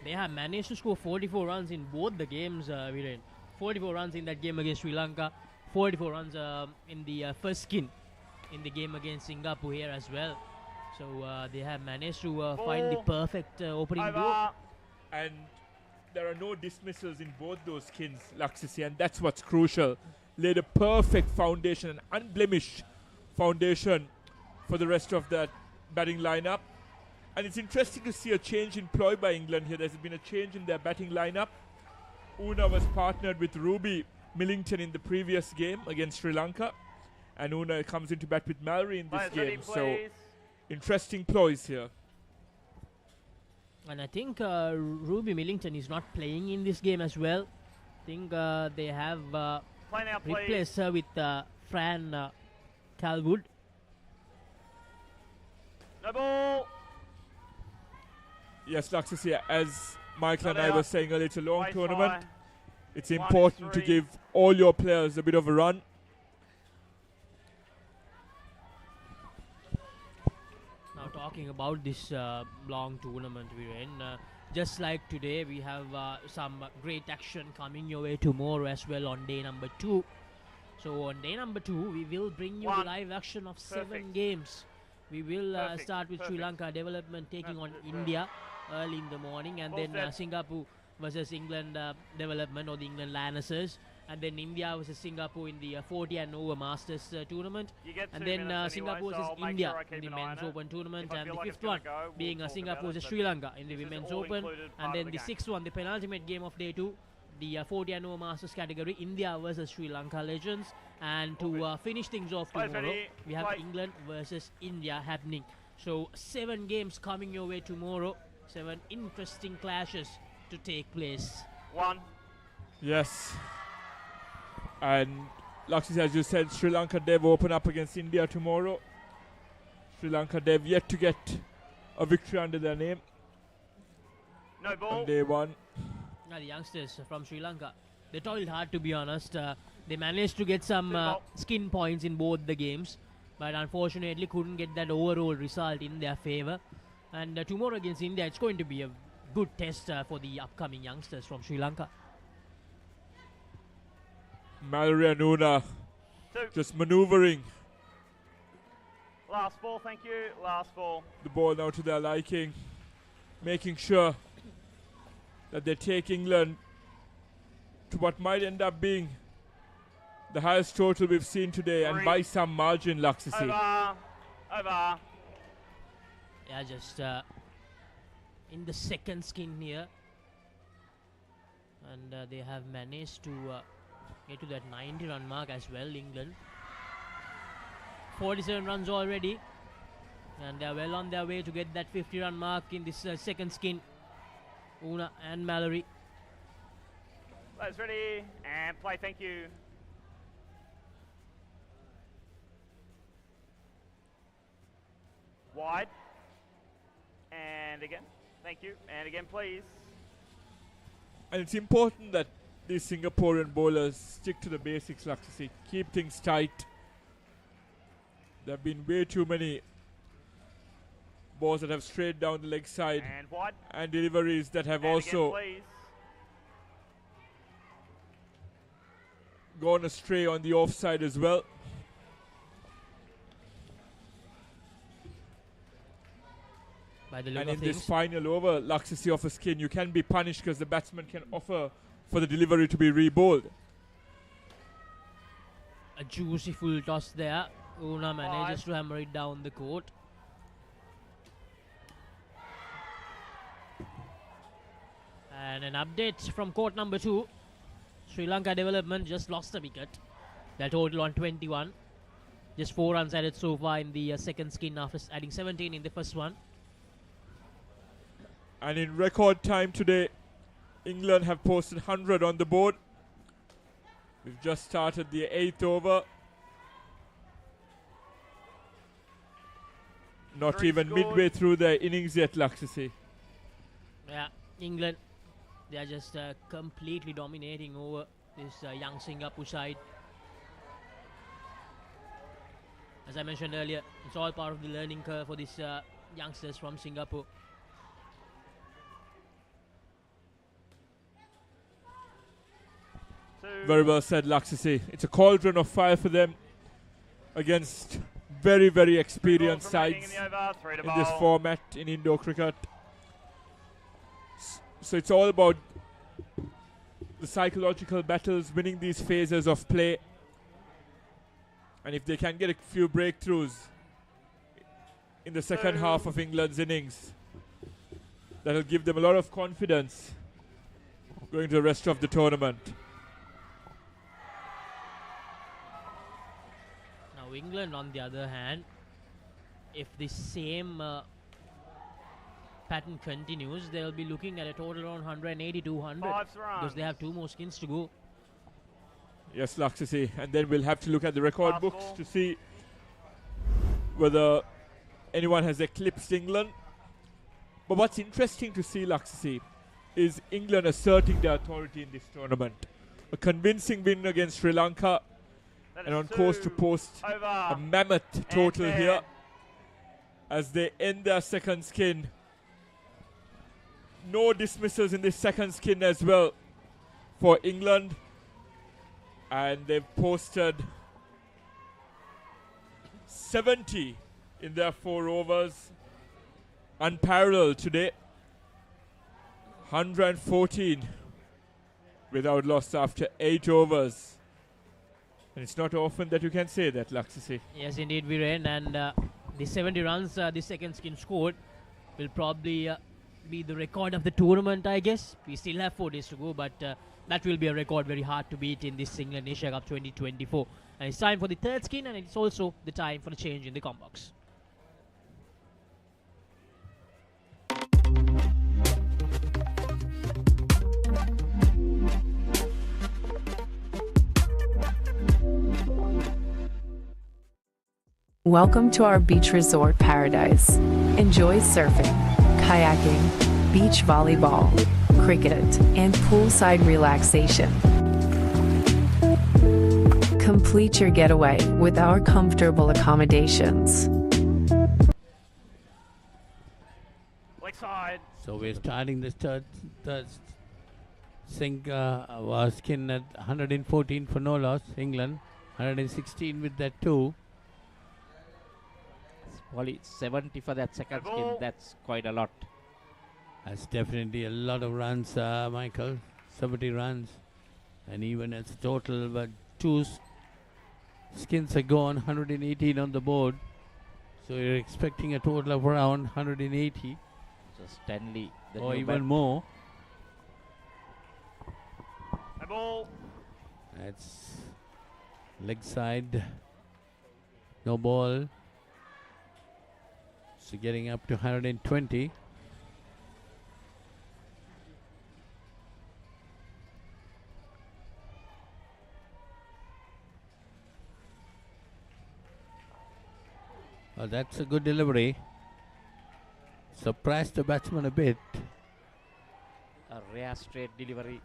Speaker 2: they have managed to score 44 runs in both the games, Viren. 44 runs in that game against Sri Lanka, 44 runs in the first skin in the game against Singapore here as well. So they have managed to find the perfect opening duo.
Speaker 19: And there are no dismissals in both those skins, Lakshasi, and that's what's crucial. Laid a perfect foundation, an unblemished foundation for the rest of that batting lineup. And it's interesting to see a change in ploy by England here. There's been a change in their batting lineup. Una was partnered with Ruby Millington in the previous game against Sri Lanka. And Una comes into bat with Mallory in this game. So, interesting ploys here.
Speaker 2: And I think Ruby Millington is not playing in this game as well. I think they have replaced her with Fran Calwood.
Speaker 18: No ball.
Speaker 19: Yes, Lakshasi, as Michael and I were saying earlier, it's a long tournament. It's important to give all your players a bit of a run.
Speaker 2: Now talking about this long tournament we're in, just like today, we have some great action coming your way tomorrow as well on day number 2. So on day number 2, we will bring you the live action of 7 games. We will start with Sri Lanka development taking on India early in the morning, and then Singapore versus England development, or the England Lionesses, and then India versus Singapore in the 40 and over Masters tournament, and then Singapore versus India in the Men's Open tournament, and the 5th one being Singapore versus Sri Lanka in the Women's Open, and then the 6th one, the penultimate game of day 2, the 40 and over Masters category, India versus Sri Lanka Legends. And to finish things off tomorrow, we have England versus India happening. So 7 games coming your way tomorrow. 7 interesting clashes to take place.
Speaker 18: 1.
Speaker 19: Yes. And Lakshmi, as you said, Sri Lanka Dev open up against India tomorrow. Sri Lanka Dev yet to get a victory under their name.
Speaker 18: No ball.
Speaker 19: On day 1.
Speaker 2: Now the youngsters from Sri Lanka, they toiled hard, to be honest. They managed to get some skin points in both the games, but unfortunately couldn't get that overall result in their favour. And tomorrow against India, it's going to be a good test for the upcoming youngsters from Sri Lanka.
Speaker 19: Mallory and Una just maneuvering
Speaker 18: Last ball, thank you. Last ball.
Speaker 19: the ball now to their liking, making sure that they take England to what might end up being the highest total we've seen today, and by some margin, Laxasi.
Speaker 18: Over.
Speaker 2: Yeah, just in the second skin here. And they have managed to get to that 90-run mark as well, England. 47 runs already. And they're well on their way to get that 50-run mark in this second skin. Una and Mallory.
Speaker 18: Players ready and play, thank you. Wide. And again, thank you. And again, please.
Speaker 19: And it's important that these Singaporean bowlers stick to the basics, Laxasi. Keep things tight. There have been way too many balls that have strayed down the leg side
Speaker 18: and wide.
Speaker 19: And deliveries that have
Speaker 18: and
Speaker 19: also
Speaker 18: again,
Speaker 19: gone astray on the offside as well.
Speaker 2: By the look
Speaker 19: and
Speaker 2: of
Speaker 19: in
Speaker 2: things.
Speaker 19: this final over, Laxasi off a skin, you can be punished because the batsman can offer for the delivery to be re-bowled.
Speaker 2: A juicy full toss there. Una manages to hammer it down the court. And an update from court number 2. Sri Lanka development just lost a wicket. They're total on 21. Just 4 runs added so far in the second skin after adding 17 in the first one.
Speaker 19: And in record time today, England have posted 100 on the board. We've just started the 8th over. Not even midway through their innings yet, Laxasi.
Speaker 2: Yeah, England, they are just completely dominating over this young Singapore side. As I mentioned earlier, it's all part of the learning curve for these youngsters from Singapore.
Speaker 19: Very well said, Laxasi. It's a cauldron of fire for them against very, very experienced sides in this format in Indo cricket. So it's all about the psychological battles, winning these phases of play. And if they can get a few breakthroughs in the second half of England's innings, that'll give them a lot of confidence going to the rest of the tournament.
Speaker 2: Now England, on the other hand, if the same pattern continues, they'll be looking at a total around 180-200 because they have 2 more skins to go.
Speaker 19: Yes, Laxasi, and then we'll have to look at the record books to see whether anyone has eclipsed England. But what's interesting to see, Laxasi, is England asserting their authority in this tournament. A convincing win against Sri Lanka, and on course to post a mammoth total here as they end their second skin. No dismissals in this second skin as well for England. And they've posted 70 in their 4 overs. Unparalleled today. 114 without loss after 8 overs. And it's not often that you can say that, Laxasi.
Speaker 2: Yes, indeed, Viren. And the 70 runs the second skin scored will probably be the record of the tournament, I guess. We still have 4 days to go, but that will be a record very hard to beat in this England Asia Cup 2024. And it's time for the third skin, and it's also the time for the change in the comp box.
Speaker 10: Welcome to our beach resort paradise. Enjoy surfing, kayaking, beach volleyball, cricket, and poolside relaxation. Complete your getaway with our comfortable accommodations.
Speaker 7: So we're starting this third was skin at 114 for no loss. England 116 with that 2.
Speaker 1: Polly 70 for that second skin. That's quite a lot.
Speaker 7: That's definitely a lot of runs, Michael. 70 runs. And even as total, but 2 skins are gone, 118 on the board. So you're expecting a total of around 180.
Speaker 1: So Stanley,
Speaker 7: or even more.
Speaker 18: A ball.
Speaker 7: That's leg side. No ball. So getting up to 120. Well, that's a good delivery. Surprised the batsman a bit.
Speaker 1: A rare straight delivery,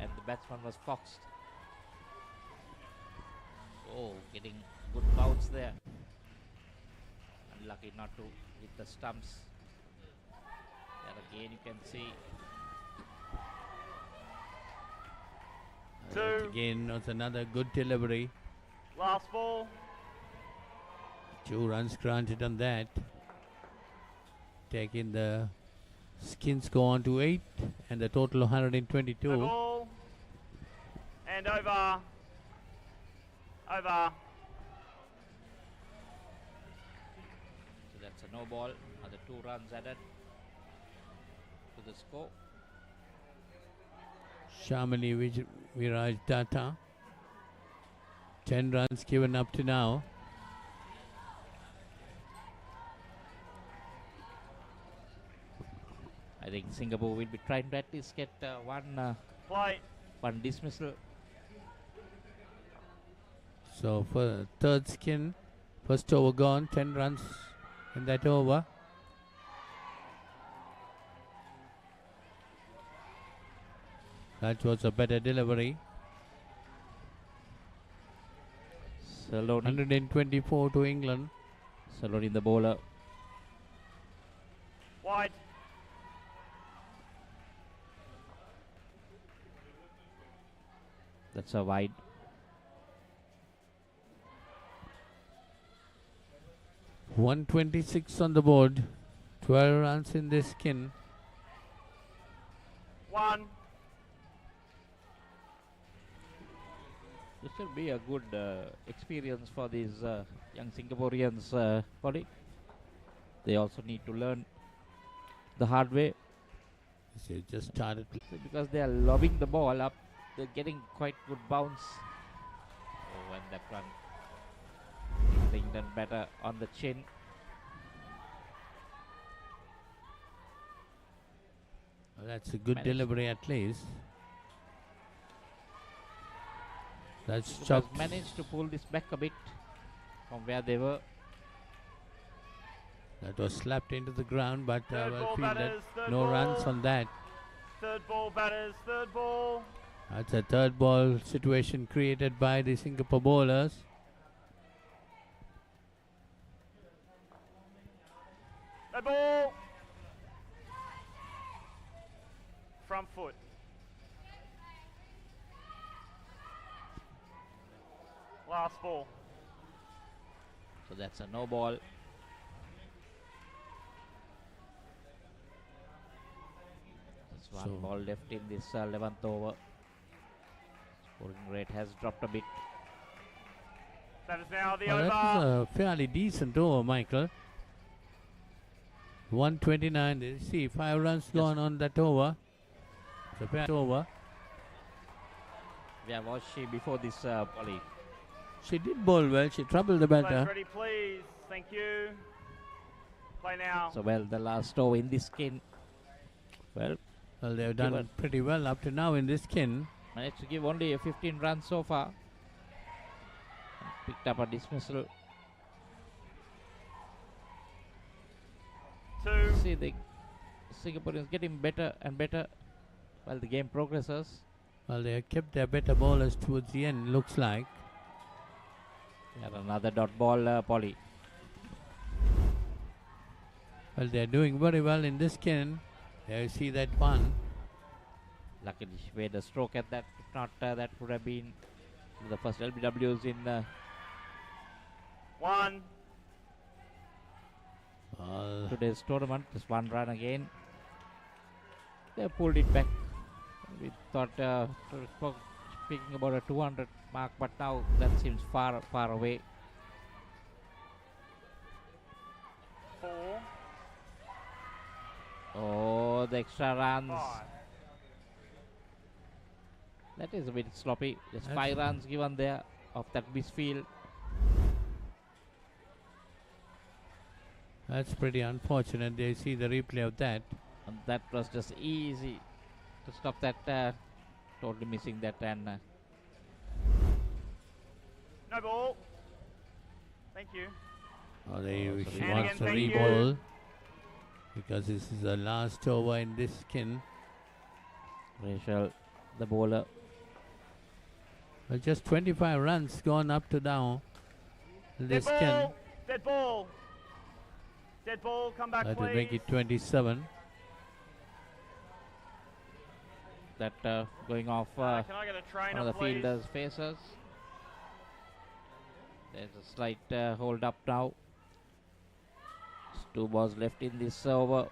Speaker 1: and the batsman was foxed. Oh, getting good bounce there. Unlucky not to hit the stumps. And again, you can see.
Speaker 7: That again was another good delivery.
Speaker 18: Last ball.
Speaker 7: 2 runs granted on that. Taking the skins go on to 8 and the total 122.
Speaker 18: No ball. And over. Over.
Speaker 1: So that's a no ball. Another 2 runs added to the score.
Speaker 7: Shamali Viraj Data. 10 runs given up to now.
Speaker 1: I think Singapore will be trying to at least get one dismissal.
Speaker 7: So for third skin, first over gone, 10 runs in that over. That was a better delivery.
Speaker 1: Saloni.
Speaker 7: 124 to England.
Speaker 1: Saloni the bowler.
Speaker 18: Wide.
Speaker 1: That's a wide.
Speaker 7: .126 on the board. 12 runs in this skin.
Speaker 18: 1.
Speaker 1: This will be a good experience for these young Singaporeans, Polly. They also need to learn the hard way.
Speaker 7: They just started.
Speaker 1: Because they are lobbing the ball up, they're getting quite good bounce. Oh, and that one being done better on the chin.
Speaker 7: Well, that's a good delivery at least. That's chopped.
Speaker 1: Managed to pull this back a bit from where they were.
Speaker 7: That was slapped into the ground, but well fielded.
Speaker 18: Batters,
Speaker 7: No
Speaker 18: ball.
Speaker 7: runs on that.
Speaker 18: Third ball, batters, third ball.
Speaker 7: That's a third ball situation created by the Singapore bowlers.
Speaker 18: No ball. Front foot. Last ball.
Speaker 1: So that's a no ball. There's one ball left in this 11th over. Scoring rate has dropped a bit.
Speaker 18: That is now the
Speaker 7: Well,
Speaker 18: over.
Speaker 7: that was a fairly decent over, Michael. 129. You see, 5 runs gone on that over. It's a fair over.
Speaker 1: Where was she before this, Polly?
Speaker 7: She did bowl well. She troubled the
Speaker 18: Players
Speaker 7: batter.
Speaker 18: ready, please. Thank you. Play now.
Speaker 1: So, well, the last over in this skin. Well,
Speaker 7: They've done pretty well up to now in this skin.
Speaker 1: managed to give only a 15 runs so far. Picked up a dismissal.
Speaker 18: 2.
Speaker 1: See, the Singaporeans getting better and better while the game progresses.
Speaker 7: Well, they have kept their better bowlers towards the end, looks like.
Speaker 1: And another dot ball, Polly.
Speaker 7: Well, they're doing very well in this skin. There you see that one.
Speaker 1: Luckily she made a stroke at that. If not, that would have been the first LBWs in today's tournament. Just one run again. They pulled it back. We thought speaking about a 200 mark, but now that seems far away.
Speaker 18: 4.
Speaker 1: Oh, the extra runs.
Speaker 18: 5.
Speaker 1: That is a bit sloppy. Just 5 runs given there of that misfield.
Speaker 7: That's pretty unfortunate. They see the replay of that.
Speaker 1: And that was just easy to stop that. Totally missing that and
Speaker 18: no ball. Thank you.
Speaker 7: Oh, she
Speaker 18: And
Speaker 7: wants
Speaker 18: again,
Speaker 7: a
Speaker 18: thank
Speaker 7: reball
Speaker 18: you.
Speaker 7: because this is the last over in this skin.
Speaker 1: Rachel, the bowler.
Speaker 7: Well, just 25 runs gone up to now. This
Speaker 18: Dead
Speaker 7: skin.
Speaker 18: ball. Dead ball. Dead ball. Come back,
Speaker 7: That will
Speaker 18: please.
Speaker 7: make it 27.
Speaker 1: That going off
Speaker 18: Can I get a trainer,
Speaker 1: one of the
Speaker 18: please?
Speaker 1: fielders' faces. There's a slight hold up now. There's 2 balls left in this over.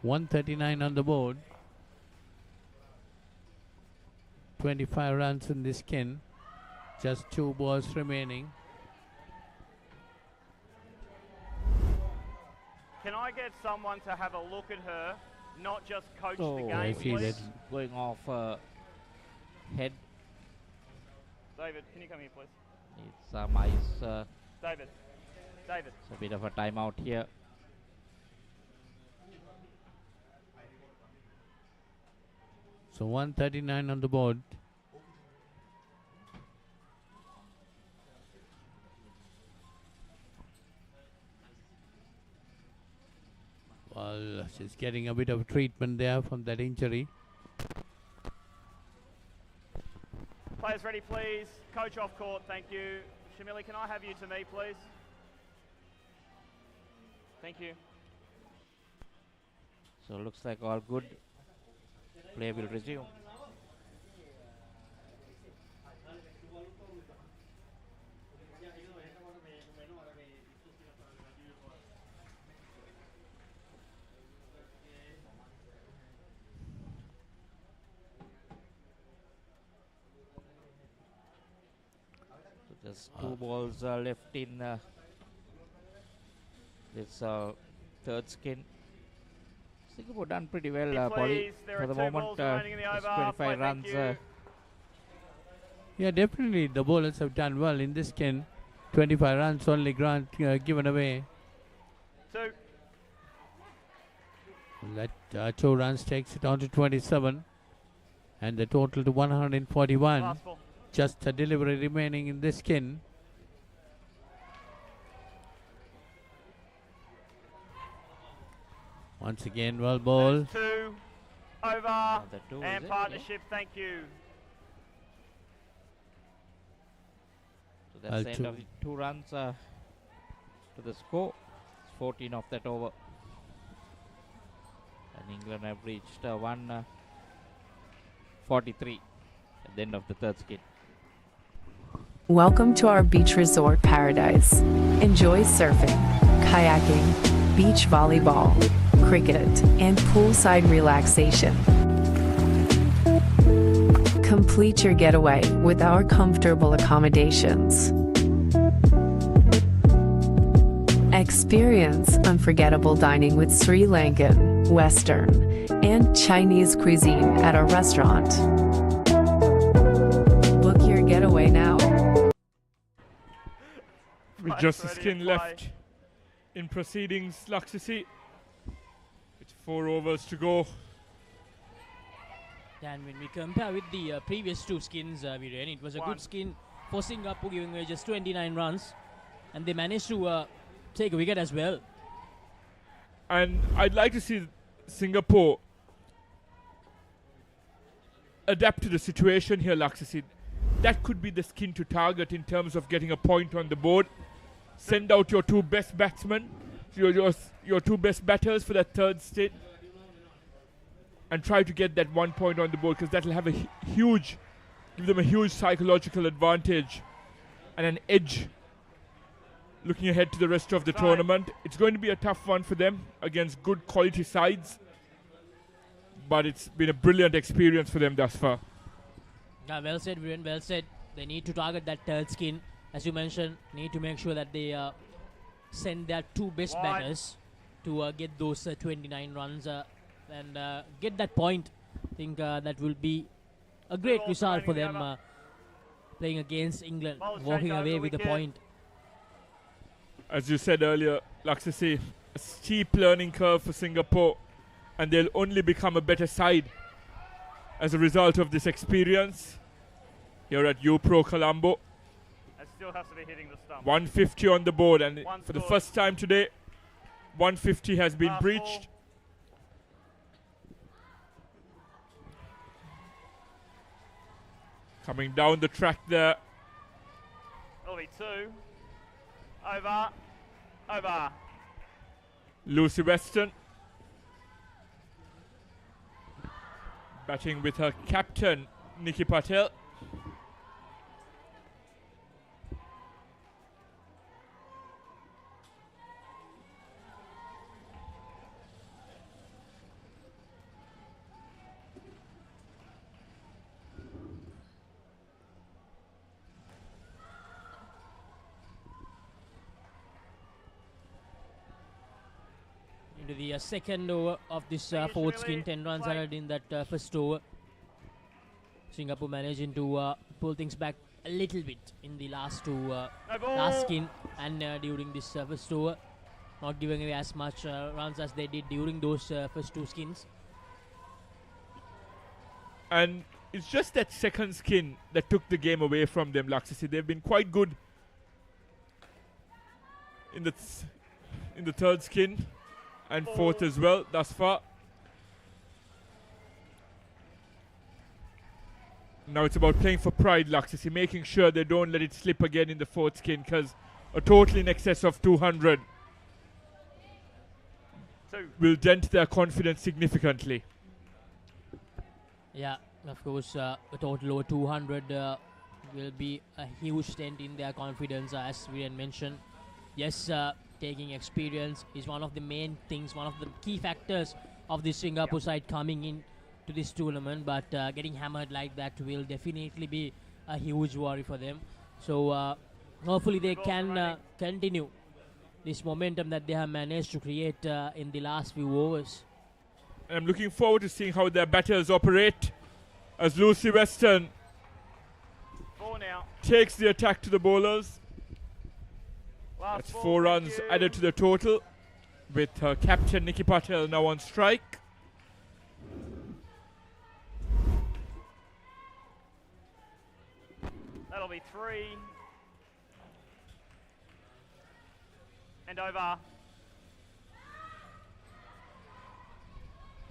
Speaker 7: $139 on the board. 25 runs in this skin. Just 2 balls remaining.
Speaker 18: Can I get someone to have a look at her, not just coach the
Speaker 1: Oh,
Speaker 18: game,
Speaker 7: I see
Speaker 18: please?
Speaker 7: that.
Speaker 1: Going off head.
Speaker 18: David, can you come here, please?
Speaker 1: Needs some ice.
Speaker 18: David. David.
Speaker 1: It's a bit of a timeout here.
Speaker 7: So 139 on the board. Well, she's getting a bit of treatment there from that injury.
Speaker 18: Players ready, please. Coach off court, thank you. Shamili, can I have you to me, please? Thank you.
Speaker 1: So looks like all good. Play will resume. So just 2 balls left in this third skin. Singapore done pretty well, Polly. For the moment, just 25 runs.
Speaker 7: Yeah, definitely the bowlers have done well in this skin. 25 runs only given away.
Speaker 18: 2.
Speaker 7: That 2 runs takes it on to 27. And the total to 141.
Speaker 18: Last ball.
Speaker 7: Just a delivery remaining in this skin. Once again, well bowled.
Speaker 18: 2 over
Speaker 1: the 2,
Speaker 18: and
Speaker 1: is it?
Speaker 18: partnership, thank you.
Speaker 1: So that's the end of the 2 runs to the score. It's 14 of that over. And England have reached 143 at the end of the third skin.
Speaker 10: Welcome to our beach resort paradise. Enjoy surfing, kayaking, beach volleyball, cricket, and poolside relaxation. Complete your getaway with our comfortable accommodations. Experience unforgettable dining with Sri Lankan, Western, and Chinese cuisine at our restaurant. Book your getaway now.
Speaker 19: With just a skin left in proceedings, Laxisi. With 4 overs to go.
Speaker 2: And when we compare with the previous 2 skins, Viren, it was a good skin for Singapore, giving away just 29 runs. And they managed to take a wicket as well.
Speaker 19: And I'd like to see Singapore adapt to the situation here, Laxisi. that could be the skin to target in terms of getting a point on the board. Send out your two best batsmen, your two best batters for that third stint, and try to get that 1 point on the board, because that will have a give them a huge psychological advantage and an edge looking ahead to the rest of the tournament. It's going to be a tough one for them against good quality sides, but it's been a brilliant experience for them thus far.
Speaker 2: Yeah, well said, Viren, well said. They need to target that third skin. As you mentioned, need to make sure that they send their two best batters to get those 29 runs and get that point. I think that will be a great result for them playing against England, walking away with a point.
Speaker 19: As you said earlier, Laksasi, a steep learning curve for Singapore, and they'll only become a better side as a result of this experience here at UPro Colombo.
Speaker 18: It still has to be hitting the stump.
Speaker 19: 150 on the board, and for the first time today, 150 has been breached. Coming down the track there.
Speaker 18: That'll be 2. Over.
Speaker 19: Lucy Weston batting with her captain, Nikki Patel.
Speaker 2: Into the second over of this fourth skin, 10 runs added in that first over. Singapore managing to pull things back a little bit in the last last skin and during this first over, not giving away as much runs as they did during those first two skins.
Speaker 19: And it's just that second skin that took the game away from them, Laksasi. They've been quite good in the third skin and fourth as well thus far. Now it's about playing for pride, Laksasi, making sure they don't let it slip again in the fourth skin, because a total in excess of 200 will dent their confidence significantly.
Speaker 2: Yeah, of course, a total over 200 will be a huge dent in their confidence, as we had mentioned. Yes, taking experience is one of the main things, one of the key factors of the Singapore side coming in to this tournament, but getting hammered like that will definitely be a huge worry for them. So hopefully they can continue this momentum that they have managed to create in the last few overs.
Speaker 19: I'm looking forward to seeing how their batters operate as Lucy Weston takes the attack to the bowlers. That's 4 runs added to the total, with her captain Nikki Patel now on strike.
Speaker 18: That'll be 3. And over.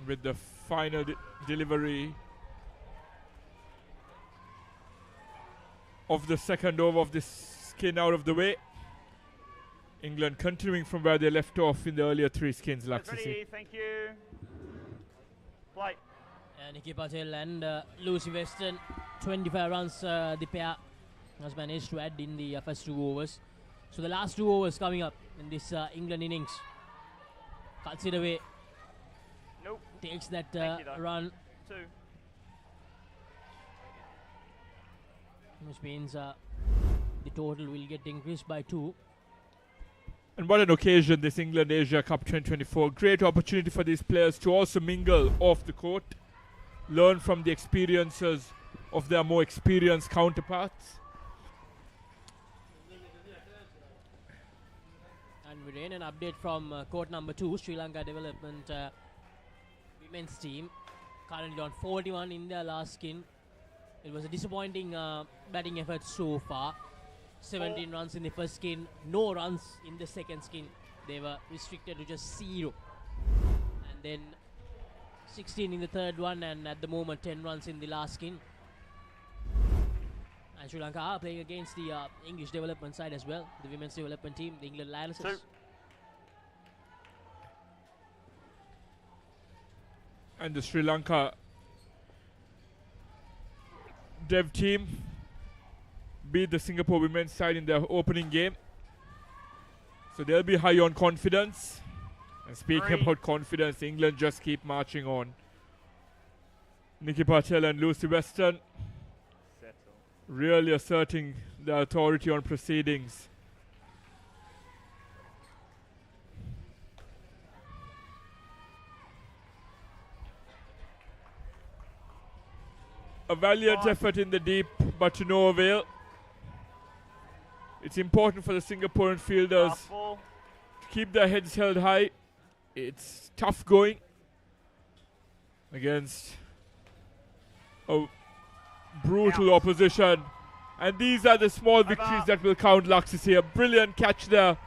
Speaker 19: With the final delivery of the second over of this skin out of the way. England continuing from where they left off in the earlier 3 skins, Laksasi.
Speaker 18: Thank you. Play.
Speaker 2: Nikki Patel and Lucy Weston, 25 runs the pair has managed to add in the first 2 overs. So the last 2 overs coming up in this England innings. Cuts it away.
Speaker 18: Nope.
Speaker 2: Takes that run.
Speaker 18: 2.
Speaker 2: Which means the total will get increased by 2.
Speaker 19: And what an occasion, this England Asia Cup 2024. Great opportunity for these players to also mingle off the court, learn from the experiences of their more experienced counterparts.
Speaker 2: And we ran an update from court number 2, Sri Lanka Development Women's team. Currently on 41 in their last skin. It was a disappointing batting effort so far. 17 runs in the first skin, no runs in the second skin. They were restricted to just 0. And then 16 in the third one, and at the moment 10 runs in the last skin. And Sri Lanka are playing against the English development side as well, the women's development team, the England Lionesses.
Speaker 19: And the Sri Lanka dev team beat the Singapore women's side in their opening game. So they'll be high on confidence. And speaking about confidence, England just keep marching on. Nikki Patel and Lucy Weston really asserting their authority on proceedings. A valiant effort in the deep, but to no avail. It's important for the Singaporean fielders to keep their heads held high. It's tough going against a brutal opposition. And these are the small victories that will count, Laxisi. A brilliant catch there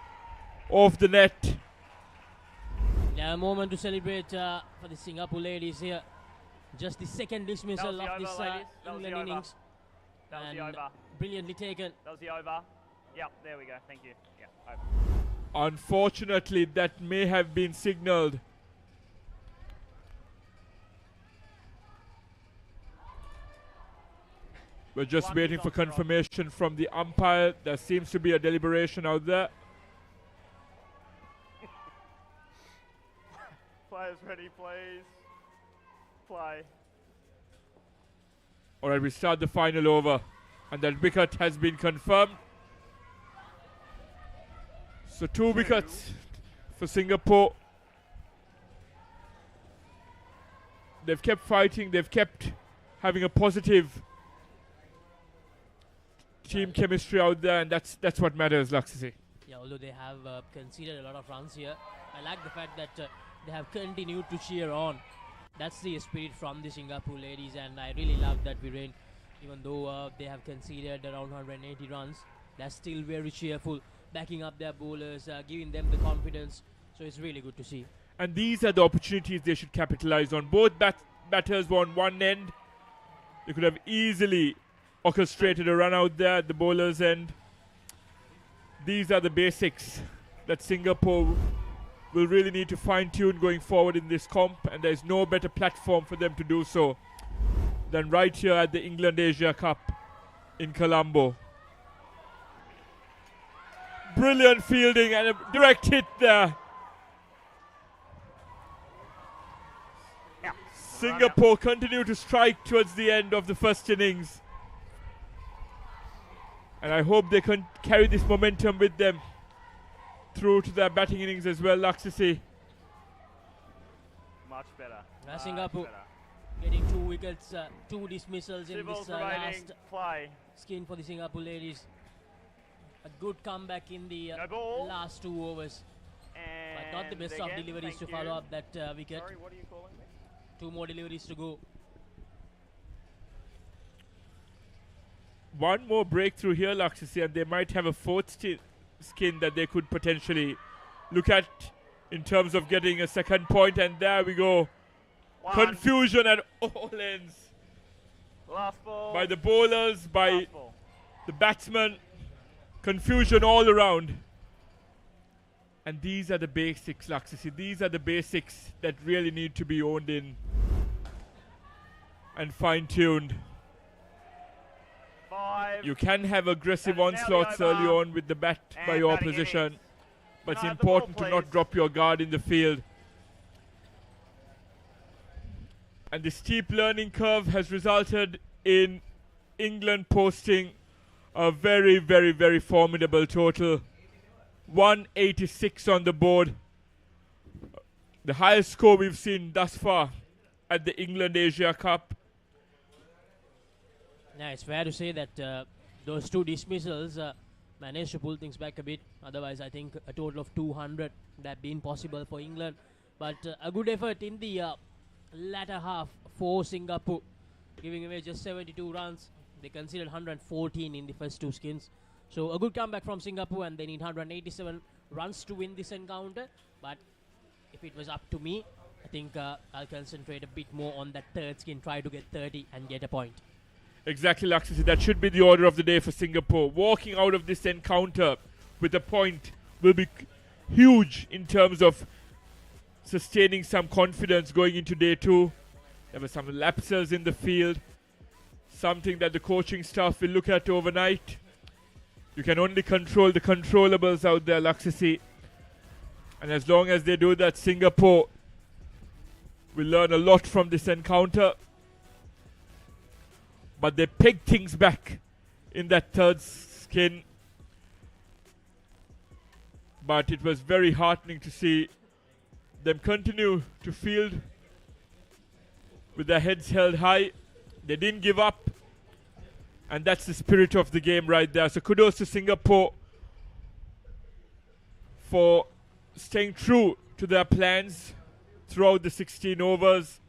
Speaker 19: off the net.
Speaker 2: Yeah, a moment to celebrate for the Singapore ladies here. Just the second dismissal of this England innings. And brilliantly taken.
Speaker 18: That was the over. Yep, there we go. Thank you. Yeah, over.
Speaker 19: Unfortunately, that may have been signalled. We're just waiting for confirmation from the umpire. There seems to be a deliberation out there.
Speaker 18: Players ready, please. Play.
Speaker 19: Alright, we start the final over. And that wicket has been confirmed. So 2 wickets for Singapore. They've kept fighting. They've kept having a positive team chemistry out there, and that's what matters, Laxisi.
Speaker 2: Yeah, although they have conceded a lot of runs here, I like the fact that they have continued to cheer on. That's the spirit from the Singapore ladies, and I really love that, Viren. Even though they have conceded around 180 runs, they're still very cheerful, backing up their bowlers, giving them the confidence. So it's really good to see.
Speaker 19: And these are the opportunities they should capitalize on. Both batters were on one end. They could have easily orchestrated a run out there at the bowler's end. These are the basics that Singapore will really need to fine-tune going forward in this comp, and there's no better platform for them to do so than right here at the England Asia Cup in Colombo. Brilliant fielding and a direct hit there. Singapore continue to strike towards the end of the first innings. And I hope they can carry this momentum with them through to their batting innings as well, Laxisi.
Speaker 18: Much better.
Speaker 2: Singapore getting 2 wickets, 2 dismissals in this last skin for the Singapore ladies. A good comeback in the last 2 overs. But not the best of deliveries to follow up that wicket.
Speaker 18: Sorry, what are you calling me?
Speaker 2: 2 more deliveries to go.
Speaker 19: One more breakthrough here, Laxisi, and they might have a 4th skin that they could potentially look at in terms of getting a second point. And there we go. Confusion at all ends.
Speaker 18: Last ball.
Speaker 19: By the bowlers, by the batsmen. Confusion all around. And these are the basics, Laxisi. These are the basics that really need to be owned in and fine-tuned. You can have aggressive onslaughts early on with the bat by your opposition, but it's important to not drop your guard in the field. And the steep learning curve has resulted in England posting a very, very, very formidable total. 186 on the board. The highest score we've seen thus far at the England Asia Cup.
Speaker 2: Yeah, it's fair to say that those 2 dismissals managed to pull things back a bit. Otherwise, I think a total of 200 would have been possible for England. But a good effort in the latter half for Singapore, giving away just 72 runs. They conceded 114 in the first 2 skins. So a good comeback from Singapore, and they need 187 runs to win this encounter. But if it was up to me, I think I'll concentrate a bit more on that 3rd skin, try to get 30 and get a point.
Speaker 19: Exactly, Laxisi. That should be the order of the day for Singapore. Walking out of this encounter with a point will be huge in terms of sustaining some confidence going into day two. There were some lapses in the field, something that the coaching staff will look at overnight. You can only control the controllables out there, Laxisi. And as long as they do that, Singapore will learn a lot from this encounter. But they pegged things back in that third skin. But it was very heartening to see them continue to field with their heads held high. They didn't give up. And that's the spirit of the game right there. So kudos to Singapore for staying true to their plans throughout the 16 overs.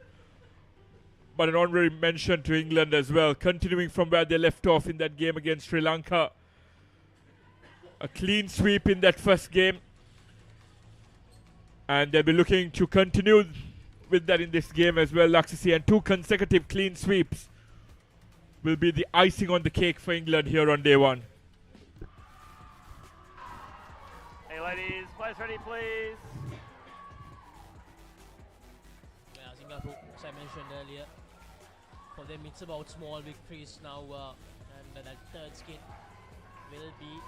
Speaker 19: But an honorary mention to England as well, continuing from where they left off in that game against Sri Lanka. A clean sweep in that first game. And they'll be looking to continue with that in this game as well, Laxisi. And 2 consecutive clean sweeps will be the icing on the cake for England here on day one.
Speaker 18: Hey ladies, players ready please.
Speaker 2: Yeah, Singapore, as I mentioned earlier, for them it's about small victories now, and that third skin will be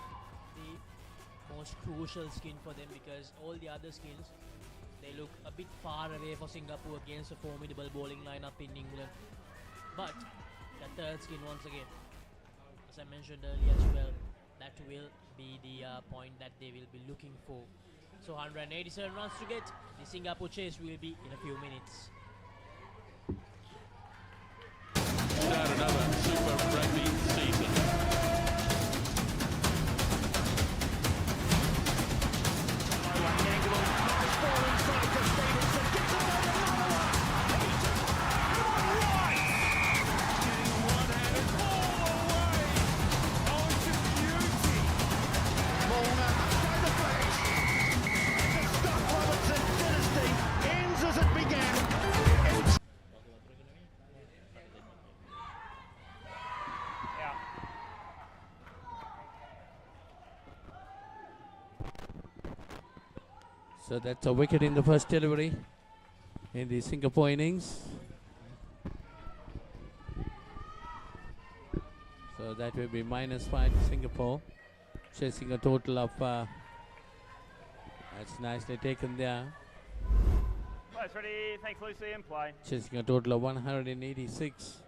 Speaker 2: the most crucial skin for them, because all the other skins, they look a bit far away for Singapore against a formidable bowling lineup in England. But the third skin, once again, as I mentioned earlier as well, that will be the point that they will be looking for. So 187 runs to get. The Singapore chase will be in a few minutes.
Speaker 12: Start another Super Rugby season.
Speaker 7: So that's a wicket in the first delivery in the Singapore innings. So that will be -5 to Singapore, chasing a total of, that's nicely taken there,
Speaker 18: Players ready, thanks Lucy, and play.
Speaker 7: chasing a total of 186.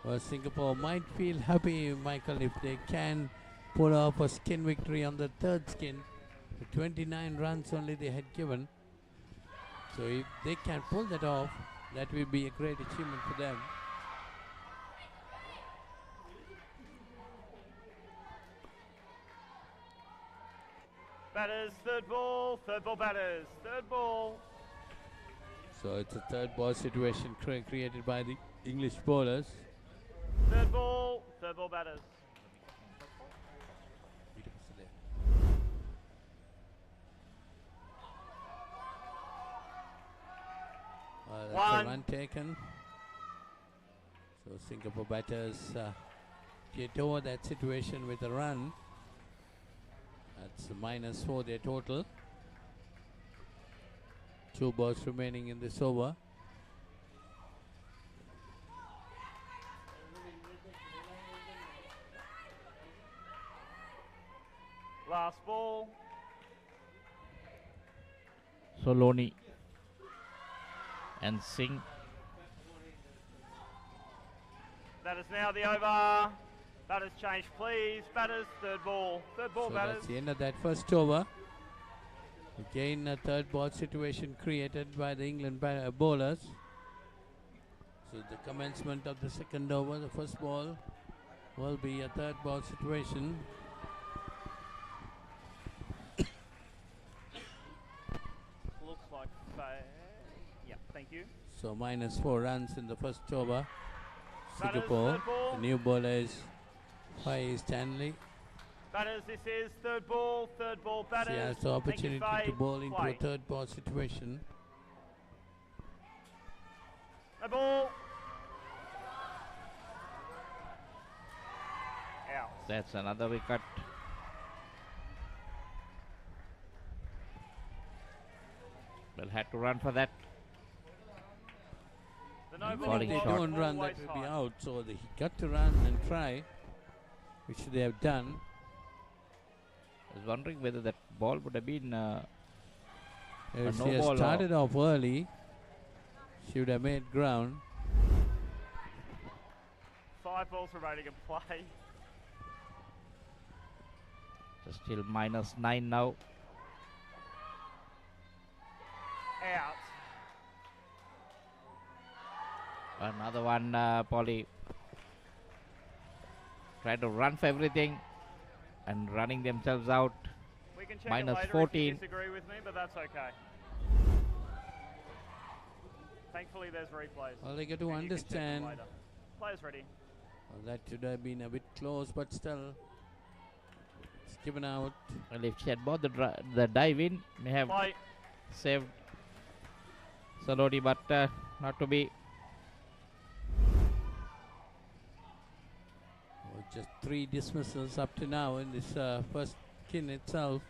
Speaker 7: Well, Singapore might feel happy, Michael, if they can pull off a skin victory on the third skin. The 29 runs only they had given. So if they can pull that off, that will be a great achievement for them.
Speaker 18: Batters, third ball batters, third ball.
Speaker 7: So it's a third ball situation created by the English bowlers.
Speaker 18: Third ball batters.
Speaker 7: That's a run taken. So Singapore batters get over that situation with a run. That's -4 their total. 2 balls remaining in this over.
Speaker 18: Last ball.
Speaker 1: Soloni and Singh.
Speaker 18: That is now the over. Batters change, please. Batters, third ball. Third ball,
Speaker 7: So
Speaker 18: batters.
Speaker 7: that's the end of that first over. Again, a third ball situation created by the England bowlers. So the commencement of the second over, the first ball, will be a third ball situation.
Speaker 18: Looks like yeah, thank you.
Speaker 7: So -4 runs in the first over.
Speaker 18: Batters,
Speaker 7: Singapore,
Speaker 18: third ball.
Speaker 7: the new bowler is Faye Stanley.
Speaker 18: Batters, this is third ball batters.
Speaker 7: She has the
Speaker 18: Thank you,
Speaker 7: opportunity
Speaker 18: Faye.
Speaker 7: to bowl into
Speaker 18: Play.
Speaker 7: a third ball situation.
Speaker 18: No ball. Out.
Speaker 1: That's another wicket. Well, had to run for that.
Speaker 18: The no
Speaker 7: Even
Speaker 18: ball
Speaker 7: if they
Speaker 1: shot.
Speaker 7: don't run, that will be out. So he got to run and try, which they have done.
Speaker 1: I was wondering whether that ball would have been a
Speaker 7: Yes,
Speaker 1: no
Speaker 7: she has
Speaker 1: ball.
Speaker 7: started off early. She would have made ground.
Speaker 18: 5 balls remaining in play.
Speaker 1: So still -9 now.
Speaker 18: Out.
Speaker 1: Another one, Polly. Tried to run for everything and running themselves out.
Speaker 18: We can check it later if you
Speaker 1: -14.
Speaker 18: disagree with me, but that's okay. Thankfully, there's replays.
Speaker 7: Well, they got to
Speaker 18: and you can check them
Speaker 7: understand.
Speaker 18: later. Players ready.
Speaker 7: Well, that should have been a bit close, but still, it's given out.
Speaker 1: Well, if she had bought the dive in, may have
Speaker 18: Play.
Speaker 1: saved Salodi, but not to be.
Speaker 7: Oh, just 3 dismissals up to now in this first skin itself.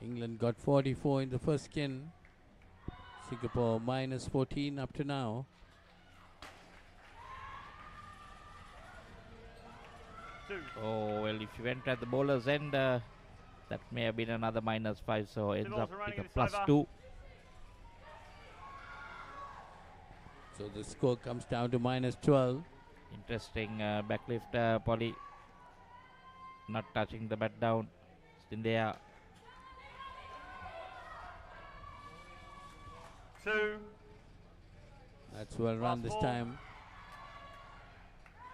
Speaker 7: England got 44 in the first skin. Singapore -14 up to now.
Speaker 1: Oh, well, if you went at the bowler's end, that may have been another -5, so ends up with a +2.
Speaker 7: So the score comes down to -12.
Speaker 1: Interesting backlift, Polly. Not touching the bat down. It's in the air.
Speaker 18: 2.
Speaker 7: That's well run
Speaker 18: Last
Speaker 7: this
Speaker 18: ball.
Speaker 7: time.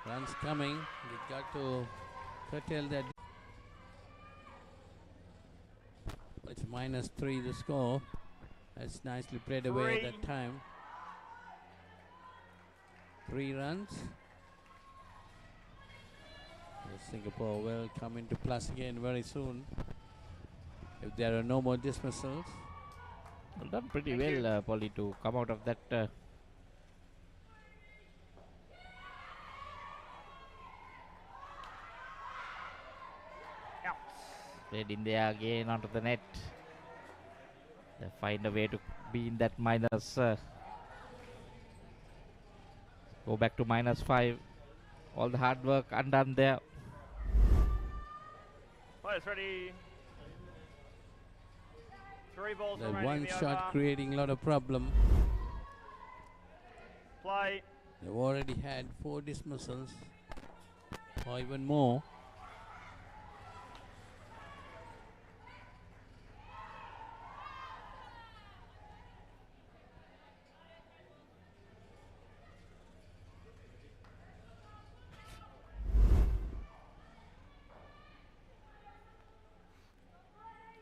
Speaker 7: Runs coming. They got to curtail that. It's -3 the score. That's nicely played away at that time. 3 runs. So Singapore will come into plus again very soon if there are no more dismissals.
Speaker 1: Well done pretty well, Polly, to come out of that. Played in there again onto the net. They find a way to be in that minus. Go back to -5. All the hard work undone there.
Speaker 18: Players ready. 3 balls
Speaker 7: The
Speaker 18: remaining
Speaker 7: one
Speaker 18: in the
Speaker 7: shot
Speaker 18: over.
Speaker 7: creating a lot of problem.
Speaker 18: Play.
Speaker 7: They've already had 4 dismissals or even more.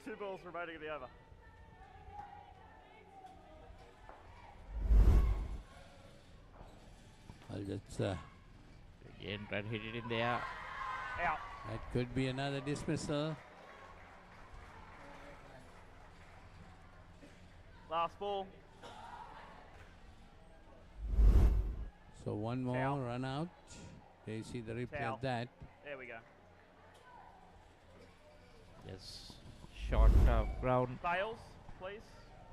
Speaker 18: Two balls remaining in the over.
Speaker 7: Well, that's
Speaker 1: Again, try to hit it in the air.
Speaker 18: Out.
Speaker 7: that could be another dismissal.
Speaker 18: Last ball.
Speaker 7: So one more
Speaker 18: Foul.
Speaker 7: run out. There you see the replay
Speaker 18: Foul.
Speaker 7: of that.
Speaker 18: There we go.
Speaker 1: Yes, short ground.
Speaker 18: Fails, please.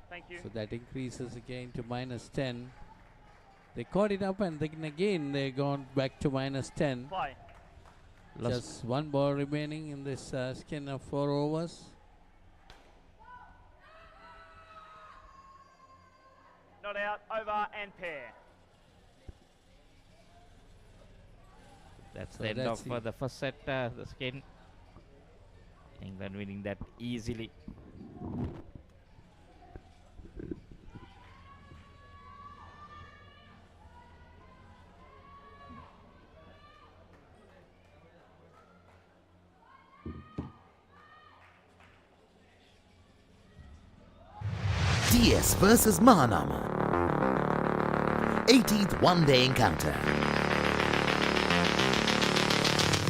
Speaker 18: Thank you.
Speaker 7: So that increases again to -10. They caught it up and then again they gone back to -10.
Speaker 18: Play.
Speaker 7: Just 1 ball remaining in this skin of 4 overs.
Speaker 18: Not out, over and pair.
Speaker 1: That's
Speaker 7: So
Speaker 1: the end
Speaker 7: that's
Speaker 1: of the first set, the skin. England winning that easily.
Speaker 9: DS versus Mahanama. 18th one-day encounter.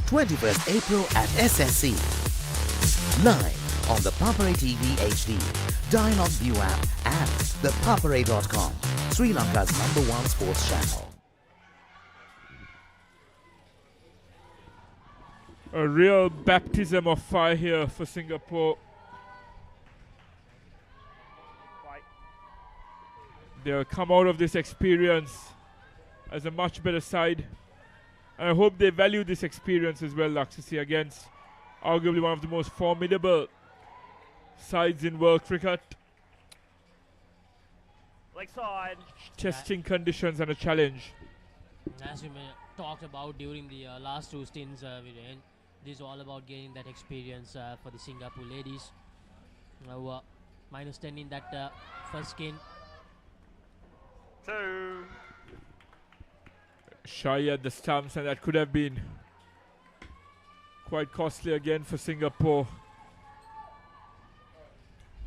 Speaker 9: 21st April at SSC. Live on the ThePapare TV HD, Dialog View app and ThePapare.com, Sri Lanka's #1 sports channel.
Speaker 19: A real baptism of fire here for Singapore. They'll come out of this experience as a much better side. And I hope they value this experience as well, Laksasi, against arguably one of the most formidable sides in world cricket.
Speaker 18: Leg side.
Speaker 19: Testing conditions and a challenge.
Speaker 2: As we talked about during the last two stints, Viren, this is all about gaining that experience for the Singapore ladies. Now, -10 in that first stint.
Speaker 18: 2.
Speaker 19: Shy at the stumps, and that could have been quite costly again for Singapore.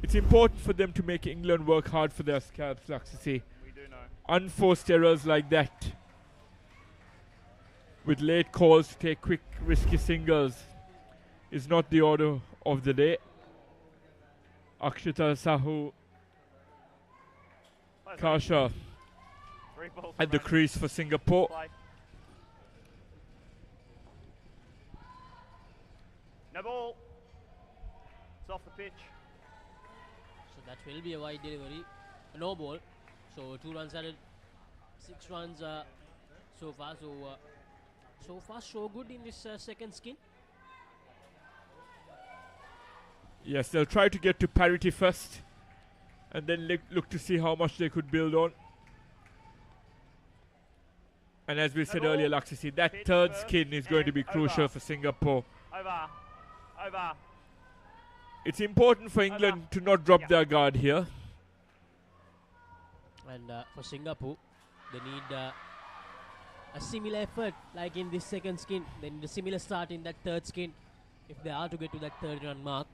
Speaker 19: It's important for them to make England work hard for their scalps, Laksasi.
Speaker 18: We do know.
Speaker 19: Unforced errors like that, with late calls to take quick, risky singles, is not the order of the day. Akshita Sahu, Kasha at the crease for Singapore.
Speaker 18: No ball. It's off the pitch.
Speaker 2: So that will be a wide delivery. No ball. So 2 runs added. 6 runs so far. So far so good in this second skin.
Speaker 19: Yes, they'll try to get to parity first and then look to see how much they could build on. And as we said earlier, Laksasi, that third skin is going to be crucial for Singapore.
Speaker 18: Over.
Speaker 19: It's important for England to not drop their guard here.
Speaker 2: And for Singapore, they need a similar effort like in this second skin. They need a similar start in that third skin. If they are to get to that 30 run mark,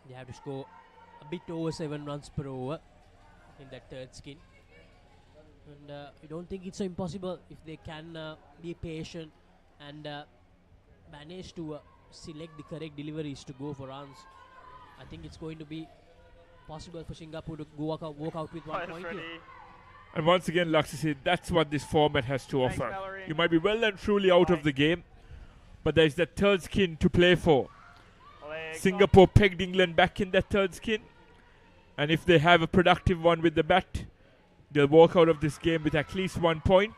Speaker 2: they have to score a bit over 7 runs per over in that third skin. And I don't think it's so impossible if they can be patient and manage to select the correct deliveries to go for runs. I think it's going to be possible for Singapore to walk out with 1 point here.
Speaker 19: And once again, Laksasi, that's what this format has to offer. You might be well and truly out of the game, but there's that third skin to play for. Singapore pegged England back in that third skin, and if they have a productive one with the bat, they'll walk out of this game with at least 1 point.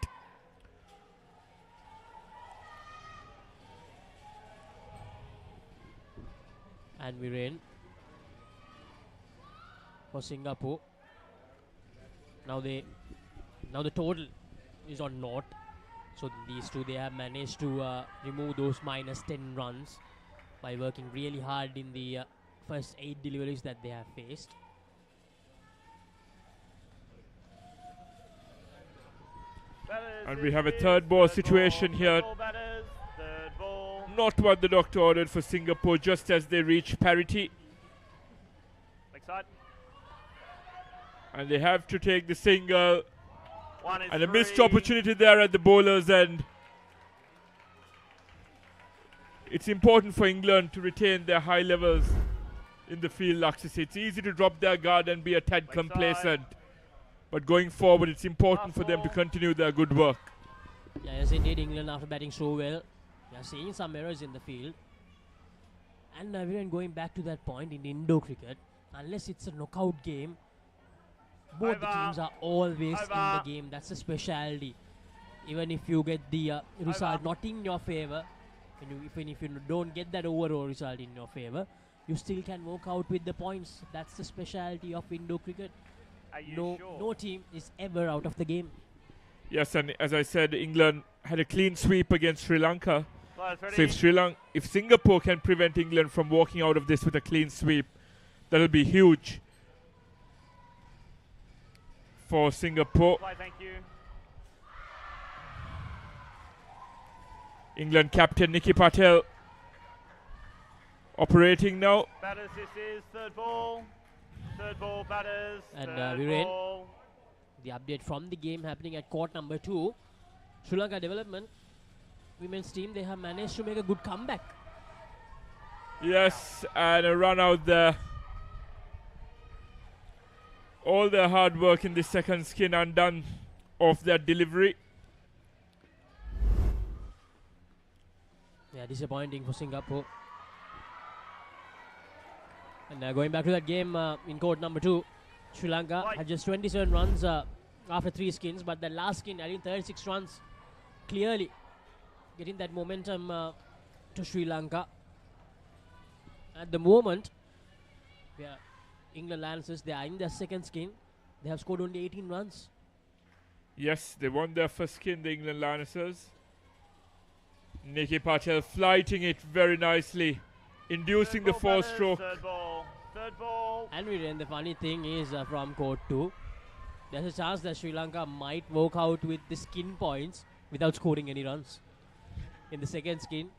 Speaker 2: And we're in for Singapore. Now the total is on naught. So these two, they have managed to remove those -10 runs by working really hard in the first 8 deliveries that they have faced.
Speaker 19: And we have a third ball situation here. Not what the doctor ordered for Singapore, just as they reach parity. And they have to take the single. And a missed opportunity there at the bowler's end. It's important for England to retain their high levels in the field, Laksasi. It's easy to drop their guard and be a tad complacent. But going forward, it's important for them to continue their good work.
Speaker 2: Yeah, yes, indeed, England, after batting so well, they are seeing some errors in the field. And even going back to that point in Indo cricket, unless it's a knockout game, both the teams are always in the game. That's a speciality. Even if you get the result not in your favor, even if you don't get that overall result in your favor, you still can walk out with the points. That's the speciality of Indo cricket. No team is ever out of the game.
Speaker 19: Yes, and as I said, England had a clean sweep against Sri Lanka. So if Singapore can prevent England from walking out of this with a clean sweep, that'll be huge for Singapore.
Speaker 18: Thank you.
Speaker 19: England captain Nicky Patel operating now.
Speaker 18: Batters, this is third ball. Third ball, batters.
Speaker 2: And
Speaker 18: third
Speaker 2: we're in.
Speaker 18: ball.
Speaker 2: The update from the game happening at court number 2. Sri Lanka Development women's team, they have managed to make a good comeback.
Speaker 19: Yes, and a run out there. All their hard work in the second skin undone of that delivery.
Speaker 2: Yeah, disappointing for Singapore. And going back to that game in court number 2, Sri Lanka had just 27 runs after 3 skins, but the last skin adding 36 runs, clearly getting that momentum to Sri Lanka. At the moment, England Lancers, they are in their second skin. They have scored only 18 runs.
Speaker 19: Yes, they won their first skin, the England Lancers. Nikki Patel flighting it very nicely, inducing the 4-stroke.
Speaker 18: Third ball.
Speaker 2: And the funny thing is from court 2, there's a chance that Sri Lanka might walk out with the skin points without scoring any runs. In the second skin,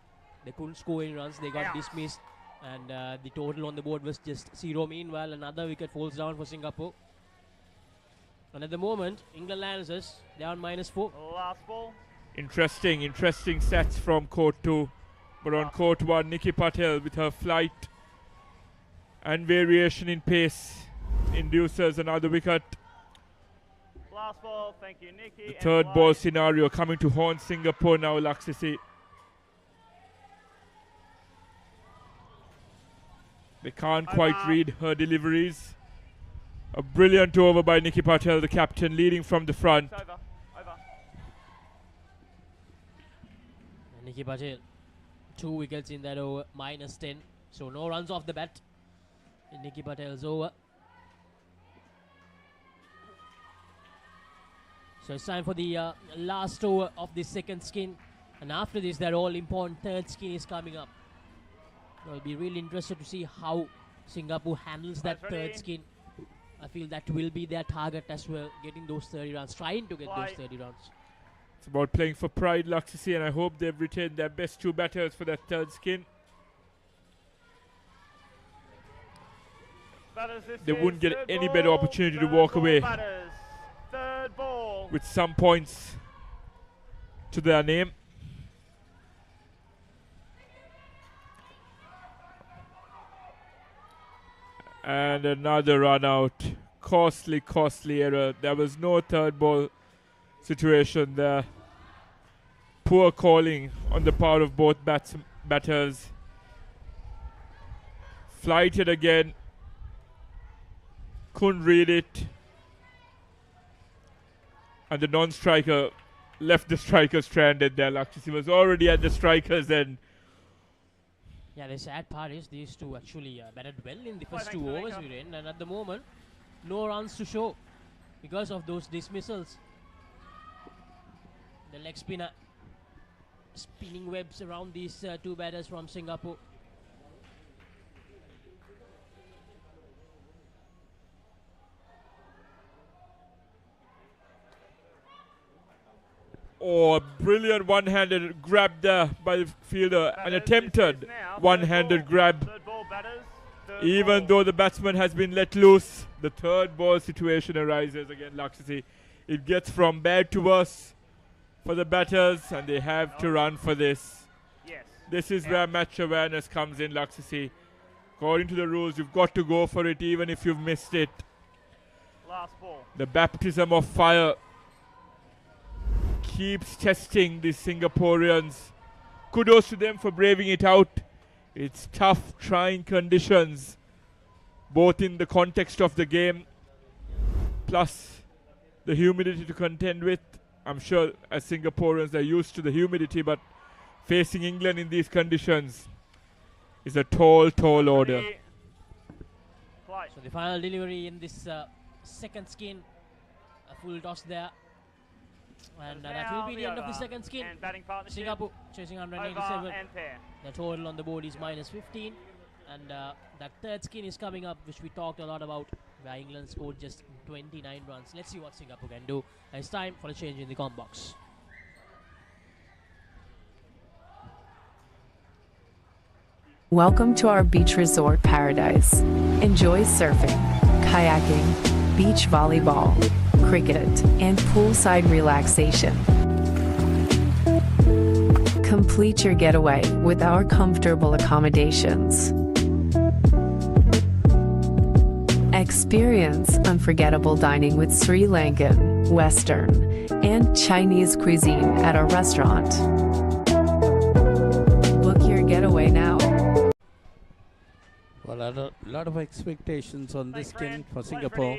Speaker 2: they couldn't score any runs. They got dismissed, and the total on the board was just 0. Meanwhile, another wicket falls down for Singapore. And at the moment, England Lancers, they're on -4.
Speaker 18: Last ball.
Speaker 19: Interesting sets from court 2. But on court 1, Nikki Patel with her flight and variation in pace induces another wicket.
Speaker 18: Last ball, thank you, Nikki.
Speaker 19: The third ball scenario coming to haunt Singapore now, Laksisi. They can't quite read her deliveries. A brilliant over by Nikki Patel, the captain, leading from the front.
Speaker 18: Over.
Speaker 2: Nikki Patel, 2 wickets in that over, -10. So no runs off the bat in Nikki Patel's over. So it's time for the last over of the second skin. And after this, that all-important third skin is coming up. I'll be really interested to see how Singapore handles that third skin. I feel that will be their target as well, getting those 30 runs, trying to get those 30 runs.
Speaker 19: It's about playing for pride, Laksisi, and I hope they've retained their best 2 batters for that third skin. They wouldn't get any better opportunity to walk away
Speaker 18: Third ball.
Speaker 19: with some points to their name. And another run out. Costly error. There was no third ball situation there. Poor calling on the part of both batters. Flighted again. Couldn't read it. And the non-striker left the striker stranded there. Lakshmi was already at the striker's end.
Speaker 2: Yeah, the sad part is these two actually batted well in the first 2 overs we ran, and at the moment, no runs to show because of those dismissals. The leg spinner spinning webs around these 2 batters from Singapore.
Speaker 19: Oh, a brilliant one-handed grab there by the fielder. An attempted one-handed grab. Even though the batsman has been let loose, the third ball situation arises again, Laksisi. It gets from bad to worse for the batters, and they have to run for this. This is where match awareness comes in, Laksisi. According to the rules, you've got to go for it even if you've missed it.
Speaker 18: Last ball.
Speaker 19: The baptism of fire keeps testing the Singaporeans. Kudos to them for braving it out. It's tough, trying conditions, both in the context of the game, plus the humidity to contend with. I'm sure as Singaporeans they're used to the humidity, but facing England in these conditions is a tall order.
Speaker 2: So the final delivery in this second skin, a full toss there. And that will be the end of the second skin. Singapore chasing 187. The total on the board is -15. And that third skin is coming up, which we talked a lot about, where England scored just 29 runs. Let's see what Singapore can do. And it's time for a change in the com box.
Speaker 10: Welcome to our beach resort paradise. Enjoy surfing, kayaking, beach volleyball, cricket, and poolside relaxation. Complete your getaway with our comfortable accommodations. Experience unforgettable dining with Sri Lankan, Western, and Chinese cuisine at our restaurant. Book your getaway now.
Speaker 7: Well, a lot of expectations on this skin for Singapore.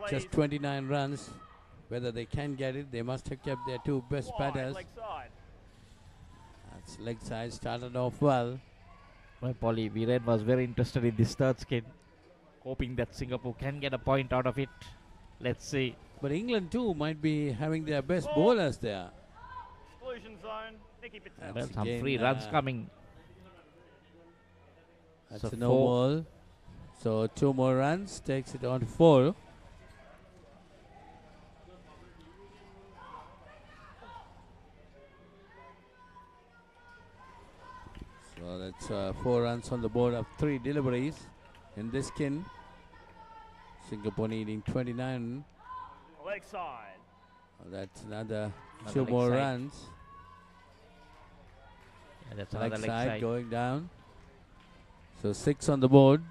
Speaker 7: Just 29 runs. Whether they can get it, they must have kept their two best batters. That's leg side, started off well.
Speaker 1: Well, Polly, Viren was very interested in this third skin, hoping that Singapore can get a point out of it. Let's see.
Speaker 7: But England too might be having their best bowlers there.
Speaker 18: Exclusion zone. Nicky Patel.
Speaker 1: Well, some free runs coming.
Speaker 7: That's
Speaker 1: So
Speaker 7: a no
Speaker 1: 4.
Speaker 7: ball. So 2 more runs takes it on to 4. So that's 4 runs on the board of 3 deliveries in this skin. Singapore needing 29.
Speaker 18: Leg side.
Speaker 7: That's another 2
Speaker 1: leg
Speaker 7: more
Speaker 1: side.
Speaker 7: runs.
Speaker 1: Yeah, that's
Speaker 7: Leg
Speaker 1: another leg
Speaker 7: side
Speaker 1: side.
Speaker 7: going down. So 6 on the board.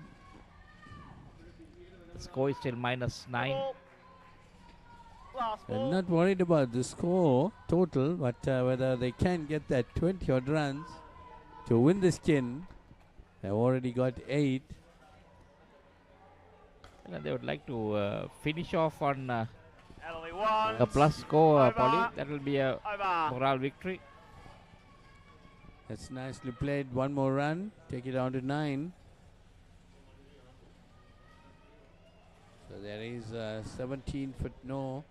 Speaker 1: The score is still -9.
Speaker 18: Last
Speaker 7: They're
Speaker 18: ball.
Speaker 7: not worried about the score total, but whether they can get that 20 odd runs to win the skin. They've already got 8.
Speaker 1: And they would like to finish off on
Speaker 18: Adderley one.
Speaker 1: a plus score,
Speaker 18: Over.
Speaker 1: Polly. That will be a
Speaker 18: Over.
Speaker 1: morale victory.
Speaker 7: That's nicely played. 1 more run. Take it down to 9. So there is 17 for no.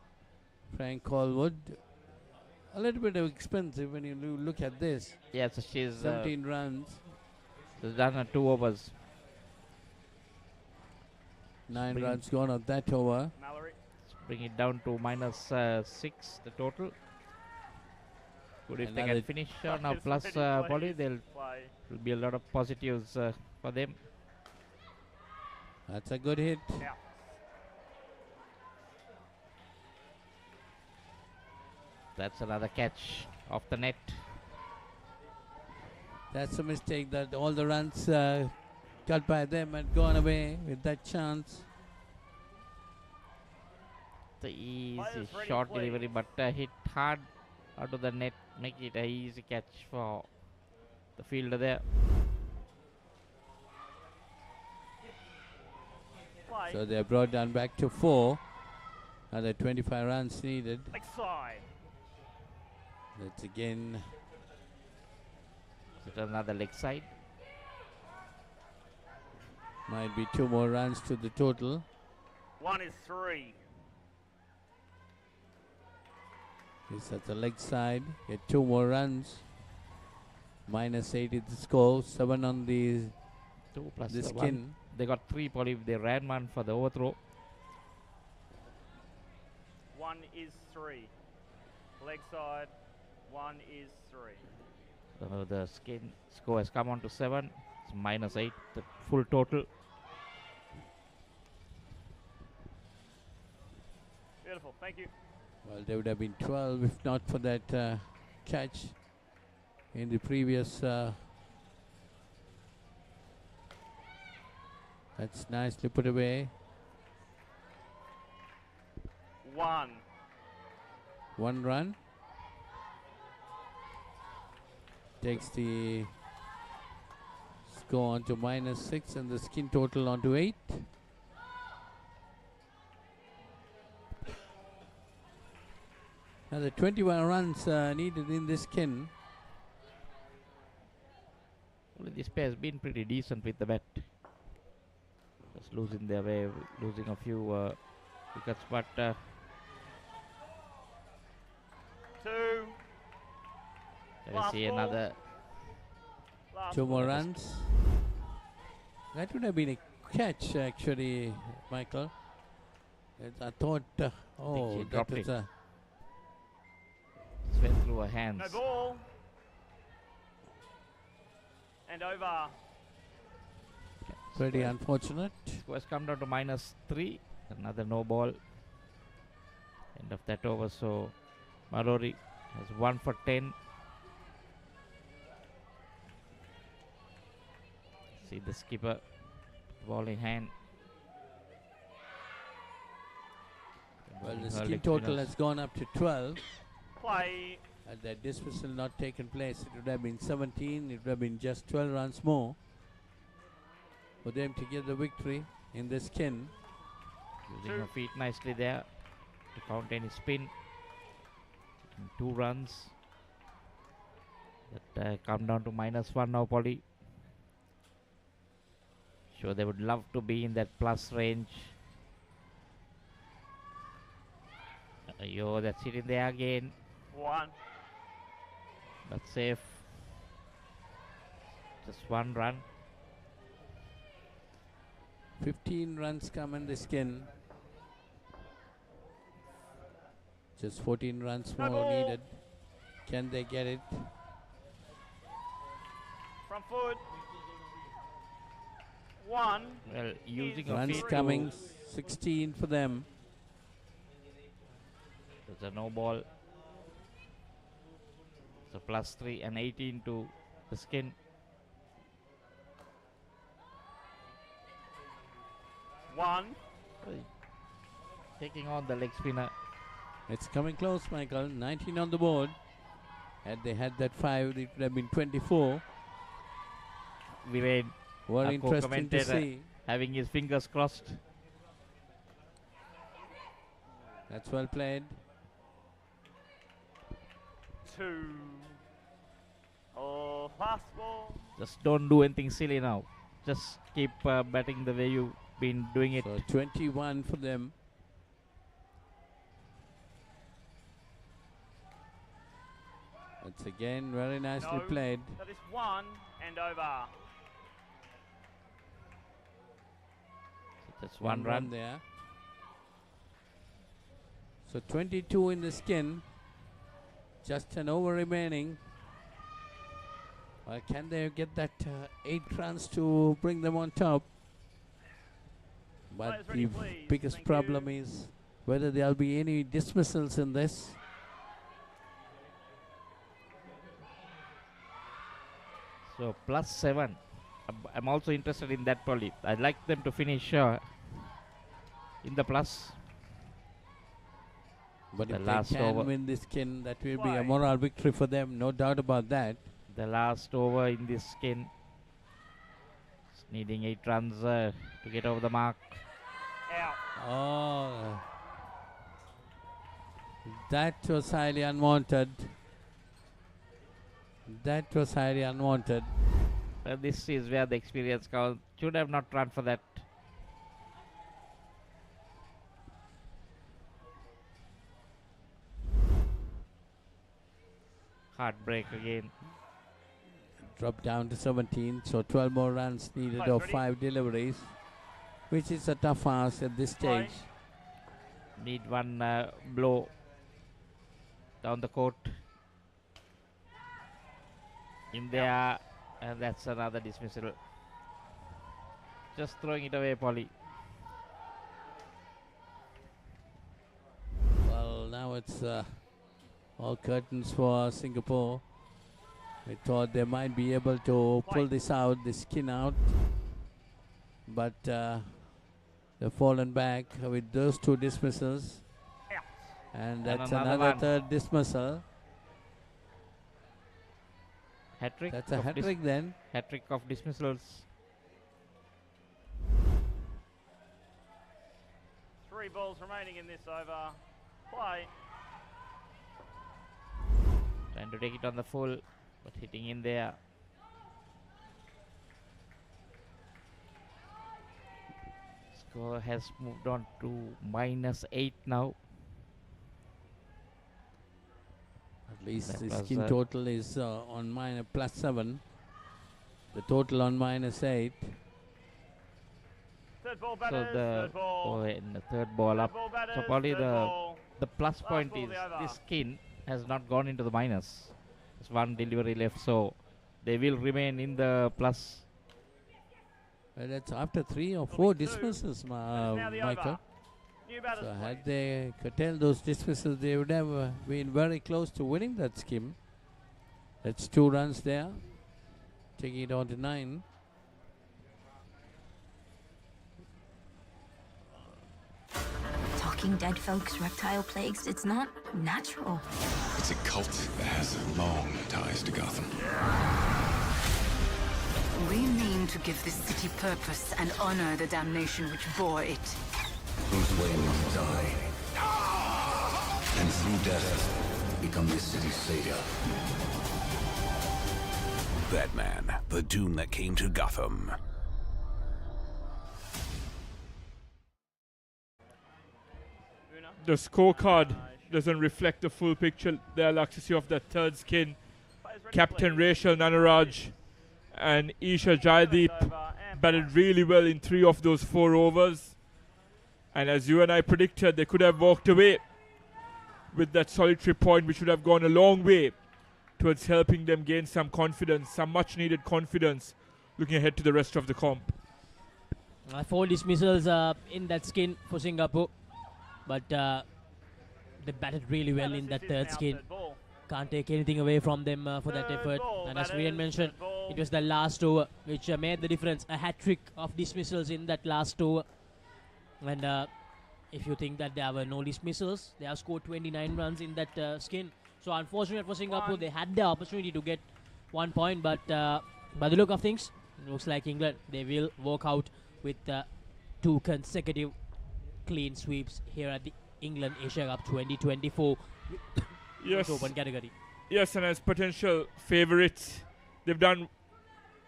Speaker 7: Frank Colwood. A little bit expensive when you look at this.
Speaker 1: Yeah, so she's
Speaker 7: 17 runs.
Speaker 1: she's done 2 overs.
Speaker 7: 9
Speaker 1: bring-
Speaker 7: runs gone on that over.
Speaker 18: Mallory.
Speaker 1: Let's bring it down to -6, the total. Good if they
Speaker 7: Another
Speaker 1: can finish on a
Speaker 18: Yes,
Speaker 1: plus,
Speaker 18: ready,
Speaker 1: Polly.
Speaker 18: please.
Speaker 1: There'll
Speaker 18: Play.
Speaker 1: be a lot of positives for them.
Speaker 7: That's a good hit.
Speaker 18: Out.
Speaker 1: That's another catch off the net.
Speaker 7: That's a mistake that all the runs cut by them and gone away with that chance.
Speaker 1: The easy
Speaker 18: Players ready,
Speaker 1: short
Speaker 18: play.
Speaker 1: delivery, but hit hard out of the net. Make it an easy catch for the fielder there.
Speaker 18: Play.
Speaker 7: So they're brought down back to 4. Another 25 runs needed.
Speaker 18: Leg side.
Speaker 7: That's again
Speaker 1: Is it another leg side?
Speaker 7: might be 2 more runs to the total.
Speaker 18: 1 is 3.
Speaker 7: It's at the leg side. Get 2 more runs. -8 is the score. 7 on the
Speaker 1: 2 plus
Speaker 7: the
Speaker 1: the
Speaker 7: skin.
Speaker 1: 1. They got 3, Polly. They ran 1 for the overthrow.
Speaker 18: 1 is 3. Leg side. 1 is 3.
Speaker 1: So the skin score has come on to 7. It's -8, the full total.
Speaker 18: Beautiful. Thank you.
Speaker 7: Well, they would have been 12 if not for that catch in the previous. That's nicely put away.
Speaker 18: 1.
Speaker 7: 1 run. Takes the score on to -6 and the skin total on to 8. Another 21 runs needed in this skin.
Speaker 1: Well, this pair has been pretty decent with the bat. Just losing their way, losing a few wickets, but
Speaker 18: 2.
Speaker 1: let's see another.
Speaker 18: Last
Speaker 7: 2 more
Speaker 18: ball.
Speaker 7: runs. That would have been a catch actually, Michael. I thought, oh,
Speaker 1: she
Speaker 7: that
Speaker 1: dropped
Speaker 7: was
Speaker 1: it.
Speaker 7: a
Speaker 1: It went through her hands.
Speaker 18: No ball. And over.
Speaker 7: pretty unfortunate.
Speaker 1: Score has come down to -3. Another no ball. End of that over. So Mallory has 1 for 10. See the skipper, ball in hand.
Speaker 7: Well, the skin total has gone up to 12.
Speaker 18: Play.
Speaker 7: Had that dismissal not taken place, it would have been 17. It would have been just 12 runs more for them to get the victory in the skin.
Speaker 1: Using her feet nicely there to count any spin. Taking 2 runs. That come down to -1 now, Polly. Sure, they would love to be in that plus range. Yo, that's it in there again.
Speaker 18: 1.
Speaker 1: That's safe. Just 1 run.
Speaker 7: 15 runs come in the skin. Just 14 runs more needed. Can they get it?
Speaker 18: Front foot. 1.
Speaker 1: Well, using a
Speaker 7: Runs
Speaker 1: feet
Speaker 7: coming, 16 for them.
Speaker 1: There's a no ball. So +3 and 18 to the skin.
Speaker 18: One.
Speaker 1: Taking on the leg spinner.
Speaker 7: It's coming close, Michael. 19 on the board. Had they had that 5, it would have been 24.
Speaker 1: Viren,
Speaker 7: Very interesting to see.
Speaker 1: having his fingers crossed.
Speaker 7: That's well played.
Speaker 18: 2. Oh, last ball.
Speaker 1: Just don't do anything silly now. Just keep batting the way you've been doing it.
Speaker 7: So 21 for them. That's again very nicely played.
Speaker 18: That is 1 and over.
Speaker 1: That's one run
Speaker 7: there. So 22 in the skin. Just an over remaining. Well, can they get that 8 runs to bring them on top? But the biggest problem is whether there'll be any dismissals in this.
Speaker 1: So +7. I'm also interested in that, Polly. I'd like them to finish in the plus.
Speaker 7: But
Speaker 1: the
Speaker 7: if
Speaker 1: last
Speaker 7: they can
Speaker 1: over
Speaker 7: win this skin, that will be a moral victory for them, no doubt about that.
Speaker 1: The last over in this skin. It's needing 8 runs to get over the mark.
Speaker 18: Out.
Speaker 7: Oh, that was highly unwanted. That was highly unwanted.
Speaker 1: This is where the experience counts. Should have not run for that. Heartbreak again.
Speaker 7: Drop down to 17, so 12 more runs needed of 5 deliveries, which is a tough ask at this stage.
Speaker 1: Need one blow down the court. In there, and that's another dismissal. Just throwing it away, Polly.
Speaker 7: Well, now it's all curtains for Singapore. We thought they might be able to pull this out, the skin out, but they've fallen back with those 2 dismissals. And that's another 3rd dismissal.
Speaker 1: Hat-trick.
Speaker 7: That's a hat-trick then.
Speaker 1: Hat-trick of dismissals.
Speaker 18: 3 balls remaining in this over. Play.
Speaker 1: Trying to take it on the full, but hitting in there. Score has moved on to -8 now.
Speaker 7: At least
Speaker 1: That
Speaker 7: the
Speaker 1: was
Speaker 7: skin total is on +7. The total on -8.
Speaker 18: Third ball
Speaker 1: So
Speaker 18: batters,
Speaker 1: the
Speaker 18: third ball.
Speaker 1: and the third ball up.
Speaker 18: ball batters,
Speaker 1: So probably
Speaker 18: third
Speaker 1: the
Speaker 18: ball.
Speaker 1: plus
Speaker 18: Last
Speaker 1: point
Speaker 18: ball
Speaker 1: is
Speaker 18: the over.
Speaker 1: this skin has not gone into the minus. There's 1 delivery left, so they will remain in the plus.
Speaker 7: Well, that's after 3 or 4 dismissals, Michael. So had they curtailed those dismissals, they would have been very close to winning that skim. That's 2 runs there, taking it on to 9.
Speaker 14: Taking dead folks, reptile plagues, it's not natural.
Speaker 5: It's a cult that has long ties to Gotham.
Speaker 4: Renamed to give this city purpose and honor the damnation which bore it.
Speaker 5: Whose way must die. And through death, become this city's savior.
Speaker 20: Batman, the doom that came to Gotham.
Speaker 19: The scorecard doesn't reflect the full picture there, Laxisi, of that third skin. Captain Rachel Nanaraj and Isha Jaideep batted really well in 3 of those 4 overs. And as you and I predicted, they could have walked away with that solitary point, which would have gone a long way towards helping them gain some confidence, some much needed confidence, looking ahead to the rest of the comp.
Speaker 2: 4 dismissals in that skin for Singapore, but they batted really well in that third skin. Can't take anything away from them for that effort. And as Rian mentioned, it was the last over which made the difference. A hat-trick of dismissals in that last over. And if you think that there were no dismissals, they have scored 29 runs in that skin. So unfortunate for Singapore, they had the opportunity to get 1 point, but by the look of things, it looks like England, they will walk out with 2 consecutive clean sweeps here at the England Asia Cup 2024
Speaker 19: Yes.
Speaker 2: Open category.
Speaker 19: Yes, and as potential favourites, they've done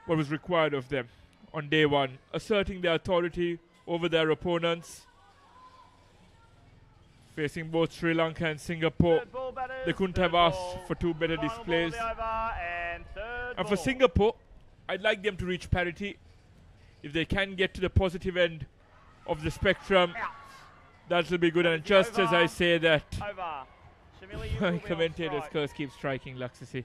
Speaker 19: what was required of them on day one, asserting their authority over their opponents. Facing both Sri Lanka and Singapore, they couldn't have asked for 2 better displays. And for Singapore, I'd like them to reach parity. If they can get to the positive end of the spectrum, that will be good. And just as I say that, my commentator's curse keeps striking, Laxisi.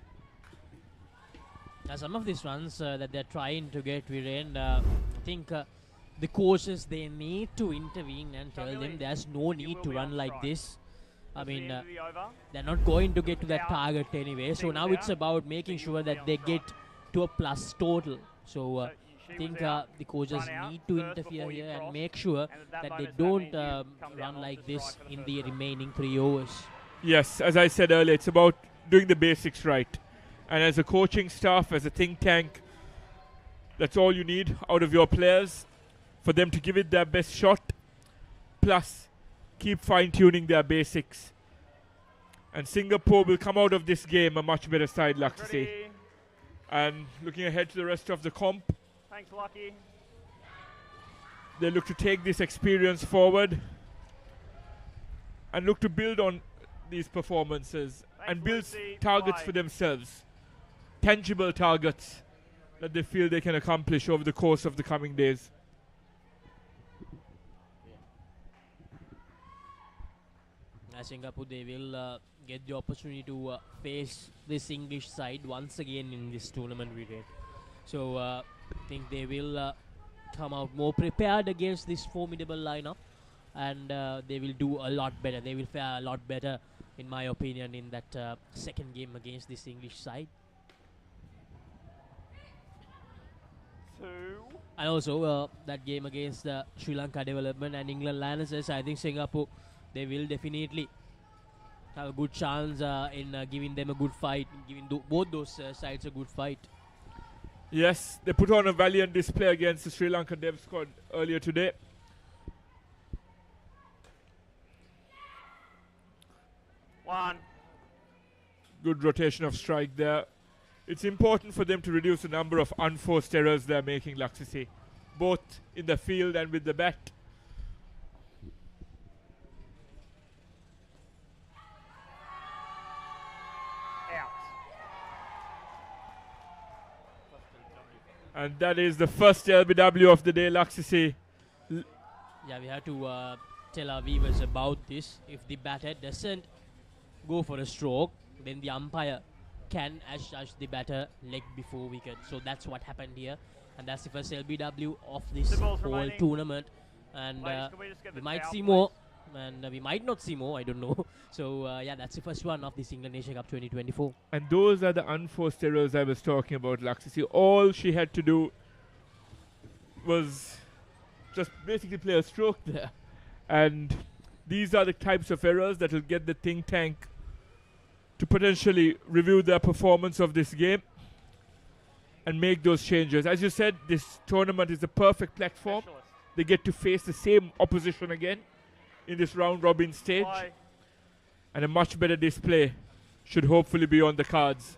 Speaker 2: Now some of these runs that they're trying to get, Viren, I think the coaches, they need to intervene and tell them there's no need to run like this. I mean, they're not going to get to that target anyway. So now it's about making sure that they get to a plus total. So I think the coaches need to interfere here and make sure that they don't run like this in the remaining 3 overs.
Speaker 19: Yes, as I said earlier, it's about doing the basics right. And as a coaching staff, as a think tank, that's all you need out of your players, for them to give it their best shot, plus keep fine-tuning their basics. And Singapore will come out of this game a much better side, Laxisi. And looking ahead to the rest of the comp,
Speaker 18: Thanks, Lucky.
Speaker 19: they look to take this experience forward and look to build on these performances and build targets for themselves, tangible targets that they feel they can accomplish over the course of the coming days.
Speaker 2: As Singapore, they will get the opportunity to face this English side once again in this tournament, we did. So I think they will come out more prepared against this formidable lineup, and they will do a lot better. They will fare a lot better, in my opinion, in that second game against this English side. And also that game against the Sri Lanka Development and England Lionesses, I think Singapore, they will definitely have a good chance in giving them a good fight, giving both those sides a good fight.
Speaker 19: Yes, they put on a valiant display against the Sri Lankan Dev squad earlier today. Good rotation of strike there. It's important for them to reduce the number of unforced errors they're making, Laxisi, both in the field and with the bat. And that is the first LBW of the day, Laxisi.
Speaker 2: Yeah, we have to tell our viewers about this. If the batter doesn't go for a stroke, then the umpire can adjudge the batter leg before wicket. So that's what happened here. And that's the first LBW of this whole tournament. And we might see more. And we might not see more, I don't know. So yeah, that's the first one of this England Asia Cup 2024.
Speaker 19: And those are the unforced errors I was talking about, Laxisi. All she had to do was just basically play a stroke there. And these are the types of errors that will get the think tank to potentially review their performance of this game and make those changes. As you said, this tournament is the perfect platform. They get to face the same opposition again in this round robin stage. And a much better display should hopefully be on the cards.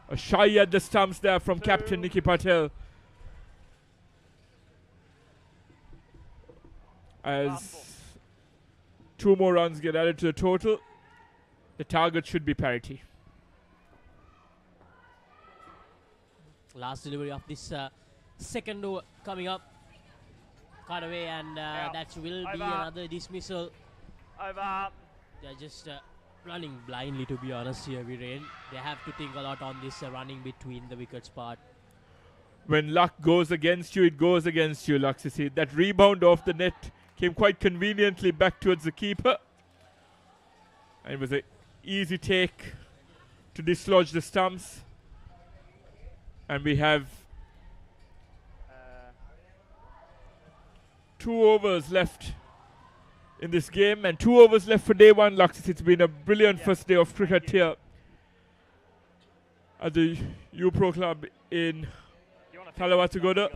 Speaker 19: A shy at the stumps there from Captain Nikki Patel. As 2 more runs get added to the total, the target should be parity.
Speaker 2: Last delivery of this second over coming up. Cut away, and that will be another dismissal. They're just running blindly, to be honest here, Viren. They have to think a lot on this running between the wickets part.
Speaker 19: When luck goes against you, it goes against you, Laksisi. That rebound off the net came quite conveniently back towards the keeper. And it was an easy take to dislodge the stumps. And we have 2 overs left in this game, and 2 overs left for day 1, Laksisi. It's been a brilliant first day of cricket here at the U-Pro Club in Talawatugoda.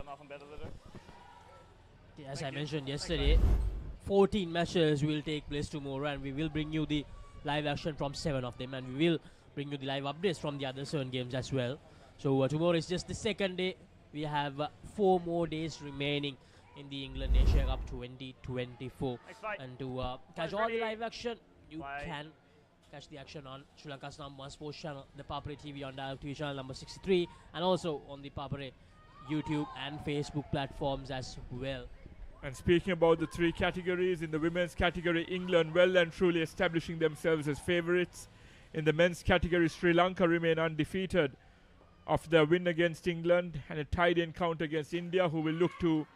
Speaker 2: As I mentioned yesterday, 14 matches will take place tomorrow, and we will bring you the live action from 7 of them, and we will bring you the live updates from the other 7 games as well. So tomorrow is just the second day. We have 4 more days remaining in the England Asia Cup 2024. And to catch all the live action, you can catch the action on Sri Lanka's #1 sports channel, the ThePapare TV on Dialog TV channel number 63, and also on the ThePapare YouTube and Facebook platforms as well.
Speaker 19: And speaking about the 3 categories, in the women's category, England well and truly establishing themselves as favourites. In the men's category, Sri Lanka remain undefeated after their win against England and a tied encounter against India, who will look to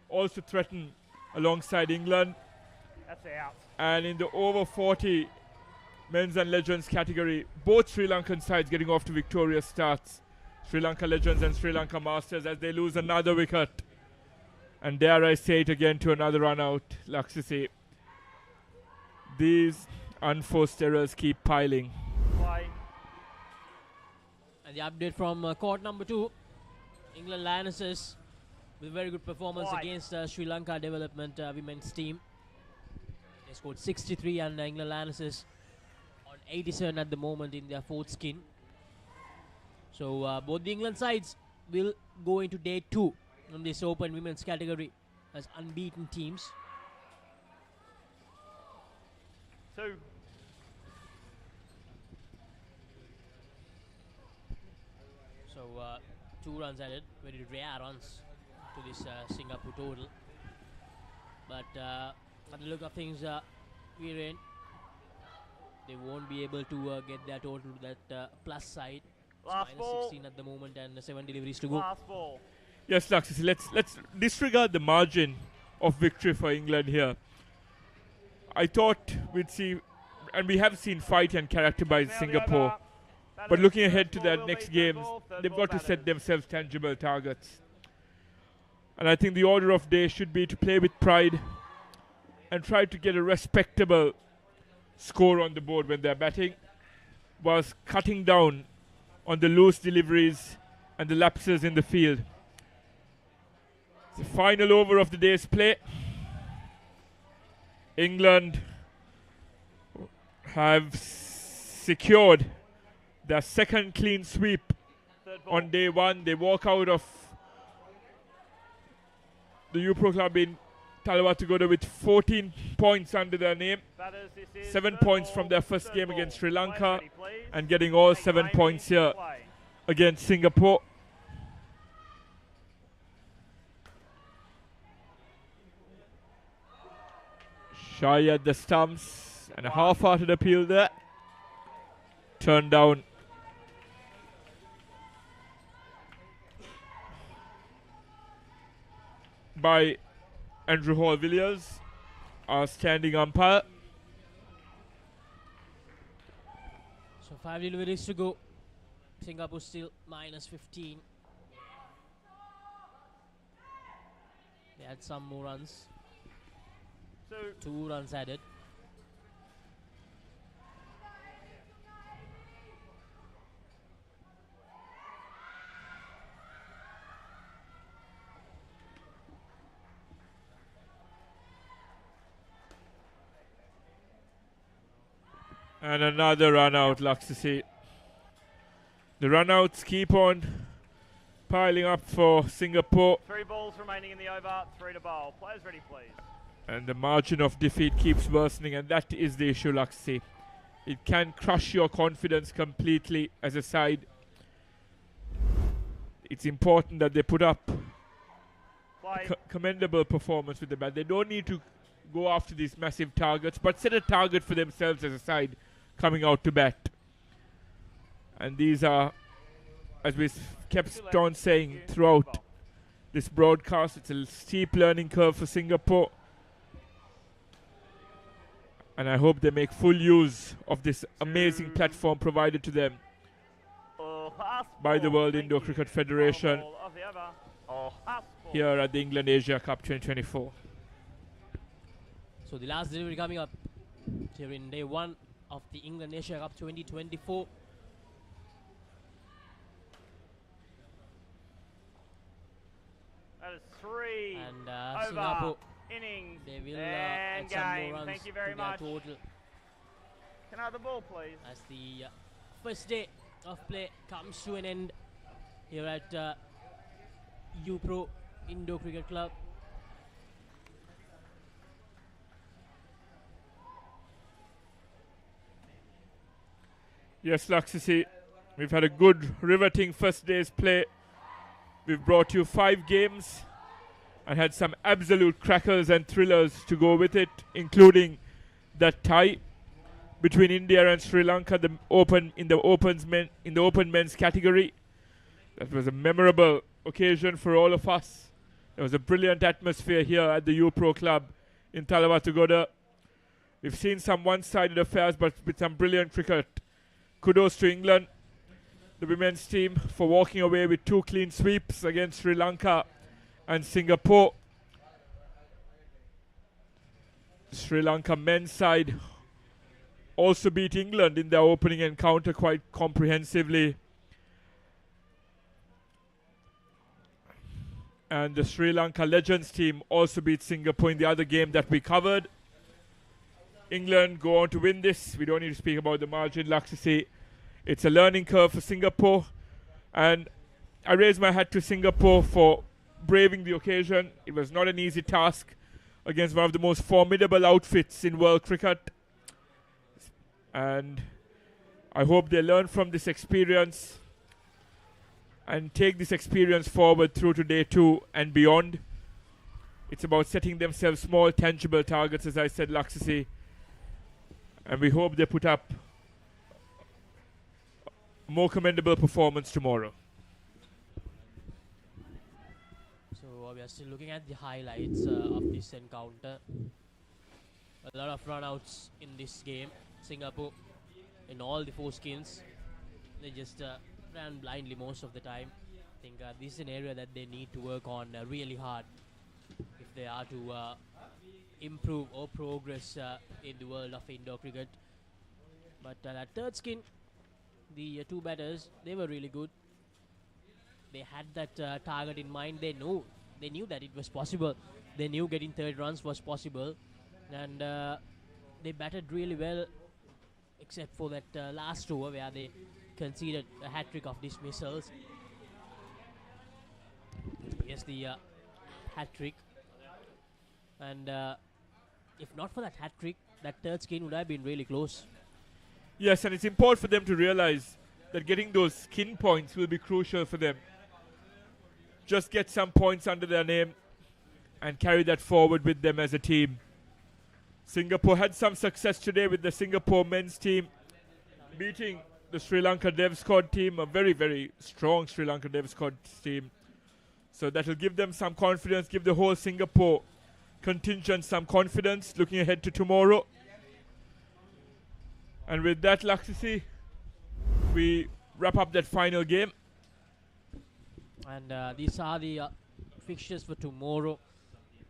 Speaker 19: also threaten alongside England.
Speaker 18: That's out.
Speaker 19: And in the over 40 men's and legends category, both Sri Lankan sides getting off to victorious starts. Sri Lanka Legends and Sri Lanka Masters, as they lose another wicket. And dare I say it again, to another run out, Laksisi. These unforced errors keep piling.
Speaker 2: And the update from court number 2, England Lionesses with a very good performance against Sri Lanka Development women's team. They scored 63, and England Lionesses on 87 at the moment in their 4th skin. So both the England sides will go into day 2 in this open women's category as unbeaten teams.
Speaker 18: 2.
Speaker 2: So 2 runs added, very rare runs to this Singapore total. But at the look of things, Viren, they won't be able to get their total to that plus side.
Speaker 18: Last ball.
Speaker 2: 16 at the moment, and 7 deliveries to go.
Speaker 18: Last ball.
Speaker 19: Yes, Laksisi, let's disregard the margin of victory for England here. I thought we'd see, and we have seen fight and character by Singapore. But looking ahead to their next games, they've got to set themselves tangible targets. And I think the order of day should be to play with pride and try to get a respectable score on the board when they're batting, whilst cutting down on the loose deliveries and the lapses in the field. The final over of the day's play. England have secured their 2nd clean sweep on day 1. They walk out of the U-Pro Club in Talawatugoda with 14 points under their name. 7 points from their first game against Sri Lanka, and getting all 7 points here against Singapore. Shy at the stumps, and a half-hearted appeal there. Turned down. By Andrew Hall-Villiers, our standing umpire.
Speaker 2: So 5 deliveries to go. Singapore still minus 15. They had some more runs. 2 runs added.
Speaker 19: And another run out, Laxasi. The runouts keep on piling up for Singapore.
Speaker 18: 3 balls remaining in the over, 3 to bowl. Players ready, please.
Speaker 19: And the margin of defeat keeps worsening, and that is the issue, Laxasi. It can crush your confidence completely as a side. It's important that they put up commendable performance with the bat. They don't need to go after these massive targets, but set a target for themselves as a side coming out to bat. And these are, as we kept on saying throughout this broadcast, it's a steep learning curve for Singapore. And I hope they make full use of this amazing platform provided to them by the World Indoor Cricket Federation here at the England Asia Cup 2024.
Speaker 2: So the last delivery coming up here in day 1 of the England Asia Cup 2024.
Speaker 18: That is 3
Speaker 2: And
Speaker 18: over
Speaker 2: Singapore,
Speaker 18: innings
Speaker 2: they will
Speaker 18: and
Speaker 2: add some more
Speaker 18: game.
Speaker 2: runs
Speaker 18: Thank you very
Speaker 2: to their
Speaker 18: much.
Speaker 2: total.
Speaker 18: Can I have the ball, please?
Speaker 2: As the first day of play comes to an end here at UPro Indoor Cricket Club.
Speaker 19: Yes, Laxasi, we've had a good, riveting first day's play. We've brought you 5 games and had some absolute crackers and thrillers to go with it, including that tie between India and Sri Lanka, the open men's category. That was a memorable occasion for all of us. There was a brilliant atmosphere here at the UPro Club in Talawatugoda. We've seen some one-sided affairs, but with some brilliant cricket. Kudos to England, the women's team, for walking away with 2 clean sweeps against Sri Lanka and Singapore. Sri Lanka men's side also beat England in their opening encounter quite comprehensively. And the Sri Lanka Legends team also beat Singapore in the other game that we covered. England go on to win this. We don't need to speak about the margin. Laxasi, it's a learning curve for Singapore. And I raise my hat to Singapore for braving the occasion. It was not an easy task against one of the most formidable outfits in world cricket. And I hope they learn from this experience and take this experience forward through to day 2 and beyond. It's about setting themselves small, tangible targets, as I said, Laxasi. And we hope they put up a more commendable performance tomorrow.
Speaker 2: So we are still looking at the highlights of this encounter. A lot of runouts in this game. Singapore, in all the 4 skins, they just ran blindly most of the time. I think this is an area that they need to work on really hard if they are to improve or progress in the world of indoor cricket. But that third skin, the 2 batters, they were really good. They had that target in mind. They knew that it was possible. They knew getting 30 runs was possible, and they batted really well, except for that last over where they conceded a hat-trick of dismissals. Yes, the hat-trick. And if not for that hat-trick, that third skin would have been really close.
Speaker 19: Yes, and it's important for them to realize that getting those skin points will be crucial for them. Just get some points under their name and carry that forward with them as a team. Singapore had some success today with the Singapore men's team beating the Sri Lanka Dev Squad team, a very, very strong Sri Lanka Dev Squad team. So that will give them some confidence, give the whole Singapore contingent some confidence looking ahead to tomorrow. And with that, Laxasi, we wrap up that final game.
Speaker 2: And these are the fixtures for tomorrow.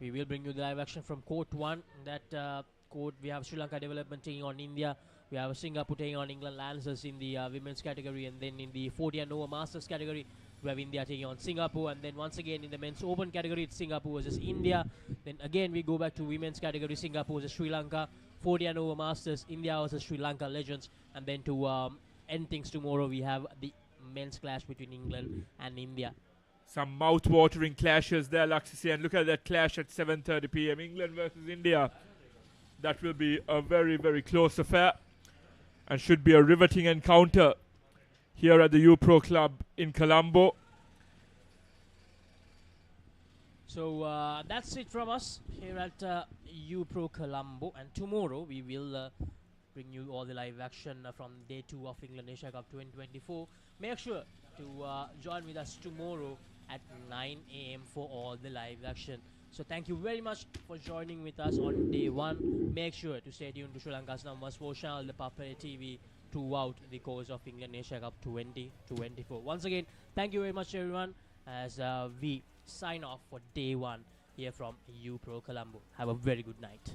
Speaker 2: We will bring you the live action from Court 1. That court, we have Sri Lanka Development taking on India. We have Singapore taking on England Lancers in the women's category. And then in the 40 and over Masters category, we have India taking on Singapore. And then once again in the men's open category, it's Singapore versus India. Then again we go back to women's category, Singapore versus Sri Lanka. 40 and over Masters, India versus Sri Lanka Legends. And then to end things tomorrow, we have the men's clash between England and India.
Speaker 19: Some mouth-watering clashes there, Laxisi, and look at that clash at 7:30 p.m. England versus India. That will be a very, very close affair and should be a riveting encounter here at the U-Pro Club in Colombo.
Speaker 2: So that's it from us here at U-Pro Colombo, and tomorrow we will bring you all the live action from Day 2 of England Asia Cup 2024. Make sure to join with us tomorrow at 9 a.m. for all the live action. So thank you very much for joining with us on Day 1. Make sure to stay tuned to Sri Lanka's number 4 channel, ThePapare TV, throughout the course of England Asia Cup 2024. Once again, thank you very much everyone as we sign off for Day 1 here from U-Pro Colombo. Have a very good night.